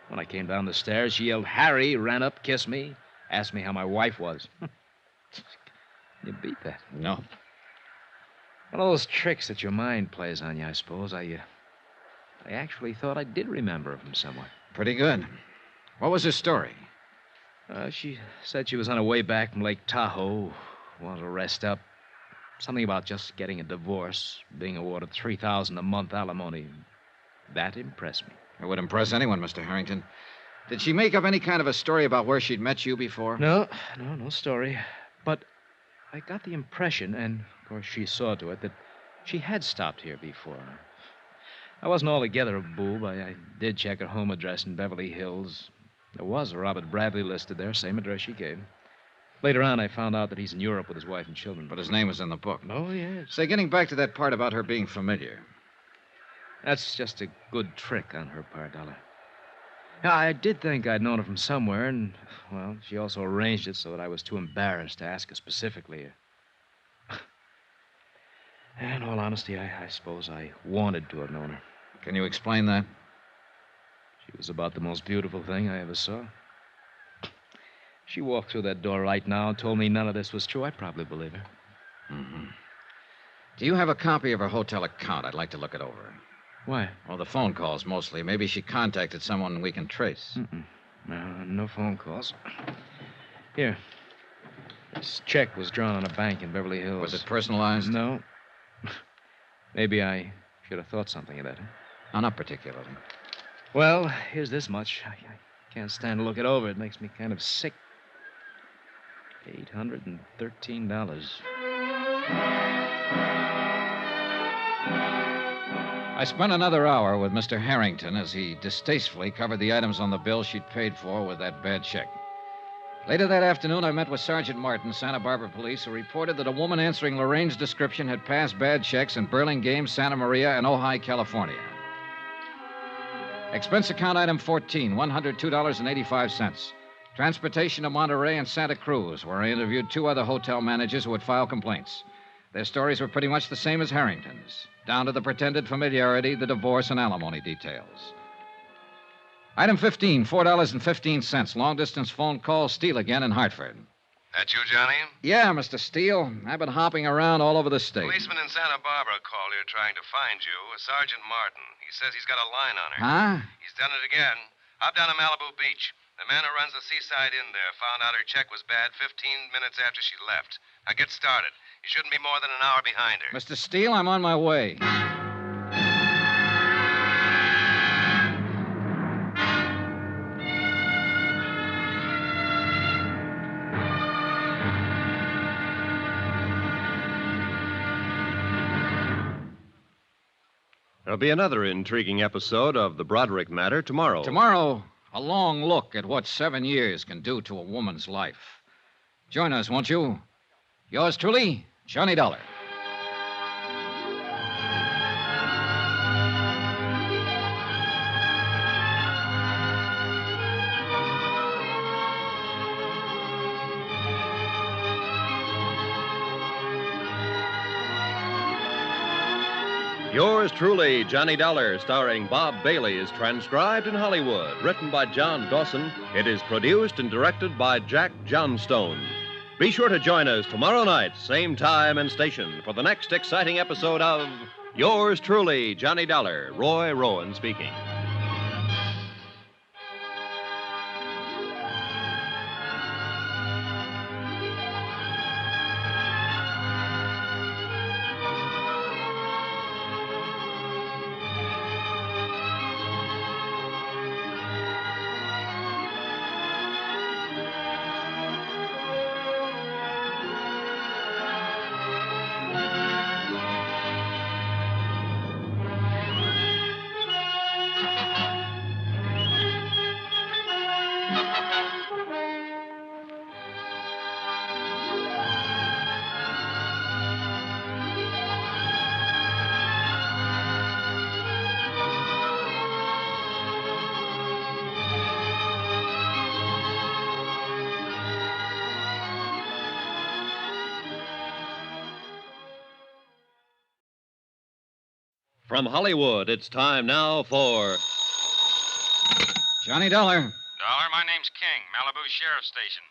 When I came down the stairs, she yelled, "Harry," ran up, kissed me, asked me how my wife was. You beat that. No. One of those tricks that your mind plays on you, I suppose. I actually thought I did remember her from somewhere. Pretty good. What was her story? She said she was on her way back from Lake Tahoe wanted to rest up. Something about just getting a divorce, being awarded $3,000 a month alimony. That impressed me. It would impress anyone, Mr. Harrington. Did she make up any kind of a story about where she'd met you before? No story. But I got the impression, and of course she saw to it, that she had stopped here before. I wasn't altogether a boob. I did check her home address in Beverly Hills. There was a Robert Bradley listed there, same address she gave. Later on, I found out that he's in Europe with his wife and children. But his name was in the book. Oh, yes. Say, getting back to that part about her being familiar. That's just a good trick on her part, Dollar. Yeah, I did think I'd known her from somewhere, and, well, she also arranged it so that I was too embarrassed to ask her specifically. In all honesty, I suppose I wanted to have known her. Can you explain that? She was about the most beautiful thing I ever saw. She walked through that door right now and told me none of this was true. I'd probably believe her. Mm-hmm. Do you have a copy of her hotel account? I'd like to look it over. Why? Oh, the phone calls mostly. Maybe she contacted someone we can trace. No phone calls. Here. This check was drawn on a bank in Beverly Hills. Was it personalized? No. Maybe I should have thought something of that. Huh? No, not particularly. Well, here's this much. I can't stand to look it over. It makes me kind of sick. $813. I spent another hour with Mr. Harrington as he distastefully covered the items on the bill she'd paid for with that bad check. Later that afternoon, I met with Sergeant Martin, Santa Barbara Police, who reported that a woman answering Lorraine's description had passed bad checks in Burlingame, Santa Maria, and Ojai, California. Expense account item 14, $102.85. Transportation to Monterey and Santa Cruz, where I interviewed two other hotel managers who had filed complaints. Their stories were pretty much the same as Harrington's, down to the pretended familiarity, the divorce, and alimony details. Item 15, $4.15. Long-distance phone call, Steele again in Hartford. That you, Johnny? Yeah, Mr. Steele. I've been hopping around all over the state. Policeman in Santa Barbara called here trying to find you, Sergeant Martin. He says he's got a line on her. Huh? He's done it again. Hop down to Malibu Beach. The man who runs the seaside inn there found out her check was bad 15 minutes after she left. Now get started. You shouldn't be more than an hour behind her. Mr. Steele, I'm on my way. There'll be another intriguing episode of the Broderick matter tomorrow. Tomorrow, a long look at what 7 years can do to a woman's life. Join us, won't you? Yours truly, Johnny Dollar. Yours truly, Johnny Dollar, starring Bob Bailey, is transcribed in Hollywood. Written by John Dawson, it is produced and directed by Jack Johnstone. Be sure to join us tomorrow night, same time and station, for the next exciting episode of Yours truly, Johnny Dollar. Roy Rowan speaking. From Hollywood, it's time now for Johnny Dollar. Dollar, my name's King, Malibu Sheriff's Station.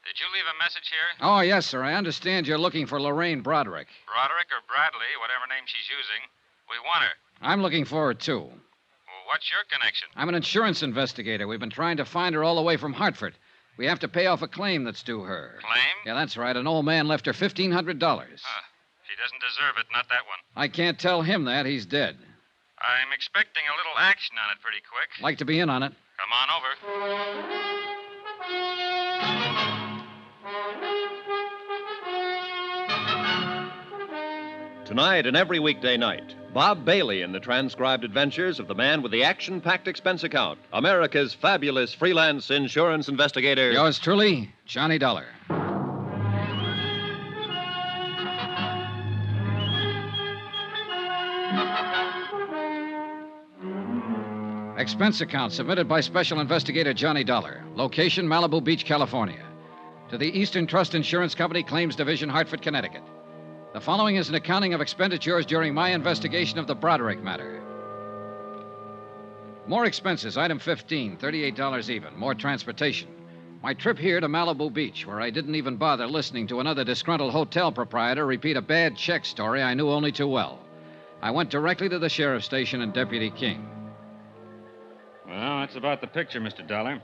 Did you leave a message here? Oh, yes, sir. I understand you're looking for Lorraine Broderick. Broderick or Bradley, whatever name she's using. We want her. I'm looking for her, too. Well, what's your connection? I'm an insurance investigator. We've been trying to find her all the way from Hartford. We have to pay off a claim that's due her. Claim? Yeah, that's right. An old man left her $1,500. She doesn't deserve it, not that one. I can't tell him that. He's dead. I'm expecting a little action on it pretty quick. Like to be in on it. Come on over. Tonight and every weekday night, Bob Bailey in the transcribed adventures of the man with the action-packed expense account, America's fabulous freelance insurance investigator. Yours truly, Johnny Dollar. Expense account submitted by Special Investigator Johnny Dollar. Location, Malibu Beach, California. To the Eastern Trust Insurance Company, Claims Division, Hartford, Connecticut. The following is an accounting of expenditures during my investigation of the Broderick matter. More expenses, item 15, $38 even. More transportation. My trip here to Malibu Beach, where I didn't even bother listening to another disgruntled hotel proprietor repeat a bad check story I knew only too well. I went directly to the sheriff's station and Deputy King. Well, that's about the picture, Mr. Dollar.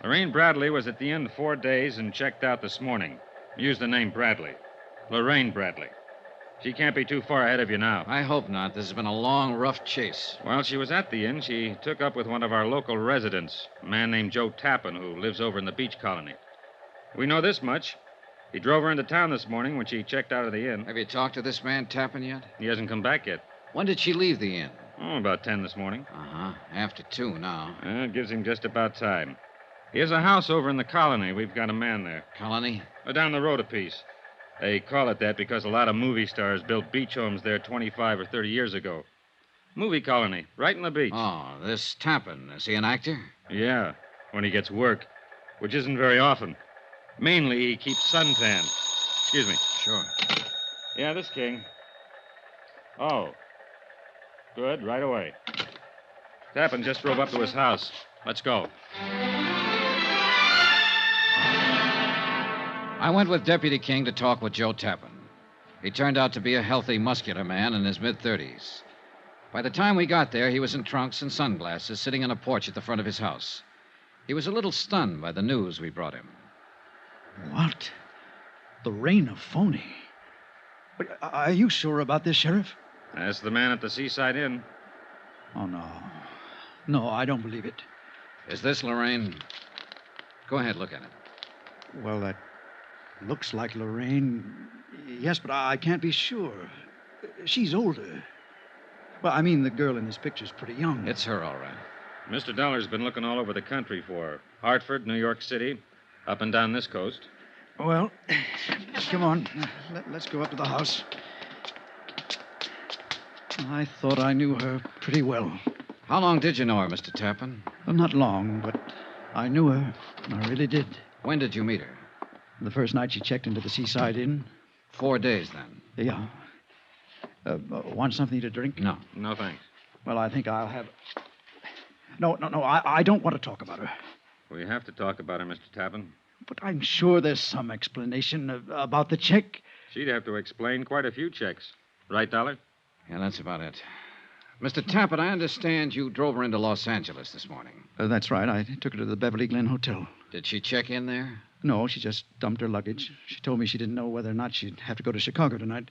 Lorraine Bradley was at the inn 4 days and checked out this morning. Used the name Bradley. Lorraine Bradley. She can't be too far ahead of you now. I hope not. This has been a long, rough chase. While she was at the inn, she took up with one of our local residents, a man named Joe Tappan, who lives over in the beach colony. We know this much. He drove her into town this morning when she checked out of the inn. Have you talked to this man Tappan yet? He hasn't come back yet. When did she leave the inn? Oh, about 10 this morning. Uh-huh. After 2 now. It gives him just about time. He has a house over in the colony. We've got a man there. Colony? Down the road a piece. They call it that because a lot of movie stars built beach homes there 25 or 30 years ago. Movie colony, right in the beach. Oh, this Tappan, is he an actor? Yeah, when he gets work, which isn't very often. Mainly, he keeps suntan. Excuse me. Sure. Yeah, this King. Oh. Good, right away. Tappan just drove up to his house. Let's go. I went with Deputy King to talk with Joe Tappan. He turned out to be a healthy, muscular man in his mid-30s. By the time we got there, he was in trunks and sunglasses, sitting on a porch at the front of his house. He was a little stunned by the news we brought him. What? Lorraine a phony? But are you sure about this, Sheriff? That's the man at the Seaside Inn. Oh, no. No, I don't believe it. Is this Lorraine? Go ahead, look at it. Well, that looks like Lorraine. Yes, but I can't be sure. She's older. Well, I mean, the girl in this picture's pretty young. It's her, all right. Mr. Dollar's been looking all over the country for her. Hartford, New York City, up and down this coast. Well, come on. Let's go up to the house. I thought I knew her pretty well. How long did you know her, Mr. Tappan? Well, not long, but I knew her. I really did. When did you meet her? The first night she checked into the Seaside Inn. 4 days, then? Yeah. Want something to drink? No. No, thanks. Well, I think I'll have... No, I don't want to talk about her. We have to talk about her, Mr. Tappan. But I'm sure there's some explanation about the check. She'd have to explain quite a few checks. Right, Dollar? Yeah, that's about it. Mr. Tappan, I understand you drove her into Los Angeles this morning. That's right. I took her to the Beverly Glen Hotel. Did she check in there? No, she just dumped her luggage. She told me she didn't know whether or not she'd have to go to Chicago tonight.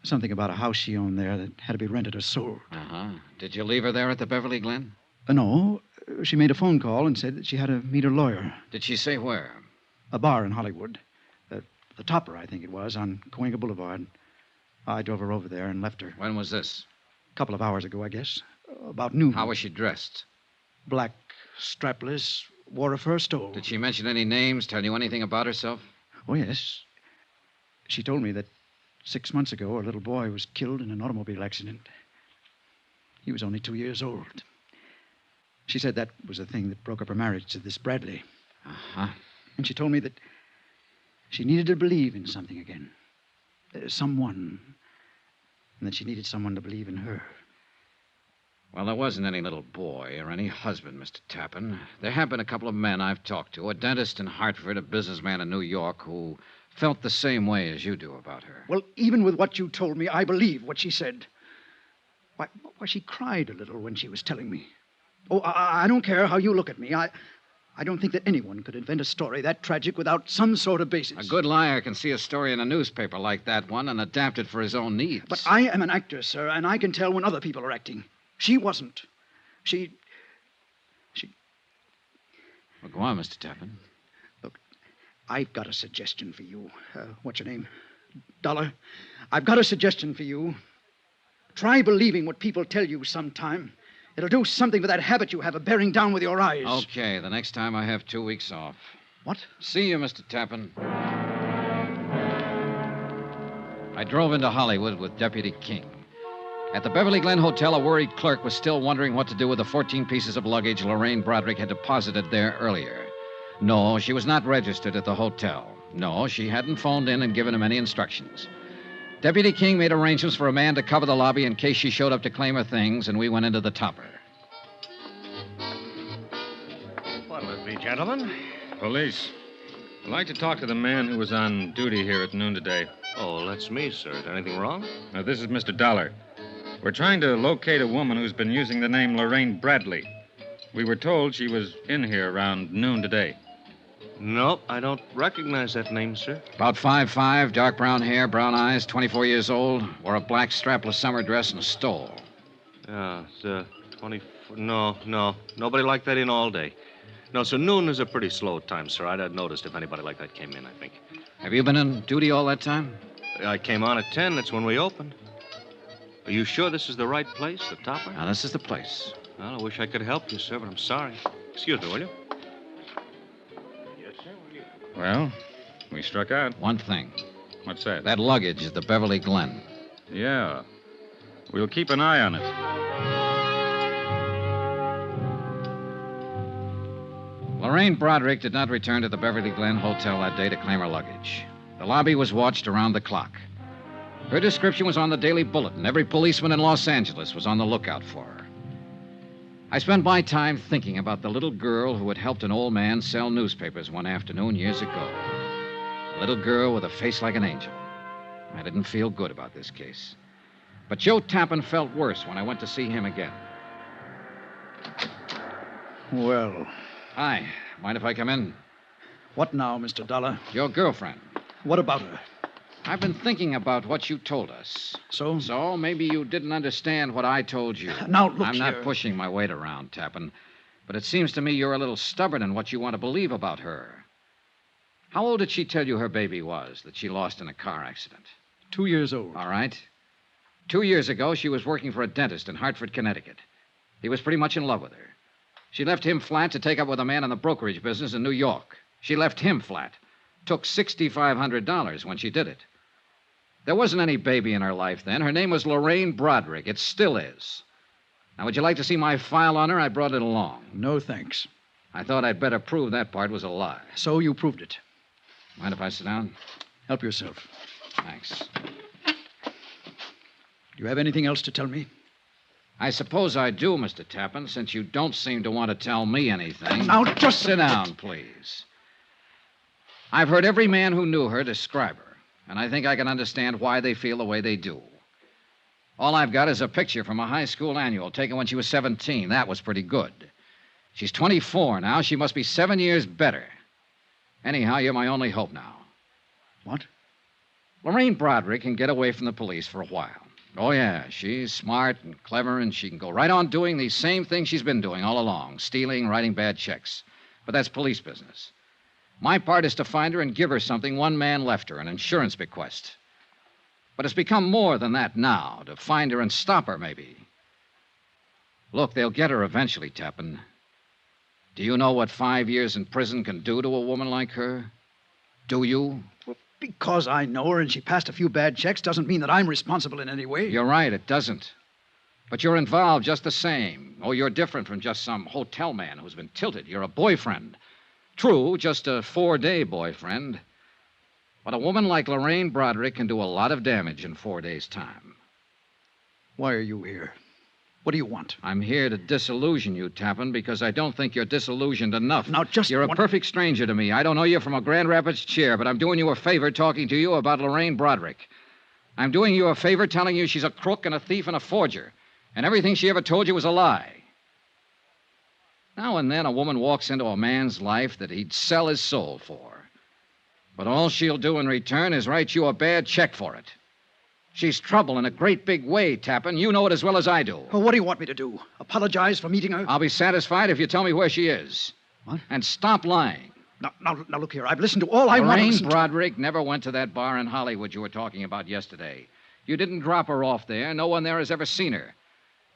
Something about a house she owned there that had to be rented or sold. Uh-huh. Did you leave her there at the Beverly Glen? No. She made a phone call and said that she had to meet her lawyer. Did she say where? A bar in Hollywood. The Topper, I think it was, on Cahuenga Boulevard. I drove her over there and left her. When was this? A couple of hours ago, I guess. About noon. How was she dressed? Black, strapless, wore a fur stole. Did she mention any names, tell you anything about herself? Oh, yes. She told me that 6 months ago, her little boy was killed in an automobile accident. He was only 2 years old. She said that was the thing that broke up her marriage to this Bradley. Uh-huh. And she told me that she needed to believe in something again. Someone. And that she needed someone to believe in her. Well, there wasn't any little boy or any husband, Mr. Tappan. There have been a couple of men I've talked to, a dentist in Hartford, a businessman in New York, who felt the same way as you do about her. Well, even with what you told me, I believe what she said. Why, she cried a little when she was telling me. Oh, I don't care how you look at me. I don't think that anyone could invent a story that tragic without some sort of basis. A good liar can see a story in a newspaper like that one and adapt it for his own needs. But I am an actor, sir, and I can tell when other people are acting. She wasn't. She... Well, go on, Mr. Tappan. Look, I've got a suggestion for you. What's your name? Dollar. I've got a suggestion for you. Try believing what people tell you sometime. It'll do something for that habit you have of bearing down with your eyes. Okay, the next time I have 2 weeks off. What? See you, Mr. Tappan. I drove into Hollywood with Deputy King. At the Beverly Glen Hotel, a worried clerk was still wondering what to do with the 14 pieces of luggage Lorraine Broderick had deposited there earlier. No, she was not registered at the hotel. No, she hadn't phoned in and given him any instructions. Deputy King made arrangements for a man to cover the lobby in case she showed up to claim her things, and we went into the topper. What'll it be, gentlemen? Police. I'd like to talk to the man who was on duty here at noon today. Oh, that's me, sir. Is anything wrong? This is Mr. Dollar. We're trying to locate a woman who's been using the name Lorraine Bradley. We were told she was in here around noon today. Nope, I don't recognize that name, sir. About 5'5", dark brown hair, brown eyes, 24 years old, wore a black strapless summer dress and a stole. Yeah, it's 20... No, nobody like that in all day. No, so noon is a pretty slow time, sir. I'd have noticed if anybody like that came in, I think. Have you been on duty all that time? I came on at 10. That's when we opened. Are you sure this is the right place, the topper? Now, this is the place. Well, I wish I could help you, sir, but I'm sorry. Excuse me, will you? Well, we struck out. One thing. What's that? That luggage is the Beverly Glen. Yeah. We'll keep an eye on it. Lorraine Broderick did not return to the Beverly Glen Hotel that day to claim her luggage. The lobby was watched around the clock. Her description was on the Daily Bulletin. Every policeman in Los Angeles was on the lookout for her. I spent my time thinking about the little girl who had helped an old man sell newspapers one afternoon years ago. A little girl with a face like an angel. I didn't feel good about this case. But Joe Tappan felt worse when I went to see him again. Well. Hi. Mind if I come in? What now, Mr. Dollar? Your girlfriend. What about her? I've been thinking about what you told us. So? So maybe you didn't understand what I told you. Now, look I'm here. not pushing my weight around, Tappan. But it seems to me you're a little stubborn in what you want to believe about her. How old did she tell you her baby was that she lost in a car accident? 2 years old. All right. 2 years ago, she was working for a dentist in Hartford, Connecticut. He was pretty much in love with her. She left him flat to take up with a man in the brokerage business in New York. She left him flat. Took $6,500 when she did it. There wasn't any baby in her life then. Her name was Lorraine Broderick. It still is. Now, would you like to see my file on her? I brought it along. No, thanks. I thought I'd better prove that part was a lie. So you proved it. Mind if I sit down? Help yourself. Thanks. Do you have anything else to tell me? I suppose I do, Mr. Tappan, since you don't seem to want to tell me anything. Now, just sit down, please. I've heard every man who knew her describe her, and I think I can understand why they feel the way they do. All I've got is a picture from a high school annual taken when she was 17. That was pretty good. She's 24 now. She must be 7 years better. Anyhow, you're my only hope now. What? Lorraine Broderick can get away from the police for a while. Oh, yeah, she's smart and clever, and she can go right on doing the same thing she's been doing all along, stealing, writing bad checks. But that's police business. My part is to find her and give her something one man left her, an insurance bequest. But it's become more than that now, to find her and stop her, maybe. Look, they'll get her eventually, Tappan. Do you know what 5 years in prison can do to a woman like her? Do you? Well, because I know her and she passed a few bad checks doesn't mean that I'm responsible in any way. You're right, it doesn't. But you're involved just the same. Oh, you're different from just some hotel man who's been tilted. You're a boyfriend. True, just a 4-day boyfriend. But a woman like Lorraine Broderick can do a lot of damage in 4 days' time. Why are you here? What do you want? I'm here to disillusion you, Tappan, because I don't think you're disillusioned enough. Now, just You're a perfect stranger to me. I don't know you from a Grand Rapids chair, but I'm doing you a favor talking to you about Lorraine Broderick. I'm doing you a favor telling you she's a crook and a thief and a forger, and everything she ever told you was a lie. Now and then a woman walks into a man's life that he'd sell his soul for. But all she'll do in return is write you a bad check for it. She's trouble in a great big way, Tappan. You know it as well as I do. Oh, what do you want me to do? Apologize for meeting her? I'll be satisfied if you tell me where she is. What? And stop lying. Now, look here. I've listened to all I want to Lorraine listen to. Broderick never went to that bar in Hollywood you were talking about yesterday. You didn't drop her off there. No one there has ever seen her.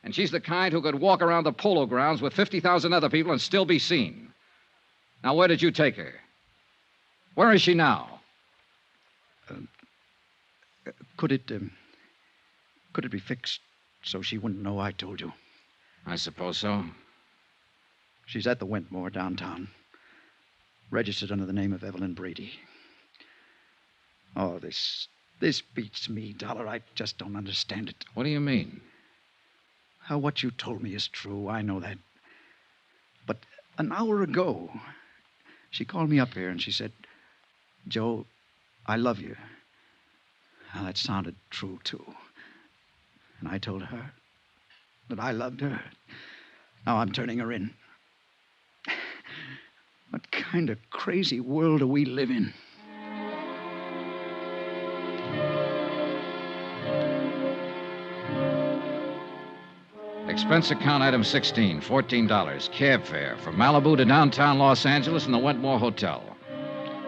And she's the kind who could walk around the polo grounds with 50,000 other people and still be seen. Now, where did you take her? Where is she now? Could it be fixed so she wouldn't know I told you? I suppose so. She's at the Wentmore downtown. Registered under the name of Evelyn Brady. Oh, this beats me, Dollar. I just don't understand it. What do you mean? How what you told me is true. I know that. But an hour ago, she called me up here and she said, Joe, I love you. Now, that sounded true, too. And I told her that I loved her. Now I'm turning her in. What kind of crazy world do we live in? Expense account item 16, $14. Cab fare from Malibu to downtown Los Angeles in the Wentmore Hotel.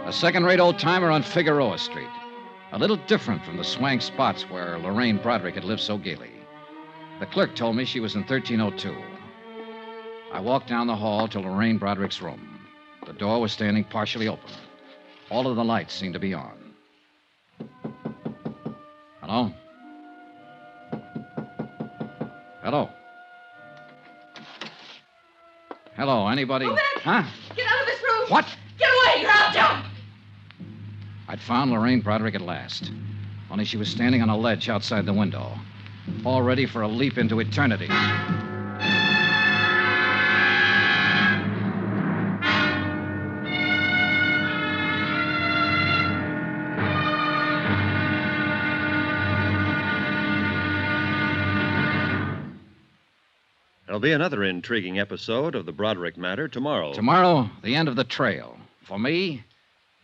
A second-rate old-timer on Figueroa Street. A little different from the swank spots where Lorraine Broderick had lived so gaily. The clerk told me she was in 1302. I walked down the hall to Lorraine Broderick's room. The door was standing partially open. All of the lights seemed to be on. Hello? Hello? Hello, anybody? Move it! Huh? Get out of this room! What? Get away, or I'll jump! I'd found Lorraine Broderick at last. Only she was standing on a ledge outside the window, all ready for a leap into eternity. There'll be another intriguing episode of the Broderick matter tomorrow. Tomorrow, the end of the trail. For me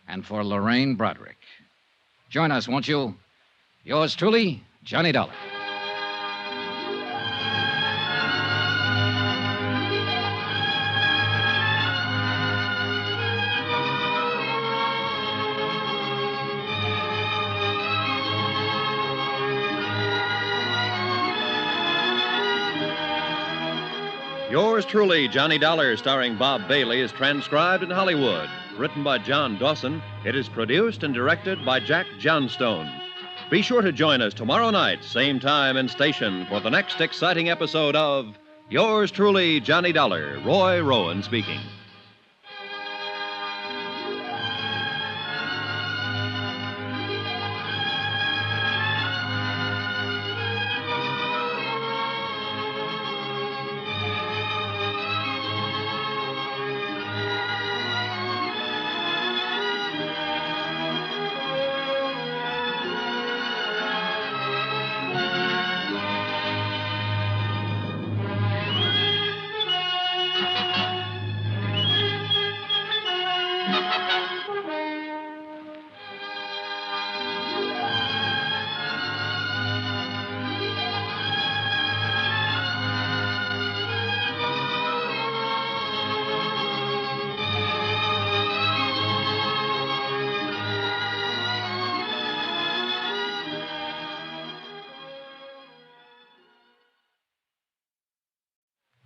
and for Lorraine Broderick. Join us, won't you? Yours truly, Johnny Dollar. Yours truly, Johnny Dollar, starring Bob Bailey, is transcribed in Hollywood. Written by John Dawson, it is produced and directed by Jack Johnstone. Be sure to join us tomorrow night, same time and station, for the next exciting episode of Yours truly, Johnny Dollar. Roy Rowan speaking.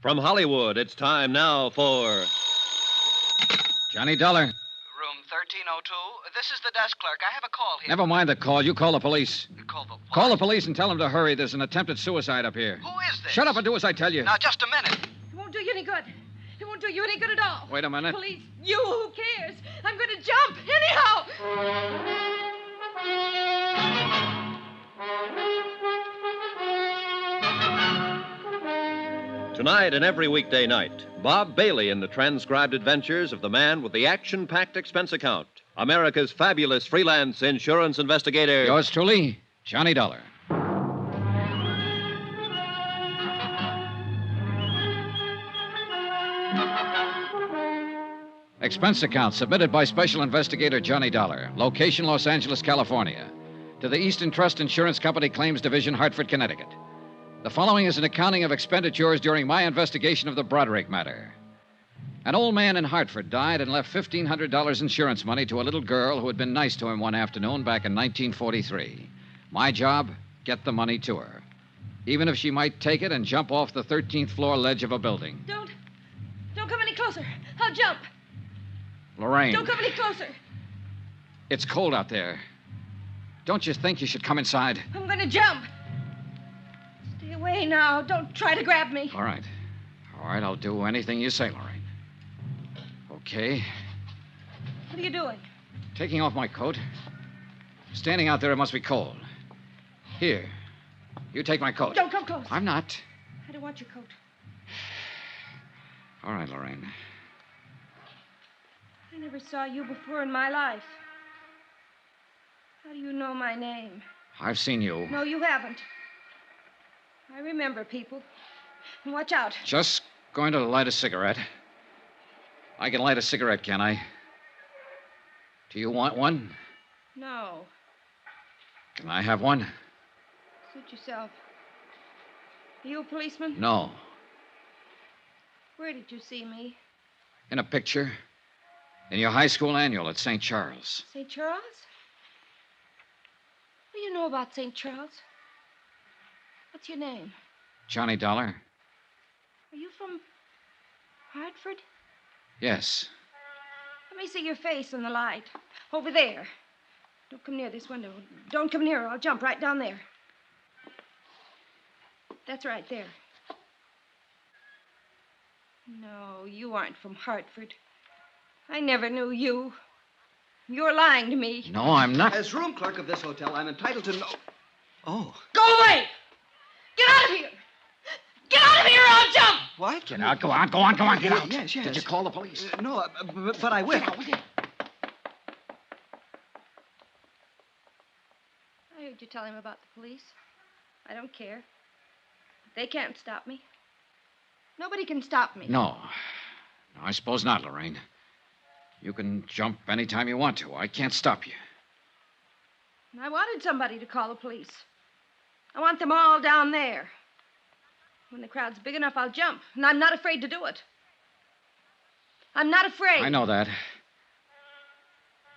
From Hollywood, it's time now for Johnny Dollar. Room 1302. This is the desk clerk. I have a call here. Never mind the call. You call the police. Call the what? Call the police and tell them to hurry. There's an attempted suicide up here. Who is this? Shut up and do as I tell you. Now, just a minute. It won't do you any good. It won't do you any good at all. Wait a minute. Police, you, who cares? I'm going to jump anyhow. Tonight and every weekday night, Bob Bailey in the transcribed adventures of the man with the action-packed expense account, America's fabulous freelance insurance investigator. Yours truly, Johnny Dollar. Expense account submitted by Special Investigator Johnny Dollar. Location, Los Angeles, California. To the Eastern Trust Insurance Company Claims Division, Hartford, Connecticut. The following is an accounting of expenditures during my investigation of the Broderick matter. An old man in Hartford died and left $1,500 insurance money to a little girl who had been nice to him one afternoon back in 1943. My job, get the money to her. Even if she might take it and jump off the 13th floor ledge of a building. Don't come any closer. I'll jump. Lorraine. Don't come any closer. It's cold out there. Don't you think you should come inside? I'm going to jump. Stay away now. Don't try to grab me. All right. All right, I'll do anything you say, Lorraine. Okay. What are you doing? Taking off my coat. Standing out there, it must be cold. Here. You take my coat. Don't come close. I'm not. I don't want your coat. All right, Lorraine. I never saw you before in my life. How do you know my name? I've seen you. No, you haven't. I remember people. And watch out. Just going to light a cigarette. I can light a cigarette, can I? Do you want one? No. Can I have one? Suit yourself. Are you a policeman? No. Where did you see me? In a picture. In your high school annual at St. Charles. St. Charles? What do you know about St. Charles? What's your name? Johnny Dollar? Are you from Hartford? Yes. Let me see your face in the light. Over there. Don't come near this window. Don't come near, or I'll jump right down there. That's right there. No, you aren't from Hartford. I never knew you. You're lying to me. No, I'm not. As room clerk of this hotel, I'm entitled to know. Oh. Go away! Get out of here! Get out of here or I'll jump! What? Get out. Go on, get out. Yes. Did you call the police? No, but I will. I heard you tell him about the police. I don't care. They can't stop me. Nobody can stop me. No, I suppose not, Lorraine. You can jump any time you want to. I can't stop you. I wanted somebody to call the police. I want them all down there. When the crowd's big enough, I'll jump. And I'm not afraid to do it. I'm not afraid. I know that.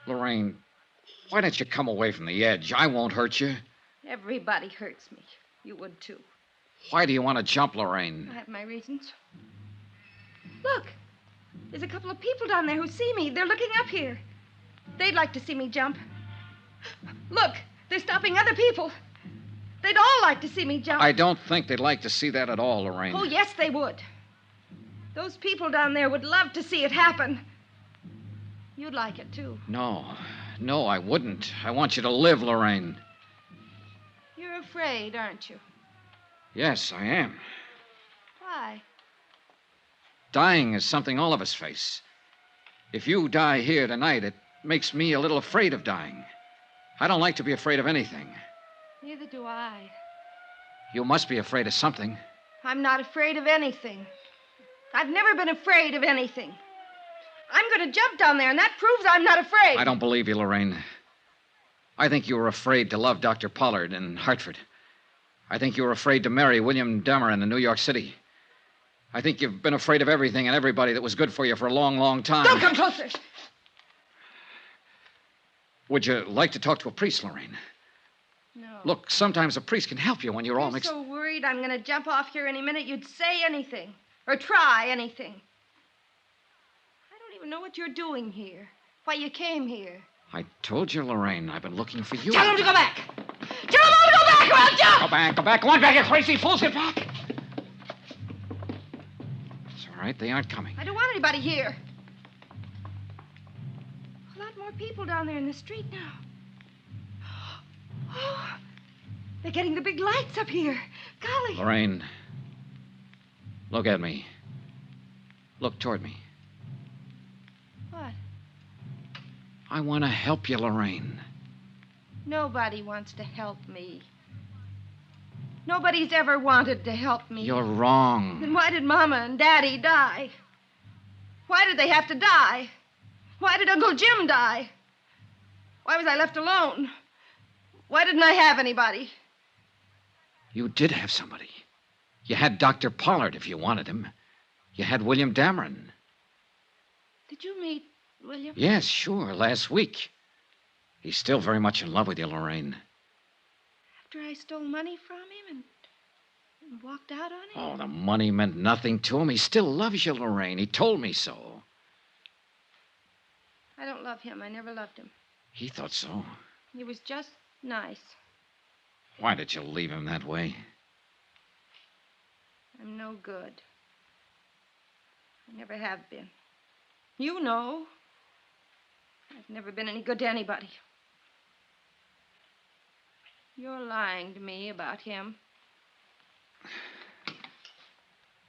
Lorraine, why don't you come away from the edge? I won't hurt you. Everybody hurts me. You would, too. Why do you want to jump, Lorraine? I have my reasons. Look. There's a couple of people down there who see me. They're looking up here. They'd like to see me jump. Look, they're stopping other people. They'd all like to see me jump. I don't think they'd like to see that at all, Lorraine. Oh, yes, they would. Those people down there would love to see it happen. You'd like it, too. No, I wouldn't. I want you to live, Lorraine. You're afraid, aren't you? Yes, I am. Why? Dying is something all of us face. If you die here tonight, it makes me a little afraid of dying. I don't like to be afraid of anything. Neither do I. You must be afraid of something. I'm not afraid of anything. I've never been afraid of anything. I'm going to jump down there, and that proves I'm not afraid. I don't believe you, Lorraine. I think you were afraid to love Dr. Pollard in Hartford. I think you were afraid to marry William Dameron in New York City. I think you've been afraid of everything and everybody that was good for you for a long, long time. Don't come closer. Would you like to talk to a priest, Lorraine? No. Look, sometimes a priest can help you when you're all mixed. You're so worried I'm going to jump off here any minute you'd say anything. Or try anything. I don't even know what you're doing here. Why you came here. I told you, Lorraine, I've been looking for you. Tell him to go back. Tell him all to go back or I'll jump. Go back. Go on back, you crazy fools. Get back. It's all right. They aren't coming. I don't want anybody here. A lot more people down there in the street now. Oh, they're getting the big lights up here. Golly. Lorraine, look at me. Look toward me. What? I want to help you, Lorraine. Nobody wants to help me. Nobody's ever wanted to help me. You're wrong. Then why did Mama and Daddy die? Why did they have to die? Why did Uncle Jim die? Why was I left alone? Why didn't I have anybody? You did have somebody. You had Dr. Pollard if you wanted him. You had William Dameron. Did you meet William? Yes, sure, last week. He's still very much in love with you, Lorraine. After I stole money from him and walked out on him? Oh, the money meant nothing to him. He still loves you, Lorraine. He told me so. I don't love him. I never loved him. He thought so. He was just nice. Why did you leave him that way? I'm no good. I never have been. You know. I've never been any good to anybody. You're lying to me about him.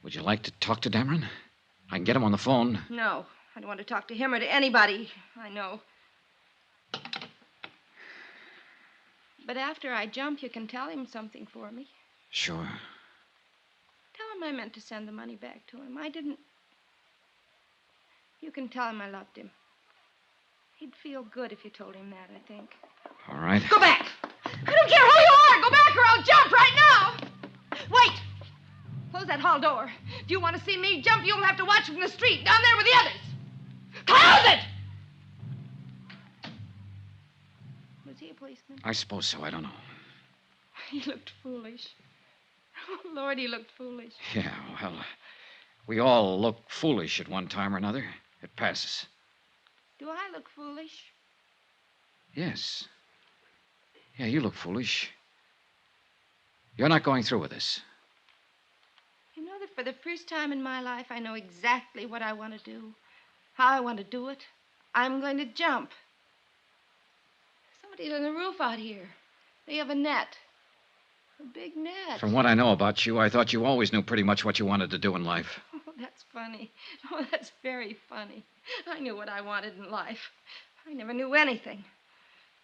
Would you like to talk to Dameron? I can get him on the phone. No. I don't want to talk to him or to anybody I know. But after I jump, you can tell him something for me. Sure. Tell him I meant to send the money back to him. I didn't. You can tell him I loved him. He'd feel good if you told him that, I think. All right. Go back! I don't care who you are! Go back or I'll jump right now! Wait! Close that hall door. If you want to see me jump, you'll have to watch from the street, down there with the others. Close it! Was he a policeman? I suppose so. I don't know. He looked foolish. Oh, Lord, he looked foolish. Yeah, well, we all look foolish at one time or another. It passes. Do I look foolish? Yes. Yeah, you look foolish. You're not going through with this. You know that for the first time in my life, I know exactly what I want to do, how I want to do it. I'm going to jump. Somebody's on the roof out here. They have a net. A big net. From what I know about you, I thought you always knew pretty much what you wanted to do in life. Oh, that's funny. Oh, that's very funny. I knew what I wanted in life. I never knew anything.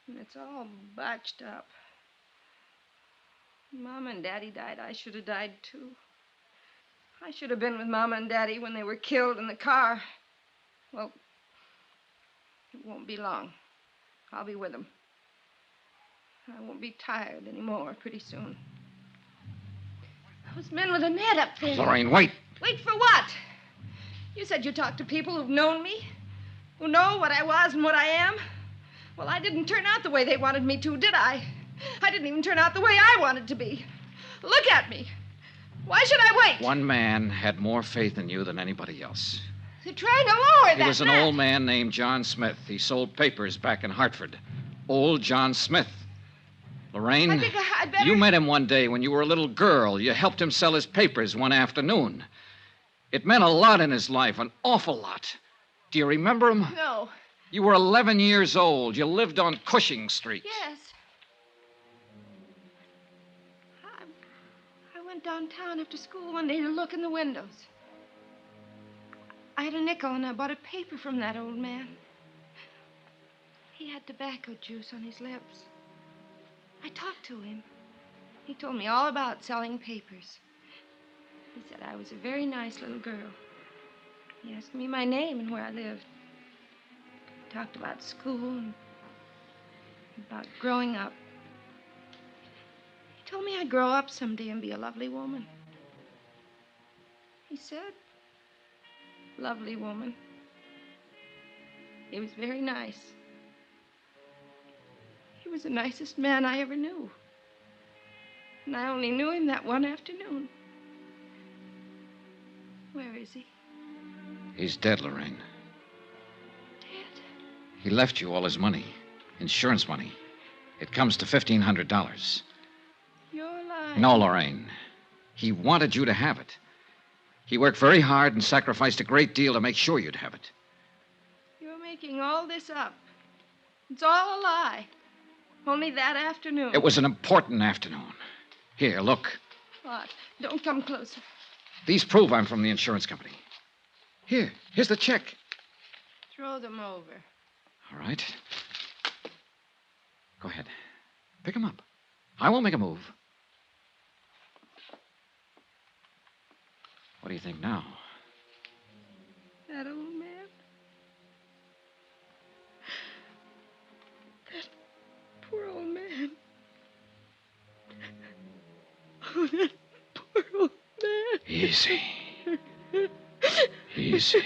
And it's all botched up. Mom and Daddy died. I should have died, too. I should have been with Mama and Daddy when they were killed in the car. Well, it won't be long. I'll be with them. I won't be tired anymore pretty soon. Those men with a net up there. Lorraine, wait. Wait for what? You said you talked to people who've known me, who know what I was and what I am. Well, I didn't turn out the way they wanted me to, did I? I didn't even turn out the way I wanted to be. Look at me. Why should I wait? One man had more faith in you than anybody else. They're trying to lower that It was an net. old man named John Smith. He sold papers back in Hartford. Old John Smith. Lorraine, I think I'd better... you met him one day when you were a little girl. You helped him sell his papers one afternoon. It meant a lot in his life, an awful lot. Do you remember him? No. You were 11 years old. You lived on Cushing Street. Yes. I went downtown after school one day to look in the windows. I had a nickel and I bought a paper from that old man. He had tobacco juice on his lips. I talked to him. He told me all about selling papers. He said I was a very nice little girl. He asked me my name and where I lived. He talked about school and about growing up. He told me I'd grow up someday and be a lovely woman. He said, lovely woman. He was very nice. He was the nicest man I ever knew. And I only knew him that one afternoon. Where is he? He's dead, Lorraine. Dead? He left you all his money, insurance money. It comes to $1,500. You're lying. No, Lorraine. He wanted you to have it. He worked very hard and sacrificed a great deal to make sure you'd have it. You're making all this up. It's all a lie. Only that afternoon. It was an important afternoon. Here, look. What? Don't come closer. These prove I'm from the insurance company. Here's the check. Throw them over. All right. Go ahead. Pick them up. I won't make a move. What do you think now? That old man? Easy. Easy.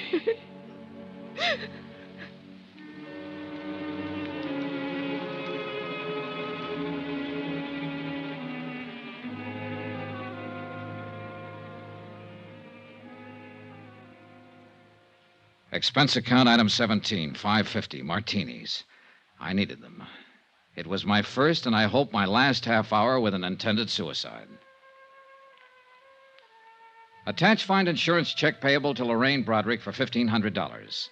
Expense account item 17, $5.50, martinis. I needed them. It was my first and I hope my last half hour with an intended suicide. Attach find insurance check payable to Lorraine Broderick for $1,500.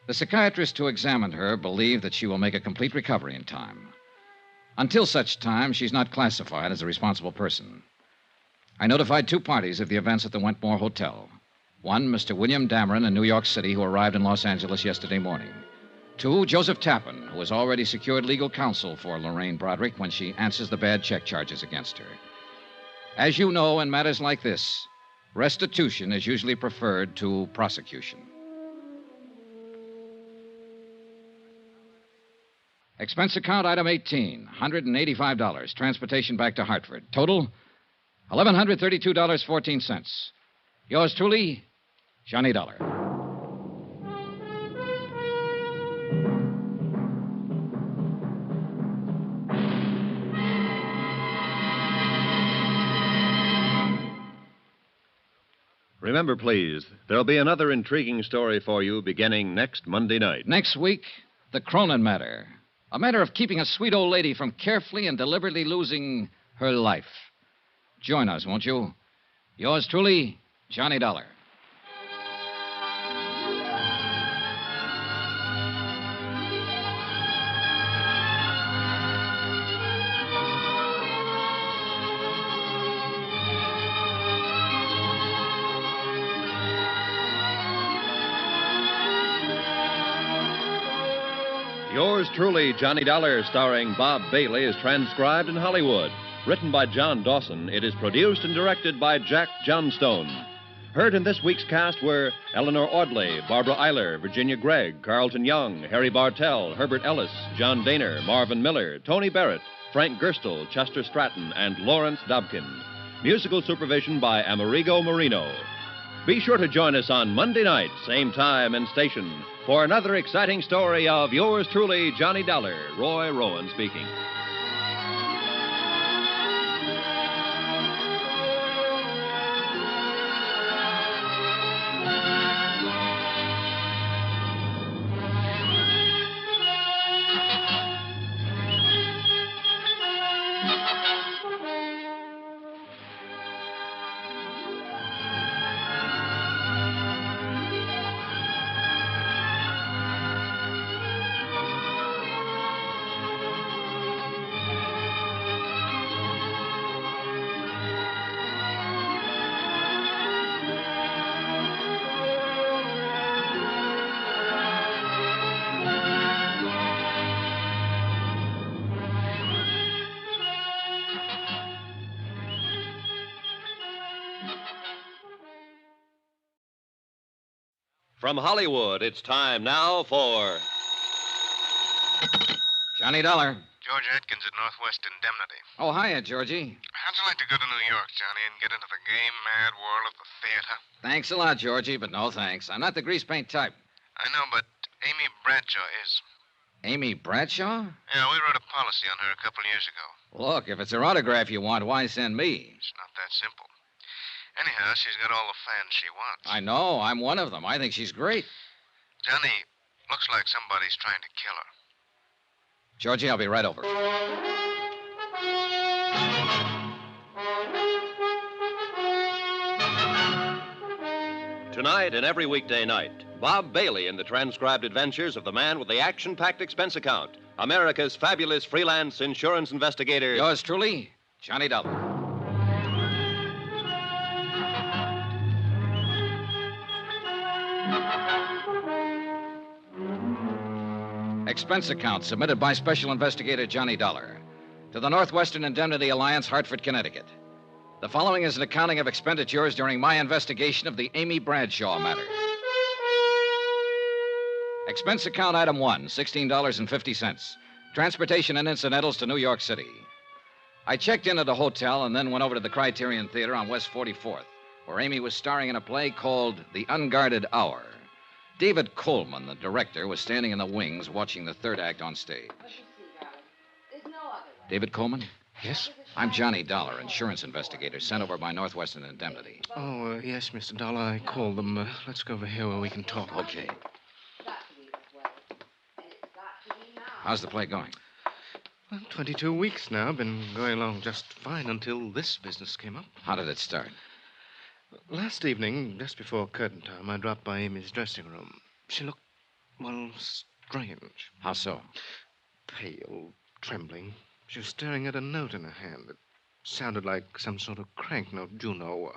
The psychiatrist who examined her believed that she will make a complete recovery in time. Until such time, she's not classified as a responsible person. I notified 2 parties of the events at the Wentmore Hotel. 1, Mr. William Dameron in New York City, who arrived in Los Angeles yesterday morning. 2, Joseph Tappan, who has already secured legal counsel for Lorraine Broderick when she answers the bad check charges against her. As you know, in matters like this, restitution is usually preferred to prosecution. Expense account item 18, $185. Transportation back to Hartford. Total, $1,132.14. Yours truly, Johnny Dollar. Remember, please, there'll be another intriguing story for you beginning next Monday night. Next week, the Cronin matter. A matter of keeping a sweet old lady from carefully and deliberately losing her life. Join us, won't you? Yours truly, Johnny Dollar. Yours truly, Johnny Dollar, starring Bob Bailey, is transcribed in Hollywood. Written by John Dawson, it is produced and directed by Jack Johnstone. Heard in this week's cast were Eleanor Audley, Barbara Eiler, Virginia Gregg, Carlton Young, Harry Bartell, Herbert Ellis, John Daner, Marvin Miller, Tony Barrett, Frank Gerstle, Chester Stratton, and Lawrence Dobkin. Musical supervision by Amerigo Marino. Be sure to join us on Monday night, same time and station, for another exciting story of yours truly, Johnny Dollar. Roy Rowan speaking. From Hollywood, it's time now for Johnny Dollar. George Atkins at Northwest Indemnity. Oh, hiya, Georgie. How'd you like to go to New York, Johnny, and get into the gay-mad world of the theater? Thanks a lot, Georgie, but no thanks. I'm not the grease paint type. I know, but Amy Bradshaw is. Amy Bradshaw? Yeah, we wrote a policy on her a couple of years ago. Look, if it's her autograph you want, why send me? It's not that simple. Anyhow, she's got all the fans she wants. I know. I'm one of them. I think she's great. Johnny, looks like somebody's trying to kill her. Georgie, I'll be right over. Tonight and every weekday night, Bob Bailey in the transcribed adventures of the man with the action-packed expense account, America's fabulous freelance insurance investigator. Yours truly, Johnny Dollar. Expense account submitted by Special Investigator Johnny Dollar to the Northwestern Indemnity Alliance, Hartford, Connecticut. The following is an accounting of expenditures during my investigation of the Amy Bradshaw matter. Expense account item 1, $16.50. Transportation and incidentals to New York City. I checked in at a hotel and then went over to the Criterion Theater on West 44th. where Amy was starring in a play called The Unguarded Hour. David Coleman, the director, was standing in the wings watching the third act on stage. David Coleman? Yes? I'm Johnny Dollar, insurance investigator, sent over by Northwestern Indemnity. Oh, yes, Mr. Dollar. I called them. Let's go over here where we can talk. Okay. How's the play going? Well, 22 weeks now. Been going along just fine until this business came up. How did it start? Last evening, just before curtain time, I dropped by Amy's dressing room. She looked, well, strange. How so? Pale, trembling. She was staring at a note in her hand. It sounded like some sort of crank note. You know,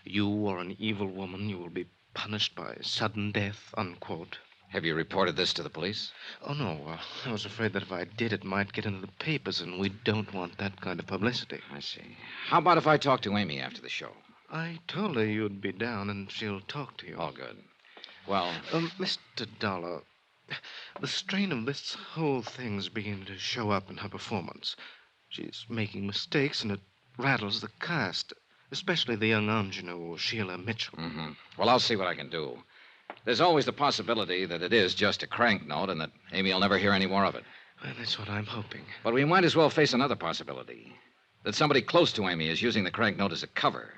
you are an evil woman. You will be punished by sudden death, unquote. Have you reported this to the police? Oh, no. I was afraid that if I did, it might get into the papers, and we don't want that kind of publicity. I see. How about if I talk to Amy after the show? I told her you'd be down, and she'll talk to you. All good. Well... Mr. Dollar, the strain of this whole thing's beginning to show up in her performance. She's making mistakes, and it rattles the cast, especially the young ingenue, Sheila Mitchell. Mm-hmm. Well, I'll see what I can do. There's always the possibility that it is just a crank note and that Amy will never hear any more of it. Well, that's what I'm hoping. But we might as well face another possibility. That somebody close to Amy is using the crank note as a cover.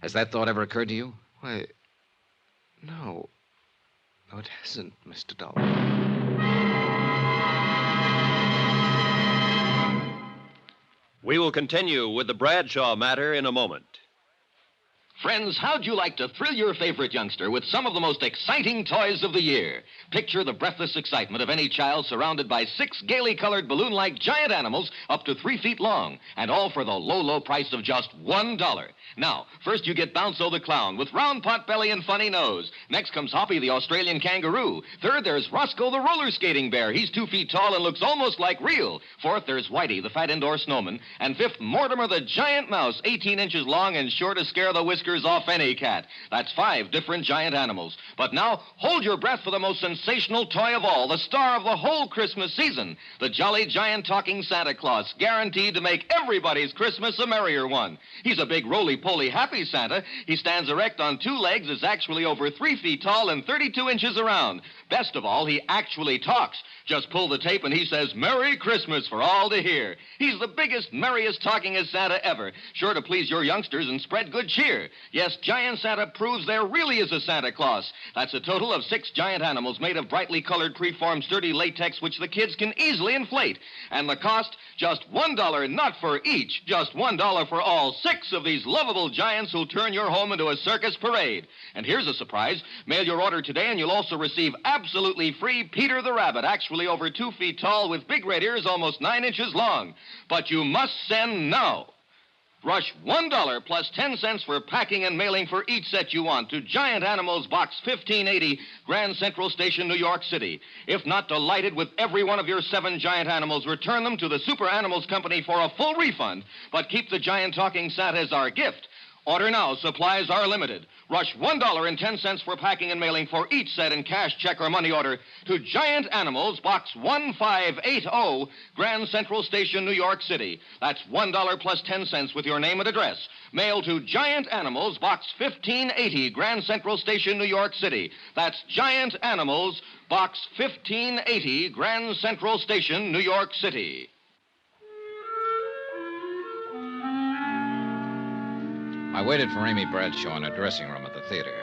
Has that thought ever occurred to you? Why, no. No, it hasn't, Mr. Dollar. We will continue with the Bradshaw matter in a moment. Friends, how'd you like to thrill your favorite youngster with some of the most exciting toys of the year? Picture the breathless excitement of any child surrounded by 6 gaily colored balloon-like giant animals up to 3 feet long, and all for the low, low price of just $1. Now, first you get Bounco the clown with round pot belly and funny nose. Next comes Hoppy the Australian kangaroo. Third, there's Roscoe the roller skating bear. He's 2 feet tall and looks almost like real. Fourth, there's Whitey the fat indoor snowman. And fifth, Mortimer the giant mouse, 18 inches long and sure to scare the whiskers off any cat. That's 5 different giant animals. But now, hold your breath for the most sensational toy of all, the star of the whole Christmas season, the jolly giant talking Santa Claus, guaranteed to make everybody's Christmas a merrier one. He's a big roly-poly happy Santa. He stands erect on 2 legs, is actually over 3 feet tall and 32 inches around. Best of all, he actually talks. Just pull the tape and he says, "Merry Christmas" for all to hear. He's the biggest, merriest talkingest Santa ever, sure to please your youngsters and spread good cheer. Yes, Giant Santa proves there really is a Santa Claus. That's a total of 6 giant animals made of brightly colored, preformed, sturdy latex, which the kids can easily inflate. And the cost, just $1, not for each, just $1 for all 6 of these lovable giants who'll turn your home into a circus parade. And here's a surprise. Mail your order today and you'll also receive absolutely free Peter the Rabbit, actually over 2 feet tall with big red ears almost 9 inches long. But you must send now. Rush $1 plus 10 cents for packing and mailing for each set you want to Giant Animals Box 1580, Grand Central Station, New York City. If not delighted with every one of your 7 giant animals, return them to the Super Animals Company for a full refund, but keep the giant talking Santa as our gift. Order now. Supplies are limited. Rush $1.10 for packing and mailing for each set in cash, check, or money order to Giant Animals, Box 1580, Grand Central Station, New York City. That's $1 plus 10 cents with your name and address. Mail to Giant Animals, Box 1580, Grand Central Station, New York City. That's Giant Animals, Box 1580, Grand Central Station, New York City. I waited for Amy Bradshaw in her dressing room at the theater.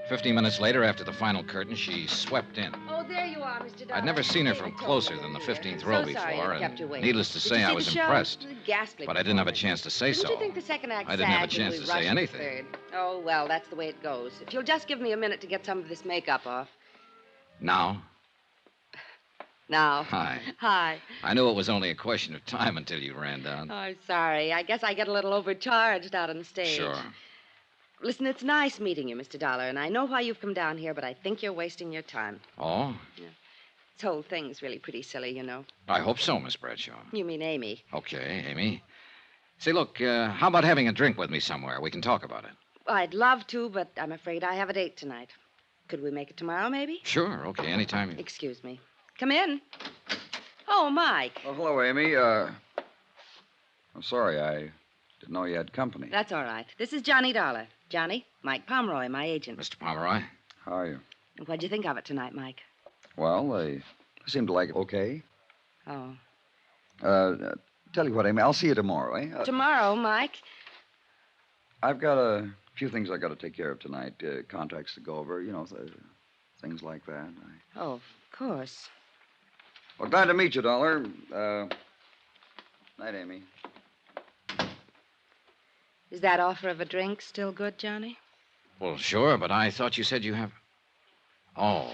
15 minutes later, after the final curtain, she swept in. Oh, there you are, Mr. Dollar. I'd never seen her from closer than the 15th row So sorry before, I kept you and waiting. needless to Did say, you I see was the show? impressed. Ghastly But I didn't have a chance to say Didn't so. you think the second act I didn't have a sagged when chance we to say rushed the anything. third? Oh, well, that's the way it goes. If you'll just give me a minute to get some of this makeup off. Now? Now. Hi. Hi. I knew it was only a question of time until you ran down. Oh, I'm sorry. I guess I get a little overcharged out on the stage. Sure. Listen, it's nice meeting you, Mr. Dollar, and I know why you've come down here, but I think you're wasting your time. Oh? This whole thing's really pretty silly, you know. I hope so, Miss Bradshaw. You mean Amy. Okay, Amy. Say, look, how about having a drink with me somewhere? We can talk about it. Well, I'd love to, but I'm afraid I have a date tonight. Could we make it tomorrow, maybe? Sure, okay, anytime. Excuse me. Come in. Oh, Mike. Oh, hello, Amy. I'm sorry. I Didn't know you had company. That's all right. This is Johnny Dollar. Johnny, Mike Pomeroy, my agent. Mr. Pomeroy? How are you? What'd you think of it tonight, Mike? Well, they seem to like it okay. Oh. Tell you what, Amy, I'll see you tomorrow, eh? Tomorrow, Mike? I've got a few things I've got to take care of tonight. Contracts to go over, things like that. Oh, of course. Well, glad to meet you, Dollar. Night, Amy. Is that offer of a drink still good, Johnny? Well, sure, but I thought you said you have... Oh,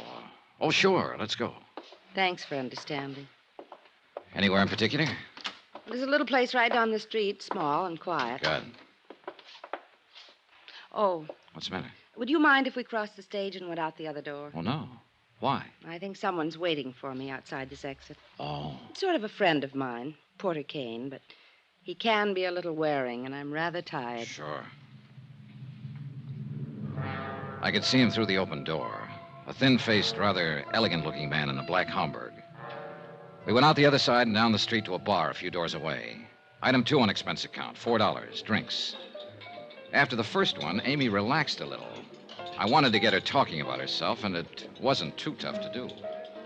sure. Let's go. Thanks for understanding. Anywhere in particular? There's a little place right down the street, small and quiet. Good. Oh, What's the matter? would you mind if we crossed the stage and went out the other door? Well, no. Why? I think someone's waiting for me outside this exit. Oh. Sort of a friend of mine, Porter Kane, but he can be a little wearing, and I'm rather tired. Sure. I could see him through the open door. A thin-faced, rather elegant-looking man in a black Homburg. We went out the other side and down the street to a bar a few doors away. Item 2 on expense account, $4, drinks. After the first one, Amy relaxed a little. I wanted to get her talking about herself, and it wasn't too tough to do.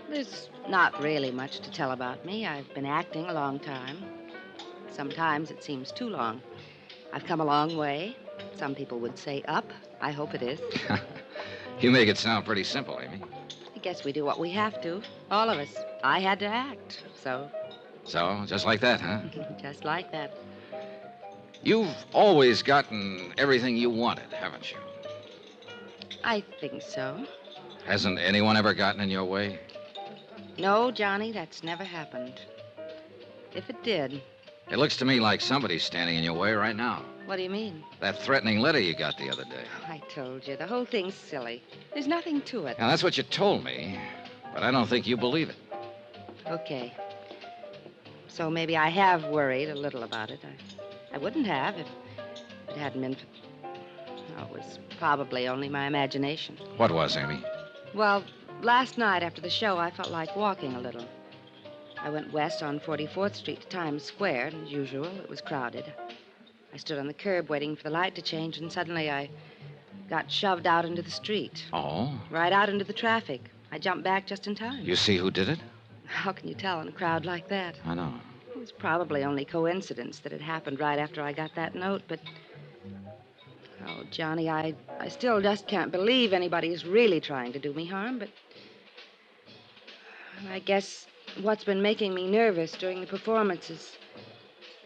There's not really much to tell about me. I've been acting a long time. Sometimes it seems too long. I've come a long way. Some people would say up. I hope it is. You make it sound pretty simple, Amy. I guess we do what we have to. All of us. I had to act, so... So, just like that, huh? Just like that. You've always gotten everything you wanted, haven't you? I think so. Hasn't anyone ever gotten in your way? No, Johnny, that's never happened. If it did... It looks to me like somebody's standing in your way right now. What do you mean? That threatening letter you got the other day. I told you, the whole thing's silly. There's nothing to it. Now, that's what you told me, but I don't think you believe it. Okay. So maybe I have worried a little about it. I wouldn't have if it hadn't been for... Oh, it was probably only my imagination. What was, Amy? Well, last night after the show, I felt like walking a little. I went west on 44th Street to Times Square, and as usual, it was crowded. I stood on the curb waiting for the light to change, and suddenly I got shoved out into the street. Oh? Right out into the traffic. I jumped back just in time. You see who did it? How can you tell in a crowd like that? I know. It was probably only coincidence that it happened right after I got that note, but... Oh, Johnny, I still just can't believe anybody is really trying to do me harm, but... I guess what's been making me nervous during the performance is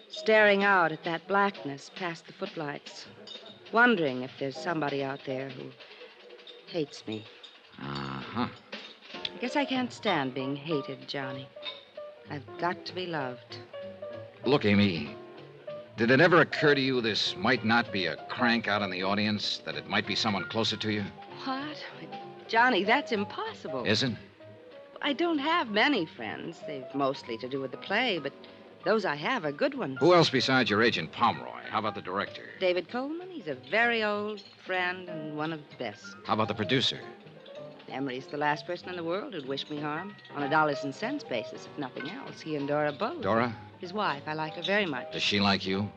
staring out at that blackness past the footlights, wondering if there's somebody out there who hates me. Uh-huh. I guess I can't stand being hated, Johnny. I've got to be loved. Look, Amy, did it ever occur to you this might not be a crank out in the audience, that it might be someone closer to you? What? Johnny, that's impossible. Isn't? I don't have many friends. They've mostly to do with the play, but those I have are good ones. Who else besides your agent, Pomeroy? How about the director? David Coleman. He's a very old friend and one of the best. How about the producer? Emery's the last person in the world who'd wish me harm. On a dollars and cents basis, if nothing else. He and Dora both. Dora? His wife. I like her very much. Does she like you?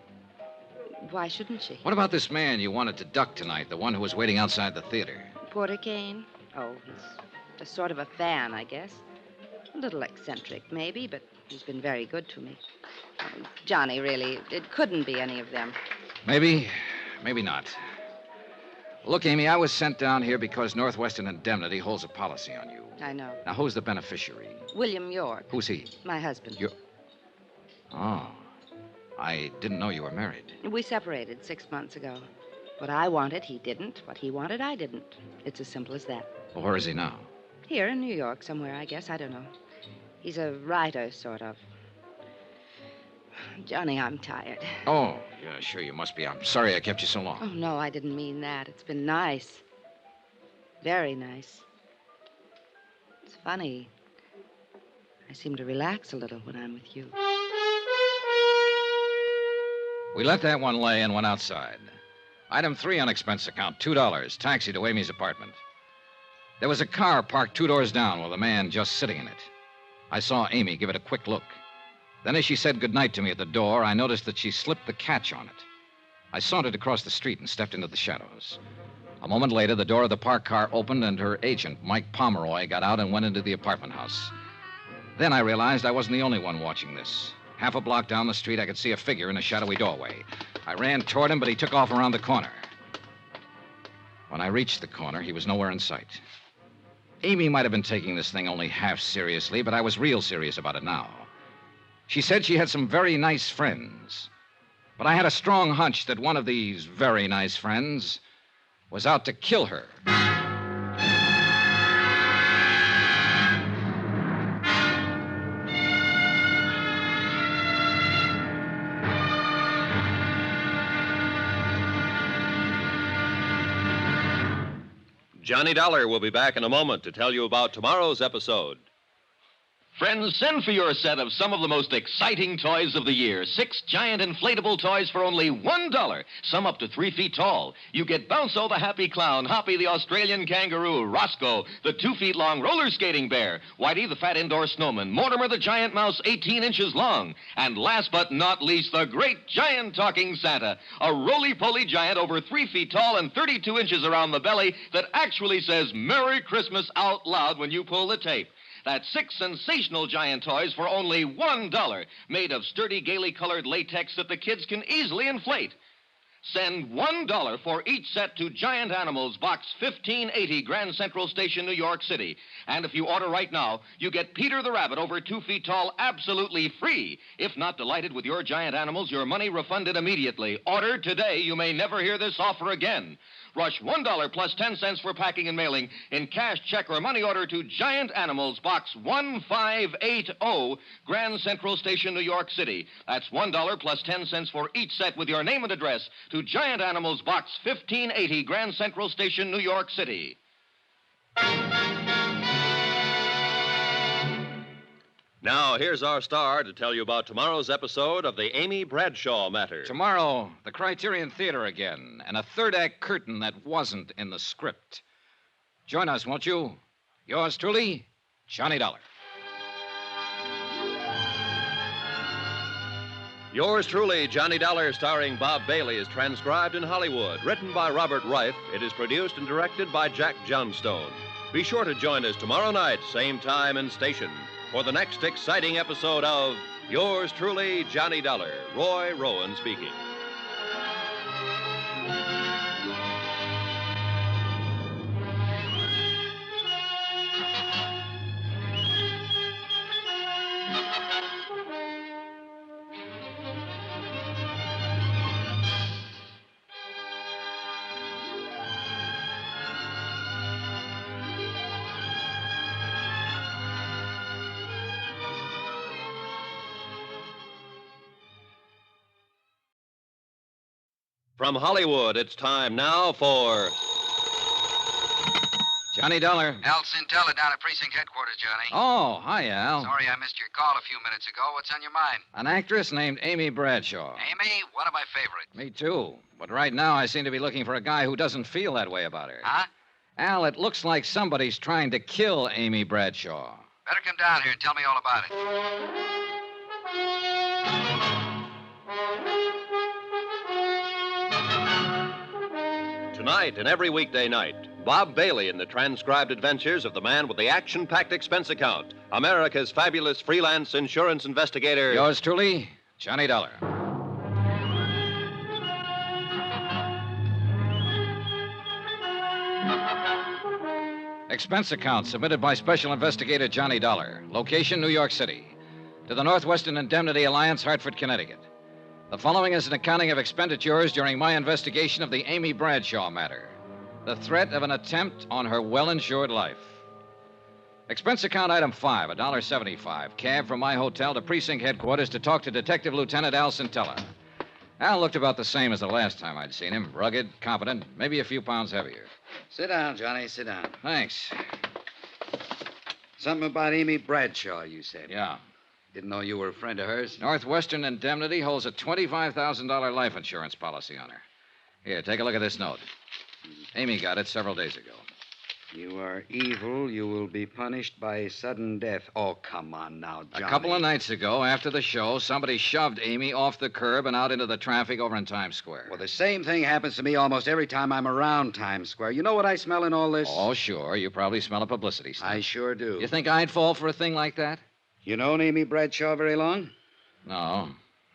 Why shouldn't she? What about this man you wanted to duck tonight, the one who was waiting outside the theater? Porter Kane? Oh, he's a sort of a fan, I guess. A little eccentric, maybe, but he's been very good to me. Johnny, really, it couldn't be any of them. Maybe, maybe not. Look, Amy, I was sent down here because Northwestern Indemnity holds a policy on you. I know. Now, who's the beneficiary? William York. Who's he? My husband. Oh. I didn't know you were married. We separated 6 months ago. What I wanted, he didn't. What he wanted, I didn't. It's as simple as that. Well, where is he now? Here in New York somewhere, I guess. I don't know. He's a writer, sort of. Johnny, I'm tired. Oh, yeah, sure you must be. I'm sorry I kept you so long. Oh, no, I didn't mean that. It's been nice. Very nice. It's funny. I seem to relax a little when I'm with you. We let that one lay and went outside. Item 3 on expense account, $2. Taxi to Amy's apartment. There was a car parked 2 doors down with a man just sitting in it. I saw Amy give it a quick look. Then as she said goodnight to me at the door, I noticed that she slipped the catch on it. I sauntered across the street and stepped into the shadows. A moment later, the door of the parked car opened and her agent, Mike Pomeroy, got out and went into the apartment house. Then I realized I wasn't the only one watching this. Half a block down the street, I could see a figure in a shadowy doorway. I ran toward him, but he took off around the corner. When I reached the corner, he was nowhere in sight. Amy might have been taking this thing only half seriously, but I was real serious about it now. She said she had some very nice friends. But I had a strong hunch that one of these very nice friends was out to kill her. Johnny Dollar will be back in a moment to tell you about tomorrow's episode. Friends, send for your set of some of the most exciting toys of the year. 6 giant inflatable toys for only $1, some up to 3 feet tall. You get Bounco the Happy Clown, Hoppy the Australian Kangaroo, Roscoe the 2 feet long roller skating bear, Whitey the fat indoor snowman, Mortimer the giant mouse 18 inches long, and last but not least, the great giant talking Santa, a roly-poly giant over 3 feet tall and 32 inches around the belly that actually says Merry Christmas out loud when you pull the tape. That's 6 sensational giant toys for only $1, made of sturdy, gaily colored latex that the kids can easily inflate. Send $1 for each set to Giant Animals, Box 1580, Grand Central Station, New York City. And if you order right now, you get Peter the Rabbit over 2 feet tall absolutely free. If not delighted with your giant animals, your money refunded immediately. Order today. You may never hear this offer again. Rush $1 plus 10 cents for packing and mailing in cash, check, or money order to Giant Animals, Box 1580, Grand Central Station, New York City. That's $1 plus 10 cents for each set with your name and address to Giant Animals, Box 1580, Grand Central Station, New York City. Now, here's our star to tell you about tomorrow's episode of the Amy Bradshaw matter. Tomorrow, the Criterion Theater again, and a third-act curtain that wasn't in the script. Join us, won't you? Yours truly, Johnny Dollar. Yours truly, Johnny Dollar, starring Bob Bailey, is transcribed in Hollywood. Written by Robert Reif, it is produced and directed by Jack Johnstone. Be sure to join us tomorrow night, same time and station, for the next exciting episode of Yours truly, Johnny Dollar. Roy Rowan speaking. From Hollywood, it's time now for Johnny Dollar. Al Cintella down at precinct headquarters, Johnny. Oh, hi, Al. Sorry I missed your call a few minutes ago. What's on your mind? An actress named Amy Bradshaw. Amy, one of my favorites. Me too. But right now, I seem to be looking for a guy who doesn't feel that way about her. Huh? Al, it looks like somebody's trying to kill Amy Bradshaw. Better come down here and tell me all about it. Tonight and every weekday night, Bob Bailey in the transcribed adventures of the man with the action-packed expense account, America's fabulous freelance insurance investigator. Yours truly, Johnny Dollar. Expense account submitted by Special Investigator Johnny Dollar. Location, New York City. To the Northwestern Indemnity Alliance, Hartford, Connecticut. The following is an accounting of expenditures during my investigation of the Amy Bradshaw matter. The threat of an attempt on her well-insured life. Expense account item 5, $1.75. Cab from my hotel to precinct headquarters to talk to Detective Lieutenant Al Cintella. Al looked about the same as the last time I'd seen him. Rugged, competent, maybe a few pounds heavier. Sit down, Johnny, sit down. Thanks. Something about Amy Bradshaw, you said. Yeah. Didn't know you were a friend of hers. Northwestern Indemnity holds a $25,000 life insurance policy on her. Here, take a look at this note. Amy got it several days ago. You are evil. You will be punished by sudden death. Oh, come on now, Johnny. A couple of nights ago, after the show, somebody shoved Amy off the curb and out into the traffic over in Times Square. Well, the same thing happens to me almost every time I'm around Times Square. You know what I smell in all this? Oh, sure. You probably smell a publicity stunt. I sure do. You think I'd fall for a thing like that? You known Amy Bradshaw very long? No.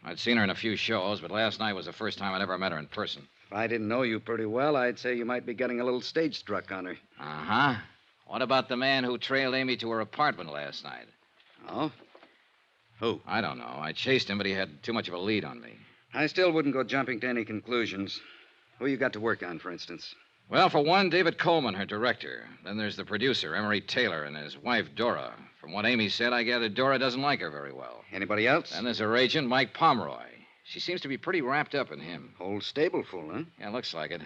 I'd seen her in a few shows, but last night was the first time I'd ever met her in person. If I didn't know you pretty well, I'd say you might be getting a little stage struck on her. Uh-huh. What about the man who trailed Amy to her apartment last night? Oh? Who? I don't know. I chased him, but he had too much of a lead on me. I still wouldn't go jumping to any conclusions. Who you got to work on, for instance? Well, for one, David Coleman, her director. Then there's the producer, Emery Taylor, and his wife, Dora. From what Amy said, I gather Dora doesn't like her very well. Anybody else? Then there's her agent, Mike Pomeroy. She seems to be pretty wrapped up in him. Whole stable full, huh? Yeah, looks like it.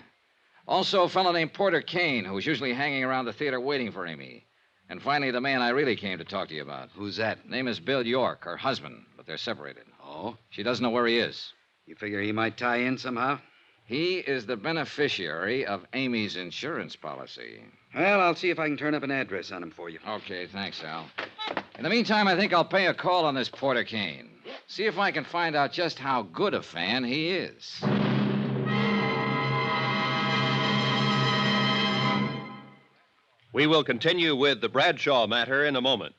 Also, a fellow named Porter Kane, who's usually hanging around the theater waiting for Amy. And finally, the man I really came to talk to you about. Who's that? Name is Bill York, her husband, but they're separated. Oh? She doesn't know where he is. You figure he might tie in somehow? He is the beneficiary of Amy's insurance policy. Well, I'll see if I can turn up an address on him for you. Okay, thanks, Al. In the meantime, I think I'll pay a call on this Porter Kane. See if I can find out just how good a fan he is. We will continue with the Bradshaw matter in a moment.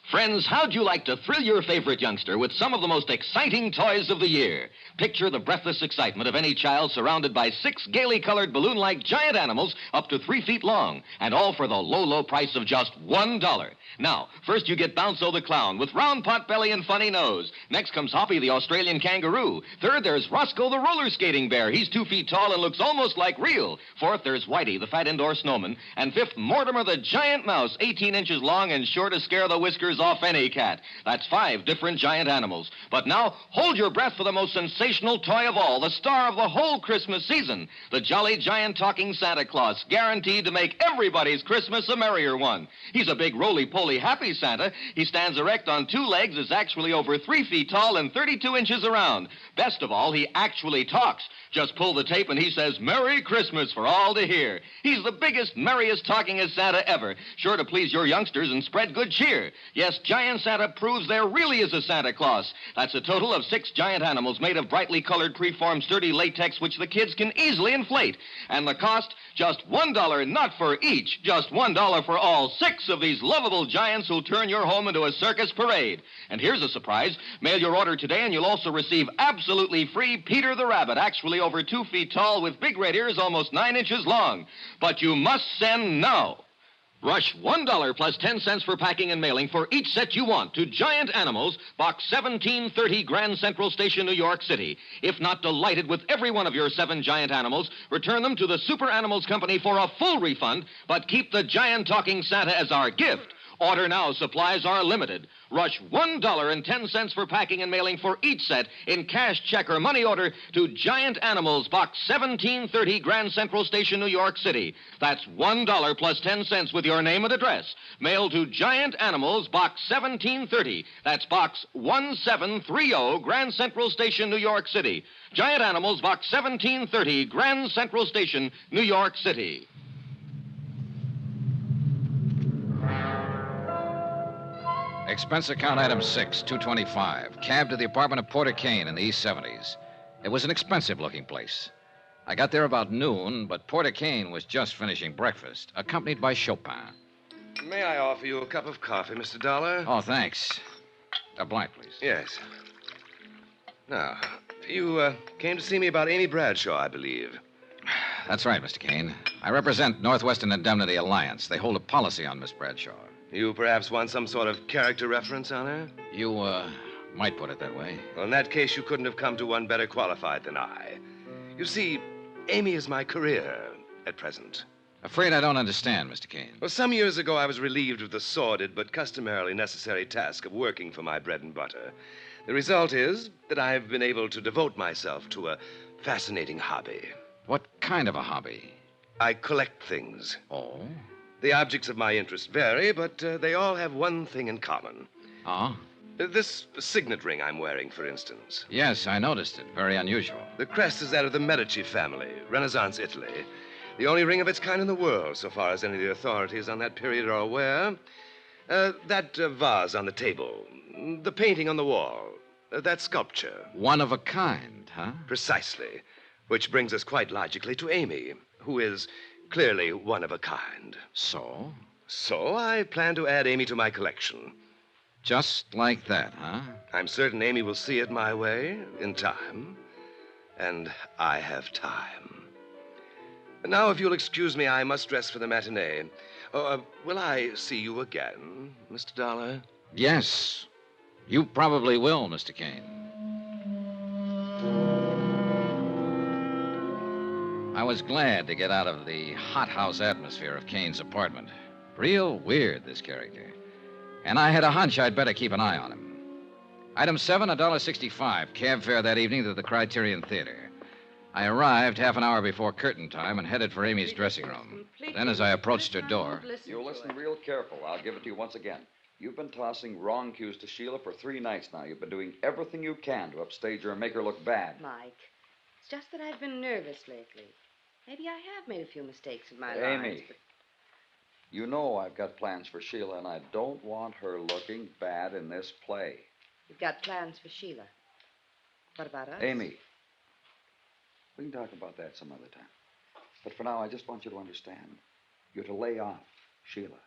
Friends, how'd you like to thrill your favorite youngster with some of the most exciting toys of the year? Picture the breathless excitement of any child surrounded by 6 gaily colored balloon-like giant animals up to 3 feet long, and all for the low, low price of just $1. Now, first you get Bounzo the clown with round pot belly and funny nose. Next comes Hoppy the Australian kangaroo. Third, there's Roscoe the roller skating bear. He's 2 feet tall and looks almost like real. Fourth, there's Whitey the fat indoor snowman. And fifth, Mortimer the giant mouse, 18 inches long and sure to scare the whiskers off any cat. That's 5 different giant animals. But now, hold your breath for the most sensational toy of all, the star of the whole Christmas season, the jolly giant talking Santa Claus, guaranteed to make everybody's Christmas a merrier one. He's a big roly-poly happy Santa. He stands erect on 2 legs, is actually over 3 feet tall and 32 inches around. Best of all, he actually talks. Just pull the tape and he says, "Merry Christmas" for all to hear. He's the biggest, merriest talkingest Santa ever, sure to please your youngsters and spread good cheer. Yes, Giant Santa proves there really is a Santa Claus. That's a total of 6 giant animals made of brightly colored, preformed, sturdy latex, which the kids can easily inflate. And the cost, just $1, not for each, just $1 for all 6 of these lovable giants who'll turn your home into a circus parade. And here's a surprise. Mail your order today and you'll also receive absolutely free Peter the Rabbit, actually over 2 feet tall with big red ears almost 9 inches long. But you must send now. Rush $1 plus 10 cents for packing and mailing for each set you want to Giant Animals, Box 1730, Grand Central Station, New York City. If not delighted with every one of your 7 giant animals, return them to the Super Animals Company for a full refund, but keep the giant talking Santa as our gift. Order now. Supplies are limited. Rush $1.10 for packing and mailing for each set in cash, check, or money order to Giant Animals, Box 1730, Grand Central Station, New York City. That's $1 plus 10 cents with your name and address. Mail to Giant Animals, Box 1730. That's Box 1730, Grand Central Station, New York City. Giant Animals, Box 1730, Grand Central Station, New York City. Expense account item 6, $225. Cab to the apartment of Porter Kane in the East 70s. It was an expensive-looking place. I got there about noon, but Porter Kane was just finishing breakfast, accompanied by Chopin. May I offer you a cup of coffee, Mr. Dollar? Oh, thanks. A black, please. Yes. Now, you came to see me about Amy Bradshaw, I believe. That's right, Mr. Kane. I represent Northwestern Indemnity Alliance. They hold a policy on Miss Bradshaw. You perhaps want some sort of character reference on her? You, might put it that way. Well, in that case, you couldn't have come to one better qualified than I. You see, Amy is my career at present. Afraid I don't understand, Mr. Kane. Well, some years ago, I was relieved of the sordid but customarily necessary task of working for my bread and butter. The result is that I've been able to devote myself to a fascinating hobby. What kind of a hobby? I collect things. Oh? The objects of my interest vary, but they all have one thing in common. Oh? This signet ring I'm wearing, for instance. Yes, I noticed it. Very unusual. The crest is that of the Medici family, Renaissance Italy. The only ring of its kind in the world, so far as any of the authorities on that period are aware. That vase on the table, the painting on the wall, that sculpture. One of a kind, huh? Precisely. Which brings us quite logically to Amy, who is clearly one of a kind. So? So I plan to add Amy to my collection. Just like that, huh? I'm certain Amy will see it my way in time. And I have time. Now, if you'll excuse me, I must dress for the matinee. Will I see you again, Mr. Dollar? Yes. You probably will, Mr. Kane. I was glad to get out of the hothouse atmosphere of Kane's apartment. Real weird, this character. And I had a hunch I'd better keep an eye on him. Item 7, $1.65. Cab fare that evening to the Criterion Theater. I arrived half an hour before curtain time and headed for Amy's dressing room. Then, as I approached her door... You listen real careful. I'll give it to you once again. You've been tossing wrong cues to Sheila for 3 nights now. You've been doing everything you can to upstage her and make her look bad. Mike, it's just that I've been nervous lately. Maybe I have made a few mistakes in my life. Amy, you know I've got plans for Sheila, and I don't want her looking bad in this play. You've got plans for Sheila. What about us? Amy, we can talk about that some other time. But for now, I just want you to understand. You're to lay off Sheila.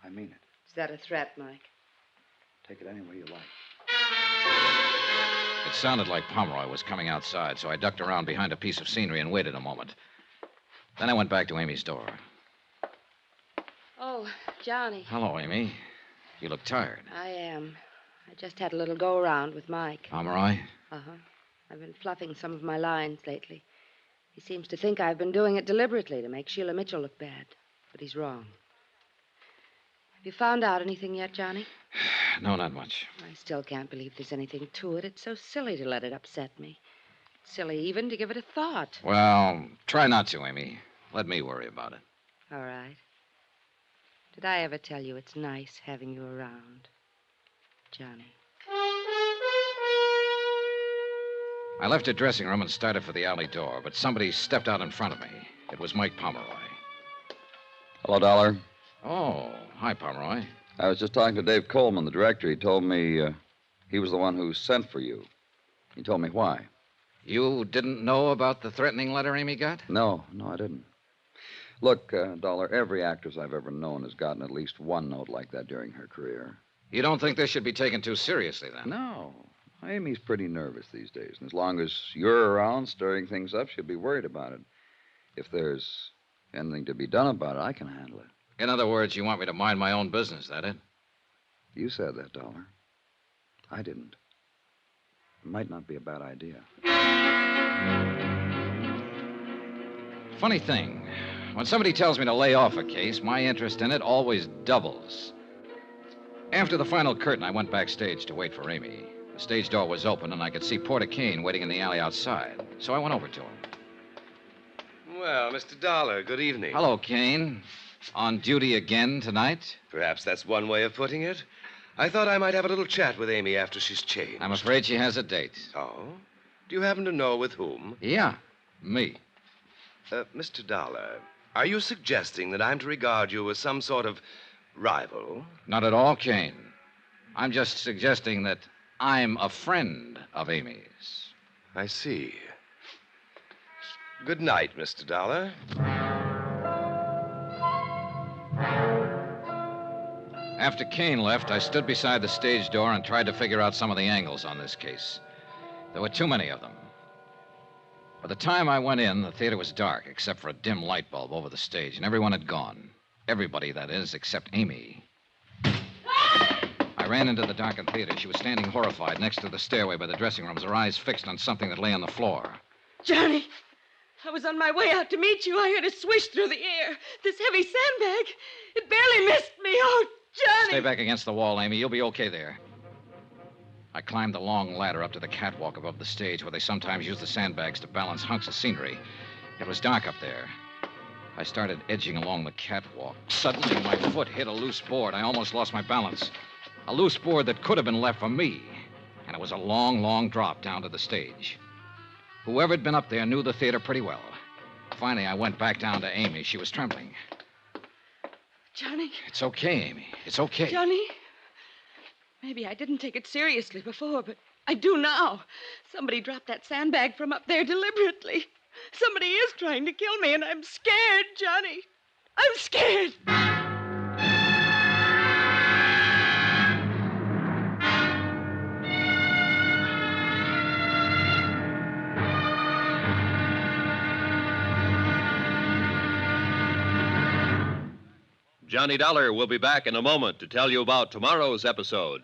I mean it. Is that a threat, Mike? Take it any way you like. It sounded like Pomeroy was coming outside, so I ducked around behind a piece of scenery and waited a moment. Then I went back to Amy's door. Oh, Johnny. Hello, Amy. You look tired. I am. I just had a little go-around with Mike. Pomeroy? Uh-huh. I've been fluffing some of my lines lately. He seems to think I've been doing it deliberately to make Sheila Mitchell look bad. But he's wrong. Have you found out anything yet, Johnny? No, not much. I still can't believe there's anything to it. It's so silly to let it upset me. It's silly even to give it a thought. Well, try not to, Amy. Let me worry about it. All right. Did I ever tell you it's nice having you around, Johnny? I left her dressing room and started for the alley door, but somebody stepped out in front of me. It was Mike Pomeroy. Hello, Dollar. Oh, hi, Pomeroy. I was just talking to Dave Coleman, the director. He told me he was the one who sent for you. He told me why. You didn't know about the threatening letter Amy got? No, I didn't. Look, Dollar, every actress I've ever known has gotten at least one note like that during her career. You don't think this should be taken too seriously, then? No. Amy's pretty nervous these days, and as long as you're around stirring things up, she'll be worried about it. If there's anything to be done about it, I can handle it. In other words, you want me to mind my own business, that it? You said that, Dollar. I didn't. It might not be a bad idea. Funny thing. When somebody tells me to lay off a case, my interest in it always doubles. After the final curtain, I went backstage to wait for Amy. The stage door was open, and I could see Porter Kane waiting in the alley outside. So I went over to him. Well, Mr. Dollar, good evening. Hello, Kane. On duty again tonight? Perhaps that's one way of putting it. I thought I might have a little chat with Amy after she's changed. I'm afraid she has a date. Oh? Do you happen to know with whom? Yeah, me. Mr. Dollar, are you suggesting that I'm to regard you as some sort of rival? Not at all, Kane. I'm just suggesting that I'm a friend of Amy's. I see. Good night, Mr. Dollar. After Kane left, I stood beside the stage door and tried to figure out some of the angles on this case. There were too many of them. By the time I went in, the theater was dark, except for a dim light bulb over the stage, and everyone had gone. Everybody, that is, except Amy. I ran into the darkened theater. She was standing horrified next to the stairway by the dressing rooms, her eyes fixed on something that lay on the floor. Johnny, I was on my way out to meet you. I heard a swish through the air. This heavy sandbag. It barely missed me. Oh, Johnny. Stay back against the wall, Amy. You'll be okay there. I climbed the long ladder up to the catwalk above the stage, where they sometimes use the sandbags to balance hunks of scenery. It was dark up there. I started edging along the catwalk. Suddenly, my foot hit a loose board. I almost lost my balance. A loose board that could have been left for me. And it was a long, long drop down to the stage. Whoever had been up there knew the theater pretty well. Finally, I went back down to Amy. She was trembling. Johnny? It's okay, Amy. It's okay. Johnny? Maybe I didn't take it seriously before, but I do now. Somebody dropped that sandbag from up there deliberately. Somebody is trying to kill me, and I'm scared, Johnny. I'm scared. Johnny Dollar will be back in a moment to tell you about tomorrow's episode.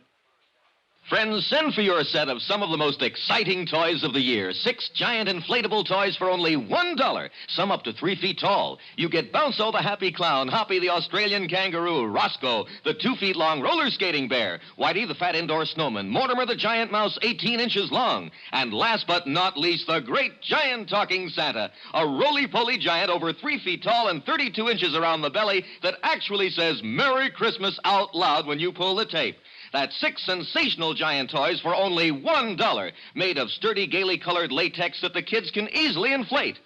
Friends, send for your set of some of the most exciting toys of the year. 6 giant inflatable toys for only $1. Some up to 3 feet tall. You get Bounco the Happy Clown, Hoppy the Australian Kangaroo, Roscoe the 2 feet long roller skating bear, Whitey the fat indoor snowman, Mortimer the giant mouse 18 inches long, and last but not least, the great giant talking Santa, a roly-poly giant over 3 feet tall and 32 inches around the belly that actually says Merry Christmas out loud when you pull the tape. That's 6 sensational giant toys for only $1, made of sturdy, gaily colored latex that the kids can easily inflate.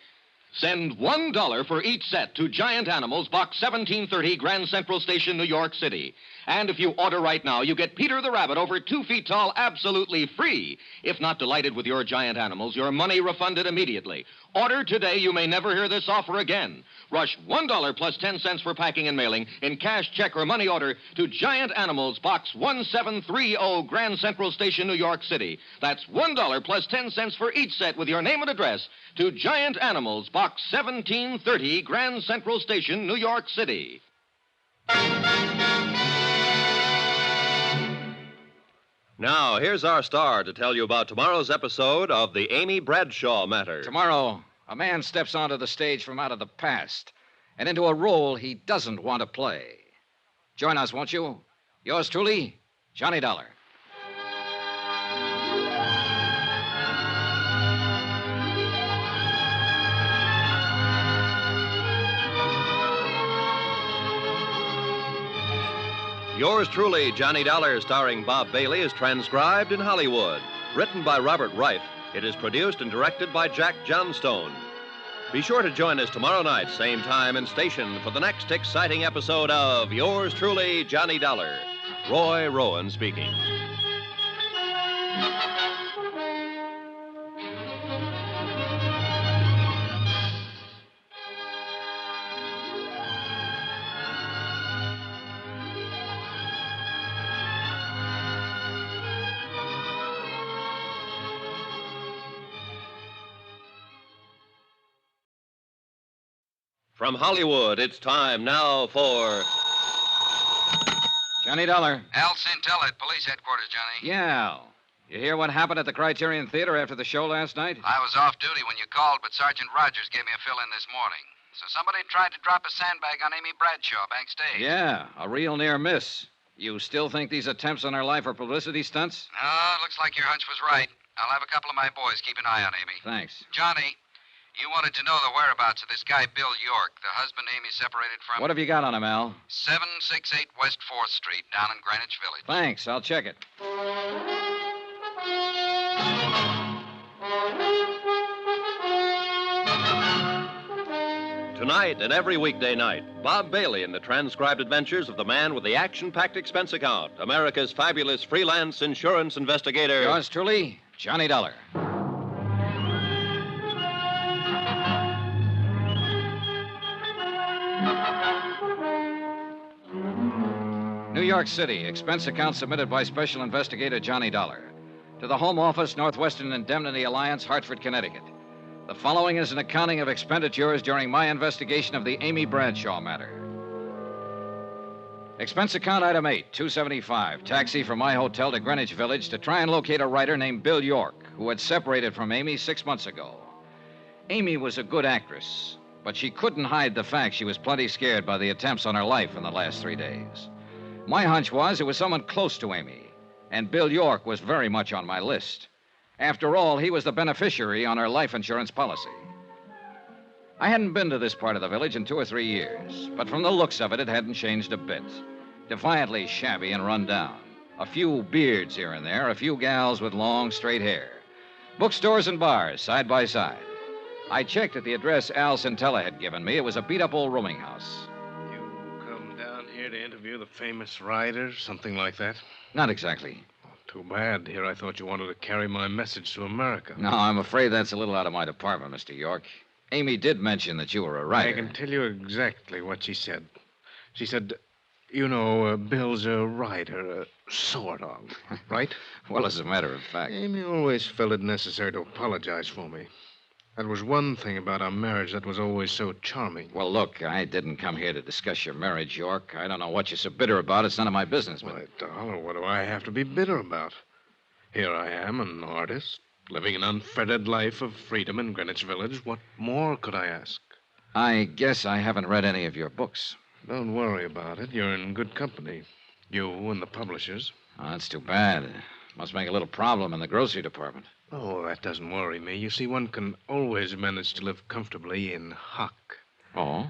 Send $1 for each set to Giant Animals, Box 1730, Grand Central Station, New York City. And if you order right now, you get Peter the Rabbit over 2 feet tall absolutely free. If not delighted with your giant animals, your money refunded immediately. Order today. You may never hear this offer again. Rush $1 plus 10 cents for packing and mailing in cash, check, or money order to Giant Animals, Box 1730, Grand Central Station, New York City. That's $1 plus 10 cents for each set with your name and address to Giant Animals, Box 1730, Grand Central Station, New York City. Now, here's our star to tell you about tomorrow's episode of the Amy Bradshaw matter. Tomorrow, a man steps onto the stage from out of the past and into a role he doesn't want to play. Join us, won't you? Yours truly, Johnny Dollar. Yours truly, Johnny Dollar, starring Bob Bailey, is transcribed in Hollywood. Written by Robert Reif, it is produced and directed by Jack Johnstone. Be sure to join us tomorrow night, same time and station, for the next exciting episode of Yours truly, Johnny Dollar. Roy Rowan speaking. From Hollywood, it's time now for... Johnny Dollar. Al Centella at police headquarters, Johnny. Yeah. You hear what happened at the Criterion Theater after the show last night? I was off duty when you called, but Sergeant Rogers gave me a fill-in this morning. So somebody tried to drop a sandbag on Amy Bradshaw backstage. Yeah, a real near miss. You still think these attempts on her life are publicity stunts? No, it looks like your hunch was right. I'll have a couple of my boys keep an eye on Amy. Thanks. Johnny, you wanted to know the whereabouts of this guy, Bill York, the husband Amy separated from. What have you got on him, Al? 768 West 4th Street, down in Greenwich Village. Thanks. I'll check it. Tonight and every weekday night, Bob Bailey in the transcribed adventures of the man with the action-packed expense account, America's fabulous freelance insurance investigator. Yours truly, Johnny Dollar. New York City, expense account submitted by Special Investigator Johnny Dollar. To the Home Office, Northwestern Indemnity Alliance, Hartford, Connecticut. The following is an accounting of expenditures during my investigation of the Amy Bradshaw matter. Expense account item 8, $275. Taxi from my hotel to Greenwich Village to try and locate a writer named Bill York, who had separated from Amy 6 months ago. Amy was a good actress, but she couldn't hide the fact she was plenty scared by the attempts on her life in the last 3 days. My hunch was it was someone close to Amy, and Bill York was very much on my list. After all, he was the beneficiary on her life insurance policy. I hadn't been to this part of the village in 2 or 3 years, but from the looks of it, it hadn't changed a bit. Defiantly shabby and run down. A few beards here and there, a few gals with long, straight hair. Bookstores and bars, side by side. I checked at the address Al Centella had given me. It was a beat-up old rooming house. Come down here to interview the famous writer, something like that? Not exactly. Too bad. Here I thought you wanted to carry my message to America. No, I'm afraid that's a little out of my department, Mr. York. Amy did mention that you were a writer. I can tell you exactly what she said. She said, you know, Bill's a writer, sort of, right? Well, as a matter of fact. Amy always felt it necessary to apologize for me. That was one thing about our marriage that was always so charming. Well, look, I didn't come here to discuss your marriage, York. I don't know what you're so bitter about. It's none of my business. But... Why, Dollar, what do I have to be bitter about? Here I am, an artist, living an unfettered life of freedom in Greenwich Village. What more could I ask? I guess I haven't read any of your books. Don't worry about it. You're in good company. You and the publishers. Oh, that's too bad. Must make a little problem in the grocery department. Oh, that doesn't worry me. You see, one can always manage to live comfortably in hock. Oh?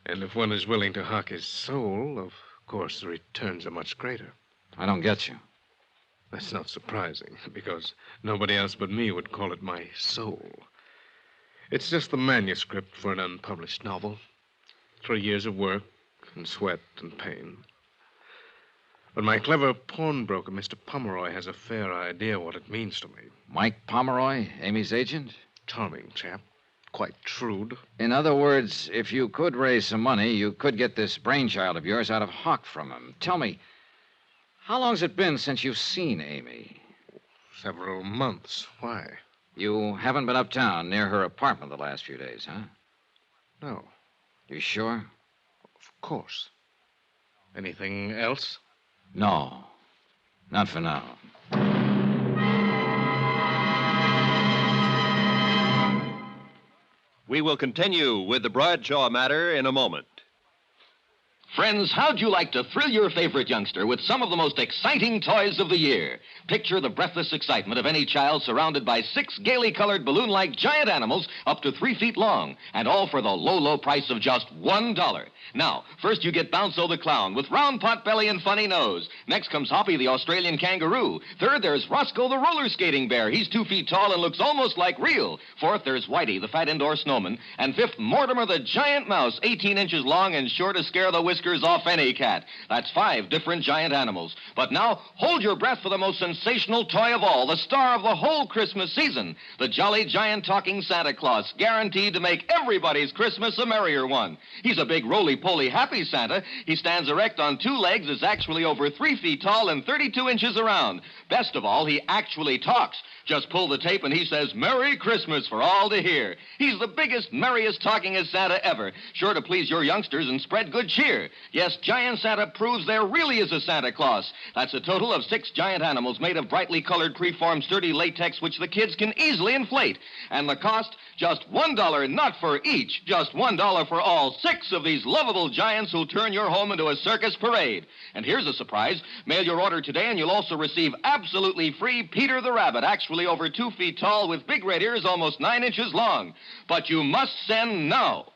And if one is willing to hock his soul, of course the returns are much greater. I don't get you. That's not surprising, because nobody else but me would call it my soul. It's just the manuscript for an unpublished novel. 3 years of work and sweat and pain. But my clever pawnbroker, Mr. Pomeroy, has a fair idea what it means to me. Mike Pomeroy, Amy's agent? Charming chap. Quite shrewd. In other words, if you could raise some money, you could get this brainchild of yours out of hock from him. Tell me, how long's it been since you've seen Amy? Several months. Why? You haven't been uptown near her apartment the last few days, huh? No. You sure? Of course. Anything else? No. Not for now. We will continue with the Bradshaw matter in a moment. Friends, how'd you like to thrill your favorite youngster with some of the most exciting toys of the year? Picture the breathless excitement of any child surrounded by 6 gaily colored balloon-like giant animals up to 3 feet long, and all for the low, low price of just $1. Now, first you get Bounco the clown with round pot belly and funny nose. Next comes Hoppy the Australian kangaroo. Third, there's Roscoe the roller skating bear. He's 2 feet tall and looks almost like real. Fourth, there's Whitey the fat indoor snowman. And fifth, Mortimer the giant mouse, 18 inches long and sure to scare the whiskers off any cat. That's 5 different giant animals. But now, hold your breath for the most sensational toy of all, the star of the whole Christmas season, the jolly giant talking Santa Claus, guaranteed to make everybody's Christmas a merrier one. He's a big roly-poly happy Santa. He stands erect on 2 legs, is actually over 3 feet tall and 32 inches around. Best of all, he actually talks. Just pull the tape and he says, "Merry Christmas" for all to hear. He's the biggest, merriest talkingest Santa ever, sure to please your youngsters and spread good cheer. Yes, Giant Santa proves there really is a Santa Claus. That's a total of 6 giant animals made of brightly colored, preformed, sturdy latex, which the kids can easily inflate. And the cost, just $1, not for each, just $1 for all 6 of these lovable giants who'll turn your home into a circus parade. And here's a surprise. Mail your order today and you'll also receive absolutely free Peter the Rabbit, actually over 2 feet tall with big red ears almost 9 inches long. But you must send now.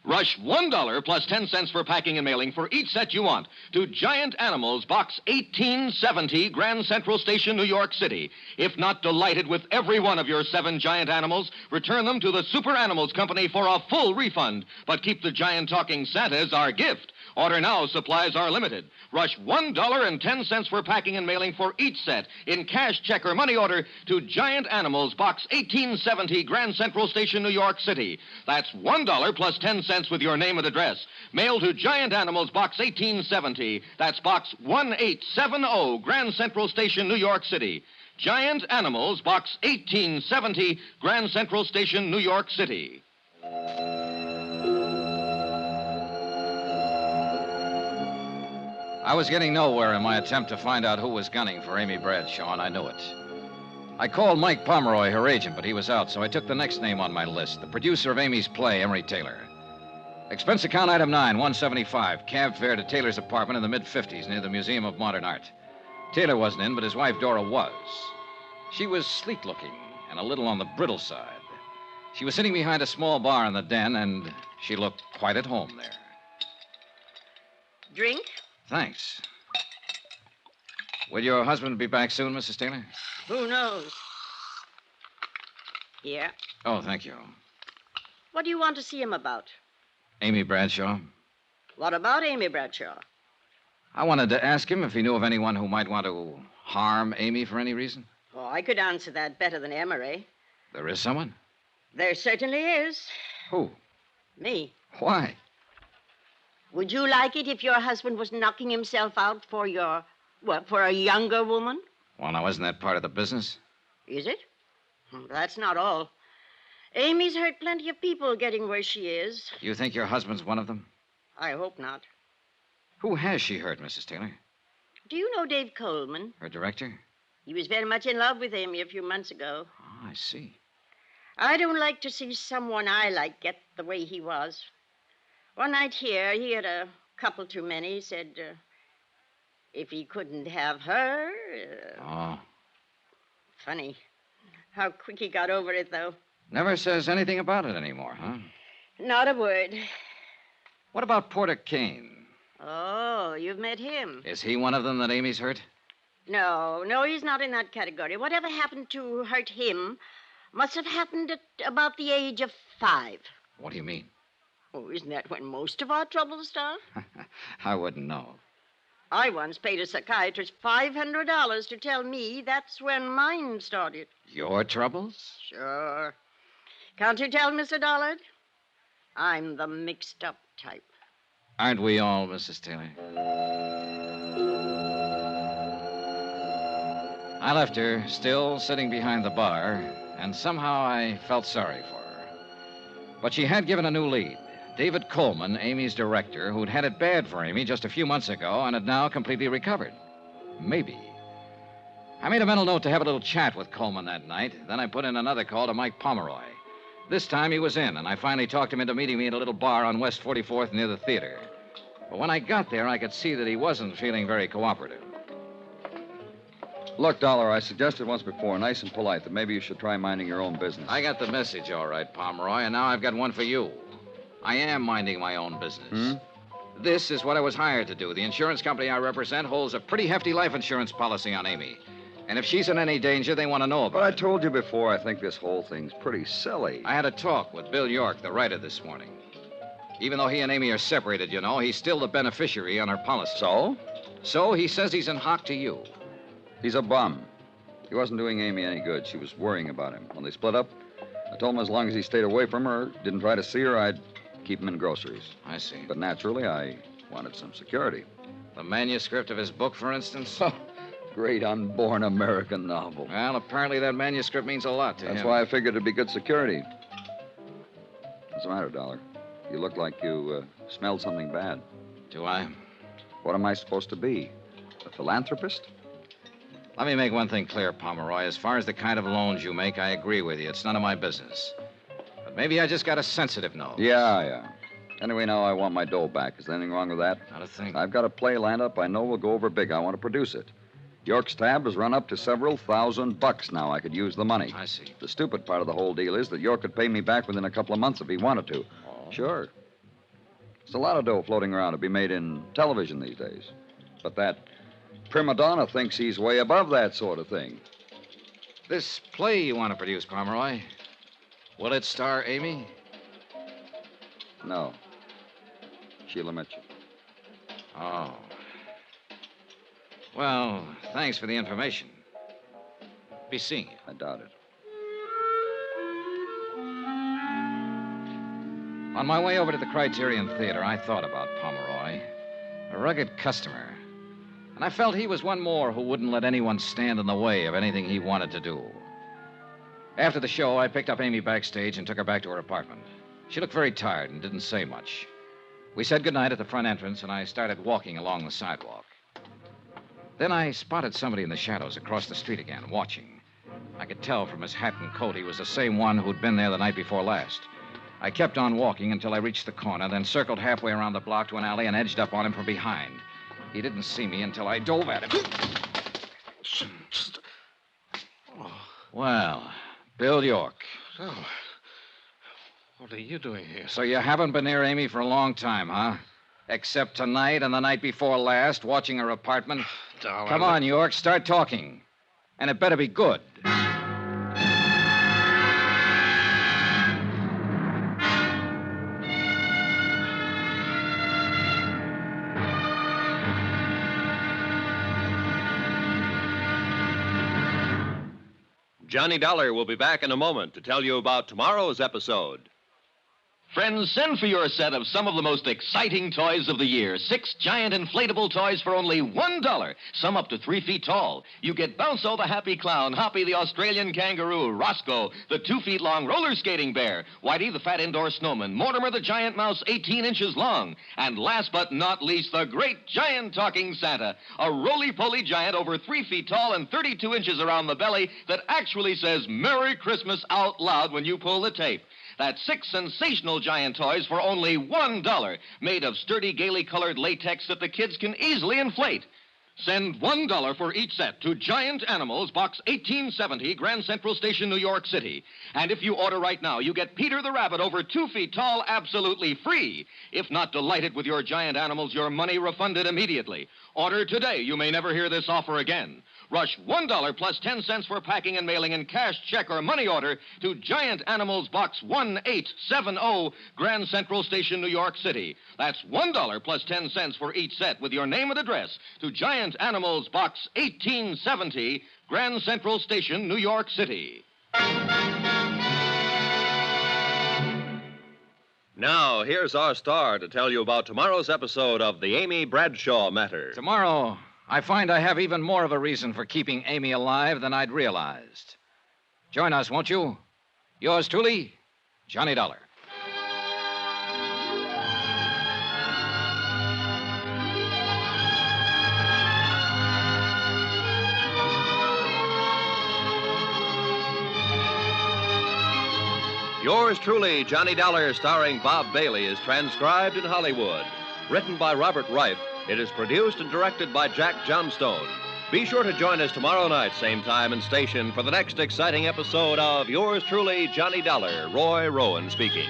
Rush $1 plus 10 cents for packing and mailing for each set you want to Giant Animals, Box 1870, Grand Central Station, New York City. If not delighted with every one of your 7 giant animals, return them to the Super Animals Company for a full refund. But keep the giant talking Santa as our gift. Order now, supplies are limited. Rush $1.10 for packing and mailing for each set in cash, check, or money order to Giant Animals, Box 1870, Grand Central Station, New York City. That's $1 plus 10 cents with your name and address. Mail to Giant Animals, Box 1870. That's Box 1870, Grand Central Station, New York City. Giant Animals, Box 1870, Grand Central Station, New York City. I was getting nowhere in my attempt to find out who was gunning for Amy Bradshaw, and I knew it. I called Mike Pomeroy, her agent, but he was out, so I took the next name on my list, the producer of Amy's play, Emery Taylor. Expense account item 9, $175. Cab fare to Taylor's apartment in the mid-50s near the Museum of Modern Art. Taylor wasn't in, but his wife Dora was. She was sleek-looking and a little on the brittle side. She was sitting behind a small bar in the den, and she looked quite at home there. Drink? Thanks. Will your husband be back soon, Mrs. Taylor? Who knows? Yeah. Oh, thank you. What do you want to see him about? Amy Bradshaw. What about Amy Bradshaw? I wanted to ask him if he knew of anyone who might want to harm Amy for any reason. Oh, I could answer that better than Emery. There is someone? There certainly is. Who? Me. Why? Would you like it if your husband was knocking himself out for for a younger woman? Well, now, isn't that part of the business? Is it? That's not all. Amy's hurt plenty of people getting where she is. You think your husband's one of them? I hope not. Who has she hurt, Mrs. Taylor? Do you know Dave Coleman? Her director? He was very much in love with Amy a few months ago. Oh, I see. I don't like to see someone I like get the way he was. One night here, he had a couple too many. He said if he couldn't have her... Oh. Funny. How quick he got over it, though. Never says anything about it anymore, huh? Not a word. What about Porter Kane? Oh, you've met him. Is he one of them that Amy's hurt? No, he's not in that category. Whatever happened to hurt him must have happened at about the age of 5. What do you mean? Oh, isn't that when most of our troubles start? I wouldn't know. I once paid a psychiatrist $500 to tell me that's when mine started. Your troubles? Sure. Can't you tell, Mr. Dollard? I'm the mixed-up type. Aren't we all, Mrs. Taylor? I left her, still sitting behind the bar, and somehow I felt sorry for her. But she had given a new lead. David Coleman, Amy's director, who'd had it bad for Amy just a few months ago and had now completely recovered. Maybe. I made a mental note to have a little chat with Coleman that night. Then I put in another call to Mike Pomeroy. This time he was in, and I finally talked him into meeting me at a little bar on West 44th near the theater. But when I got there, I could see that he wasn't feeling very cooperative. Look, Dollar, I suggested once before, nice and polite, that maybe you should try minding your own business. I got the message, all right, Pomeroy, and now I've got one for you. I am minding my own business. This is what I was hired to do. The insurance company I represent holds a pretty hefty life insurance policy on Amy. And if she's in any danger, they want to know about But I it. told you before, I think this whole thing's pretty silly. I had a talk with Bill York, the writer, this morning. Even though he and Amy are separated, you know, he's still the beneficiary on her policy. So? So he says he's in hock to you. He's a bum. He wasn't doing Amy any good. She was worrying about him. When they split up, I told him as long as he stayed away from her, didn't try to see her, I'd keep him in groceries. I see. But naturally, I wanted some security. The manuscript of his book, for instance? Great unborn American novel. Well, apparently that manuscript means a lot to him. That's why I figured it'd be good security. What's the matter, Dollar? You look like you smelled something bad. Do I? What am I supposed to be? A philanthropist? Let me make one thing clear, Pomeroy. As far as the kind of loans you make, I agree with you. It's none of my business. But maybe I just got a sensitive nose. Yeah. Anyway, now I want my dough back. Is there anything wrong with that? Not a thing. I've got a play lined up I know will go over big. I want to produce it. York's tab has run up to several $1,000 now. I could use the money. I see. The stupid part of the whole deal is that York could pay me back within a couple of months if he wanted to. Oh. Sure. There's a lot of dough floating around to be made in television these days. But that prima donna thinks he's way above that sort of thing. This play you want to produce, Pomeroy, will it star Amy? No. Sheila Mitchell. Oh. Well, thanks for the information. Be seeing you. I doubt it. On my way over to the Criterion Theater, I thought about Pomeroy, a rugged customer. And I felt he was one more who wouldn't let anyone stand in the way of anything he wanted to do. After the show, I picked up Amy backstage and took her back to her apartment. She looked very tired and didn't say much. We said goodnight at the front entrance, and I started walking along the sidewalk. Then I spotted somebody in the shadows across the street again, watching. I could tell from his hat and coat he was the same one who'd been there the night before last. I kept on walking until I reached the corner, then circled halfway around the block to an alley and edged up on him from behind. He didn't see me until I dove at him. Well, Bill York. So, what are you doing here? So you haven't been near Amy for a long time, huh? Except tonight and the night before last, watching her apartment. Darling. Come on, York, start talking. And it better be good. Johnny Dollar will be back in a moment to tell you about tomorrow's episode. Friends, send for your set of some of the most exciting toys of the year. 6 giant inflatable toys for only $1. Some up to 3 feet tall. You get Bounco the happy clown, Hoppy the Australian kangaroo, Roscoe the 2 feet long roller skating bear, Whitey the fat indoor snowman, Mortimer the giant mouse 18 inches long, and last but not least, the great giant talking Santa, a roly-poly giant over 3 feet tall and 32 inches around the belly that actually says Merry Christmas out loud when you pull the tape. That's 6 sensational giant toys for only $1, made of sturdy, gaily colored latex that the kids can easily inflate. Send $1 for each set to Giant Animals, Box 1870, Grand Central Station, New York City. And if you order right now, you get Peter the Rabbit over 2 feet tall absolutely free. If not delighted with your Giant Animals, your money refunded immediately. Order today. You may never hear this offer again. Rush $1 plus 10 cents for packing and mailing in cash, check, or money order to Giant Animals Box 1870, Grand Central Station, New York City. That's $1 plus 10 cents for each set with your name and address to Giant Animals Box 1870, Grand Central Station, New York City. Now, here's our star to tell you about tomorrow's episode of the Amy Bradshaw Matter. Tomorrow, I find I have even more of a reason for keeping Amy alive than I'd realized. Join us, won't you? Yours truly, Johnny Dollar. Yours truly, Johnny Dollar, starring Bob Bailey, is transcribed in Hollywood. Written by Robert Reif, it is produced and directed by Jack Johnstone. Be sure to join us tomorrow night, same time and station, for the next exciting episode of Yours truly, Johnny Dollar. Roy Rowan speaking.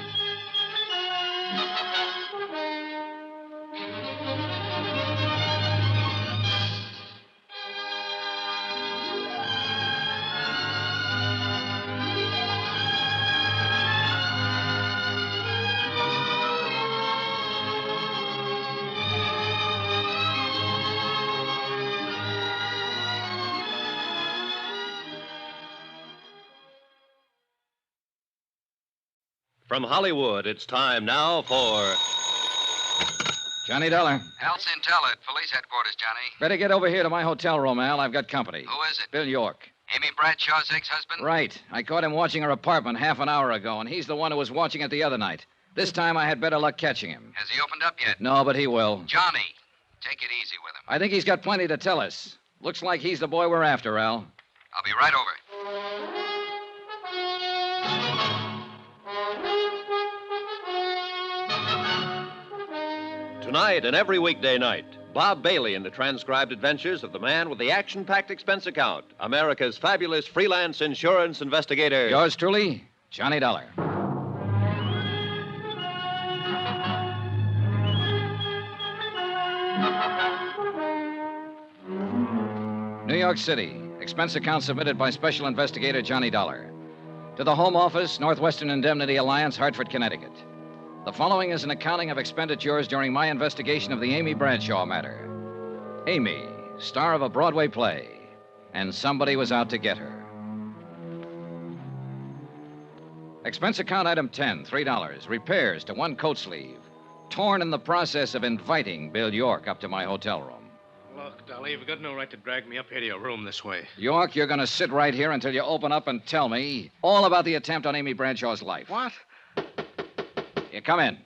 From Hollywood, it's time now for Johnny Dollar. Elsa Intel at police headquarters, Johnny. Better get over here to my hotel room, Al. I've got company. Who is it? Bill York. Amy Bradshaw's ex-husband? Right. I caught him watching her apartment half an hour ago, and he's the one who was watching it the other night. This time I had better luck catching him. Has he opened up yet? No, but he will. Johnny, take it easy with him. I think he's got plenty to tell us. Looks like he's the boy we're after, Al. I'll be right over. Tonight and every weekday night, Bob Bailey in the transcribed adventures of the man with the action-packed expense account, America's fabulous freelance insurance investigator. Yours truly, Johnny Dollar. New York City. Expense account submitted by Special Investigator Johnny Dollar. To the Home Office, Northwestern Indemnity Alliance, Hartford, Connecticut. The following is an accounting of expenditures during my investigation of the Amy Bradshaw matter. Amy, star of a Broadway play, and somebody was out to get her. Expense account item 10, $3. Repairs to 1 coat sleeve. Torn in the process of inviting Bill York up to my hotel room. Look, Dolly, you've got no right to drag me up here to your room this way. York, you're going to sit right here until you open up and tell me all about the attempt on Amy Bradshaw's life. What? You come in.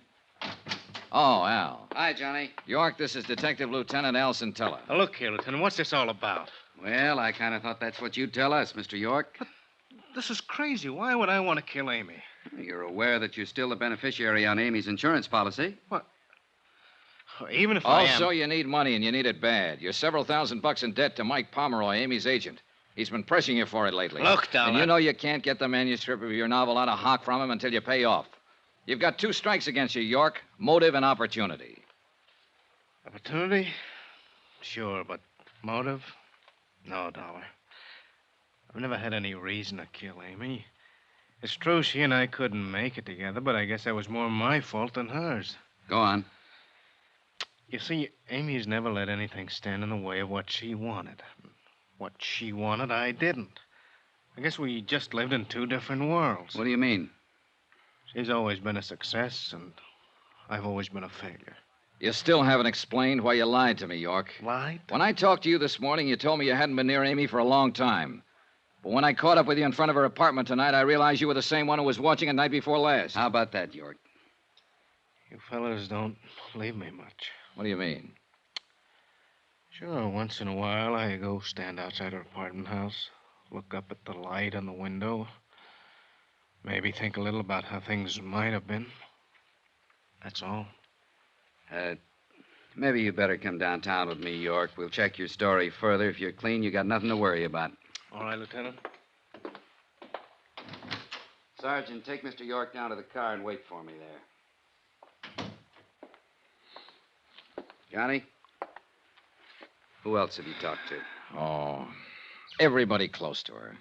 Oh, Al. Hi, Johnny. York, this is Detective Lieutenant Al Centella. Now, look here, Lieutenant, what's this all about? Well, I kind of thought that's what you'd tell us, Mr. York. But this is crazy. Why would I want to kill Amy? You're aware that you're still the beneficiary on Amy's insurance policy. What? Even if I am... Also, you need money, and you need it bad. You're several $1,000s in debt to Mike Pomeroy, Amy's agent. He's been pressing you for it lately. Look, Dollar. And you know you can't get the manuscript of your novel out of hock from him until you pay off. You've got 2 strikes against you, York. Motive and opportunity. Opportunity? Sure, but motive? No, Dollar. I've never had any reason to kill Amy. It's true she and I couldn't make it together, but I guess that was more my fault than hers. Go on. You see, Amy's never let anything stand in the way of what she wanted. What she wanted, I didn't. I guess we just lived in two different worlds. What do you mean? She's always been a success, and I've always been a failure. You still haven't explained why you lied to me, York. Lied? When I talked to you this morning, you told me you hadn't been near Amy for a long time. But when I caught up with you in front of her apartment tonight, I realized you were the same one who was watching the night before last. How about that, York? You fellas don't believe me much. What do you mean? Sure, once in a while I go stand outside her apartment house, look up at the light on the window, maybe think a little about how things might have been. That's all. Maybe you better come downtown with me, York. We'll check your story further. If you're clean, you got nothing to worry about. All right, Lieutenant. Sergeant, take Mr. York down to the car and wait for me there. Johnny? Who else have you talked to? Oh, everybody close to her.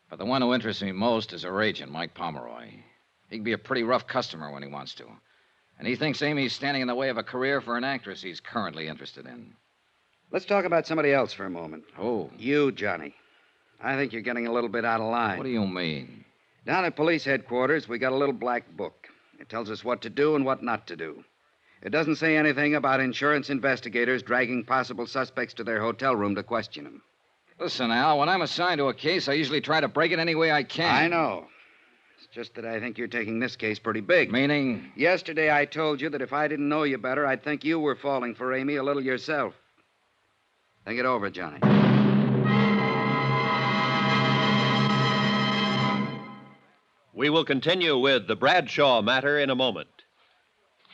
But the one who interests me most is her agent, Mike Pomeroy. He can be a pretty rough customer when he wants to. And he thinks Amy's standing in the way of a career for an actress he's currently interested in. Let's talk about somebody else for a moment. Oh. You, Johnny. I think you're getting a little bit out of line. What do you mean? Down at police headquarters, we got a little black book. It tells us what to do and what not to do. It doesn't say anything about insurance investigators dragging possible suspects to their hotel room to question them. Listen, Al, when I'm assigned to a case, I usually try to break it any way I can. I know. It's just that I think you're taking this case pretty big. Meaning? Yesterday I told you that if I didn't know you better, I'd think you were falling for Amy a little yourself. Think it over, Johnny. We will continue with the Bradshaw matter in a moment.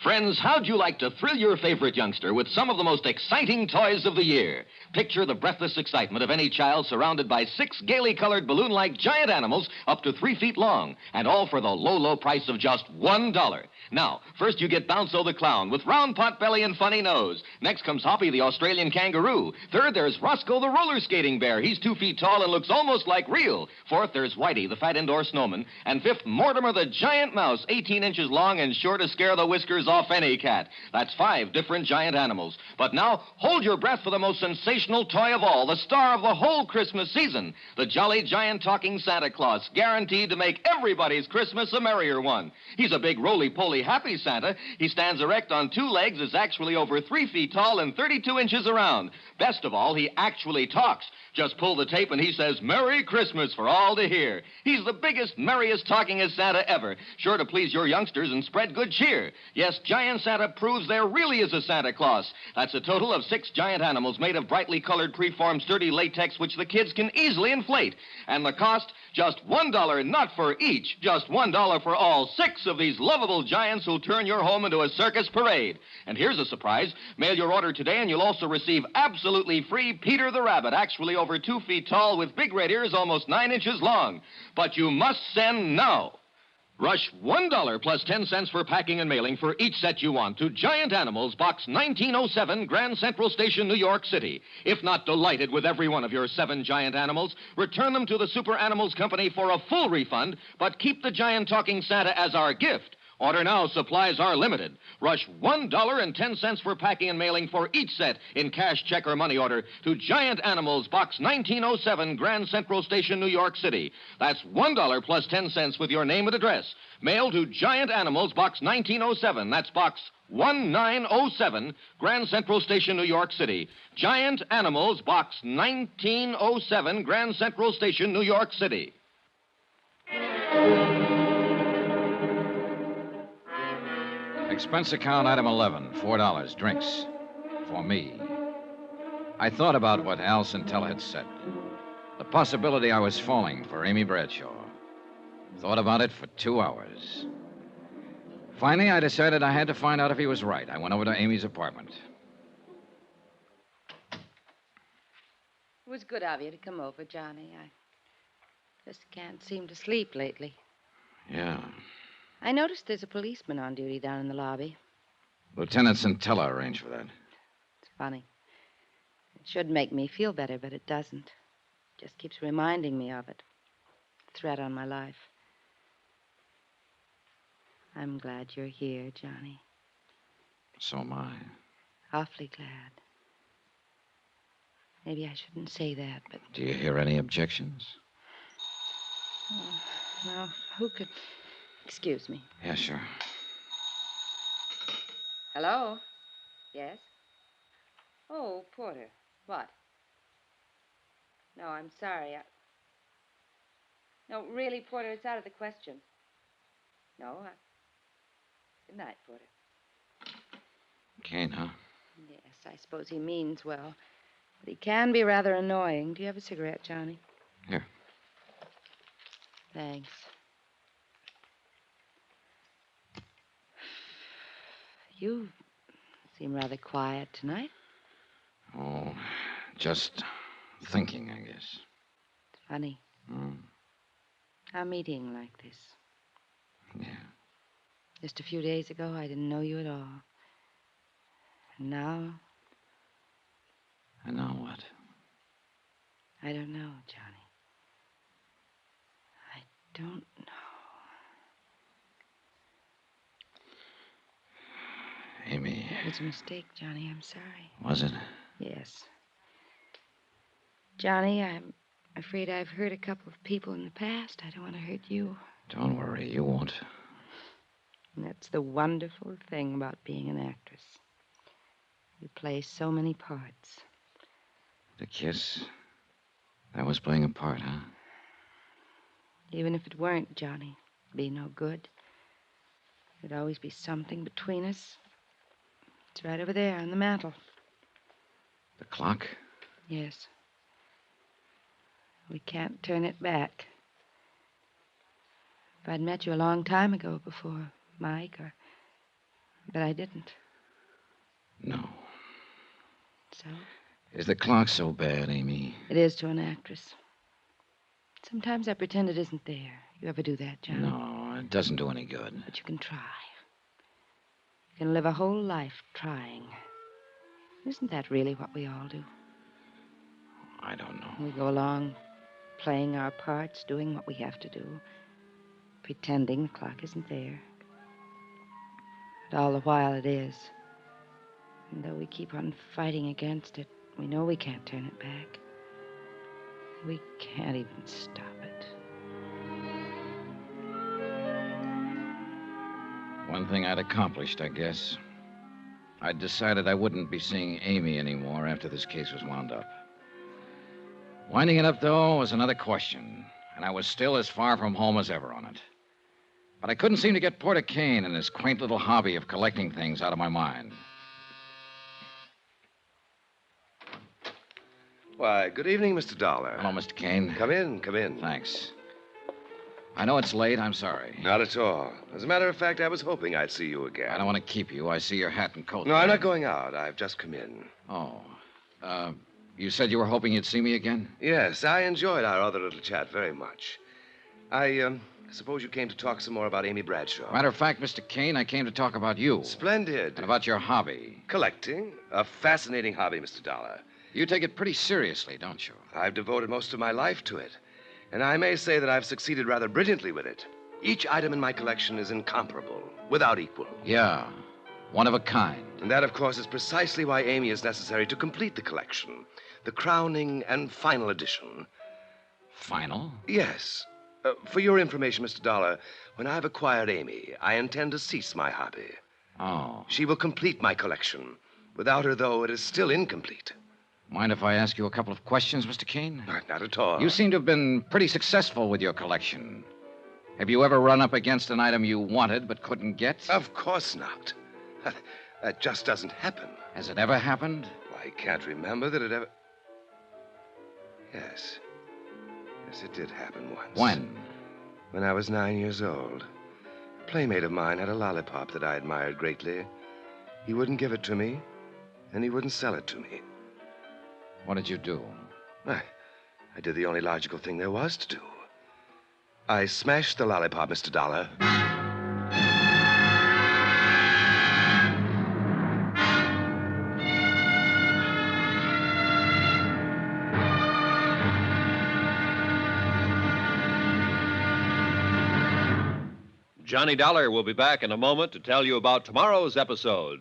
Friends, how'd you like to thrill your favorite youngster with some of the most exciting toys of the year? Picture the breathless excitement of any child surrounded by 6 gaily colored balloon-like giant animals up to 3 feet long, and all for the low, low price of just $1. Now, first you get Bounzo the clown with round pot belly and funny nose. Next comes Hoppy the Australian kangaroo. Third, there's Roscoe the roller skating bear. He's 2 feet tall and looks almost like real. Fourth, there's Whitey the fat indoor snowman. And fifth, Mortimer the giant mouse, 18 inches long and sure to scare the whiskers off any cat. That's 5 different giant animals. But now, hold your breath for the most sensational toy of all, the star of the whole Christmas season, the jolly giant talking Santa Claus, guaranteed to make everybody's Christmas a merrier one. He's a big roly-poly happy Santa. He stands erect on 2 legs, is actually over 3 feet tall and 32 inches around. Best of all, he actually talks. Just pull the tape and he says, "Merry Christmas" for all to hear. He's the biggest, merriest, talkingest Santa ever, sure to please your youngsters and spread good cheer. Yes, Giant Santa proves there really is a Santa Claus. That's a total of 6 giant animals made of brightly colored, preformed, sturdy latex, which the kids can easily inflate. And the cost, just $1, not for each, just $1 for all 6 of these lovable giants who'll turn your home into a circus parade. And here's a surprise. Mail your order today and you'll also receive absolutely free Peter the Rabbit, actually over 2 feet tall with big red ears almost 9 inches long. But you must send now. Rush $1 plus 10 cents for packing and mailing for each set you want to Giant Animals, Box 1907, Grand Central Station, New York City. If not delighted with every one of your 7 giant animals, return them to the Super Animals Company for a full refund, but keep the giant talking Santa as our gift. Order now. Supplies are limited. Rush $1.10 for packing and mailing for each set in cash, check, or money order to Giant Animals, Box 1907, Grand Central Station, New York City. That's $1 plus 10 cents with your name and address. Mail to Giant Animals, Box 1907. That's Box 1907, Grand Central Station, New York City. Giant Animals, Box 1907, Grand Central Station, New York City. Expense account item 11, $4, drinks. For me. I thought about what Al Centella had said. The possibility I was falling for Amy Bradshaw. Thought about it for 2 hours. Finally, I decided I had to find out if he was right. I went over to Amy's apartment. It was good of you to come over, Johnny. I just can't seem to sleep lately. Yeah. I noticed there's a policeman on duty down in the lobby. Lieutenant Centella arranged for that. It's funny. It should make me feel better, but it doesn't. It just keeps reminding me of it. The threat on my life. I'm glad you're here, Johnny. So am I. Awfully glad. Maybe I shouldn't say that, but... Do you hear any objections? Now, who could... Excuse me. Yeah, sure. Hello? Yes? Oh, Porter. What? No, I'm sorry. No, really, Porter, it's out of the question. No, Good night, Porter. Kane, huh? Yes, I suppose he means well. But he can be rather annoying. Do you have a cigarette, Johnny? Here. Thanks. You seem rather quiet tonight. Oh, just thinking, I guess. It's funny. Hmm. A meeting like this. Yeah. Just a few days ago, I didn't know you at all. And now, And now what? I don't know, Johnny. I don't know. Amy. It was a mistake, Johnny. I'm sorry. Was it? Yes. Johnny, I'm afraid I've hurt a couple of people in the past. I don't want to hurt you. Don't worry, you won't. And that's the wonderful thing about being an actress. You play so many parts. The kiss. That was playing a part, huh? Even if it weren't, Johnny, it'd be no good. There'd always be something between us. It's right over there on the mantel. The clock? Yes. We can't turn it back. If I'd met you a long time ago before Mike, but I didn't. No. So? Is the clock so bad, Amy? It is to an actress. Sometimes I pretend it isn't there. You ever do that, Johnny? No, it doesn't do any good. But you can try. You can live a whole life trying. Isn't that really what we all do? I don't know. We go along playing our parts, doing what we have to do, pretending the clock isn't there. But all the while it is. And though we keep on fighting against it, we know we can't turn it back. We can't even stop it. One thing I'd accomplished, I guess. I'd decided I wouldn't be seeing Amy anymore after this case was wound up. Winding it up, though, was another question, and I was still as far from home as ever on it. But I couldn't seem to get Porter Kane and his quaint little hobby of collecting things out of my mind. Why, good evening, Mr. Dollar. Hello, Mr. Kane. Come in, come in. Thanks. I know it's late. I'm sorry. Not at all. As a matter of fact, I was hoping I'd see you again. I don't want to keep you. I see your hat and coat. No, I'm not going out. I've just come in. Oh. You said you were hoping you'd see me again? Yes, I enjoyed our other little chat very much. I suppose you came to talk some more about Amy Bradshaw. Matter of fact, Mr. Kane, I came to talk about you. Splendid. And about your hobby. Collecting. A fascinating hobby, Mr. Dollar. You take it pretty seriously, don't you? I've devoted most of my life to it. And I may say that I've succeeded rather brilliantly with it. Each item in my collection is incomparable, without equal. Yeah, one of a kind. And that, of course, is precisely why Amy is necessary to complete the collection. The crowning and final edition. Final? Yes. For your information, Mr. Dollar, when I've acquired Amy, I intend to cease my hobby. Oh. She will complete my collection. Without her, though, it is still incomplete. Mind if I ask you a couple of questions, Mr. Kane? Not at all. You seem to have been pretty successful with your collection. Have you ever run up against an item you wanted but couldn't get? Of course not. That just doesn't happen. Has it ever happened? I can't remember that it ever... Yes. Yes, it did happen once. When? When I was 9 years old. A playmate of mine had a lollipop that I admired greatly. He wouldn't give it to me, and he wouldn't sell it to me. What did you do? I did the only logical thing there was to do. I smashed the lollipop, Mr. Dollar. Johnny Dollar will be back in a moment to tell you about tomorrow's episode.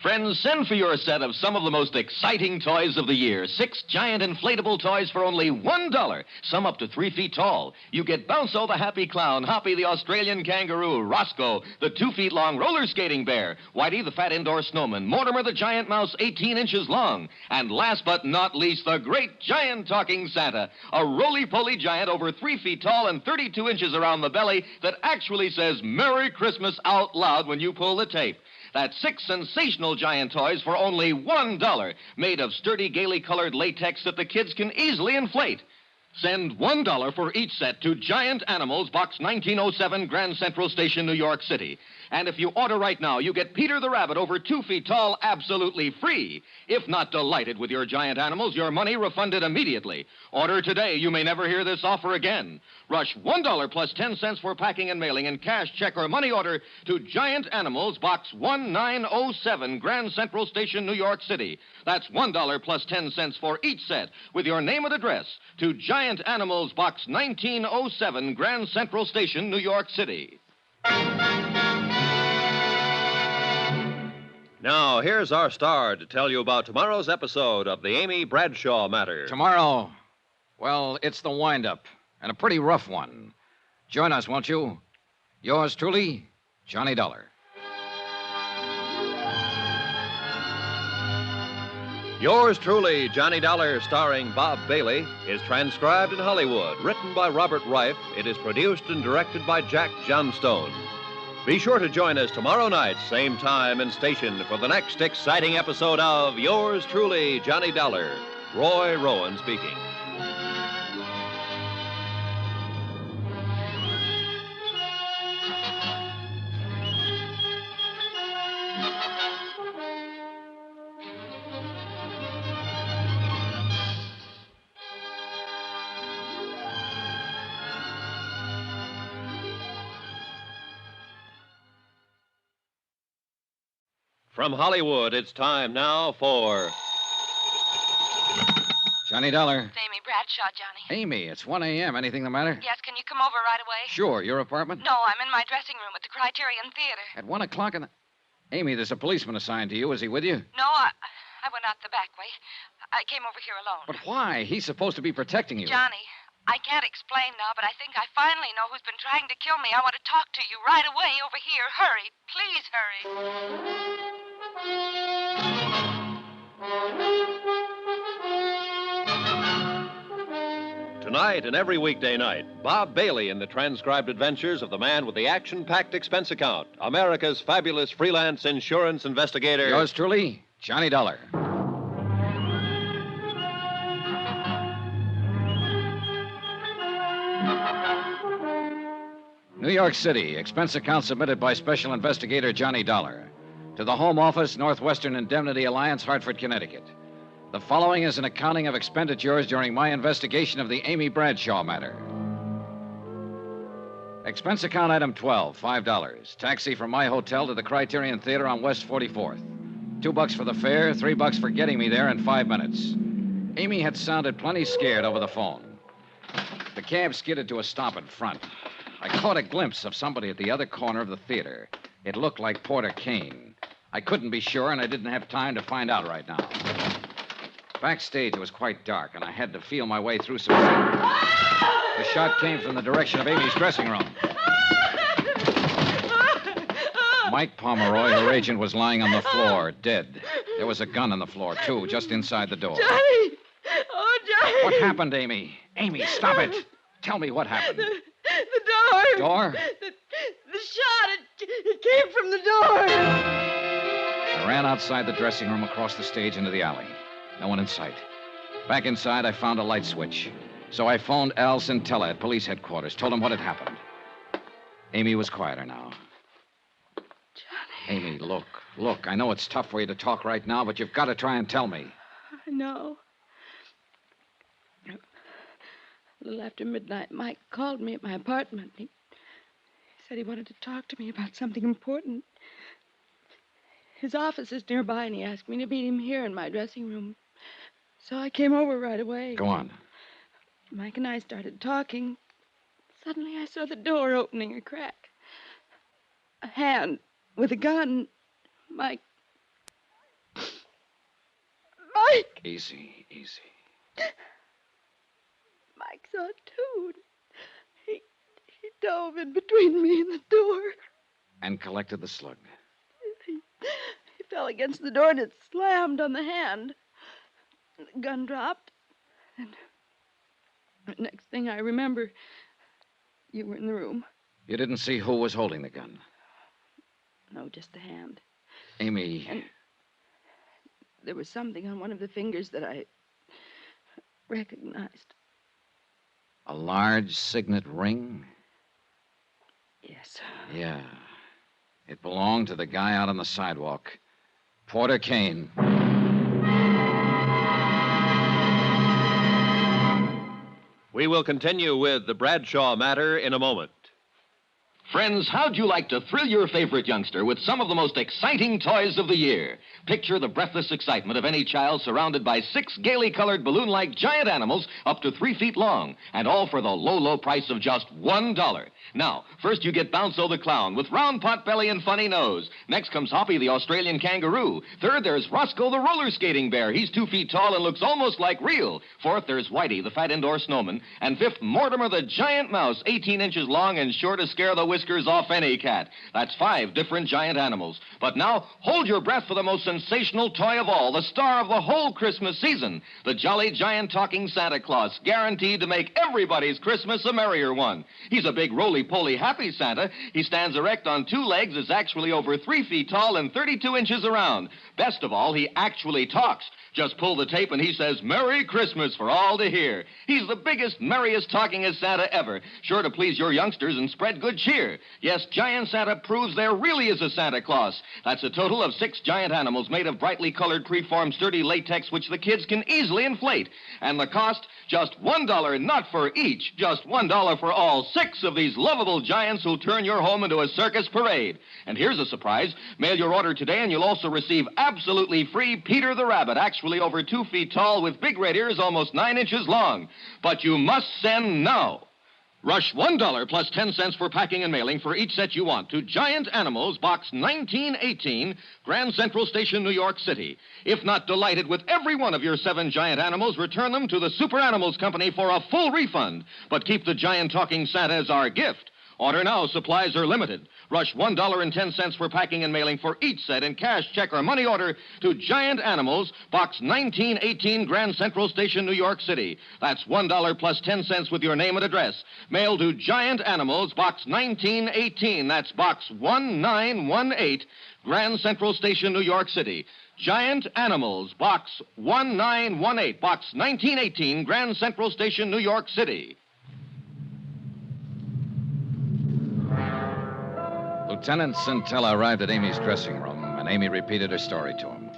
Friends, send for your set of some of the most exciting toys of the year. 6 giant inflatable toys for only $1, some up to 3 feet tall. You get Bounso the happy clown, Hoppy the Australian kangaroo, Roscoe the 2 feet long roller skating bear, Whitey the fat indoor snowman, Mortimer the giant mouse 18 inches long, and last but not least, the great giant talking Santa, a roly-poly giant over 3 feet tall and 32 inches around the belly that actually says Merry Christmas out loud when you pull the tape. That's 6 sensational giant toys for only $1, made of sturdy, gaily colored latex that the kids can easily inflate. Send $1 for each set to Giant Animals, Box 1907, Grand Central Station, New York City. And if you order right now, you get Peter the Rabbit over 2 feet tall absolutely free. If not delighted with your giant animals, your money refunded immediately. Order today. You may never hear this offer again. Rush $1 plus 10 cents for packing and mailing in cash, check, or money order to Giant Animals, Box 1907, Grand Central Station, New York City. That's $1 plus 10 cents for each set with your name and address to Giant Animals, Box 1907, Grand Central Station, New York City. Now, here's our star to tell you about tomorrow's episode of the Amy Bradshaw matter. Tomorrow, well, it's the wind-up, and a pretty rough one. Join us, won't you? Yours truly, Johnny Dollar. Yours truly, Johnny Dollar, starring Bob Bailey, is transcribed in Hollywood. Written by Robert Reif, it is produced and directed by Jack Johnstone. Be sure to join us tomorrow night, same time and station, for the next exciting episode of Yours truly, Johnny Dollar. Roy Rowan speaking. From Hollywood, it's time now for... Johnny Dollar. It's Amy Bradshaw, Johnny. Amy, it's 1 a.m. Anything the matter? Yes, can you come over right away? Sure. Your apartment? No, I'm in my dressing room at the Criterion Theater. At 1 o'clock in the... Amy, there's a policeman assigned to you. Is he with you? No, I went out the back way. I came over here alone. But why? He's supposed to be protecting you. Johnny, I can't explain now, but I think I finally know who's been trying to kill me. I want to talk to you right away over here. Hurry. Please hurry. Tonight and every weekday night, Bob Bailey in the transcribed adventures of the man with the action-packed expense account, America's fabulous freelance insurance investigator. Yours truly, Johnny Dollar. New York City, expense account submitted by Special Investigator Johnny Dollar. To the Home Office, Northwestern Indemnity Alliance, Hartford, Connecticut. The following is an accounting of expenditures during my investigation of the Amy Bradshaw matter. Expense account item 12, $5. Taxi from my hotel to the Criterion Theater on West 44th. $2 for the fare, $3 for getting me there in 5 minutes. Amy had sounded plenty scared over the phone. The cab skidded to a stop in front. I caught a glimpse of somebody at the other corner of the theater. It looked like Porter Kane. I couldn't be sure, and I didn't have time to find out right now. Backstage, it was quite dark, and I had to feel my way through some... The shot came from the direction of Amy's dressing room. Mike Pomeroy, her agent, was lying on the floor, dead. There was a gun on the floor, too, just inside the door. Johnny! Oh, Johnny! What happened, Amy? Amy, stop it! Tell me what happened. The door. Door? The shot. It came from the door. I ran outside the dressing room, across the stage, into the alley. No one in sight. Back inside, I found a light switch. So I phoned Al Centella at police headquarters, told him what had happened. Amy was quieter now. Johnny. Amy, look. I know it's tough for you to talk right now, but you've got to try and tell me. I know. A little after midnight, Mike called me at my apartment. He said he wanted to talk to me about something important. His office is nearby, and he asked me to meet him here in my dressing room. So I came over right away. Go on. Mike and I started talking. Suddenly, I saw the door opening a crack. A hand with a gun. Mike Mike! Easy, easy. Mike saw it, too. He dove in between me and the door. And collected the slug. He fell against the door and it slammed on the hand. The gun dropped. And the next thing I remember, you were in the room. You didn't see who was holding the gun? No, just the hand. Amy. And there was something on one of the fingers that I recognized. A large signet ring? Yes. Yeah. It belonged to the guy out on the sidewalk. Porter Kane. We will continue with the Bradshaw matter in a moment. Friends, how'd you like to thrill your favorite youngster with some of the most exciting toys of the year? Picture the breathless excitement of any child surrounded by 6 gaily colored balloon-like giant animals up to 3 feet long, and all for the low, low price of just $1. Now, first you get Bounzo the clown with round pot belly and funny nose. Next comes Hoppy the Australian kangaroo. Third, there's Roscoe the roller skating bear. He's 2 feet tall and looks almost like real. Fourth, there's Whitey the fat indoor snowman. And fifth, Mortimer the giant mouse, 18 inches long and sure to scare the whiskers off any cat. That's 5 different giant animals. But now, hold your breath for the most sensational toy of all, the star of the whole Christmas season, the jolly giant talking Santa Claus, guaranteed to make everybody's Christmas a merrier one. He's a big roly-poly happy Santa. He stands erect on 2 legs, is actually over 3 feet tall and 32 inches around. Best of all, he actually talks. Just pull the tape and he says, "Merry Christmas" for all to hear. He's the biggest, merriest, talkingest Santa ever, sure to please your youngsters and spread good cheer. Yes, Giant Santa proves there really is a Santa Claus. That's a total of 6 giant animals made of brightly colored, preformed, sturdy latex, which the kids can easily inflate. And the cost, just $1, not for each, just $1 for all 6 of these lovable giants who'll turn your home into a circus parade. And here's a surprise. Mail your order today and you'll also receive absolutely free Peter the Rabbit, actually over 2 feet tall with big red ears almost 9 inches long. But you must send now. Rush $1 plus 10 cents for packing and mailing for each set you want to Giant Animals, Box 1918, Grand Central Station, New York City. If not delighted with every one of your 7 giant animals, return them to the Super Animals Company for a full refund. But keep the giant talking Santa as our gift. Order now. Supplies are limited. Rush $1.10 for packing and mailing for each set in cash, check, or money order to Giant Animals, Box 1918, Grand Central Station, New York City. That's $1 plus 10 cents with your name and address. Mail to Giant Animals, Box 1918. That's Box 1918, Grand Central Station, New York City. Giant Animals, Box 1918, Box 1918, Grand Central Station, New York City. Lieutenant Centella arrived at Amy's dressing room, and Amy repeated her story to him.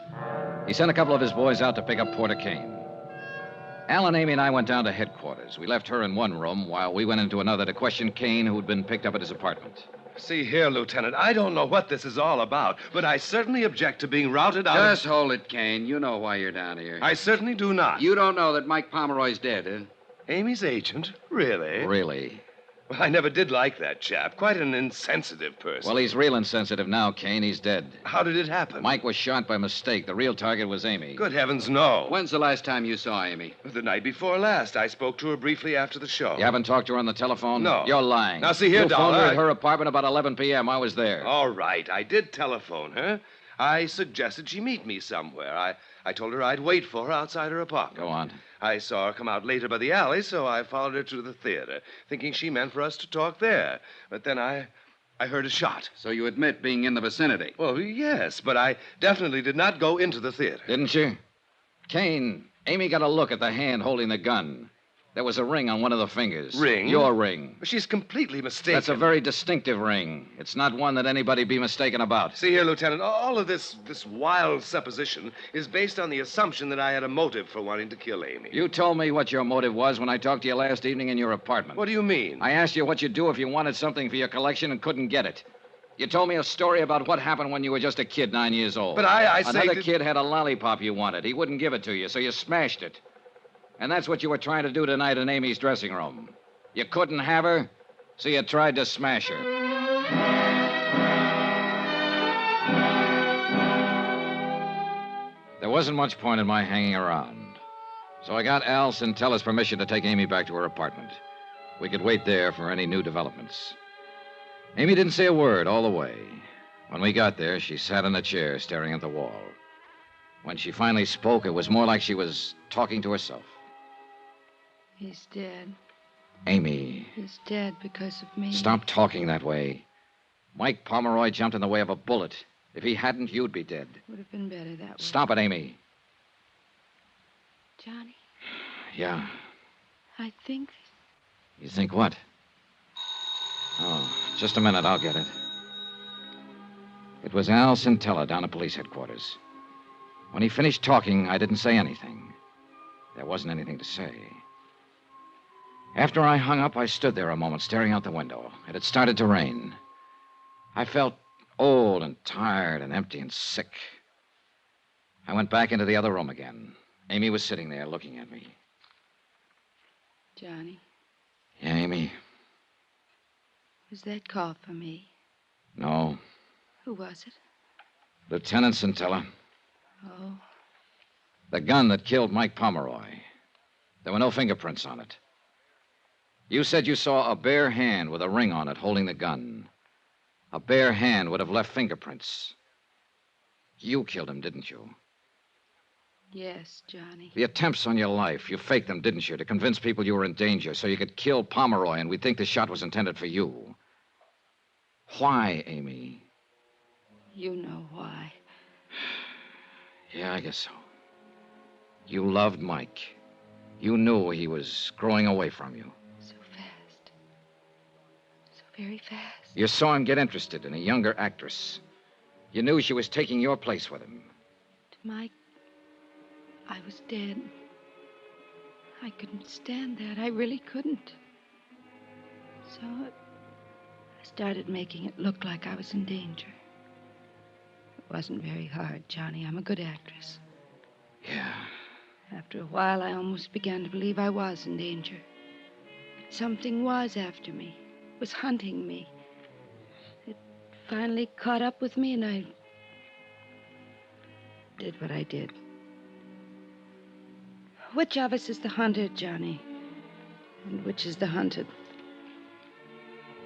He sent a couple of his boys out to pick up Porter Kane. Alan, Amy, and I went down to headquarters. We left her in one room while we went into another to question Kane, who'd been picked up at his apartment. See here, Lieutenant, I don't know what this is all about, but I certainly object to being routed out. Just hold it, Kane. You know why you're down here. I certainly do not. You don't know that Mike Pomeroy's dead, eh? Amy's agent? Really? Really? Well, I never did like that chap. Quite an insensitive person. Well, he's real insensitive now, Kane. He's dead. How did it happen? Mike was shot by mistake. The real target was Amy. Good heavens, no. When's the last time you saw Amy? The night before last. I spoke to her briefly after the show. You haven't talked to her on the telephone? No. You're lying. Now, see here, you Dollar. phoned her at her apartment about 11 p.m. I was there. All right. I did telephone her. I suggested she meet me somewhere. I told her I'd wait for her outside her apartment. Go on. I saw her come out later by the alley, so I followed her to the theater, thinking she meant for us to talk there. But then I heard a shot. So you admit being in the vicinity? Well, yes, but I definitely did not go into the theater. Didn't you? Kane, Amy got a look at the hand holding the gun. There was a ring on one of the fingers. Ring? Your ring. She's completely mistaken. That's a very distinctive ring. It's not one that anybody be mistaken about. See here, Lieutenant, all of this wild supposition is based on the assumption that I had a motive for wanting to kill Amy. You told me what your motive was when I talked to you last evening in your apartment. What do you mean? I asked you what you'd do if you wanted something for your collection and couldn't get it. You told me a story about what happened when you were just a kid, 9 years old. But I say Another that... kid had a lollipop you wanted. He wouldn't give it to you, so you smashed it. And that's what you were trying to do tonight in Amy's dressing room. You couldn't have her, so you tried to smash her. There wasn't much point in my hanging around. So I got Al Centella's permission to take Amy back to her apartment. We could wait there for any new developments. Amy didn't say a word all the way. When we got there, she sat in a chair staring at the wall. When she finally spoke, it was more like she was talking to herself. He's dead. Amy, He's dead because of me. stop talking that way. Mike Pomeroy jumped in the way of a bullet. If he hadn't, you'd be dead. Would have been better that way. Stop it, Amy. Johnny, Yeah. I think... You think what? Oh, just a minute. I'll get it. It was Al Centella down at police headquarters. When he finished talking, I didn't say anything. There wasn't anything to say. After I hung up, I stood there a moment, staring out the window. It had started to rain. I felt old and tired and empty and sick. I went back into the other room again. Amy was sitting there looking at me. Johnny, Yeah, Amy? was that call for me? No. Who was it? Lieutenant Centella. Oh, The gun that killed Mike Pomeroy. There were no fingerprints on it. You said you saw a bare hand with a ring on it holding the gun. A bare hand would have left fingerprints. You killed him, didn't you? yes, Johnny. The attempts on your life, you faked them, didn't you, to convince people you were in danger so you could kill Pomeroy and we'd think the shot was intended for you. Why, Amy? You know why. Yeah, I guess so. You loved Mike. You knew he was growing away from you. So fast. So very fast. You saw him get interested in a younger actress. You knew she was taking your place with him. To Mike, I was dead. I couldn't stand that. I really couldn't. So I started making it look like I was in danger. It wasn't very hard, Johnny. I'm a good actress. Yeah. After a while, I almost began to believe I was in danger. Something was after me, was hunting me. It finally caught up with me, and I did what I did. Which of us is the hunter, Johnny? And which is the hunted?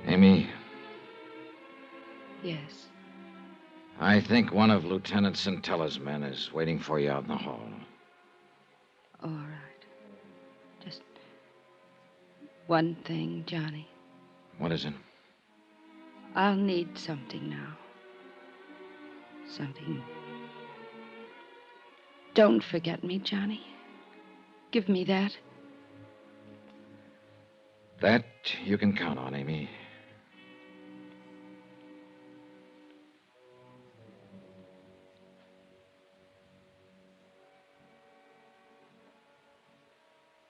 Amy, Yes. I think one of Lieutenant Centella's men is waiting for you out in the hall. All right. Just one thing, Johnny. What is it? I'll need something now. Something. Don't forget me, Johnny. Give me that. That you can count on, Amy.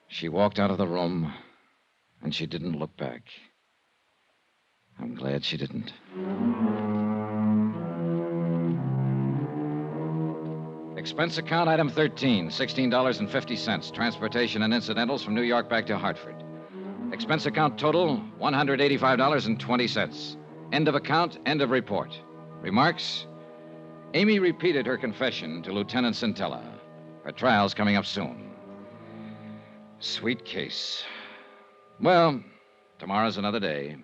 She walked out of the room, and she didn't look back. I'm glad she didn't. Expense account item 13, $16.50. Transportation and incidentals from New York back to Hartford. Expense account total, $185.20. End of account, end of report. Remarks? Amy repeated her confession to Lieutenant Centella. Her trial's coming up soon. Sweet case. Well, tomorrow's another day.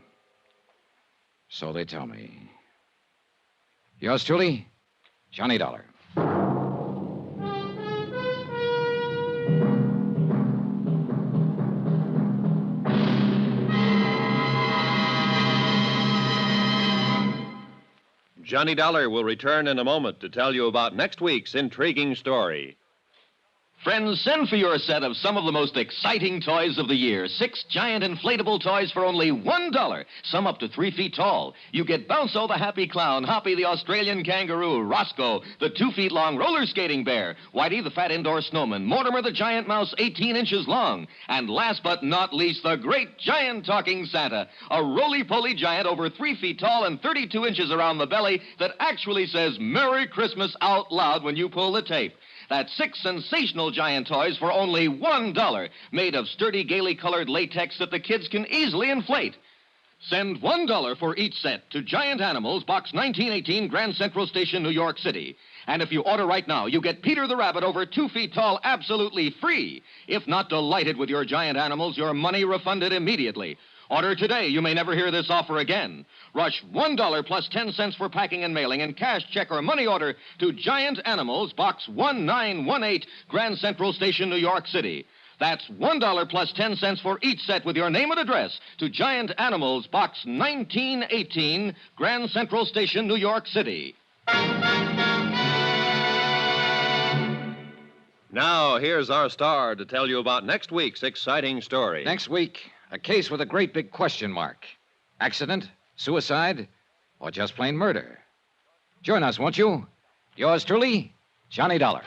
So they tell me. Yours truly, Johnny Dollar. Johnny Dollar will return in a moment to tell you about next week's intriguing story. Friends, send for your set of some of the most exciting toys of the year. 6 giant inflatable toys for only $1, some up to 3 feet tall. You get Bounco the Happy Clown, Hoppy the Australian Kangaroo, Roscoe the 2 feet long roller skating bear, Whitey the fat indoor snowman, Mortimer the giant mouse 18 inches long, and last but not least, the great giant talking Santa, a roly-poly giant over 3 feet tall and 32 inches around the belly that actually says Merry Christmas out loud when you pull the tape. That's 6 sensational giant toys for only $1, made of sturdy, gaily colored latex that the kids can easily inflate. Send $1 for each set to Giant Animals, Box 1918, Grand Central Station, New York City. And if you order right now, you get Peter the Rabbit over 2 feet tall absolutely free. If not delighted with your Giant Animals, your money refunded immediately. Order today. You may never hear this offer again. Rush $1 plus 10 cents for packing and mailing and cash, check, or money order to Giant Animals, Box 1918, Grand Central Station, New York City. That's $1 plus 10 cents for each set with your name and address to Giant Animals, Box 1918, Grand Central Station, New York City. Now, here's our star to tell you about next week's exciting story. Next week, a case with a great big question mark. Accident, suicide, or just plain murder. Join us, won't you? Yours truly, Johnny Dollar.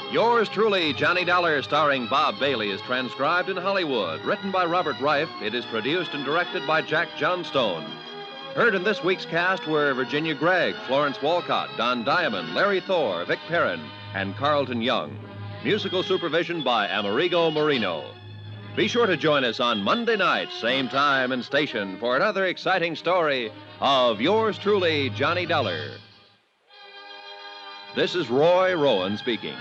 Yours truly, Johnny Dollar, starring Bob Bailey, is transcribed in Hollywood. Written by Robert Reif, it is produced and directed by Jack Johnstone. Heard in this week's cast were Virginia Gregg, Florence Walcott, Don Diamond, Larry Thor, Vic Perrin, and Carlton Young. Musical supervision by Amerigo Marino. Be sure to join us on Monday night, same time and station, for another exciting story of Yours truly, Johnny Dollar. This is Roy Rowan speaking.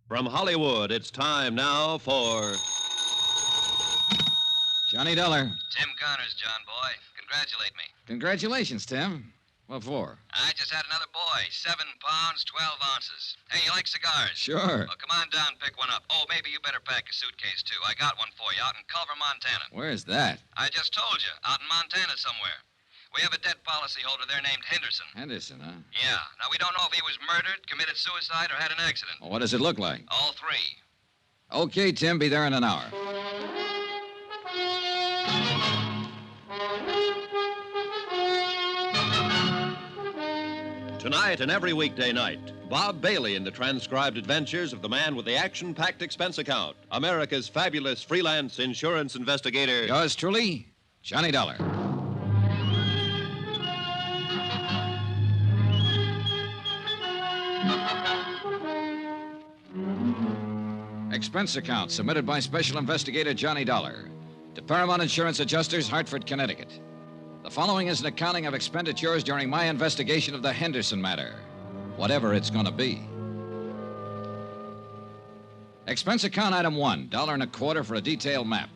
From Hollywood, it's time now for Johnny Dollar. Tim Connors, John boy. Congratulate me. Congratulations, Tim. What for? I just had another boy. 7 pounds, 12 ounces. Hey, you like cigars? Sure. Well, come on down and pick one up. Oh, maybe you better pack a suitcase, too. I got one for you out in Culver, Montana. Where's that? I just told you. Out in Montana somewhere. We have a dead policyholder there named Henderson. Henderson, huh? Yeah. Now, we don't know if he was murdered, committed suicide, or had an accident. Well, what does it look like? All three. Okay, Tim, be there in an hour. Tonight and every weekday night, Bob Bailey in the transcribed adventures of the man with the action-packed expense account, America's fabulous freelance insurance investigator. Yours truly, Johnny Dollar. Expense account submitted by Special Investigator Johnny Dollar to Paramount Insurance Adjusters, Hartford, Connecticut. The following is an accounting of expenditures during my investigation of the Henderson matter, whatever it's going to be. Expense account item 1, $1.25 for a detailed map.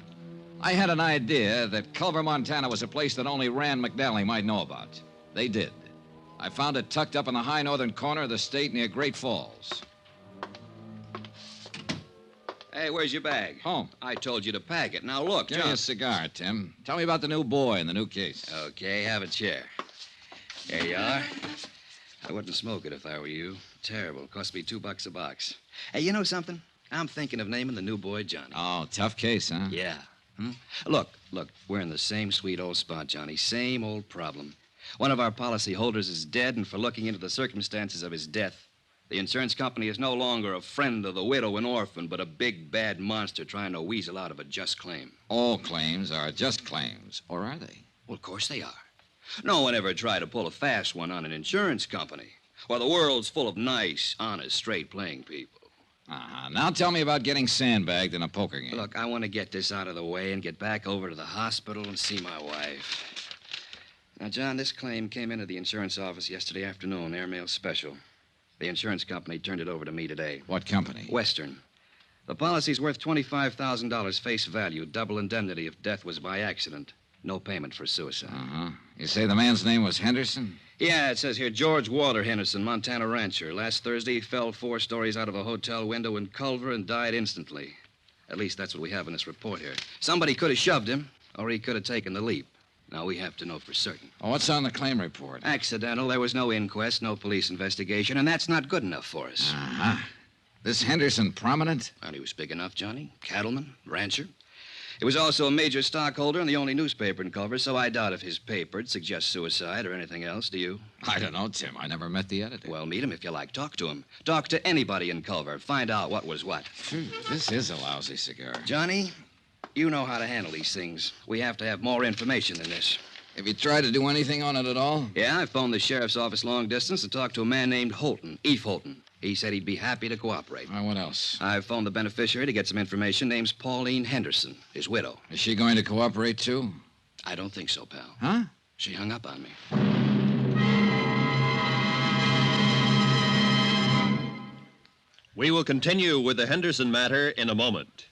I had an idea that Culver, Montana was a place that only Rand McNally might know about. They did. I found it tucked up in the high northern corner of the state near Great Falls. Hey, where's your bag? Home. I told you to pack it. Now, look, Give John. me a cigar, Tim. Tell me about the new boy and the new case. Okay, have a chair. There you are. I wouldn't smoke it if I were you. Terrible. Cost me $2 a box. Hey, you know something? I'm thinking of naming the new boy Johnny. Oh, tough case, huh? Yeah. Look, we're in the same sweet old spot, Johnny. Same old problem. One of our policy holders is dead, and for looking into the circumstances of his death, the insurance company is no longer a friend of the widow and orphan, but a big, bad monster trying to weasel out of a just claim. All claims are just claims, or are they? Well, of course they are. No one ever tried to pull a fast one on an insurance company. Well, the world's full of nice, honest, straight-playing people. Uh-huh. Now tell me about getting sandbagged in a poker game. Look, I want to get this out of the way and get back over to the hospital and see my wife. Now, John, this claim came into the insurance office yesterday afternoon, airmail special. The insurance company turned it over to me today. What company? Western. The policy's worth $25,000 face value, double indemnity if death was by accident. No payment for suicide. Uh-huh. You say the man's name was Henderson? Yeah, it says here, George Walter Henderson, Montana rancher. Last Thursday, he fell 4 stories out of a hotel window in Culver and died instantly. At least that's what we have in this report here. Somebody could have shoved him, or he could have taken the leap. Now, we have to know for certain. Oh, what's on the claim report? Accidental. There was no inquest, no police investigation, and that's not good enough for us. Uh-huh. This Henderson prominent? Well, he was big enough, Johnny. Cattleman, rancher. He was also a major stockholder in the only newspaper in Culver, so I doubt if his paper'd suggest suicide or anything else, do you? I don't know, Tim. I never met the editor. Well, meet him if you like. Talk to him. Talk to anybody in Culver. Find out what was what. This is a lousy cigar. Johnny, you know how to handle these things. We have to have more information than this. Have you tried to do anything on it at all? Yeah, I phoned the sheriff's office long distance and talked to a man named Holton, Eve Holton. He said he'd be happy to cooperate. What else? I phoned the beneficiary to get some information. Name's Pauline Henderson, his widow. Is she going to cooperate, too? I don't think so, pal. Huh? She hung up on me. We will continue with the Henderson matter in a moment.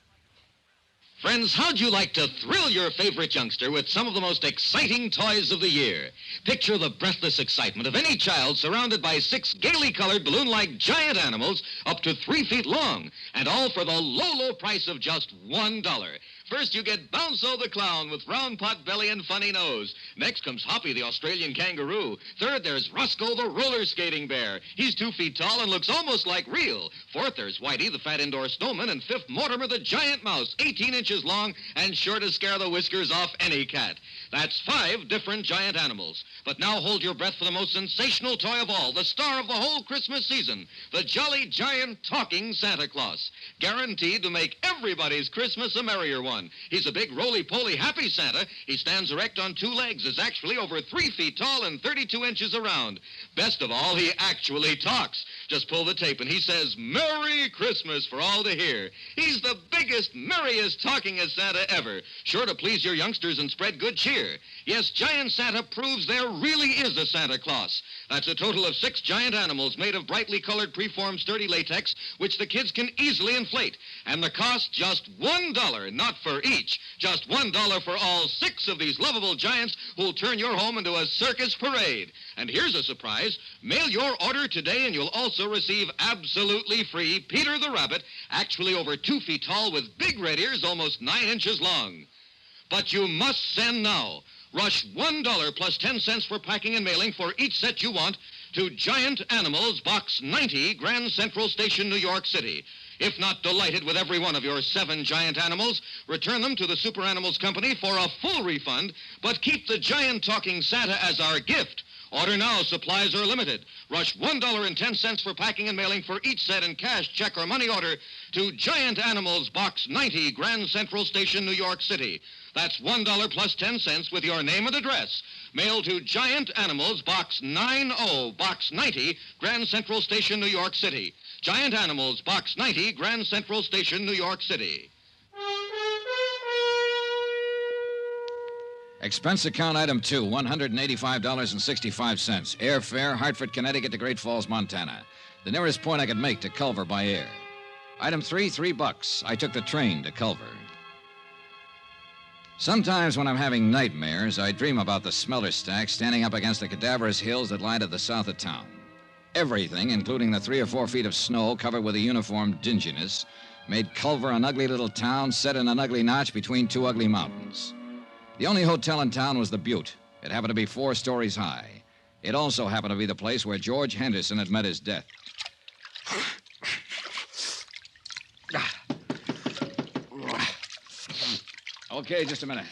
Friends, how'd you like to thrill your favorite youngster with some of the most exciting toys of the year? Picture the breathless excitement of any child surrounded by 6 gaily colored balloon-like giant animals up to 3 feet long, and all for the low, low price of just $1. First, you get Bounzo the clown with round pot belly and funny nose. Next comes Hoppy the Australian kangaroo. Third, there's Roscoe the roller skating bear. He's 2 feet tall and looks almost like real. Fourth, there's Whitey the fat indoor snowman. And fifth, Mortimer the giant mouse, 18 inches long and sure to scare the whiskers off any cat. That's 5 different giant animals. But now hold your breath for the most sensational toy of all, the star of the whole Christmas season, the jolly giant talking Santa Claus. Guaranteed to make everybody's Christmas a merrier one. He's a big, roly-poly, happy Santa. He stands erect on 2 legs, is actually over 3 feet tall and 32 inches around. Best of all, he actually talks. Just pull the tape and he says, Merry Christmas for all to hear. He's the biggest, merriest, talkingest Santa ever. Sure to please your youngsters and spread good cheer. Yes, Giant Santa proves there really is a Santa Claus. That's a total of 6 giant animals made of brightly colored preformed sturdy latex, which the kids can easily inflate. And the cost just $1, not for each. Just $1 for all 6 of these lovable giants who'll turn your home into a circus parade. And here's a surprise. Mail your order today and you'll also receive absolutely free Peter the Rabbit, actually over 2 feet tall with big red ears almost 9 inches long. But you must send now. Rush $1 plus 10 cents for packing and mailing for each set you want to Giant Animals, Box 90, Grand Central Station, New York City. If not delighted with every one of your 7 giant animals, return them to the Super Animals Company for a full refund, but keep the giant talking Santa as our gift. Order now. Supplies are limited. Rush $1.10 for packing and mailing for each set in cash, check, or money order to Giant Animals, Box 90, Grand Central Station, New York City. That's $1 plus 10 cents with your name and address. Mail to Giant Animals, Box 90, Box 90, Grand Central Station, New York City. Giant Animals, Box 90, Grand Central Station, New York City. Expense account item 2, $185.65. Airfare, Hartford, Connecticut to Great Falls, Montana. The nearest point I could make to Culver by air. Item 3, $3. I took the train to Culver. Sometimes when I'm having nightmares, I dream about the smelter stack standing up against the cadaverous hills that lie to the south of town. Everything, including the 3 or 4 feet of snow covered with a uniform dinginess, made Culver an ugly little town set in an ugly notch between 2 ugly mountains. The only hotel in town was the Butte. It happened to be 4 stories high. It also happened to be the place where George Henderson had met his death. Okay, just a minute.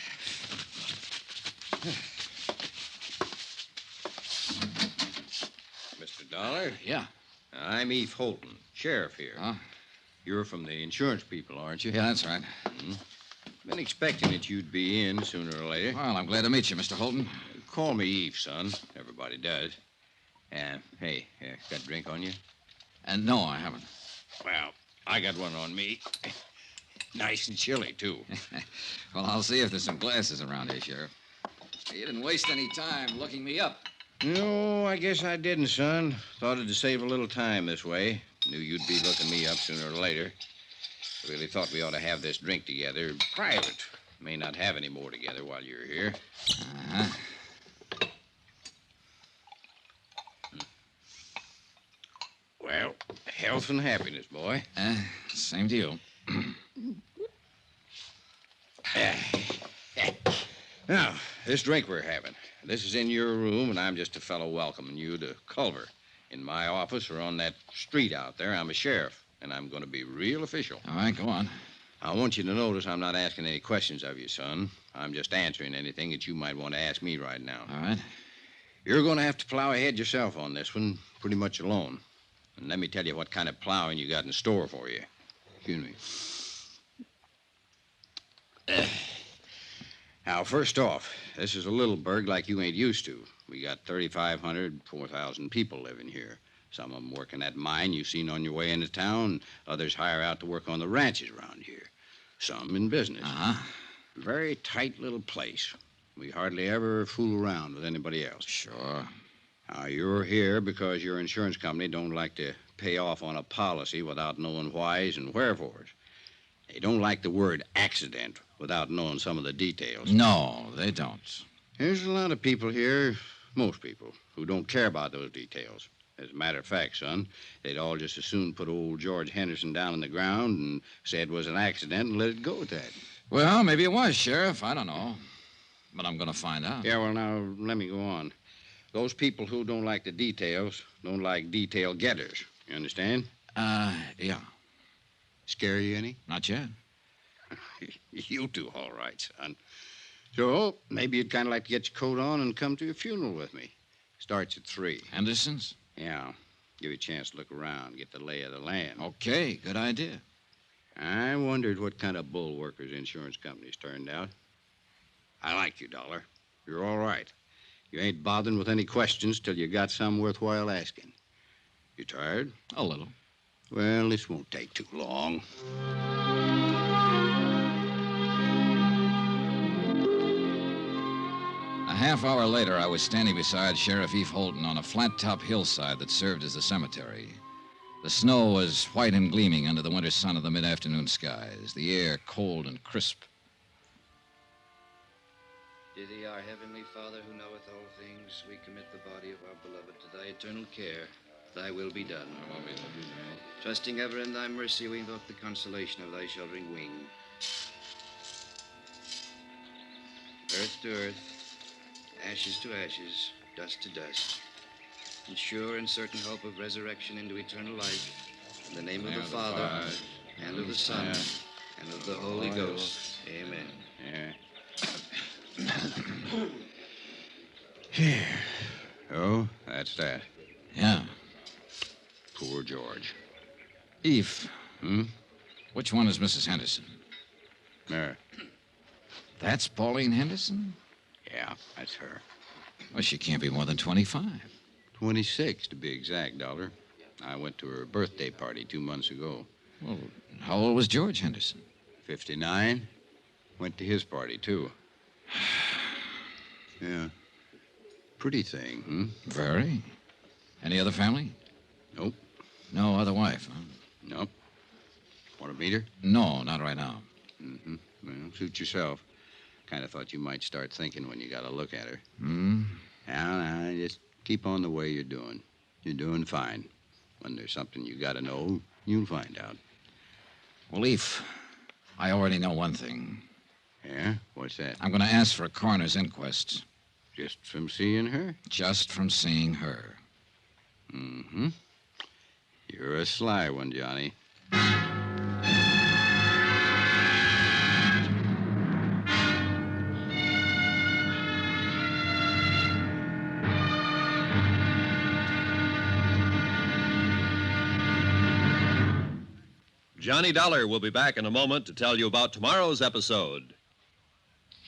Mr. Dollar? Yeah. I'm Eve Holton, sheriff here. Huh? You're from the insurance people, aren't you? Yeah, that's right. Mm-hmm. Been expecting that you'd be in sooner or later. Well, I'm glad to meet you, Mr. Holton. Call me Eve, son. Everybody does. Hey, got a drink on you? And no, I haven't. Well, I got one on me. Nice and chilly, too. Well, I'll see if there's some glasses around here, Sheriff. You didn't waste any time looking me up. No, I guess I didn't, son. Thought it'd save a little time this way. Knew you'd be looking me up sooner or later. Really thought we ought to have this drink together, private. May not have any more together while you're here. Uh-huh. Well, health and happiness, boy. Same to you. Now, this drink we're having. This is in your room, and I'm just a fellow welcoming you to Culver. In my office or on that street out there, I'm a sheriff, and I'm going to be real official. All right, go on. I want you to notice I'm not asking any questions of you, son. I'm just answering anything that you might want to ask me right now. All right. You're going to have to plow ahead yourself on this one, pretty much alone. And let me tell you what kind of plowing you got in store for you. Excuse me. Now, first off, this is a little burg like you ain't used to. We got 3,500, 4,000 people living here. Some of them working that mine you've seen on your way into town. Others hire out to work on the ranches around here. Some in business. Uh-huh. Very tight little place. We hardly ever fool around with anybody else. Sure. Now, you're here because your insurance company don't like to pay off on a policy without knowing whys and wherefores. They don't like the word accident without knowing some of the details. No, they don't. There's a lot of people here, most people, who don't care about those details. As a matter of fact, son, they'd all just as soon put old George Henderson down on the ground and say it was an accident and let it go at that. Well, maybe it was, Sheriff. I don't know. But I'm going to find out. Yeah, well, now, let me go on. Those people who don't like the details don't like detail getters. You understand? Yeah. Scare you any? Not yet. You do, all right, son. So, maybe you'd kind of like to get your coat on and come to a funeral with me. Starts at 3. Henderson's? Yeah. Give you a chance to look around, get the lay of the land. Okay, good idea. I wondered what kind of bull workers insurance companies turned out. I like you, Dollar. You're all right. You ain't bothering with any questions till you got some worthwhile asking. You tired? A little. Well, this won't take too long. A half hour later, I was standing beside Sheriff Eve Holden on a flat-top hillside that served as a cemetery. The snow was white and gleaming under the winter sun of the mid-afternoon skies, the air cold and crisp. To thee, our heavenly Father, who knoweth all things, we commit the body of our beloved to thy eternal care. Thy will be done. Trusting ever in thy mercy, we invoke the consolation of thy sheltering wing. Earth to earth, ashes to ashes, dust to dust. In sure and certain hope of resurrection into eternal life, in the name of the Father, and of the Son, and of the Holy Ghost. Amen. Here. Oh, that's that. Yeah. Poor George. Eve. Which one is Mrs. Henderson? There. That's Pauline Henderson? Yeah, that's her. Well, she can't be more than 25. 26, to be exact, Dollar. I went to her birthday party 2 months ago. Well, how old was George Henderson? 59. Went to his party, too. Yeah. Pretty thing, Very. Any other family? Nope. No other wife, huh? Nope. Want to meet her? No, not right now. Mm-hmm. Well, suit yourself. Kind of thought you might start thinking when you got a look at her. Now, just keep on the way you're doing. You're doing fine. When there's something you got to know, you'll find out. Well, Eve, I already know one thing. Yeah? What's that? I'm going to ask for a coroner's inquest. Just from seeing her? Just from seeing her. Mm-hmm. You're a sly one, Johnny. Johnny Dollar will be back in a moment to tell you about tomorrow's episode.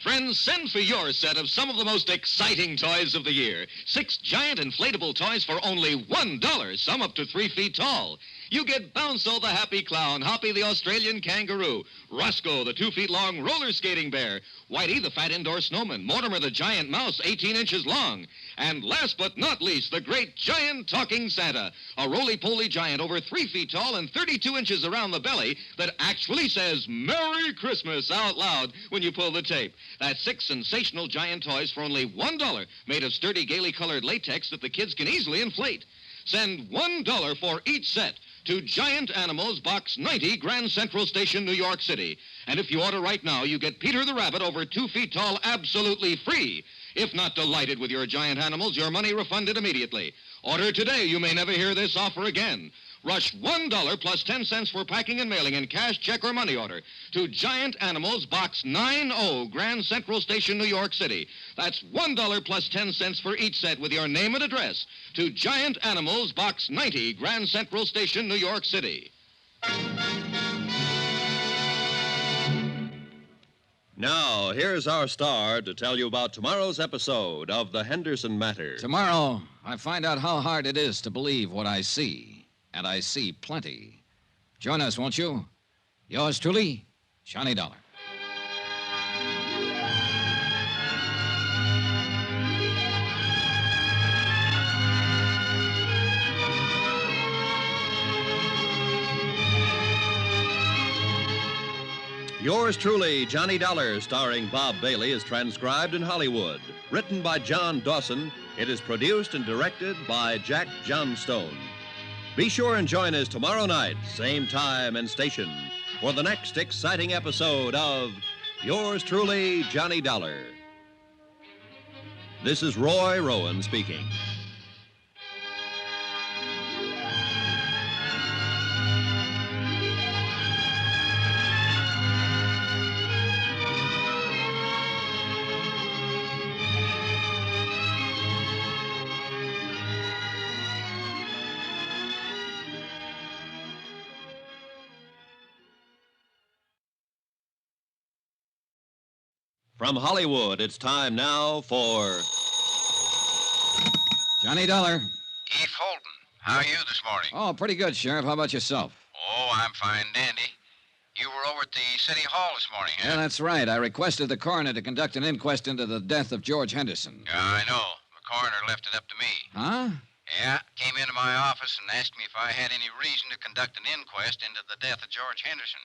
Friends, send for your set of some of the most exciting toys of the year. 6 giant inflatable toys for only $1, some up to 3 feet tall. You get Bounce-O the happy clown, Hoppy the Australian kangaroo, Roscoe the 2 feet long roller skating bear, Whitey the fat indoor snowman, Mortimer the giant mouse 18 inches long, and last but not least, the great giant talking Santa, a roly-poly giant over 3 feet tall and 32 inches around the belly that actually says Merry Christmas out loud when you pull the tape. That's 6 sensational giant toys for only $1, made of sturdy, gaily colored latex that the kids can easily inflate. Send $1 for each set to Giant Animals, Box 90, Grand Central Station, New York City. And if you order right now, you get Peter the Rabbit over 2 feet tall absolutely free. If not delighted with your giant animals, your money refunded immediately. Order today. You may never hear this offer again. Rush $1 plus 10 cents for packing and mailing in cash, check, or money order to Giant Animals, Box 90, Grand Central Station, New York City. That's $1 plus 10 cents for each set with your name and address to Giant Animals, Box 90, Grand Central Station, New York City. Now, here's our star to tell you about tomorrow's episode of The Henderson Matter. Tomorrow, I find out how hard it is to believe what I see. And I see plenty. Join us, won't you? Yours truly, Johnny Dollar. Yours truly, Johnny Dollar, starring Bob Bailey, is transcribed in Hollywood. Written by John Dawson, it is produced and directed by Jack Johnstone. Be sure and join us tomorrow night, same time and station, for the next exciting episode of Yours truly, Johnny Dollar. This is Roy Rowan speaking. From Hollywood, it's time now for Johnny Dollar. Eve Holden, how are you this morning? Oh, pretty good, Sheriff. How about yourself? Oh, I'm fine, dandy. You were over at the City Hall this morning, huh? Yeah, that's right. I requested the coroner to conduct an inquest into the death of George Henderson. Yeah, I know. The coroner left it up to me. Huh? Yeah, came into my office and asked me if I had any reason to conduct an inquest into the death of George Henderson.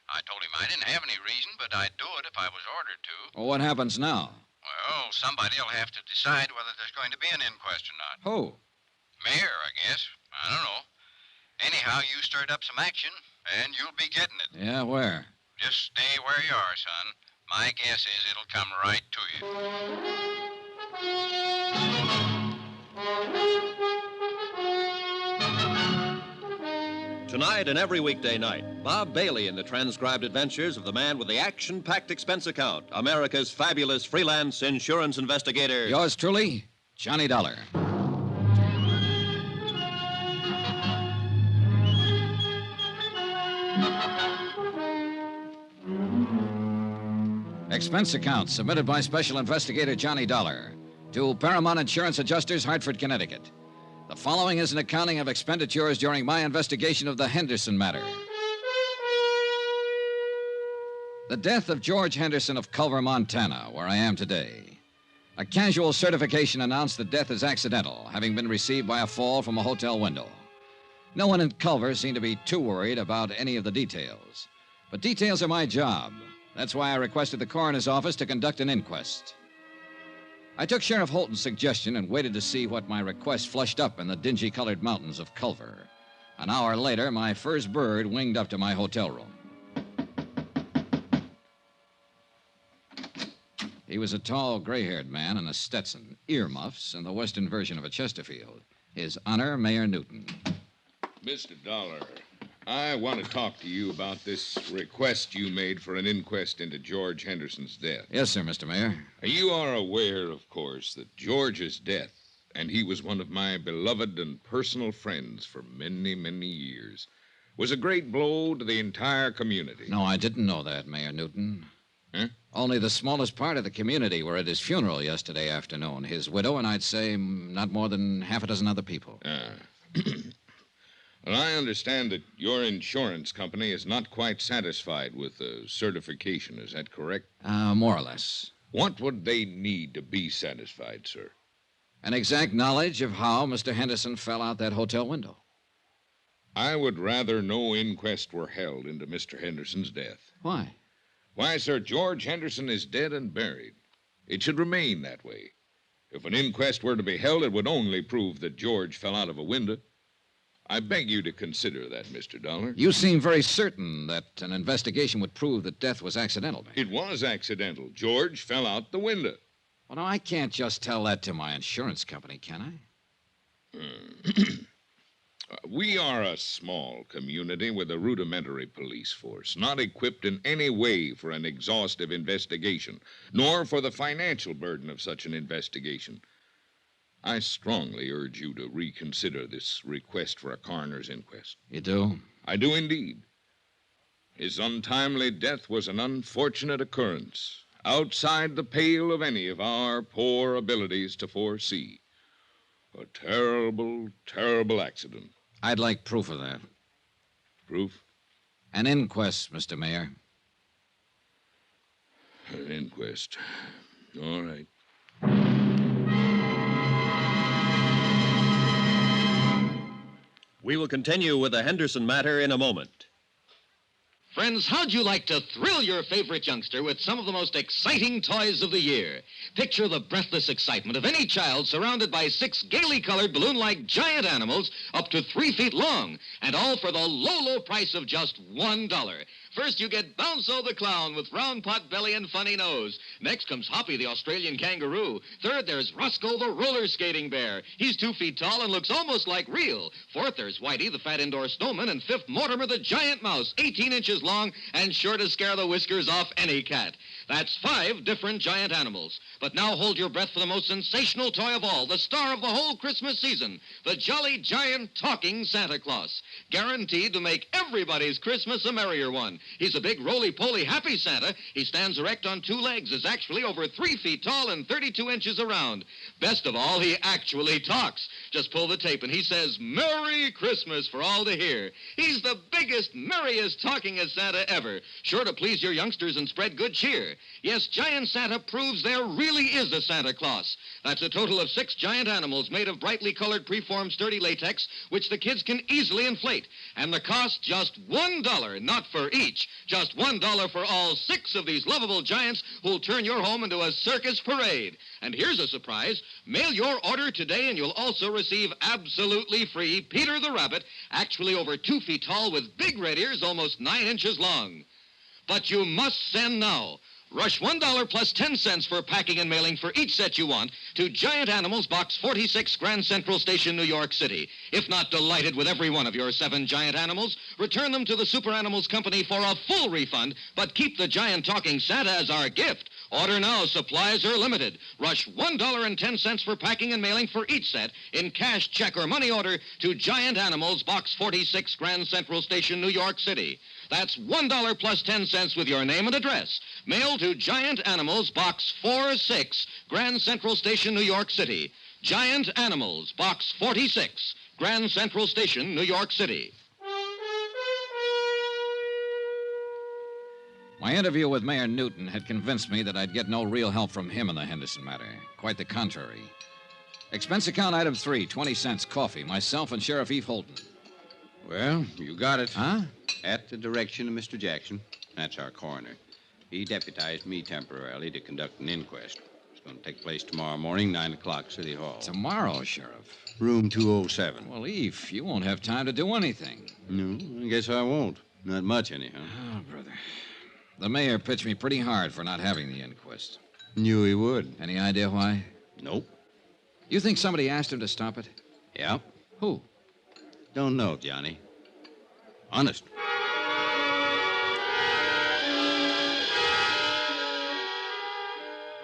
I told him I didn't have any reason, but I'd do it if I was ordered to. Well, what happens now? Well, somebody will have to decide whether there's going to be an inquest or not. Who? Mayor, I guess. I don't know. Anyhow, you stirred up some action, and you'll be getting it. Yeah, where? Just stay where you are, son. My guess is it'll come right to you. Tonight and every weekday night, Bob Bailey in the transcribed adventures of the man with the action-packed expense account, America's fabulous freelance insurance investigator. Yours truly, Johnny Dollar. Expense account submitted by Special Investigator Johnny Dollar to Paramount Insurance Adjusters, Hartford, Connecticut. The following is an accounting of expenditures during my investigation of the Henderson matter. The death of George Henderson of Culver, Montana, where I am today. A casual certification announced that death is accidental, having been received by a fall from a hotel window. No one in Culver seemed to be too worried about any of the details. But details are my job. That's why I requested the coroner's office to conduct an inquest. I took Sheriff Holton's suggestion and waited to see what my request flushed up in the dingy-colored mountains of Culver. An hour later, my first bird winged up to my hotel room. He was a tall, gray-haired man in a Stetson, earmuffs, and the western version of a Chesterfield. His Honor, Mayor Newton. Mr. Dollar, I want to talk to you about this request you made for an inquest into George Henderson's death. Yes, sir, Mr. Mayor. You are aware, of course, that George's death, and he was one of my beloved and personal friends for many, many years, was a great blow to the entire community. No, I didn't know that, Mayor Newton. Huh? Only the smallest part of the community were at his funeral yesterday afternoon. His widow and I'd say not more than half a dozen other people. Well, I understand that your insurance company is not quite satisfied with the certification. Is that correct? More or less. What would they need to be satisfied, sir? An exact knowledge of how Mr. Henderson fell out that hotel window. I would rather no inquest were held into Mr. Henderson's death. Why? Why, sir, George Henderson is dead and buried. It should remain that way. If an inquest were to be held, it would only prove that George fell out of a window. I beg you to consider that, Mr. Dollar. You seem very certain that an investigation would prove that death was accidental, Mayor. It was accidental. George fell out the window. Well, now, I can't just tell that to my insurance company, can I? We are a small community with a rudimentary police force, not equipped in any way for an exhaustive investigation, nor for the financial burden of such an investigation. I strongly urge you to reconsider this request for a coroner's inquest. You do? I do indeed. His untimely death was an unfortunate occurrence, outside the pale of any of our poor abilities to foresee. A terrible, terrible accident. I'd like proof of that. Proof? An inquest, Mr. Mayor. An inquest. All right. We will continue with the Henderson matter in a moment. Friends, how'd you like to thrill your favorite youngster with some of the most exciting toys of the year? Picture the breathless excitement of any child surrounded by 6 gaily colored balloon-like giant animals up to 3 feet long, and all for the low, low price of just $1. First, you get Bounzo the clown with round pot belly and funny nose. Next comes Hoppy the Australian kangaroo. Third, there's Roscoe the roller skating bear. He's 2 feet tall and looks almost like real. Fourth, there's Whitey the fat indoor snowman. And fifth, Mortimer the giant mouse, 18 inches long and sure to scare the whiskers off any cat. That's 5 different giant animals. But now hold your breath for the most sensational toy of all, the star of the whole Christmas season, the jolly giant talking Santa Claus. Guaranteed to make everybody's Christmas a merrier one. He's a big, roly-poly, happy Santa. He stands erect on 2 legs, is actually over 3 feet tall and 32 inches around. Best of all, he actually talks. Just pull the tape and he says, Merry Christmas for all to hear. He's the biggest, merriest talkingest Santa ever. Sure to please your youngsters and spread good cheer. Yes, Giant Santa proves there really is a Santa Claus. That's a total of 6 giant animals made of brightly colored preformed sturdy latex, which the kids can easily inflate. And the cost just $1, not for each. Just $1 for all 6 of these lovable giants who'll turn your home into a circus parade. And here's a surprise. Mail your order today and you'll also receive absolutely free Peter the Rabbit, actually over 2 feet tall with big red ears almost 9 inches long. But you must send now. Rush $1 plus 10 cents for packing and mailing for each set you want to Giant Animals, Box 46, Grand Central Station, New York City. If not delighted with every one of your 7 giant animals, return them to the Super Animals Company for a full refund, but keep the giant talking Santa as our gift. Order now. Supplies are limited. Rush $1.10 for packing and mailing for each set in cash, check, or money order to Giant Animals, Box 46, Grand Central Station, New York City. That's $1 plus 10 cents with your name and address. Mail to Giant Animals, Box 46, Grand Central Station, New York City. Giant Animals, Box 46, Grand Central Station, New York City. My interview with Mayor Newton had convinced me that I'd get no real help from him in the Henderson matter. Quite the contrary. Expense account item 3, 20 cents, coffee. Myself and Sheriff Eve Holton. Well, you got it. Huh? At the direction of Mr. Jackson. That's our coroner. He deputized me temporarily to conduct an inquest. It's going to take place tomorrow morning, 9 o'clock, City Hall. Tomorrow, Sheriff? Room 207. Well, Eve, you won't have time to do anything. No, I guess I won't. Not much, anyhow. Oh, brother. The mayor pitched me pretty hard for not having the inquest. Knew he would. Any idea why? Nope. You think somebody asked him to stop it? Yeah. Who? Don't know, Johnny. Honest.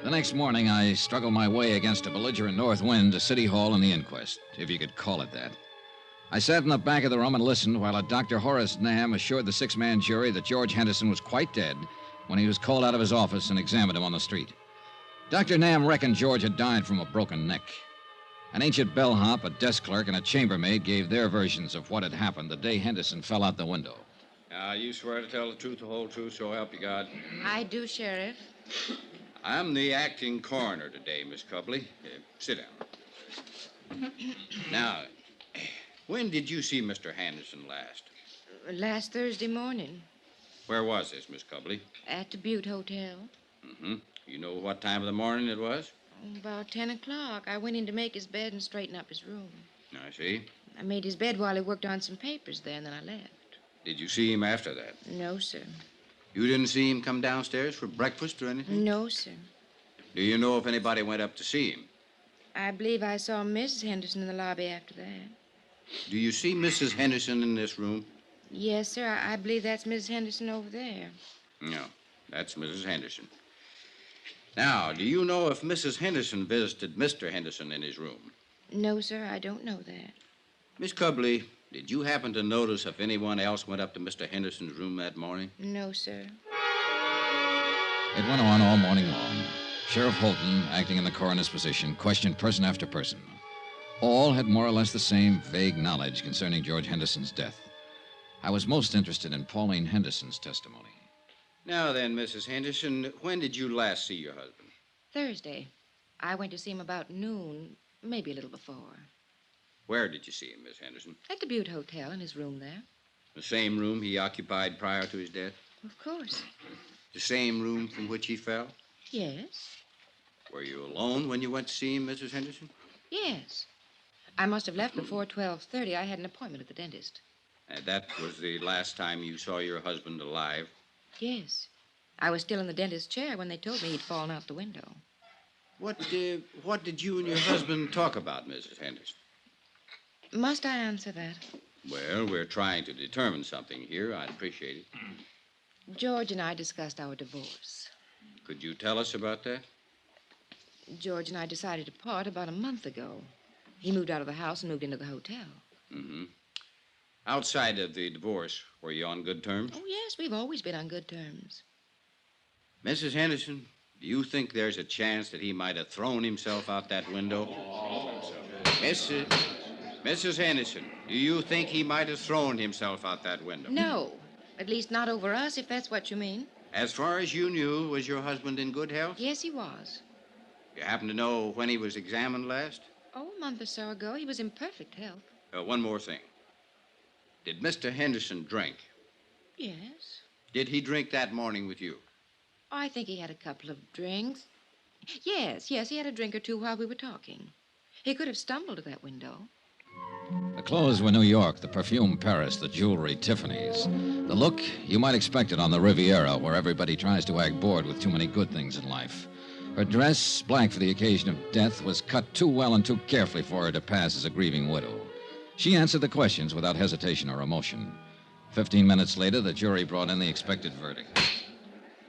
The next morning, I struggled my way against a belligerent north wind to City Hall and the inquest, if you could call it that. I sat in the back of the room and listened while a Dr. Horace Nam assured the 6-man jury that George Henderson was quite dead when he was called out of his office and examined him on the street. Dr. Nam reckoned George had died from a broken neck. An ancient bellhop, a desk clerk, and a chambermaid gave their versions of what had happened the day Henderson fell out the window. You swear to tell the truth, the whole truth, so help you God? I do, Sheriff. I'm the acting coroner today, Miss Cubley. Sit down. Now, when did you see Mr. Henderson last? Last Thursday morning. Where was this, Miss Cubley? At the Butte Hotel. Mm-hmm. You know what time of the morning it was? About 10 o'clock. I went in to make his bed and straighten up his room. I see. I made his bed while he worked on some papers there, and then I left. Did you see him after that? No, sir. You didn't see him come downstairs for breakfast or anything? No, sir. Do you know if anybody went up to see him? I believe I saw Mrs. Henderson in the lobby after that. Do you see Mrs. Henderson in this room? Yes, sir. I believe that's Miss Henderson over there. No, that's Mrs. Henderson. Now, do you know if Mrs. Henderson visited Mr. Henderson in his room? No, sir, I don't know that. Miss Cubley, did you happen to notice if anyone else went up to Mr. Henderson's room that morning? No, sir. It went on all morning long. Sheriff Holton, acting in the coroner's position, questioned person after person. All had more or less the same vague knowledge concerning George Henderson's death. I was most interested in Pauline Henderson's testimony. Now then, Mrs. Henderson, when did you last see your husband? Thursday. I went to see him about noon, maybe a little before. Where did you see him, Miss Henderson? At the Butte Hotel, in his room there. The same room he occupied prior to his death? Of course. The same room from which he fell? Yes. Were you alone when you went to see him, Mrs. Henderson? Yes. I must have left before 12:30. I had an appointment at the dentist. That was the last time you saw your husband alive? Yes. I was still in the dentist's chair when they told me he'd fallen out the window. What did you and your husband talk about, Mrs. Henderson? Must I answer that? Well, we're trying to determine something here. I'd appreciate it. George and I discussed our divorce. Could you tell us about that? George and I decided to part about a month ago. He moved out of the house and moved into the hotel. Mm-hmm. Outside of the divorce, were you on good terms? Oh, yes, we've always been on good terms. Mrs. Henderson, do you think there's a chance that he might have thrown himself out that window? Mrs. Henderson, do you think he might have thrown himself out that window? No. At least not over us, if that's what you mean. As far as you knew, was your husband in good health? Yes, he was. You happen to know when he was examined last? Oh, a month or so ago. He was in perfect health. One more thing. Did Mr. Henderson drink? Yes. Did he drink that morning with you? I think he had a couple of drinks. Yes, he had a drink or two while we were talking. He could have stumbled to that window. The clothes were New York, the perfume Paris, the jewelry Tiffany's. The look, you might expect it on the Riviera, where everybody tries to act bored with too many good things in life. Her dress, black for the occasion of death, was cut too well and too carefully for her to pass as a grieving widow. She answered the questions without hesitation or emotion. 15 minutes later, the jury brought in the expected verdict.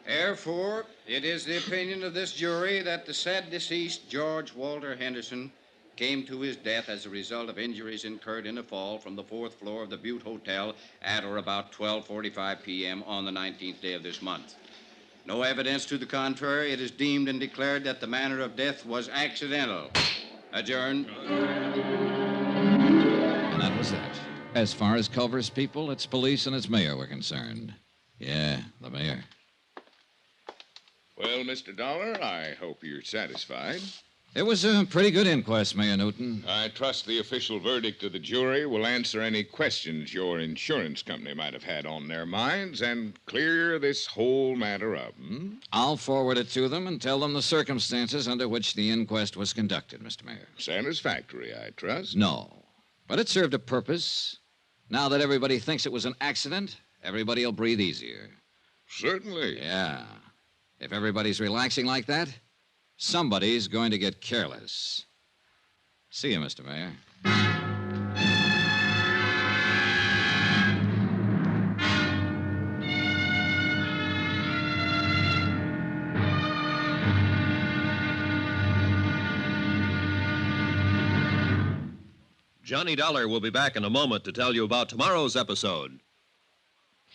Therefore, it is the opinion of this jury that the said deceased, George Walter Henderson, came to his death as a result of injuries incurred in a fall from the 4th floor of the Butte Hotel at or about 12:45 p.m. on the 19th day of this month. No evidence to the contrary, it is deemed and declared that the manner of death was accidental. Adjourned. And that was that. As far as Culver's people, its police, and its mayor were concerned. Yeah, the mayor. Well, Mr. Dollar, I hope you're satisfied. It was a pretty good inquest, Mayor Newton. I trust the official verdict of the jury will answer any questions your insurance company might have had on their minds and clear this whole matter up. I'll forward it to them and tell them the circumstances under which the inquest was conducted, Mr. Mayor. Satisfactory, I trust. No, but it served a purpose. Now that everybody thinks it was an accident, everybody will breathe easier. Certainly. Yeah. If everybody's relaxing like that, somebody's going to get careless. See you, Mr. Mayor. Johnny Dollar will be back in a moment to tell you about tomorrow's episode.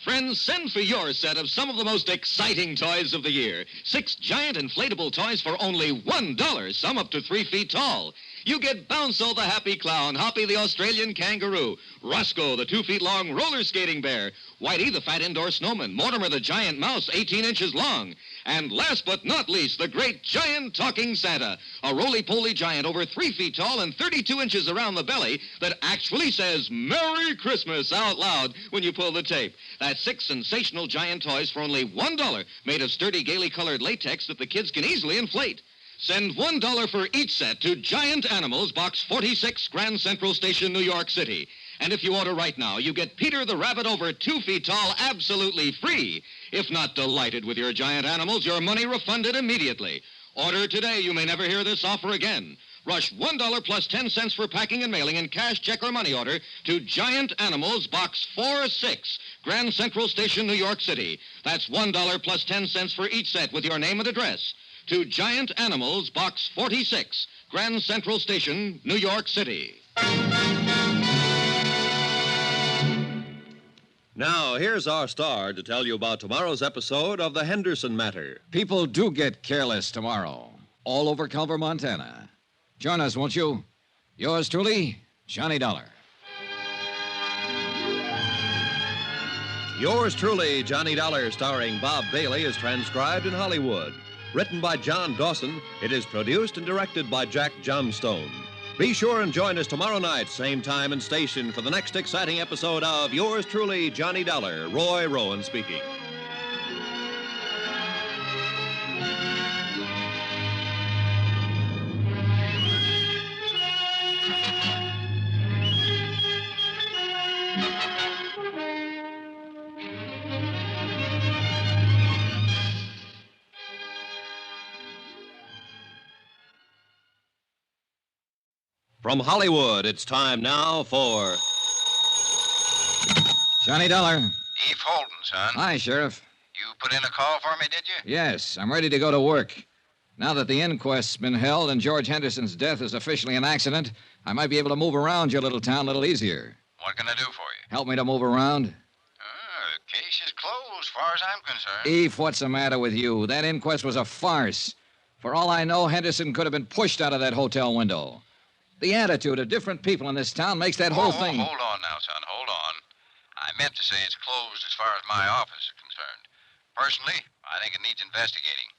Friends, send for your set of some of the most exciting toys of the year. 6 giant inflatable toys for only $1, some up to 3 feet tall. You get Bounce'o the happy clown, Hoppy the Australian kangaroo, Roscoe the 2 feet long roller skating bear, Whitey the fat indoor snowman, Mortimer the giant mouse 18 inches long, and last but not least, the great giant talking Santa, a roly-poly giant over 3 feet tall and 32 inches around the belly that actually says Merry Christmas out loud when you pull the tape. That's 6 sensational giant toys for only $1, made of sturdy, gaily colored latex that the kids can easily inflate. Send $1 for each set to Giant Animals, Box 46, Grand Central Station, New York City. And if you order right now, you get Peter the Rabbit over 2 feet tall absolutely free. If not delighted with your giant animals, your money refunded immediately. Order today. You may never hear this offer again. Rush $1 plus 10 cents for packing and mailing in cash, check, or money order to Giant Animals, Box 46, Grand Central Station, New York City. That's $1 plus 10 cents for each set with your name and address to Giant Animals, Box 46, Grand Central Station, New York City. Now, here's our star to tell you about tomorrow's episode of The Henderson Matter. People do get careless tomorrow, all over Culver, Montana. Join us, won't you? Yours truly, Johnny Dollar. Yours truly, Johnny Dollar, starring Bob Bailey, is transcribed in Hollywood. Written by John Dawson, it is produced and directed by Jack Johnstone. Be sure and join us tomorrow night, same time and station, for the next exciting episode of Yours truly, Johnny Dollar. Roy Rowan speaking. From Hollywood, it's time now for Johnny Dollar. Eve Holden, son. Hi, Sheriff. You put in a call for me, did you? Yes, I'm ready to go to work. Now that the inquest's been held and George Henderson's death is officially an accident, I might be able to move around your little town a little easier. What can I do for you? Help me to move around? The case is closed, as far as I'm concerned. Eve, what's the matter with you? That inquest was a farce. For all I know, Henderson could have been pushed out of that hotel window. The attitude of different people in this town makes that whole thing... Hold on now, son. Hold on. I meant to say it's closed as far as my office is concerned. Personally, I think it needs investigating.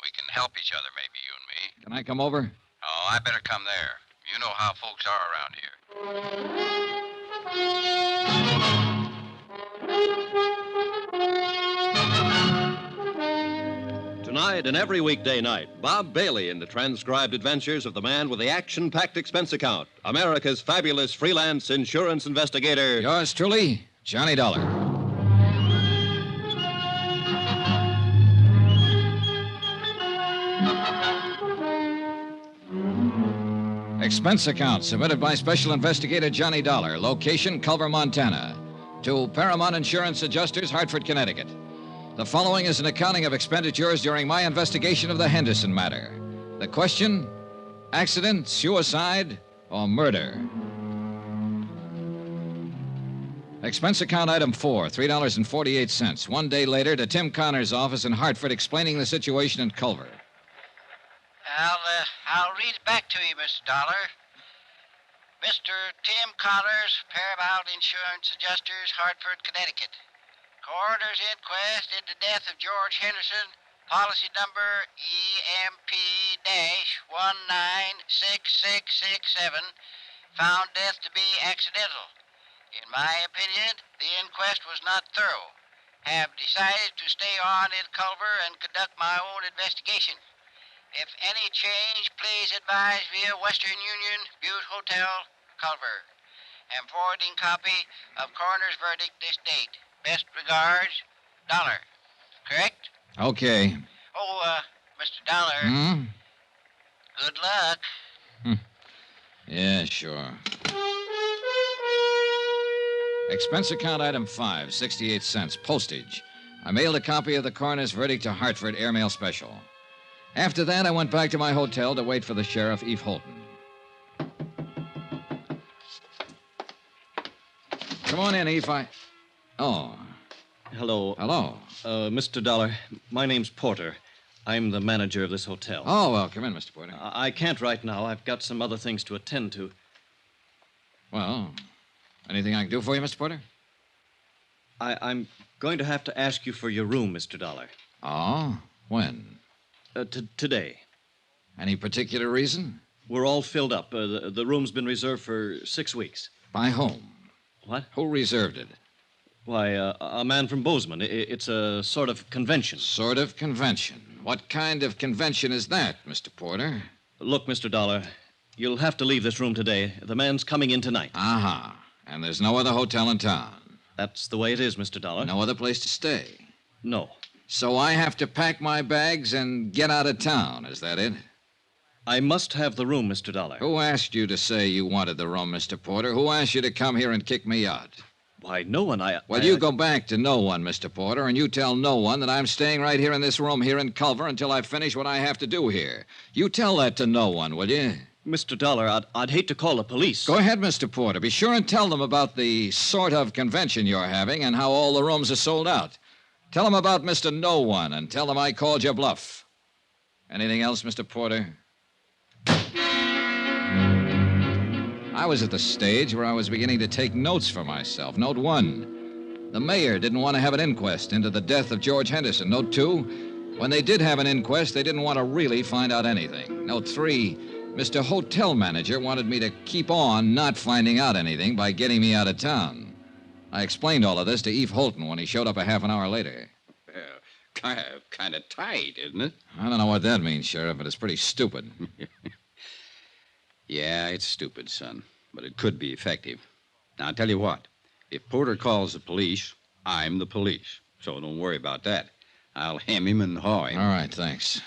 We can help each other, maybe, you and me. Can I come over? Oh, I better come there. You know how folks are around here. Tonight and every weekday night, Bob Bailey in the transcribed adventures of the man with the action-packed expense account, America's fabulous freelance insurance investigator. Yours truly, Johnny Dollar. Expense account submitted by Special Investigator Johnny Dollar. Location, Culver, Montana. To Paramount Insurance Adjusters, Hartford, Connecticut. The following is an accounting of expenditures during my investigation of the Henderson matter. The question, accident, suicide, or murder? Expense account item 4, $3.48. 1 day later to Tim Connor's office in Hartford explaining the situation in Culver. I'll read it back to you, Mr. Dollar. Mr. Tim Connors, Paramount Insurance Adjusters, Hartford, Connecticut. Coroner's inquest into death of George Henderson, policy number EMP-196667, found death to be accidental. In my opinion, the inquest was not thorough. Have decided to stay on in Culver and conduct my own investigation. If any change, please advise via Western Union, Butte Hotel, Culver. Am forwarding copy of coroner's verdict this date. Best regards, Dollar. Correct? Okay. Oh, Mr. Dollar. Good luck. Yeah, sure. Expense account item 5, 68 cents, postage. I mailed a copy of the coroner's verdict to Hartford, airmail special. After that, I went back to my hotel to wait for the sheriff, Eve Holton. Come on in, Eve. Oh. Hello. Hello. Mr. Dollar, my name's Porter. I'm the manager of this hotel. Oh, well, come in, Mr. Porter. I can't right now. I've got some other things to attend to. Well, anything I can do for you, Mr. Porter? I'm going to have to ask you for your room, Mr. Dollar. Oh? When? Today. Any particular reason? We're all filled up. The room's been reserved for 6 weeks. By whom? What? Who reserved it? Why, a man from Bozeman. It's a sort of convention. Sort of convention? What kind of convention is that, Mr. Porter? Look, Mr. Dollar, you'll have to leave this room today. The man's coming in tonight. Uh-huh. And there's no other hotel in town? That's the way it is, Mr. Dollar. No other place to stay? No. So I have to pack my bags and get out of town, is that it? I must have the room, Mr. Dollar. Who asked you to say you wanted the room, Mr. Porter? Who asked you to come here and kick me out? Why, no one. Well, you go back to no one, Mr. Porter, and you tell no one that I'm staying right here in this room here in Culver until I finish what I have to do here. You tell that to no one, will you? Mr. Dollar, I'd hate to call the police. Go ahead, Mr. Porter. Be sure and tell them about the sort of convention you're having and how all the rooms are sold out. Tell them about Mr. No One and tell them I called your bluff. Anything else, Mr. Porter? I was at the stage where I was beginning to take notes for myself. Note 1, the mayor didn't want to have an inquest into the death of George Henderson. Note 2, when they did have an inquest, they didn't want to really find out anything. Note 3, Mr. Hotel Manager wanted me to keep on not finding out anything by getting me out of town. I explained all of this to Eve Holton when he showed up a half an hour later. Kind of tight, isn't it? I don't know what that means, Sheriff, but it's pretty stupid. Yeah, it's stupid, son, but it could be effective. Now, I'll tell you what. If Porter calls the police, I'm the police. So don't worry about that. I'll hem him and haw him. All right, thanks.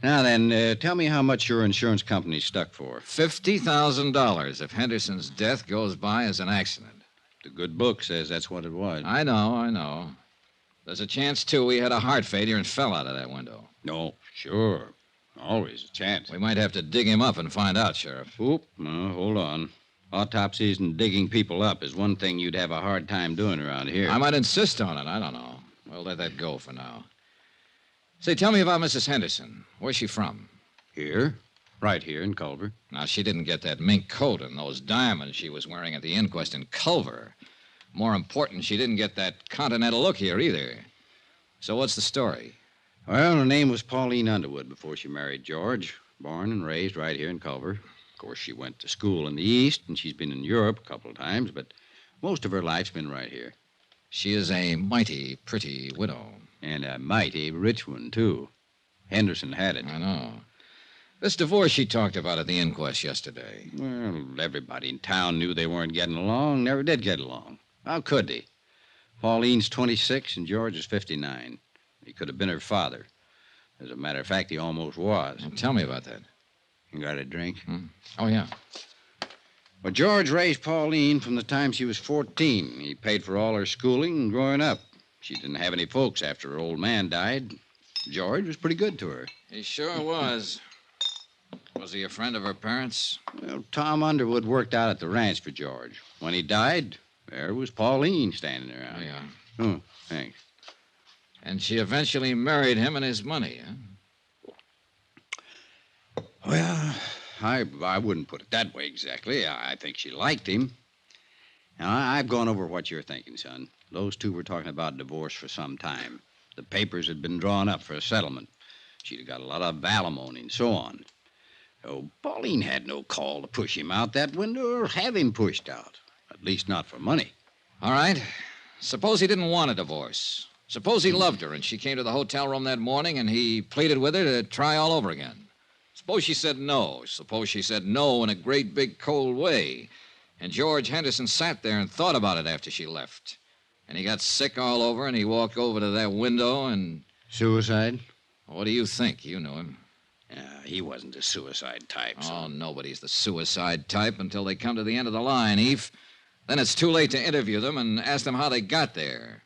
Now then, tell me how much your insurance company's stuck for. $50,000 if Henderson's death goes by as an accident. The good book says that's what it was. I know. There's a chance, too, he had a heart failure and fell out of that window. No, sure. Always a chance. We might have to dig him up and find out, Sheriff. Oop, no, hold on. Autopsies and digging people up is one thing you'd have a hard time doing around here. I might insist on it. I don't know. We'll let that go for now. Say, tell me about Mrs. Henderson. Where's she from? Here. Right here in Culver. Now, she didn't get that mink coat and those diamonds she was wearing at the inquest in Culver. More important, she didn't get that continental look here either. So what's the story? Well, her name was Pauline Underwood before she married George. Born and raised right here in Culver. Of course, she went to school in the East, and she's been in Europe a couple of times, but most of her life's been right here. She is a mighty pretty widow. And a mighty rich one, too. Henderson had it. I know. This divorce she talked about at the inquest yesterday. Well, everybody in town knew they weren't getting along, never did get along. How could they? Pauline's 26 and George is 59. He could have been her father. As a matter of fact, he almost was. Well, tell me about that. You got a drink? Oh, yeah. Well, George raised Pauline from the time she was 14. He paid for all her schooling and growing up. She didn't have any folks after her old man died. George was pretty good to her. He sure was. Was he a friend of her parents? Well, Tom Underwood worked out at the ranch for George. When he died, there was Pauline standing around. Oh, yeah. Oh, thanks. And she eventually married him and his money, huh? Well, I wouldn't put it that way exactly. I think she liked him. Now, I've gone over what you're thinking, son. Those two were talking about divorce for some time. The papers had been drawn up for a settlement. She'd have got a lot of alimony and so on. Oh, Pauline had no call to push him out that window or have him pushed out. At least not for money. All right. Suppose he didn't want a divorce. Suppose he loved her and she came to the hotel room that morning and he pleaded with her to try all over again. Suppose she said no. Suppose she said no in a great big cold way. And George Henderson sat there and thought about it after she left. And he got sick all over and he walked over to that window and... Suicide? What do you think? You knew him. He wasn't the suicide type, Oh, son. nobody's the suicide type until they come to the end of the line, Eve. Then it's too late to interview them and ask them how they got there.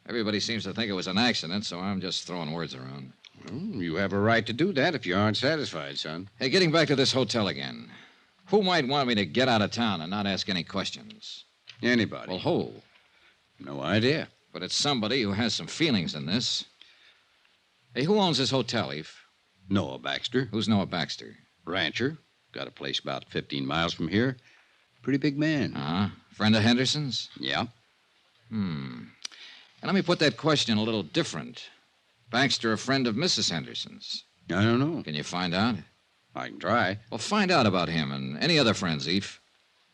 Everybody seems to think it was an accident, so I'm just throwing words around. Well, you have a right to do that if you aren't satisfied, son. Hey, getting back to this hotel again. Who might want me to get out of town and not ask any questions? Anybody. Well, who? No idea. But it's somebody who has some feelings in this. Hey, who owns this hotel, Eve? Noah Baxter. Who's Noah Baxter? Rancher. Got a place about 15 miles from here. Pretty big man. Uh-huh. Friend of Henderson's? Yeah. And let me put that question a little different. Baxter a friend of Mrs. Henderson's? I don't know. Can you find out? I can try. Well, find out about him and any other friends, Eve.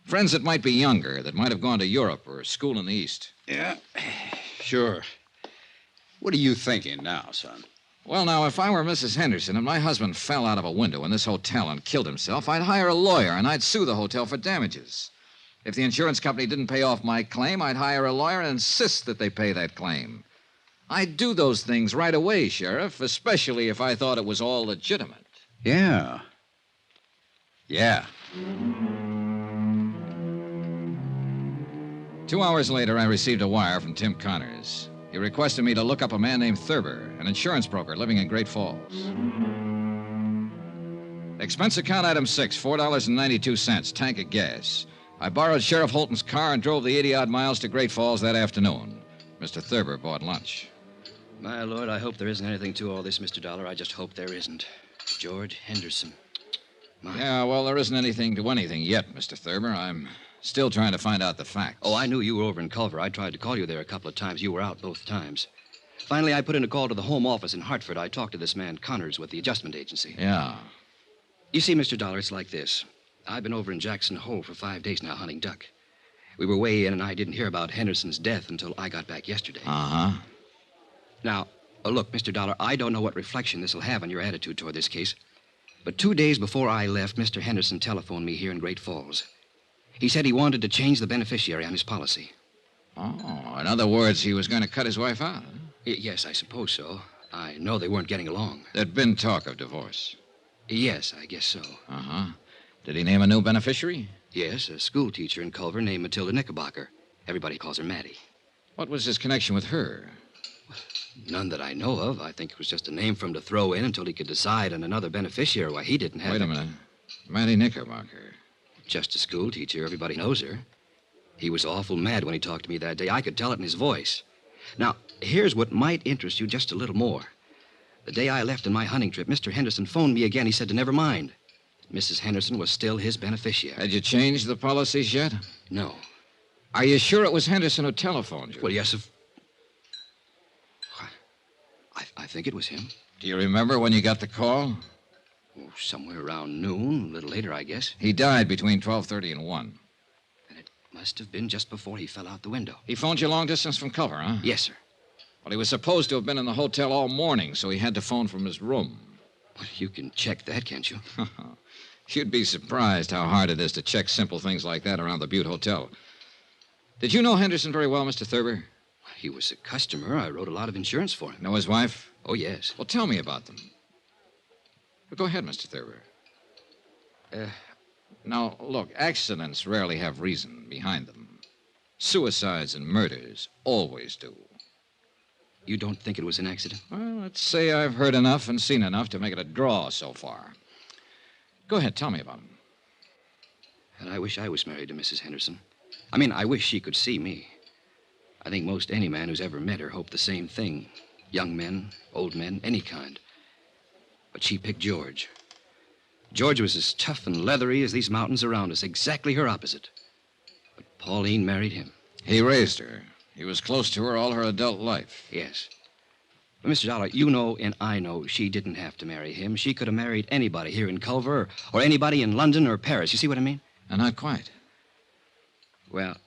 Friends that might be younger, that might have gone to Europe or school in the East. Yeah, sure. What are you thinking now, son? Well, now, if I were Mrs. Henderson and my husband fell out of a window in this hotel and killed himself, I'd hire a lawyer and I'd sue the hotel for damages. If the insurance company didn't pay off my claim, I'd hire a lawyer and insist that they pay that claim. I'd do those things right away, Sheriff, especially if I thought it was all legitimate. Yeah. Yeah. 2 hours later, I received a wire from Tim Connors. He requested me to look up a man named Thurber, an insurance broker living in Great Falls. Expense account item 6, $4.92, tank of gas. I borrowed Sheriff Holton's car and drove the 80-odd miles to Great Falls that afternoon. Mr. Thurber bought lunch. My Lord, I hope there isn't anything to all this, Mr. Dollar. I just hope there isn't. George Henderson. Yeah, well, there isn't anything to anything yet, Mr. Thurber. I'm still trying to find out the facts. Oh, I knew you were over in Culver. I tried to call you there a couple of times. You were out both times. Finally, I put in a call to the home office in Hartford. I talked to this man, Connors, with the adjustment agency. Yeah. You see, Mr. Dollar, it's like this. I've been over in Jackson Hole for 5 days now hunting duck. We were way in, and I didn't hear about Henderson's death until I got back yesterday. Uh-huh. Now, look, Mr. Dollar, I don't know what reflection this will have on your attitude toward this case, but 2 days before I left, Mr. Henderson telephoned me here in Great Falls. He said he wanted to change the beneficiary on his policy. Oh, in other words, he was going to cut his wife out, huh? Yes, I suppose so. I know they weren't getting along. There'd been talk of divorce. Yes, I guess so. Uh-huh. Did he name a new beneficiary? Yes, a school teacher in Culver named Matilda Knickerbocker. Everybody calls her Maddie. What was his connection with her? None that I know of. I think it was just a name for him to throw in until he could decide on another beneficiary. Why, he didn't have... Wait a minute. Maddie Knickerbocker. Just a school teacher. Everybody knows her. He was awful mad when he talked to me that day. I could tell it in his voice. Now, here's what might interest you just a little more. The day I left on my hunting trip, Mr. Henderson phoned me again. He said to never mind. Mrs. Henderson was still his beneficiary. Had you changed the policies yet? No. Are you sure it was Henderson who telephoned you? Well, yes, I think it was him. Do you remember when you got the call? Oh, somewhere around noon, a little later, I guess. He died between 12:30 and 1. And it must have been just before he fell out the window. He phoned you long distance from Culver, huh? Yes, sir. Well, he was supposed to have been in the hotel all morning, so he had to phone from his room. Well, you can check that, can't you? You'd be surprised how hard it is to check simple things like that around the Butte Hotel. Did you know Henderson very well, Mr. Thurber? He was a customer. I wrote a lot of insurance for him. Know his wife? Oh, yes. Well, tell me about them. Well, go ahead, Mr. Thurber. Now, look, accidents rarely have reason behind them. Suicides and murders always do. You don't think it was an accident? Well, let's say I've heard enough and seen enough to make it a draw so far. Go ahead, tell me about him. And I wish I was married to Mrs. Henderson. I mean, I wish she could see me. I think most any man who's ever met her hoped the same thing. Young men, old men, any kind. But she picked George. George was as tough and leathery as these mountains around us, exactly her opposite. But Pauline married him. He raised her. He was close to her all her adult life. Yes. But, Mr. Dollar, you know and I know she didn't have to marry him. She could have married anybody here in Culver or anybody in London or Paris. You see what I mean? Not quite. Well,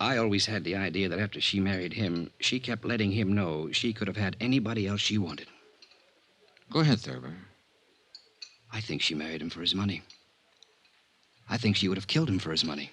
I always had the idea that after she married him, she kept letting him know she could have had anybody else she wanted. Go ahead, Thurber. I think she married him for his money. I think she would have killed him for his money.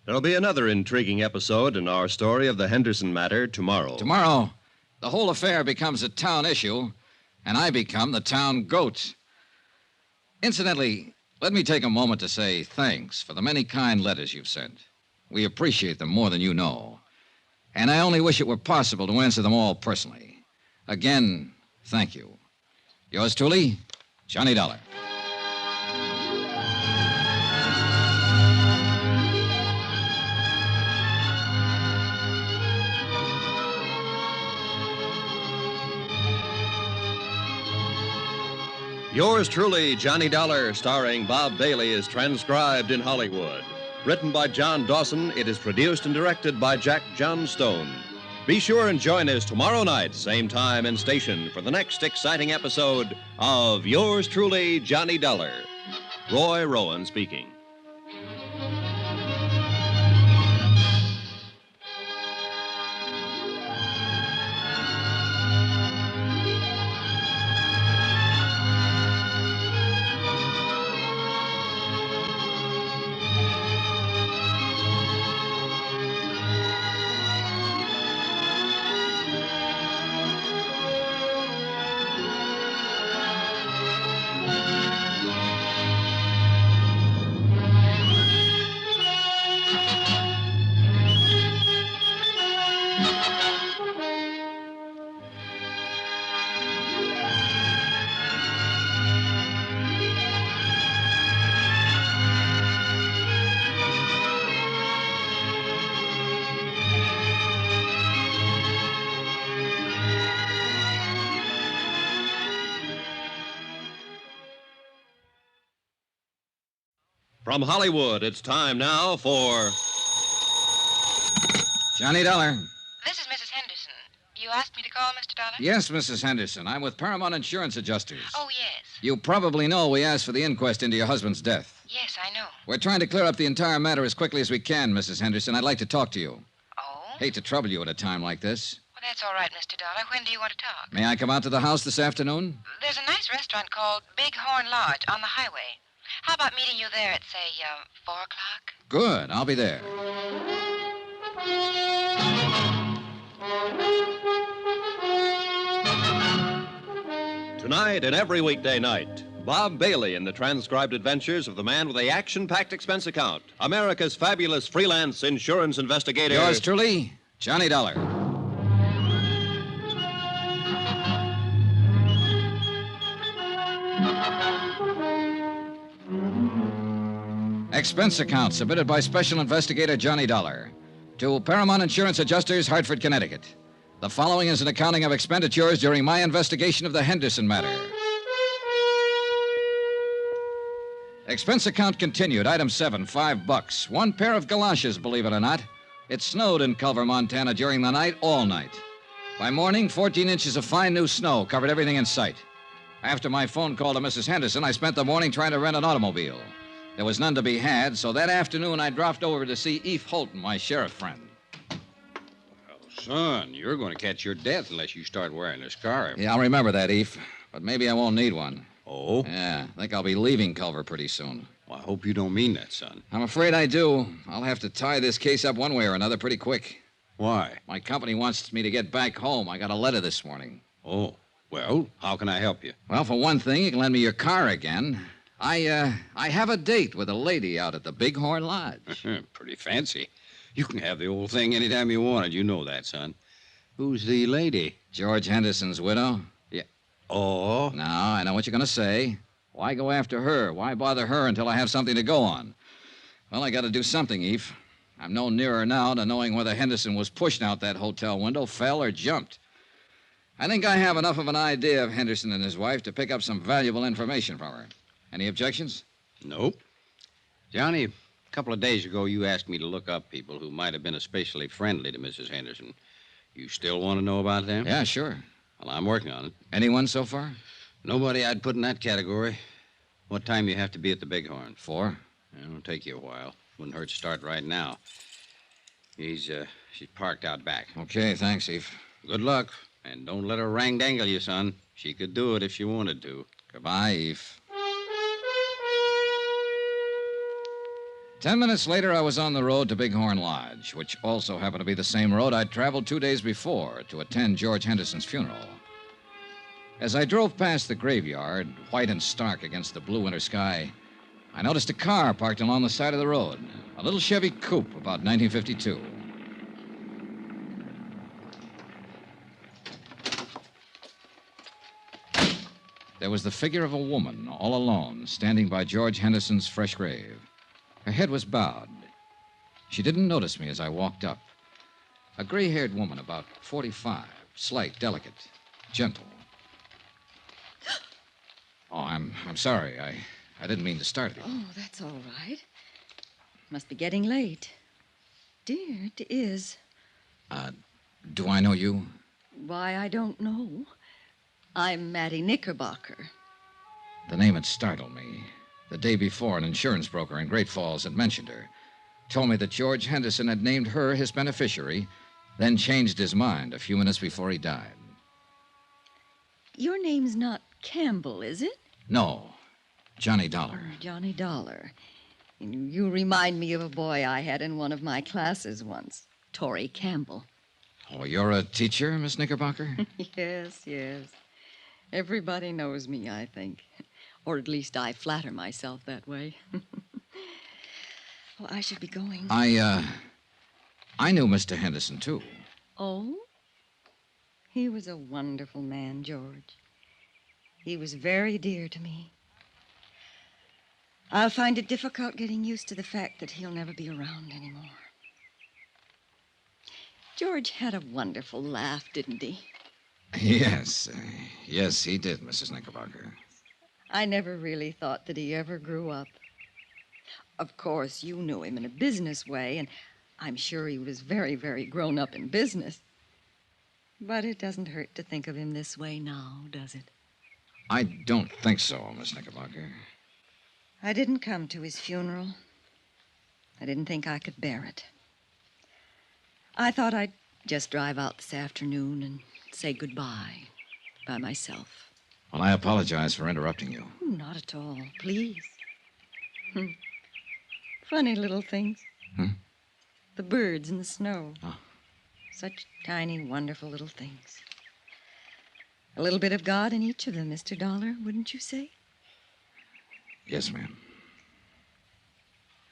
There'll be another intriguing episode in our story of the Henderson matter tomorrow. Tomorrow, the whole affair becomes a town issue, and I become the town goat. Incidentally, let me take a moment to say thanks for the many kind letters you've sent. We appreciate them more than you know. And I only wish it were possible to answer them all personally. Again, thank you. Yours truly, Johnny Dollar. Yours truly, Johnny Dollar, starring Bob Bailey, is transcribed in Hollywood. Written by John Dawson, it is produced and directed by Jack Johnstone. Be sure and join us tomorrow night, same time and station, for the next exciting episode of Yours truly, Johnny Dollar. Roy Rowan speaking. From Hollywood, it's time now for Johnny Dollar. This is Mrs. Henderson. You asked me to call, Mr. Dollar? Yes, Mrs. Henderson. I'm with Paramount Insurance Adjusters. Oh, yes. You probably know we asked for the inquest into your husband's death. Yes, I know. We're trying to clear up the entire matter as quickly as we can, Mrs. Henderson. I'd like to talk to you. Oh? Hate to trouble you at a time like this. Well, that's all right, Mr. Dollar. When do you want to talk? May I come out to the house this afternoon? There's a nice restaurant called Big Horn Lodge on the highway. How about meeting you there at, say, 4 o'clock? Good. I'll be there. Tonight and every weekday night, Bob Bailey in the transcribed adventures of the man with the action-packed expense account, America's fabulous freelance insurance investigator. Yours truly, Johnny Dollar. Expense account submitted by Special Investigator Johnny Dollar to Paramount Insurance Adjusters, Hartford, Connecticut. The following is an accounting of expenditures during my investigation of the Henderson matter. Expense account continued. Item 7, $5. One pair of galoshes, believe it or not. It snowed in Culver, Montana during the night, all night. By morning, 14 inches of fine new snow covered everything in sight. After my phone call to Mrs. Henderson, I spent the morning trying to rent an automobile. There was none to be had, so that afternoon I dropped over to see Eve Holton, my sheriff friend. Son, you're going to catch your death unless you start wearing a scarf. Yeah, I'll remember that, Eve. But maybe I won't need one. Oh? Yeah, I think I'll be leaving Culver pretty soon. Well, I hope you don't mean that, son. I'm afraid I do. I'll have to tie this case up one way or another pretty quick. Why? My company wants me to get back home. I got a letter this morning. Oh, well, how can I help you? Well, for one thing, you can lend me your car again. I have a date with a lady out at the Big Horn Lodge. Pretty fancy. You can have the old thing anytime you wanted. You know that, son. Who's the lady? George Henderson's widow. Yeah. Oh? Now, I know what you're going to say. Why go after her? Why bother her until I have something to go on? Well, I got to do something, Eve. I'm no nearer now to knowing whether Henderson was pushed out that hotel window, fell, or jumped. I think I have enough of an idea of Henderson and his wife to pick up some valuable information from her. Any objections? Nope. Johnny, a couple of days ago, you asked me to look up people who might have been especially friendly to Mrs. Henderson. You still want to know about them? Yeah, sure. Well, I'm working on it. Anyone so far? Nobody I'd put in that category. What time you have to be at the Bighorn? 4. It'll take you a while. Wouldn't hurt to start right now. She's parked out back. Okay, thanks, Eve. Good luck. And don't let her rang-dangle you, son. She could do it if she wanted to. Goodbye, Eve. 10 minutes later, I was on the road to Bighorn Lodge, which also happened to be the same road I'd traveled 2 days before to attend George Henderson's funeral. As I drove past the graveyard, white and stark against the blue winter sky, I noticed a car parked along the side of the road, a little Chevy coupe about 1952. There was the figure of a woman, all alone, standing by George Henderson's fresh grave. Her head was bowed. She didn't notice me as I walked up. A gray-haired woman, about 45, slight, delicate, gentle. Oh, I'm sorry. I didn't mean to start it. Oh, that's all right. Must be getting late. Dear, it is. Do I know you? Why, I don't know. I'm Mattie Knickerbocker. The name had startled me. The day before, an insurance broker in Great Falls had mentioned her. Told me that George Henderson had named her his beneficiary, then changed his mind a few minutes before he died. Your name's not Campbell, is it? No, Johnny Dollar. Oh, Johnny Dollar. You remind me of a boy I had in one of my classes once, Torrey Campbell. Oh, you're a teacher, Miss Knickerbocker? Yes. Everybody knows me, I think. Or at least I flatter myself that way. Well, I should be going. I knew Mr. Henderson, too. Oh? He was a wonderful man, George. He was very dear to me. I'll find it difficult getting used to the fact that he'll never be around anymore. George had a wonderful laugh, didn't he? Yes, he did, Mrs. Knickerbocker. I never really thought that he ever grew up. Of course, you knew him in a business way, and I'm sure he was very, very grown up in business. But it doesn't hurt to think of him this way now, does it? I don't think so, Miss Knickerbocker. I didn't come to his funeral. I didn't think I could bear it. I thought I'd just drive out this afternoon and say goodbye by myself. Well, I apologize for interrupting you. Not at all, please. Funny little things. The birds in the snow. Oh. Such tiny, wonderful little things. A little bit of God in each of them, Mr. Dollar, wouldn't you say? Yes, ma'am.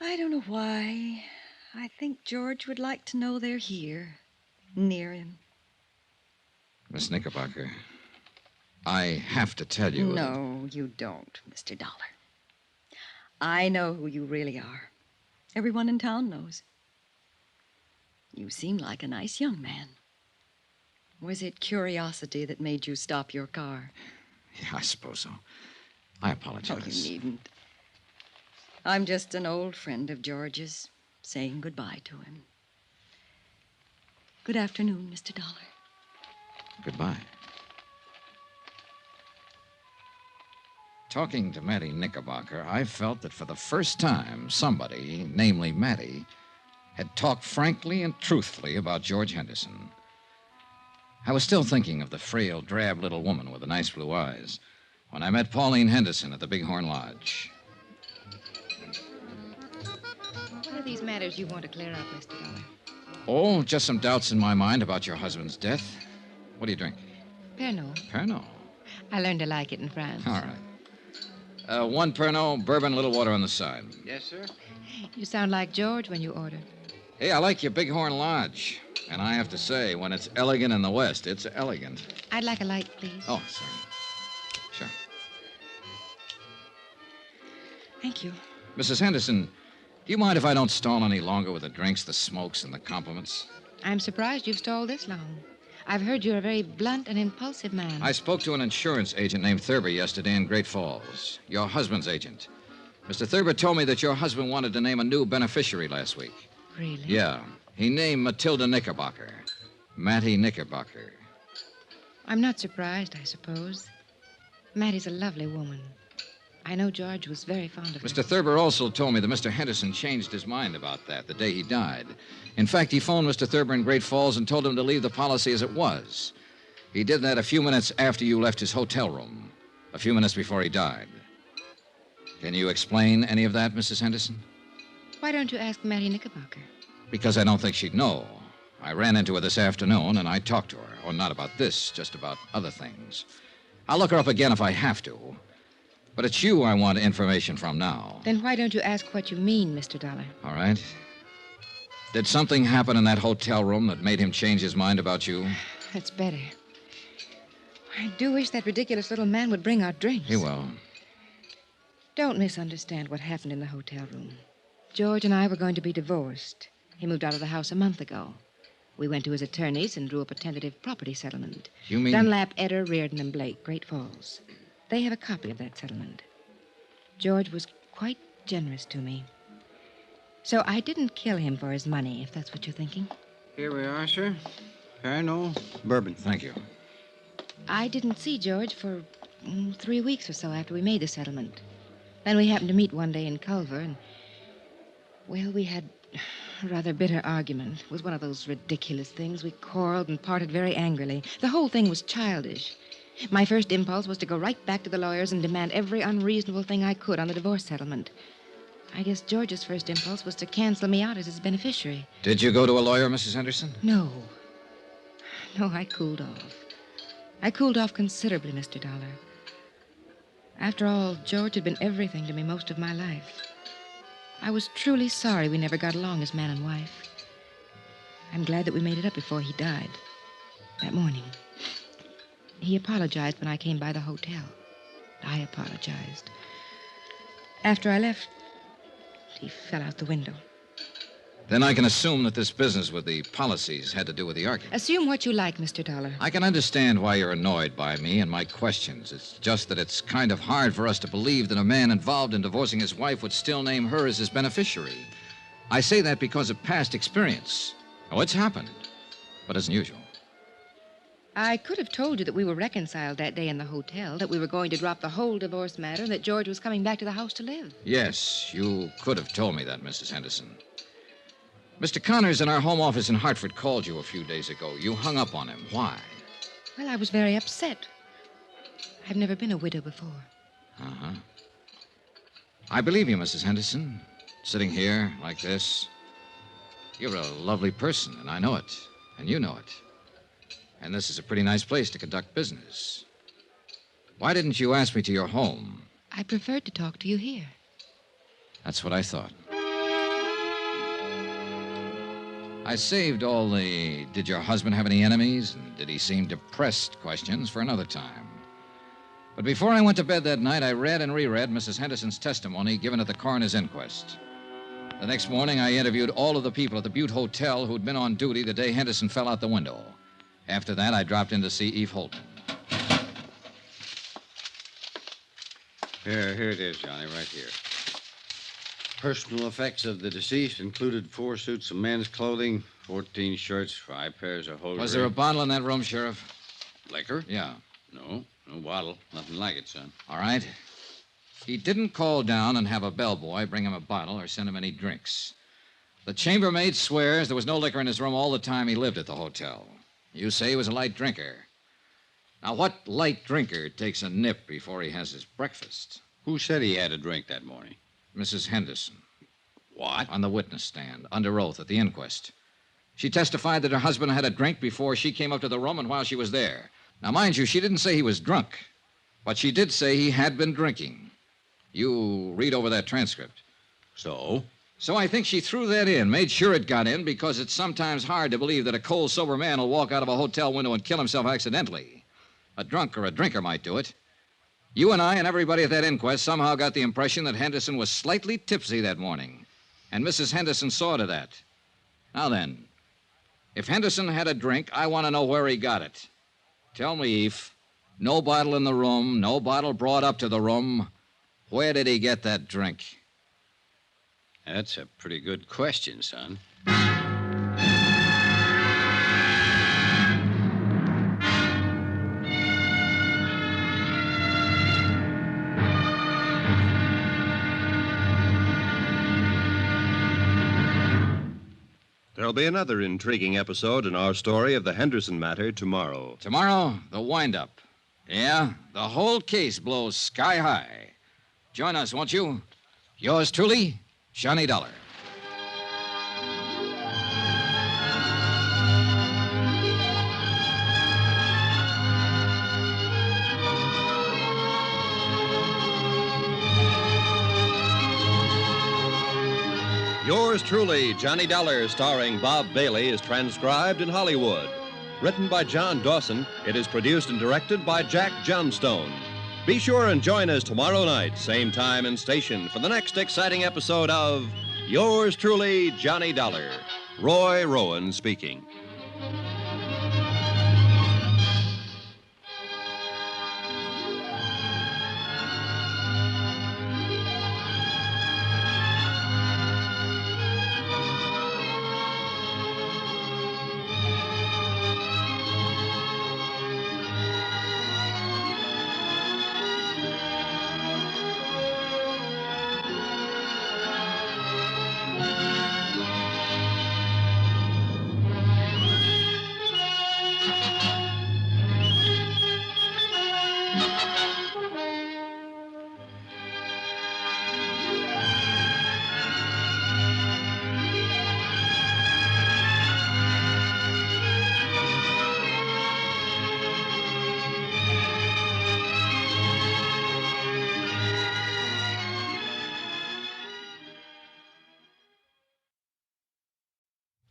I don't know why. I think George would like to know they're here, near him. Miss Knickerbocker, I have to tell you... No, you don't, Mr. Dollar. I know who you really are. Everyone in town knows. You seem like a nice young man. Was it curiosity that made you stop your car? Yeah, I suppose so. I apologize. Oh, you needn't. I'm just an old friend of George's, saying goodbye to him. Good afternoon, Mr. Dollar. Goodbye. Talking to Mattie Knickerbocker, I felt that for the first time, somebody, namely Mattie, had talked frankly and truthfully about George Henderson. I was still thinking of the frail, drab little woman with the nice blue eyes when I met Pauline Henderson at the Bighorn Lodge. What are these matters you want to clear up, Mr. Dollar? Oh, just some doubts in my mind about your husband's death. What do you drink? Pernod. Pernod. I learned to like it in France. All right. One Pernod, bourbon, a little water on the side. Yes, sir. You sound like George when you order. Hey, I like your Bighorn Lodge. And I have to say, when it's elegant in the West, it's elegant. I'd like a light, please. Oh, sorry. Sure. Thank you. Mrs. Henderson, do you mind if I don't stall any longer with the drinks, the smokes, and the compliments? I'm surprised you've stalled this long. I've heard you're a very blunt and impulsive man. I spoke to an insurance agent named Thurber yesterday in Great Falls, your husband's agent. Mr. Thurber told me that your husband wanted to name a new beneficiary last week. Really? Yeah. He named Matilda Knickerbocker. Mattie Knickerbocker. I'm not surprised, I suppose. Mattie's a lovely woman. I know George was very fond of her. Mr. Thurber also told me that Mr. Henderson changed his mind about that the day he died. In fact, he phoned Mr. Thurber in Great Falls and told him to leave the policy as it was. He did that a few minutes after you left his hotel room, a few minutes before he died. Can you explain any of that, Mrs. Henderson? Why don't you ask Mattie Knickerbocker? Because I don't think she'd know. I ran into her this afternoon, and I talked to her. Oh, not about this, just about other things. I'll look her up again if I have to. But it's you I want information from now. Then why don't you ask what you mean, Mr. Dollar? All right. Did something happen in that hotel room that made him change his mind about you? That's better. I do wish that ridiculous little man would bring our drinks. He will. Don't misunderstand what happened in the hotel room. George and I were going to be divorced. He moved out of the house a month ago. We went to his attorneys and drew up a tentative property settlement. You mean... Dunlap, Eder, Reardon, and Blake, Great Falls. They have a copy of that settlement. George was quite generous to me. So I didn't kill him for his money, if that's what you're thinking. Here we are, sir. Pernod, bourbon. Thank you. I didn't see George for 3 weeks or so after we made the settlement. Then we happened to meet one day in Culver, and, well, we had a rather bitter argument. It was one of those ridiculous things. We quarreled and parted very angrily. The whole thing was childish. My first impulse was to go right back to the lawyers and demand every unreasonable thing I could on the divorce settlement. I guess George's first impulse was to cancel me out as his beneficiary. Did you go to a lawyer, Mrs. Henderson? No. No, I cooled off. I cooled off considerably, Mr. Dollar. After all, George had been everything to me most of my life. I was truly sorry we never got along as man and wife. I'm glad that we made it up before he died. That morning. He apologized when I came by the hotel. I apologized. After I left, he fell out the window. Then I can assume that this business with the policies had to do with the argument. Assume what you like, Mr. Dollar. I can understand why you're annoyed by me and my questions. It's just that it's kind of hard for us to believe that a man involved in divorcing his wife would still name her as his beneficiary. I say that because of past experience. Oh, it's happened, but isn't usual. I could have told you that we were reconciled that day in the hotel, that we were going to drop the whole divorce matter, and that George was coming back to the house to live. Yes, you could have told me that, Mrs. Henderson. Mr. Connors in our home office in Hartford called you a few days ago. You hung up on him. Why? Well, I was very upset. I've never been a widow before. Uh-huh. I believe you, Mrs. Henderson. Sitting here like this. You're a lovely person, and I know it. And you know it. And this is a pretty nice place to conduct business. Why didn't you ask me to your home? I preferred to talk to you here. That's what I thought. I saved all the did your husband have any enemies and did he seem depressed questions for another time. But before I went to bed that night, I read and reread Mrs. Henderson's testimony given at the coroner's inquest. The next morning, I interviewed all of the people at the Butte Hotel who'd been on duty the day Henderson fell out the window. After that, I dropped in to see Eve Holden. Here it is, Johnny, right here. Personal effects of the deceased included 4 suits of men's clothing, 14 shirts, 5 pairs of hosiery. Was there a bottle in that room, Sheriff? Liquor? Yeah. No bottle. Nothing like it, son. All right. He didn't call down and have a bellboy bring him a bottle or send him any drinks. The chambermaid swears there was no liquor in his room all the time he lived at the hotel. You say he was a light drinker. Now, what light drinker takes a nip before he has his breakfast? Who said he had a drink that morning? Mrs. Henderson. What? On the witness stand, under oath at the inquest. She testified that her husband had a drink before she came up to the room and while she was there. Now, mind you, she didn't say he was drunk, but she did say he had been drinking. You read over that transcript. So? So I think she threw that in, made sure it got in, because it's sometimes hard to believe that a cold, sober man will walk out of a hotel window and kill himself accidentally. A drunk or a drinker might do it. You and I and everybody at that inquest somehow got the impression that Henderson was slightly tipsy that morning, and Mrs. Henderson saw to that. Now then, if Henderson had a drink, I want to know where he got it. Tell me, Eve. No bottle in the room, no bottle brought up to the room. Where did he get that drink? That's a pretty good question, son. There'll be another intriguing episode in our story of the Henderson matter tomorrow. Tomorrow, the wind-up. Yeah, the whole case blows sky high. Join us, won't you? Yours truly, Johnny Dollar. Yours truly, Johnny Dollar, starring Bob Bailey, is transcribed in Hollywood. Written by John Dawson, it is produced and directed by Jack Johnstone. Be sure and join us tomorrow night, same time and station, for the next exciting episode of Yours truly, Johnny Dollar. Roy Rowan speaking.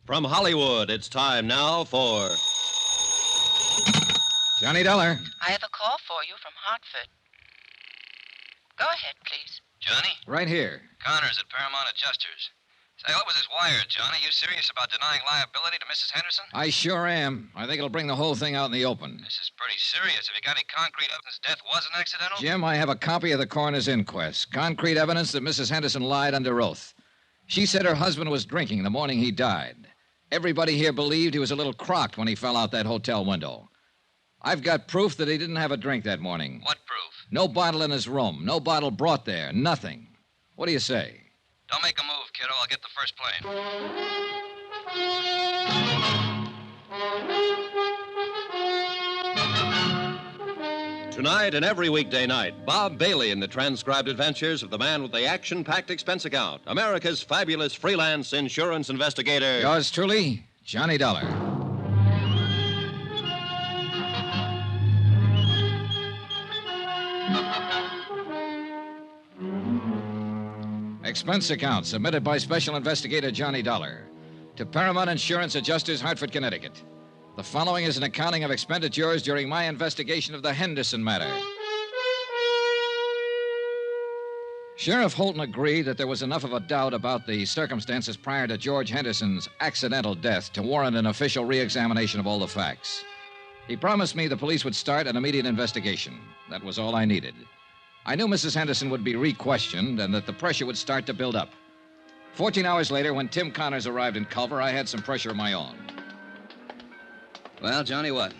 From Hollywood, it's time now for Johnny Dollar. I have a call for you from Hartford. Go ahead, please. Johnny? Right here. Connors at Paramount Adjusters. Say, what was this wire, Johnny? You serious about denying liability to Mrs. Henderson? I sure am. I think it'll bring the whole thing out in the open. This is pretty serious. Have you got any concrete evidence death wasn't accidental? Jim, I have a copy of the coroner's inquest. Concrete evidence that Mrs. Henderson lied under oath. She said her husband was drinking the morning he died. Everybody here believed he was a little crocked when he fell out that hotel window. I've got proof that he didn't have a drink that morning. What proof? No bottle in his room. No bottle brought there. Nothing. What do you say? Don't make a move, kiddo. I'll get the first plane. Tonight and every weekday night, Bob Bailey in the transcribed adventures of the man with the action-packed expense account, America's fabulous freelance insurance investigator. Yours truly, Johnny Dollar. Expense account submitted by Special Investigator Johnny Dollar to Paramount Insurance Adjusters, Hartford, Connecticut. The following is an accounting of expenditures during my investigation of the Henderson matter. Sheriff Holton agreed that there was enough of a doubt about the circumstances prior to George Henderson's accidental death to warrant an official re-examination of all the facts. He promised me the police would start an immediate investigation. That was all I needed. I knew Mrs. Henderson would be re-questioned and that the pressure would start to build up. 14 hours later, when Tim Connors arrived in Culver, I had some pressure of my own. Well, Johnny, what?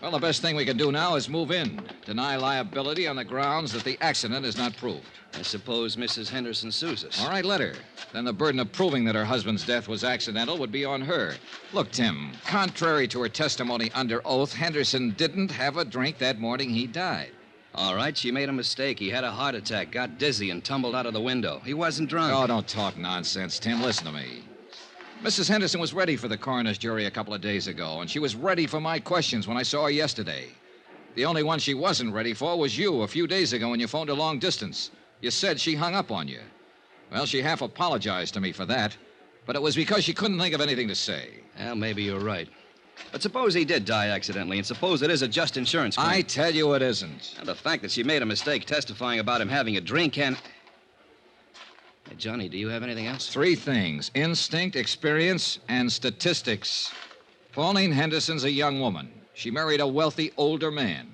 Well, the best thing we can do now is move in. Deny liability on the grounds that the accident is not proved. I suppose Mrs. Henderson sues us. All right, let her. Then the burden of proving that her husband's death was accidental would be on her. Look, Tim, contrary to her testimony under oath, Henderson didn't have a drink that morning he died. All right, she made a mistake. He had a heart attack, got dizzy, and tumbled out of the window. He wasn't drunk. Oh, don't talk nonsense, Tim. Listen to me. Mrs. Henderson was ready for the coroner's jury a couple of days ago, and she was ready for my questions when I saw her yesterday. The only one she wasn't ready for was you a few days ago when you phoned her long distance. You said she hung up on you. Well, she half apologized to me for that, but it was because she couldn't think of anything to say. Well, maybe you're right. But suppose he did die accidentally, and suppose it is a just insurance claim. I tell you it isn't. And the fact that she made a mistake testifying about him having a drink can... Hey, Johnny, do you have anything else? 3 things: instinct, experience, and statistics. Pauline Henderson's a young woman. She married a wealthy older man.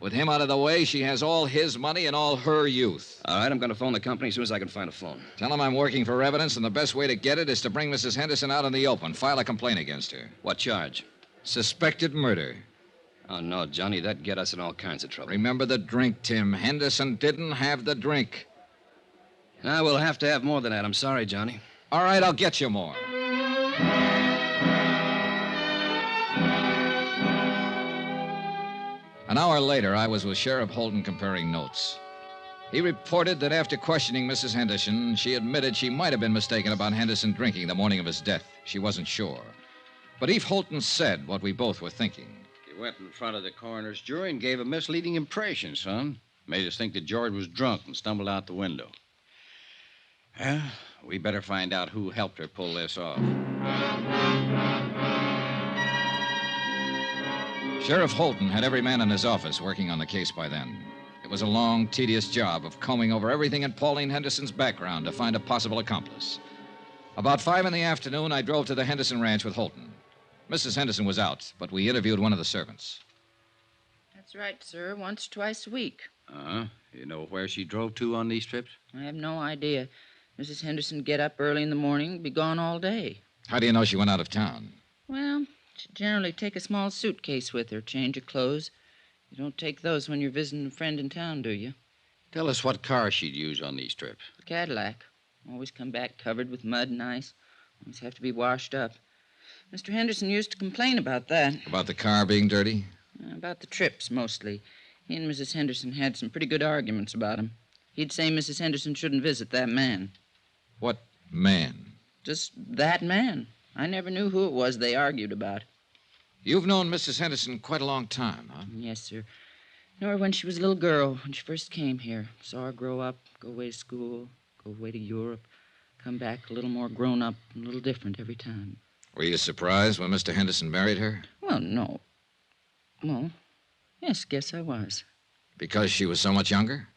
With him out of the way, she has all his money and all her youth. All right, I'm going to phone the company as soon as I can find a phone. Tell him I'm working for evidence, and the best way to get it is to bring Mrs. Henderson out in the open. File a complaint against her. What charge? Suspected murder. Oh, no, Johnny, that'd get us in all kinds of trouble. Remember the drink, Tim. Henderson didn't have the drink. Now, we'll have to have more than that. I'm sorry, Johnny. All right, I'll get you more. An hour later, I was with Sheriff Holton comparing notes. He reported that after questioning Mrs. Henderson, she admitted she might have been mistaken about Henderson drinking the morning of his death. She wasn't sure. But Eve Holton said what we both were thinking. You went in front of the coroner's jury and gave a misleading impression, son. Made us think that George was drunk and stumbled out the window. Well, we better find out who helped her pull this off. Sheriff Holton had every man in his office working on the case by then. It was a long, tedious job of combing over everything in Pauline Henderson's background to find a possible accomplice. About 5 in the afternoon, I drove to the Henderson ranch with Holton. Mrs. Henderson was out, but we interviewed one of the servants. That's right, sir. Once or twice a week. Uh-huh. You know where she drove to on these trips? I have no idea. Mrs. Henderson get up early in the morning, be gone all day. How do you know she went out of town? Well, she generally take a small suitcase with her, change of clothes. You don't take those when you're visiting a friend in town, do you? Tell us what car she'd use on these trips. A Cadillac. Always come back covered with mud and ice. Always have to be washed up. Mr. Henderson used to complain about that. About the car being dirty? About the trips, mostly. He and Mrs. Henderson had some pretty good arguments about him. He'd say Mrs. Henderson shouldn't visit that man. What man? Just that man. I never knew who it was they argued about. You've known Mrs. Henderson quite a long time, huh? Yes, sir. Knew her when she was a little girl, when she first came here. Saw her grow up, go away to school, go away to Europe, come back a little more grown up, and a little different every time. Were you surprised when Mr. Henderson married her? Well, no. Well, yes, guess I was. Because she was so much younger?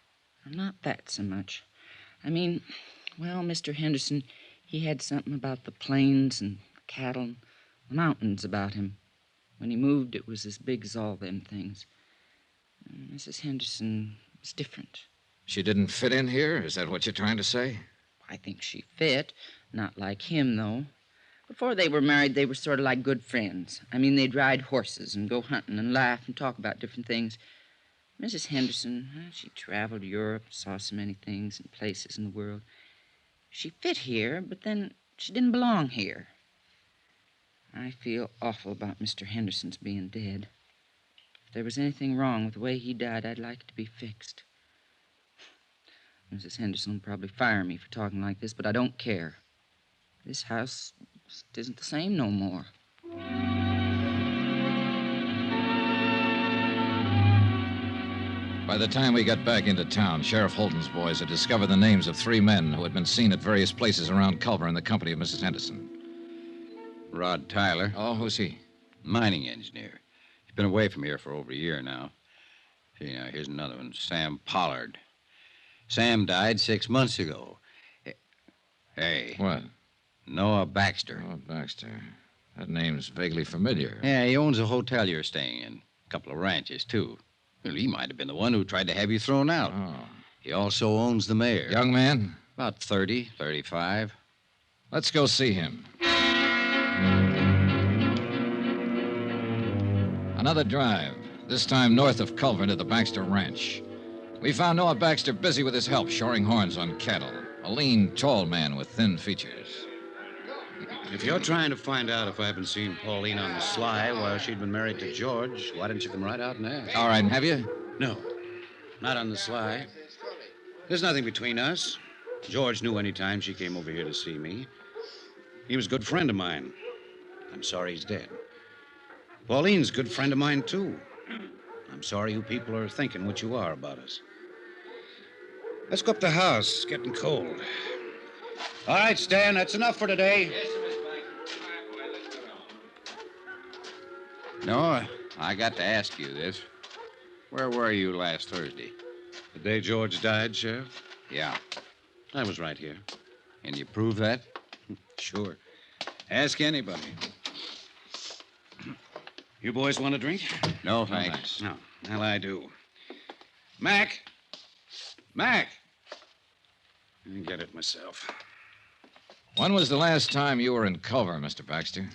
Not that so much. I mean, well, Mr. Henderson, He had something about the plains and cattle and the mountains about him. When he moved, it was as big as all them things. Mrs. Henderson was different. She didn't fit in here? Is that what you're trying to say? I think she fit. Not like him, though. Before they were married, they were sort of like good friends. I mean, they'd ride horses and go hunting and laugh and talk about different things. Mrs. Henderson, she traveled Europe, saw so many things and places in the world. She fit here, but then she didn't belong here. I feel awful about Mr. Henderson's being dead. If there was anything wrong with the way he died, I'd like it to be fixed. Mrs. Henderson will probably fire me for talking like this, but I don't care. This house isn't the same no more. By the time we got back into town, Sheriff Holton's boys had discovered the names of 3 men who had been seen at various places around Culver in the company of Mrs. Henderson. Rod Tyler. Oh, who's he? Mining engineer. He's been away from here for over a year now. See, now, here's another one. Sam Pollard. Sam died 6 months ago. Hey. What? Noah Baxter. Noah Baxter. That name's vaguely familiar. Yeah, he owns a hotel you're staying in. A couple of ranches, too. Well, he might have been the one who tried to have you thrown out. Oh. He also owns the mayor. Young man? About 30, 35. Let's go see him. Another drive, this time north of Culver to the Baxter Ranch. We found Noah Baxter busy with his help shoring horns on cattle. A lean, tall man with thin features. If you're trying to find out if I've been seeing Pauline on the sly while she'd been married to George, why didn't you come right out and ask? All right, and have you? No, not on the sly. There's nothing between us. George knew any time she came over here to see me. He was a good friend of mine. I'm sorry he's dead. Pauline's a good friend of mine, too. I'm sorry you people are thinking what you are about us. Let's go up the house. It's getting cold. All right, Stan, that's enough for today. No, I got to ask you this. Where were you last Thursday? The day George died, Sheriff? Yeah. I was right here. And you prove that? Sure. Ask anybody. You boys want a drink? No, thanks. No. Well, I do. Mac! Mac! I can get it myself. When was the last time you were in Culver, Mr. Baxter?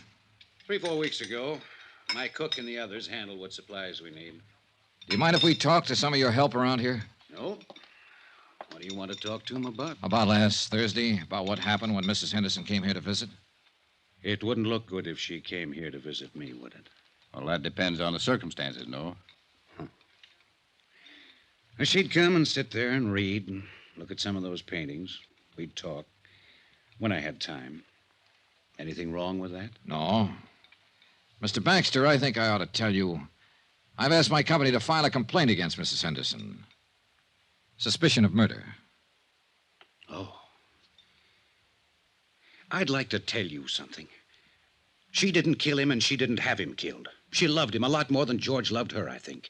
3-4 weeks ago. My cook and the others handle what supplies we need. Do you mind if we talk to some of your help around here? No. What do you want to talk to him about? About last Thursday? About what happened when Mrs. Henderson came here to visit? It wouldn't look good if she came here to visit me, would it? Well, that depends on the circumstances, no? Well, she'd come and sit there and read and look at some of those paintings. We'd talk when I had time. Anything wrong with that? No. Mr. Baxter, I think I ought to tell you, I've asked my company to file a complaint against Mrs. Henderson. Suspicion of murder. Oh. I'd like to tell you something. She didn't kill him and she didn't have him killed. She loved him a lot more than George loved her, I think.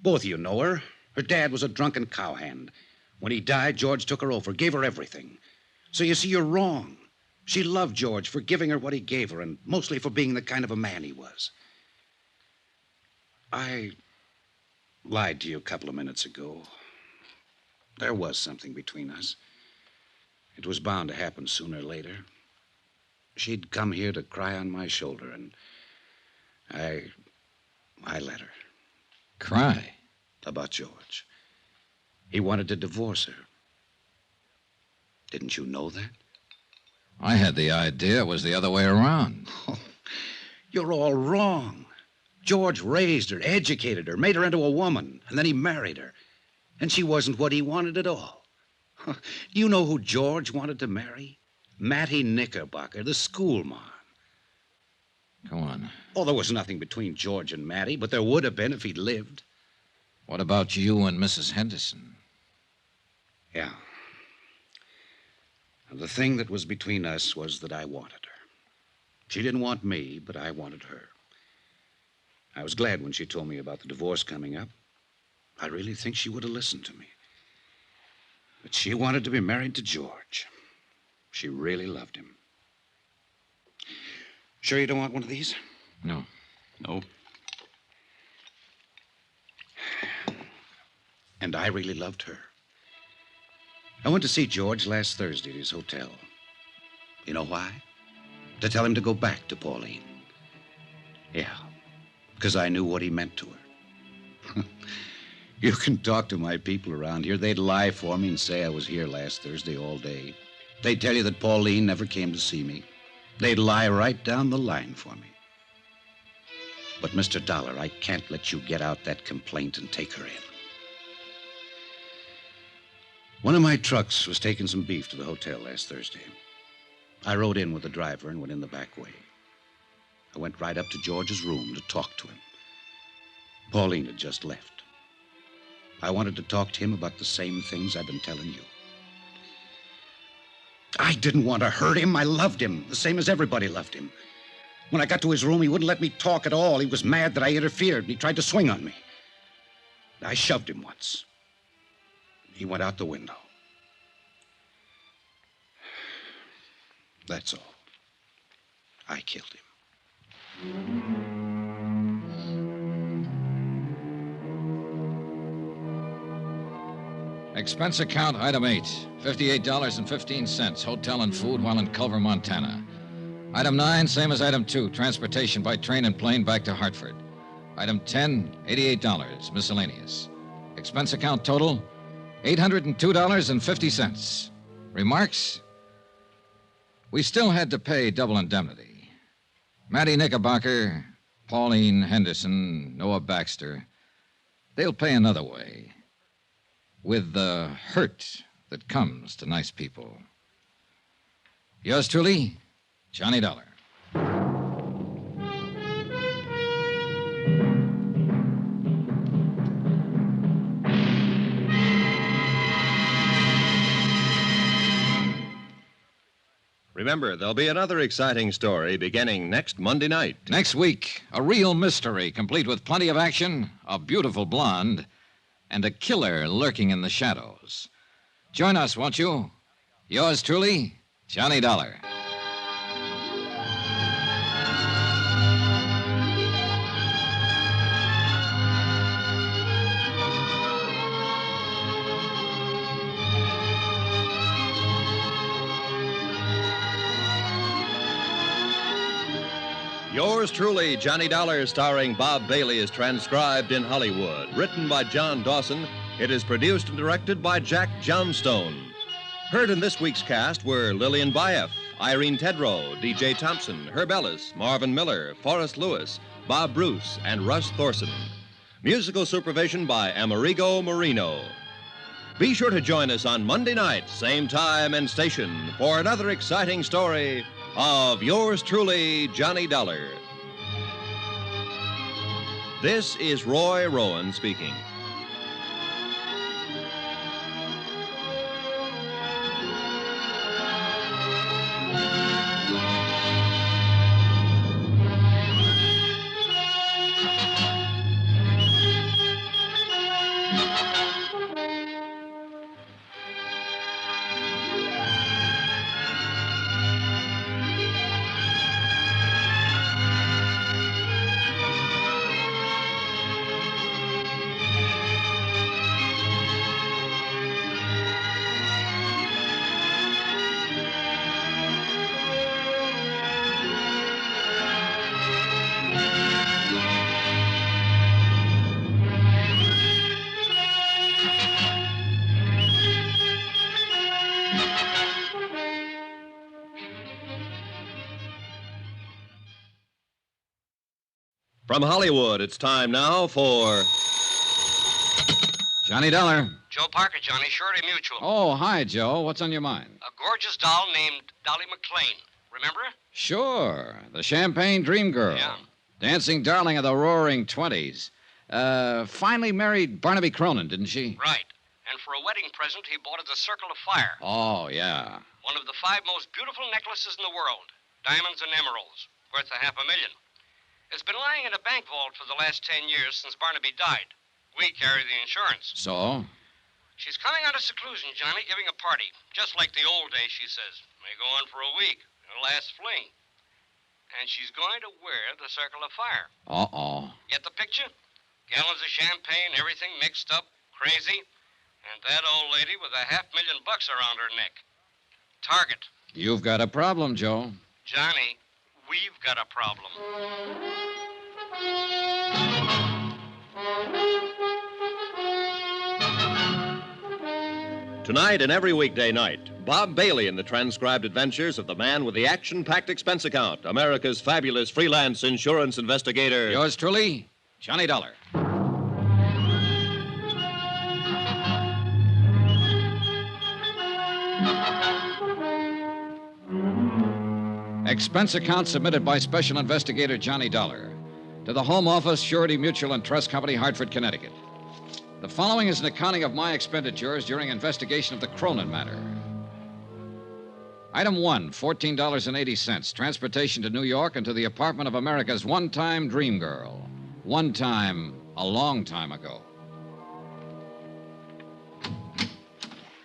Both of you know her. Her dad was a drunken cowhand. When he died, George took her over, gave her everything. So you see, you're wrong. She loved George for giving her what he gave her, and mostly for being the kind of a man he was. I lied to you a couple of minutes ago. There was something between us. It was bound to happen sooner or later. She'd come here to cry on my shoulder, and I let her. Cry? About George. He wanted to divorce her. Didn't you know that? I had the idea it was the other way around. You're all wrong. George raised her, educated her, made her into a woman, and then he married her. And she wasn't what he wanted at all. Do you know who George wanted to marry? Mattie Knickerbocker, the schoolmarm. Go on. Oh, there was nothing between George and Mattie, but there would have been if he'd lived. What about you and Mrs. Henderson? Yeah. The thing that was between us was that I wanted her. She didn't want me, but I wanted her. I was glad when she told me about the divorce coming up. I really think she would have listened to me. But she wanted to be married to George. She really loved him. Sure you don't want one of these? No. No. And I really loved her. I went to see George last Thursday at his hotel. You know why? To tell him to go back to Pauline. Yeah, because I knew what he meant to her. You can talk to my people around here. They'd lie for me and say I was here last Thursday all day. They'd tell you that Pauline never came to see me. They'd lie right down the line for me. But, Mr. Dollar, I can't let you get out that complaint and take her in. One of my trucks was taking some beef to the hotel last Thursday. I rode in with the driver and went in the back way. I went right up to George's room to talk to him. Pauline had just left. I wanted to talk to him about the same things I've been telling you. I didn't want to hurt him. I loved him, the same as everybody loved him. When I got to his room, he wouldn't let me talk at all. He was mad that I interfered, and he tried to swing on me. I shoved him once. He went out the window. That's all. I killed him. Expense account, item 8, $58.15, hotel and food while in Culver, Montana. Item 9, same as item 2, transportation by train and plane back to Hartford. Item 10, $88, miscellaneous. Expense account total, $802.50. Remarks? We still had to pay double indemnity. Mattie Knickerbocker, Pauline Henderson, Noah Baxter, they'll pay another way. With the hurt that comes to nice people. Yours truly, Johnny Dollar. Remember, there'll be another exciting story beginning next Monday night. Next week, a real mystery, complete with plenty of action, a beautiful blonde, and a killer lurking in the shadows. Join us, won't you? Yours truly, Johnny Dollar. Yours truly, Johnny Dollar, starring Bob Bailey, is transcribed in Hollywood. Written by John Dawson, it is produced and directed by Jack Johnstone. Heard in this week's cast were Lillian Baeff, Irene Tedrow, D.J. Thompson, Herb Ellis, Marvin Miller, Forrest Lewis, Bob Bruce, and Russ Thorson. Musical supervision by Amerigo Marino. Be sure to join us on Monday night, same time and station, for another exciting story of yours truly, Johnny Dollar. This is Roy Rowan speaking. From Hollywood, it's time now for Johnny Dollar. Joe Parker, Johnny, Surety Mutual. Oh, hi, Joe. What's on your mind? A gorgeous doll named Dolly McLean. Remember her? Sure. The Champagne Dream Girl. Yeah. Dancing darling of the roaring 20s. Finally married Barnaby Cronin, didn't she? Right. And for a wedding present, he bought her the Circle of Fire. Oh, yeah. One of the 5 most beautiful necklaces in the world. Diamonds and emeralds. Worth $500,000. It's been lying in a bank vault for the last 10 years since Barnaby died. We carry the insurance. So? She's coming out of seclusion, Johnny, giving a party. Just like the old days, she says. May go on for a week. Her last fling. And she's going to wear the circle of fire. Uh-oh. Get the picture? Gallons of champagne, everything mixed up, crazy. And that old lady with $500,000 around her neck. Target. You've got a problem, Joe. Johnny, we've got a problem. Tonight and every weekday night, Bob Bailey in the transcribed adventures of the man with the action-packed expense account, America's fabulous freelance insurance investigator. Yours truly, Johnny Dollar. Expense account submitted by Special Investigator Johnny Dollar to the Home Office, Surety Mutual and Trust Company, Hartford, Connecticut. The following is an accounting of my expenditures during investigation of the Cronin matter. Item 1, $14.80. Transportation to New York and to the apartment of America's one-time dream girl. One time, a long time ago.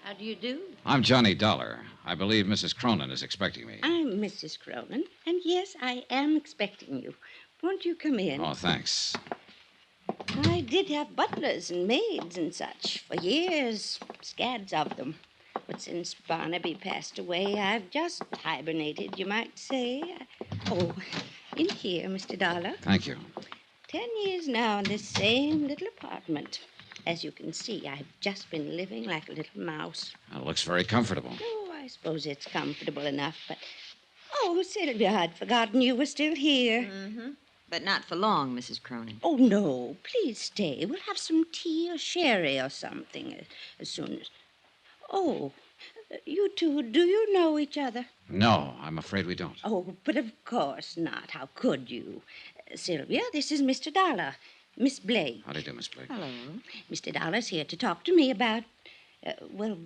How do you do? I'm Johnny Dollar. I believe Mrs. Cronin is expecting me. I'm Mrs. Cronin, and yes, I am expecting you. Won't you come in? Oh, thanks. I did have butlers and maids and such for years, scads of them. But since Barnaby passed away, I've just hibernated, you might say. Oh, in here, Mr. Dollar. Thank you. 10 years now in this same little apartment. As you can see, I've just been living like a little mouse. It looks very comfortable. Oh, I suppose it's comfortable enough, but... Oh, Sylvia, I'd forgotten you were still here. Mm-hmm. But not for long, Mrs. Cronin. Oh, no. Please stay. We'll have some tea or sherry or something as soon as... Oh, you two, do you know each other? No, I'm afraid we don't. Oh, but of course not. How could you? Sylvia, this is Mr. Dollar. Miss Blake. How do you do, Miss Blake? Hello. Mr. Dollar's here to talk to me about, well,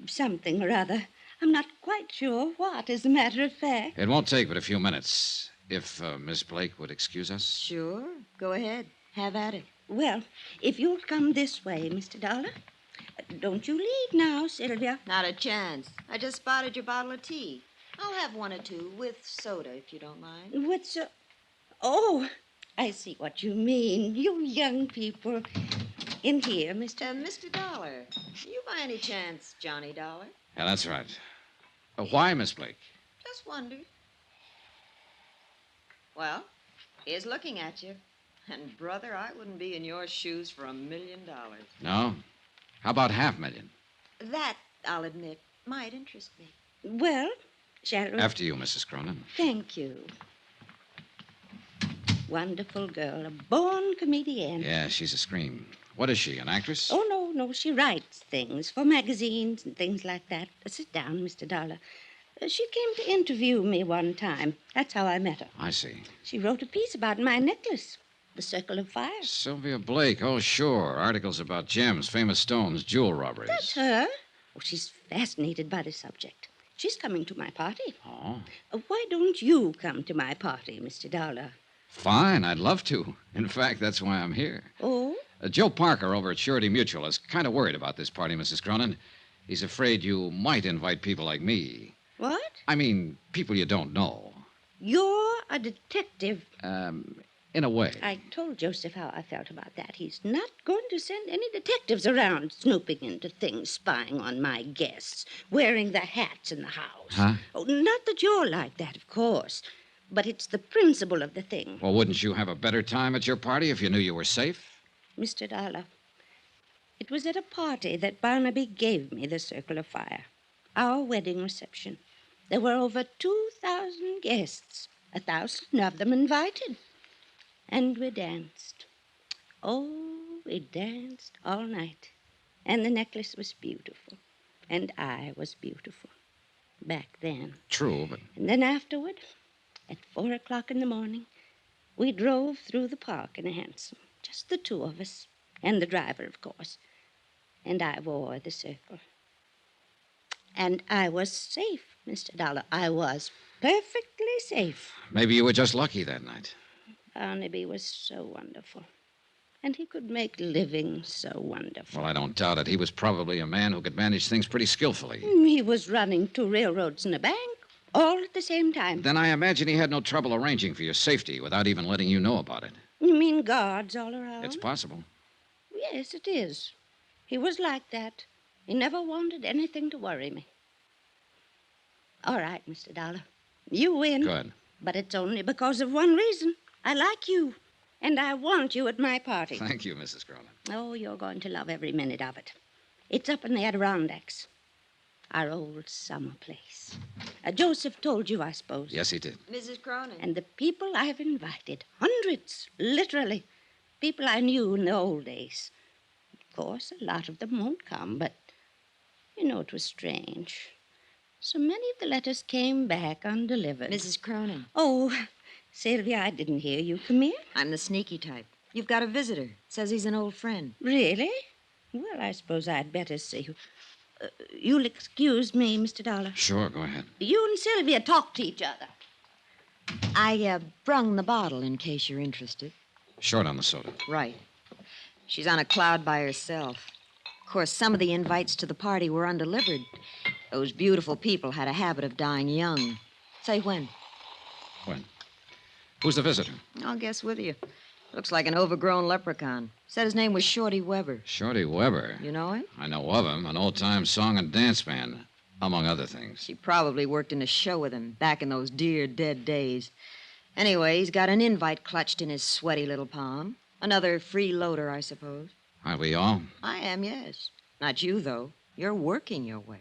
something or other. I'm not quite sure what, as a matter of fact. It won't take but a few minutes. If Miss Blake would excuse us. Sure. Go ahead. Have at it. Well, if you'll come this way, Mr. Dollar. Don't you leave now, Sylvia. Not a chance. I just spotted your bottle of tea. I'll have one or two with soda, if you don't mind. With so... Oh, I see what you mean. You young people. In here, Mr. Dollar. You by any chance, Johnny Dollar? Yeah, that's right. Why, Miss Blake? Just wondered. Well, here's looking at you. And, brother, I wouldn't be in your shoes for $1 million. No? How about $500,000? That, I'll admit, might interest me. Well, shall we? After you, Mrs. Cronin. Thank you. Wonderful girl, a born comedian. Yeah, she's a scream. What is she, an actress? Oh, no. She writes things for magazines and things like that. Sit down, Mr. Dollar. She came to interview me one time. That's how I met her. I see. She wrote a piece about my necklace, the Circle of Fire. Sylvia Blake. Oh, sure. Articles about gems, famous stones, jewel robberies. That's her. Oh, she's fascinated by the subject. She's coming to my party. Oh? Why don't you come to my party, Mr. Dollar? Fine, I'd love to. In fact, that's why I'm here. Oh? Joe Parker over at Surety Mutual is kind of worried about this party, Mrs. Cronin. He's afraid you might invite people like me. What? I mean, people you don't know. You're a detective. In a way. I told Joseph how I felt about that. He's not going to send any detectives around snooping into things, spying on my guests, wearing the hats in the house. Huh? Oh, not that you're like that, of course. But it's the principle of the thing. Well, wouldn't you have a better time at your party if you knew you were safe? Mr. Dollar, it was at a party that Barnaby gave me the Circle of Fire. Our wedding reception. There were over 2,000 guests, 1,000 of them invited. And we danced. Oh, we danced all night. And the necklace was beautiful. And I was beautiful. Back then. True, but... And then afterward, at 4 o'clock in the morning, we drove through the park in a hansom. Just the two of us. And the driver, of course. And I wore the circle. And I was safe, Mr. Dollar. I was perfectly safe. Maybe you were just lucky that night. Barnaby was so wonderful. And he could make living so wonderful. Well, I don't doubt it. He was probably a man who could manage things pretty skillfully. He was running 2 railroads and a bank, all at the same time. Then I imagine he had no trouble arranging for your safety without even letting you know about it. You mean guards all around? It's possible. Yes, it is. He was like that. He never wanted anything to worry me. All right, Mr. Dollar. You win. Good. But it's only because of one reason. I like you, and I want you at my party. Thank you, Mrs. Cronin. Oh, you're going to love every minute of it. It's up in the Adirondacks, our old summer place. Joseph told you, I suppose. Yes, he did. Mrs. Cronin. And the people I've invited, hundreds, literally. People I knew in the old days. Of course, a lot of them won't come, but, it was strange. So many of the letters came back undelivered. Mrs. Cronin. Oh, Sylvia, I didn't hear you. Come in. I'm the sneaky type. You've got a visitor. Says he's an old friend. Really? Well, I suppose I'd better see you. You'll excuse me, Mr. Dollar. Sure, go ahead. You and Sylvia talk to each other. I brung the bottle in case you're interested. Short on the soda. Right. She's on a cloud by herself. Of course, some of the invites to the party were undelivered. Those beautiful people had a habit of dying young. Say when. When? Who's the visitor? I'll guess with you. Looks like an overgrown leprechaun. Said his name was Shorty Weber. Shorty Weber. You know him? I know of him, an old-time song and dance band, among other things. She probably worked in a show with him back in those dear dead days. Anyway, he's got an invite clutched in his sweaty little palm. Another freeloader, I suppose. Aren't we all? I am, yes. Not you, though. You're working your way.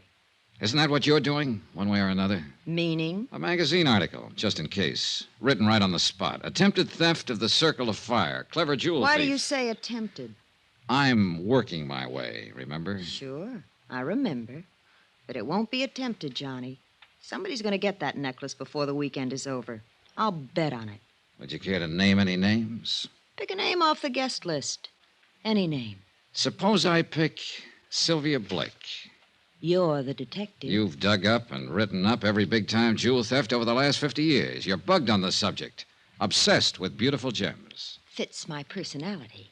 Isn't that what you're doing, one way or another? Meaning? A magazine article, just in case. Written right on the spot. Attempted theft of the Circle of Fire. Clever jewel Why thief. do you say attempted? I'm working my way, remember? Sure, I remember. But it won't be attempted, Johnny. Somebody's going to get that necklace before the weekend is over. I'll bet on it. Would you care to name any names? Pick a name off the guest list. Any name. Suppose I pick Sylvia Blake. You're the detective. You've dug up and written up every big-time jewel theft over the last 50 years. You're bugged on the subject. Obsessed with beautiful gems. Fits my personality.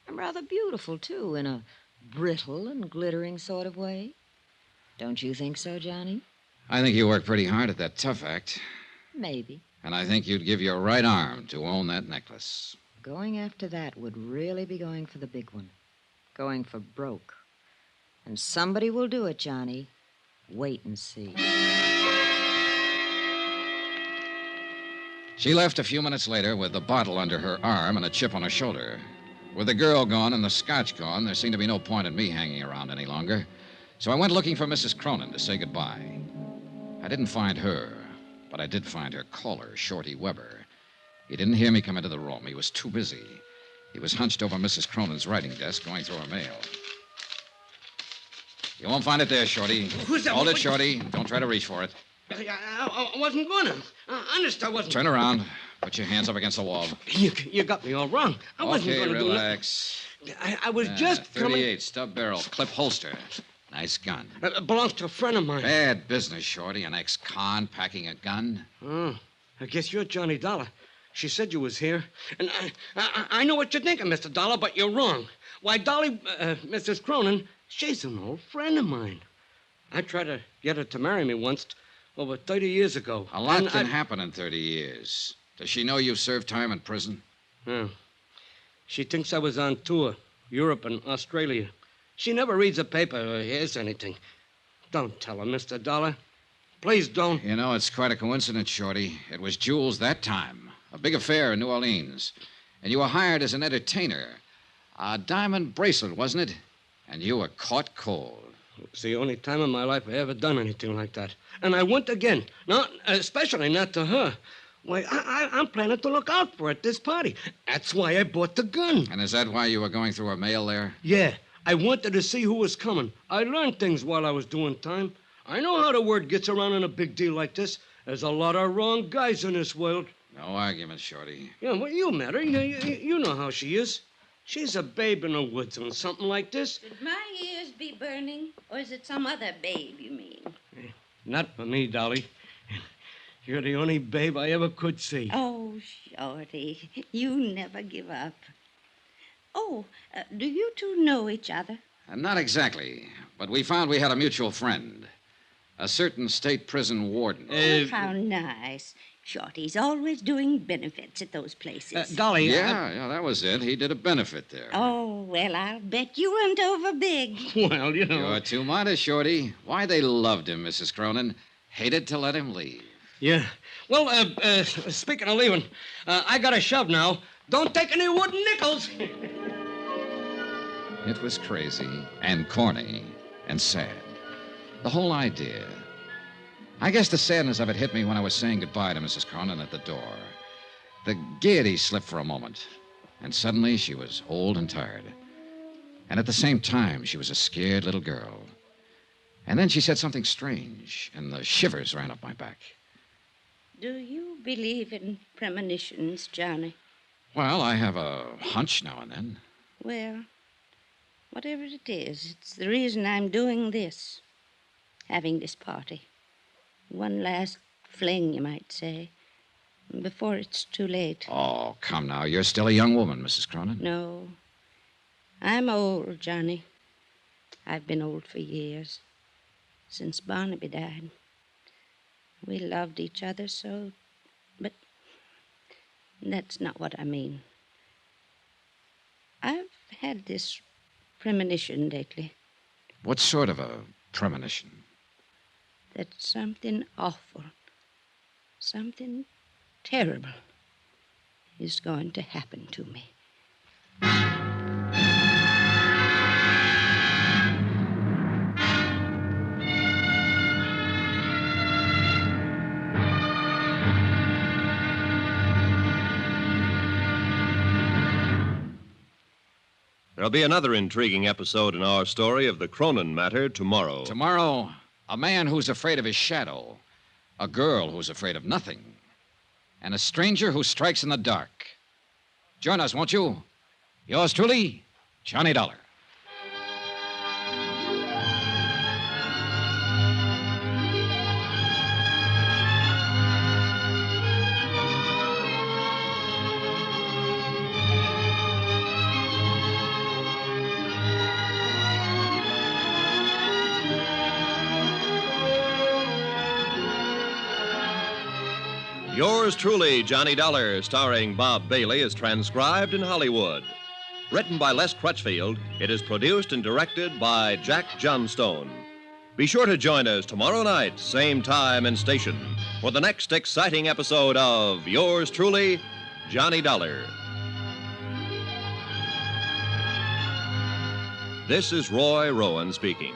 I'm rather beautiful, too, in a brittle and glittering sort of way. Don't you think so, Johnny? I think you work pretty hard at that tough act. Maybe. And I think you'd give your right arm to own that necklace. Going after that would really be going for the big one. Going for broke. And somebody will do it, Johnny. Wait and see. She left a few minutes later with the bottle under her arm and a chip on her shoulder. With the girl gone and the scotch gone, there seemed to be no point in me hanging around any longer. So I went looking for Mrs. Cronin to say goodbye. I didn't find her, but I did find her caller, Shorty Weber. He didn't hear me come into the room. He was too busy. He was hunched over Mrs. Cronin's writing desk, going through her mail. You won't find it there, Shorty. Who's that? Hold it, Shorty. Don't try to reach for it. I wasn't gonna. Honest, I wasn't. Turn around. Put your hands up against the wall. You got me all wrong. I wasn't gonna relax. do it. I was just 38, coming. stub barrel, clip holster. Nice gun. It belongs to a friend of mine. Bad business, Shorty. An ex-con packing a gun. Oh, I guess you're Johnny Dollar. She said you was here. And I know what you're thinking, Mr. Dollar, but you're wrong. Why, Dolly, Mrs. Cronin, she's an old friend of mine. I tried to get her to marry me once, over 30 years ago. A lot can happen in 30 years. Does she know you've served time in prison? Yeah. She thinks I was on tour, Europe and Australia. She never reads a paper or hears anything. Don't tell her, Mr. Dollar. Please don't. You know, it's quite a coincidence, Shorty. It was Jules that time. A big affair in New Orleans. And you were hired as an entertainer. A diamond bracelet, wasn't it? And you were caught cold. It's the only time in my life I ever done anything like that. And I went again. Not, especially not to her. Why, I'm planning to look out for her at this party. That's why I bought the gun. And is that why you were going through her mail there? Yeah. I wanted to see who was coming. I learned things while I was doing time. I know how the word gets around in a big deal like this. There's a lot of wrong guys in this world. No argument, Shorty. Yeah, well, you met her. You know how she is. She's a babe in the woods on something like this. Should my ears be burning, or is it some other babe you mean? Not for me, Dolly. You're the only babe I ever could see. Oh, Shorty, you never give up. Oh, do you two know each other? Not exactly, but we found we had a mutual friend. A certain state prison warden. Oh, how nice. Shorty's always doing benefits at those places. Dolly. Yeah, that was it. He did a benefit there. Oh, well, I'll bet you went over big. Well, you know. You're too modest, Shorty. Why, they loved him, Mrs. Cronin. Hated to let him leave. Yeah. Well, speaking of leaving, I got a shove now. Don't take any wooden nickels. It was crazy and corny and sad. The whole idea. I guess the sadness of it hit me when I was saying goodbye to Mrs. Cronin at the door. The gaiety slipped for a moment, and suddenly she was old and tired. And at the same time, she was a scared little girl. And then she said something strange, and the shivers ran up my back. Do you believe in premonitions, Johnny? Well, I have a hunch now and then. Well, whatever it is, it's the reason I'm doing this. Having this party. One last fling, you might say, before it's too late. Oh, come now. You're still a young woman, Mrs. Cronin. No. I'm old, Johnny. I've been old for years. Since Barnaby died. We loved each other so, but that's not what I mean. I've had this premonition lately What sort of a premonition? that something awful, something terrible is going to happen to me. There'll be another intriguing episode in our story of the Cronin matter tomorrow. Tomorrow, a man who's afraid of his shadow, a girl who's afraid of nothing, and a stranger who strikes in the dark. Join us, won't you? Yours truly, Johnny Dollar. Yours truly, Johnny Dollar, starring Bob Bailey, is transcribed in Hollywood. Written by Les Crutchfield, it is produced and directed by Jack Johnstone. Be sure to join us tomorrow night, same time and station, for the next exciting episode of Yours truly, Johnny Dollar. This is Roy Rowan speaking.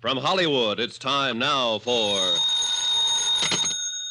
From Hollywood, it's time now for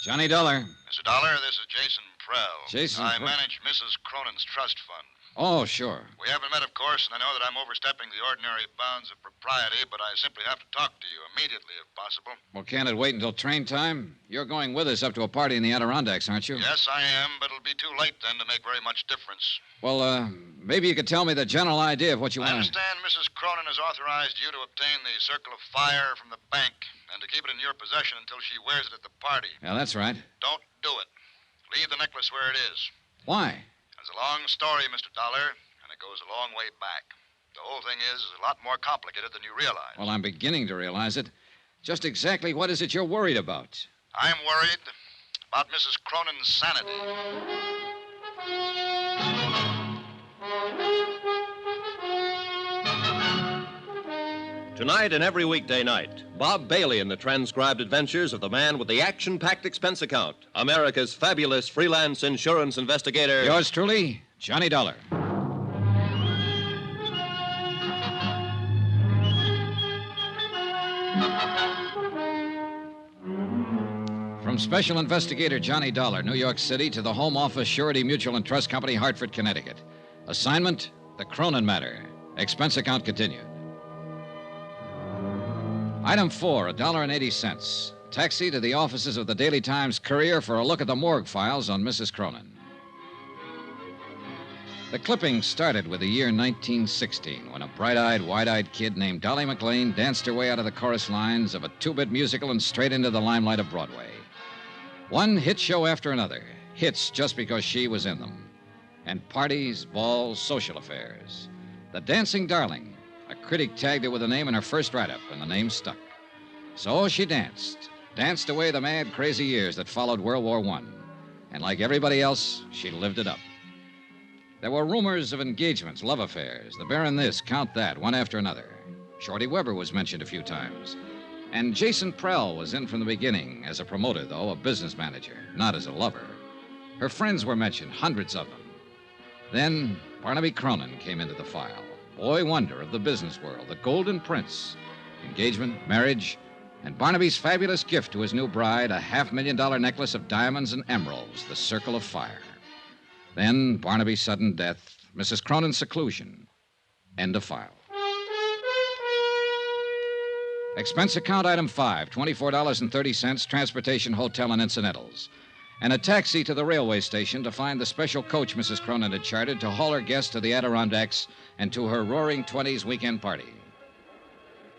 Johnny Dollar. Mr. Dollar, this is Jason Prell. Jason I Prell. manage Mrs. Cronin's trust fund. Oh, sure. We haven't met, of course, and I know that I'm overstepping the ordinary bounds of propriety, but I simply have to talk to you immediately, if possible. Well, can't it wait until train time? You're going with us up to a party in the Adirondacks, aren't you? Yes, I am, but it'll be too late then to make very much difference. Well, maybe you could tell me the general idea of what you I want. understand Mrs. Cronin has authorized you to obtain the Circle of Fire from the bank and to keep it in your possession until she wears it at the party. Yeah, that's right. Don't do it. Leave the necklace where it is. Why? It's a long story, Mr. Dollar, and it goes a long way back. The whole thing is a lot more complicated than you realize. Well, I'm beginning to realize it. Just exactly what is it you're worried about? I'm worried about Mrs. Cronin's sanity. Tonight and every weekday night, Bob Bailey in the transcribed adventures of the man with the action-packed expense account, America's fabulous freelance insurance investigator. Yours truly, Johnny Dollar. From Special Investigator Johnny Dollar, New York City, to the Home Office Surety Mutual and Trust Company, Hartford, Connecticut. Assignment, the Cronin matter. Expense account continued. Item 4, $1.80. Taxi to the offices of the Daily Times Courier for a look at the morgue files on Mrs. Cronin. The clipping started with the year 1916, when a bright-eyed, wide-eyed kid named Dolly McLean danced her way out of the chorus lines of a two-bit musical and straight into the limelight of Broadway. One hit show after another, hits just because she was in them. And parties, balls, social affairs. The Dancing Darling. A critic tagged her with a name in her first write-up, and the name stuck. So she danced away the mad, crazy years that followed World War I. And like everybody else, she lived it up. There were rumors of engagements, love affairs, the Baron this, Count that, one after another. Shorty Weber was mentioned a few times. And Jason Prell was in from the beginning, as a promoter, though, a business manager, not as a lover. Her friends were mentioned, hundreds of them. Then Barnaby Cronin came into the file. Boy wonder of the business world, the golden prince. Engagement, marriage, and Barnaby's fabulous gift to his new bride, a $500,000 necklace of diamonds and emeralds, the Circle of Fire. Then Barnaby's sudden death, Mrs. Cronin's seclusion. End of file. Expense account item 5, $24.30, transportation, hotel, and incidentals. And a taxi to the railway station to find the special coach Mrs. Cronin had chartered to haul her guests to the Adirondacks and to her roaring 20s weekend party.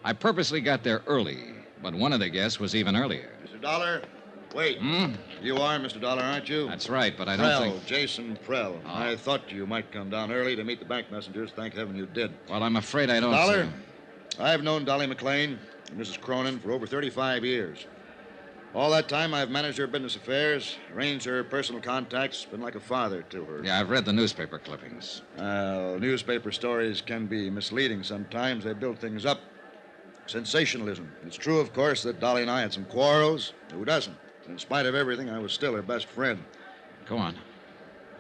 I purposely got there early, but one of the guests was even earlier. Mr. Dollar, wait. You are Mr. Dollar, aren't you? That's right, but I don't think... Jason Prell. Oh. I thought you might come down early to meet the bank messengers. Thank heaven you did. Well, I'm afraid I don't... Dollar, I've known Dolly McLean and Mrs. Cronin for over 35 years. All that time, I've managed her business affairs, arranged her personal contacts, been like a father to her. Yeah, I've read the newspaper clippings. Newspaper stories can be misleading sometimes. They build things up. Sensationalism. It's true, of course, that Dolly and I had some quarrels. Who doesn't? In spite of everything, I was still her best friend. Go on.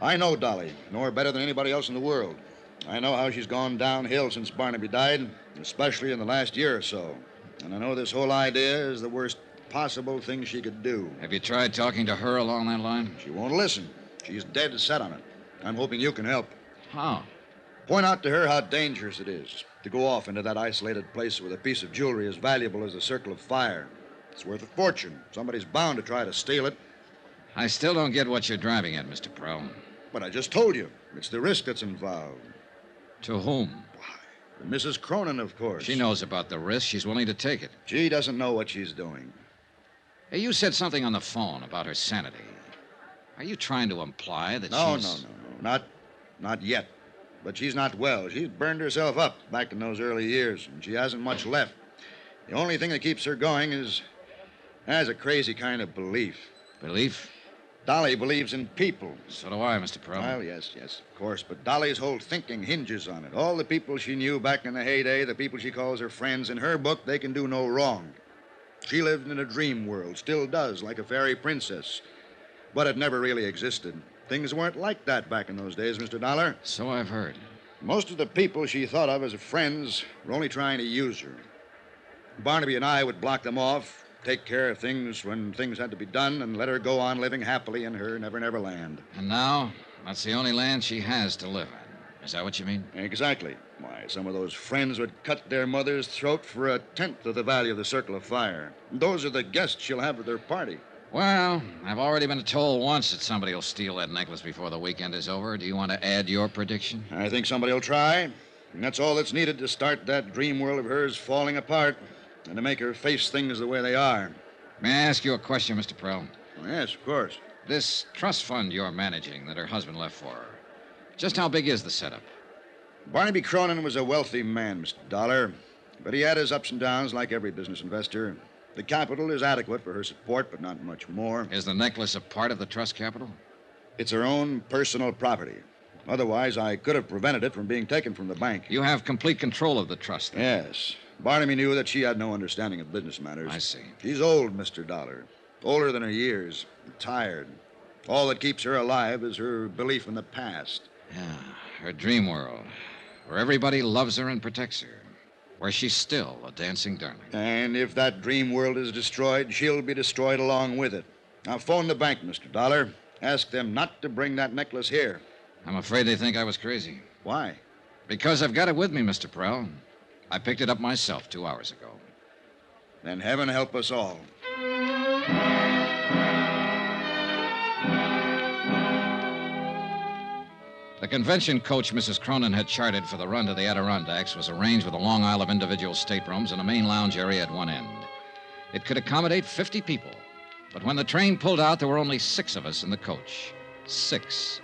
I know Dolly, know her better than anybody else in the world. I know how she's gone downhill since Barnaby died, especially in the last year or so. And I know this whole idea is the worst possible thing she could do. Have you tried talking to her along that line? She won't listen. She's dead set on it. I'm hoping you can help. How? Point out to her how dangerous it is to go off into that isolated place with a piece of jewelry as valuable as the Circle of Fire. It's worth a fortune. Somebody's bound to try to steal it. I still don't get what you're driving at, Mr. Prell. But I just told you. It's the risk that's involved. To whom? Mrs. Cronin, of course. She knows about the risk. She's willing to take it. She doesn't know what she's doing. Hey, you said something on the phone about her sanity. Are you trying to imply that she's... No. Not yet. But she's not well. She's burned herself up back in those early years, and she hasn't much left. The only thing that keeps her going has a crazy kind of belief. Belief? Dolly believes in people. So do I, Mr. Prell. Well, yes, of course. But Dolly's whole thinking hinges on it. All the people she knew back in the heyday, the people she calls her friends, in her book, they can do no wrong. She lived in a dream world, still does, like a fairy princess. But it never really existed. Things weren't like that back in those days, Mr. Dollar. So I've heard. Most of the people she thought of as friends were only trying to use her. Barnaby and I would block them off, take care of things when things had to be done, and let her go on living happily in her never-never land. And now, that's the only land she has to live in. Is that what you mean? Exactly. Why, some of those friends would cut their mother's throat for a tenth of the value of the Circle of Fire. And those are the guests she'll have at their party. Well, I've already been told once that somebody will steal that necklace before the weekend is over. Do you want to add your prediction? I think somebody will try. And that's all that's needed to start that dream world of hers falling apart and to make her face things the way they are. May I ask you a question, Mr. Prell? Yes, of course. This trust fund you're managing that her husband left for her, just how big is the setup? Barnaby Cronin was a wealthy man, Mr. Dollar, but he had his ups and downs like every business investor. The capital is adequate for her support, but not much more. Is the necklace a part of the trust capital? It's her own personal property. Otherwise, I could have prevented it from being taken from the bank. You have complete control of the trust, then? Yes. Barnaby knew that she had no understanding of business matters. I see. She's old, Mr. Dollar. Older than her years. Tired. All that keeps her alive is her belief in the past. Yeah, her dream world, where everybody loves her and protects her, where she's still a dancing darling. And if that dream world is destroyed, she'll be destroyed along with it. Now, phone the bank, Mr. Dollar. Ask them not to bring that necklace here. I'm afraid they think I was crazy. Why? Because I've got it with me, Mr. Prell. I picked it up myself 2 hours ago. Then heaven help us all. The convention coach Mrs. Cronin had chartered for the run to the Adirondacks was arranged with a long aisle of individual staterooms and a main lounge area at one end. It could accommodate 50 people, but when the train pulled out, there were only 6 of us in the coach. 6.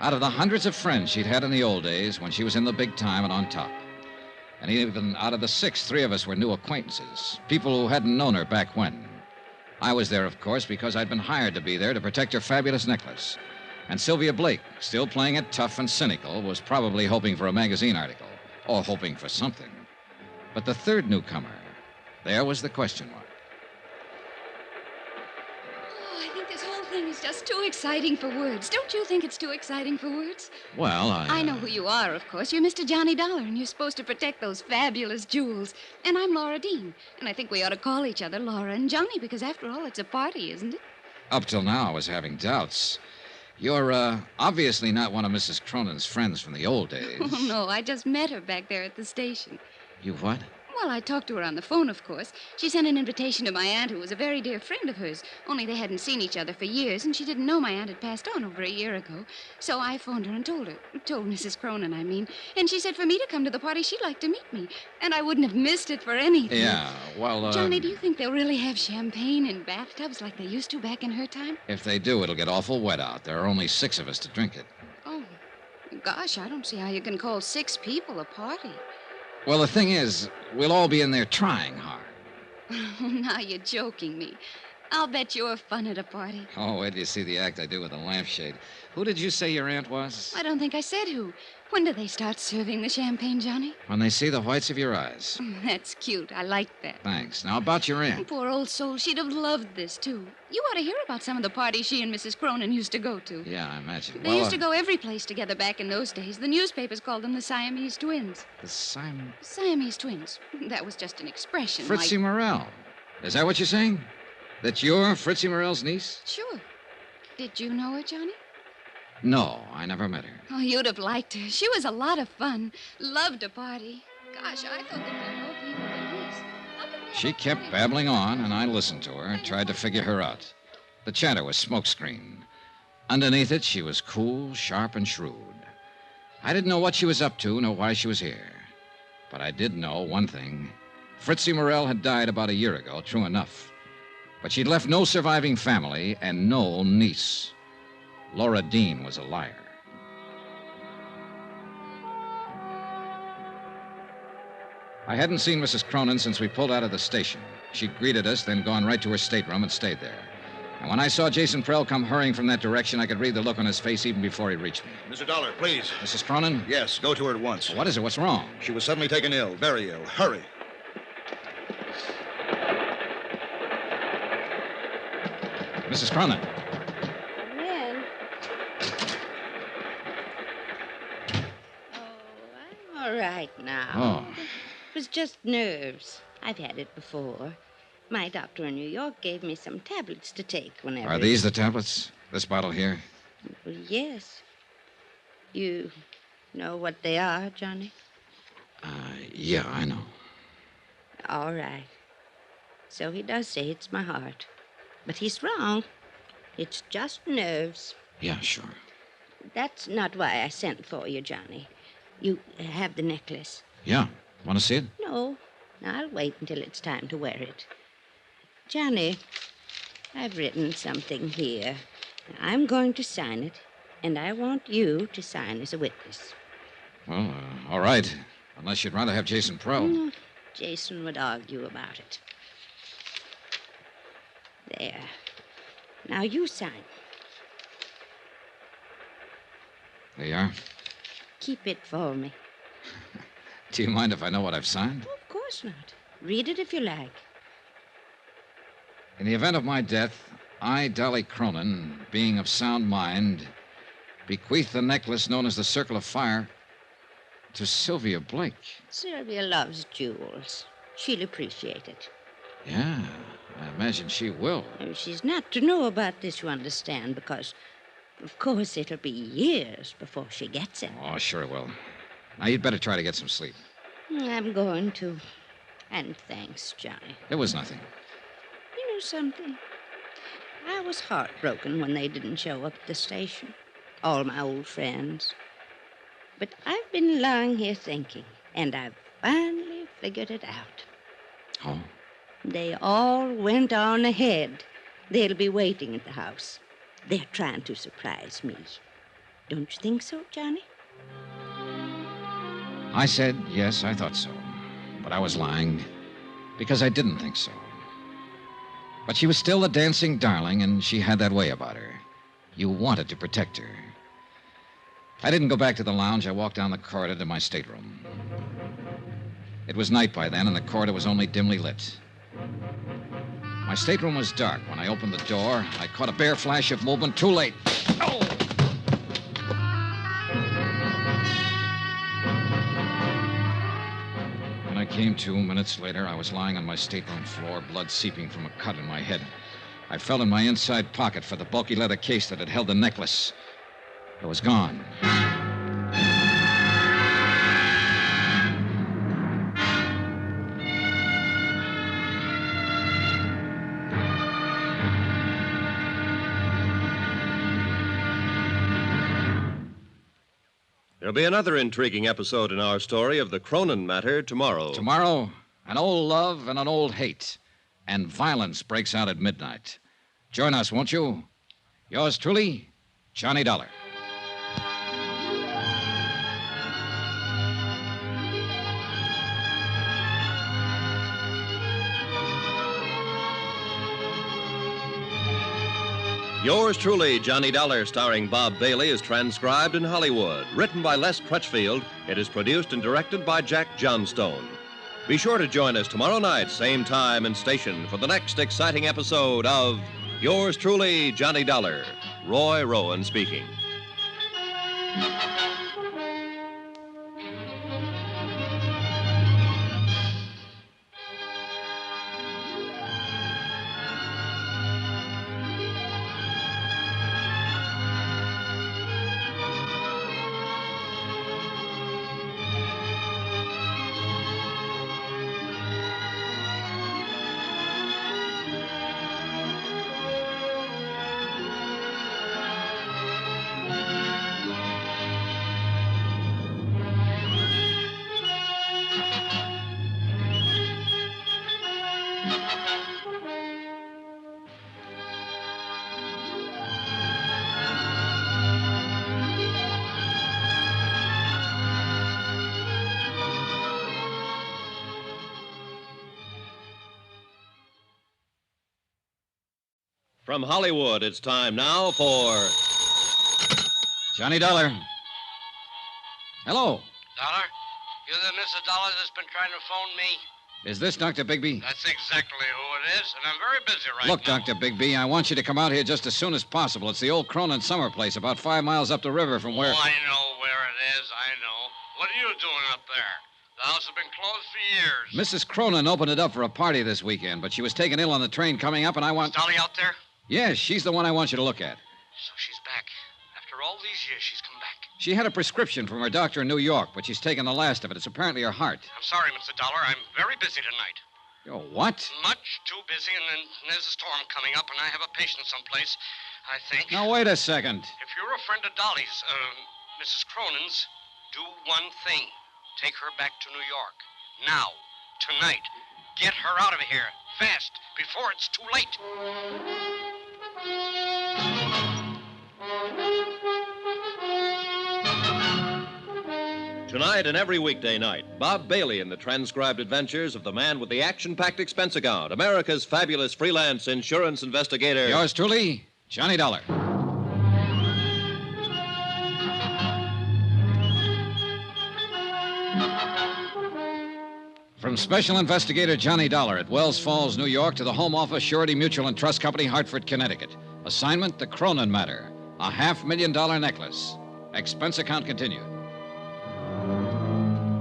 Out of the hundreds of friends she'd had in the old days when she was in the big time and on top. And even out of the 6, 3 of us were new acquaintances, people who hadn't known her back when. I was there, of course, because I'd been hired to be there to protect her fabulous necklace. And Sylvia Blake, still playing it tough and cynical, was probably hoping for a magazine article, or hoping for something. But the third newcomer, there was the question mark. Oh, I think this whole thing is just too exciting for words. Don't you think it's too exciting for words? Well, I know who you are, of course. You're Mr. Johnny Dollar, and you're supposed to protect those fabulous jewels. And I'm Laura Dean, and I think we ought to call each other Laura and Johnny, because after all, it's a party, isn't it? Up till now, I was having doubts. You're, obviously not one of Mrs. Cronin's friends from the old days. Oh, no, I just met her back there at the station. You what? Well, I talked to her on the phone, of course. She sent an invitation to my aunt, who was a very dear friend of hers, only they hadn't seen each other for years, and she didn't know my aunt had passed on over a year ago. So I phoned her and told Mrs. Cronin, I mean. And she said for me to come to the party, she'd like to meet me. And I wouldn't have missed it for anything. Yeah, well, Johnny, do you think they'll really have champagne in bathtubs like they used to back in her time? If they do, it'll get awful wet out. There are only 6 of us to drink it. Oh, gosh, I don't see how you can call 6 people a party. Well, the thing is, we'll all be in there trying hard. Now you're joking me. I'll bet you're fun at a party. Oh, wait till you see the act I do with the lampshade. Who did you say your aunt was? I don't think I said who. When do they start serving the champagne, Johnny? When they see the whites of your eyes. That's cute. I like that. Thanks. Now, about your aunt. Poor old soul. She'd have loved this, too. You ought to hear about some of the parties she and Mrs. Cronin used to go to. Yeah, I imagine. They used to go every place together back in those days. The newspapers called them the Siamese twins. The Siamese twins. That was just an expression. Fritzie Morell. Is that what you're saying? That you're Fritzie Morell's niece? Sure. Did you know her, Johnny? No, I never met her. Oh, you'd have liked her. She was a lot of fun. Loved to party. Gosh, I thought there'd be more people than this. She kept babbling on, and I listened to her, tried to figure her out. The chatter was smokescreen. Underneath it, she was cool, sharp, and shrewd. I didn't know what she was up to, nor why she was here. But I did know one thing. Fritzie Morell had died about a year ago, true enough. But she'd left no surviving family and no niece. Laura Dean was a liar. I hadn't seen Mrs. Cronin since we pulled out of the station. She'd greeted us, then gone right to her stateroom and stayed there. And when I saw Jason Prell come hurrying from that direction, I could read the look on his face even before he reached me. Mr. Dollar, please. Mrs. Cronin? Yes, go to her at once. What is it? What's wrong? She was suddenly taken ill, very ill. Hurry. Mrs. Cronin. Well. Oh, I'm all right now. Oh. It was just nerves. I've had it before. My doctor in New York gave me some tablets to take whenever... Are these the tablets? This bottle here? Well, yes. You know what they are, Johnny? Yeah, I know. All right. So he does say it's my heart. But he's wrong. It's just nerves. Yeah, sure. That's not why I sent for you, Johnny. You have the necklace. Yeah. Want to see it? No. I'll wait until it's time to wear it. Johnny, I've written something here. I'm going to sign it, and I want you to sign as a witness. Well, all right. Unless you'd rather have Jason Prell. No, Jason would argue about it. There. Now you sign. There you are. Keep it for me. Do you mind if I know what I've signed? Of course course not. Read it if you like. In the event of my death, I, Dolly Cronin, being of sound mind, bequeath the necklace known as the Circle of Fire to Sylvia Blake. Sylvia loves jewels. She'll appreciate it. Yeah, I imagine she will. She's not to know about this, you understand, because, of course, it'll be years before she gets it. Oh, sure it will. Now, you'd better try to get some sleep. I'm going to. And thanks, Johnny. It was nothing. You know something? I was heartbroken when they didn't show up at the station. All my old friends. But I've been lying here thinking, and I've finally figured it out. Oh? They all went on ahead. They'll be waiting at the house. They're trying to surprise me. Don't you think so, Johnny? I said, yes, I thought so. But I was lying because I didn't think so. But she was still a dancing darling, and she had that way about her. You wanted to protect her. I didn't go back to the lounge. I walked down the corridor to my stateroom. It was night by then, and the corridor was only dimly lit. My stateroom was dark. When I opened the door, I caught a bare flash of movement. Too late. Oh! When I came to minutes later, I was lying on my stateroom floor, blood seeping from a cut in my head. I felt in my inside pocket for the bulky leather case that had held the necklace. It was gone. There'll be another intriguing episode in our story of the Cronin matter tomorrow. Tomorrow, an old love and an old hate. And violence breaks out at midnight. Join us, won't you? Yours truly, Johnny Dollar. Yours truly, Johnny Dollar, starring Bob Bailey, is transcribed in Hollywood. Written by Les Crutchfield, it is produced and directed by Jack Johnstone. Be sure to join us tomorrow night, same time and station, for the next exciting episode of Yours truly, Johnny Dollar. Roy Rowan speaking. From Hollywood, it's time now for Johnny Dollar. Hello. Dollar? You're the Mr. Dollar that's been trying to phone me? Is this Dr. Bigby? That's exactly who it is, and I'm very busy right Look, now. Dr. Bigby, I want you to come out here just as soon as possible. It's the old Cronin summer place, about 5 miles up the river from where... Oh, I know where it is, I know. What are you doing up there? The house has been closed for years. Mrs. Cronin opened it up for a party this weekend, but she was taken ill on the train coming up, and I want... Is Dolly out there? Yes, she's the one I want you to look at. So she's back. After all these years, she's come back. She had a prescription from her doctor in New York, but she's taken the last of it. It's apparently her heart. I'm sorry, Mr. Dollar. I'm very busy tonight. Oh, what? Much too busy, and then there's a storm coming up, and I have a patient someplace, I think. Now, wait a second. If you're a friend of Dolly's, Mrs. Cronin's, do one thing. Take her back to New York. Now. Tonight. Get her out of here. Fast. Before it's too late. Tonight and every weekday night, Bob Bailey in the transcribed adventures of the man with the action-packed expense account, America's fabulous freelance insurance investigator. Yours truly, Johnny Dollar. From From Special Investigator Johnny Dollar at Wells Falls, New York, to the Home Office, Surety Mutual and Trust Company, Hartford, Connecticut. Assignment, the Cronin matter. A $500,000 necklace. Expense account continued.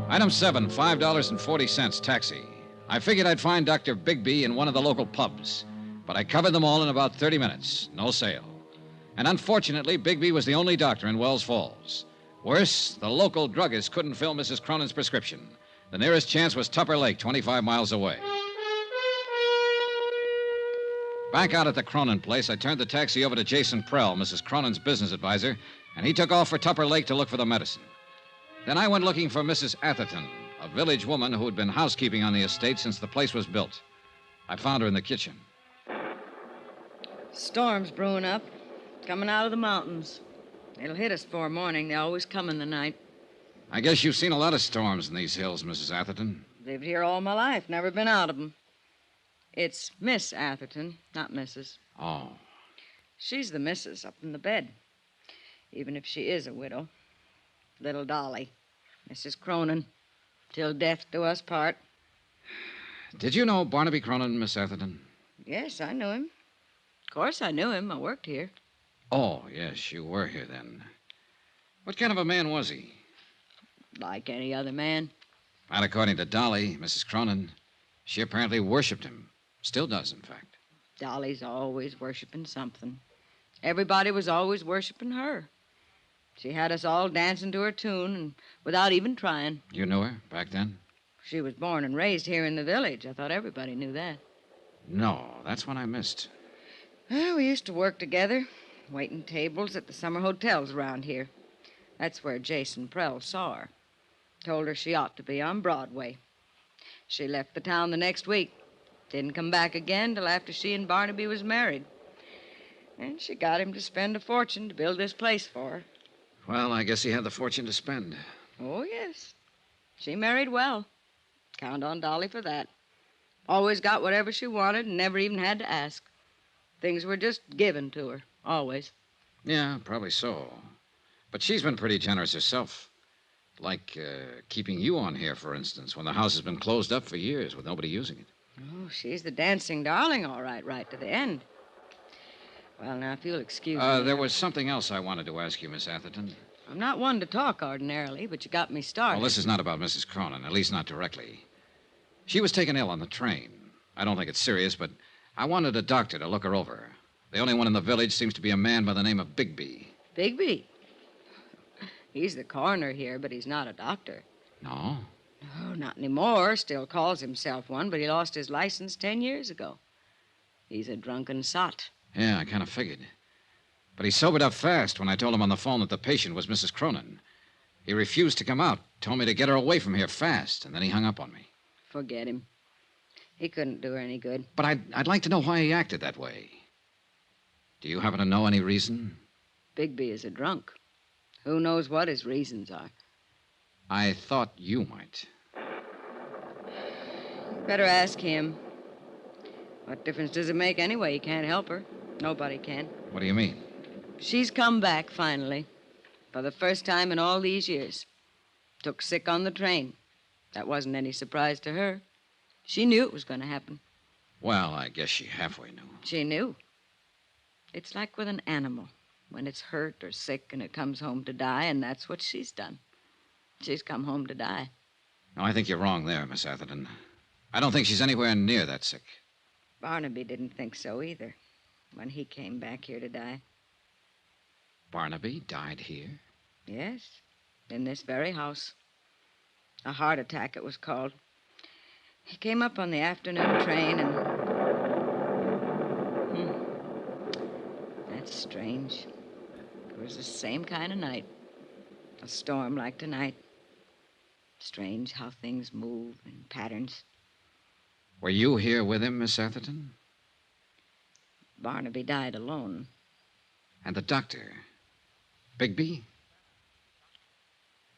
Item 7, $5.40, taxi. I figured I'd find Dr. Bigby in one of the local pubs, but I covered them all in about 30 minutes. No sale. And unfortunately, Bigby was the only doctor in Wells Falls. Worse, the local druggist couldn't fill Mrs. Cronin's prescription. The nearest chance was Tupper Lake, 25 miles away. Back out at the Cronin place, I turned the taxi over to Jason Prell, Mrs. Cronin's business advisor, and he took off for Tupper Lake to look for the medicine. Then I went looking for Mrs. Atherton, a village woman who had been housekeeping on the estate since the place was built. I found her in the kitchen. Storm's brewing up, coming out of the mountains. It'll hit us before morning. They always come in the night. I guess you've seen a lot of storms in these hills, Mrs. Atherton. Lived here all my life, never been out of them. It's Miss Atherton, not Mrs. Oh. She's the missus up in the bed, even if she is a widow. Little Dolly, Mrs. Cronin, till death do us part. Did you know Barnaby Cronin, Miss Atherton? Yes, I knew him. Of course I knew him. I worked here. Oh, yes, you were here then. What kind of a man was he? Like any other man. Not according to Dolly, Mrs. Cronin. She apparently worshipped him. Still does, in fact. Dolly's always worshiping something. Everybody was always worshiping her. She had us all dancing to her tune, and without even trying. You knew her back then? She was born and raised here in the village. I thought everybody knew that. No, that's what I missed. Well, we used to work together, waiting tables at the summer hotels around here. That's where Jason Prell saw her. Told her she ought to be on Broadway. She left the town the next week. Didn't come back again till after she and Barnaby was married. And she got him to spend a fortune to build this place for her. Well, I guess he had the fortune to spend. Oh, yes. She married well. Count on Dolly for that. Always got whatever she wanted and never even had to ask. Things were just given to her, always. Yeah, probably so. But she's been pretty generous herself. Like keeping you on here, for instance, when the house has been closed up for years with nobody using it. Oh, she's the dancing darling, all right, right to the end. Well, now, if you'll excuse me... There was something else I wanted to ask you, Miss Atherton. I'm not one to talk ordinarily, but you got me started. Well, this is not about Mrs. Cronin, at least not directly. She was taken ill on the train. I don't think it's serious, but I wanted a doctor to look her over. The only one in the village seems to be a man by the name of Bigby. Bigby? He's the coroner here, but he's not a doctor. No? No, not anymore. Still calls himself one, but he lost his license 10 years ago. He's a drunken sot. Yeah, I kind of figured. But he sobered up fast when I told him on the phone that the patient was Mrs. Cronin. He refused to come out, told me to get her away from here fast, and then he hung up on me. Forget him. He couldn't do her any good. But I'd like to know why he acted that way. Do you happen to know any reason? Bigby is a drunk. Who knows what his reasons are? I thought you might. Better ask him. What difference does it make anyway? He can't help her. Nobody can. What do you mean? She's come back, finally. For the first time in all these years. Took sick on the train. That wasn't any surprise to her. She knew it was going to happen. Well, I guess she halfway knew. She knew. It's like with an animal. When it's hurt or sick and it comes home to die, and that's what she's done. She's come home to die. No, I think you're wrong there, Miss Atherton. I don't think she's anywhere near that sick. Barnaby didn't think so either when he came back here to die. Barnaby died here? Yes, in this very house. A heart attack, it was called. He came up on the afternoon train and... That's strange. It was the same kind of night. A storm like tonight. Strange how things move in patterns. Were you here with him, Miss Atherton? Barnaby died alone. And the doctor? Bigby?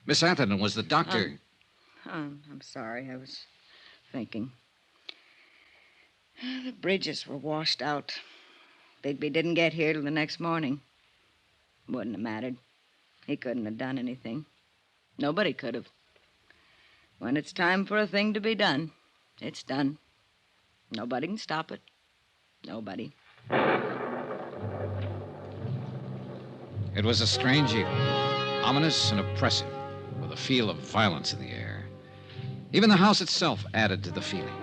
Miss Atherton, was the doctor... I'm sorry. I was thinking. The bridges were washed out. Bigby didn't get here till the next morning. Wouldn't have mattered. He couldn't have done anything. Nobody could have. When it's time for a thing to be done, It's done. Nobody can stop it. Nobody. It was a strange evening, ominous and oppressive, with a feel of violence in the air. Even the house itself added to the feeling.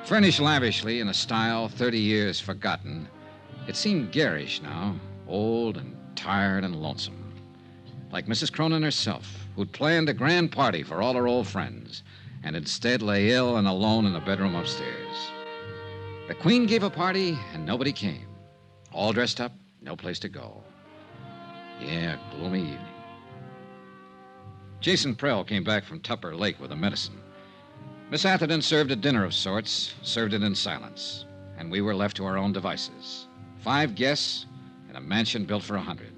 Furnished lavishly in a style 30 years forgotten, it seemed garish now, old and tired and lonesome. Like Mrs. Cronin herself, who'd planned a grand party for all her old friends, and instead lay ill and alone in the bedroom upstairs. The Queen gave a party, and nobody came. All dressed up, no place to go. Yeah, gloomy evening. Jason Prell came back from Tupper Lake with the medicine. Miss Atherton served a dinner of sorts, served it in silence, and we were left to our own devices. 5 guests in a mansion built for 100.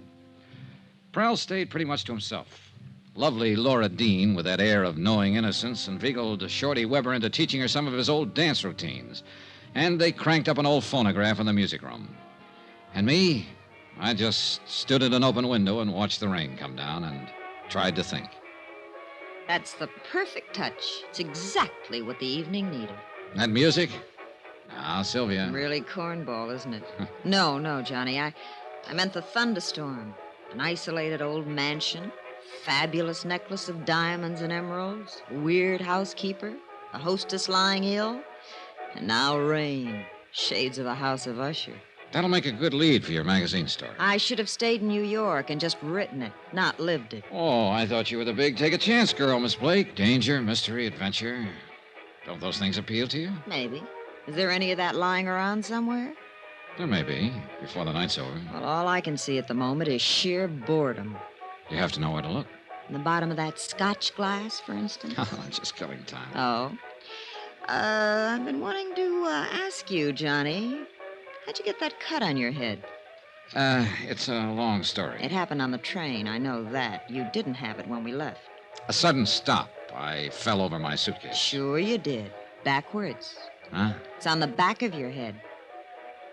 Prell stayed pretty much to himself. Lovely Laura Dean, with that air of knowing innocence, inveigled Shorty Weber into teaching her some of his old dance routines, and they cranked up an old phonograph in the music room. And me, I just stood at an open window and watched the rain come down and tried to think. That's the perfect touch. It's exactly what the evening needed. That music? Now, Sylvia. Really cornball, isn't it? No, Johnny. I meant the thunderstorm. An isolated old mansion, fabulous necklace of diamonds and emeralds, a weird housekeeper, a hostess lying ill, and now rain. Shades of a House of Usher. That'll make a good lead for your magazine story. I should have stayed in New York and just written it, not lived it. Oh, I thought you were the big take-a-chance girl, Miss Blake. Danger, mystery, adventure. Don't those things appeal to you? Maybe. Is there any of that lying around somewhere? There may be, before the night's over. Well, all I can see at the moment is sheer boredom. You have to know where to look. In the bottom of that scotch glass, for instance? Just killing time. Oh. I've been wanting to ask you, Johnny. How'd you get that cut on your head? It's a long story. It happened on the train, I know that. You didn't have it when we left. A sudden stop. I fell over my suitcase. Sure you did. Backwards. Huh? It's on the back of your head.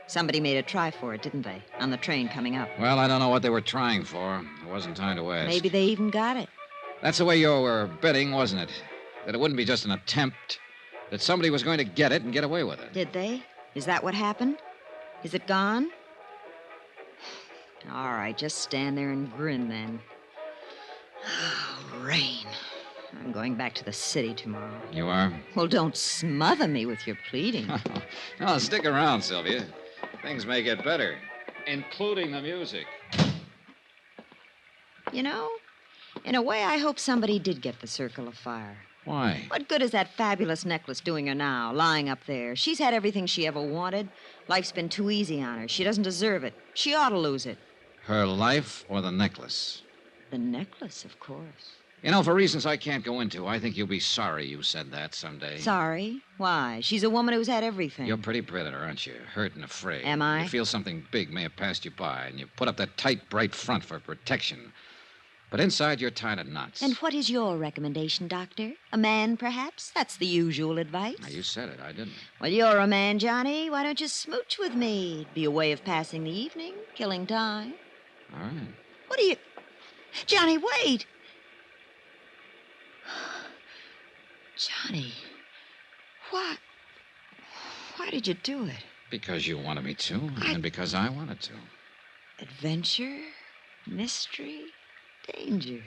Somebody made a try for it, didn't they? On the train coming up. Well, I don't know what they were trying for. There wasn't time to ask. Maybe they even got it. That's the way you were betting, wasn't it? That it wouldn't be just an attempt. That somebody was going to get it and get away with it. Did they? Is that what happened? Is it gone? All right, just stand there and grin then. Oh, rain. I'm going back to the city tomorrow. You are? Well, don't smother me with your pleading. No, stick around, Sylvia. Things may get better, including the music. You know, in a way, I hope somebody did get the circle of fire. Why? What good is that fabulous necklace doing her now, lying up there? She's had everything she ever wanted. Life's been too easy on her. She doesn't deserve it. She ought to lose it. Her life or the necklace? The necklace, of course. You know, for reasons I can't go into, I think you'll be sorry you said that someday. Sorry? Why? She's a woman who's had everything. You're a pretty predator, aren't you? Hurt and afraid. Am I? You feel something big may have passed you by, and you put up that tight, bright front for protection. But inside, you're tied in knots. And what is your recommendation, Doctor? A man, perhaps? That's the usual advice. Now, you said it. I didn't. Well, you're a man, Johnny. Why don't you smooch with me? It'd be a way of passing the evening, killing time. All right. What are you... Johnny, wait! Johnny, why did you do it? Because you wanted me to, and because I wanted to. Adventure, mystery, danger.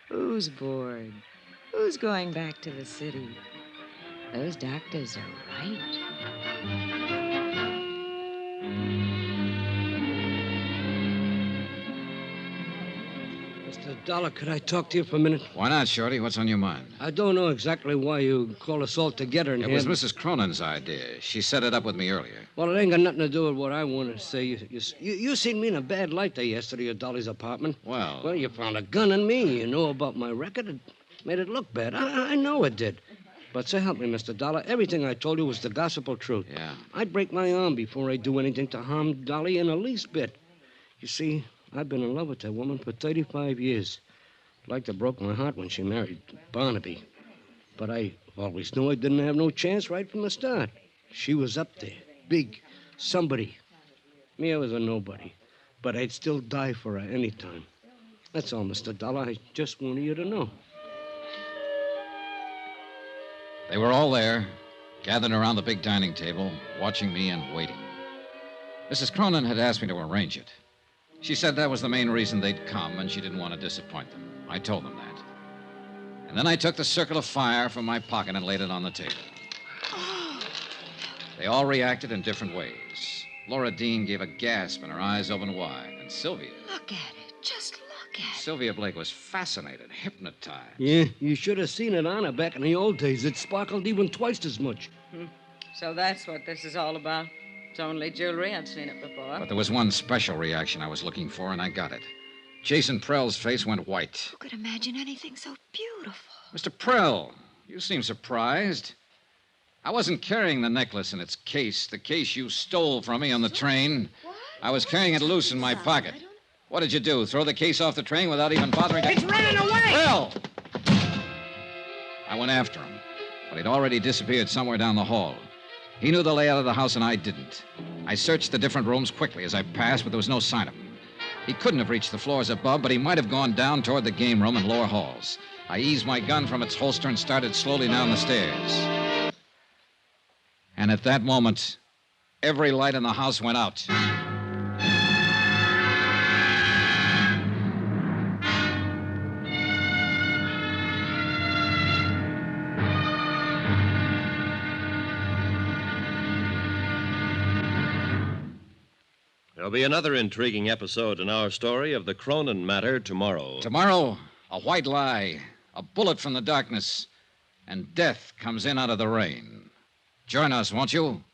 Who's bored? Who's going back to the city? Those doctors are right. Mr. Dollar, could I talk to you for a minute? Why not, Shorty? What's on your mind? I don't know exactly why you called us all together in It here. was Mrs. Cronin's idea. She set it up with me earlier. Well, it ain't got nothing to do with what I want to say. You seen me in a bad light there yesterday at Dolly's apartment. Well, you found a gun in me. You know about my record. It made it look bad. I know it did. But so help me, Mr. Dollar, everything I told you was the gospel truth. Yeah. I'd break my arm before I'd do anything to harm Dolly in the least bit. You see, I've been in love with that woman for 35 years. Like to broke my heart when she married Barnaby. But I always knew I didn't have no chance right from the start. She was up there, big, somebody. Me, I was a nobody. But I'd still die for her any time. That's all, Mr. Dollar. I just wanted you to know. They were all there, gathered around the big dining table, watching me and waiting. Mrs. Cronin had asked me to arrange it. She said that was the main reason they'd come, and she didn't want to disappoint them. I told them that. And then I took the circle of fire from my pocket and laid it on the table. They all reacted in different ways. Laura Dean gave a gasp and her eyes opened wide. And Sylvia... Look at it. Just look at it. Sylvia Blake was fascinated, hypnotized. Yeah, you should have seen it on her back in the old days. It sparkled even twice as much. So that's what this is all about. It's only jewelry. I've seen it before. But there was one special reaction I was looking for, and I got it. Jason Prell's face went white. Who could imagine anything so beautiful? Mr. Prell, you seem surprised. I wasn't carrying the necklace in its case, the case you stole from me on the train. What? I was carrying it loose in my pocket. What did you do, throw the case off the train without even bothering to... It's running away! Prell! I went after him, but he'd already disappeared somewhere down the hall. He knew the layout of the house, and I didn't. I searched the different rooms quickly as I passed, but there was no sign of him. He couldn't have reached the floors above, but he might have gone down toward the game room and lower halls. I eased my gun from its holster and started slowly down the stairs. And at that moment, every light in the house went out. There'll be another intriguing episode in our story of the Cronin matter tomorrow. Tomorrow, a white lie, a bullet from the darkness, and death comes in out of the rain. Join us, won't you?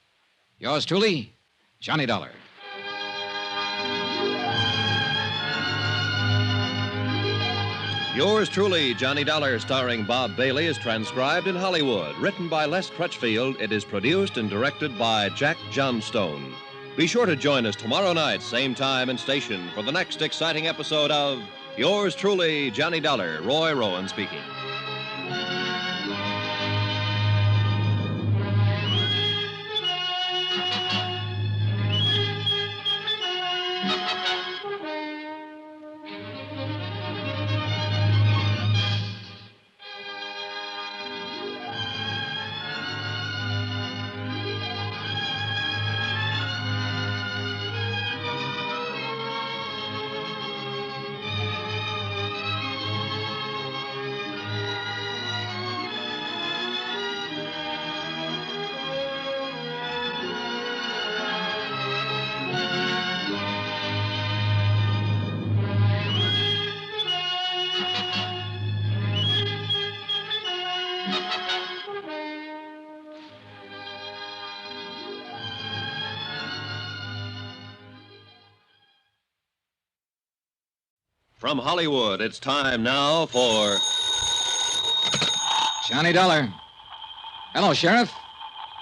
Yours truly, Johnny Dollar. Yours truly, Johnny Dollar, starring Bob Bailey, is transcribed in Hollywood. Written by Les Crutchfield, it is produced and directed by Jack Johnstone. Be sure to join us tomorrow night, same time and station, for the next exciting episode of Yours truly, Johnny Dollar. Roy Rowan speaking. From Hollywood, it's time now for... Johnny Dollar. Hello, Sheriff.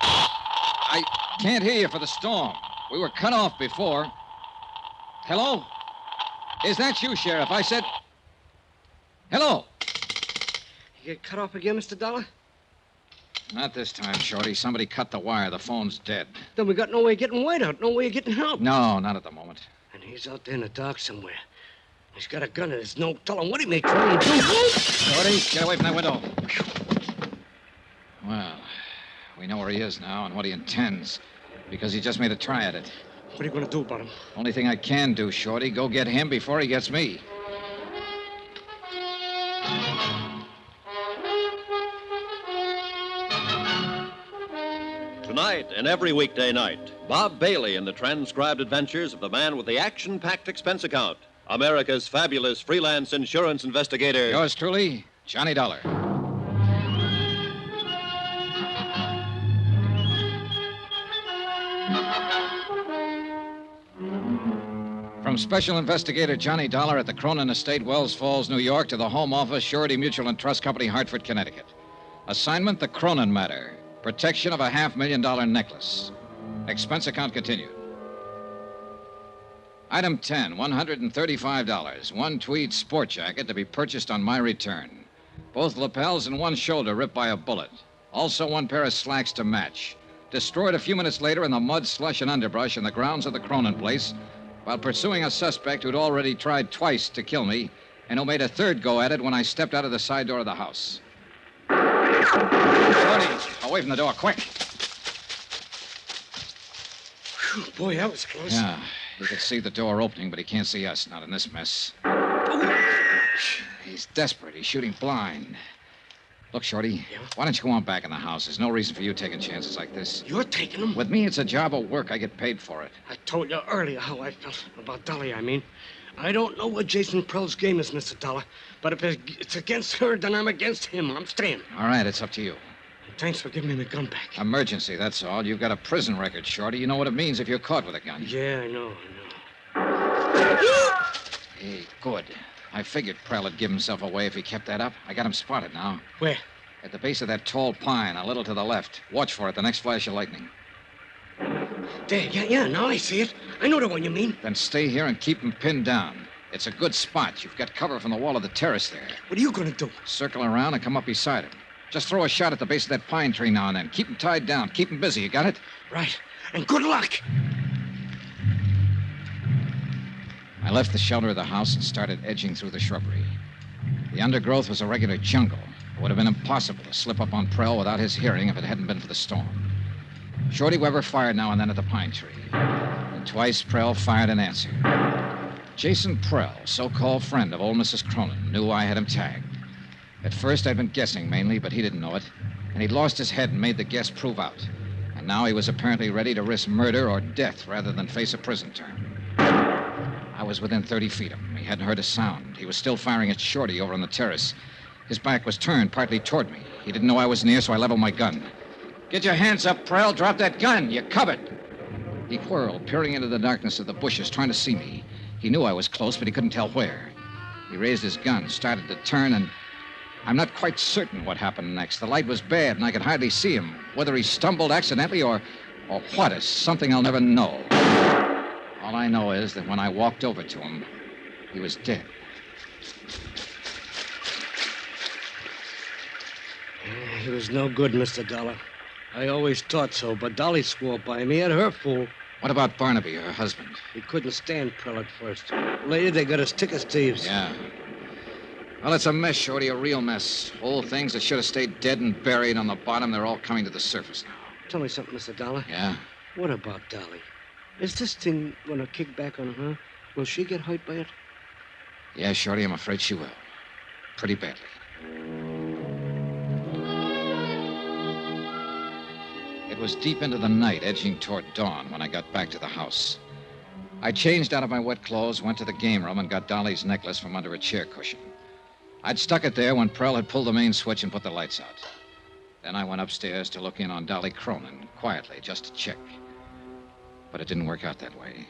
I can't hear you for the storm. We were cut off before. Hello? Is that you, Sheriff? I said... Hello? You get cut off again, Mr. Dollar? Not this time, Shorty. Somebody cut the wire. The phone's dead. Then we got no way of getting White out, no way of getting help. No, not at the moment. And he's out there in the dark somewhere. He's got a gun and there's no telling what he may try and do. Shorty, get away from that window. Well, we know where he is now and what he intends, because he just made a try at it. What are you going to do about him? Only thing I can do, Shorty, go get him before he gets me. Tonight and every weekday night, Bob Bailey in the transcribed adventures of the man with the action-packed expense account. America's fabulous freelance insurance investigator. Yours truly, Johnny Dollar. From Special Investigator Johnny Dollar at the Cronin Estate, Wells Falls, New York, to the Home Office, Surety Mutual and Trust Company, Hartford, Connecticut. Assignment, the Cronin matter. Protection of a $500,000 necklace. Expense account continued. Item 10, $135. One tweed sport jacket to be purchased on my return. Both lapels and one shoulder ripped by a bullet. Also one pair of slacks to match. Destroyed a few minutes later in the mud, slush, and underbrush in the grounds of the Cronin place while pursuing a suspect who'd already tried twice to kill me and who made a third go at it when I stepped out of the side door of the house. Shorty, away from the door, quick. Whew, boy, that was close. Yeah, he can see the door opening, but he can't see us, not in this mess. He's desperate. He's shooting blind. Look, Shorty, why don't you go on back in the house? There's no reason for you taking chances like this. You're taking them? With me, it's a job of work. I get paid for it. I told you earlier how I felt about Dolly, I mean. I don't know what Jason Prell's game is, Mr. Dollar, but if it's against her, then I'm against him. I'm staying. All right, it's up to you. Thanks for giving me the gun back. Emergency, that's all. You've got a prison record, Shorty. You know what it means if you're caught with a gun. Yeah, I know. Hey, good. I figured Prell would give himself away if he kept that up. I got him spotted now. Where? At the base of that tall pine, a little to the left. Watch for it, the next flash of lightning. There, yeah, now I see it. I know the one you mean. Then stay here and keep him pinned down. It's a good spot. You've got cover from the wall of the terrace there. What are you going to do? Circle around and come up beside him. Just throw a shot at the base of that pine tree now and then. Keep him tied down. Keep him busy. You got it? Right. And good luck. I left the shelter of the house and started edging through the shrubbery. The undergrowth was a regular jungle. It would have been impossible to slip up on Prell without his hearing if it hadn't been for the storm. Shorty Weber fired now and then at the pine tree. And twice Prell fired in answer. Jason Prell, so-called friend of old Mrs. Cronin, knew I had him tagged. At first, I'd been guessing mainly, but he didn't know it. And he'd lost his head and made the guess prove out. And now he was apparently ready to risk murder or death rather than face a prison term. I was within 30 feet of him. He hadn't heard a sound. He was still firing at Shorty over on the terrace. His back was turned partly toward me. He didn't know I was near, so I leveled my gun. Get your hands up, Prell. Drop that gun. You're covered. He whirled, peering into the darkness of the bushes, trying to see me. He knew I was close, but he couldn't tell where. He raised his gun, started to turn, and I'm not quite certain what happened next. The light was bad, and I could hardly see him. Whether he stumbled accidentally or what is something I'll never know. All I know is that when I walked over to him, he was dead. He was no good, Mr. Dollar. I always thought so, but Dolly swore by me at her fool. What about Barnaby, her husband? He couldn't stand Prell at first. Later, they got us thick as thieves. Yeah. Well, it's a mess, Shorty, a real mess. Old things that should have stayed dead and buried on the bottom, they're all coming to the surface now. Tell me something, Mr. Dollar. Yeah? What about Dolly? Is this thing going to kick back on her? Will she get hurt by it? Yeah, Shorty, I'm afraid she will. Pretty badly. It was deep into the night, edging toward dawn, when I got back to the house. I changed out of my wet clothes, went to the game room, and got Dolly's necklace from under a chair cushion. I'd stuck it there when Prell had pulled the main switch and put the lights out. Then I went upstairs to look in on Dolly Cronin, quietly, just to check. But it didn't work out that way.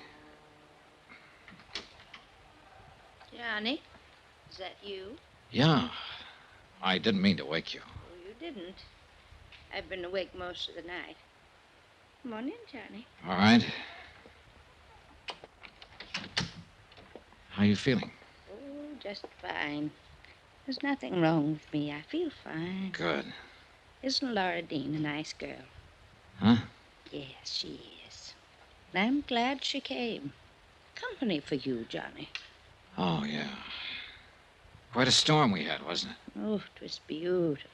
Johnny, is that you? Yeah. I didn't mean to wake you. Oh, you didn't. I've been awake most of the night. Come on in, Johnny. All right. How you feeling? Oh, just fine. There's nothing wrong with me. I feel fine. Good. Isn't Laura Dean a nice girl? Huh? Yes, she is. And I'm glad she came. Company for you, Johnny. Oh, yeah. Quite a storm we had, wasn't it? Oh, it was beautiful.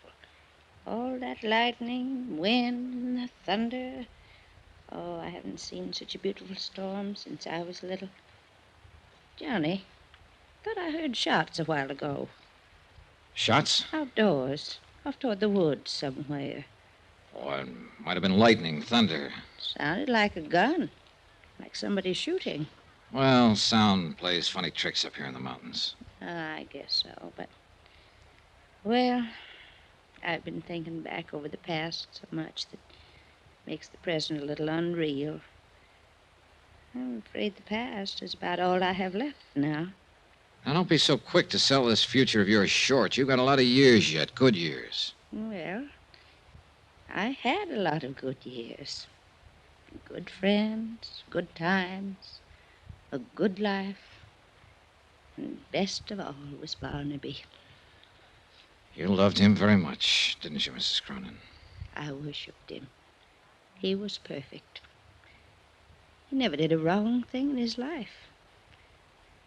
All that lightning, wind, and the thunder. Oh, I haven't seen such a beautiful storm since I was little. Johnny, thought I heard shots a while ago. Shots? Outdoors, off toward the woods somewhere. Oh, it might have been lightning, thunder. Sounded like a gun, like somebody shooting. Well, sound plays funny tricks up here in the mountains. I guess so, but... Well, I've been thinking back over the past so much that makes the present a little unreal. I'm afraid the past is about all I have left now. Now, don't be so quick to sell this future of yours short. You've got a lot of years yet, good years. Well, I had a lot of good years. Good friends, good times, a good life. And best of all was Barnaby. You loved him very much, didn't you, Mrs. Cronin? I worshipped him. He was perfect. He never did a wrong thing in his life.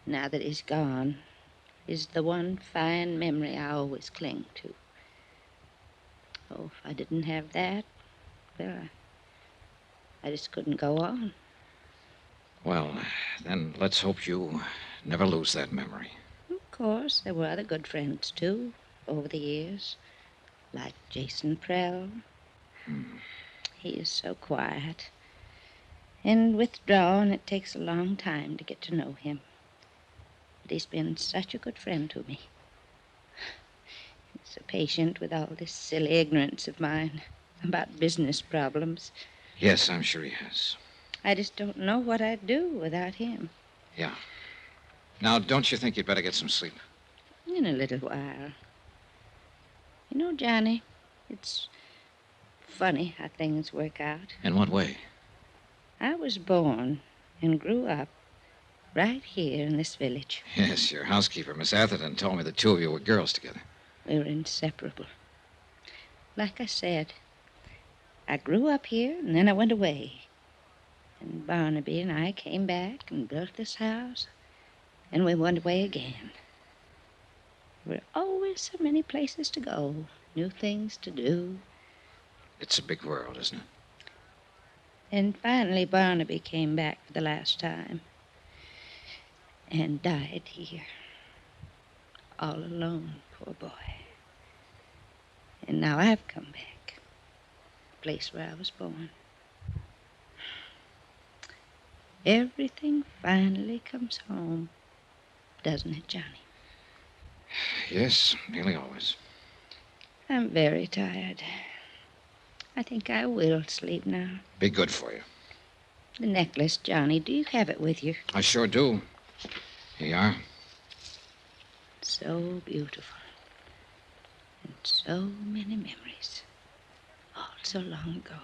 Now that he's gone, is the one fine memory I always cling to. Oh, if I didn't have that, well, I just couldn't go on. Well, then let's hope you never lose that memory. Of course, there were other good friends, too, over the years, like Jason Prell. He is so quiet and withdrawn, it takes a long time to get to know him. But he's been such a good friend to me. He's so patient with all this silly ignorance of mine about business problems. Yes, I'm sure he has. I just don't know what I'd do without him. Yeah. Now, don't you think you'd better get some sleep? In a little while. You know, Johnny, it's funny how things work out. In what way? I was born and grew up right here in this village. Yes, your housekeeper, Miss Atherton, told me the two of you were girls together. We were inseparable. Like I said, I grew up here and then I went away. And Barnaby and I came back and built this house, and we went away again. There were always so many places to go, new things to do. It's a big world, isn't it? And finally, Barnaby came back for the last time and died here. All alone, poor boy. And now I've come back, the place where I was born. Everything finally comes home, doesn't it, Johnny? Yes, nearly always. I'm very tired. I think I will sleep now. Be good for you. The necklace, Johnny, do you have it with you? I sure do. Here you are. So beautiful. And so many memories. All so long ago.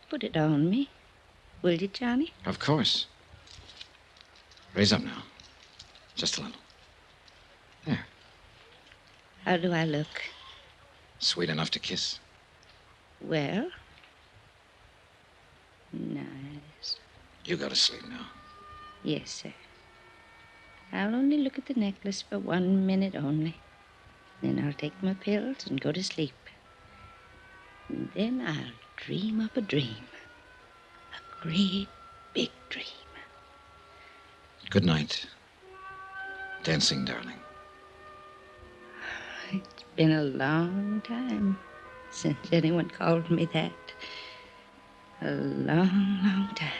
Put it on me. Will you, Johnny? Of course. Raise up now. Just a little. There. How do I look? Sweet enough to kiss. Well? Nice. You go to sleep now. Yes, sir. I'll only look at the necklace for 1 minute only. Then I'll take my pills and go to sleep. And then I'll dream up a dream. A great big dream. Good night, dancing darling. It's been a long time since anyone called me that. A long, long time.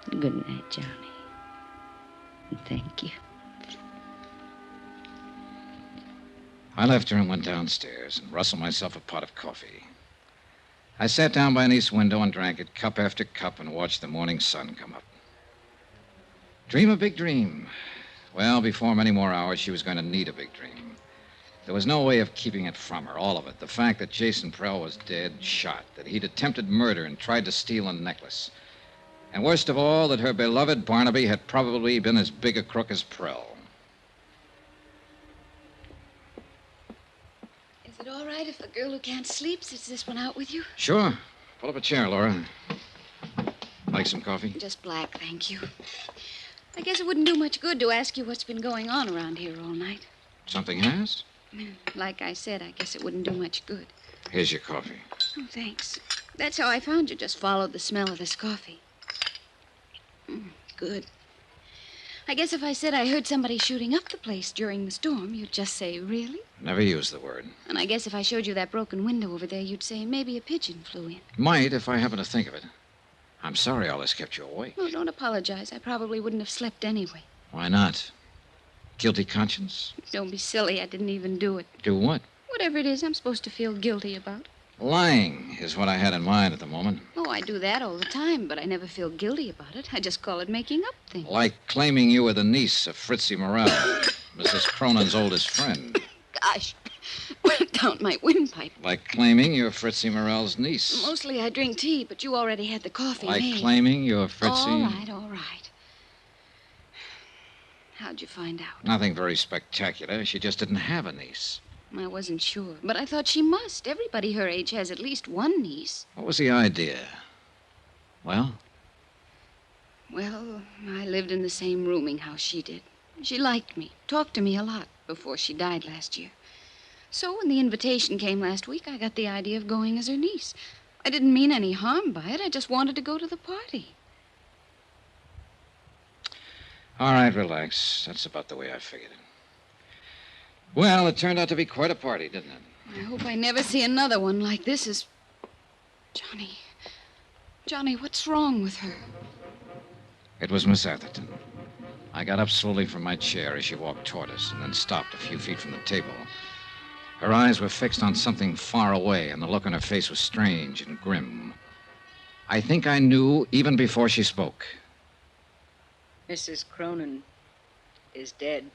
Good night, Johnny. And thank you. I left her and went downstairs and rustled myself a pot of coffee. I sat down by an east window and drank it cup after cup and watched the morning sun come up. Dream a big dream. Well, before many more hours, she was going to need a big dream. There was no way of keeping it from her, all of it. The fact that Jason Prell was dead, shot, that he'd attempted murder and tried to steal a necklace. And worst of all, that her beloved Barnaby had probably been as big a crook as Prell. Is it all right if a girl who can't sleep sits this one out with you? Sure. Pull up a chair, Laura. Like some coffee? Just black, thank you. I guess it wouldn't do much good to ask you what's been going on around here all night. Something has? Like I said, I guess it wouldn't do much good. Here's your coffee. Oh, thanks. That's how I found you. Just followed the smell of this coffee. Good. I guess if I said I heard somebody shooting up the place during the storm, you'd just say, really? Never use the word. And I guess if I showed you that broken window over there, you'd say maybe a pigeon flew in. Might if I happen to think of it. I'm sorry all this kept you awake. Well, don't apologize. I probably wouldn't have slept anyway. Why not? Guilty conscience? Don't be silly. I didn't even do it. Do what? Whatever it is I'm supposed to feel guilty about. Lying is what I had in mind at the moment. Oh, I do that all the time, but I never feel guilty about it. I just call it making up things. Like claiming you were the niece of Fritzie Morel, Mrs. Cronin's oldest friend. Gosh, went down my windpipe. Like claiming you're Fritzie Morel's niece. Mostly I drink tea, but you already had the coffee Like made. claiming you're Fritzie... All right. How'd you find out? Nothing very spectacular. She just didn't have a niece. I wasn't sure, but I thought she must. Everybody her age has at least one niece. What was the idea? Well? Well, I lived in the same rooming house she did. She liked me, talked to me a lot before she died last year. So when the invitation came last week, I got the idea of going as her niece. I didn't mean any harm by it. I just wanted to go to the party. All right, relax. That's about the way I figured it. Well, it turned out to be quite a party, didn't it? I hope I never see another one like this as... Johnny. Johnny, what's wrong with her? It was Miss Atherton. I got up slowly from my chair as she walked toward us and then stopped a few feet from the table. Her eyes were fixed on something far away, and the look on her face was strange and grim. I think I knew even before she spoke. Mrs. Cronin is dead.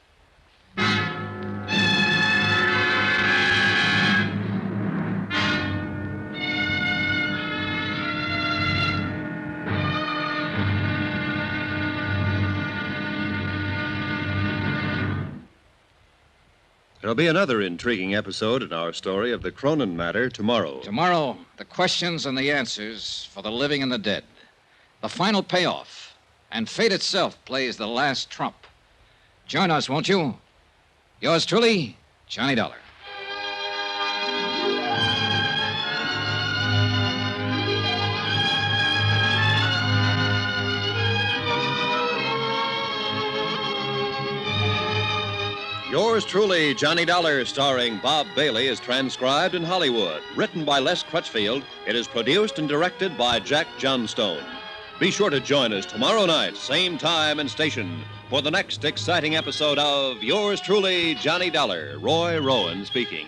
There'll be another intriguing episode in our story of the Cronin matter tomorrow. Tomorrow, the questions and the answers for the living and the dead. The final payoff. And fate itself plays the last trump. Join us, won't you? Yours truly, Johnny Dollar. Yours truly, Johnny Dollar, starring Bob Bailey, is transcribed in Hollywood. Written by Les Crutchfield, it is produced and directed by Jack Johnstone. Be sure to join us tomorrow night, same time and station, for the next exciting episode of Yours truly, Johnny Dollar. Roy Rowan speaking.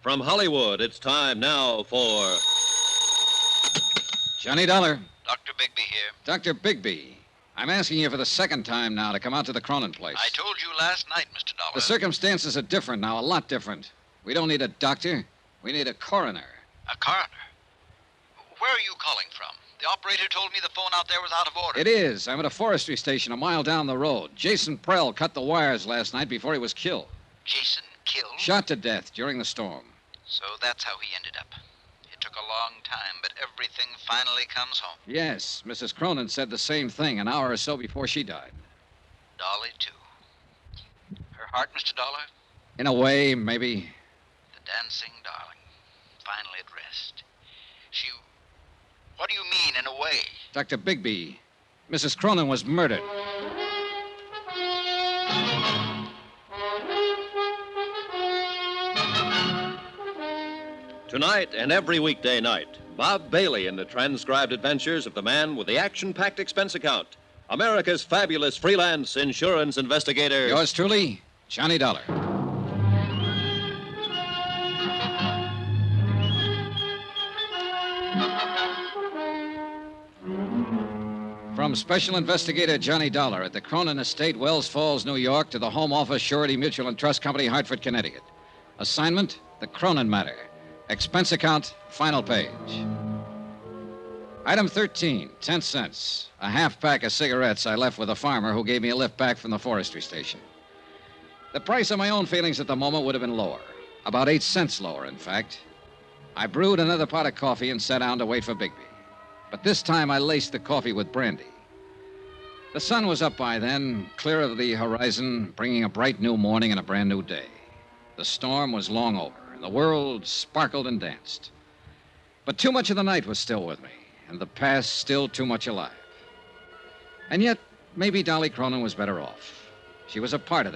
From Hollywood, it's time now for... Johnny Dollar. Dr. Bigby here. Dr. Bigby. I'm asking you for the second time now to come out to the Cronin place. I told you last night, Mr. Dollar. The circumstances are different now, a lot different. We don't need a doctor. We need a coroner. A coroner? Where are you calling from? The operator told me the phone out there was out of order. It is. I'm at a forestry station a mile down the road. Jason Prell cut the wires last night before he was killed. Jason killed? Shot to death during the storm. So that's how he ended up. It took a long time, but everything finally comes home. Yes, Mrs. Cronin said the same thing an hour or so before she died. Dolly, too. Her heart, Mr. Dollar? In a way, maybe. The dancing darling. Finally at rest. She... What do you mean, in a way? Dr. Bigby, Mrs. Cronin was murdered. Tonight and every weekday night, Bob Bailey in the transcribed adventures of the man with the action-packed expense account. America's fabulous freelance insurance investigator. Yours truly, Johnny Dollar. From Special Investigator Johnny Dollar at the Cronin Estate, Wells Falls, New York, to the Home Office, Surety Mutual and Trust Company, Hartford, Connecticut. Assignment, the Cronin matter. Expense account, final page. Item 13, 10 cents. A half pack of cigarettes I left with a farmer who gave me a lift back from the forestry station. The price of my own feelings at the moment would have been lower. About 8 cents lower, in fact. I brewed another pot of coffee and sat down to wait for Bigby. But this time I laced the coffee with brandy. The sun was up by then, clear of the horizon, bringing a bright new morning and a brand new day. The storm was long over, and the world sparkled and danced. But too much of the night was still with me, and the past still too much alive. And yet, maybe Dolly Cronin was better off. She was a part of